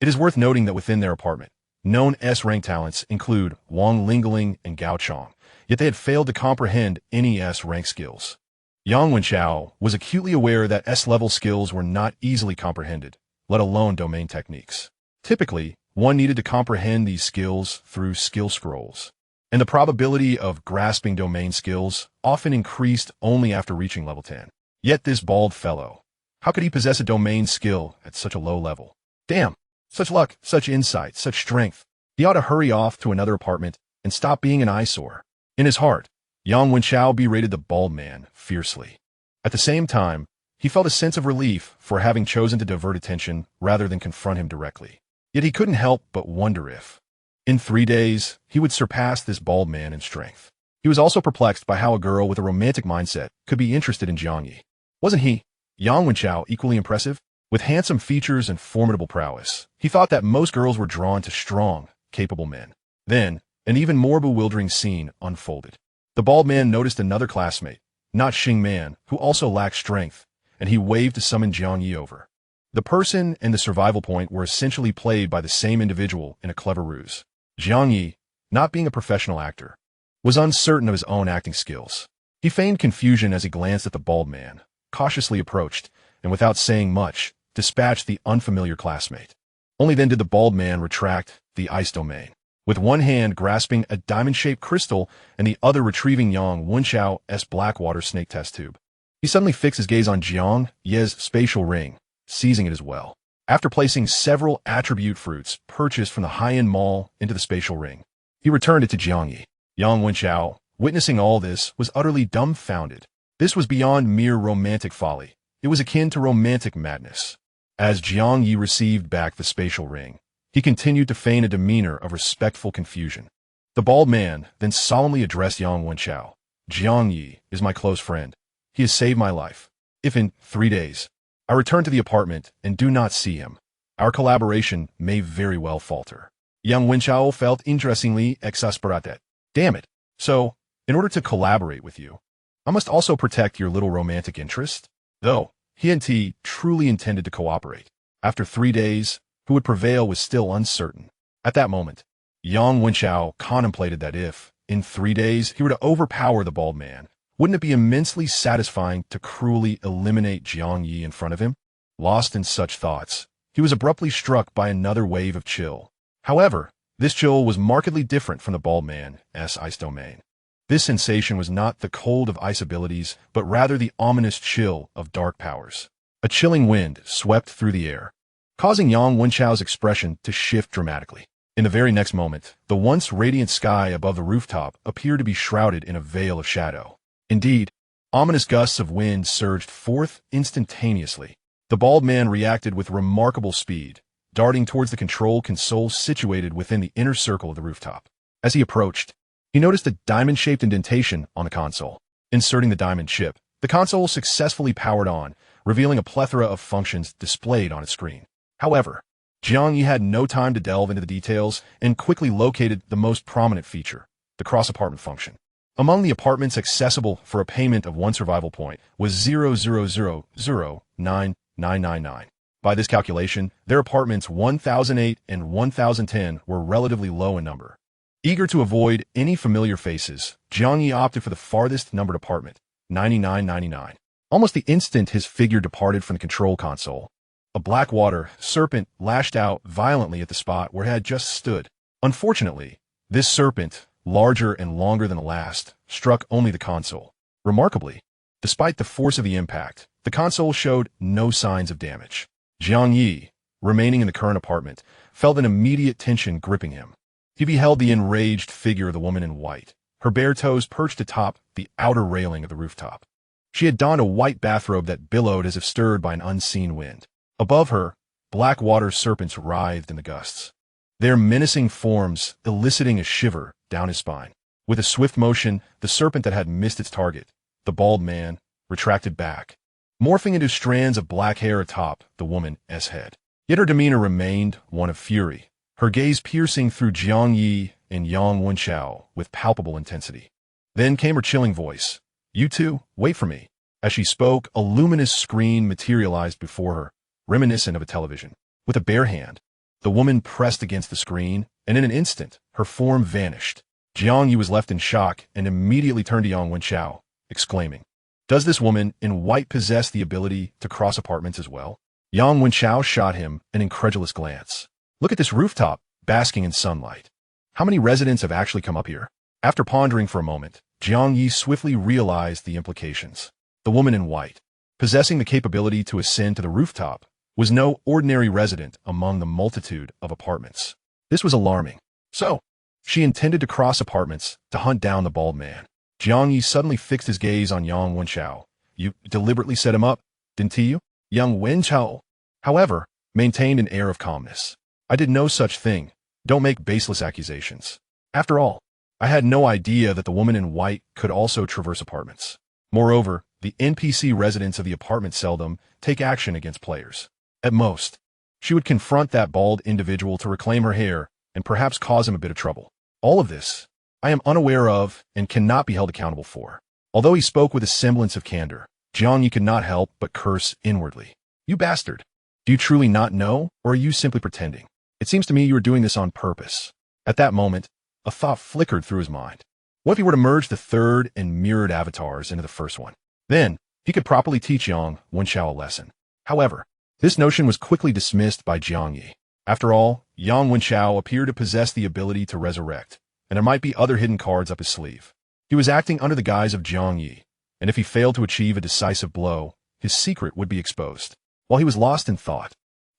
It is worth noting that within their apartment, known S rank talents include Wang Lingling and Gao Chong, yet they had failed to comprehend any S rank skills. Yang Wenchao was acutely aware that S-level skills were not easily comprehended, let alone domain techniques. Typically, one needed to comprehend these skills through skill scrolls, and the probability of grasping domain skills often increased only after reaching level 10. Yet this bald fellow, how could he possess a domain skill at such a low level? Damn, such luck, such insight, such strength. He ought to hurry off to another apartment and stop being an eyesore. In his heart, Yang Wenchao berated the bald man fiercely. At the same time, he felt a sense of relief for having chosen to divert attention rather than confront him directly. Yet he couldn't help but wonder if, in 3 days, he would surpass this bald man in strength. He was also perplexed by how a girl with a romantic mindset could be interested in Jiang Ye. Wasn't he, Yang Wenchao, equally impressive? With handsome features and formidable prowess, he thought that most girls were drawn to strong, capable men. Then, an even more bewildering scene unfolded. The bald man noticed another classmate, not Xing Man, who also lacked strength, and he waved to summon Jiang Ye over. The person and the survival point were essentially played by the same individual in a clever ruse. Jiang Ye, not being a professional actor, was uncertain of his own acting skills. He feigned confusion as he glanced at the bald man, cautiously approached, and without saying much, dispatched the unfamiliar classmate. Only then did the bald man retract the ice domain, with one hand grasping a diamond-shaped crystal and the other retrieving Yang Wenchao's blackwater snake test tube. He suddenly fixed his gaze on Jiang Ye's spatial ring, seizing it as well. After placing several attribute fruits purchased from the high-end mall into the spatial ring, he returned it to Jiang Ye. Yang Wenchao, witnessing all this, was utterly dumbfounded. This was beyond mere romantic folly. It was akin to romantic madness. As Jiang Ye received back the spatial ring, he continued to feign a demeanor of respectful confusion. The bald man then solemnly addressed Yang Wenchao. Jiang Ye is my close friend. He has saved my life. If in 3 days, I return to the apartment and do not see him, our collaboration may very well falter. Yang Wenchao felt interestingly exasperated. Damn it. So, in order to collaborate with you, I must also protect your little romantic interest? Though, he and T truly intended to cooperate. After 3 days, who would prevail was still uncertain. At that moment, Yang Wenchao contemplated that if, in 3 days, he were to overpower the bald man, wouldn't it be immensely satisfying to cruelly eliminate Jiang Ye in front of him? Lost in such thoughts, he was abruptly struck by another wave of chill. However, this chill was markedly different from the bald man's ice domain. This sensation was not the cold of ice abilities, but rather the ominous chill of dark powers. A chilling wind swept through the air, causing Yang Wenchao's expression to shift dramatically. In the very next moment, the once radiant sky above the rooftop appeared to be shrouded in a veil of shadow. Indeed, ominous gusts of wind surged forth instantaneously. The bald man reacted with remarkable speed, darting towards the control console situated within the inner circle of the rooftop. As he approached, he noticed a diamond-shaped indentation on the console. Inserting the diamond chip, the console successfully powered on, revealing a plethora of functions displayed on its screen. However, Jiang Ye had no time to delve into the details and quickly located the most prominent feature, the cross-apartment function. Among the apartments accessible for a payment of 1 survival point was 0.0009999. By this calculation, their apartments 1008 and 1010 were relatively low in number. Eager to avoid any familiar faces, Jiang Ye opted for the farthest numbered apartment, 9999. Almost the instant his figure departed from the control console, a blackwater serpent lashed out violently at the spot where it had just stood. Unfortunately, this serpent larger and longer than the last, struck only the console. Remarkably, despite the force of the impact, the console showed no signs of damage. Jiang Ye, remaining in the current apartment, felt an immediate tension gripping him. He beheld the enraged figure of the woman in white, her bare toes perched atop the outer railing of the rooftop. She had donned a white bathrobe that billowed as if stirred by an unseen wind. Above her, black water serpents writhed in the gusts, their menacing forms eliciting a shiver down his spine. With a swift motion, the serpent that had missed its target, the bald man, retracted back, morphing into strands of black hair atop the woman's head. Yet her demeanor remained one of fury, her gaze piercing through Jiang Ye and Yang Wenchao with palpable intensity. Then came her chilling voice. "You two, wait for me." As she spoke, a luminous screen materialized before her, reminiscent of a television. With a bare hand, the woman pressed against the screen, and in an instant, her form vanished. Jiang Ye was left in shock and immediately turned to Yang Wenchao, exclaiming, "Does this woman in white possess the ability to cross apartments as well?" Yang Wenchao shot him an incredulous glance. "Look at this rooftop, basking in sunlight. How many residents have actually come up here?" After pondering for a moment, Jiang Ye swiftly realized the implications. The woman in white, possessing the capability to ascend to the rooftop, was no ordinary resident among the multitude of apartments. This was alarming. So, she intended to cross apartments to hunt down the bald man. Jiang Ye suddenly fixed his gaze on Yang Wenchao. "You deliberately set him up, didn't you?" Yang Wenchao, however, maintained an air of calmness. "I did no such thing. Don't make baseless accusations. After all, I had no idea that the woman in white could also traverse apartments. Moreover, the NPC residents of the apartment seldom take action against players. At most, she would confront that bald individual to reclaim her hair and perhaps cause him a bit of trouble. All of this, I am unaware of and cannot be held accountable for." Although he spoke with a semblance of candor, Jiang Ye could not help but curse inwardly. "You bastard! Do you truly not know, or are you simply pretending? It seems to me you are doing this on purpose." At that moment, a thought flickered through his mind. What if he were to merge the third and mirrored avatars into the first one? Then, he could properly teach Yang Wenchao a lesson. However, this notion was quickly dismissed by Jiang Ye. After all, Yang Wenchao appeared to possess the ability to resurrect, and there might be other hidden cards up his sleeve. He was acting under the guise of Jiang Ye, and if he failed to achieve a decisive blow, his secret would be exposed. While he was lost in thought,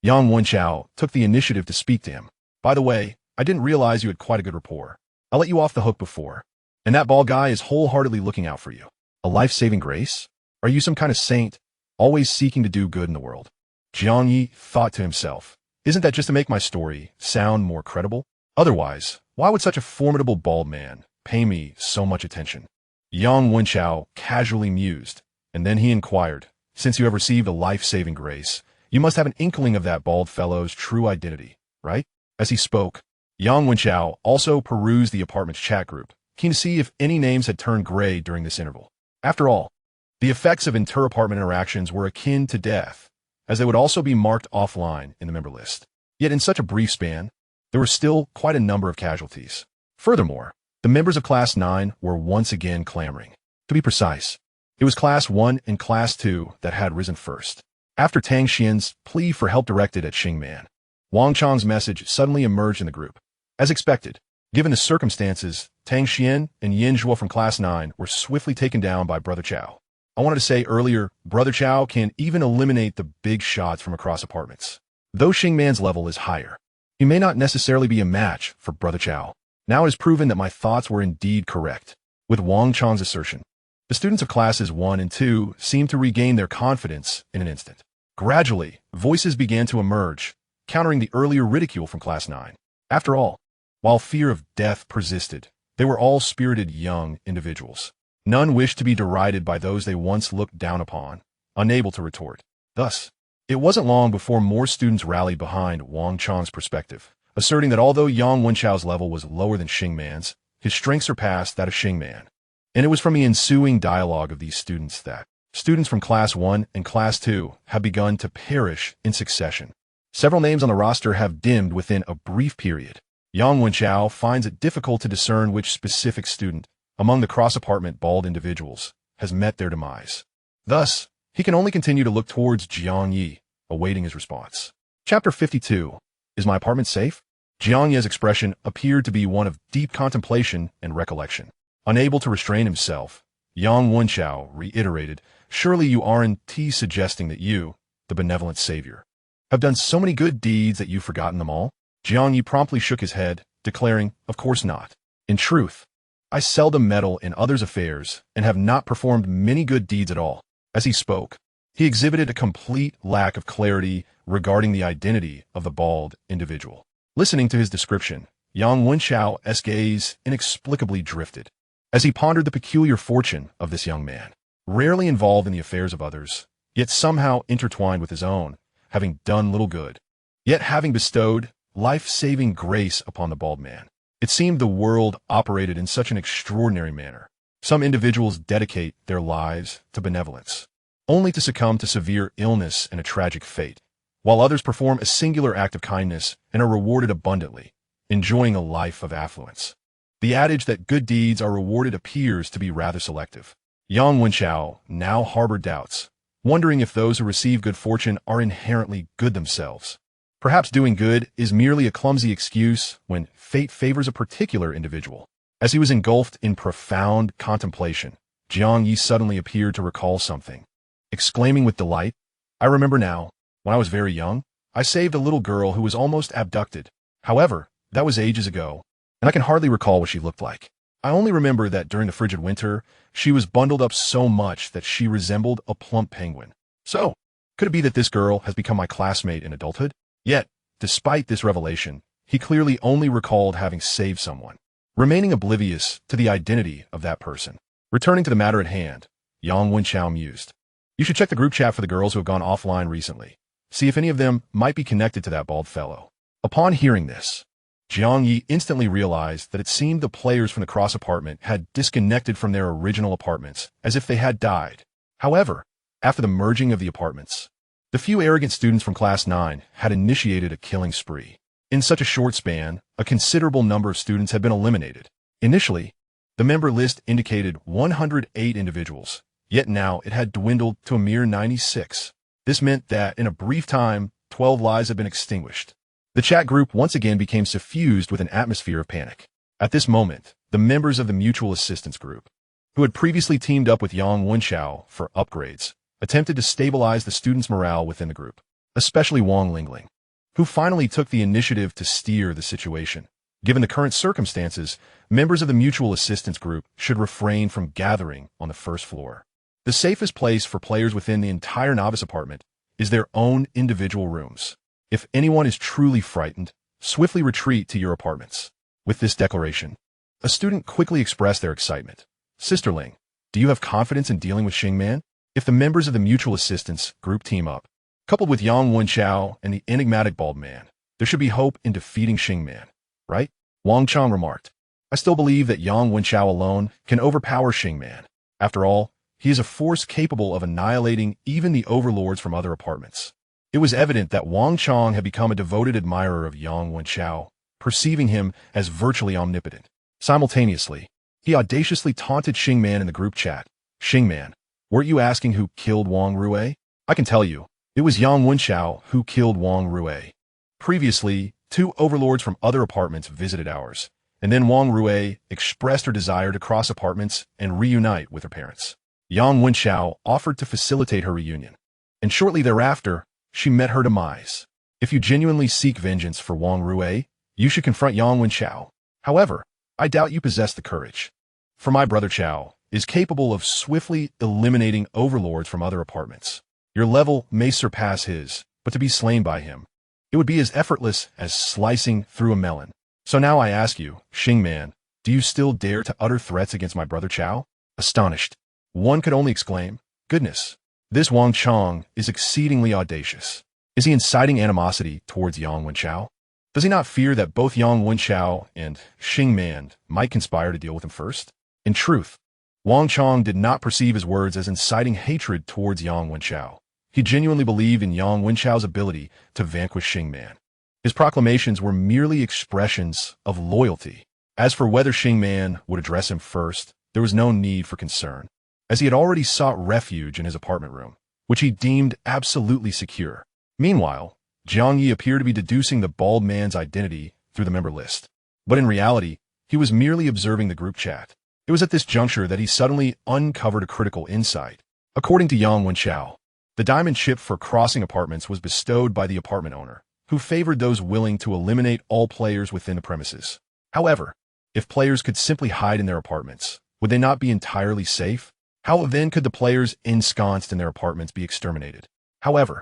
Yang Wenchao took the initiative to speak to him. "By the way, I didn't realize you had quite a good rapport. I'll let you off the hook before. And that bald guy is wholeheartedly looking out for you. A life-saving grace? Are you some kind of saint, always seeking to do good in the world?" Jiang Ye thought to himself, "Isn't that just to make my story sound more credible? Otherwise, why would such a formidable bald man pay me so much attention?" Yang Wenchao casually mused, and then he inquired, "Since you have received a life-saving grace, you must have an inkling of that bald fellow's true identity, right?" As he spoke, Yang Wenchao also perused the apartment's chat group, keen to see if any names had turned gray during this interval. After all, the effects of inter-apartment interactions were akin to death, as they would also be marked offline in the member list. Yet in such a brief span, there were still quite a number of casualties. Furthermore, the members of Class 9 were once again clamoring. To be precise, it was Class 1 and Class 2 that had risen first. After Tang Xian's plea for help directed at Xingman, Wang Chang's message suddenly emerged in the group. As expected, given the circumstances, Tang Xian and Yin Zhuo from Class 9 were swiftly taken down by Brother Chao. I wanted to say earlier, Brother Chao can even eliminate the big shots from across apartments. Though Xingman's level is higher, he may not necessarily be a match for Brother Chao. Now it is proven that my thoughts were indeed correct. With Wang Chang's assertion, the students of Classes 1 and 2 seemed to regain their confidence in an instant. Gradually, voices began to emerge, countering the earlier ridicule from Class 9. After all, while fear of death persisted, they were all spirited young individuals. None wished to be derided by those they once looked down upon, unable to retort. Thus, it wasn't long before more students rallied behind Wang Chang's perspective, asserting that although Yang Wenchao's level was lower than Xingman's, his strength surpassed that of Xingman. And it was from the ensuing dialogue of these students that students from Class 1 and Class 2 have begun to perish in succession. Several names on the roster have dimmed within a brief period. Yang Wenchao finds it difficult to discern which specific student, among the cross-apartment bald individuals, has met their demise. Thus, he can only continue to look towards Jiang Ye, awaiting his response. Chapter 52. Is my apartment safe? Jiang Ye's expression appeared to be one of deep contemplation and recollection. Unable to restrain himself, Yang Wenchao reiterated, "Surely you aren't suggesting that you, the benevolent savior, have done so many good deeds that you've forgotten them all?" Jiang Ye promptly shook his head, declaring, "Of course not. In truth, I seldom meddle in others' affairs and have not performed many good deeds at all." As he spoke, he exhibited a complete lack of clarity regarding the identity of the bald individual. Listening to his description, Yang Wenchao's gaze inexplicably drifted as he pondered the peculiar fortune of this young man, rarely involved in the affairs of others, yet somehow intertwined with his own, having done little good, yet having bestowed life-saving grace upon the bald man. It seemed the world operated in such an extraordinary manner. Some individuals dedicate their lives to benevolence, only to succumb to severe illness and a tragic fate, while others perform a singular act of kindness and are rewarded abundantly, enjoying a life of affluence. The adage that good deeds are rewarded appears to be rather selective. Yang Wenchao now harbored doubts, wondering if those who receive good fortune are inherently good themselves. Perhaps doing good is merely a clumsy excuse when fate favors a particular individual. As he was engulfed in profound contemplation, Jiang Ye suddenly appeared to recall something. Exclaiming with delight, "I remember now. When I was very young, I saved a little girl who was almost abducted. However, that was ages ago, and I can hardly recall what she looked like. I only remember that during the frigid winter, she was bundled up so much that she resembled a plump penguin. So, could it be that this girl has become my classmate in adulthood?" Yet, despite this revelation, he clearly only recalled having saved someone, remaining oblivious to the identity of that person. Returning to the matter at hand, Yang Wenchao mused, "You should check the group chat for the girls who have gone offline recently. See if any of them might be connected to that bald fellow." Upon hearing this, Jiang Ye instantly realized that it seemed the players from the cross apartment had disconnected from their original apartments, as if they had died. However, after the merging of the apartments, the few arrogant students from Class 9 had initiated a killing spree. In such a short span, a considerable number of students had been eliminated. Initially, the member list indicated 108 individuals, yet now it had dwindled to a mere 96. This meant that in a brief time, 12 lives had been extinguished. The chat group once again became suffused with an atmosphere of panic. At this moment, the members of the mutual assistance group, who had previously teamed up with Yang Wenchao for upgrades, attempted to stabilize the students' morale within the group, especially Wang Lingling, who finally took the initiative to steer the situation. Given the current circumstances, members of the mutual assistance group should refrain from gathering on the first floor. The safest place for players within the entire novice apartment is their own individual rooms. If anyone is truly frightened, swiftly retreat to your apartments. With this declaration, a student quickly expressed their excitement. "Sisterling, do you have confidence in dealing with Xingman? If the members of the mutual assistance group team up, coupled with Yang Wenchao and the enigmatic bald man, there should be hope in defeating Xingman, right?" Wang Chang remarked, "I still believe that Yang Wenchao alone can overpower Xingman. After all, he is a force capable of annihilating even the overlords from other apartments." It was evident that Wang Chang had become a devoted admirer of Yang Wenchao, perceiving him as virtually omnipotent. Simultaneously, he audaciously taunted Xingman in the group chat. "Xingman, weren't you asking who killed Wang Rue? I can tell you, it was Yang Wenchao who killed Wang Rue. Previously, 2 overlords from other apartments visited ours, and then Wang Rue expressed her desire to cross apartments and reunite with her parents. Yang Wenchao offered to facilitate her reunion, and shortly thereafter, she met her demise. If you genuinely seek vengeance for Wang Rue, you should confront Yang Wenchao. However, I doubt you possess the courage. For my brother Chao is capable of swiftly eliminating overlords from other apartments. Your level may surpass his, but to be slain by him, it would be as effortless as slicing through a melon. So now I ask you, Xingman, do you still dare to utter threats against my brother Chao?" Astonished, one could only exclaim, "Goodness, this Wang Chang is exceedingly audacious. Is he inciting animosity towards Yang Wenchao? Does he not fear that both Yang Wenchao and Xingman might conspire to deal with him first?" In truth, Wang Chang did not perceive his words as inciting hatred towards Yang Wenchao. He genuinely believed in Yang Wenchao's ability to vanquish Xingman. His proclamations were merely expressions of loyalty. As for whether Xingman would address him first, there was no need for concern, as he had already sought refuge in his apartment room, which he deemed absolutely secure. Meanwhile, Jiang Ye appeared to be deducing the bald man's identity through the member list. But in reality, he was merely observing the group chat. It was at this juncture that he suddenly uncovered a critical insight. According to Yang Wenchao, the diamond chip for crossing apartments was bestowed by the apartment owner, who favored those willing to eliminate all players within the premises. However, if players could simply hide in their apartments, would they not be entirely safe? How then could the players ensconced in their apartments be exterminated? However,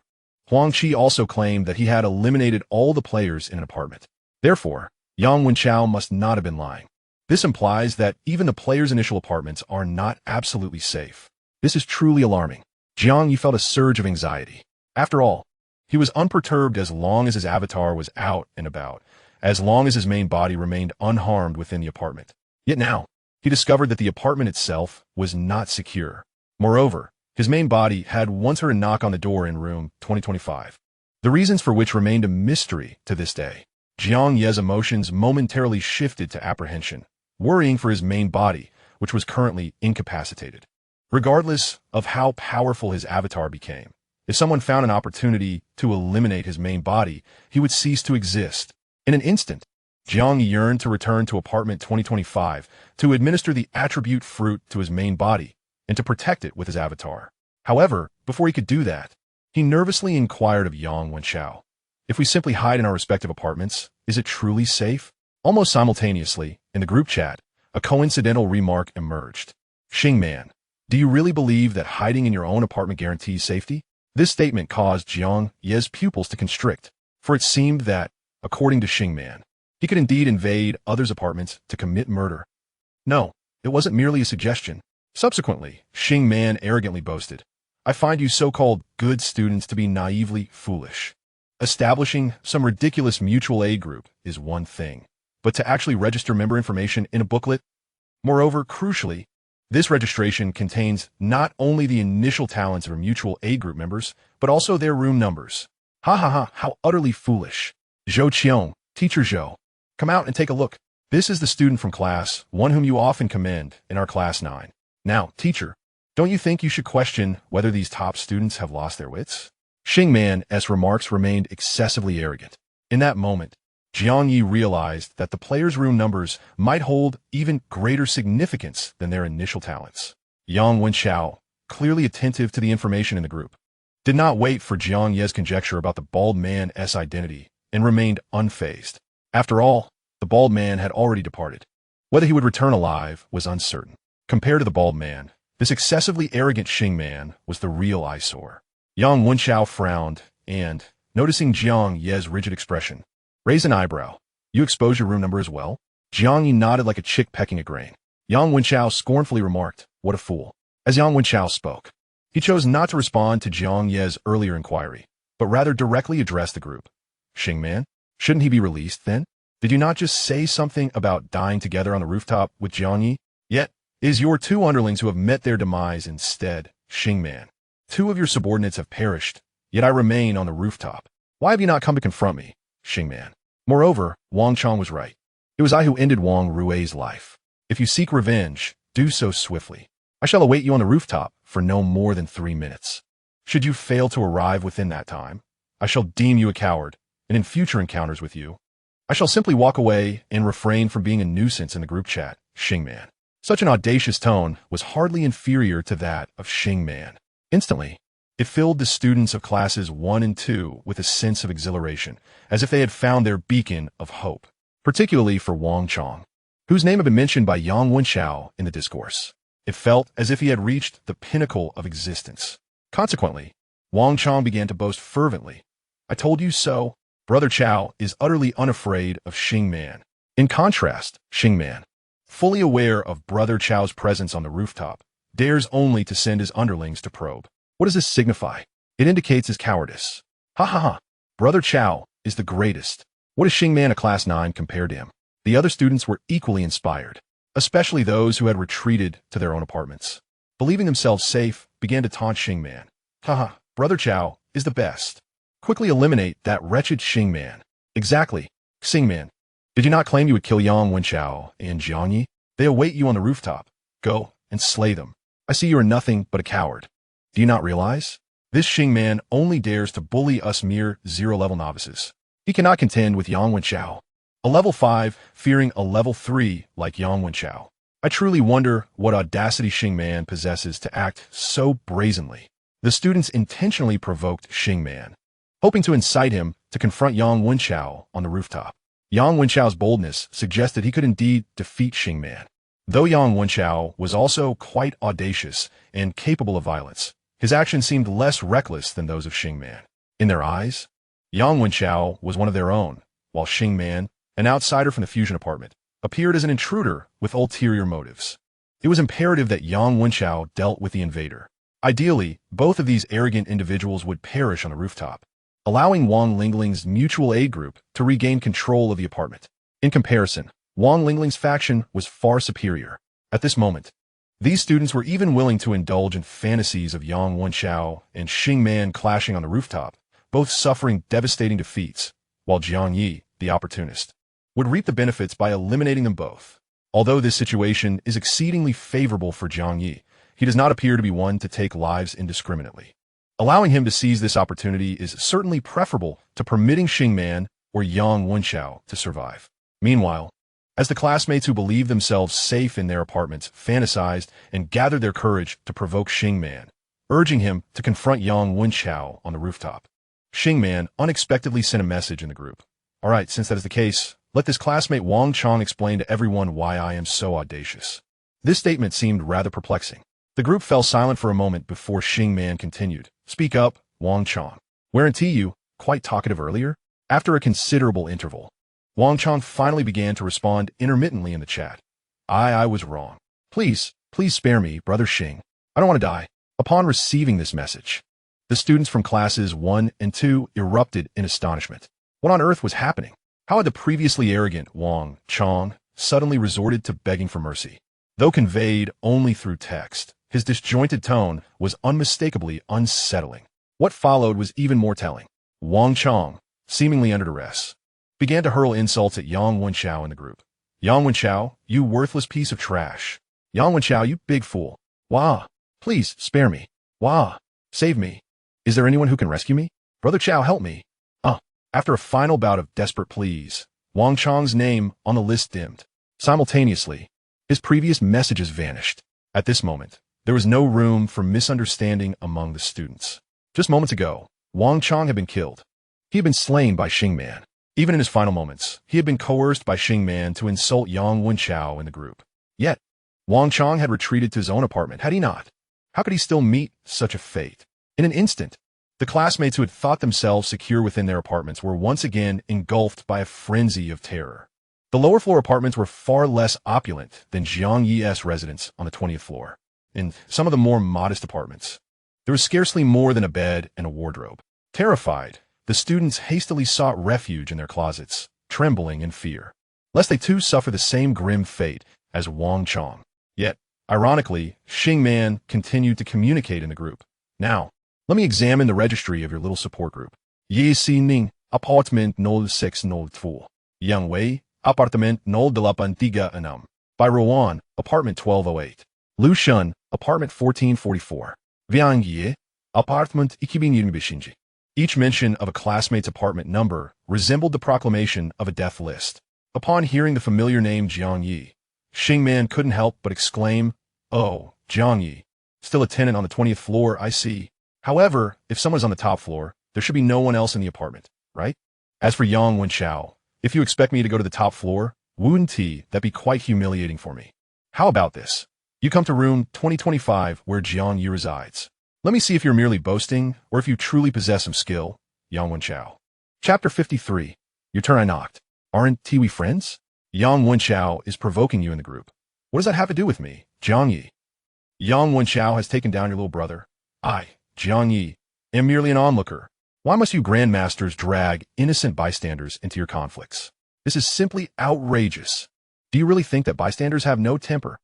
Huang Qi also claimed that he had eliminated all the players in an apartment. Therefore, Yang Wenchao must not have been lying. This implies that even the players' initial apartments are not absolutely safe. This is truly alarming. Jiang Ye felt a surge of anxiety. After all, he was unperturbed as long as his avatar was out and about, as long as his main body remained unharmed within the apartment. Yet now, he discovered that the apartment itself was not secure. Moreover, his main body had once heard a knock on the door in room 2025. The reasons for which remained a mystery to this day. Jiang Ye's emotions momentarily shifted to apprehension, worrying for his main body, which was currently incapacitated. Regardless of how powerful his avatar became, if someone found an opportunity to eliminate his main body, he would cease to exist. In an instant, Jiang Ye yearned to return to apartment 2025 to administer the attribute fruit to his main body and to protect it with his avatar. However, before he could do that, he nervously inquired of Yang Wenchao, "If we simply hide in our respective apartments, is it truly safe?" Almost simultaneously, in the group chat, a coincidental remark emerged. "Xing Man, do you really believe that hiding in your own apartment guarantees safety?" This statement caused Jiang Ye's pupils to constrict, for it seemed that, according to Xing Man, he could indeed invade others' apartments to commit murder. No, it wasn't merely a suggestion. Subsequently, Xing Man arrogantly boasted, "I find you so-called good students to be naively foolish. Establishing some ridiculous mutual aid group is one thing, but to actually register member information in a booklet? Moreover, crucially, this registration contains not only the initial talents of our mutual aid group members, but also their room numbers. Ha ha ha, how utterly foolish. Zhou Qiong, Teacher Zhou, come out and take a look. This is the student from class 1 whom you often commend in our class 9. Now, teacher, don't you think you should question whether these top students have lost their wits?" Xing Man's remarks remained excessively arrogant. In that moment, Jiang Ye realized that the players' room numbers might hold even greater significance than their initial talents. Yang Wenchao, clearly attentive to the information in the group, did not wait for Jiang Ye's conjecture about the bald man's identity and remained unfazed. After all, the bald man had already departed. Whether he would return alive was uncertain. Compared to the bald man, this excessively arrogant Xing Man was the real eyesore. Yang Wenchao frowned and, noticing Jiang Ye's rigid expression, raised an eyebrow. "You expose your room number as well?" Jiang Ye nodded like a chick pecking a grain. Yang Wenchao scornfully remarked, "What a fool." As Yang Wenchao spoke, he chose not to respond to Jiang Ye's earlier inquiry, but rather directly address the group. "Xing Man, shouldn't he be released then? Did you not just say something about dying together on the rooftop with Jiang Ye? Yet, it is your 2 underlings who have met their demise instead, Xing Man. 2 of your subordinates have perished, yet I remain on the rooftop. Why have you not come to confront me, Xing Man? Moreover, Wang Chong was right. It was I who ended Wang Rui's life. If you seek revenge, do so swiftly. I shall await you on the rooftop for no more than 3 minutes. Should you fail to arrive within that time, I shall deem you a coward, and in future encounters with you, I shall simply walk away and refrain from being a nuisance in the group chat, Xing Man." Such an audacious tone was hardly inferior to that of Xing Man. Instantly, it filled the students of classes 1 and 2 with a sense of exhilaration, as if they had found their beacon of hope, particularly for Wang Chong, whose name had been mentioned by Yang Wenchao in the discourse. It felt as if he had reached the pinnacle of existence. Consequently, Wang Chong began to boast fervently, "I told you so. Brother Chao is utterly unafraid of Xing Man." In contrast, Xing Man, fully aware of Brother Chao's presence on the rooftop, dares only to send his underlings to probe. What does this signify? It indicates his cowardice. Ha ha ha! Brother Chao is the greatest. What is Xing Man a class 9 compared to him? The other students were equally inspired, especially those who had retreated to their own apartments. Believing themselves safe, began to taunt Xing Man. Ha ha! Brother Chao is the best. Quickly eliminate that wretched Xing Man. Exactly. Xing Man, did you not claim you would kill Yang Wenchao and Jiang Ye? They await you on the rooftop. Go and slay them. I see you are nothing but a coward. Do you not realize? This Xing Man only dares to bully us mere 0-level novices. He cannot contend with Yang Wenchao. A level 5 fearing a level 3 like Yang Wenchao. I truly wonder what audacity Xing Man possesses to act so brazenly. The students intentionally provoked Xing Man, hoping to incite him to confront Yang Wenchao on the rooftop. Yang Wenchao's boldness suggested he could indeed defeat Xing Man. Though Yang Wenchao was also quite audacious and capable of violence, his actions seemed less reckless than those of Xing Man. In their eyes, Yang Wenchao was one of their own, while Xing Man, an outsider from the fusion apartment, appeared as an intruder with ulterior motives. It was imperative that Yang Wenchao dealt with the invader. Ideally, both of these arrogant individuals would perish on the rooftop, allowing Wang Lingling's mutual aid group to regain control of the apartment. In comparison, Wang Lingling's faction was far superior. At this moment, these students were even willing to indulge in fantasies of Yang Wenchao and Xing Man clashing on the rooftop, both suffering devastating defeats, while Jiang Ye, the opportunist, would reap the benefits by eliminating them both. Although this situation is exceedingly favorable for Jiang Ye, he does not appear to be one to take lives indiscriminately. Allowing him to seize this opportunity is certainly preferable to permitting Xing Man or Yang Wenchao to survive. Meanwhile, as the classmates who believed themselves safe in their apartments fantasized and gathered their courage to provoke Xing Man, urging him to confront Yang Wenchao on the rooftop, Xing Man unexpectedly sent a message in the group. All right, since that is the case, let this classmate Wang Chong explain to everyone why I am so audacious. This statement seemed rather perplexing. The group fell silent for a moment before Xing Man continued. Speak up, Wang Chong. Weren't you quite talkative earlier? After a considerable interval, Wang Chong finally began to respond intermittently in the chat. I was wrong. Please spare me, Brother Xing. I don't want to die. Upon receiving this message, the students from classes 1 and 2 erupted in astonishment. What on earth was happening? How had the previously arrogant Wang Chong suddenly resorted to begging for mercy? Though conveyed only through text, his disjointed tone was unmistakably unsettling. What followed was even more telling. Wang Chong, seemingly under duress, began to hurl insults at Yang Wenchao in the group. Yang Wenchao, you worthless piece of trash. Yang Wenchao, you big fool. Wah, please spare me. Wah, save me. Is there anyone who can rescue me? Brother Chao, help me. After a final bout of desperate pleas, Wang Chong's name on the list dimmed. Simultaneously, his previous messages vanished. At this moment, there was no room for misunderstanding among the students. Just moments ago, Wang Chong had been killed. He had been slain by Xing Man. Even in his final moments, he had been coerced by Xing Man to insult Yang Wenchao in the group. Yet, Wang Chong had retreated to his own apartment, had he not? How could he still meet such a fate? In an instant, the classmates who had thought themselves secure within their apartments were once again engulfed by a frenzy of terror. The lower floor apartments were far less opulent than Jiang Ye's residence on the 20th floor. In some of the more modest apartments, there was scarcely more than a bed and a wardrobe. Terrified, the students hastily sought refuge in their closets, trembling in fear, lest they too suffer the same grim fate as Wang Chong. Yet, ironically, Xing Man continued to communicate in the group. Now, let me examine the registry of your little support group. Ye Si Ning, apartment 0602. Yang Wei, apartment 0836. By Rowan, apartment 1208. Lu Shun, apartment 1444. Jiang Ye, apartment 2025. Each mention of a classmate's apartment number resembled the proclamation of a death list. Upon hearing the familiar name Jiang Ye, Xing Man couldn't help but exclaim, "Oh, Jiang Ye, still a tenant on the 20th floor, I see. However, if someone's on the top floor, there should be no one else in the apartment, right? As for Yang Wenchao, if you expect me to go to the top floor, wouldn't that'd be quite humiliating for me. How about this? You come to room 2025 where Jiang Ye resides. Let me see if you're merely boasting or if you truly possess some skill, Yang Wenchao." Chapter 53. Your turn, I knocked. Aren't we friends? Yang Wenchao is provoking you in the group. What does that have to do with me, Jiang Ye? Yang Wenchao has taken down your little brother. I, Jiang Ye, am merely an onlooker. Why must you grandmasters drag innocent bystanders into your conflicts? This is simply outrageous. Do you really think that bystanders have no temper?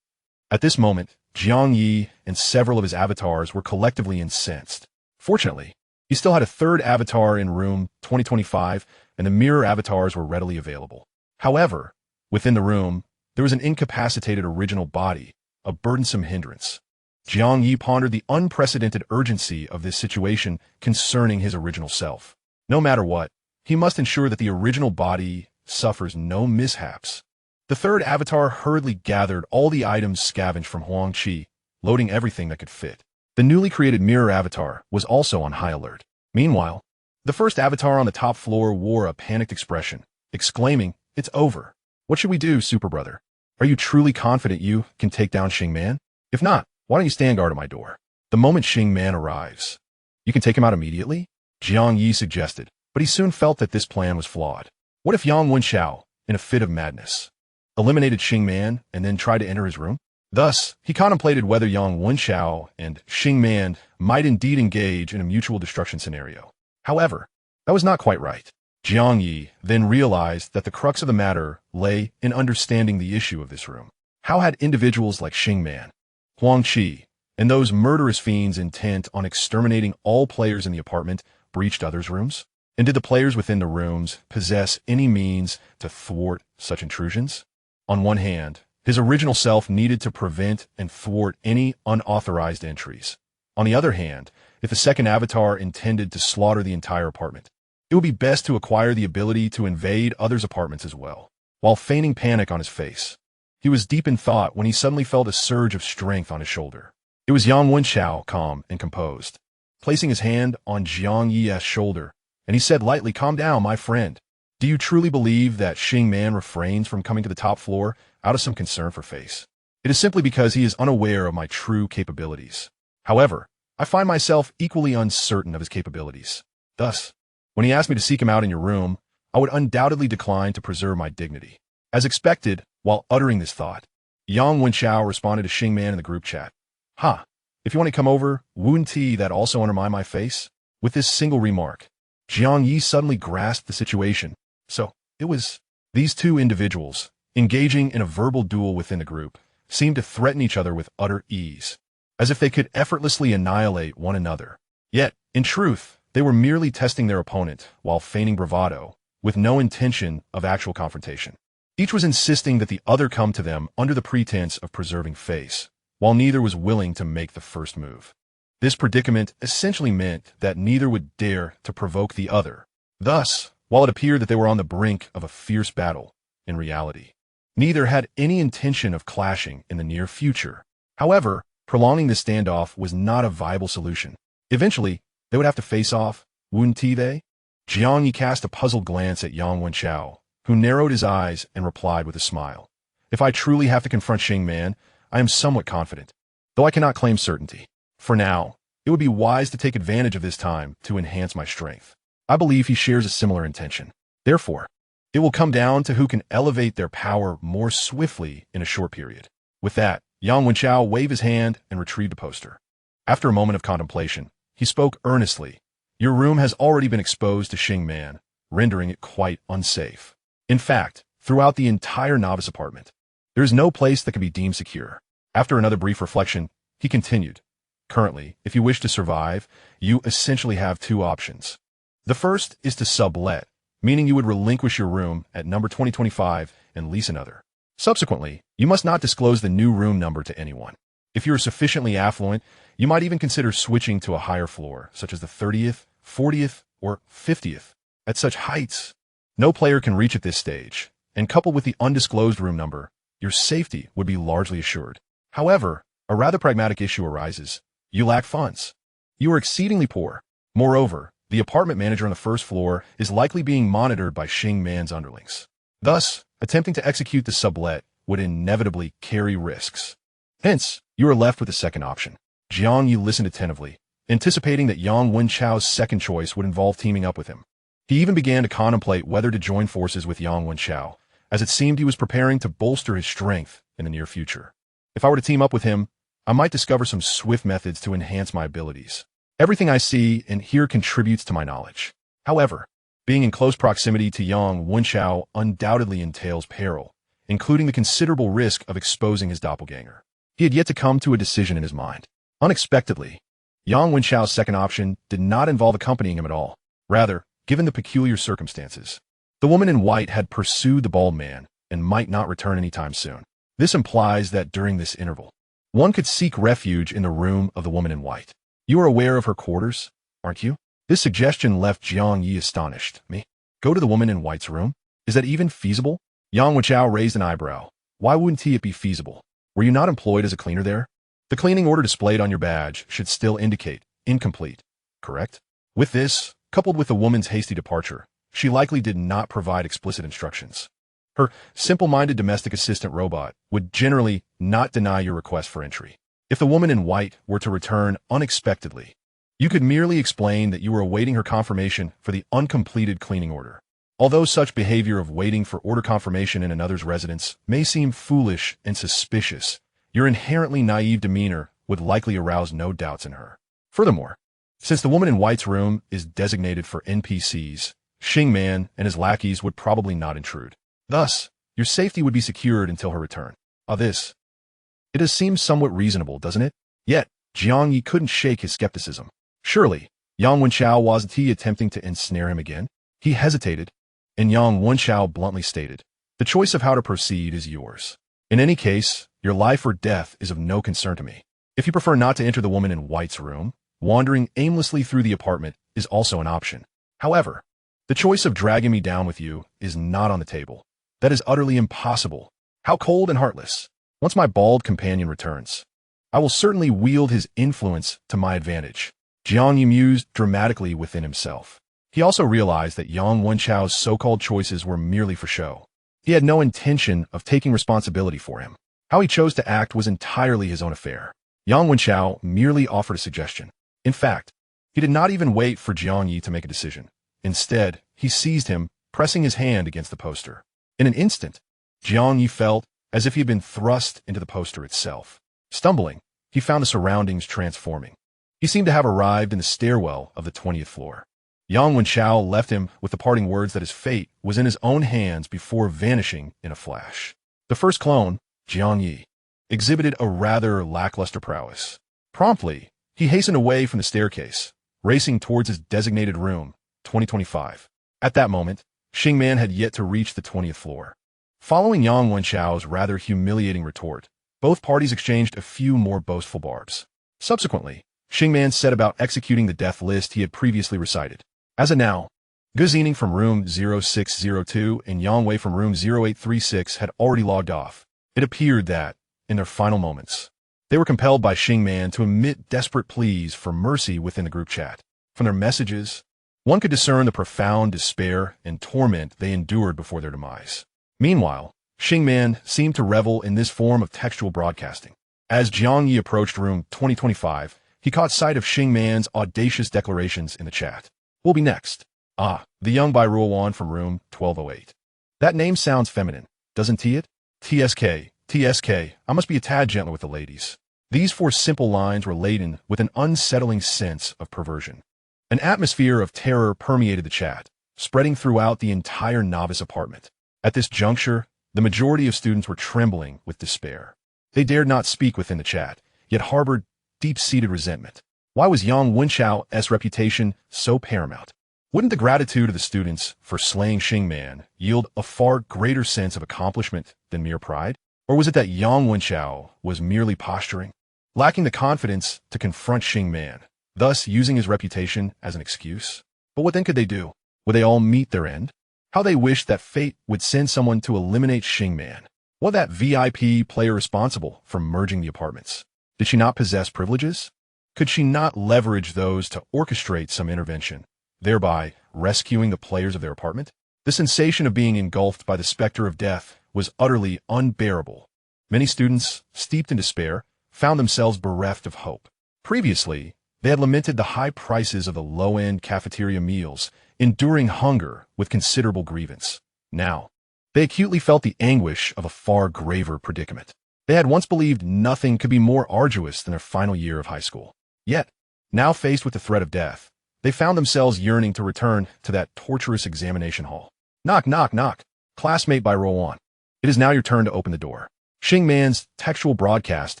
At this moment, Jiang Ye and several of his avatars were collectively incensed. Fortunately, he still had a third avatar in room 2025, and the mirror avatars were readily available. However, within the room, there was an incapacitated original body, a burdensome hindrance. Jiang Ye pondered the unprecedented urgency of this situation concerning his original self. No matter what, he must ensure that the original body suffers no mishaps. The third avatar hurriedly gathered all the items scavenged from Huang Qi, loading everything that could fit. The newly created mirror avatar was also on high alert. Meanwhile, the first avatar on the top floor wore a panicked expression, exclaiming, "It's over. What should we do, Super Brother? Are you truly confident you can take down Xing Man? If not, why don't you stand guard at my door? The moment Xing Man arrives, you can take him out immediately?" Jiang Ye suggested, but he soon felt that this plan was flawed. What if Yang Wenxiao, in a fit of madness, eliminated Xing Man and then tried to enter his room? Thus, he contemplated whether Yang Wenxiao and Xing Man might indeed engage in a mutual destruction scenario. However, that was not quite right. Jiang Ye then realized that the crux of the matter lay in understanding the issue of this room. How had individuals like Xing Man, Huang Qi, and those murderous fiends intent on exterminating all players in the apartment breached others' rooms? And did the players within the rooms possess any means to thwart such intrusions? On one hand, his original self needed to prevent and thwart any unauthorized entries. On the other hand, if the second avatar intended to slaughter the entire apartment, it would be best to acquire the ability to invade others' apartments as well. While feigning panic on his face, he was deep in thought when he suddenly felt a surge of strength on his shoulder. It was Yang Wenxiao, calm and composed, placing his hand on Jiang Ye's shoulder, and he said lightly, "Calm down, my friend. Do you truly believe that Xing Man refrains from coming to the top floor out of some concern for face? It is simply because he is unaware of my true capabilities. However, I find myself equally uncertain of his capabilities. Thus, when he asked me to seek him out in your room, I would undoubtedly decline to preserve my dignity." As expected, while uttering this thought, Yang Wenxiao responded to Xing Man in the group chat. "Ha, if you want to come over, wouldn't that also undermine my face?" With this single remark, Jiang Ye suddenly grasped the situation. So, it was these two individuals, engaging in a verbal duel within the group, seemed to threaten each other with utter ease, as if they could effortlessly annihilate one another. Yet, in truth, they were merely testing their opponent while feigning bravado, with no intention of actual confrontation. Each was insisting that the other come to them under the pretense of preserving face, while neither was willing to make the first move. This predicament essentially meant that neither would dare to provoke the other. Thus, while it appeared that they were on the brink of a fierce battle, in reality, neither had any intention of clashing in the near future. However, prolonging this standoff was not a viable solution. Eventually, they would have to face off, wouldn't they? Jiang Ye cast a puzzled glance at Yang Wenxiao, who narrowed his eyes and replied with a smile. "If I truly have to confront Xing Man, I am somewhat confident, though I cannot claim certainty. For now, it would be wise to take advantage of this time to enhance my strength. I believe he shares a similar intention. Therefore, it will come down to who can elevate their power more swiftly in a short period." With that, Yang Wenxiao waved his hand and retrieved a poster. After a moment of contemplation, he spoke earnestly. "Your room has already been exposed to Xing Man, rendering it quite unsafe. In fact, throughout the entire novice apartment, there is no place that can be deemed secure." After another brief reflection, he continued, "Currently, if you wish to survive, you essentially have two options. The first is to sublet, meaning you would relinquish your room at number 2025 and lease another. Subsequently, you must not disclose the new room number to anyone. If you are sufficiently affluent, you might even consider switching to a higher floor, such as the 30th, 40th, or 50th. At such heights, no player can reach at this stage, and coupled with the undisclosed room number, your safety would be largely assured. However, a rather pragmatic issue arises. You lack funds. You are exceedingly poor. Moreover, the apartment manager on the first floor is likely being monitored by Xing Man's underlings. Thus, attempting to execute the sublet would inevitably carry risks. Hence, you are left with the second option." Jiang Ye listened attentively, anticipating that Yang Wenxiao's second choice would involve teaming up with him. He even began to contemplate whether to join forces with Yang Wenxiao, as it seemed he was preparing to bolster his strength in the near future. "If I were to team up with him, I might discover some swift methods to enhance my abilities. Everything I see and hear contributes to my knowledge. However, being in close proximity to Yang Wenxiao undoubtedly entails peril, including the considerable risk of exposing his doppelganger." He had yet to come to a decision in his mind. Unexpectedly, Yang Wenxiao's second option did not involve accompanying him at all. Rather, given the peculiar circumstances, the woman in white had pursued the bald man and might not return anytime soon. This implies that during this interval, one could seek refuge in the room of the woman in white. "You are aware of her quarters, aren't you?" This suggestion left Jiang Ye astonished. "Me? Go to the woman in white's room?" Is that even feasible? Yang Wenchao raised an eyebrow. Why wouldn't it be feasible? Were you not employed as a cleaner there? The cleaning order displayed on your badge should still indicate incomplete, correct? With this, coupled with the woman's hasty departure, she likely did not provide explicit instructions. Her simple-minded domestic assistant robot would generally not deny your request for entry. If the woman in white were to return unexpectedly, you could merely explain that you were awaiting her confirmation for the uncompleted cleaning order. Although such behavior of waiting for order confirmation in another's residence may seem foolish and suspicious, your inherently naive demeanor would likely arouse no doubts in her. Furthermore, since the woman in white's room is designated for NPCs, Xing Man and his lackeys would probably not intrude. Thus, your safety would be secured until her return. It does seem somewhat reasonable, doesn't it? Yet, Jiang Ye couldn't shake his skepticism. Surely, Yang Wenchao wasn't he attempting to ensnare him again? He hesitated, and Yang Wenchao bluntly stated, "The choice of how to proceed is yours. In any case, your life or death is of no concern to me. If you prefer not to enter the woman in white's room, wandering aimlessly through the apartment is also an option. However, the choice of dragging me down with you is not on the table. That is utterly impossible. How cold and heartless. Once my bald companion returns, I will certainly wield his influence to my advantage." Jiang Ye mused dramatically within himself. He also realized that Yang Wenchao's so-called choices were merely for show. He had no intention of taking responsibility for him. How he chose to act was entirely his own affair. Yang Wenchao merely offered a suggestion. In fact, he did not even wait for Jiang Ye to make a decision. Instead, he seized him, pressing his hand against the poster. In an instant, Jiang Ye felt as if he had been thrust into the poster itself. Stumbling, he found the surroundings transforming. He seemed to have arrived in the stairwell of the 20th floor. Yang Wenchao left him with the parting words that his fate was in his own hands before vanishing in a flash. The first clone, Jiang Ye, exhibited a rather lackluster prowess. Promptly, he hastened away from the staircase, racing towards his designated room, 2025. At that moment, Xing Man had yet to reach the 20th floor. Following Yang Wenchao's rather humiliating retort, both parties exchanged a few more boastful barbs. Subsequently, Xing Man set about executing the death list he had previously recited. As of now, Ge Zining from room 0602 and Yang Wei from room 0836 had already logged off. It appeared that, in their final moments, they were compelled by Xing Man to emit desperate pleas for mercy within the group chat. From their messages, one could discern the profound despair and torment they endured before their demise. Meanwhile, Xing Man seemed to revel in this form of textual broadcasting. As Jiang Ye approached room 2025, he caught sight of Xing Man's audacious declarations in the chat. "We'll be next." The young Bai Ruowan from room 1208. That name sounds feminine, doesn't it? TSK, I must be a tad gentler with the ladies. These 4 simple lines were laden with an unsettling sense of perversion. An atmosphere of terror permeated the chat, spreading throughout the entire novice apartment. At this juncture, the majority of students were trembling with despair. They dared not speak within the chat, yet harbored deep-seated resentment. Why was Yang Wenchao's reputation so paramount? Wouldn't the gratitude of the students for slaying Xing Man yield a far greater sense of accomplishment than mere pride? Or was it that Yang Wenchao was merely posturing, lacking the confidence to confront Xing Man, thus using his reputation as an excuse? But what then could they do? Would they all meet their end? How they wished that fate would send someone to eliminate Xing Man. Was that VIP player responsible for merging the apartments? Did she not possess privileges? Could she not leverage those to orchestrate some intervention, thereby rescuing the players of their apartment? The sensation of being engulfed by the specter of death was utterly unbearable. Many students, steeped in despair, found themselves bereft of hope. Previously, they had lamented the high prices of the low-end cafeteria meals, enduring hunger with considerable grievance. Now, they acutely felt the anguish of a far graver predicament. They had once believed nothing could be more arduous than their final year of high school. Yet, now faced with the threat of death, they found themselves yearning to return to that torturous examination hall. Knock, knock, knock. Classmate by Rowan. It is now your turn to open the door. Xing Man's textual broadcast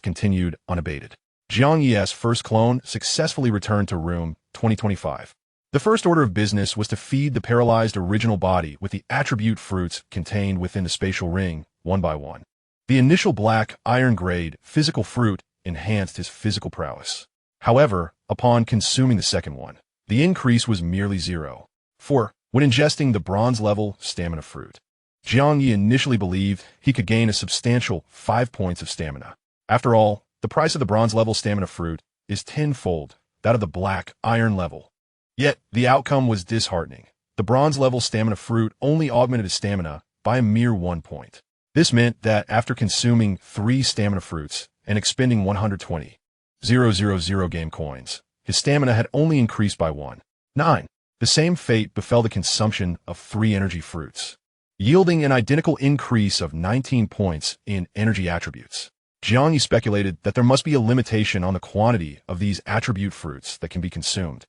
continued unabated. Jiang Ye's first clone successfully returned to room 2025. The first order of business was to feed the paralyzed original body with the attribute fruits contained within the spatial ring, one by one. The initial black, iron-grade, physical fruit enhanced his physical prowess. However, upon consuming the second one, the increase was merely 0. For, when ingesting the bronze-level stamina fruit, Jiang Ye initially believed he could gain a substantial 5 points of stamina. After all, the price of the bronze-level stamina fruit is tenfold that of the black iron level. Yet, the outcome was disheartening. The bronze-level stamina fruit only augmented his stamina by a mere 1 point. This meant that after consuming 3 stamina fruits and expending 120,000 game coins, his stamina had only increased by 1.9. The same fate befell the consumption of 3 energy fruits, yielding an identical increase of 19 points in energy attributes. Jiang Ye speculated that there must be a limitation on the quantity of these attribute fruits that can be consumed.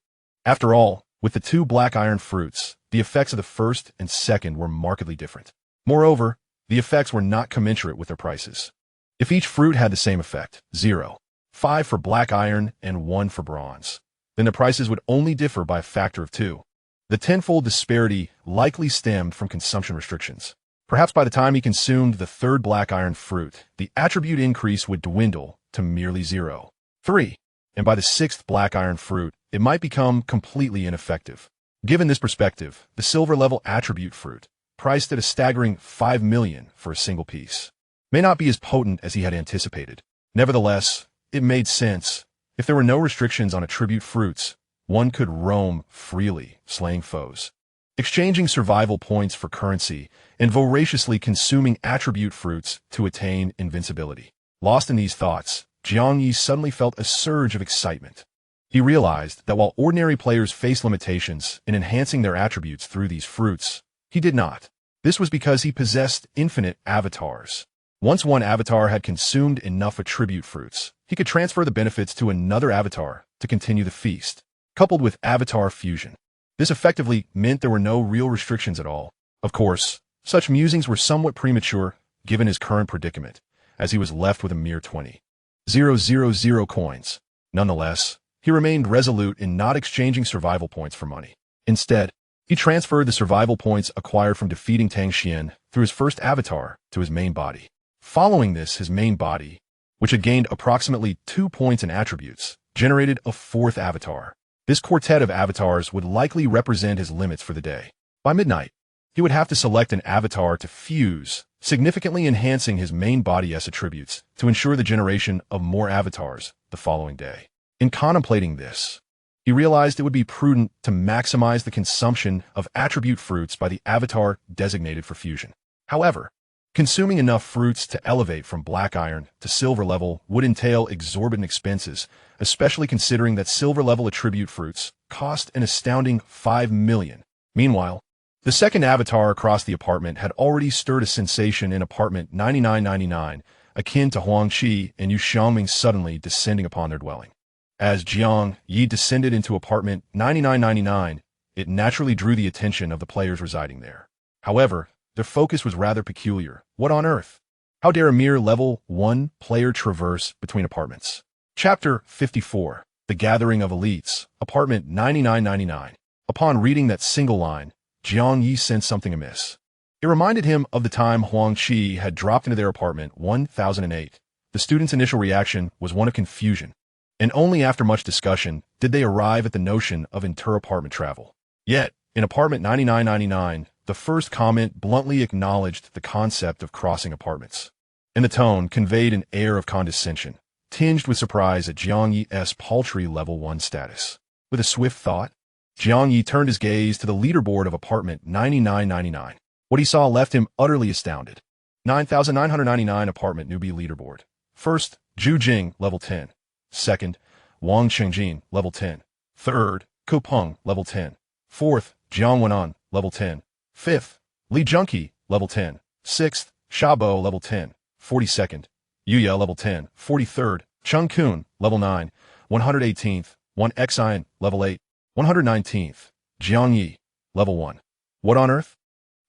After all, with the 2 black iron fruits, the effects of the first and second were markedly different. Moreover, the effects were not commensurate with their prices. If each fruit had the same effect, 0.5 for black iron and 1 for bronze, then the prices would only differ by a factor of 2. The tenfold disparity likely stemmed from consumption restrictions. Perhaps by the time he consumed the 3rd black iron fruit, the attribute increase would dwindle to merely 0.3, and by the 6th black iron fruit, it might become completely ineffective. Given this perspective, the silver-level attribute fruit, priced at a staggering 5 million for a single piece, may not be as potent as he had anticipated. Nevertheless, it made sense. If there were no restrictions on attribute fruits, one could roam freely, slaying foes, exchanging survival points for currency, and voraciously consuming attribute fruits to attain invincibility. Lost in these thoughts, Jiang Ye suddenly felt a surge of excitement. He realized that while ordinary players face limitations in enhancing their attributes through these fruits, he did not. This was because he possessed infinite avatars. Once one avatar had consumed enough attribute fruits, he could transfer the benefits to another avatar to continue the feast. Coupled with avatar fusion, this effectively meant there were no real restrictions at all. Of course, such musings were somewhat premature given his current predicament, as he was left with a mere 20,000 coins. Nonetheless, he remained resolute in not exchanging survival points for money. Instead, he transferred the survival points acquired from defeating Tang Xian through his first avatar to his main body. Following this, his main body, which had gained approximately 2 points in attributes, generated a 4th avatar. This quartet of avatars would likely represent his limits for the day. By midnight, he would have to select an avatar to fuse, significantly enhancing his main body's attributes to ensure the generation of more avatars the following day. In contemplating this, he realized it would be prudent to maximize the consumption of attribute fruits by the avatar designated for fusion. However, consuming enough fruits to elevate from black iron to silver level would entail exorbitant expenses, especially considering that silver level attribute fruits cost an astounding 5 million. Meanwhile, the second avatar across the apartment had already stirred a sensation in apartment 9999, akin to Huang Qi and Yu Xiangming suddenly descending upon their dwelling. As Jiang Ye descended into apartment 9999, it naturally drew the attention of the players residing there. However, their focus was rather peculiar. What on earth? How dare a mere level 1 player traverse between apartments? Chapter 54, The Gathering of Elites, apartment 9999. Upon reading that single line, Jiang Ye sensed something amiss. It reminded him of the time Huang Qi had dropped into their apartment 1008. The students' initial reaction was one of confusion, and only after much discussion did they arrive at the notion of inter-apartment travel. Yet, in apartment 9999, the first comment bluntly acknowledged the concept of crossing apartments, and the tone conveyed an air of condescension, tinged with surprise at Jiang Ye's paltry level 1 status. With a swift thought, Jiang Ye turned his gaze to the leaderboard of apartment 9999. What he saw left him utterly astounded. 9999 apartment newbie leaderboard. First, Zhu Jing, level 10. Second, Wang Chengjin, level 10. Third, Ku Peng, level 10. Fourth, Jiang Wenan, level 10. Fifth, Li Junqi, level 10. Sixth, Shabo, level 10. 42nd, Yuya, level 10. 43rd, Chung Kun, level 9. 118th, 1 Xian, level 8. 119th, Jiang Ye, level 1. What on earth?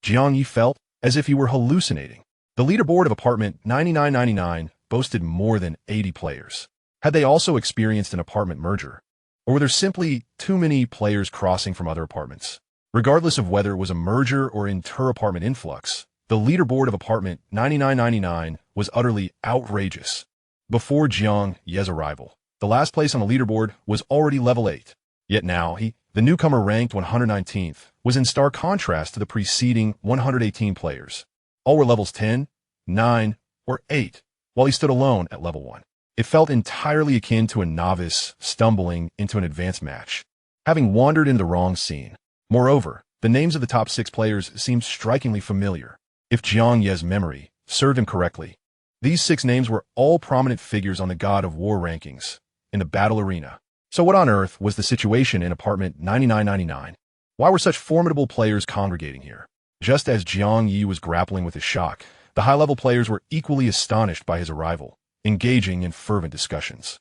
Jiang Ye felt as if he were hallucinating. The leaderboard of apartment 9999 boasted more than 80 players. Had they also experienced an apartment merger? Or were there simply too many players crossing from other apartments? Regardless of whether it was a merger or inter-apartment influx, the leaderboard of apartment 9999 was utterly outrageous. Before Jiang Ye's arrival, the last place on the leaderboard was already level 8. Yet now the newcomer ranked 119th, was in stark contrast to the preceding 118 players. All were levels 10, 9, or 8, while he stood alone at level 1. It felt entirely akin to a novice stumbling into an advanced match, having wandered into the wrong scene. Moreover, the names of the top 6 players seemed strikingly familiar. If Jiang Ye's memory served him correctly, these 6 names were all prominent figures on the God of War rankings in the battle arena. So what on earth was the situation in apartment 9999? Why were such formidable players congregating here? Just as Jiang Ye was grappling with his shock, the high-level players were equally astonished by his arrival, engaging in fervent discussions.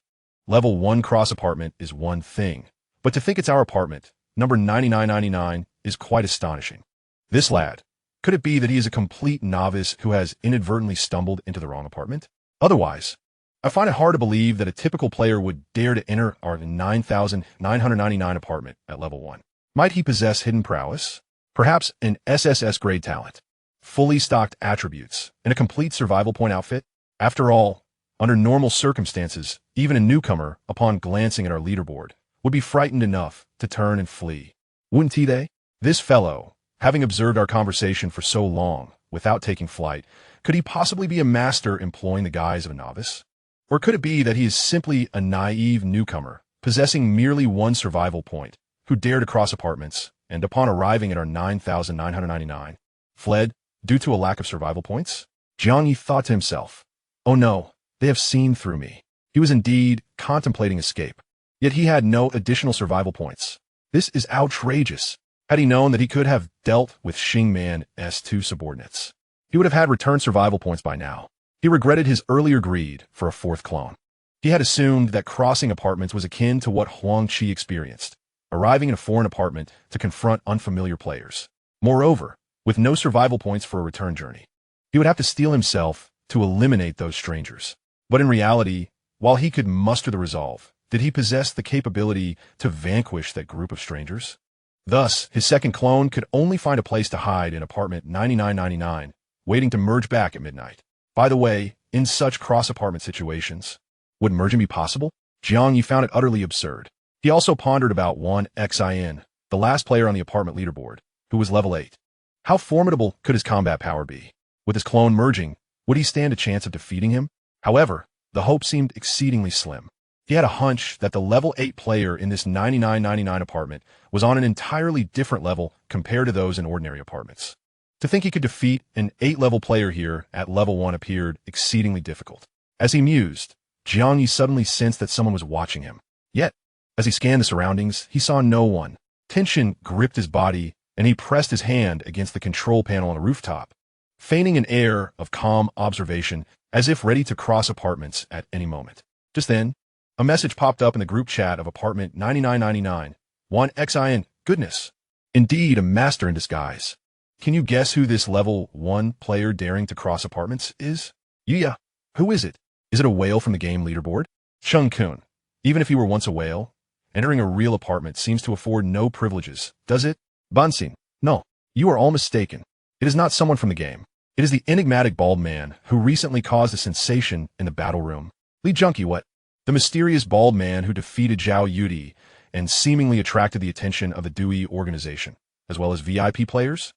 Level 1 cross apartment is one thing, but to think it's our apartment, number 9999, is quite astonishing. This lad, could it be that he is a complete novice who has inadvertently stumbled into the wrong apartment? Otherwise, I find it hard to believe that a typical player would dare to enter our 9999 apartment at level 1. Might he possess hidden prowess? Perhaps an SSS grade talent, fully stocked attributes, and a complete survival point outfit? After all, under normal circumstances, even a newcomer, upon glancing at our leaderboard, would be frightened enough to turn and flee. Wouldn't he they? This fellow, having observed our conversation for so long, without taking flight, could he possibly be a master employing the guise of a novice? Or could it be that he is simply a naive newcomer, possessing merely 1 survival point, who dared to cross apartments, and upon arriving at our 9999, fled due to a lack of survival points? Jiang Ye thought to himself, "Oh no, they have seen through me." He was indeed contemplating escape, yet he had no additional survival points. This is outrageous. Had he known that he could have dealt with Xing Man's 2 subordinates, he would have had returned survival points by now. He regretted his earlier greed for a 4th clone. He had assumed that crossing apartments was akin to what Huang Qi experienced, arriving in a foreign apartment to confront unfamiliar players. Moreover, with no survival points for a return journey, he would have to steel himself to eliminate those strangers. But in reality, while he could muster the resolve, did he possess the capability to vanquish that group of strangers? Thus, his 2nd clone could only find a place to hide in apartment 9999, waiting to merge back at midnight. By the way, in such cross-apartment situations, would merging be possible? Jiang Ye found it utterly absurd. He also pondered about one Xin, the last player on the apartment leaderboard, who was level 8. How formidable could his combat power be? With his clone merging, would he stand a chance of defeating him? However, the hope seemed exceedingly slim. He had a hunch that the level 8 player in this 9999 apartment was on an entirely different level compared to those in ordinary apartments. To think he could defeat an 8-level player here at level 1 appeared exceedingly difficult. As he mused, Jiang Ye suddenly sensed that someone was watching him. Yet, as he scanned the surroundings, he saw no one. Tension gripped his body, and he pressed his hand against the control panel on a rooftop, feigning an air of calm observation as if ready to cross apartments at any moment. Just then, a message popped up in the group chat of apartment 9999. One Xin, goodness. Indeed, a master in disguise. Can you guess who this level 1 player daring to cross apartments is? Yeah. Who is it? Is it a whale from the game leaderboard? Sheng Kun. Even if he were once a whale, entering a real apartment seems to afford no privileges, does it? Banxin. No. You are all mistaken. It is not someone from the game. It is the enigmatic bald man who recently caused a sensation in the battle room. Li Junkie what? The mysterious bald man who defeated Zhao Yudi and seemingly attracted the attention of the Dewey organization, as well as VIP players?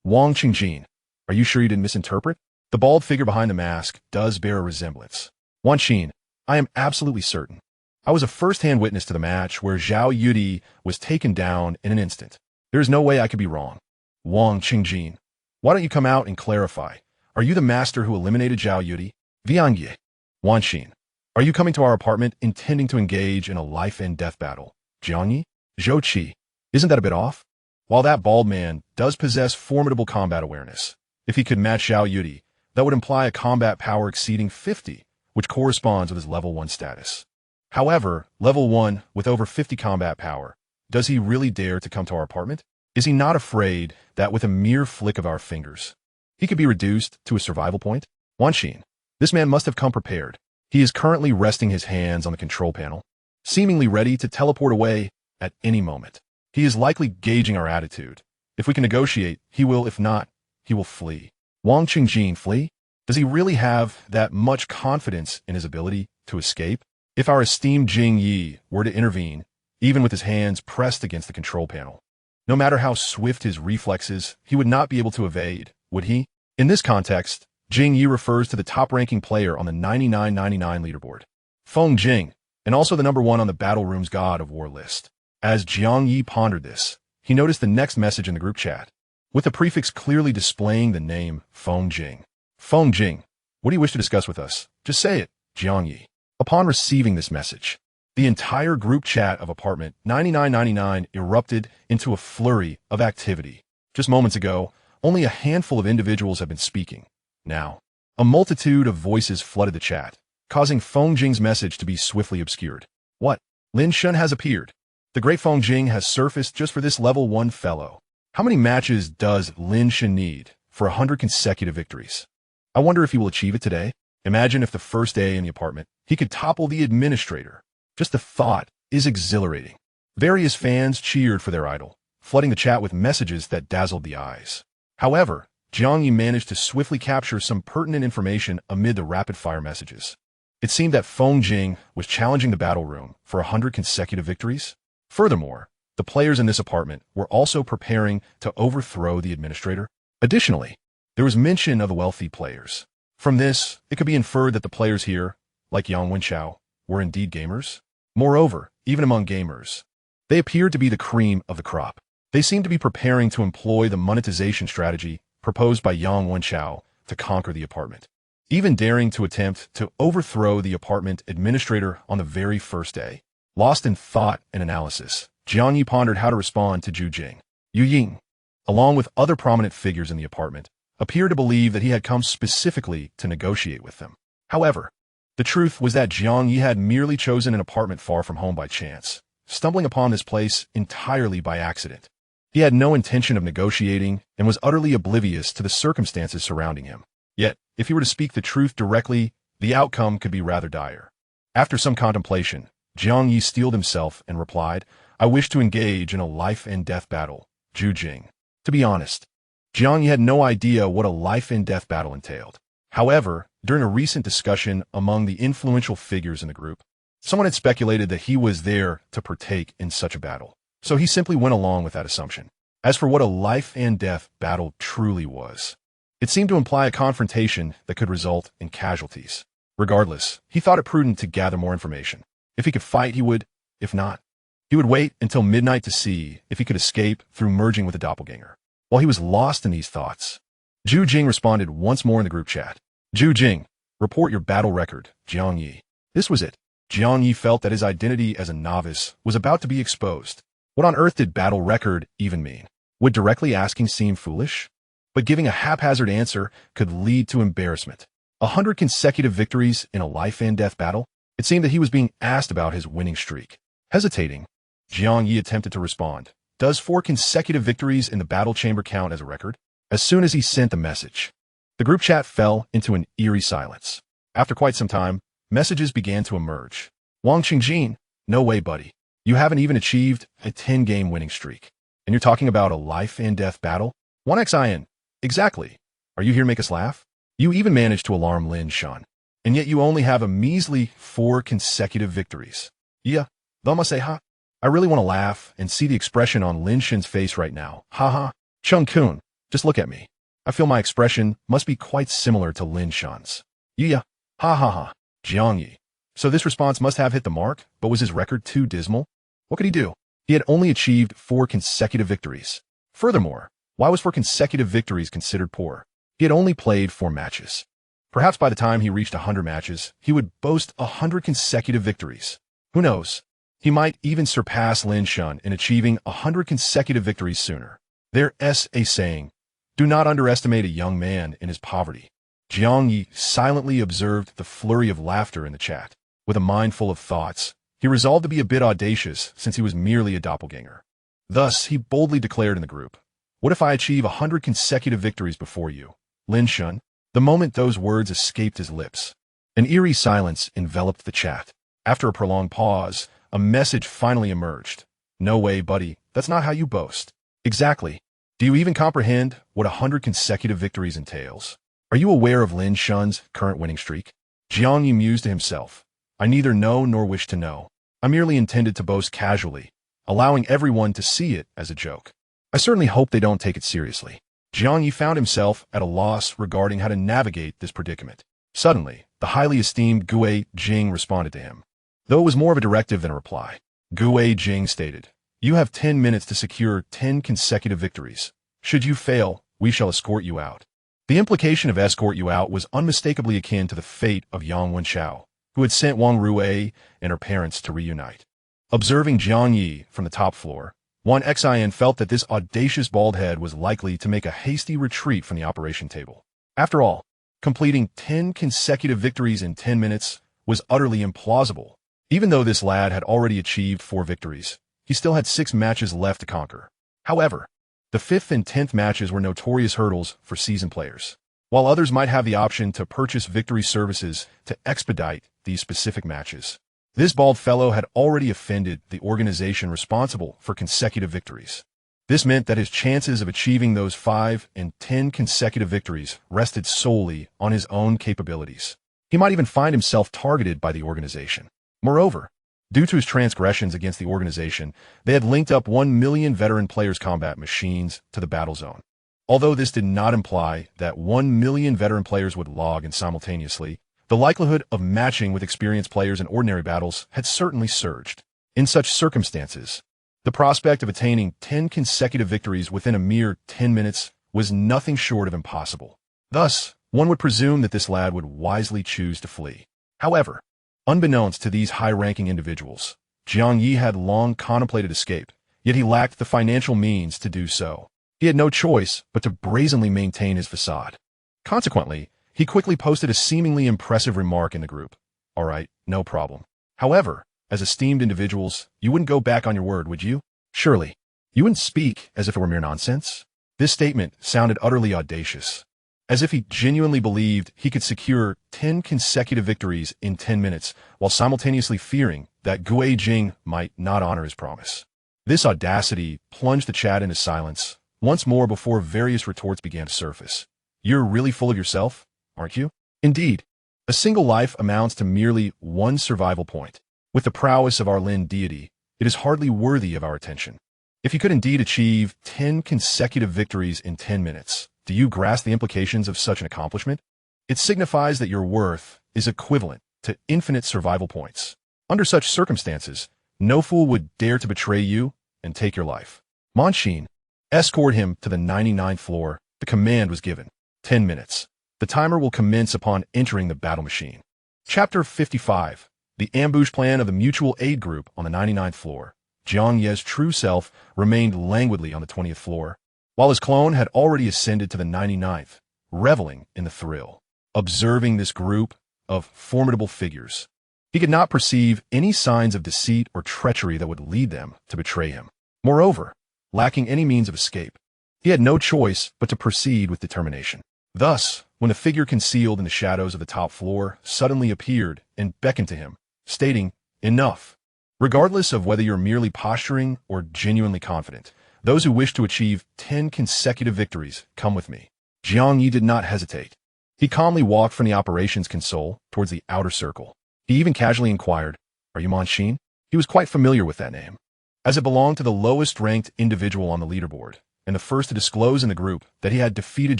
Wang Qingjin, are you sure you didn't misinterpret? The bald figure behind the mask does bear a resemblance. Wan Xin, I am absolutely certain. I was a first-hand witness to the match where Zhao Yudi was taken down in an instant. There is no way I could be wrong. Wang Qingjin, why don't you come out and clarify? Are you the master who eliminated Zhao Yudi? Jiang Ye. Wan Xin, are you coming to our apartment intending to engage in a life-and-death battle? Jiang Ye? Zhou Qi, isn't that a bit off? While that bald man does possess formidable combat awareness, if he could match Zhao Yudi, that would imply a combat power exceeding 50, which corresponds with his level 1 status. However, level 1 with over 50 combat power, does he really dare to come to our apartment? Is he not afraid that with a mere flick of our fingers, he could be reduced to a survival point? Wan Xin, this man must have come prepared. He is currently resting his hands on the control panel, seemingly ready to teleport away at any moment. He is likely gauging our attitude. If we can negotiate, he will. If not, he will flee. Wang Qingjin flee? Does he really have that much confidence in his ability to escape? If our esteemed Jiang Ye were to intervene, even with his hands pressed against the control panel, no matter how swift his reflexes, he would not be able to evade, would he? In this context, Jiang Ye refers to the top-ranking player on the 99.99 leaderboard, Feng Jing, and also the number 1 on the Battle Room's God of War list. As Jiang Ye pondered this, he noticed the next message in the group chat, with the prefix clearly displaying the name Feng Jing. Feng Jing, what do you wish to discuss with us? Just say it, Jiang Ye. Upon receiving this message, the entire group chat of apartment 9999 erupted into a flurry of activity. Just moments ago, only a handful of individuals have been speaking. Now, a multitude of voices flooded the chat, causing Feng Jing's message to be swiftly obscured. What? Lin Shun has appeared. The great Feng Jing has surfaced just for this level 1 fellow. How many matches does Lin Shun need for 100 consecutive victories? I wonder if he will achieve it today. Imagine if the first day in the apartment, he could topple the administrator. Just the thought is exhilarating. Various fans cheered for their idol, flooding the chat with messages that dazzled the eyes. However, Jiang Ye managed to swiftly capture some pertinent information amid the rapid-fire messages. It seemed that Feng Jing was challenging the battle room for 100 consecutive victories. Furthermore, the players in this apartment were also preparing to overthrow the administrator. Additionally, there was mention of the wealthy players. From this, it could be inferred that the players here, like Yang Wenchao, were indeed gamers. Moreover, even among gamers, they appeared to be the cream of the crop. They seemed to be preparing to employ the monetization strategy proposed by Yang Wenchao to conquer the apartment, even daring to attempt to overthrow the apartment administrator on the very first day. Lost in thought and analysis, Jiang Ye pondered how to respond to Zhu Jing. Yu Ying, along with other prominent figures in the apartment, appeared to believe that he had come specifically to negotiate with them. However, the truth was that Jiang Ye had merely chosen an apartment far from home by chance, stumbling upon this place entirely by accident. He had no intention of negotiating and was utterly oblivious to the circumstances surrounding him. Yet, if he were to speak the truth directly, the outcome could be rather dire. After some contemplation, Jiang Ye steeled himself and replied, I wish to engage in a life-and-death battle, Zhu Jing. To be honest, Jiang Ye had no idea what a life-and-death battle entailed. However, during a recent discussion among the influential figures in the group, someone had speculated that he was there to partake in such a battle. So he simply went along with that assumption. As for what a life-and-death battle truly was, it seemed to imply a confrontation that could result in casualties. Regardless, he thought it prudent to gather more information. If he could fight, he would. If not, he would wait until midnight to see if he could escape through merging with a doppelganger. While he was lost in these thoughts, Zhu Jing responded once more in the group chat. Zhu Jing, report your battle record, Jiang Ye. This was it. Jiang Ye felt that his identity as a novice was about to be exposed. What on earth did battle record even mean? Would directly asking seem foolish? But giving a haphazard answer could lead to embarrassment. 100 consecutive victories in a life-and-death battle? It seemed that he was being asked about his winning streak. Hesitating, Jiang Ye attempted to respond. Does 4 consecutive victories in the battle chamber count as a record? As soon as he sent the message, the group chat fell into an eerie silence. After quite some time, messages began to emerge. Wang Qingjin, no way, buddy. You haven't even achieved a 10-game winning streak. And you're talking about a life-and-death battle? 1xin. Exactly. Are you here to make us laugh? You even managed to alarm Lin Shun. And yet you only have a measly 4 consecutive victories. Yeah, they'll say ha. I really want to laugh and see the expression on Lin Shun's face right now. Ha ha. Chung Kun, just look at me. I feel my expression must be quite similar to Lin Shun's. Yeah. Ha ha ha. Jiang Ye. So this response must have hit the mark, but was his record too dismal? What could he do? He had only achieved 4 consecutive victories. Furthermore, why was 4 consecutive victories considered poor? He had only played 4 matches. Perhaps by the time he reached 100 matches, he would boast 100 consecutive victories. Who knows? He might even surpass Lin Shun in achieving 100 consecutive victories sooner. There's a saying, do not underestimate a young man in his poverty. Jiang Ye silently observed the flurry of laughter in the chat. With a mind full of thoughts, he resolved to be a bit audacious since he was merely a doppelganger. Thus, he boldly declared in the group, what if I achieve 100 consecutive victories before you, Lin Shun? The moment those words escaped his lips, an eerie silence enveloped the chat. After a prolonged pause, a message finally emerged. No way, buddy, that's not how you boast. Exactly. Do you even comprehend what 100 consecutive victories entails? Are you aware of Lin Shun's current winning streak? Jiang Ye mused to himself. I neither know nor wish to know. I merely intended to boast casually, allowing everyone to see it as a joke. I certainly hope they don't take it seriously. Jiang Ye found himself at a loss regarding how to navigate this predicament. Suddenly, the highly esteemed Gui Jing responded to him. Though it was more of a directive than a reply, Gui Jing stated, "You have 10 minutes to secure 10 consecutive victories. Should you fail, we shall escort you out." The implication of escort you out was unmistakably akin to the fate of Yang Wenchao, who had sent Wang Rui and her parents to reunite. Observing Jiang Ye from the top floor, Wan Xin felt that this audacious bald head was likely to make a hasty retreat from the operation table. After all, completing 10 consecutive victories in 10 minutes was utterly implausible. Even though this lad had already achieved 4 victories, he still had 6 matches left to conquer. However, the 5th and 10th matches were notorious hurdles for seasoned players. While others might have the option to purchase victory services to expedite these specific matches, this bald fellow had already offended the organization responsible for consecutive victories. This meant that his chances of achieving those 5 and 10 consecutive victories rested solely on his own capabilities. He might even find himself targeted by the organization. Moreover, due to his transgressions against the organization, they had linked up 1 million veteran players' combat machines to the battle zone. Although this did not imply that 1 million veteran players would log in simultaneously, the likelihood of matching with experienced players in ordinary battles had certainly surged. In such circumstances, the prospect of attaining 10 consecutive victories within a mere 10 minutes was nothing short of impossible. Thus, one would presume that this lad would wisely choose to flee. However, unbeknownst to these high-ranking individuals, Jiang Ye had long contemplated escape, yet he lacked the financial means to do so. He had no choice but to brazenly maintain his facade. Consequently, he quickly posted a seemingly impressive remark in the group. "All right, no problem. However, as esteemed individuals, you wouldn't go back on your word, would you? Surely, you wouldn't speak as if it were mere nonsense?" This statement sounded utterly audacious, as if he genuinely believed he could secure 10 consecutive victories in 10 minutes, while simultaneously fearing that Gui Jing might not honor his promise. This audacity plunged the chat into silence once more before various retorts began to surface. "You're really full of yourself, aren't you? Indeed, a single life amounts to merely 1 survival point. With the prowess of our Lin deity, it is hardly worthy of our attention. If you could indeed achieve 10 consecutive victories in 10 minutes, do you grasp the implications of such an accomplishment? It signifies that your worth is equivalent to infinite survival points. Under such circumstances, no fool would dare to betray you and take your life. Monxin, escort him to the 99th floor. The command was given. 10 minutes. The timer will commence upon entering the battle machine." Chapter 55. The ambush plan of the mutual aid group on the 99th floor. Jiang Ye's true self remained languidly on the 20th floor, while his clone had already ascended to the 99th, reveling in the thrill. Observing this group of formidable figures, he could not perceive any signs of deceit or treachery that would lead them to betray him. Moreover, lacking any means of escape, he had no choice but to proceed with determination. Thus, when a figure concealed in the shadows of the top floor suddenly appeared and beckoned to him, stating, "Enough." Regardless of whether you're merely posturing or genuinely confident, those who wish to achieve 10 consecutive victories come with me. Jiang Ye did not hesitate. He calmly walked from the operations console towards the outer circle. He even casually inquired, "Are you Monxin?" He was quite familiar with that name, as it belonged to the lowest-ranked individual on the leaderboard, and the first to disclose in the group that he had defeated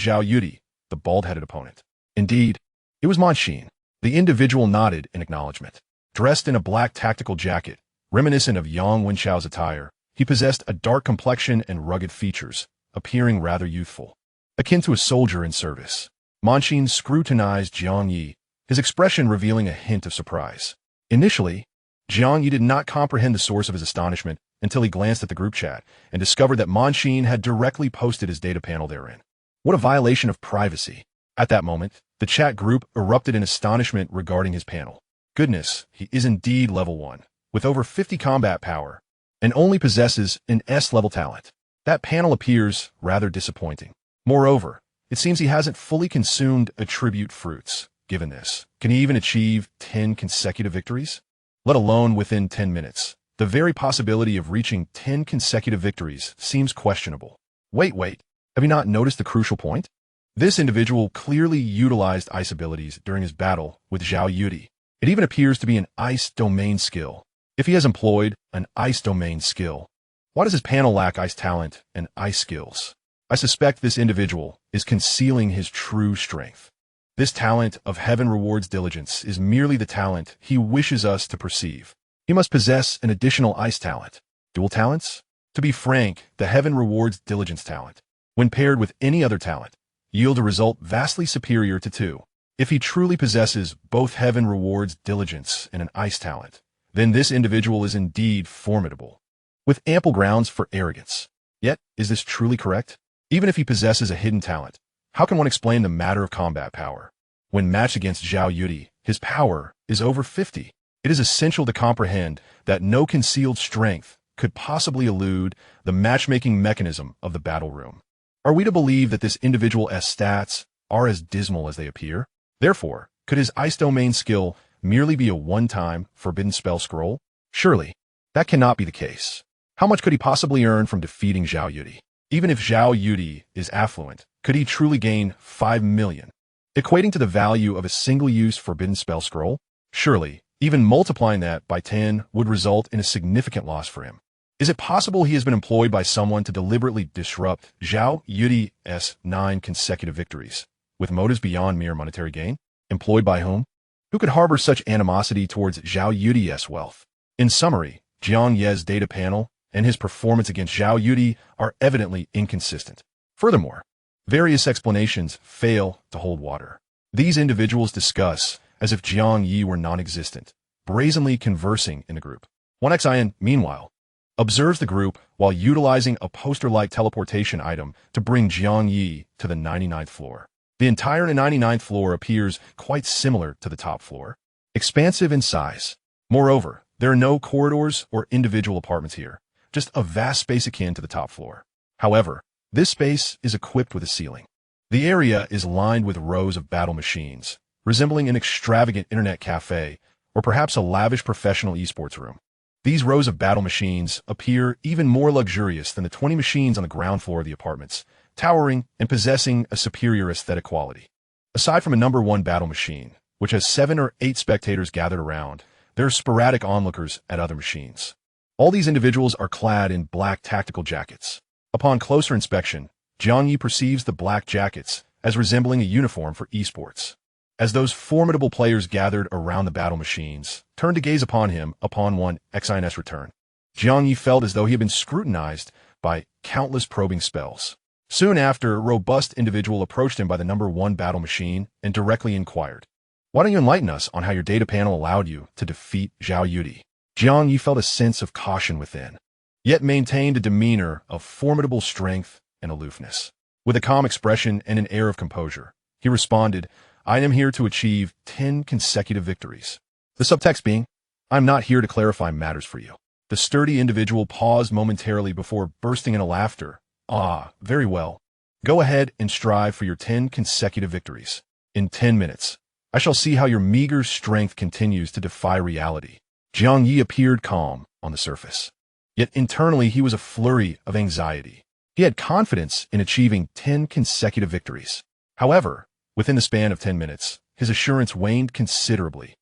Zhao Yudi, the bald-headed opponent. Indeed, it was Monxin. The individual nodded in acknowledgement. Dressed in a black tactical jacket, reminiscent of Yang Wenchao's attire, he possessed a dark complexion and rugged features, appearing rather youthful, akin to a soldier in service. Monxin scrutinized Jiang Ye, his expression revealing a hint of surprise. Initially, Jiang Ye did not comprehend the source of his astonishment until he glanced at the group chat and discovered that Monxin had directly posted his data panel therein. What a violation of privacy. At that moment, the chat group erupted in astonishment regarding his panel. Goodness, he is indeed level 1, with over 50 combat power, and only possesses an S-level talent. That panel appears rather disappointing. Moreover, it seems he hasn't fully consumed attribute fruits. Given this, can he even achieve 10 consecutive victories? Let alone within 10 minutes. The very possibility of reaching 10 consecutive victories seems questionable. Wait. Have you not noticed the crucial point? This individual clearly utilized ice abilities during his battle with Zhao Yudi. It even appears to be an ice domain skill. If he has employed an ice domain skill, why does his panel lack ice talent and ice skills? I suspect this individual is concealing his true strength. This talent of heaven rewards diligence is merely the talent he wishes us to perceive. He must possess an additional ice talent. Dual talents? To be frank, the heaven rewards diligence talent, when paired with any other talent, yield a result vastly superior to 2. If he truly possesses both heaven rewards diligence and an ice talent, then this individual is indeed formidable, with ample grounds for arrogance. Yet, is this truly correct? Even if he possesses a hidden talent, how can one explain the matter of combat power? When matched against Jiang Ye, his power is over 50. It is essential to comprehend that no concealed strength could possibly elude the matchmaking mechanism of the battle room. Are we to believe that this individual's stats are as dismal as they appear? Therefore, could his ice domain skill merely be a one-time forbidden spell scroll? Surely, that cannot be the case. How much could he possibly earn from defeating Jiang Ye? Even if Jiang Ye is affluent, could he truly gain 5 million, equating to the value of a single-use forbidden spell scroll? Surely, even multiplying that by 10 would result in a significant loss for him. Is it possible he has been employed by someone to deliberately disrupt Jiang Ye's 9 consecutive victories, with motives beyond mere monetary gain? Employed by whom? Who could harbor such animosity towards Jiang Ye's wealth? In summary, Jiang Ye's data panel and his performance against Jiang Ye are evidently inconsistent. Furthermore, various explanations fail to hold water. These individuals discuss as if Jiang Ye were non-existent, brazenly conversing in the group. 1xin, meanwhile, observes the group while utilizing a poster-like teleportation item to bring Jiang Ye to the 99th floor. The entire 99th floor appears quite similar to the top floor, expansive in size. Moreover, there are no corridors or individual apartments here, just a vast space akin to the top floor. However, this space is equipped with a ceiling. The area is lined with rows of battle machines, resembling an extravagant internet cafe or perhaps a lavish professional esports room. These rows of battle machines appear even more luxurious than the 20 machines on the ground floor of the apartments, towering and possessing a superior aesthetic quality. Aside from a number 1 battle machine, which has 7 or 8 spectators gathered around, there are sporadic onlookers at other machines. All these individuals are clad in black tactical jackets. Upon closer inspection, Jiang Ye perceives the black jackets as resembling a uniform for esports. As those formidable players gathered around the battle machines turned to gaze upon him upon 1xin's return, Jiang Ye felt as though he had been scrutinized by countless probing spells. Soon after, a robust individual approached him by the number 1 battle machine and directly inquired, "Why don't you enlighten us on how your data panel allowed you to defeat Jiang Ye?" Jiang Ye felt a sense of caution within, yet maintained a demeanor of formidable strength and aloofness. With a calm expression and an air of composure, he responded, "I am here to achieve 10 consecutive victories." The subtext being, "I'm not here to clarify matters for you." The sturdy individual paused momentarily before bursting into laughter. "Ah, very well. Go ahead and strive for your 10 consecutive victories. In 10 minutes, I shall see how your meager strength continues to defy reality." Jiang Ye appeared calm on the surface, yet internally he was a flurry of anxiety. He had confidence in achieving 10 consecutive victories. However, within the span of 10 minutes, his assurance waned considerably.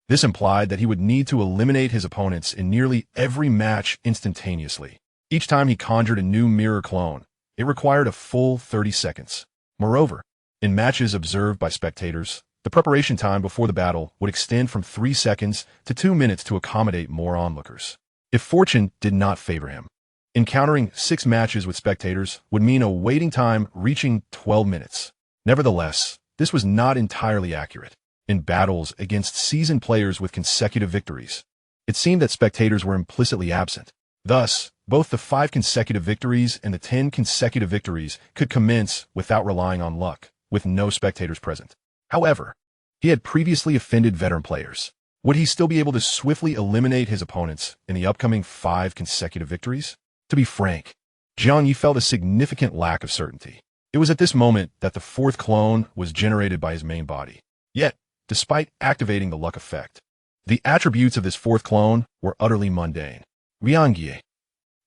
This implied that he would need to eliminate his opponents in nearly every match instantaneously. Each time he conjured a new mirror clone, it required a full 30 seconds. Moreover, in matches observed by spectators, the preparation time before the battle would extend from 3 seconds to 2 minutes to accommodate more onlookers. If fortune did not favor him, encountering 6 matches with spectators would mean a waiting time reaching 12 minutes. Nevertheless, this was not entirely accurate. In battles against seasoned players with consecutive victories, it seemed that spectators were implicitly absent. Thus, both the 5 consecutive victories and the 10 consecutive victories could commence without relying on luck, with no spectators present. However, he had previously offended veteran players. Would he still be able to swiftly eliminate his opponents in the upcoming 5 consecutive victories? To be frank, Jiang Ye felt a significant lack of certainty. It was at this moment that the 4th clone was generated by his main body. Yet, despite activating the luck effect, the attributes of this 4th clone were utterly mundane. Jiang Ye.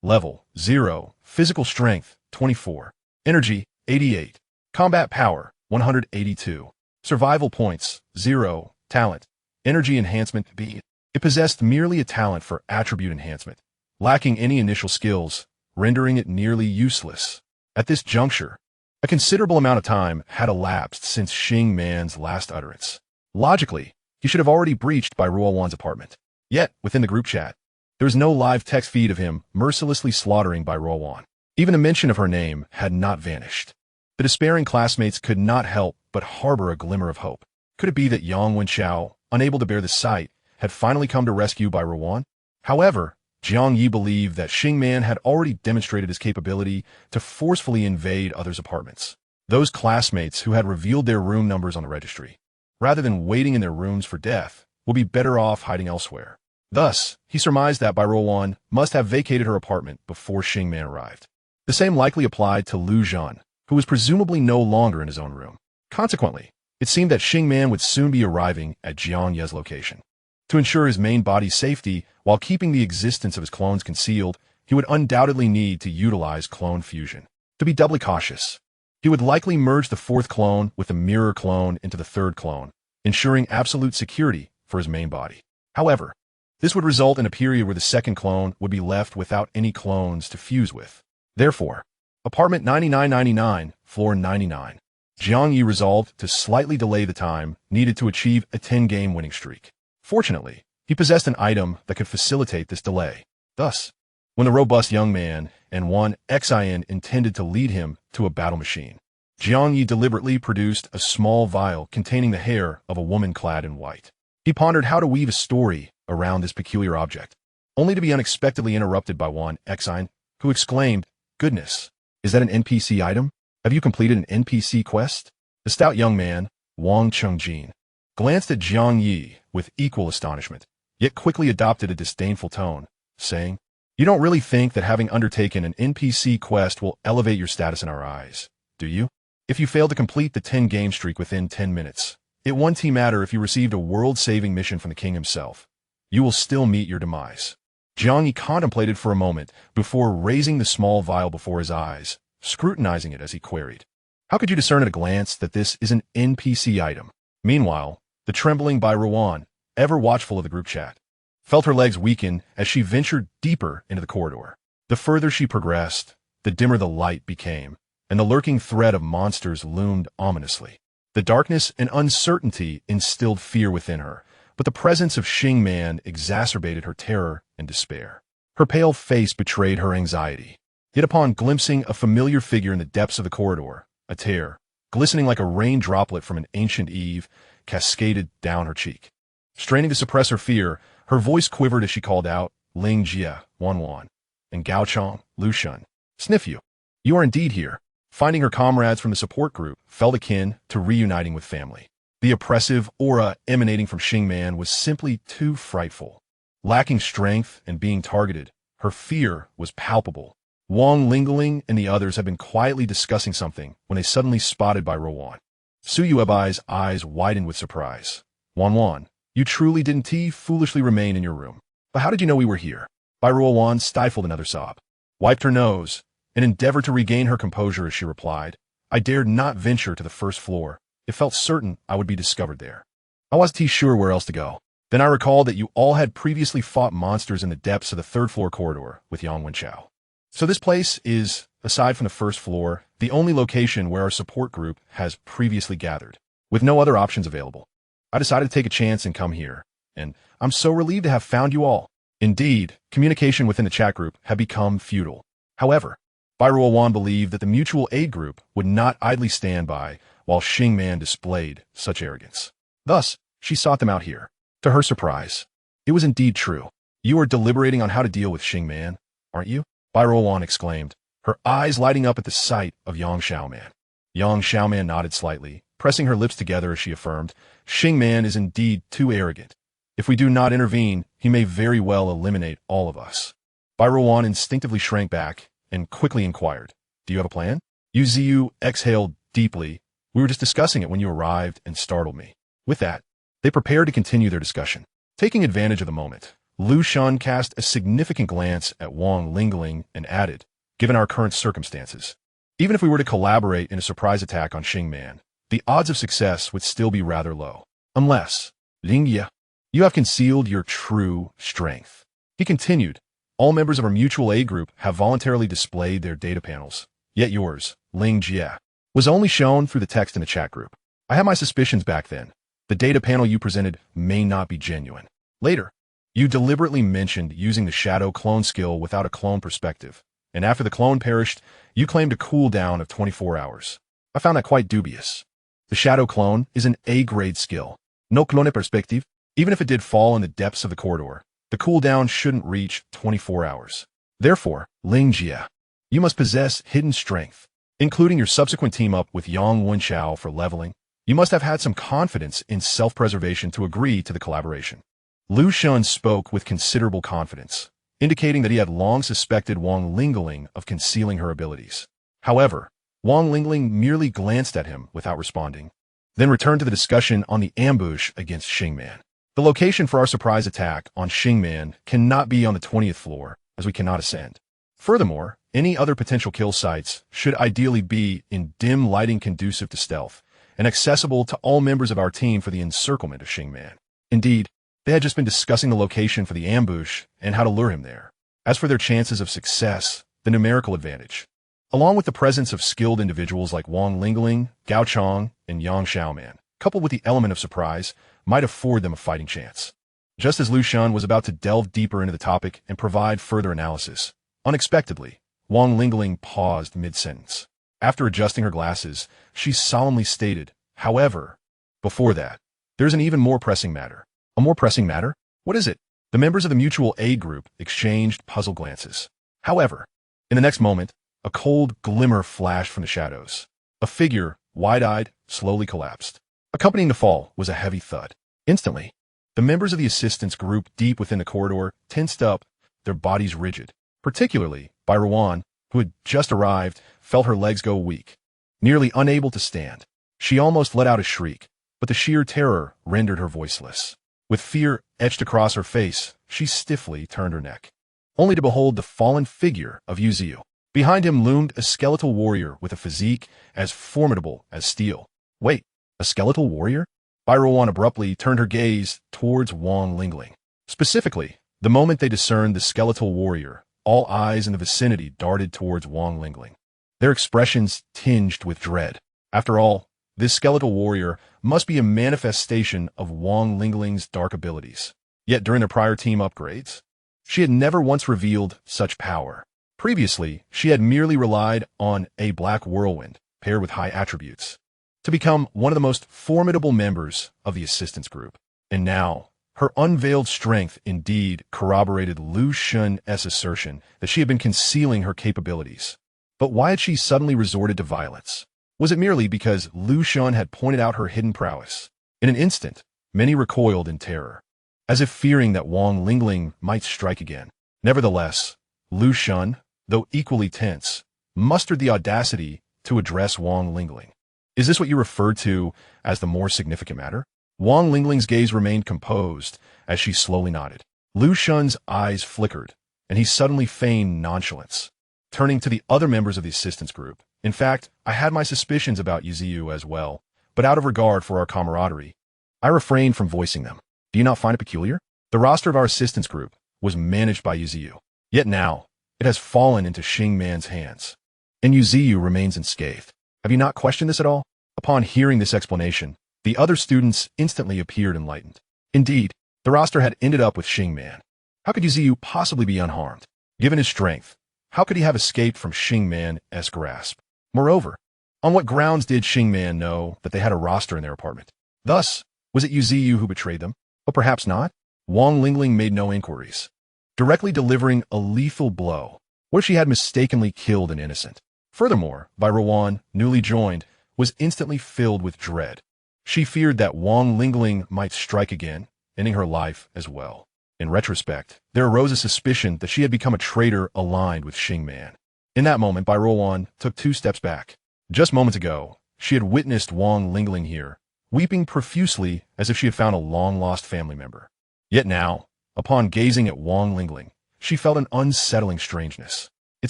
Level 0. Physical strength 24. Energy 88. Combat power 182. Survival points 0. Talent. Energy enhancement B. It possessed merely a talent for attribute enhancement, lacking any initial skills, rendering it nearly useless. At this juncture, a considerable amount of time had elapsed since Xing Man's last utterance. Logically, he should have already breached Bai Ruowan's apartment. Yet, within the group chat, there was no live text feed of him mercilessly slaughtering Bai Ruowan. Even a mention of her name had not vanished. The despairing classmates could not help but harbor a glimmer of hope. Could it be that Yang Wenchao, unable to bear the sight, had finally come to rescue Bai Ruowan? However, Jiang Ye believed that Xing Man had already demonstrated his capability to forcefully invade others' apartments. Those classmates who had revealed their room numbers on the registry, rather than waiting in their rooms for death, will be better off hiding elsewhere. Thus, he surmised that Bai Ruowan must have vacated her apartment before Xing Man arrived. The same likely applied to Lu Zhan, who was presumably no longer in his own room. Consequently, it seemed that Xing Man would soon be arriving at Jiang Ye's location. To ensure his main body's safety while keeping the existence of his clones concealed, he would undoubtedly need to utilize clone fusion. To be doubly cautious, he would likely merge the fourth clone with the mirror clone into the third clone, ensuring absolute security for his main body. However, this would result in a period where the second clone would be left without any clones to fuse with. Therefore, apartment 9999, floor 99. Jiang Ye resolved to slightly delay the time needed to achieve a 10-game winning streak. Fortunately, he possessed an item that could facilitate this delay. Thus, when the robust young man and one Xin intended to lead him to a battle machine, Jiang Ye deliberately produced a small vial containing the hair of a woman clad in white. He pondered how to weave a story around this peculiar object, only to be unexpectedly interrupted by one Xin, who exclaimed, "Goodness, is that an NPC item? Have you completed an NPC quest?" The stout young man, Wang Chengjin, glanced at Jiang Ye with equal astonishment, yet quickly adopted a disdainful tone, saying, "You don't really think that having undertaken an NPC quest will elevate your status in our eyes, do you? If you fail to complete the 10-game streak within 10 minutes, it won't matter if you received a world-saving mission from the king himself. You will still meet your demise." Jiang Ye contemplated for a moment before raising the small vial before his eyes, scrutinizing it as he queried, "How could you discern at a glance that this is an NPC item?" Meanwhile, the trembling Bai Ruowan, ever watchful of the group chat, felt her legs weaken as she ventured deeper into the corridor. The further she progressed, the dimmer the light became, and the lurking threat of monsters loomed ominously. The darkness and uncertainty instilled fear within her, but the presence of Xing Man exacerbated her terror and despair. Her pale face betrayed her anxiety. Yet upon glimpsing a familiar figure in the depths of the corridor, a tear, glistening like a rain droplet from an ancient Eve, cascaded down her cheek. Straining to suppress her fear, her voice quivered as she called out, "Ling Jia, Wanwan, and Gao Chong, Lu Shun. Sniff you. You are indeed here." Finding her comrades from the support group felt akin to reuniting with family. The oppressive aura emanating from Xing Man was simply too frightful. Lacking strength and being targeted, her fear was palpable. Wang Lingling and the others had been quietly discussing something when they suddenly spotted Bai Ruowan. Su Yuebai's eyes widened with surprise. "Wanwan, you truly didn't foolishly remain in your room. But how did you know we were here?" Bai Ruowan stifled another sob, wiped her nose, and endeavored to regain her composure as she replied, "I dared not venture to the first floor. It felt certain I would be discovered there. I wasn't sure where else to go. Then I recalled that you all had previously fought monsters in the depths of the third-floor corridor with Yang Wenchao. So this place is, aside from the first floor, the only location where our support group has previously gathered, with no other options available. I decided to take a chance and come here, and I'm so relieved to have found you all." Indeed, communication within the chat group had become futile. However, Bai Ruowan believed that the mutual aid group would not idly stand by while Xing Man displayed such arrogance. Thus, she sought them out here. To her surprise, it was indeed true. "You are deliberating on how to deal with Xing Man, aren't you?" Bai Ruowan exclaimed, her eyes lighting up at the sight of Yang Xiaoman. Yang Xiaoman nodded slightly, pressing her lips together as she affirmed, "Xing Man is indeed too arrogant. If we do not intervene, he may very well eliminate all of us." Bai Ruowan instinctively shrank back and quickly inquired, "Do you have a plan?" Yu Ziyu exhaled deeply. "We were just discussing it when you arrived and startled me." With that, they prepared to continue their discussion. Taking advantage of the moment, Lu Shun cast a significant glance at Wang Lingling and added, "Given our current circumstances, even if we were to collaborate in a surprise attack on Xing Man, the odds of success would still be rather low. Unless, Ling Ye, you have concealed your true strength." He continued, "All members of our mutual aid group have voluntarily displayed their data panels, Yet yours, Ling Jie, was only shown through the text in the chat group. I had my suspicions back then. The data panel you presented may not be genuine. Later, you deliberately mentioned using the shadow clone skill without a clone perspective, and after the clone perished, you claimed a cooldown of 24 hours. I found that quite dubious. The shadow clone is an A-grade skill. No clone perspective. Even if it did fall in the depths of the corridor, the cooldown shouldn't reach 24 hours. Therefore, Ling Jie, you must possess hidden strength, including your subsequent team-up with Yang Wenchao for leveling. You must have had some confidence in self-preservation to agree to the collaboration. Lu Shun spoke with considerable confidence, indicating that he had long suspected Wang Lingling of concealing her abilities. However, Wang Lingling merely glanced at him without responding, then returned to the discussion on the ambush against Xingman. The location for our surprise attack on Xingman cannot be on the 20th floor, as we cannot ascend. Furthermore, any other potential kill sites should ideally be in dim lighting conducive to stealth, and accessible to all members of our team for the encirclement of Xingman. Indeed, they had just been discussing the location for the ambush and how to lure him there. As for their chances of success, the numerical advantage, along with the presence of skilled individuals like Wang Lingling, Gao Chong, and Yang Xiaoman, coupled with the element of surprise, might afford them a fighting chance. Just as Lu Shun was about to delve deeper into the topic and provide further analysis, unexpectedly, Wang Lingling paused mid-sentence. After adjusting her glasses, she solemnly stated, "However, before that, there's an even more pressing matter." A more pressing matter? What is it? The members of the mutual aid group exchanged puzzled glances. However, in the next moment, a cold glimmer flashed from the shadows. A figure, wide-eyed, slowly collapsed. Accompanying the fall was a heavy thud. Instantly, the members of the assistance group deep within the corridor tensed up, their bodies rigid. Particularly, Byruan, who had just arrived, felt her legs go weak. Nearly unable to stand, she almost let out a shriek, but the sheer terror rendered her voiceless. With fear etched across her face, she stiffly turned her neck, only to behold the fallen figure of Yu Ziyu. Behind him loomed a skeletal warrior with a physique as formidable as steel. Wait, a skeletal warrior? Byruan abruptly turned her gaze towards Wang Lingling. Specifically, the moment they discerned the skeletal warrior, all eyes in the vicinity darted towards Wang Lingling, their expressions tinged with dread. After all, this skeletal warrior must be a manifestation of Wang Lingling's dark abilities. Yet during their prior team upgrades, she had never once revealed such power. Previously, she had merely relied on a black whirlwind, paired with high attributes, to become one of the most formidable members of the assistance group. And now, her unveiled strength indeed corroborated Lu Shun's assertion that she had been concealing her capabilities. But why had she suddenly resorted to violence? Was it merely because Lu Shun had pointed out her hidden prowess? In an instant, many recoiled in terror, as if fearing that Wang Lingling might strike again. Nevertheless, Lu Shun, though equally tense, mustered the audacity to address Wang Lingling. Is this what you referred to as the more significant matter? Wang Lingling's gaze remained composed as she slowly nodded. Lu Shun's eyes flickered, and he suddenly feigned nonchalance, turning to the other members of the assistance group. In fact, I had my suspicions about Yu Ziyu as well, but out of regard for our camaraderie, I refrained from voicing them. Do you not find it peculiar? The roster of our assistance group was managed by Yu Ziyu, yet now it has fallen into Xingman's hands, and Yu Ziyu remains unscathed. Have you not questioned this at all? Upon hearing this explanation, the other students instantly appeared enlightened. Indeed, the roster had ended up with Xingman. How could Yu Ziyu possibly be unharmed? Given his strength, how could he have escaped from Xingman's grasp? Moreover, on what grounds did Xingman know that they had a roster in their apartment? Thus, was it Yu Ziyu who betrayed them? Or perhaps not? Wang Lingling made no inquiries, directly delivering a lethal blow. What if she had mistakenly killed an innocent? Furthermore, Byruan, newly joined, was instantly filled with dread. She feared that Wang Lingling might strike again, ending her life as well. In retrospect, there arose a suspicion that she had become a traitor aligned with Xingman. In that moment, Byruan took 2 steps back. Just moments ago, she had witnessed Wang Lingling here, weeping profusely as if she had found a long-lost family member. Yet now, upon gazing at Wang Lingling, she felt an unsettling strangeness. It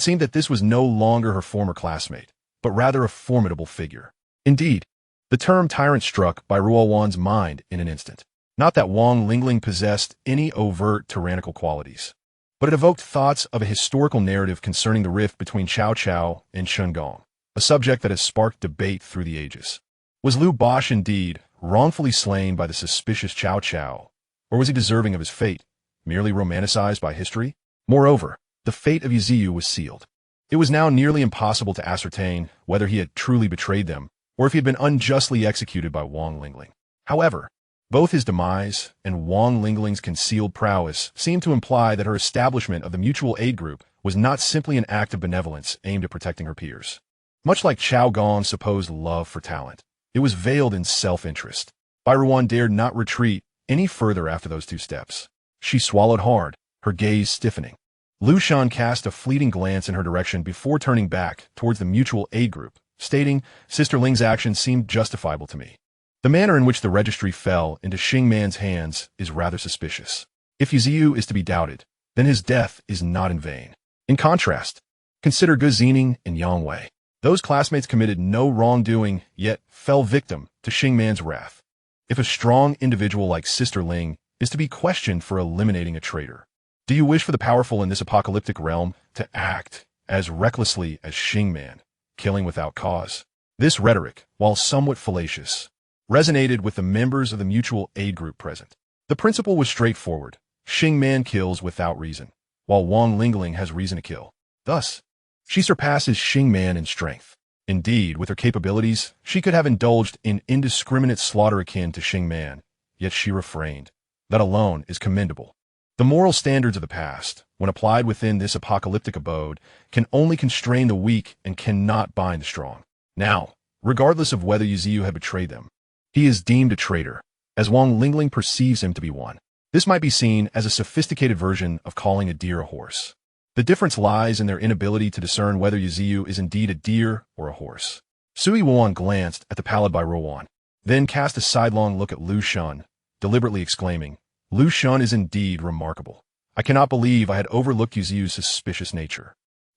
seemed that this was no longer her former classmate, but rather a formidable figure. Indeed, the term tyrant struck Byruan's mind in an instant. Not that Wang Lingling possessed any overt tyrannical qualities. but it evoked thoughts of a historical narrative concerning the rift between Cao Cao and Shengong, a subject that has sparked debate through the ages. Was Liu Bosch indeed wrongfully slain by the suspicious Cao Cao, or was he deserving of his fate, merely romanticized by history? Moreover, the fate of Ziyu was sealed. It was now nearly impossible to ascertain whether he had truly betrayed them, or if he had been unjustly executed by Wang Lingling. However, both his demise and Wang Lingling's concealed prowess seemed to imply that her establishment of the mutual aid group was not simply an act of benevolence aimed at protecting her peers. Much like Chao Gong's supposed love for talent, it was veiled in self-interest. Bai Ruan dared not retreat any further after those 2 steps. She swallowed hard, her gaze stiffening. Lu Shan cast a fleeting glance in her direction before turning back towards the mutual aid group, stating, "Sister Ling's actions seemed justifiable to me. The manner in which the registry fell into Xing Man's hands is rather suspicious. If Ziyu is to be doubted, then his death is not in vain. In contrast, consider Ge Zining and Yang Wei. Those classmates committed no wrongdoing, yet fell victim to Xing Man's wrath. If a strong individual like Sister Ling is to be questioned for eliminating a traitor, do you wish for the powerful in this apocalyptic realm to act as recklessly as Xing Man, killing without cause?" This rhetoric, while somewhat fallacious, resonated with the members of the mutual aid group present. The principle was straightforward. Xing Man kills without reason, while Wang Lingling has reason to kill. Thus, she surpasses Xing Man in strength. Indeed, with her capabilities, she could have indulged in indiscriminate slaughter akin to Xing Man, yet she refrained. That alone is commendable. The moral standards of the past, when applied within this apocalyptic abode, can only constrain the weak and cannot bind the strong. Now, regardless of whether Ziyu had betrayed them, he is deemed a traitor, as Wang Lingling perceives him to be one. This might be seen as a sophisticated version of calling a deer a horse. The difference lies in their inability to discern whether Ziyu is indeed a deer or a horse. Sui Wuan glanced at the pallid Bai Ruan, then cast a sidelong look at Lu Shan, deliberately exclaiming, "Lu Shan is indeed remarkable. I cannot believe I had overlooked Ziyu's suspicious nature."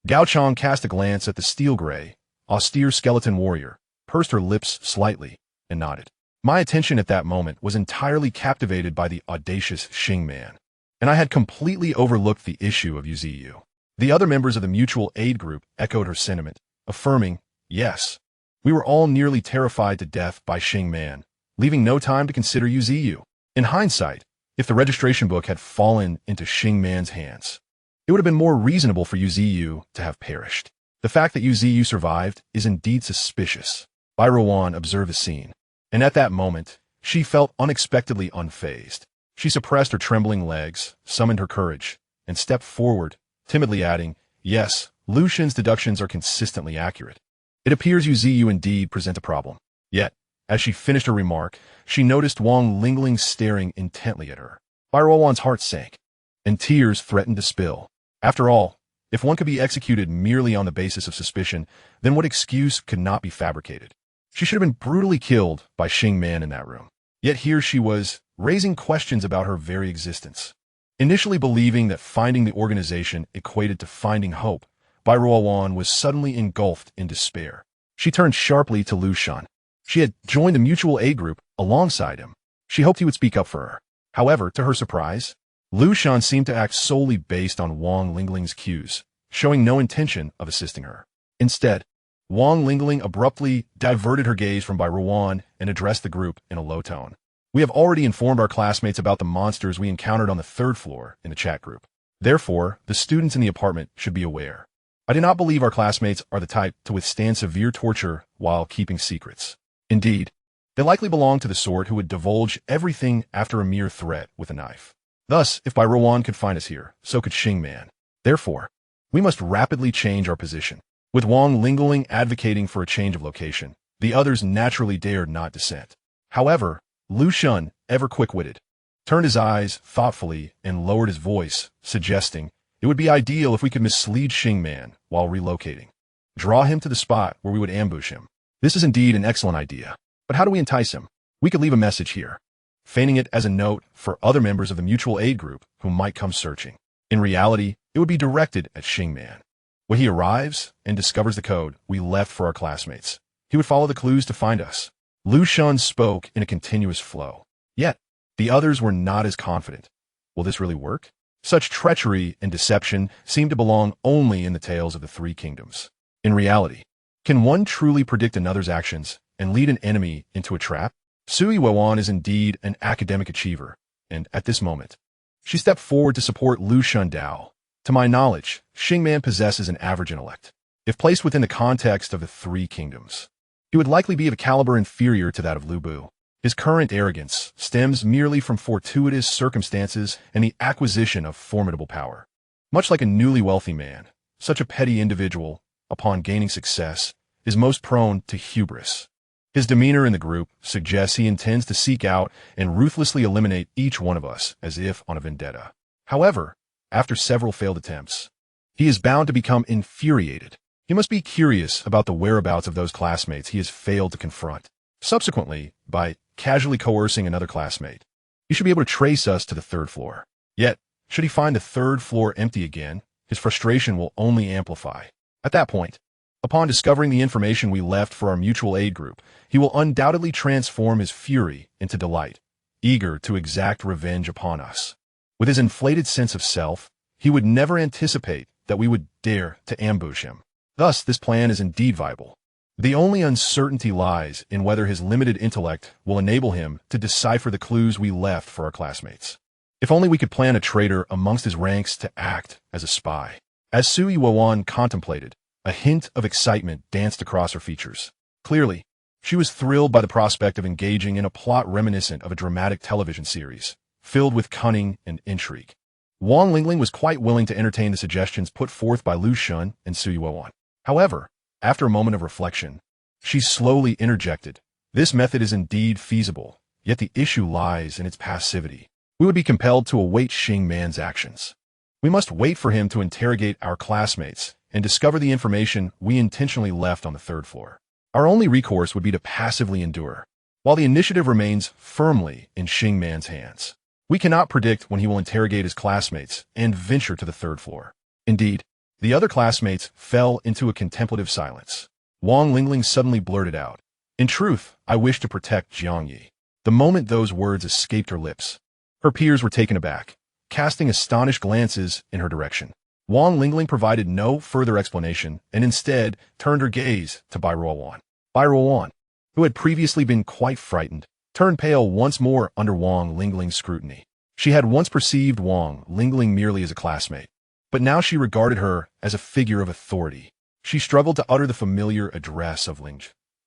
Gao Chang cast a glance at the steel-gray, austere skeleton warrior, pursed her lips slightly, and nodded. My attention at that moment was entirely captivated by the audacious Xing Man, and I had completely overlooked the issue of Ziyu. The other members of the mutual aid group echoed her sentiment, affirming, "Yes, we were all nearly terrified to death by Xing Man, leaving no time to consider Ziyu." In hindsight, if the registration book had fallen into Xing Man's hands, it would have been more reasonable for Ziyu to have perished. The fact that Ziyu survived is indeed suspicious. Bai Ruan observed the scene, and at that moment, she felt unexpectedly unfazed. She suppressed her trembling legs, summoned her courage, and stepped forward, timidly adding, "Yes, Lu Shan's deductions are consistently accurate. It appears Ziyu indeed present a problem." Yet, as she finished her remark, she noticed Wang Lingling staring intently at her. Bai Ruan's heart sank, and tears threatened to spill. After all, if one could be executed merely on the basis of suspicion, then what excuse could not be fabricated? She should have been brutally killed by Xing Man in that room. Yet here she was, raising questions about her very existence. Initially believing that finding the organization equated to finding hope, Bai Ruan was suddenly engulfed in despair. She turned sharply to Lu Shan. She had joined the mutual aid group alongside him. She hoped he would speak up for her. However, to her surprise, Lu Shan seemed to act solely based on Wang Lingling's cues, showing no intention of assisting her. Instead, Wang Lingling abruptly diverted her gaze from Bai Ruan and addressed the group in a low tone. "We have already informed our classmates about the monsters we encountered on the 3rd floor in the chat group. Therefore, the students in the apartment should be aware. I do not believe our classmates are the type to withstand severe torture while keeping secrets. Indeed, they likely belong to the sort who would divulge everything after a mere threat with a knife. Thus, if Bai Ruan could find us here, so could Xing Man. Therefore, we must rapidly change our position." With Wang Lingling advocating for a change of location, the others naturally dared not dissent. However, Lu Shan, ever quick-witted, turned his eyes thoughtfully and lowered his voice, suggesting, "It would be ideal if we could mislead Xing Man while relocating. Draw him to the spot where we would ambush him. This is indeed an excellent idea. But how do we entice him? We could leave a message here, feigning it as a note for other members of the mutual aid group who might come searching. In reality, it would be directed at Xing Man. When he arrives and discovers the code we left for our classmates, he would follow the clues to find us." Lu Shan spoke in a continuous flow. Yet, the others were not as confident. Will this really work? Such treachery and deception seem to belong only in the tales of the three kingdoms. In reality, can one truly predict another's actions and lead an enemy into a trap? Sui Wewan is indeed an academic achiever, and at this moment, she stepped forward to support Lu Shundao. To my knowledge, Xingman possesses an average intellect. If placed within the context of the three kingdoms, he would likely be of a caliber inferior to that of Lu Bu. His current arrogance stems merely from fortuitous circumstances and the acquisition of formidable power. Much like a newly wealthy man, such a petty individual, upon gaining success, is most prone to hubris. His demeanor in the group suggests he intends to seek out and ruthlessly eliminate each one of us as if on a vendetta. However, after several failed attempts, he is bound to become infuriated. He must be curious about the whereabouts of those classmates he has failed to confront. Subsequently, by casually coercing another classmate, he should be able to trace us to the third floor. Yet, should he find the third floor empty again, his frustration will only amplify. At that point, upon discovering the information we left for our mutual aid group, he will undoubtedly transform his fury into delight, eager to exact revenge upon us. With his inflated sense of self, he would never anticipate that we would dare to ambush him. Thus, this plan is indeed viable. The only uncertainty lies in whether his limited intellect will enable him to decipher the clues we left for our classmates. If only we could plan a traitor amongst his ranks to act as a spy. As Sui Wewan contemplated, a hint of excitement danced across her features. Clearly, she was thrilled by the prospect of engaging in a plot reminiscent of a dramatic television series, filled with cunning and intrigue. Wang Lingling was quite willing to entertain the suggestions put forth by Lu Shun and Sui Wewan. However, after a moment of reflection, she slowly interjected, "This method is indeed feasible, yet the issue lies in its passivity. We would be compelled to await Xingman's actions. We must wait for him to interrogate our classmates and discover the information we intentionally left on the third floor. Our only recourse would be to passively endure, while the initiative remains firmly in Xingman's hands. We cannot predict when he will interrogate his classmates and venture to the third floor." Indeed, the other classmates fell into a contemplative silence. Wang Lingling suddenly blurted out, "In truth, I wish to protect Jiang Ye." The moment those words escaped her lips, her peers were taken aback, casting astonished glances in her direction. Wang Lingling provided no further explanation and instead turned her gaze to Bai Ruowan. Bai Ruowan, who had previously been quite frightened, turned pale once more under Wang Lingling's scrutiny. She had once perceived Wang Lingling merely as a classmate, but now she regarded her as a figure of authority. She struggled to utter the familiar address of Ling,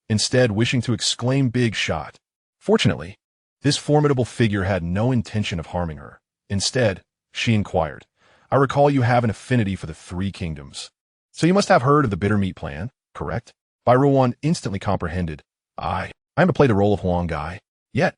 instead wishing to exclaim "Big shot." Fortunately, this formidable figure had no intention of harming her. Instead, she inquired, "I recall you have an affinity for the three kingdoms. So you must have heard of the bitter meat plan, correct?" Bai Ruowan instantly comprehended. I am to play the role of Huang Gai." Yet,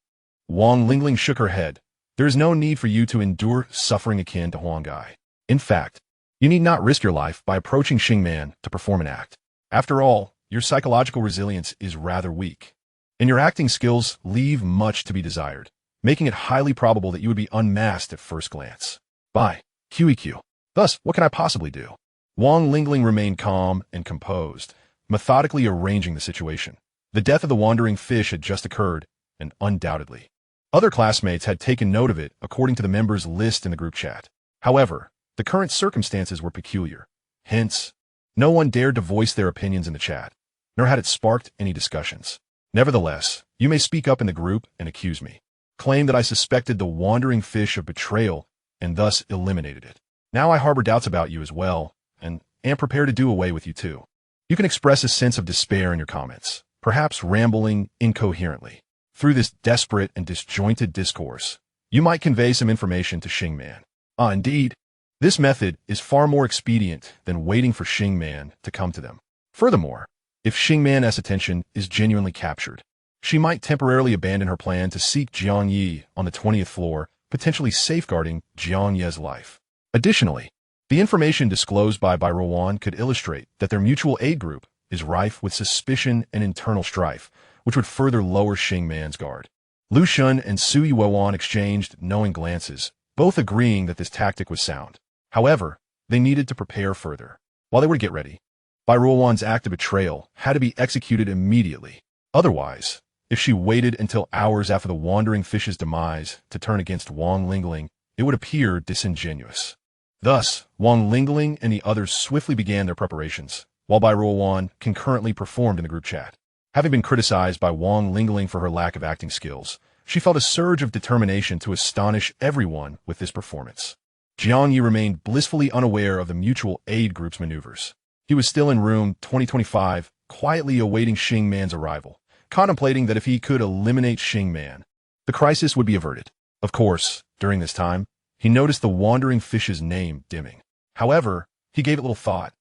Wang Lingling shook her head. "There is no need for you to endure suffering akin to Huang Gai. In fact, you need not risk your life by approaching Xingman to perform an act. After all, your psychological resilience is rather weak, and your acting skills leave much to be desired, making it highly probable that you would be unmasked at first glance. By QEQ. Thus, what can I possibly do?" Wang Lingling remained calm and composed, methodically arranging the situation. The death of the wandering fish had just occurred, and undoubtedly, other classmates had taken note of it according to the members' list in the group chat. However, the current circumstances were peculiar. Hence, no one dared to voice their opinions in the chat, nor had it sparked any discussions. Nevertheless, you may speak up in the group and accuse me. Claim that I suspected the wandering fish of betrayal and thus eliminated it. Now I harbor doubts about you as well, and am prepared to do away with you too. You can express a sense of despair in your comments, perhaps rambling incoherently. Through this desperate and disjointed discourse, you might convey some information to Xingman. Indeed, this method is far more expedient than waiting for Xingman to come to them. Furthermore, if Xingman's attention is genuinely captured, she might temporarily abandon her plan to seek Jiang Ye on the 20th floor, potentially safeguarding Jiang Ye's life. Additionally, the information disclosed by Bai Ruowan could illustrate that their mutual aid group is rife with suspicion and internal strife, which would further lower Xingman's guard. Lu Shun and Sui Wewan exchanged knowing glances, both agreeing that this tactic was sound. However, they needed to prepare further. While they were to get ready, Bai Ruowan's act of betrayal had to be executed immediately. Otherwise, if she waited until hours after the wandering fish's demise to turn against Wang Lingling, it would appear disingenuous. Thus, Wang Lingling and the others swiftly began their preparations, while Bai Ruowan concurrently performed in the group chat. Having been criticized by Wang Lingling for her lack of acting skills, she felt a surge of determination to astonish everyone with this performance. Jiang Ye remained blissfully unaware of the mutual aid group's maneuvers. He was still in room 2025, quietly awaiting Xing Man's arrival, contemplating that if he could eliminate Xing Man, the crisis would be averted. Of course, during this time, he noticed the wandering fish's name dimming. However, he gave it little thought,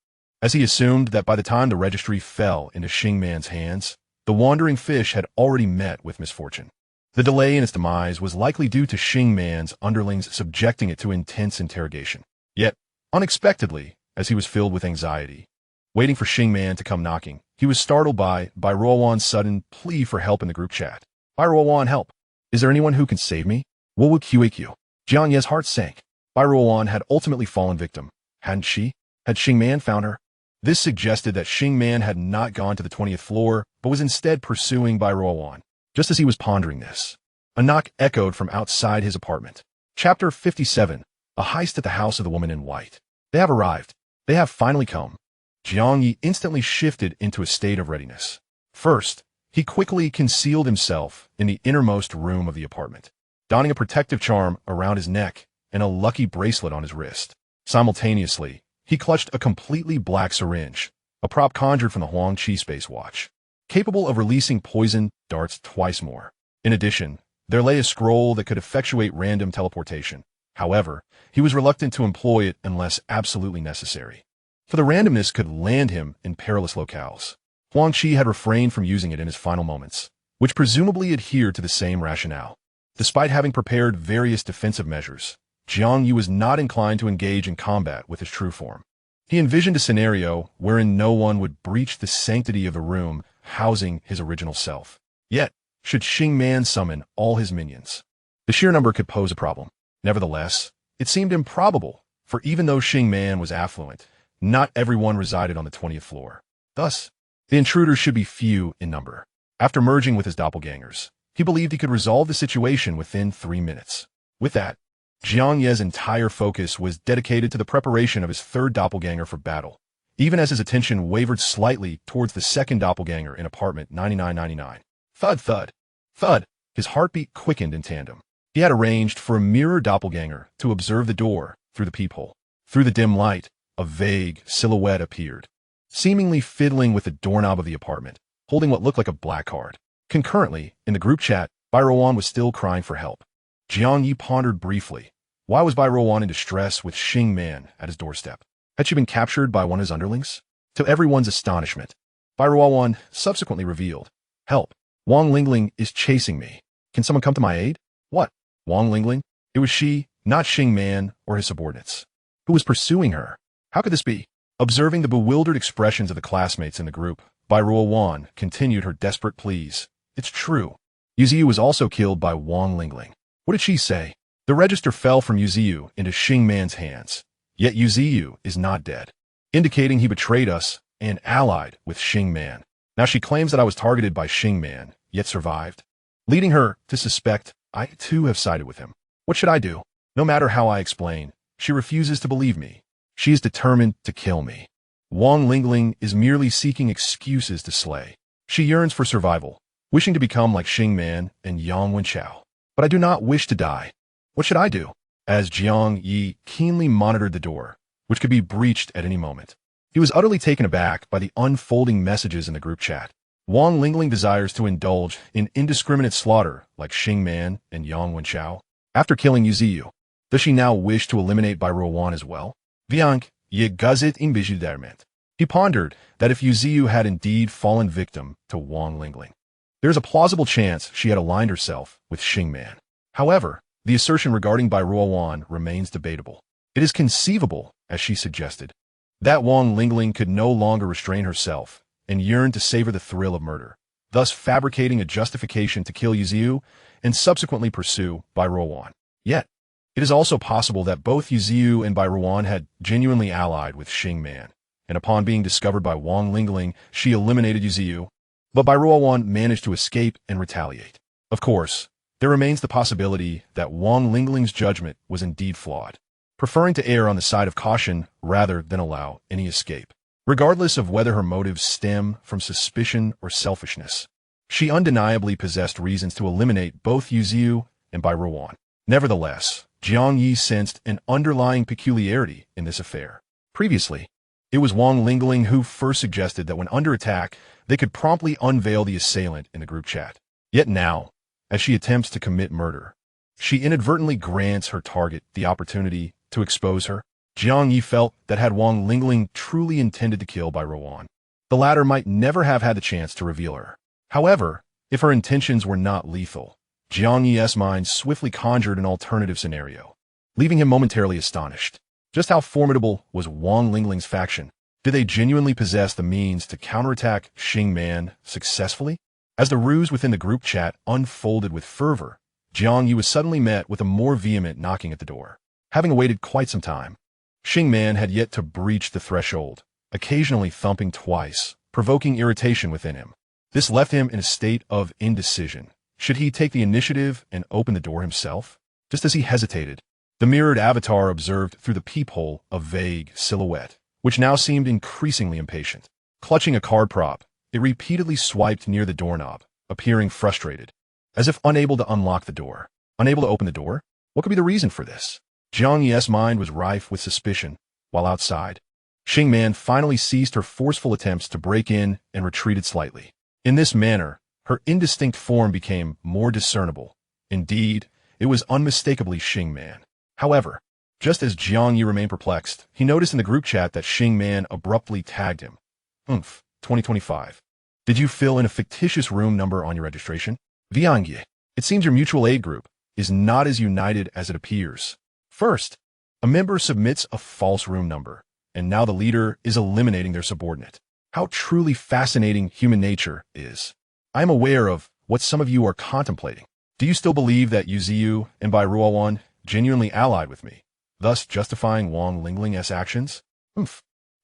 as he assumed that by the time the registry fell into Xing Man's hands, the wandering fish had already met with misfortune. The delay in its demise was likely due to Xing Man's underlings subjecting it to intense interrogation. Yet, unexpectedly, as he was filled with anxiety, waiting for Xing Man to come knocking, he was startled by Ruowan's sudden plea for help in the group chat. Bai Ruowan, help! Is there anyone who can save me? QAQ. Jiang Ye's heart sank. Bai Ruowan had ultimately fallen victim, hadn't she? Had Xing Man found her? This suggested that Xing Man had not gone to the 20th floor, but was instead pursuing Bai Ruowan. Just as he was pondering this, a knock echoed from outside his apartment. Chapter 57, A Heist at the House of the Woman in White. They have arrived. They have finally come. Jiang Ye instantly shifted into a state of readiness. First, he quickly concealed himself in the innermost room of the apartment, donning a protective charm around his neck and a lucky bracelet on his wrist. Simultaneously, he clutched a completely black syringe, a prop conjured from the Huang Qi Space Watch, capable of releasing poison darts twice more. In addition, there lay a scroll that could effectuate random teleportation. However, he was reluctant to employ it unless absolutely necessary, for the randomness could land him in perilous locales. Huang Qi had refrained from using it in his final moments, which presumably adhered to the same rationale. Despite having prepared various defensive measures, Jiang Ye was not inclined to engage in combat with his true form. He envisioned a scenario wherein no one would breach the sanctity of the room housing his original self. Yet, should Xing Man summon all his minions, the sheer number could pose a problem. Nevertheless, it seemed improbable, for even though Xing Man was affluent, not everyone resided on the 20th floor. Thus, the intruders should be few in number. After merging with his doppelgangers, he believed he could resolve the situation within 3 minutes. With that, Jiang Ye's entire focus was dedicated to the preparation of his third doppelganger for battle, even as his attention wavered slightly towards the second doppelganger in apartment 9999. Thud, thud, thud. His heartbeat quickened in tandem. He had arranged for a mirror doppelganger to observe the door through the peephole. Through the dim light, a vague silhouette appeared, seemingly fiddling with the doorknob of the apartment, holding what looked like a black card. Concurrently, in the group chat, Bai Ruowan was still crying for help. Jiang Ye pondered briefly. Why was Bai Ruowan in distress with Xing Man at his doorstep? Had she been captured by one of his underlings? To everyone's astonishment, Bai Ruowan subsequently revealed, "Help! Wang Lingling is chasing me. Can someone come to my aid?" What? Wang Lingling? It was she, not Xing Man or his subordinates, who was pursuing her. How could this be? Observing the bewildered expressions of the classmates in the group, Bai Ruowan continued her desperate pleas. It's true. Yuziyu was also killed by Wang Lingling. What did she say? The register fell from Yuziyu into Xing Man's hands, yet Yuziyu is not dead, indicating he betrayed us and allied with Xing Man. Now she claims that I was targeted by Xing Man, yet survived, leading her to suspect I too have sided with him. What should I do? No matter how I explain, she refuses to believe me. She is determined to kill me. Wang Lingling is merely seeking excuses to slay. She yearns for survival, wishing to become like Xing Man and Yang Wenchao. But I do not wish to die. What should I do? As Jiang Ye keenly monitored the door, which could be breached at any moment, he was utterly taken aback by the unfolding messages in the group chat. Wang Lingling desires to indulge in indiscriminate slaughter like Xing Man and Yang Wenchao. After killing Yuziyu, does she now wish to eliminate Bai Ruowan as well? Viank ye gazet imbijiderment. He pondered that if Yuziyu had indeed fallen victim to Wang Lingling, there is a plausible chance she had aligned herself with Xing Man. However, the assertion regarding Bai Ruowan remains debatable. It is conceivable, as she suggested, that Wang Lingling could no longer restrain herself and yearned to savor the thrill of murder, thus fabricating a justification to kill Yuziyu and subsequently pursue Bai Ruowan. Yet, it is also possible that both Yuziyu and Bai Ruowan had genuinely allied with Xing Man, and upon being discovered by Wang Lingling, she eliminated Yuziyu, but Bai Ruowan managed to escape and retaliate. Of course, there there remains the possibility that Wang Lingling's judgment was indeed flawed, preferring to err on the side of caution rather than allow any escape. Regardless of whether her motives stem from suspicion or selfishness, she undeniably possessed reasons to eliminate both Yuziu and Bai Ruoan. Nevertheless, Jiang Ye sensed an underlying peculiarity in this affair. Previously, it was Wang Lingling who first suggested that when under attack, they could promptly unveil the assailant in the group chat. Yet now, as she attempts to commit murder, she inadvertently grants her target the opportunity to expose her. Jiang Ye felt that had Wang Lingling truly intended to kill Bai Ruoan, the latter might never have had the chance to reveal her. However, if her intentions were not lethal, Jiang Ye's mind swiftly conjured an alternative scenario, leaving him momentarily astonished. Just how formidable was Wang Lingling's faction? Did they genuinely possess the means to counterattack Xing Man successfully? As the ruse within the group chat unfolded with fervor, Jiang Ye was suddenly met with a more vehement knocking at the door. Having waited quite some time, Xing Man had yet to breach the threshold, occasionally thumping twice, provoking irritation within him. This left him in a state of indecision. Should he take the initiative and open the door himself? Just as he hesitated, the mirrored avatar observed through the peephole a vague silhouette, which now seemed increasingly impatient. Clutching a card prop, it repeatedly swiped near the doorknob, appearing frustrated, as if unable to unlock the door. Unable to open the door? What could be the reason for this? Jiang Ye's mind was rife with suspicion, while outside, Xing Man finally ceased her forceful attempts to break in and retreated slightly. In this manner, her indistinct form became more discernible. Indeed, it was unmistakably Xing Man. However, just as Jiang Ye remained perplexed, he noticed in the group chat that Xing Man abruptly tagged him. 2025. Did you fill in a fictitious room number on your registration? Jiang Ye, it seems your mutual aid group is not as united as it appears. First, a member submits a false room number, and now the leader is eliminating their subordinate. How truly fascinating human nature is. I am aware of what some of you are contemplating. Do you still believe that Yuziu and Bai Ruoan genuinely allied with me, thus justifying Wang Lingling's actions?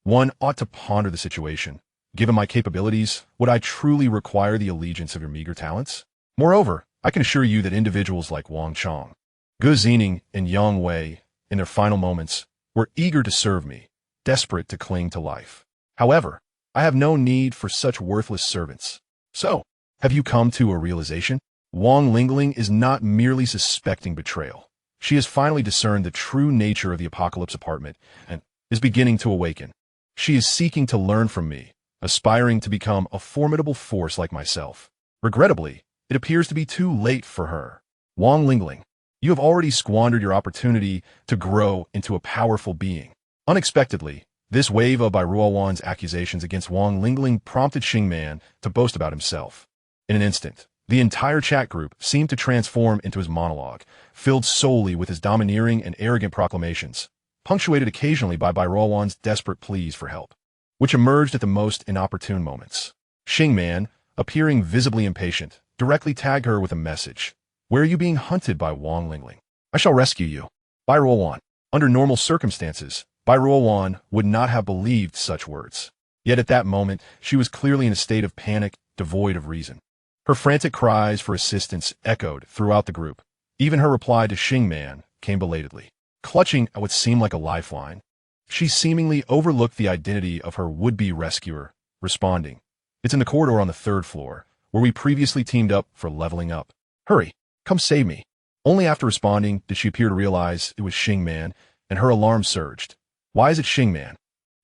One ought to ponder the situation. Given my capabilities, would I truly require the allegiance of your meager talents? Moreover, I can assure you that individuals like Wang Chong, Ge Zining, and Yang Wei, in their final moments, were eager to serve me, desperate to cling to life. However, I have no need for such worthless servants. So, have you come to a realization? Wang Lingling is not merely suspecting betrayal. She has finally discerned the true nature of the apocalypse apartment and is beginning to awaken. She is seeking to learn from me, aspiring to become a formidable force like myself. Regrettably, it appears to be too late for her. Wang Lingling, you have already squandered your opportunity to grow into a powerful being. Unexpectedly, this wave of Bai Ruoan's accusations against Wang Lingling prompted Xing Man to boast about himself. In an instant, the entire chat group seemed to transform into his monologue, filled solely with his domineering and arrogant proclamations, punctuated occasionally by Bai Ruoan's desperate pleas for help, which emerged at the most inopportune moments. Xing Man, appearing visibly impatient, directly tagged her with a message. Where are you being hunted by Wang Lingling? I shall rescue you. Bai Ruoan. Under normal circumstances, Bai Ruoan would not have believed such words. Yet at that moment, she was clearly in a state of panic, devoid of reason. Her frantic cries for assistance echoed throughout the group. Even her reply to Xing Man came belatedly. Clutching at what seemed like a lifeline, she seemingly overlooked the identity of her would-be rescuer, responding, "It's in the corridor on the 3rd floor, where we previously teamed up for leveling up. Hurry, come save me." Only after responding did she appear to realize it was Xing Man, and her alarm surged. Why is it Xing Man?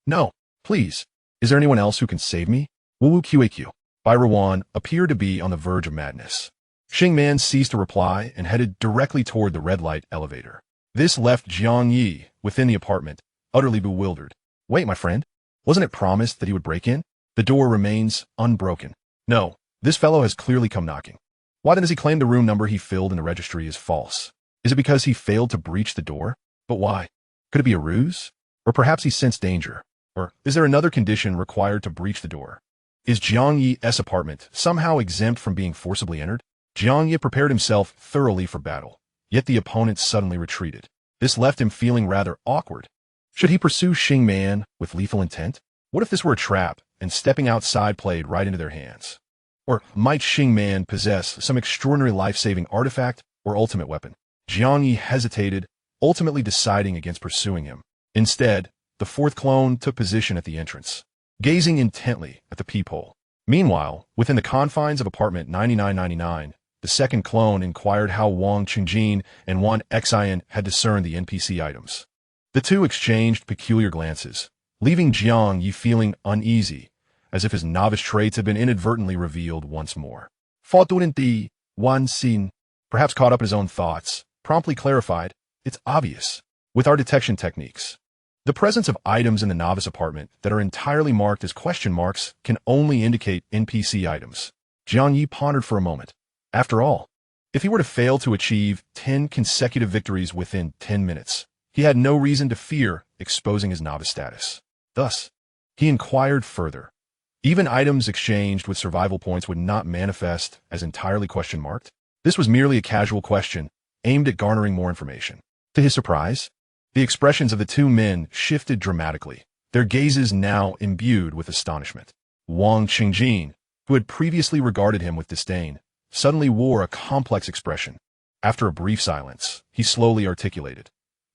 No, please. Is there anyone else who can save me? Wu QAQ. Bai Ruoan appeared to be on the verge of madness. Xing Man ceased to reply and headed directly toward the red light elevator. This left Jiang Ye within the apartment, utterly bewildered. Wait, my friend. Wasn't it promised that he would break in? The door remains unbroken. No, this fellow has clearly come knocking. Why then does he claim the room number he filled in the registry is false? Is it because he failed to breach the door? But why? Could it be a ruse? Or perhaps he sensed danger? Or is there another condition required to breach the door? Is Jiang Ye's apartment somehow exempt from being forcibly entered? Jiang Ye prepared himself thoroughly for battle, yet the opponent suddenly retreated. This left him feeling rather awkward. Should he pursue Xing Man with lethal intent? What if this were a trap, and stepping outside played right into their hands? Or might Xing Man possess some extraordinary life-saving artifact or ultimate weapon. Jiang Ye hesitated, ultimately deciding against pursuing him. Instead, the fourth clone took position at the entrance, gazing intently at the peephole. Meanwhile, within the confines of apartment 9999, the second clone inquired how Wang Qingjin and Wan Xin had discerned the NPC items. The two exchanged peculiar glances, leaving Jiang Ye feeling uneasy, as if his novice traits had been inadvertently revealed once more. Fortunately, Wan Xin, perhaps caught up in his own thoughts, promptly clarified, "It's obvious. With our detection techniques, the presence of items in the novice apartment that are entirely marked as question marks can only indicate NPC items." Jiang Ye pondered for a moment. After all, if he were to fail to achieve 10 consecutive victories within 10 minutes, he had no reason to fear exposing his novice status. Thus, he inquired further. Even items exchanged with survival points would not manifest as entirely question-marked. This was merely a casual question, aimed at garnering more information. To his surprise, the expressions of the two men shifted dramatically, their gazes now imbued with astonishment. Wang Qingjin, who had previously regarded him with disdain, suddenly wore a complex expression. After a brief silence, he slowly articulated,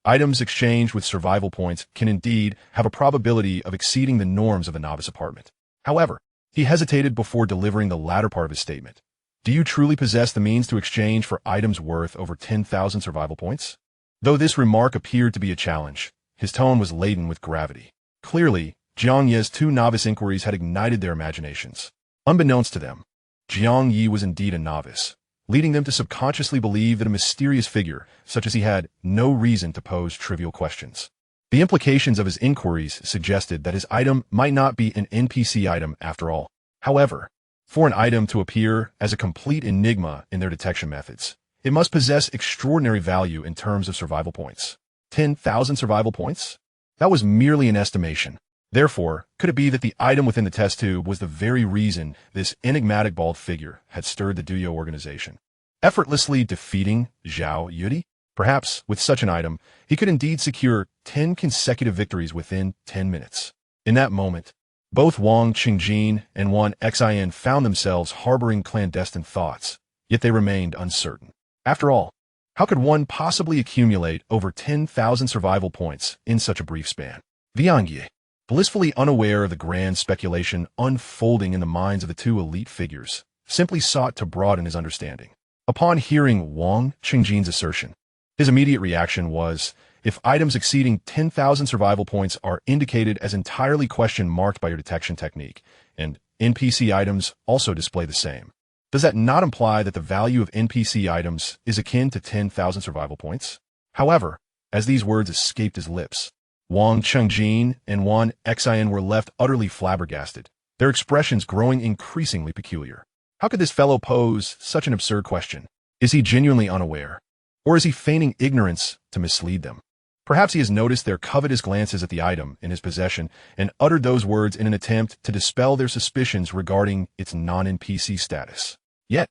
"Items exchanged with survival points can indeed have a probability of exceeding the norms of a novice apartment." However, he hesitated before delivering the latter part of his statement. "Do you truly possess the means to exchange for items worth over 10,000 survival points?" Though this remark appeared to be a challenge, his tone was laden with gravity. Clearly, Jiang Ye's two novice inquiries had ignited their imaginations. Unbeknownst to them, Jiang Ye was indeed a novice, leading them to subconsciously believe that a mysterious figure, such as he had no reason to pose trivial questions. The implications of his inquiries suggested that his item might not be an NPC item after all. However, for an item to appear as a complete enigma in their detection methods, it must possess extraordinary value in terms of survival points. 10,000 survival points? That was merely an estimation. Therefore, could it be that the item within the test tube was the very reason this enigmatic bald figure had stirred the Duyo organization, effortlessly defeating Zhao Yudi? Perhaps, with such an item, he could indeed secure 10 consecutive victories within 10 minutes. In that moment, both Wang Qingjin and Wan Xin found themselves harboring clandestine thoughts, yet they remained uncertain. After all, how could one possibly accumulate over 10,000 survival points in such a brief span? Jiang Ye, blissfully unaware of the grand speculation unfolding in the minds of the two elite figures, simply sought to broaden his understanding. Upon hearing Wang Qingjin's assertion, his immediate reaction was, if items exceeding 10,000 survival points are indicated as entirely question-marked by your detection technique, and NPC items also display the same, does that not imply that the value of NPC items is akin to 10,000 survival points? However, as these words escaped his lips, Wang Qingjin and Wan Xin were left utterly flabbergasted, their expressions growing increasingly peculiar. How could this fellow pose such an absurd question? Is he genuinely unaware? Or is he feigning ignorance to mislead them? Perhaps he has noticed their covetous glances at the item in his possession and uttered those words in an attempt to dispel their suspicions regarding its non-NPC status. Yet,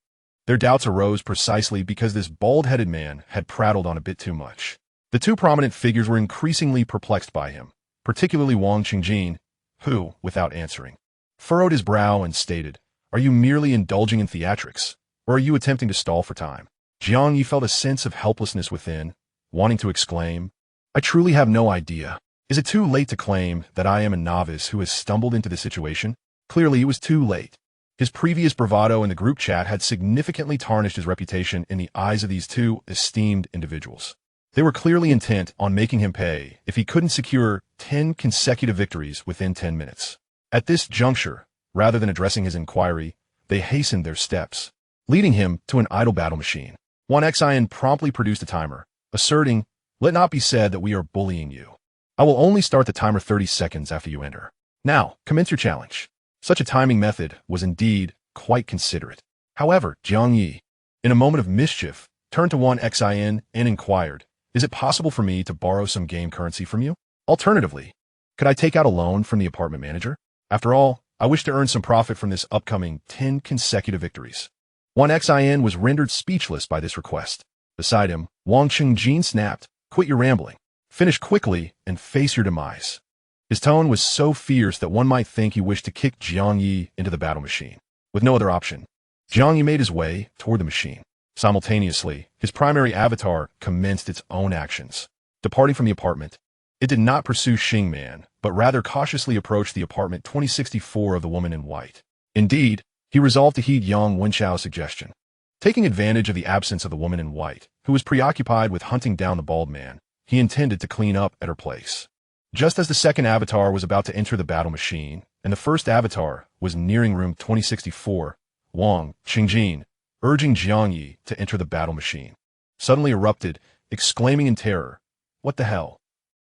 their doubts arose precisely because this bald-headed man had prattled on a bit too much. The two prominent figures were increasingly perplexed by him, particularly Wang Qingjin, who, without answering, furrowed his brow and stated, "Are you merely indulging in theatrics, or are you attempting to stall for time?" Jiang Ye felt a sense of helplessness within, wanting to exclaim, "I truly have no idea. Is it too late to claim that I am a novice who has stumbled into this situation?" Clearly, it was too late. His previous bravado in the group chat had significantly tarnished his reputation in the eyes of these two esteemed individuals. They were clearly intent on making him pay if he couldn't secure 10 consecutive victories within 10 minutes. At this juncture, rather than addressing his inquiry, they hastened their steps, leading him to an idle battle machine. Wan Xin promptly produced a timer, asserting, "Let not be said that we are bullying you. I will only start the timer 30 seconds after you enter. Now, commence your challenge." Such a timing method was indeed quite considerate. However, Jiang Ye, in a moment of mischief, turned to Wan Xin and inquired, "Is it possible for me to borrow some game currency from you? Alternatively, could I take out a loan from the apartment manager? After all, I wish to earn some profit from this upcoming 10 consecutive victories." Wan Xin was rendered speechless by this request. Beside him, Wang Qingjin snapped, "Quit your rambling. Finish quickly and face your demise." His tone was so fierce that one might think he wished to kick Jiang Ye into the battle machine. With no other option, Jiang Ye made his way toward the machine. Simultaneously, his primary avatar commenced its own actions. Departing from the apartment, it did not pursue Xing Man, but rather cautiously approached the apartment 2064 of the woman in white. Indeed, he resolved to heed Yang Wenchao's suggestion. Taking advantage of the absence of the woman in white, who was preoccupied with hunting down the bald man, he intended to clean up at her place. Just as the second avatar was about to enter the battle machine, and the first avatar was nearing room 2064, Wang Qingjin, urging Jiang Ye to enter the battle machine, suddenly erupted, exclaiming in terror, "What the hell?"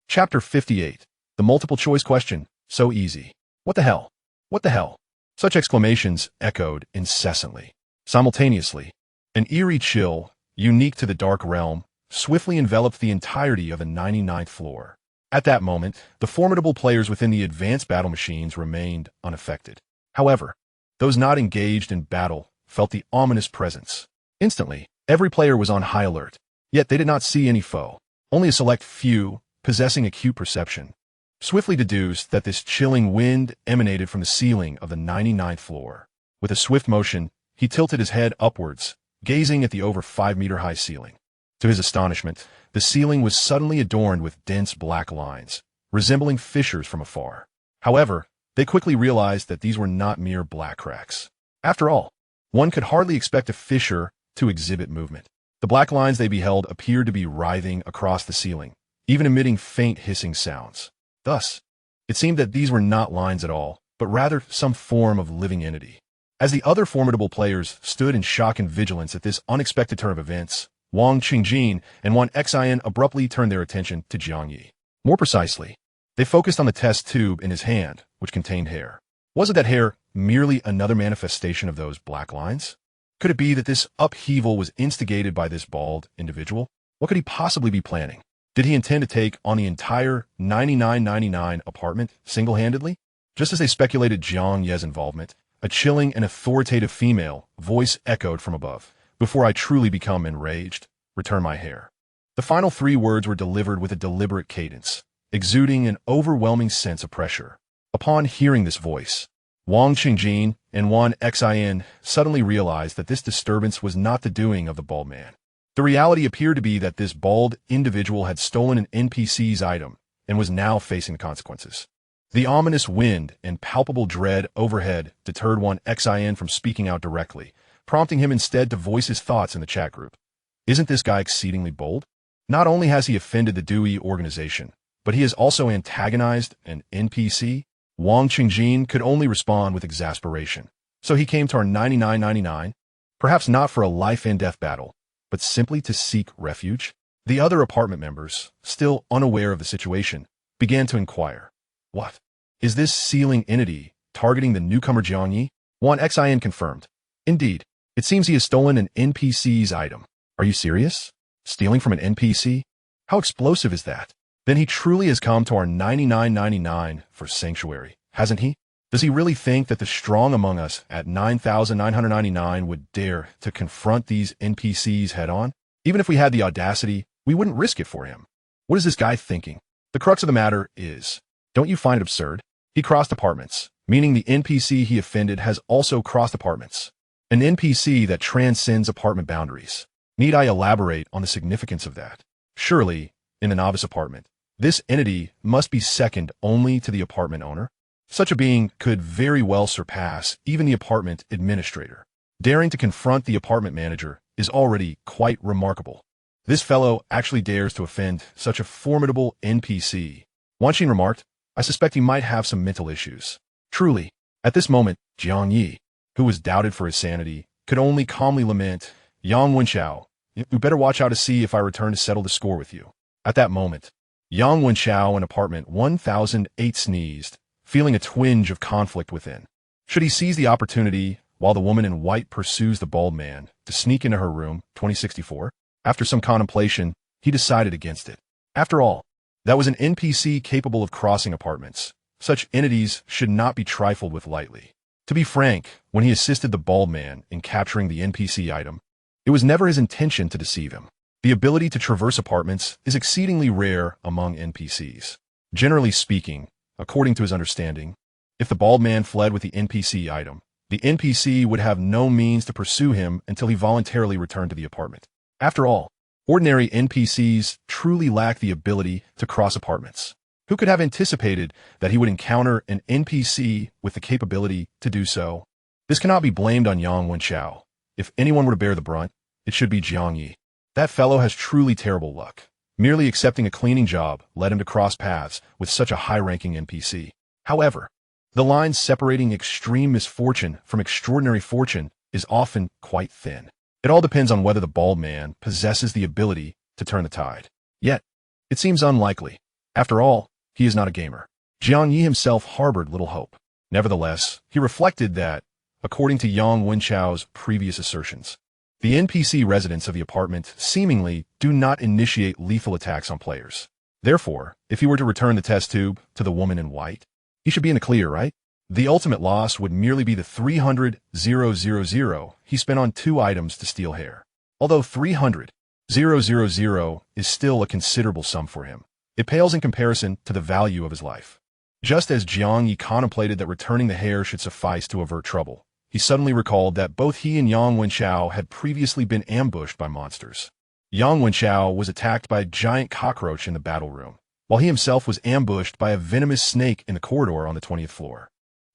Chapter 58. The multiple choice question, so easy. What the hell? What the hell? Such exclamations echoed incessantly. Simultaneously, an eerie chill, unique to the dark realm, swiftly enveloped the entirety of the 99th floor. At that moment, the formidable players within the advanced battle machines remained unaffected. However, those not engaged in battle felt the ominous presence. Instantly, every player was on high alert, yet they did not see any foe. Only a select few, possessing acute perception, swiftly deduced that this chilling wind emanated from the ceiling of the 99th floor. With a swift motion, he tilted his head upwards, gazing at the over 5-meter-high ceiling. To his astonishment, the ceiling was suddenly adorned with dense black lines, resembling fissures from afar. However, they quickly realized that these were not mere black cracks. After all, one could hardly expect a fissure to exhibit movement. The black lines they beheld appeared to be writhing across the ceiling, even emitting faint hissing sounds. Thus, it seemed that these were not lines at all, but rather some form of living entity. As the other formidable players stood in shock and vigilance at this unexpected turn of events, Wang Qingjin and Wan Xin abruptly turned their attention to Jiang Ye. More precisely, they focused on the test tube in his hand, which contained hair. Wasn't that hair merely another manifestation of those black lines? Could it be that this upheaval was instigated by this bald individual? What could he possibly be planning? Did he intend to take on the entire 9999 apartment single-handedly? Just as they speculated Jiang Ye's involvement, a chilling and authoritative female voice echoed from above. "Before I truly become enraged, return my hair." The final 3 words were delivered with a deliberate cadence, exuding an overwhelming sense of pressure. Upon hearing this voice, Wang Qingjin and Wan Xin suddenly realized that this disturbance was not the doing of the bald man. The reality appeared to be that this bald individual had stolen an NPC's item and was now facing the consequences. The ominous wind and palpable dread overhead deterred Wan Xin from speaking out directly, prompting him instead to voice his thoughts in the chat group. Isn't this guy exceedingly bold? Not only has he offended the Dewey organization, but he has also antagonized an NPC? Wang Qingjin could only respond with exasperation. So he came to our 9999, perhaps not for a life-and-death battle, but simply to seek refuge? The other apartment members, still unaware of the situation, began to inquire. What? Is this ceiling entity targeting the newcomer Jiang Ye? Wan Xin confirmed. Indeed, it seems he has stolen an NPC's item. Are you serious? Stealing from an NPC? How explosive is that? Then he truly has come to our 9999 for sanctuary, hasn't he? Does he really think that the strong among us at 9,999 would dare to confront these NPCs head-on? Even if we had the audacity, we wouldn't risk it for him. What is this guy thinking? The crux of the matter is, don't you find it absurd? He crossed apartments, meaning the NPC he offended has also crossed apartments. An NPC that transcends apartment boundaries. Need I elaborate on the significance of that? Surely, in the novice apartment, this entity must be second only to the apartment owner. Such a being could very well surpass even the apartment administrator. Daring to confront the apartment manager is already quite remarkable. This fellow actually dares to offend such a formidable NPC. Wan Xin remarked, I suspect he might have some mental issues. Truly, at this moment, Jiang Ye, who was doubted for his sanity, could only calmly lament, Yang Wenchao, you better watch out to see if I return to settle the score with you. At that moment, Yang Wenchao in apartment 1008 sneezed, feeling a twinge of conflict within. Should he seize the opportunity while the woman in white pursues the bald man to sneak into her room 2064? After some contemplation, he decided against it. After all, that was an NPC capable of crossing apartments. Such entities should not be trifled with lightly. To be frank, when he assisted the bald man in capturing the NPC item, it was never his intention to deceive him. The ability to traverse apartments is exceedingly rare among NPCs. Generally speaking, according to his understanding, if the bald man fled with the NPC item, The NPC would have no means to pursue him until he voluntarily returned to the apartment. After all, ordinary NPCs truly lack the ability to cross apartments. Who could have anticipated that he would encounter an NPC with the capability to do so? This cannot be blamed on Yang Wenchao. If anyone were to bear the brunt, it should be Jiang Ye. That fellow has truly terrible luck. Merely accepting a cleaning job led him to cross paths with such a high-ranking NPC. However, the line separating extreme misfortune from extraordinary fortune is often quite thin. It all depends on whether the bald man possesses the ability to turn the tide. Yet, it seems unlikely. After all, he is not a gamer. Jiang Ye himself harbored little hope. Nevertheless, he reflected that, according to Yang Wenchao's previous assertions, the NPC residents of the apartment seemingly do not initiate lethal attacks on players. Therefore, if he were to return the test tube to the woman in white, he should be in the clear, right? The ultimate loss would merely be the 300,000 he spent on 2 items to steal hair. Although 300,000 is still a considerable sum for him, it pales in comparison to the value of his life. Just as Jiang Ye contemplated that returning the hair should suffice to avert trouble, he suddenly recalled that both he and Yang Wenchao had previously been ambushed by monsters. Yang Wenchao was attacked by a giant cockroach in the battle room, while he himself was ambushed by a venomous snake in the corridor on the 20th floor.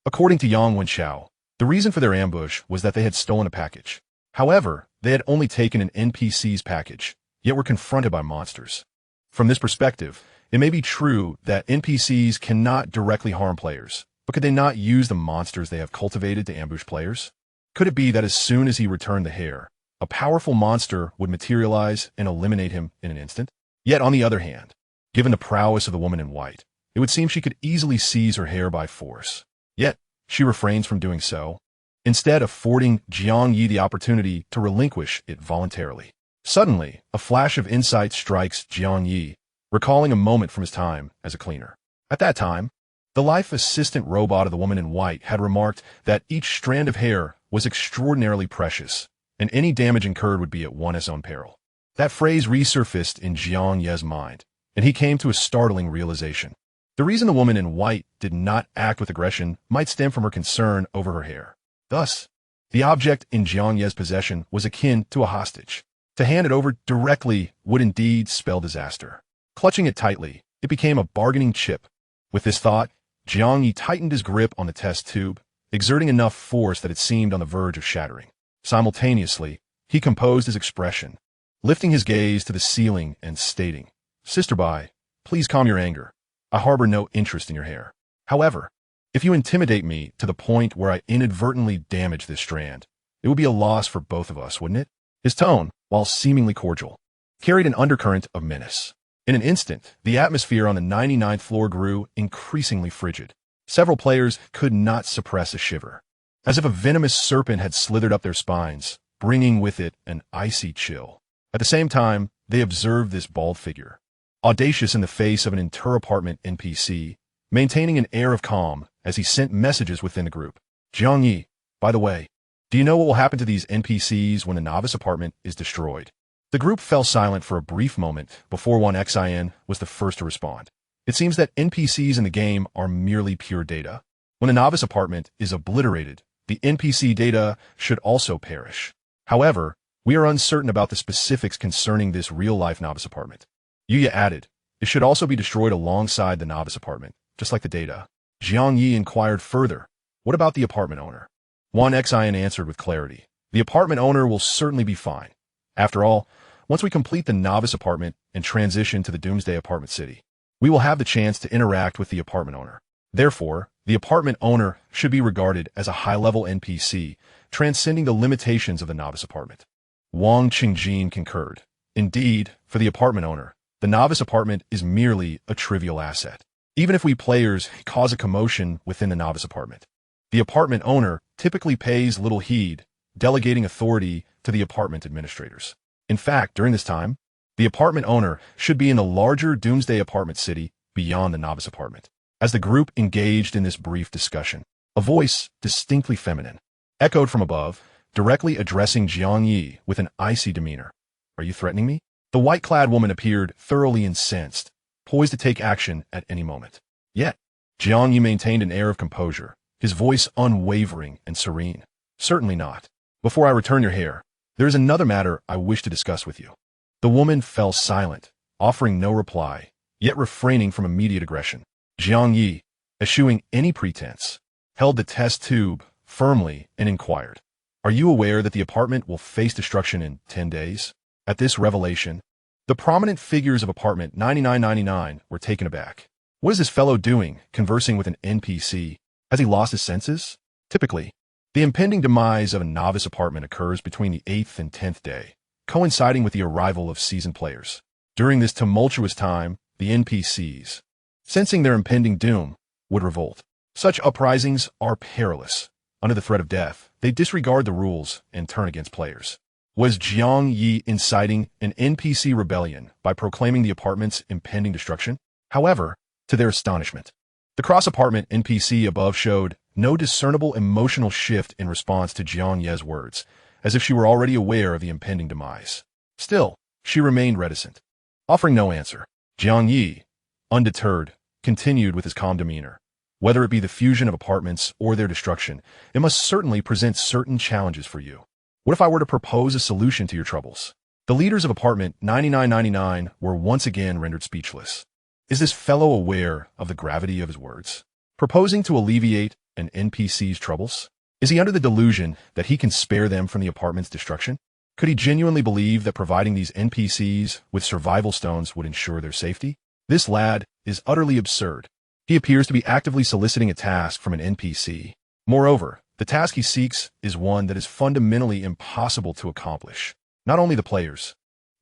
According to Yang Wenchao, the reason for their ambush was that they had stolen a package. However, they had only taken an NPC's package, yet were confronted by monsters. From this perspective, it may be true that NPCs cannot directly harm players, but could they not use the monsters they have cultivated to ambush players? Could it be that as soon as he returned the hair, a powerful monster would materialize and eliminate him in an instant? Yet on the other hand, given the prowess of the woman in white, it would seem she could easily seize her hair by force. Yet, she refrains from doing so, instead affording Jiang Ye the opportunity to relinquish it voluntarily. Suddenly, a flash of insight strikes Jiang Ye, recalling a moment from his time as a cleaner. At that time, the life assistant robot of the woman in white had remarked that each strand of hair was extraordinarily precious, and any damage incurred would be at one's own peril. That phrase resurfaced in Jiang Ye's mind, and he came to a startling realization. The reason the woman in white did not act with aggression might stem from her concern over her hair. Thus, the object in Jiang Ye's possession was akin to a hostage. To hand it over directly would indeed spell disaster. Clutching it tightly, it became a bargaining chip. With this thought, Jiang Ye tightened his grip on the test tube, exerting enough force that it seemed on the verge of shattering. Simultaneously, he composed his expression, lifting his gaze to the ceiling and stating, "Sister Bai, please calm your anger. I harbor no interest in your hair. However, if you intimidate me to the point where I inadvertently damage this strand, it would be a loss for both of us, wouldn't it?" His tone, while seemingly cordial, carried an undercurrent of menace. In an instant, the atmosphere on the 99th floor grew increasingly frigid. Several players could not suppress a shiver, as if a venomous serpent had slithered up their spines, bringing with it an icy chill. At the same time, they observed this bald figure, audacious in the face of an inter-apartment NPC, maintaining an air of calm as he sent messages within the group. "Jiang Ye, by the way, do you know what will happen to these NPCs when the novice apartment is destroyed?" The group fell silent for a brief moment before one XIN was the first to respond. It seems that NPCs in the game are merely pure data. When the novice apartment is obliterated, the NPC data should also perish. However, we are uncertain about the specifics concerning this real-life novice apartment. Yuya added, "It should also be destroyed alongside the novice apartment, just like the data." Jiang Ye inquired further, "What about the apartment owner?" One XIN answered with clarity, "The apartment owner will certainly be fine. After all, once we complete the novice apartment and transition to the Doomsday Apartment City, we will have the chance to interact with the apartment owner. Therefore, the apartment owner should be regarded as a high-level NPC, transcending the limitations of the novice apartment." Wang Qingjin concurred. Indeed, for the apartment owner, the novice apartment is merely a trivial asset. Even if we players cause a commotion within the novice apartment, the apartment owner typically pays little heed, delegating authority to the apartment administrators. In fact, during this time, the apartment owner should be in the larger Doomsday Apartment City beyond the novice apartment. As the group engaged in this brief discussion, a voice, distinctly feminine, echoed from above, directly addressing Jiang Ye with an icy demeanor. "Are you threatening me?" The white-clad woman appeared thoroughly incensed, poised to take action at any moment. Yet, Jiang Ye maintained an air of composure, his voice unwavering and serene. Certainly not. Before I return your hair, there is another matter I wish to discuss with you. The woman fell silent, offering no reply, yet refraining from immediate aggression. Jiang Ye, eschewing any pretense, held the test tube firmly and inquired, "Are you aware that the apartment will face destruction in 10 days? At this revelation, the prominent figures of apartment 9999 were taken aback. What is this fellow doing, conversing with an NPC? Has he lost his senses? Typically, the impending demise of a novice apartment occurs between the 8th and 10th day, coinciding with the arrival of seasoned players. During this tumultuous time, the NPCs, sensing their impending doom, would revolt. Such uprisings are perilous. Under the threat of death, they disregard the rules and turn against players." Was Jiang Ye inciting an NPC rebellion by proclaiming the apartment's impending destruction? However, to their astonishment, the cross-apartment NPC above showed no discernible emotional shift in response to Jiang Ye's words, as if she were already aware of the impending demise. Still, she remained reticent. Offering no answer, Jiang Ye, undeterred, continued with his calm demeanor. "Whether it be the fusion of apartments or their destruction, it must certainly present certain challenges for you. What if I were to propose a solution to your troubles?" The leaders of apartment 9999 were once again rendered speechless. Is this fellow aware of the gravity of his words? Proposing to alleviate an NPC's troubles? Is he under the delusion that he can spare them from the apartment's destruction? Could he genuinely believe that providing these NPCs with survival stones would ensure their safety? This lad is utterly absurd. He appears to be actively soliciting a task from an NPC. Moreover, the task he seeks is one that is fundamentally impossible to accomplish. Not only the players,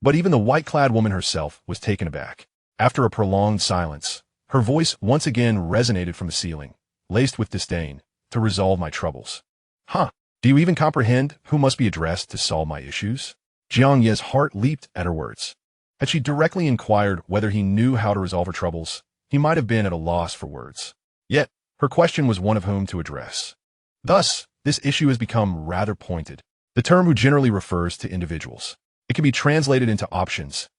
but even the white-clad woman herself was taken aback. After a prolonged silence, her voice once again resonated from the ceiling, laced with disdain, "To resolve my troubles. Huh, do you even comprehend who must be addressed to solve my issues?" Jiang Ye's heart leaped at her words. Had she directly inquired whether he knew how to resolve her troubles, he might have been at a loss for words. Yet, her question was one of whom to address. Thus, this issue has become rather pointed. The term "who" generally refers to individuals. It can be translated into options: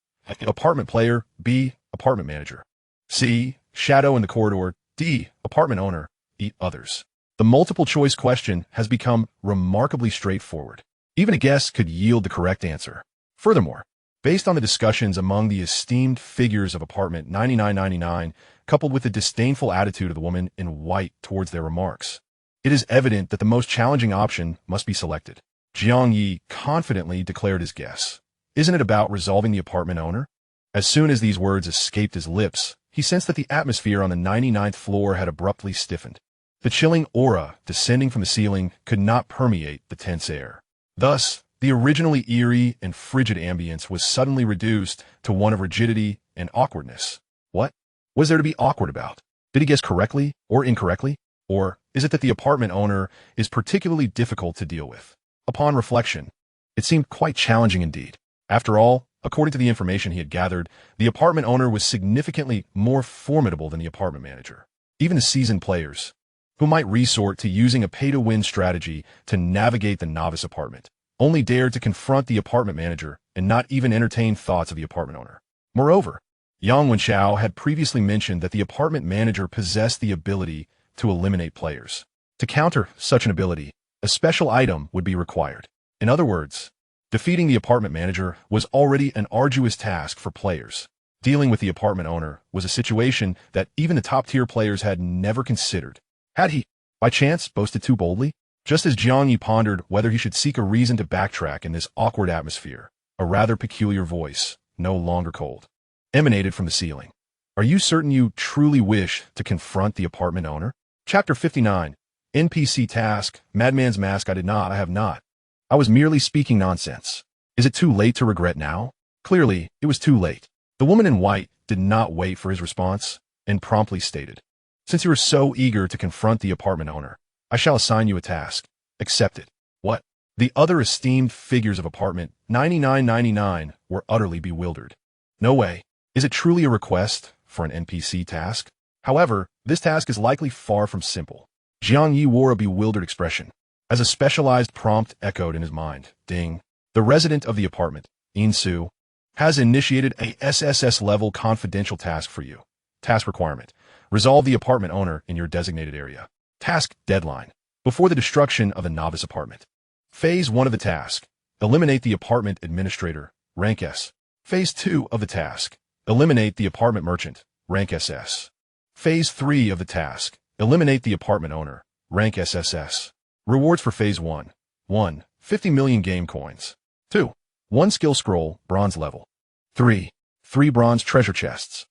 apartment player, B, apartment manager, C, shadow in the corridor, D, apartment owner, E, others. The multiple choice question has become remarkably straightforward. Even a guess could yield the correct answer. Furthermore, based on the discussions among the esteemed figures of apartment 9999, coupled with the disdainful attitude of the woman in white towards their remarks, it is evident that the most challenging option must be selected. Jiang Ye confidently declared his guess. "Isn't it about resolving the apartment owner?" As soon as these words escaped his lips, he sensed that the atmosphere on the 99th floor had abruptly stiffened. The chilling aura descending from the ceiling could not permeate the tense air. Thus, the originally eerie and frigid ambience was suddenly reduced to one of rigidity and awkwardness. What was there to be awkward about? Did he guess correctly or incorrectly? Or is it that the apartment owner is particularly difficult to deal with? Upon reflection, it seemed quite challenging indeed. After all, according to the information he had gathered, the apartment owner was significantly more formidable than the apartment manager. Even the seasoned players, who might resort to using a pay-to-win strategy to navigate the novice apartment, only dared to confront the apartment manager and not even entertain thoughts of the apartment owner. Moreover, Yang Wenxiao had previously mentioned that the apartment manager possessed the ability to eliminate players. To counter such an ability, a special item would be required. In other words, defeating the apartment manager was already an arduous task for players. Dealing with the apartment owner was a situation that even the top-tier players had never considered. Had he, by chance, boasted too boldly? Just as Jiang Ye pondered whether he should seek a reason to backtrack in this awkward atmosphere, a rather peculiar voice, no longer cold, emanated from the ceiling. "Are you certain you truly wish to confront the apartment owner?" Chapter 59. NPC Task. Madman's Mask. I have not. I was merely speaking nonsense. Is it too late to regret now? Clearly, it was too late. The woman in white did not wait for his response and promptly stated, "Since you are so eager to confront the apartment owner, I shall assign you a task. Accept it." What? The other esteemed figures of apartment 9999 were utterly bewildered. No way. Is it truly a request for an NPC task? However, this task is likely far from simple. Jiang Ye wore a bewildered expression as a specialized prompt echoed in his mind. Ding. The resident of the apartment, Insu, has initiated a SSS-level confidential task for you. Task requirement: resolve the apartment owner in your designated area. Task deadline. Before the destruction of the novice apartment. Phase 1 of the task. Eliminate the apartment administrator, rank S. Phase 2 of the task. Eliminate the apartment merchant, rank SS. Phase 3 of the task. Eliminate the apartment owner, rank SSS. Rewards for Phase 1. 1. 50 million game coins. 2. 1 skill scroll, bronze level. 3. 3 bronze treasure chests.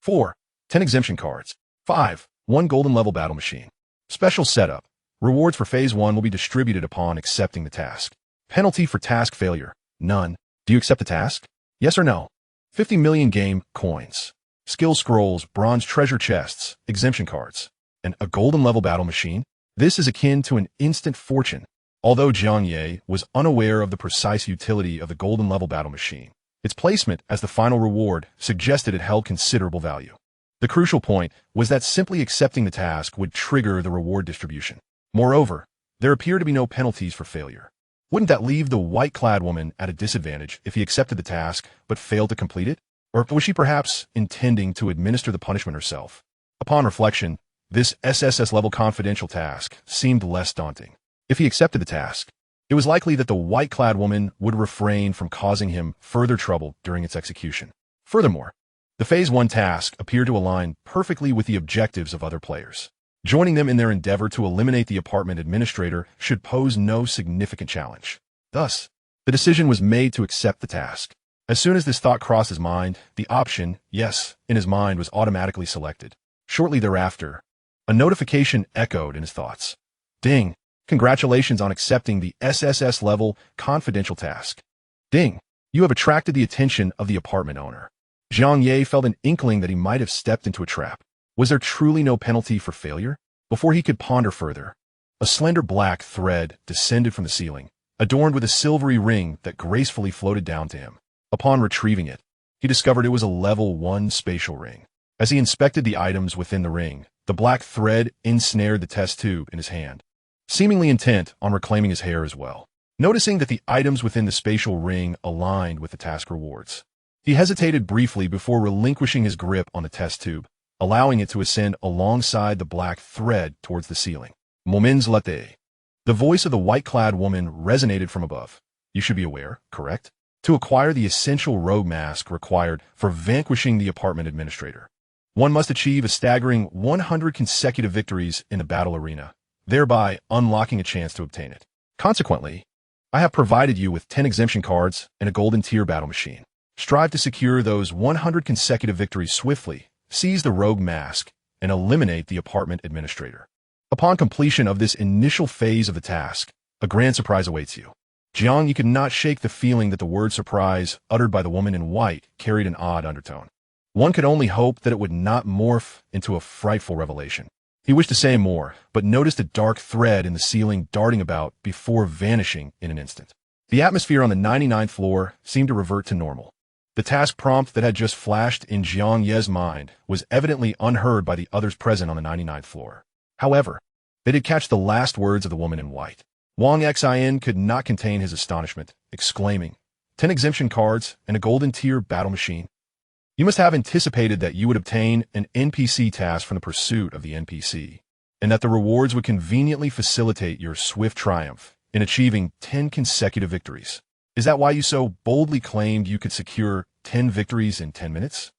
4. 10 exemption cards. 5. 1 golden level battle machine. Special setup. Rewards for Phase 1 will be distributed upon accepting the task. Penalty for task failure. None. Do you accept the task? Yes or no? 50 million game coins. Skill scrolls, bronze treasure chests, exemption cards, and a golden level battle machine. This is akin to an instant fortune. Although Jiang Ye was unaware of the precise utility of the golden level battle machine, its placement as the final reward suggested it held considerable value. The crucial point was that simply accepting the task would trigger the reward distribution. Moreover, there appeared to be no penalties for failure. Wouldn't that leave the white-clad woman at a disadvantage if he accepted the task but failed to complete it? Or was she perhaps intending to administer the punishment herself? Upon reflection, this SSS-level confidential task seemed less daunting. If he accepted the task, it was likely that the white-clad woman would refrain from causing him further trouble during its execution. Furthermore, the Phase 1 task appeared to align perfectly with the objectives of other players. Joining them in their endeavor to eliminate the apartment administrator should pose no significant challenge. Thus, the decision was made to accept the task. As soon as this thought crossed his mind, the option, yes, in his mind was automatically selected. Shortly thereafter, a notification echoed in his thoughts. Ding! Congratulations on accepting the SSS-level confidential task. Ding! You have attracted the attention of the apartment owner. Jiang Ye felt an inkling that he might have stepped into a trap. Was there truly no penalty for failure? Before he could ponder further, a slender black thread descended from the ceiling, adorned with a silvery ring that gracefully floated down to him. Upon retrieving it, he discovered it was a level 1 spatial ring. As he inspected the items within the ring, the black thread ensnared the test tube in his hand, seemingly intent on reclaiming his hair as well. Noticing that the items within the spatial ring aligned with the task rewards, he hesitated briefly before relinquishing his grip on the test tube, allowing it to ascend alongside the black thread towards the ceiling. Moments latte. The voice of the white-clad woman resonated from above. You should be aware, correct? To acquire the essential rogue mask required for vanquishing the apartment administrator, one must achieve a staggering 100 consecutive victories in the battle arena, thereby unlocking a chance to obtain it. Consequently, I have provided you with 10 exemption cards and a golden tier battle machine. Strive to secure those 100 consecutive victories swiftly, seize the rogue mask, and eliminate the apartment administrator. Upon completion of this initial phase of the task, a grand surprise awaits you. Jiang Ye could not shake the feeling that the word surprise, uttered by the woman in white, carried an odd undertone. One could only hope that it would not morph into a frightful revelation. He wished to say more, but noticed a dark thread in the ceiling darting about before vanishing in an instant. The atmosphere on the 99th floor seemed to revert to normal. The task prompt that had just flashed in Jiang Ye's mind was evidently unheard by the others present on the 99th floor. However, they did catch the last words of the woman in white. Wang Xin could not contain his astonishment, exclaiming, 10 exemption cards and a golden tier battle machine. You must have anticipated that you would obtain an NPC task from the pursuit of the NPC, and that the rewards would conveniently facilitate your swift triumph in achieving 10 consecutive victories. Is that why you so boldly claimed you could secure 10 victories in 10 minutes?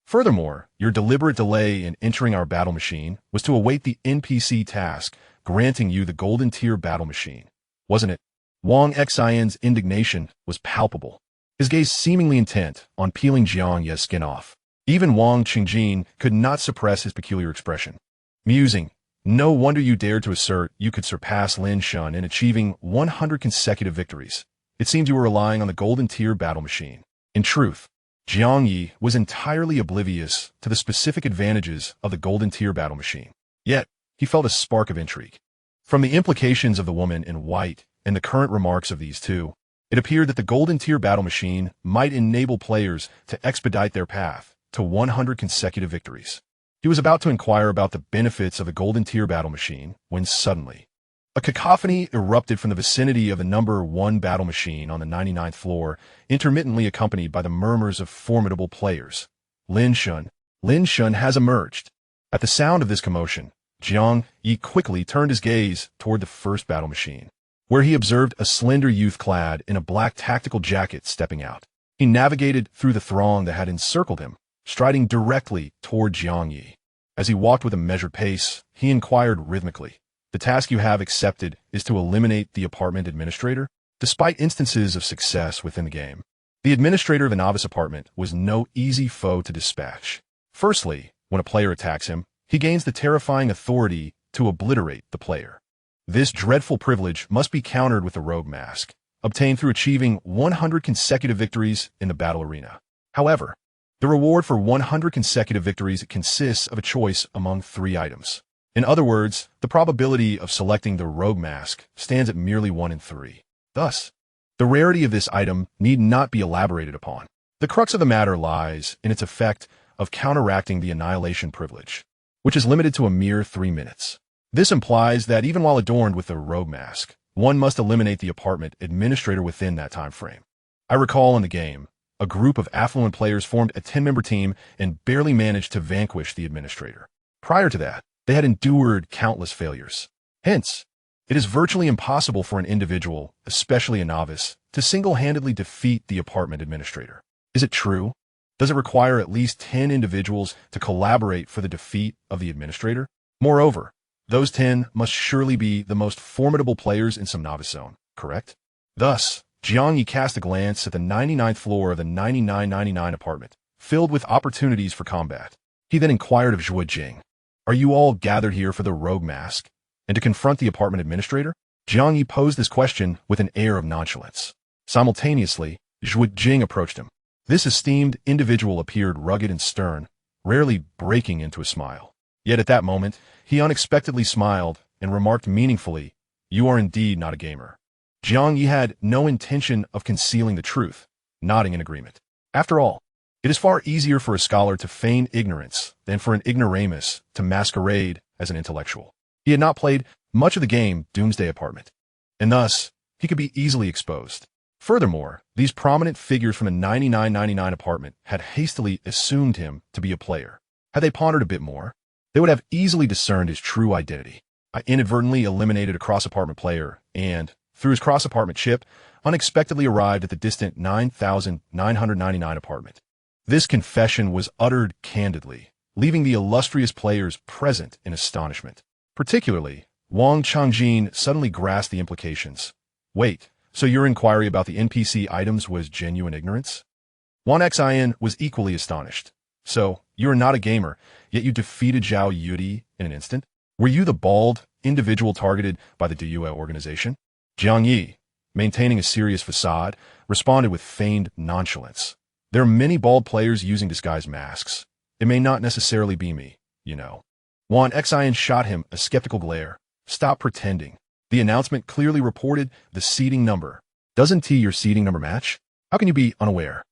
Furthermore, your deliberate delay in entering our battle machine was to await the NPC task, granting you the golden tier battle machine, wasn't it? Wang Xin's indignation was palpable, his gaze seemingly intent on peeling Jiang Ye's skin off. Even Wang Qingjin could not suppress his peculiar expression. Musing, no wonder you dared to assert you could surpass Lin Shun in achieving 100 consecutive victories. It seems you were relying on the golden tier battle machine. In truth, Jiang Ye was entirely oblivious to the specific advantages of the golden tier battle machine. Yet, he felt a spark of intrigue. From the implications of the woman in white and the current remarks of these two, it appeared that the golden tier battle machine might enable players to expedite their path to 100 consecutive victories. He was about to inquire about the benefits of the golden tier battle machine when suddenly, a cacophony erupted from the vicinity of the number 1 battle machine on the 99th floor, intermittently accompanied by the murmurs of formidable players. Lin Shun has emerged. At the sound of this commotion, Jiang Ye quickly turned his gaze toward the first battle machine, where he observed a slender youth clad in a black tactical jacket stepping out. He navigated through the throng that had encircled him, striding directly toward Jiang Ye. As he walked with a measured pace, he inquired rhythmically, "The task you have accepted is to eliminate the apartment administrator?" Despite instances of success within the game, the administrator of a novice apartment was no easy foe to dispatch. Firstly, when a player attacks him, he gains the terrifying authority to obliterate the player. This dreadful privilege must be countered with a rogue mask, obtained through achieving 100 consecutive victories in the battle arena. However, the reward for 100 consecutive victories consists of a choice among 3 items. In other words, the probability of selecting the rogue mask stands at merely 1 in 3. Thus, the rarity of this item need not be elaborated upon. The crux of the matter lies in its effect of counteracting the annihilation privilege, which is limited to a mere 3 minutes. This implies that even while adorned with the rogue mask, one must eliminate the apartment administrator within that time frame. I recall in the game, a group of affluent players formed a 10-member team and barely managed to vanquish the administrator. Prior to that, they had endured countless failures. Hence, it is virtually impossible for an individual, especially a novice, to single-handedly defeat the apartment administrator. Is it true? Does it require at least 10 individuals to collaborate for the defeat of the administrator? Moreover, those 10 must surely be the most formidable players in some novice zone, correct? Thus, Jiang Ye cast a glance at the 99th floor of the 9999 apartment, filled with opportunities for combat. He then inquired of Zhuo Jing, "Are you all gathered here for the rogue mask and to confront the apartment administrator?" Jiang Ye posed this question with an air of nonchalance. Simultaneously, Zhuo Jing approached him. This esteemed individual appeared rugged and stern, rarely breaking into a smile. Yet at that moment, he unexpectedly smiled and remarked meaningfully, "You are indeed not a gamer." Jiang Ye had no intention of concealing the truth, nodding in agreement. After all, it is far easier for a scholar to feign ignorance than for an ignoramus to masquerade as an intellectual. He had not played much of the game Doomsday Apartment, and thus, he could be easily exposed. Furthermore, these prominent figures from the 9999 apartment had hastily assumed him to be a player. Had they pondered a bit more, they would have easily discerned his true identity. I inadvertently eliminated a cross-apartment player and, through his cross-apartment chip, unexpectedly arrived at the distant 9999 apartment. This confession was uttered candidly, leaving the illustrious players present in astonishment. Particularly, Wang Changjin suddenly grasped the implications. "Wait, so your inquiry about the NPC items was genuine ignorance?" Wan Xin was equally astonished. "So, you are not a gamer, yet you defeated Zhao Yudi in an instant? Were you the bald individual targeted by the DUA organization?" Jiang Ye, maintaining a serious facade, responded with feigned nonchalance. "There are many bald players using disguised masks. It may not necessarily be me, you know." Wan Xin shot him a skeptical glare. "Stop pretending. The announcement clearly reported the seating number. Doesn't your seating number match? How can you be unaware?"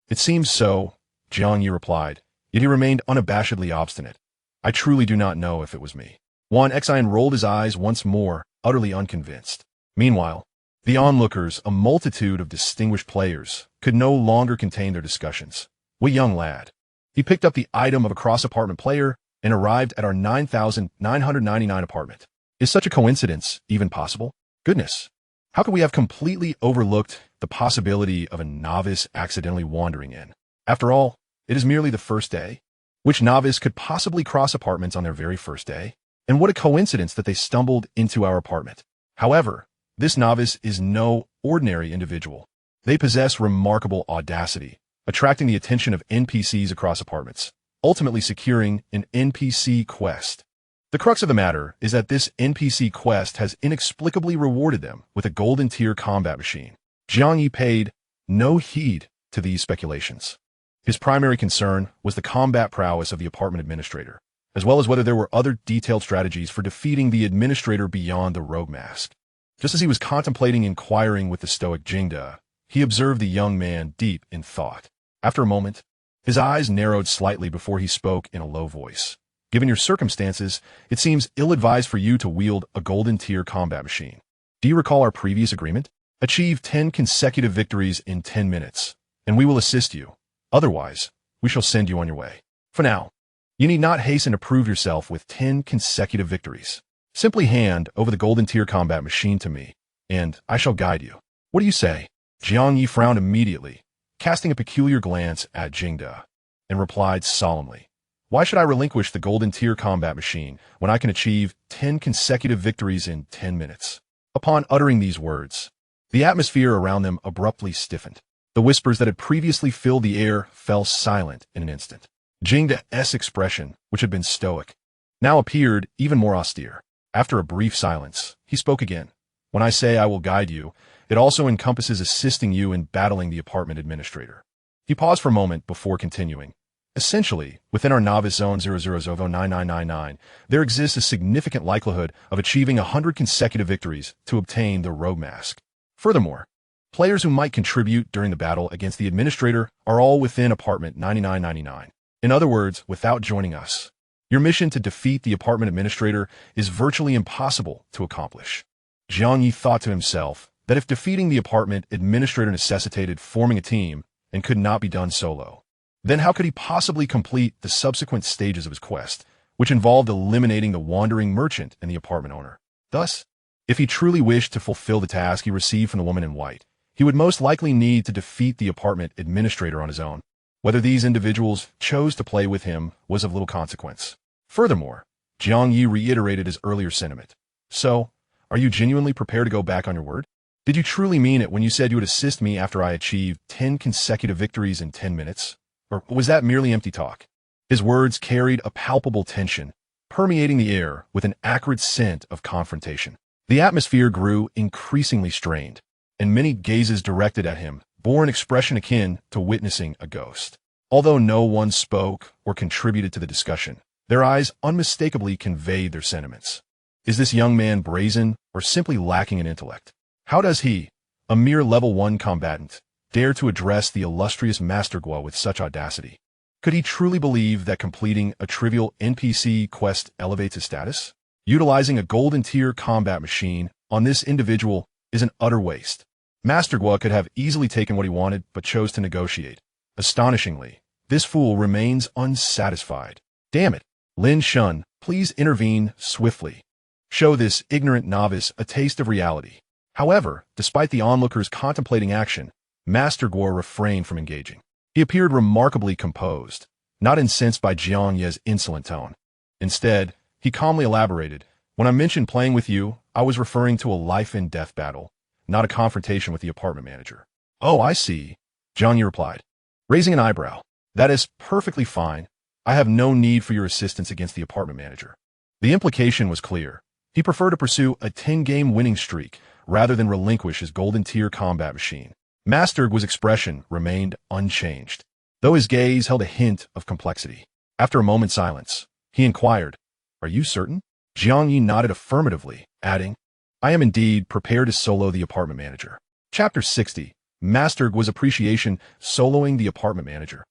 It seems so," Jiang Ye replied, yet he remained unabashedly obstinate. "I truly do not know if it was me." Wan Xin rolled his eyes once more, utterly unconvinced. Meanwhile, the onlookers, a multitude of distinguished players, could no longer contain their discussions. "What young lad?" He picked up the item of a cross-apartment player and arrived at our 9999 apartment. Is such a coincidence even possible? Goodness, how could we have completely overlooked the possibility of a novice accidentally wandering in? After all, it is merely the first day. Which novice could possibly cross apartments on their very first day? And what a coincidence that they stumbled into our apartment. However, this novice is no ordinary individual. They possess remarkable audacity, attracting the attention of NPCs across apartments, ultimately securing an NPC quest. The crux of the matter is that this NPC quest has inexplicably rewarded them with a golden tier combat machine. Jiang Ye paid no heed to these speculations. His primary concern was the combat prowess of the apartment administrator, as well as whether there were other detailed strategies for defeating the administrator beyond the rogue mask. Just as he was contemplating inquiring with the stoic Jingda, he observed the young man deep in thought. After a moment, his eyes narrowed slightly before he spoke in a low voice. "Given your circumstances, it seems ill-advised for you to wield a golden tier combat machine. Do you recall our previous agreement? Achieve 10 consecutive victories in 10 minutes, and we will assist you. Otherwise, we shall send you on your way. For now, You need not hasten to prove yourself with 10 consecutive victories. Simply hand over the golden tier combat machine to me, and I shall guide you. What do you say? Jiang Ye frowned immediately, casting a peculiar glance at Jing De, and replied solemnly, "Why should I relinquish the golden tier combat machine when I can achieve 10 consecutive victories in 10 minutes? Upon uttering these words, the atmosphere around them abruptly stiffened. The whispers that had previously filled the air fell silent in an instant. Jing De's expression, which had been stoic, now appeared even more austere. After a brief silence, he spoke again. When I say I will guide you, it also encompasses assisting you in battling the apartment administrator. He paused for a moment before continuing. Essentially, within our novice zone 00009999, there exists a significant likelihood of achieving 100 consecutive victories to obtain the rogue mask. Furthermore, players who might contribute during the battle against the administrator are all within apartment 9999. In other words, without joining us, your mission to defeat the apartment administrator is virtually impossible to accomplish. Jiang Ye thought to himself that if defeating the apartment administrator necessitated forming a team and could not be done solo, then how could he possibly complete the subsequent stages of his quest, which involved eliminating the wandering merchant and the apartment owner? Thus, if he truly wished to fulfill the task he received from the woman in white, he would most likely need to defeat the apartment administrator on his own. Whether these individuals chose to play with him was of little consequence. Furthermore, Jiang Ye reiterated his earlier sentiment. So, are you genuinely prepared to go back on your word? Did you truly mean it when you said you would assist me after I achieved 10 consecutive victories in 10 minutes? Or was that merely empty talk? His words carried a palpable tension, permeating the air with an acrid scent of confrontation. The atmosphere grew increasingly strained, and many gazes directed at him bore an expression akin to witnessing a ghost. Although no one spoke or contributed to the discussion, their eyes unmistakably conveyed their sentiments. Is this young man brazen or simply lacking in intellect? How does he, a mere level 1 combatant, dare to address the illustrious Master Guo with such audacity? Could he truly believe that completing a trivial NPC quest elevates his status? Utilizing a golden tier combat machine on this individual is an utter waste. Master Guo could have easily taken what he wanted but chose to negotiate. Astonishingly, this fool remains unsatisfied. Damn it. Lin Shun, please intervene swiftly. Show this ignorant novice a taste of reality. However, despite the onlookers contemplating action, Master Guo refrained from engaging. He appeared remarkably composed, not incensed by Jiang Ye's insolent tone. Instead, he calmly elaborated, "When I mentioned playing with you, I was referring to a life-and-death battle, not a confrontation with the apartment manager." "Oh, I see," Jiang Ye replied, raising an eyebrow. "That is perfectly fine. I have no need for your assistance against the apartment manager." The implication was clear. He preferred to pursue a 10-game winning streak rather than relinquish his golden tier combat machine. Master Guo's expression remained unchanged, though his gaze held a hint of complexity. After a moment's silence, he inquired, "Are you certain?" Jiang Ye nodded affirmatively, adding, "I am indeed prepared to solo the apartment manager." Chapter 60, Master Guo's appreciation soloing the apartment manager.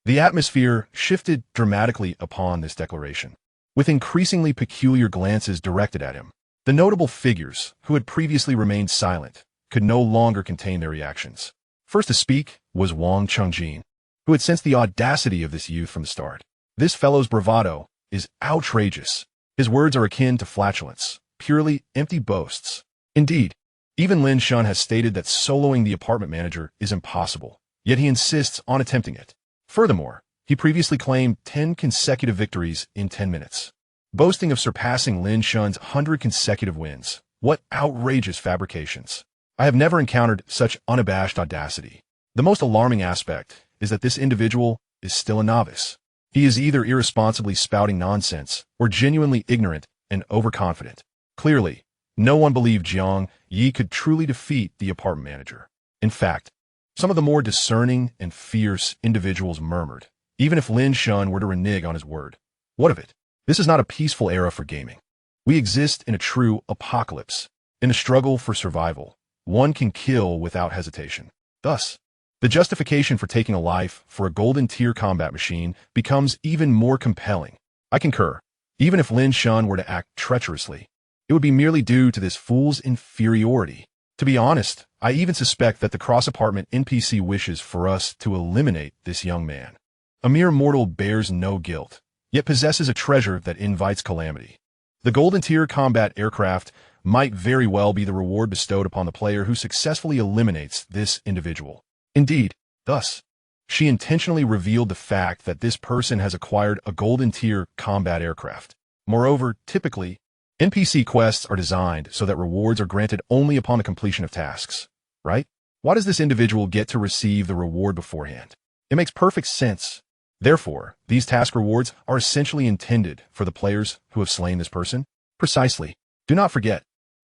The atmosphere shifted dramatically upon this declaration, with increasingly peculiar glances directed at him. The notable figures, who had previously remained silent, could no longer contain their reactions. First to speak was Wang Chongjin, who had sensed the audacity of this youth from the start. "This fellow's bravado is outrageous. His words are akin to flatulence, purely empty boasts. Indeed, even Lin Shun has stated that soloing the apartment manager is impossible, yet he insists on attempting it. Furthermore, he previously claimed 10 consecutive victories in 10 minutes, boasting of surpassing Lin Shun's 100 consecutive wins. What outrageous fabrications! I have never encountered such unabashed audacity. The most alarming aspect is that this individual is still a novice. He is either irresponsibly spouting nonsense or genuinely ignorant and overconfident. Clearly, no one believed Jiang Ye could truly defeat the apartment manager. In fact, some of the more discerning and fierce individuals murmured, even if Lin Shun were to renege on his word. What of it? This is not a peaceful era for gaming. We exist in a true apocalypse. In a struggle for survival, one can kill without hesitation. Thus, the justification for taking a life for a golden tier combat machine becomes even more compelling. I concur. Even if Lin Shun were to act treacherously, it would be merely due to this fool's inferiority. To be honest, I even suspect that the cross-apartment NPC wishes for us to eliminate this young man. A mere mortal bears no guilt, yet possesses a treasure that invites calamity. The Golden Tier combat aircraft might very well be the reward bestowed upon the player who successfully eliminates this individual. Indeed, thus, she intentionally revealed the fact that this person has acquired a Golden Tier combat aircraft. Moreover, typically, NPC quests are designed so that rewards are granted only upon the completion of tasks, right? Why does this individual get to receive the reward beforehand? It makes perfect sense. Therefore, these task rewards are essentially intended for the players who have slain this person. Precisely. Do not forget,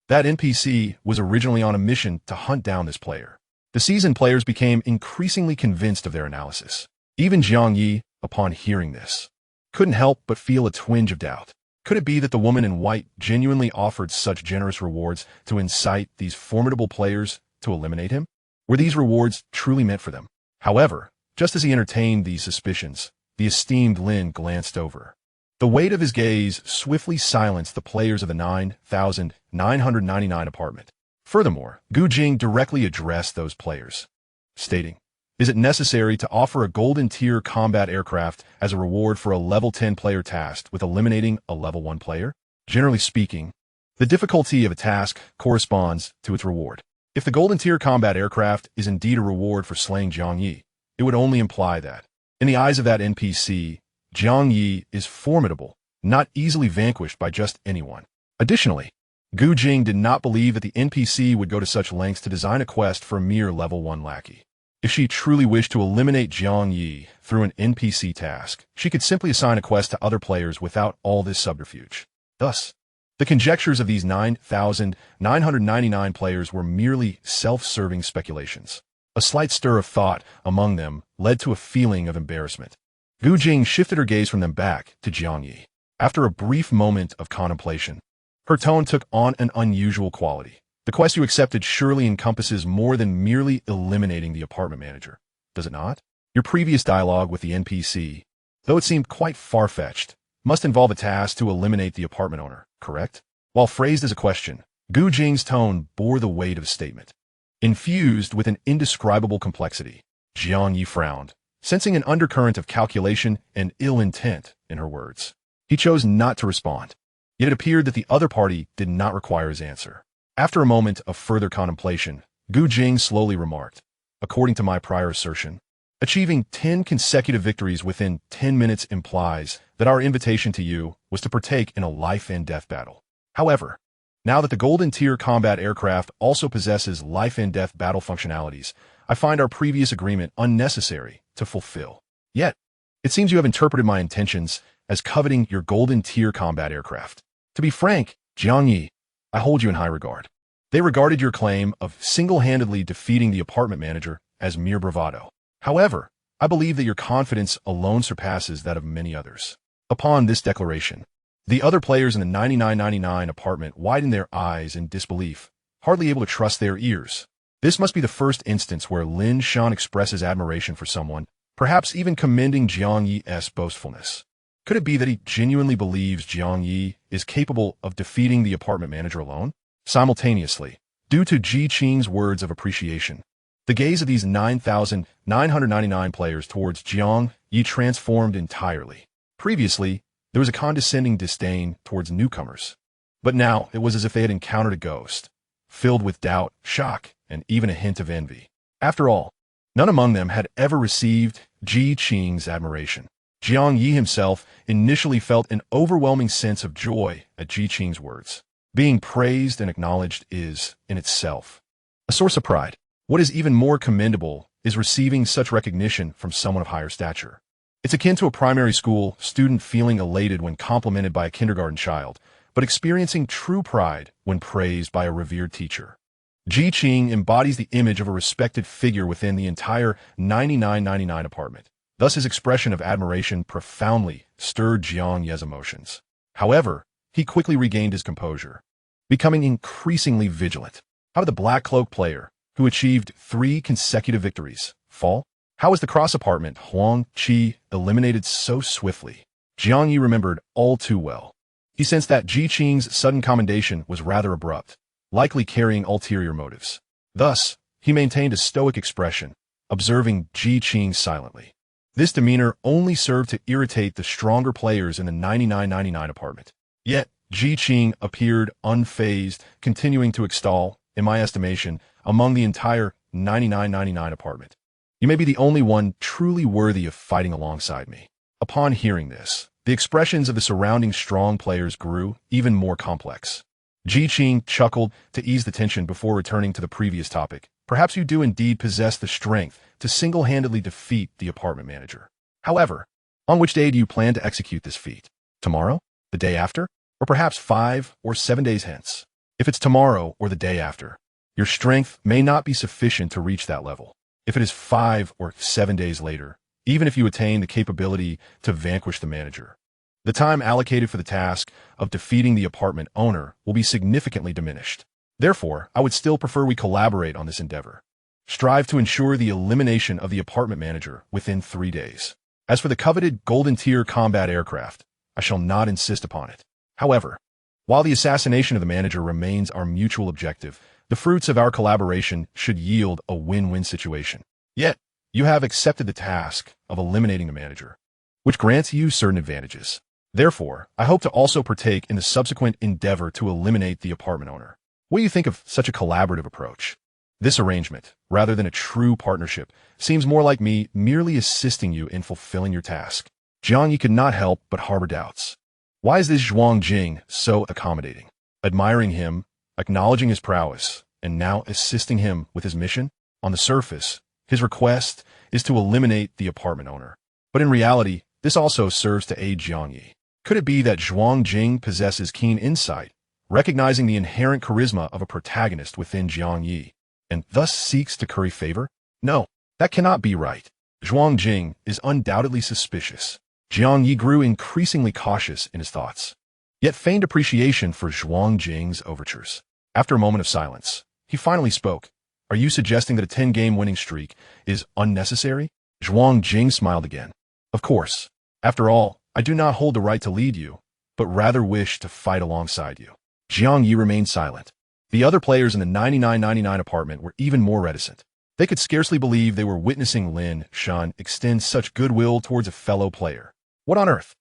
that NPC was originally on a mission to hunt down this player. The seasoned players became increasingly convinced of their analysis. Even Jiang Ye, upon hearing this, couldn't help but feel a twinge of doubt. Could it be that the woman in white genuinely offered such generous rewards to incite these formidable players to eliminate him? Were these rewards truly meant for them? However, just as he entertained these suspicions, the esteemed Lin glanced over. The weight of his gaze swiftly silenced the players of the 9,999 apartment. Furthermore, Gu Jing directly addressed those players, stating, "Is it necessary to offer a Golden Tier combat aircraft as a reward for a level 10 player tasked with eliminating a level 1 player? Generally speaking, the difficulty of a task corresponds to its reward. If the Golden Tier combat aircraft is indeed a reward for slaying Jiang Ye, it would only imply that, in the eyes of that NPC, Jiang Ye is formidable, not easily vanquished by just anyone." Additionally, Gu Jing did not believe that the NPC would go to such lengths to design a quest for a mere level 1 lackey. If she truly wished to eliminate Jiang Ye through an NPC task, she could simply assign a quest to other players without all this subterfuge. Thus, the conjectures of these 9,999 players were merely self-serving speculations. A slight stir of thought among them led to a feeling of embarrassment. Gu Jing shifted her gaze from them back to Jiang Ye. After a brief moment of contemplation, her tone took on an unusual quality. "The quest you accepted surely encompasses more than merely eliminating the apartment manager, does it not? Your previous dialogue with the NPC, though it seemed quite far-fetched, must involve a task to eliminate the apartment owner, correct?" While phrased as a question, Gu Jing's tone bore the weight of a statement. Infused with an indescribable complexity, Jiang Ye frowned, sensing an undercurrent of calculation and ill intent in her words. He chose not to respond, yet it appeared that the other party did not require his answer. After a moment of further contemplation, Gu Jing slowly remarked, "According to my prior assertion, achieving 10 consecutive victories within 10 minutes implies that our invitation to you was to partake in a life and death battle. However, now that the Golden Tier combat aircraft also possesses life and death battle functionalities, I find our previous agreement unnecessary to fulfill. Yet, it seems you have interpreted my intentions as coveting your Golden Tier combat aircraft. To be frank, Jiang Ye, I hold you in high regard. They regarded your claim of single-handedly defeating the apartment manager as mere bravado. However, I believe that your confidence alone surpasses that of many others." Upon this declaration, the other players in the 9999 apartment widened their eyes in disbelief, hardly able to trust their ears. This must be the first instance where Lin Shan expresses admiration for someone, perhaps even commending Jiang Ye's boastfulness. Could it be that he genuinely believes Jiang Ye is capable of defeating the apartment manager alone? Simultaneously, due to Ji Qing's words of appreciation, the gaze of these 9,999 players towards Jiang Ye transformed entirely. Previously, there was a condescending disdain towards newcomers, but now it was as if they had encountered a ghost, filled with doubt, shock, and even a hint of envy. After all, none among them had ever received Ji Qing's admiration. Jiang Ye himself initially felt an overwhelming sense of joy at Ji Qing's words. Being praised and acknowledged is, in itself, a source of pride. What is even more commendable is receiving such recognition from someone of higher stature. It's akin to a primary school student feeling elated when complimented by a kindergarten child, but experiencing true pride when praised by a revered teacher. Ji Qing embodies the image of a respected figure within the entire 9999 apartment. Thus his expression of admiration profoundly stirred Jiang Ye's emotions. However, he quickly regained his composure, becoming increasingly vigilant. How did the Black Cloak player, who achieved 3 consecutive victories, fall? How was the cross apartment Huang Qi eliminated so swiftly? Jiang Ye remembered all too well. He sensed that Ji Qing's sudden commendation was rather abrupt, likely carrying ulterior motives. Thus, he maintained a stoic expression, observing Ji Qing silently. This demeanor only served to irritate the stronger players in the 9999 apartment. Yet, Ji Qing appeared unfazed, continuing to extol, in my estimation, among the entire 9999 apartment. You may be the only one truly worthy of fighting alongside me. Upon hearing this, the expressions of the surrounding strong players grew even more complex. Ji Qing chuckled to ease the tension before returning to the previous topic. Perhaps you do indeed possess the strength to single-handedly defeat the apartment manager. However, on which day do you plan to execute this feat? Tomorrow? The day after? Or perhaps 5 or 7 days hence? If it's tomorrow or the day after, your strength may not be sufficient to reach that level. If it is 5 or 7 days later, even if you attain the capability to vanquish the manager, the time allocated for the task of defeating the apartment owner will be significantly diminished. Therefore, I would still prefer we collaborate on this endeavor. Strive to ensure the elimination of the apartment manager within 3 days. As for the coveted golden tier combat aircraft, I shall not insist upon it. However, while the assassination of the manager remains our mutual objective, the fruits of our collaboration should yield a win-win situation. Yet, you have accepted the task of eliminating the manager, which grants you certain advantages. Therefore, I hope to also partake in the subsequent endeavor to eliminate the apartment owner. What do you think of such a collaborative approach? This arrangement, rather than a true partnership, seems more like me merely assisting you in fulfilling your task. Jiang Ye could not help but harbor doubts. Why is this Zhuang Jing so accommodating? Admiring him, acknowledging his prowess, and now assisting him with his mission? On the surface, his request is to eliminate the apartment owner. But in reality, this also serves to aid Jiang Ye. Could it be that Zhuang Jing possesses keen insight, recognizing the inherent charisma of a protagonist within Jiang Ye, and thus seeks to curry favor? No, that cannot be right. Zhuang Jing is undoubtedly suspicious. Jiang Ye grew increasingly cautious in his thoughts, yet feigned appreciation for Zhuang Jing's overtures. After a moment of silence, he finally spoke. Are you suggesting that a 10-game winning streak is unnecessary? Zhuang Jing smiled again. Of course. After all, I do not hold the right to lead you, but rather wish to fight alongside you. Jiang Ye remained silent. The other players in the 9999 apartment were even more reticent. They could scarcely believe they were witnessing Lin Shan extend such goodwill towards a fellow player. What on earth?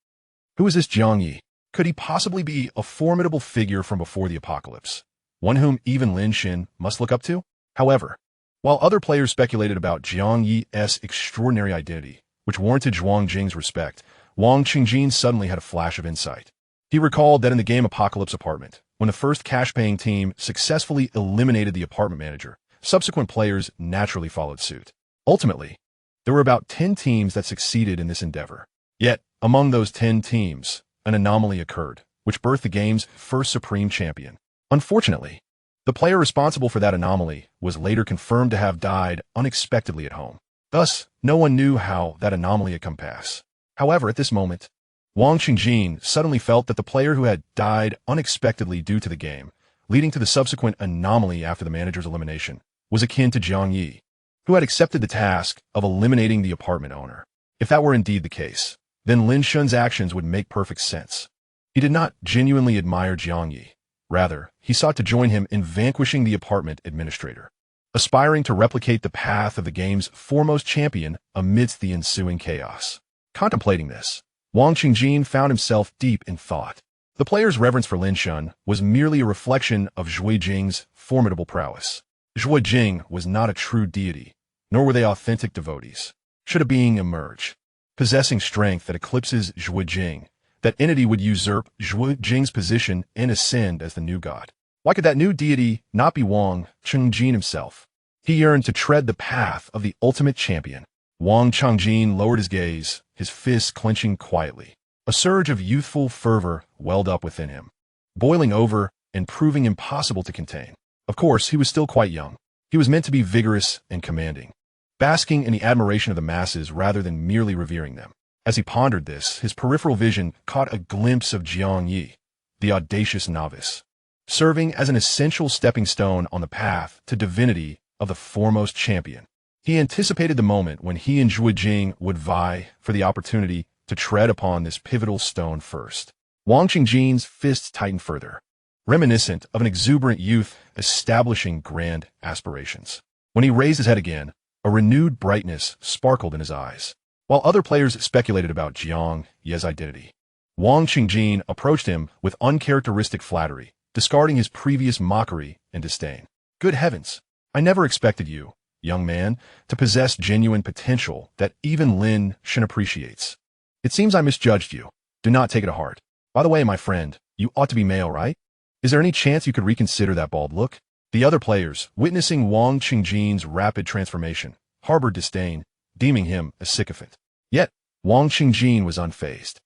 Who is this Jiang Ye? Could he possibly be a formidable figure from before the apocalypse, one whom even Lin Shan must look up to? However, while other players speculated about Jiang Ye's extraordinary identity, which warranted Zhuang Jing's respect, Wang Qingjin suddenly had a flash of insight. He recalled that in the game Apocalypse Apartment, when the first cash-paying team successfully eliminated the apartment manager, subsequent players naturally followed suit. Ultimately, there were about 10 teams that succeeded in this endeavor. Yet, among those 10 teams, an anomaly occurred, which birthed the game's first supreme champion. Unfortunately, the player responsible for that anomaly was later confirmed to have died unexpectedly at home. Thus, no one knew how that anomaly had come pass. However, at this moment, Wang Qingjin suddenly felt that the player who had died unexpectedly due to the game, leading to the subsequent anomaly after the manager's elimination, was akin to Jiang Ye, who had accepted the task of eliminating the apartment owner. If that were indeed the case, then Lin Shun's actions would make perfect sense. He did not genuinely admire Jiang Ye. Rather, he sought to join him in vanquishing the apartment administrator, aspiring to replicate the path of the game's foremost champion amidst the ensuing chaos. Contemplating this, Wang Qingjin found himself deep in thought. The player's reverence for Lin Shun was merely a reflection of Zhui Jing's formidable prowess. Zhui Jing was not a true deity, nor were they authentic devotees. Should a being emerge, possessing strength that eclipses Zhui Jing, that entity would usurp Zhui Jing's position and ascend as the new god. Why could that new deity not be Wang Qingjin himself? He yearned to tread the path of the ultimate champion. Wang Qingjin lowered his gaze, his fists clenching quietly. A surge of youthful fervor welled up within him, boiling over and proving impossible to contain. Of course, he was still quite young. He was meant to be vigorous and commanding, basking in the admiration of the masses rather than merely revering them. As he pondered this, his peripheral vision caught a glimpse of Jiang Ye, the audacious novice, serving as an essential stepping stone on the path to divinity of the foremost champion. He anticipated the moment when he and Zhui Jing would vie for the opportunity to tread upon this pivotal stone first. Wang Qingjin's fists tightened further, reminiscent of an exuberant youth establishing grand aspirations. When he raised his head again, a renewed brightness sparkled in his eyes. while other players speculated about Jiang Ye's identity. Wang Qingjin approached him with uncharacteristic flattery, discarding his previous mockery and disdain. Good heavens! I never expected you, young man, to possess genuine potential that even Lin Shen appreciates. It seems I misjudged you. Do not take it to heart. By the way, my friend, you ought to be male, right? Is there any chance you could reconsider that bald look? The other players, witnessing Wang Qingjin's rapid transformation, harbored disdain, deeming him a sycophant. Yet, Wang Qingjin was unfazed,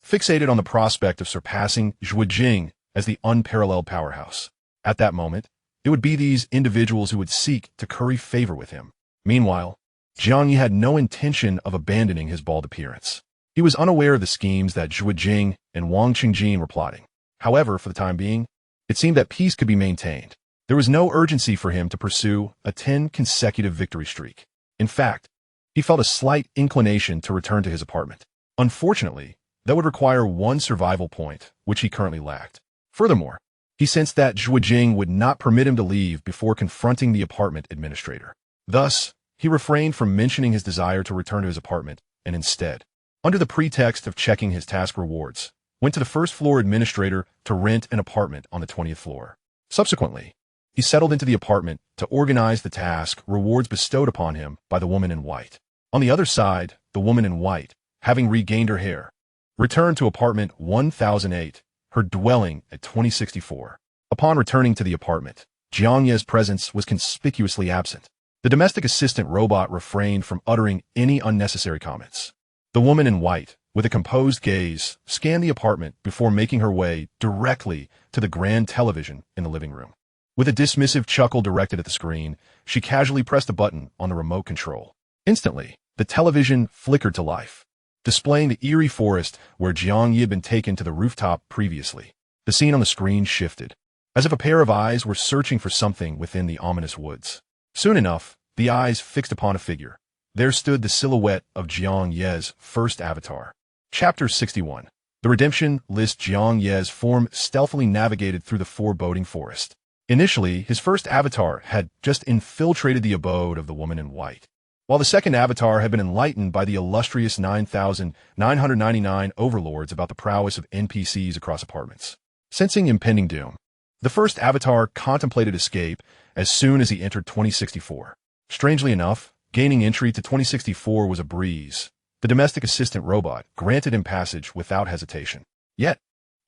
fixated on the prospect of surpassing Zhuo Jing as the unparalleled powerhouse. At that moment, it would be these individuals who would seek to curry favor with him. Meanwhile, Jiang Ye had no intention of abandoning his bald appearance. He was unaware of the schemes that Zhuo Jing and Wang Qingjin were plotting. However, for the time being, it seemed that peace could be maintained. There was no urgency for him to pursue a 10 consecutive victory streak. In fact, he felt a slight inclination to return to his apartment. Unfortunately, that would require one survival point, which he currently lacked. Furthermore, he sensed that Zhuo Jing would not permit him to leave before confronting the apartment administrator. Thus, he refrained from mentioning his desire to return to his apartment, and instead, under the pretext of checking his task rewards, went to the first-floor administrator to rent an apartment on the 20th floor. Subsequently, he settled into the apartment to organize the task rewards bestowed upon him by the woman in white. On the other side, the woman in white, having regained her hair, returned to apartment 1008, her dwelling at 2064. Upon returning to the apartment, Jiang Ye's presence was conspicuously absent. The domestic assistant robot refrained from uttering any unnecessary comments. The woman in white, with a composed gaze, scanned the apartment before making her way directly to the grand television in the living room. With a dismissive chuckle directed at the screen, she casually pressed a button on the remote control. Instantly, the television flickered to life, displaying the eerie forest where Jiang Ye had been taken to the rooftop previously. The scene on the screen shifted, as if a pair of eyes were searching for something within the ominous woods. Soon enough, the eyes fixed upon a figure. There stood the silhouette of Jiang Ye's first avatar. Chapter 61. The redemption list. Jiang Ye's form stealthily navigated through the foreboding forest. Initially, his first avatar had just infiltrated the abode of the woman in white, while the second avatar had been enlightened by the illustrious 9,999 overlords about the prowess of NPCs across apartments. Sensing impending doom, the first avatar contemplated escape as soon as he entered 2064. Strangely enough, gaining entry to 2064 was a breeze. The domestic assistant robot granted him passage without hesitation. Yet,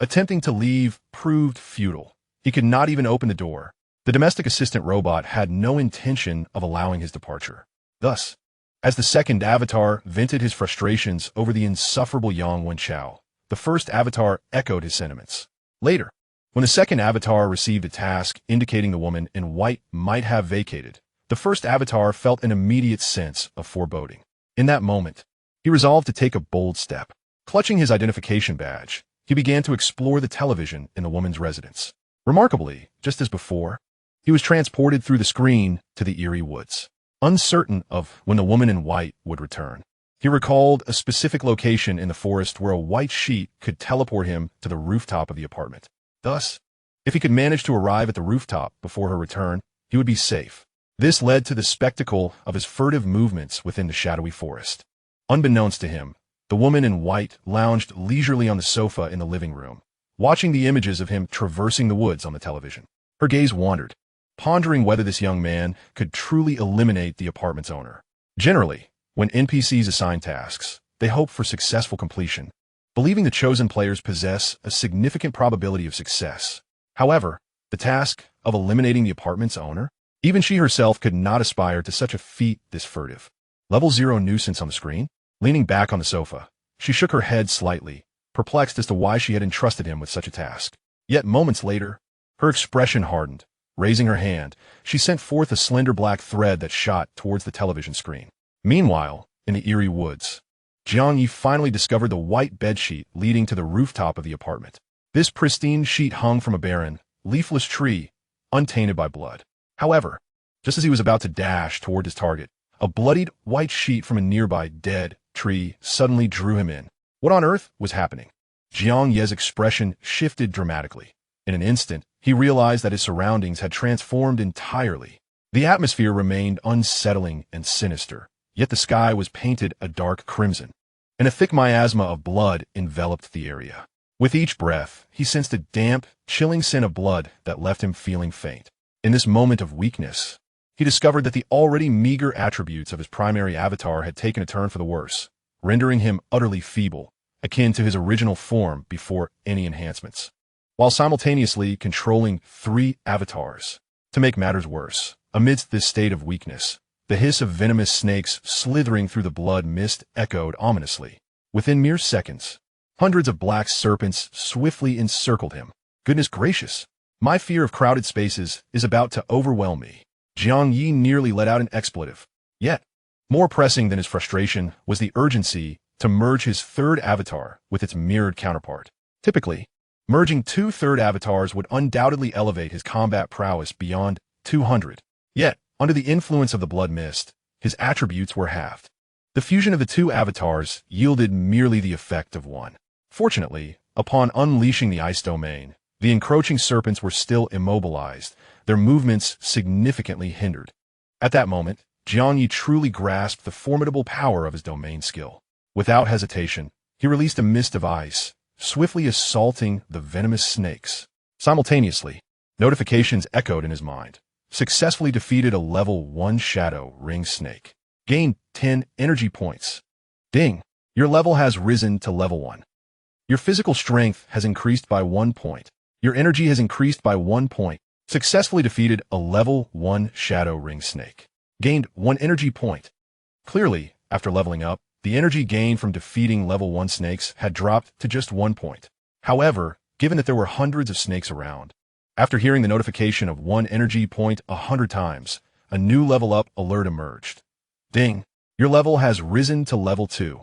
attempting to leave proved futile. He could not even open the door. The domestic assistant robot had no intention of allowing his departure. Thus, as the second avatar vented his frustrations over the insufferable Yang Wenchao, the first avatar echoed his sentiments. Later, when the second avatar received a task indicating the woman in white might have vacated, the first avatar felt an immediate sense of foreboding. In that moment, he resolved to take a bold step. Clutching his identification badge, he began to explore the television in the woman's residence. Remarkably, just as before, he was transported through the screen to the eerie woods. Uncertain of when the woman in white would return, he recalled a specific location in the forest where a white sheet could teleport him to the rooftop of the apartment. Thus, if he could manage to arrive at the rooftop before her return, he would be safe. This led to the spectacle of his furtive movements within the shadowy forest. Unbeknownst to him, the woman in white lounged leisurely on the sofa in the living room, watching the images of him traversing the woods on the television. Her gaze wandered, pondering whether this young man could truly eliminate the apartment's owner. Generally, when NPCs assign tasks, they hope for successful completion, believing the chosen players possess a significant probability of success. However, the task of eliminating the apartment's owner, even she herself could not aspire to such a feat this furtive. Level 0 nuisance on the screen? Leaning back on the sofa, she shook her head slightly, perplexed as to why she had entrusted him with such a task. Yet moments later, her expression hardened. Raising her hand, she sent forth a slender black thread that shot towards the television screen. Meanwhile, in the eerie woods, Jiang Ye finally discovered the white bedsheet leading to the rooftop of the apartment. This pristine sheet hung from a barren, leafless tree, untainted by blood. However, just as he was about to dash toward his target, a bloodied white sheet from a nearby dead tree suddenly drew him in. What on earth was happening? Jiang Ye's expression shifted dramatically. In an instant, he realized that his surroundings had transformed entirely. The atmosphere remained unsettling and sinister, yet the sky was painted a dark crimson, and a thick miasma of blood enveloped the area. With each breath, he sensed a damp, chilling scent of blood that left him feeling faint. In this moment of weakness, he discovered that the already meager attributes of his primary avatar had taken a turn for the worse, rendering him utterly feeble, akin to his original form before any enhancements. While simultaneously controlling 3 avatars. To make matters worse, amidst this state of weakness, the hiss of venomous snakes slithering through the blood mist echoed ominously. Within mere seconds, hundreds of black serpents swiftly encircled him. Goodness gracious! My fear of crowded spaces is about to overwhelm me. Jiang Ye nearly let out an expletive. Yet, more pressing than his frustration was the urgency to merge his third avatar with its mirrored counterpart. Typically, merging 2 third avatars would undoubtedly elevate his combat prowess beyond 200. Yet, under the influence of the blood mist, his attributes were halved. The fusion of the 2 avatars yielded merely the effect of one. Fortunately, upon unleashing the ice domain, the encroaching serpents were still immobilized, their movements significantly hindered. At that moment, Jiang Ye truly grasped the formidable power of his domain skill. Without hesitation, he released a mist of ice, swiftly assaulting the venomous snakes. Simultaneously, notifications echoed in his mind. Successfully defeated a level 1 shadow ring snake. Gained 10 energy points. Ding! Your level has risen to level 1. Your physical strength has increased by 1 point. Your energy has increased by 1 point. Successfully defeated a level 1 shadow ring snake. Gained 1 energy point. Clearly, after leveling up, the energy gained from defeating level 1 snakes had dropped to just 1 point. However, given that there were hundreds of snakes around, after hearing the notification of 1 energy point 100 times, a new level up alert emerged. Ding! Your level has risen to level 2.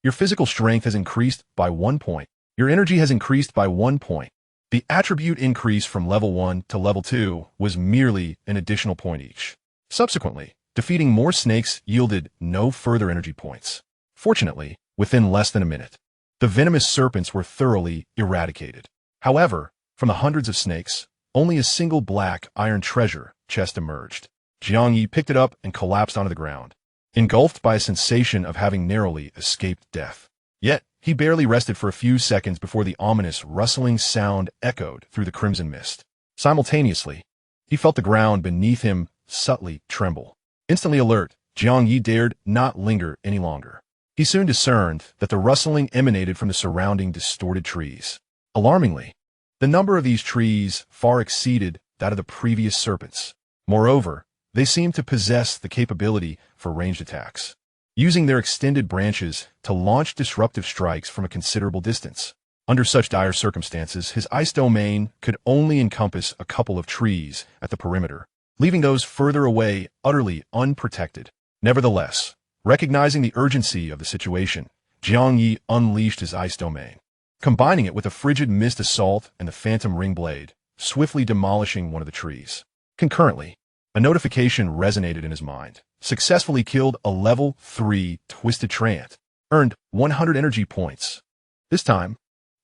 Your physical strength has increased by 1 point. Your energy has increased by 1 point. The attribute increase from level 1 to level 2 was merely an additional point each. Subsequently, defeating more snakes yielded no further energy points. Fortunately, within less than a minute, the venomous serpents were thoroughly eradicated. However, from the hundreds of snakes, only a single black iron treasure chest emerged. Jiang Ye picked it up and collapsed onto the ground, engulfed by a sensation of having narrowly escaped death. Yet, he barely rested for a few seconds before the ominous rustling sound echoed through the crimson mist. Simultaneously, he felt the ground beneath him subtly tremble. Instantly alert, Jiang Ye dared not linger any longer. He soon discerned that the rustling emanated from the surrounding distorted trees. Alarmingly, the number of these trees far exceeded that of the previous serpents. Moreover, they seemed to possess the capability for ranged attacks, using their extended branches to launch disruptive strikes from a considerable distance. Under such dire circumstances, his ice domain could only encompass a couple of trees at the perimeter, leaving those further away utterly unprotected. Nevertheless, recognizing the urgency of the situation, Jiang Ye unleashed his ice domain, combining it with a frigid mist assault and the phantom ring blade, swiftly demolishing one of the trees. Concurrently, a notification resonated in his mind. Successfully killed a level 3 twisted treant. Earned 100 energy points. This time,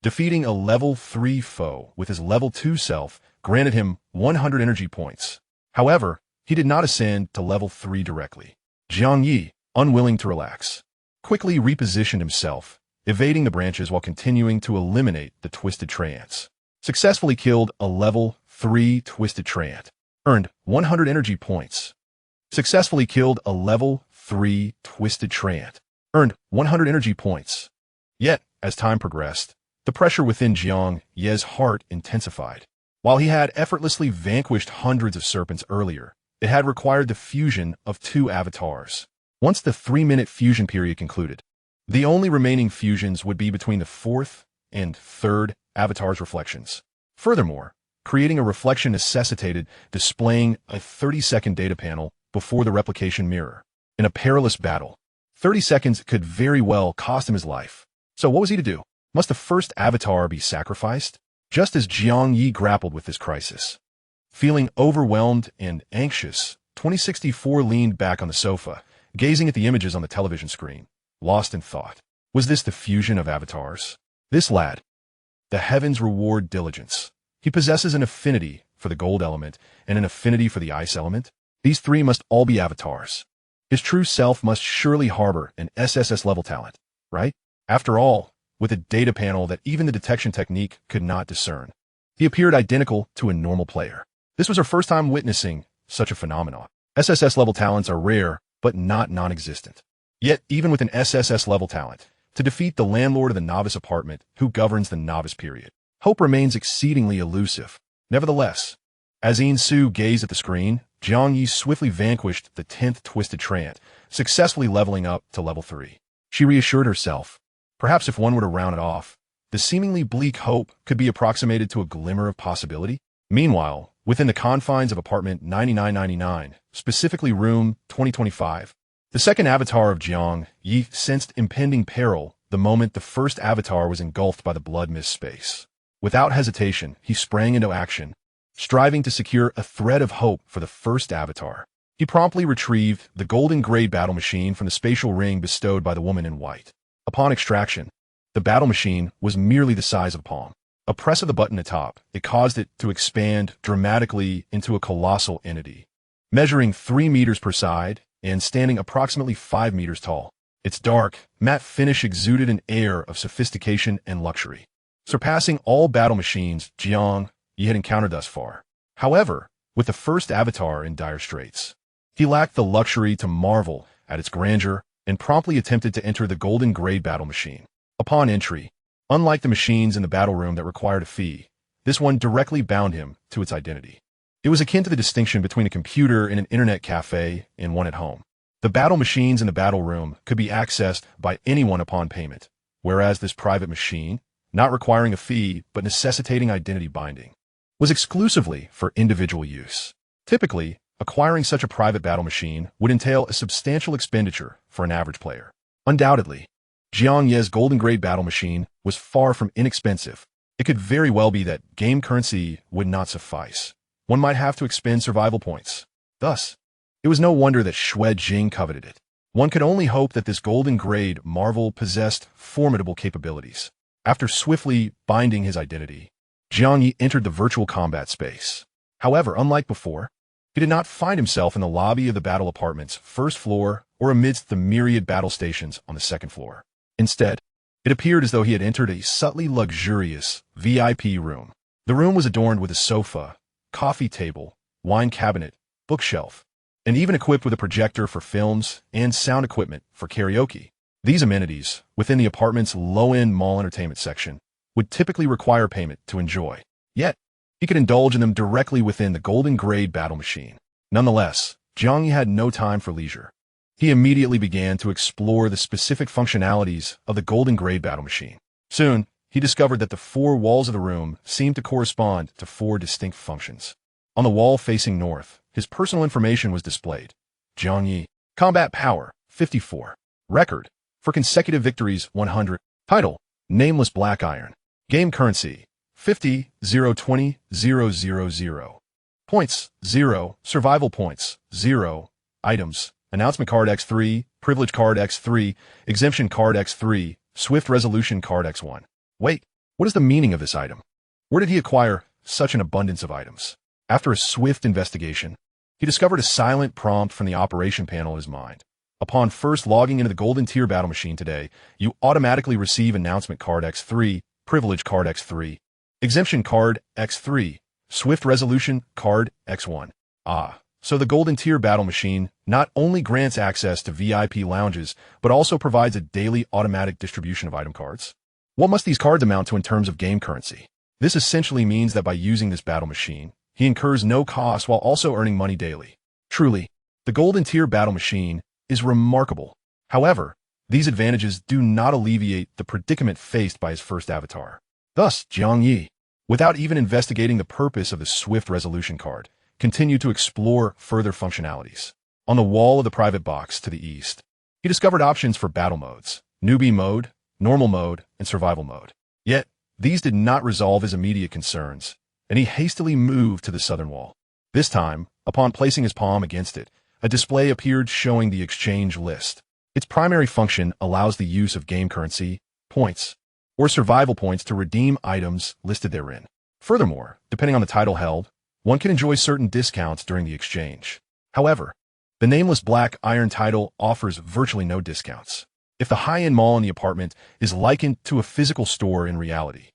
defeating a level 3 foe with his level 2 self granted him 100 energy points. However, he did not ascend to level 3 directly. Jiang Ye, unwilling to relax, quickly repositioned himself, evading the branches while continuing to eliminate the twisted treants. Successfully killed a level 3 twisted treant. Earned 100 energy points. Successfully killed a level 3 twisted treant. Earned 100 energy points. Yet, as time progressed, the pressure within Jiang Ye's heart intensified. While he had effortlessly vanquished hundreds of serpents earlier, it had required the fusion of 2 avatars. Once the 3-minute fusion period concluded, the only remaining fusions would be between the 4th and 3rd avatar's reflections. Furthermore, creating a reflection necessitated displaying a 30-second data panel before the replication mirror. In a perilous battle, 30 seconds could very well cost him his life. So what was he to do? Must the first avatar be sacrificed? Just as Jiang Ye grappled with this crisis, feeling overwhelmed and anxious, 2064 leaned back on the sofa, gazing at the images on the television screen, lost in thought. Was this the fusion of avatars? This lad, the heavens reward diligence. He possesses an affinity for the gold element and an affinity for the ice element. These 3 must all be avatars. His true self must surely harbor an SSS-level talent, right? After all, with a data panel that even the detection technique could not discern, he appeared identical to a normal player. This was her first time witnessing such a phenomenon. SSS-level talents are rare, but not non-existent. Yet, even with an SSS-level talent, to defeat the landlord of the novice apartment who governs the novice period, hope remains exceedingly elusive. Nevertheless, as Ian Su gazed at the screen, Jiang Ye swiftly vanquished the 10th twisted treant, successfully leveling up to level 3. She reassured herself, perhaps if one were to round it off, the seemingly bleak hope could be approximated to a glimmer of possibility. Meanwhile, within the confines of apartment 9999, specifically room 2025, the second avatar of Jiang Ye sensed impending peril the moment the first avatar was engulfed by the blood mist space. Without hesitation, he sprang into action, striving to secure a thread of hope for the first avatar. He promptly retrieved the golden grade battle machine from the spatial ring bestowed by the woman in white. Upon extraction, the battle machine was merely the size of a palm. A press of the button atop, it caused it to expand dramatically into a colossal entity, measuring 3 meters per side and standing approximately 5 meters tall. Its dark, matte finish exuded an air of sophistication and luxury, surpassing all battle machines Jiang Ye had encountered thus far. However, with the first avatar in dire straits, he lacked the luxury to marvel at its grandeur and promptly attempted to enter the golden grade battle machine. Upon entry, unlike the machines in the battle room that required a fee, this one directly bound him to its identity. It was akin to the distinction between a computer in an internet cafe and one at home. The battle machines in the battle room could be accessed by anyone upon payment, whereas this private machine, not requiring a fee but necessitating identity binding, was exclusively for individual use. Typically, acquiring such a private battle machine would entail a substantial expenditure for an average player. Undoubtedly, Jiang Ye's golden grade battle machine was far from inexpensive. It could very well be that game currency would not suffice. One might have to expend survival points. Thus, it was no wonder that Xue Jing coveted it. One could only hope that this golden grade marvel possessed formidable capabilities. After swiftly binding his identity, Jiang Ye entered the virtual combat space. However, unlike before, he did not find himself in the lobby of the battle apartment's first floor or amidst the myriad battle stations on the second floor. Instead, it appeared as though he had entered a subtly luxurious VIP room. The room was adorned with a sofa, coffee table, wine cabinet, bookshelf, and even equipped with a projector for films and sound equipment for karaoke. These amenities, within the apartment's low-end mall entertainment section, would typically require payment to enjoy. Yet, he could indulge in them directly within the golden grade battle machine. Nonetheless, Jiang Ye had no time for leisure. He immediately began to explore the specific functionalities of the golden grade battle machine. Soon, he discovered that the 4 walls of the room seemed to correspond to 4 distinct functions. On the wall facing north, his personal information was displayed. Jiang Ye, combat power, 54. Record, for consecutive victories, 100. Title, Nameless Black Iron. Game currency, 50, 0, 20, 0, 0, 0. Points, 0. Survival points, 0. Items, Announcement card X3, Privilege card X3, Exemption card X3, Swift resolution card X1. Wait, what is the meaning of this item? Where did he acquire such an abundance of items? After a swift investigation, he discovered a silent prompt from the operation panel in his mind. Upon first logging into the Golden Tier battle machine today, you automatically receive Announcement card X3, Privilege card X3, Exemption card X3, Swift resolution card X1. So the Golden Tier battle machine not only grants access to VIP lounges, but also provides a daily automatic distribution of item cards. What must these cards amount to in terms of game currency? This essentially means that by using this battle machine, he incurs no cost while also earning money daily. Truly, the Golden Tier battle machine is remarkable. However, these advantages do not alleviate the predicament faced by his first avatar. Thus, Jiang Ye, without even investigating the purpose of the Swift resolution card, continued to explore further functionalities. On the wall of the private box to the east, he discovered options for battle modes, newbie mode, normal mode, and survival mode. Yet, these did not resolve his immediate concerns, and he hastily moved to the southern wall. This time, upon placing his palm against it, a display appeared showing the exchange list. Its primary function allows the use of game currency, points, or survival points to redeem items listed therein. Furthermore, depending on the title held, one can enjoy certain discounts during the exchange. However, The nameless black iron title offers virtually no discounts. If the high-end mall in the apartment is likened to a physical store in reality,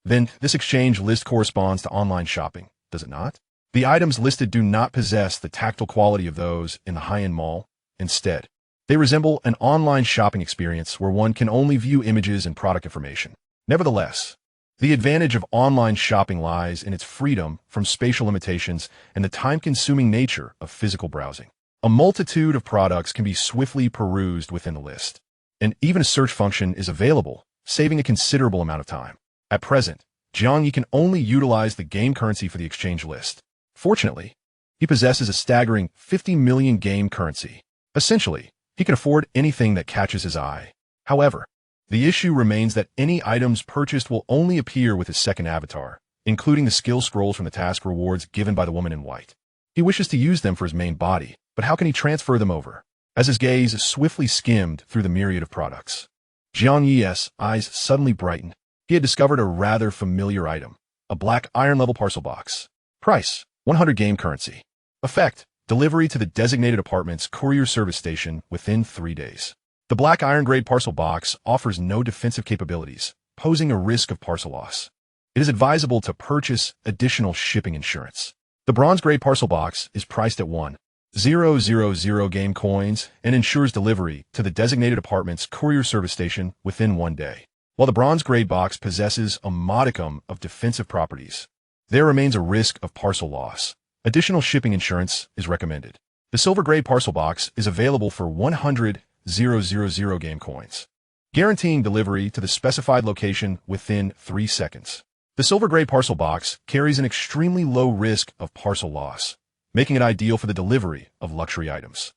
then this exchange list corresponds to online shopping, does it not? The items listed do not possess the tactile quality of those in the high-end mall. Instead, they resemble an online shopping experience where one can only view images and product information. Nevertheless, the advantage of online shopping lies in its freedom from spatial limitations and the time-consuming nature of physical browsing. A multitude of products can be swiftly perused within the list, and even a search function is available, saving a considerable amount of time. At present, Jiang Ye can only utilize the game currency for the exchange list. Fortunately, he possesses a staggering 50 million game currency. Essentially, he can afford anything that catches his eye. However, the issue remains that any items purchased will only appear with his second avatar, including the skill scrolls from the task rewards given by the woman in white. He wishes to use them for his main body, but how can he transfer them over? As his gaze swiftly skimmed through the myriad of products, Jiang Ye's eyes suddenly brightened. He had discovered a rather familiar item, a black iron-level parcel box. Price, 100 game currency. Effect, delivery to the designated apartment's courier service station within 3 days. The black iron-grade parcel box offers no defensive capabilities, posing a risk of parcel loss. It is advisable to purchase additional shipping insurance. The bronze-grade parcel box is priced at 1,000 game coins and ensures delivery to the designated apartment's courier service station within 1 day. While the bronze-grade box possesses a modicum of defensive properties, there remains a risk of parcel loss. Additional shipping insurance is recommended. The silver-grade parcel box is available for 100,000 game coins, guaranteeing delivery to the specified location within 3 seconds. The silver-grade parcel box carries an extremely low risk of parcel loss, making it ideal for the delivery of luxury items.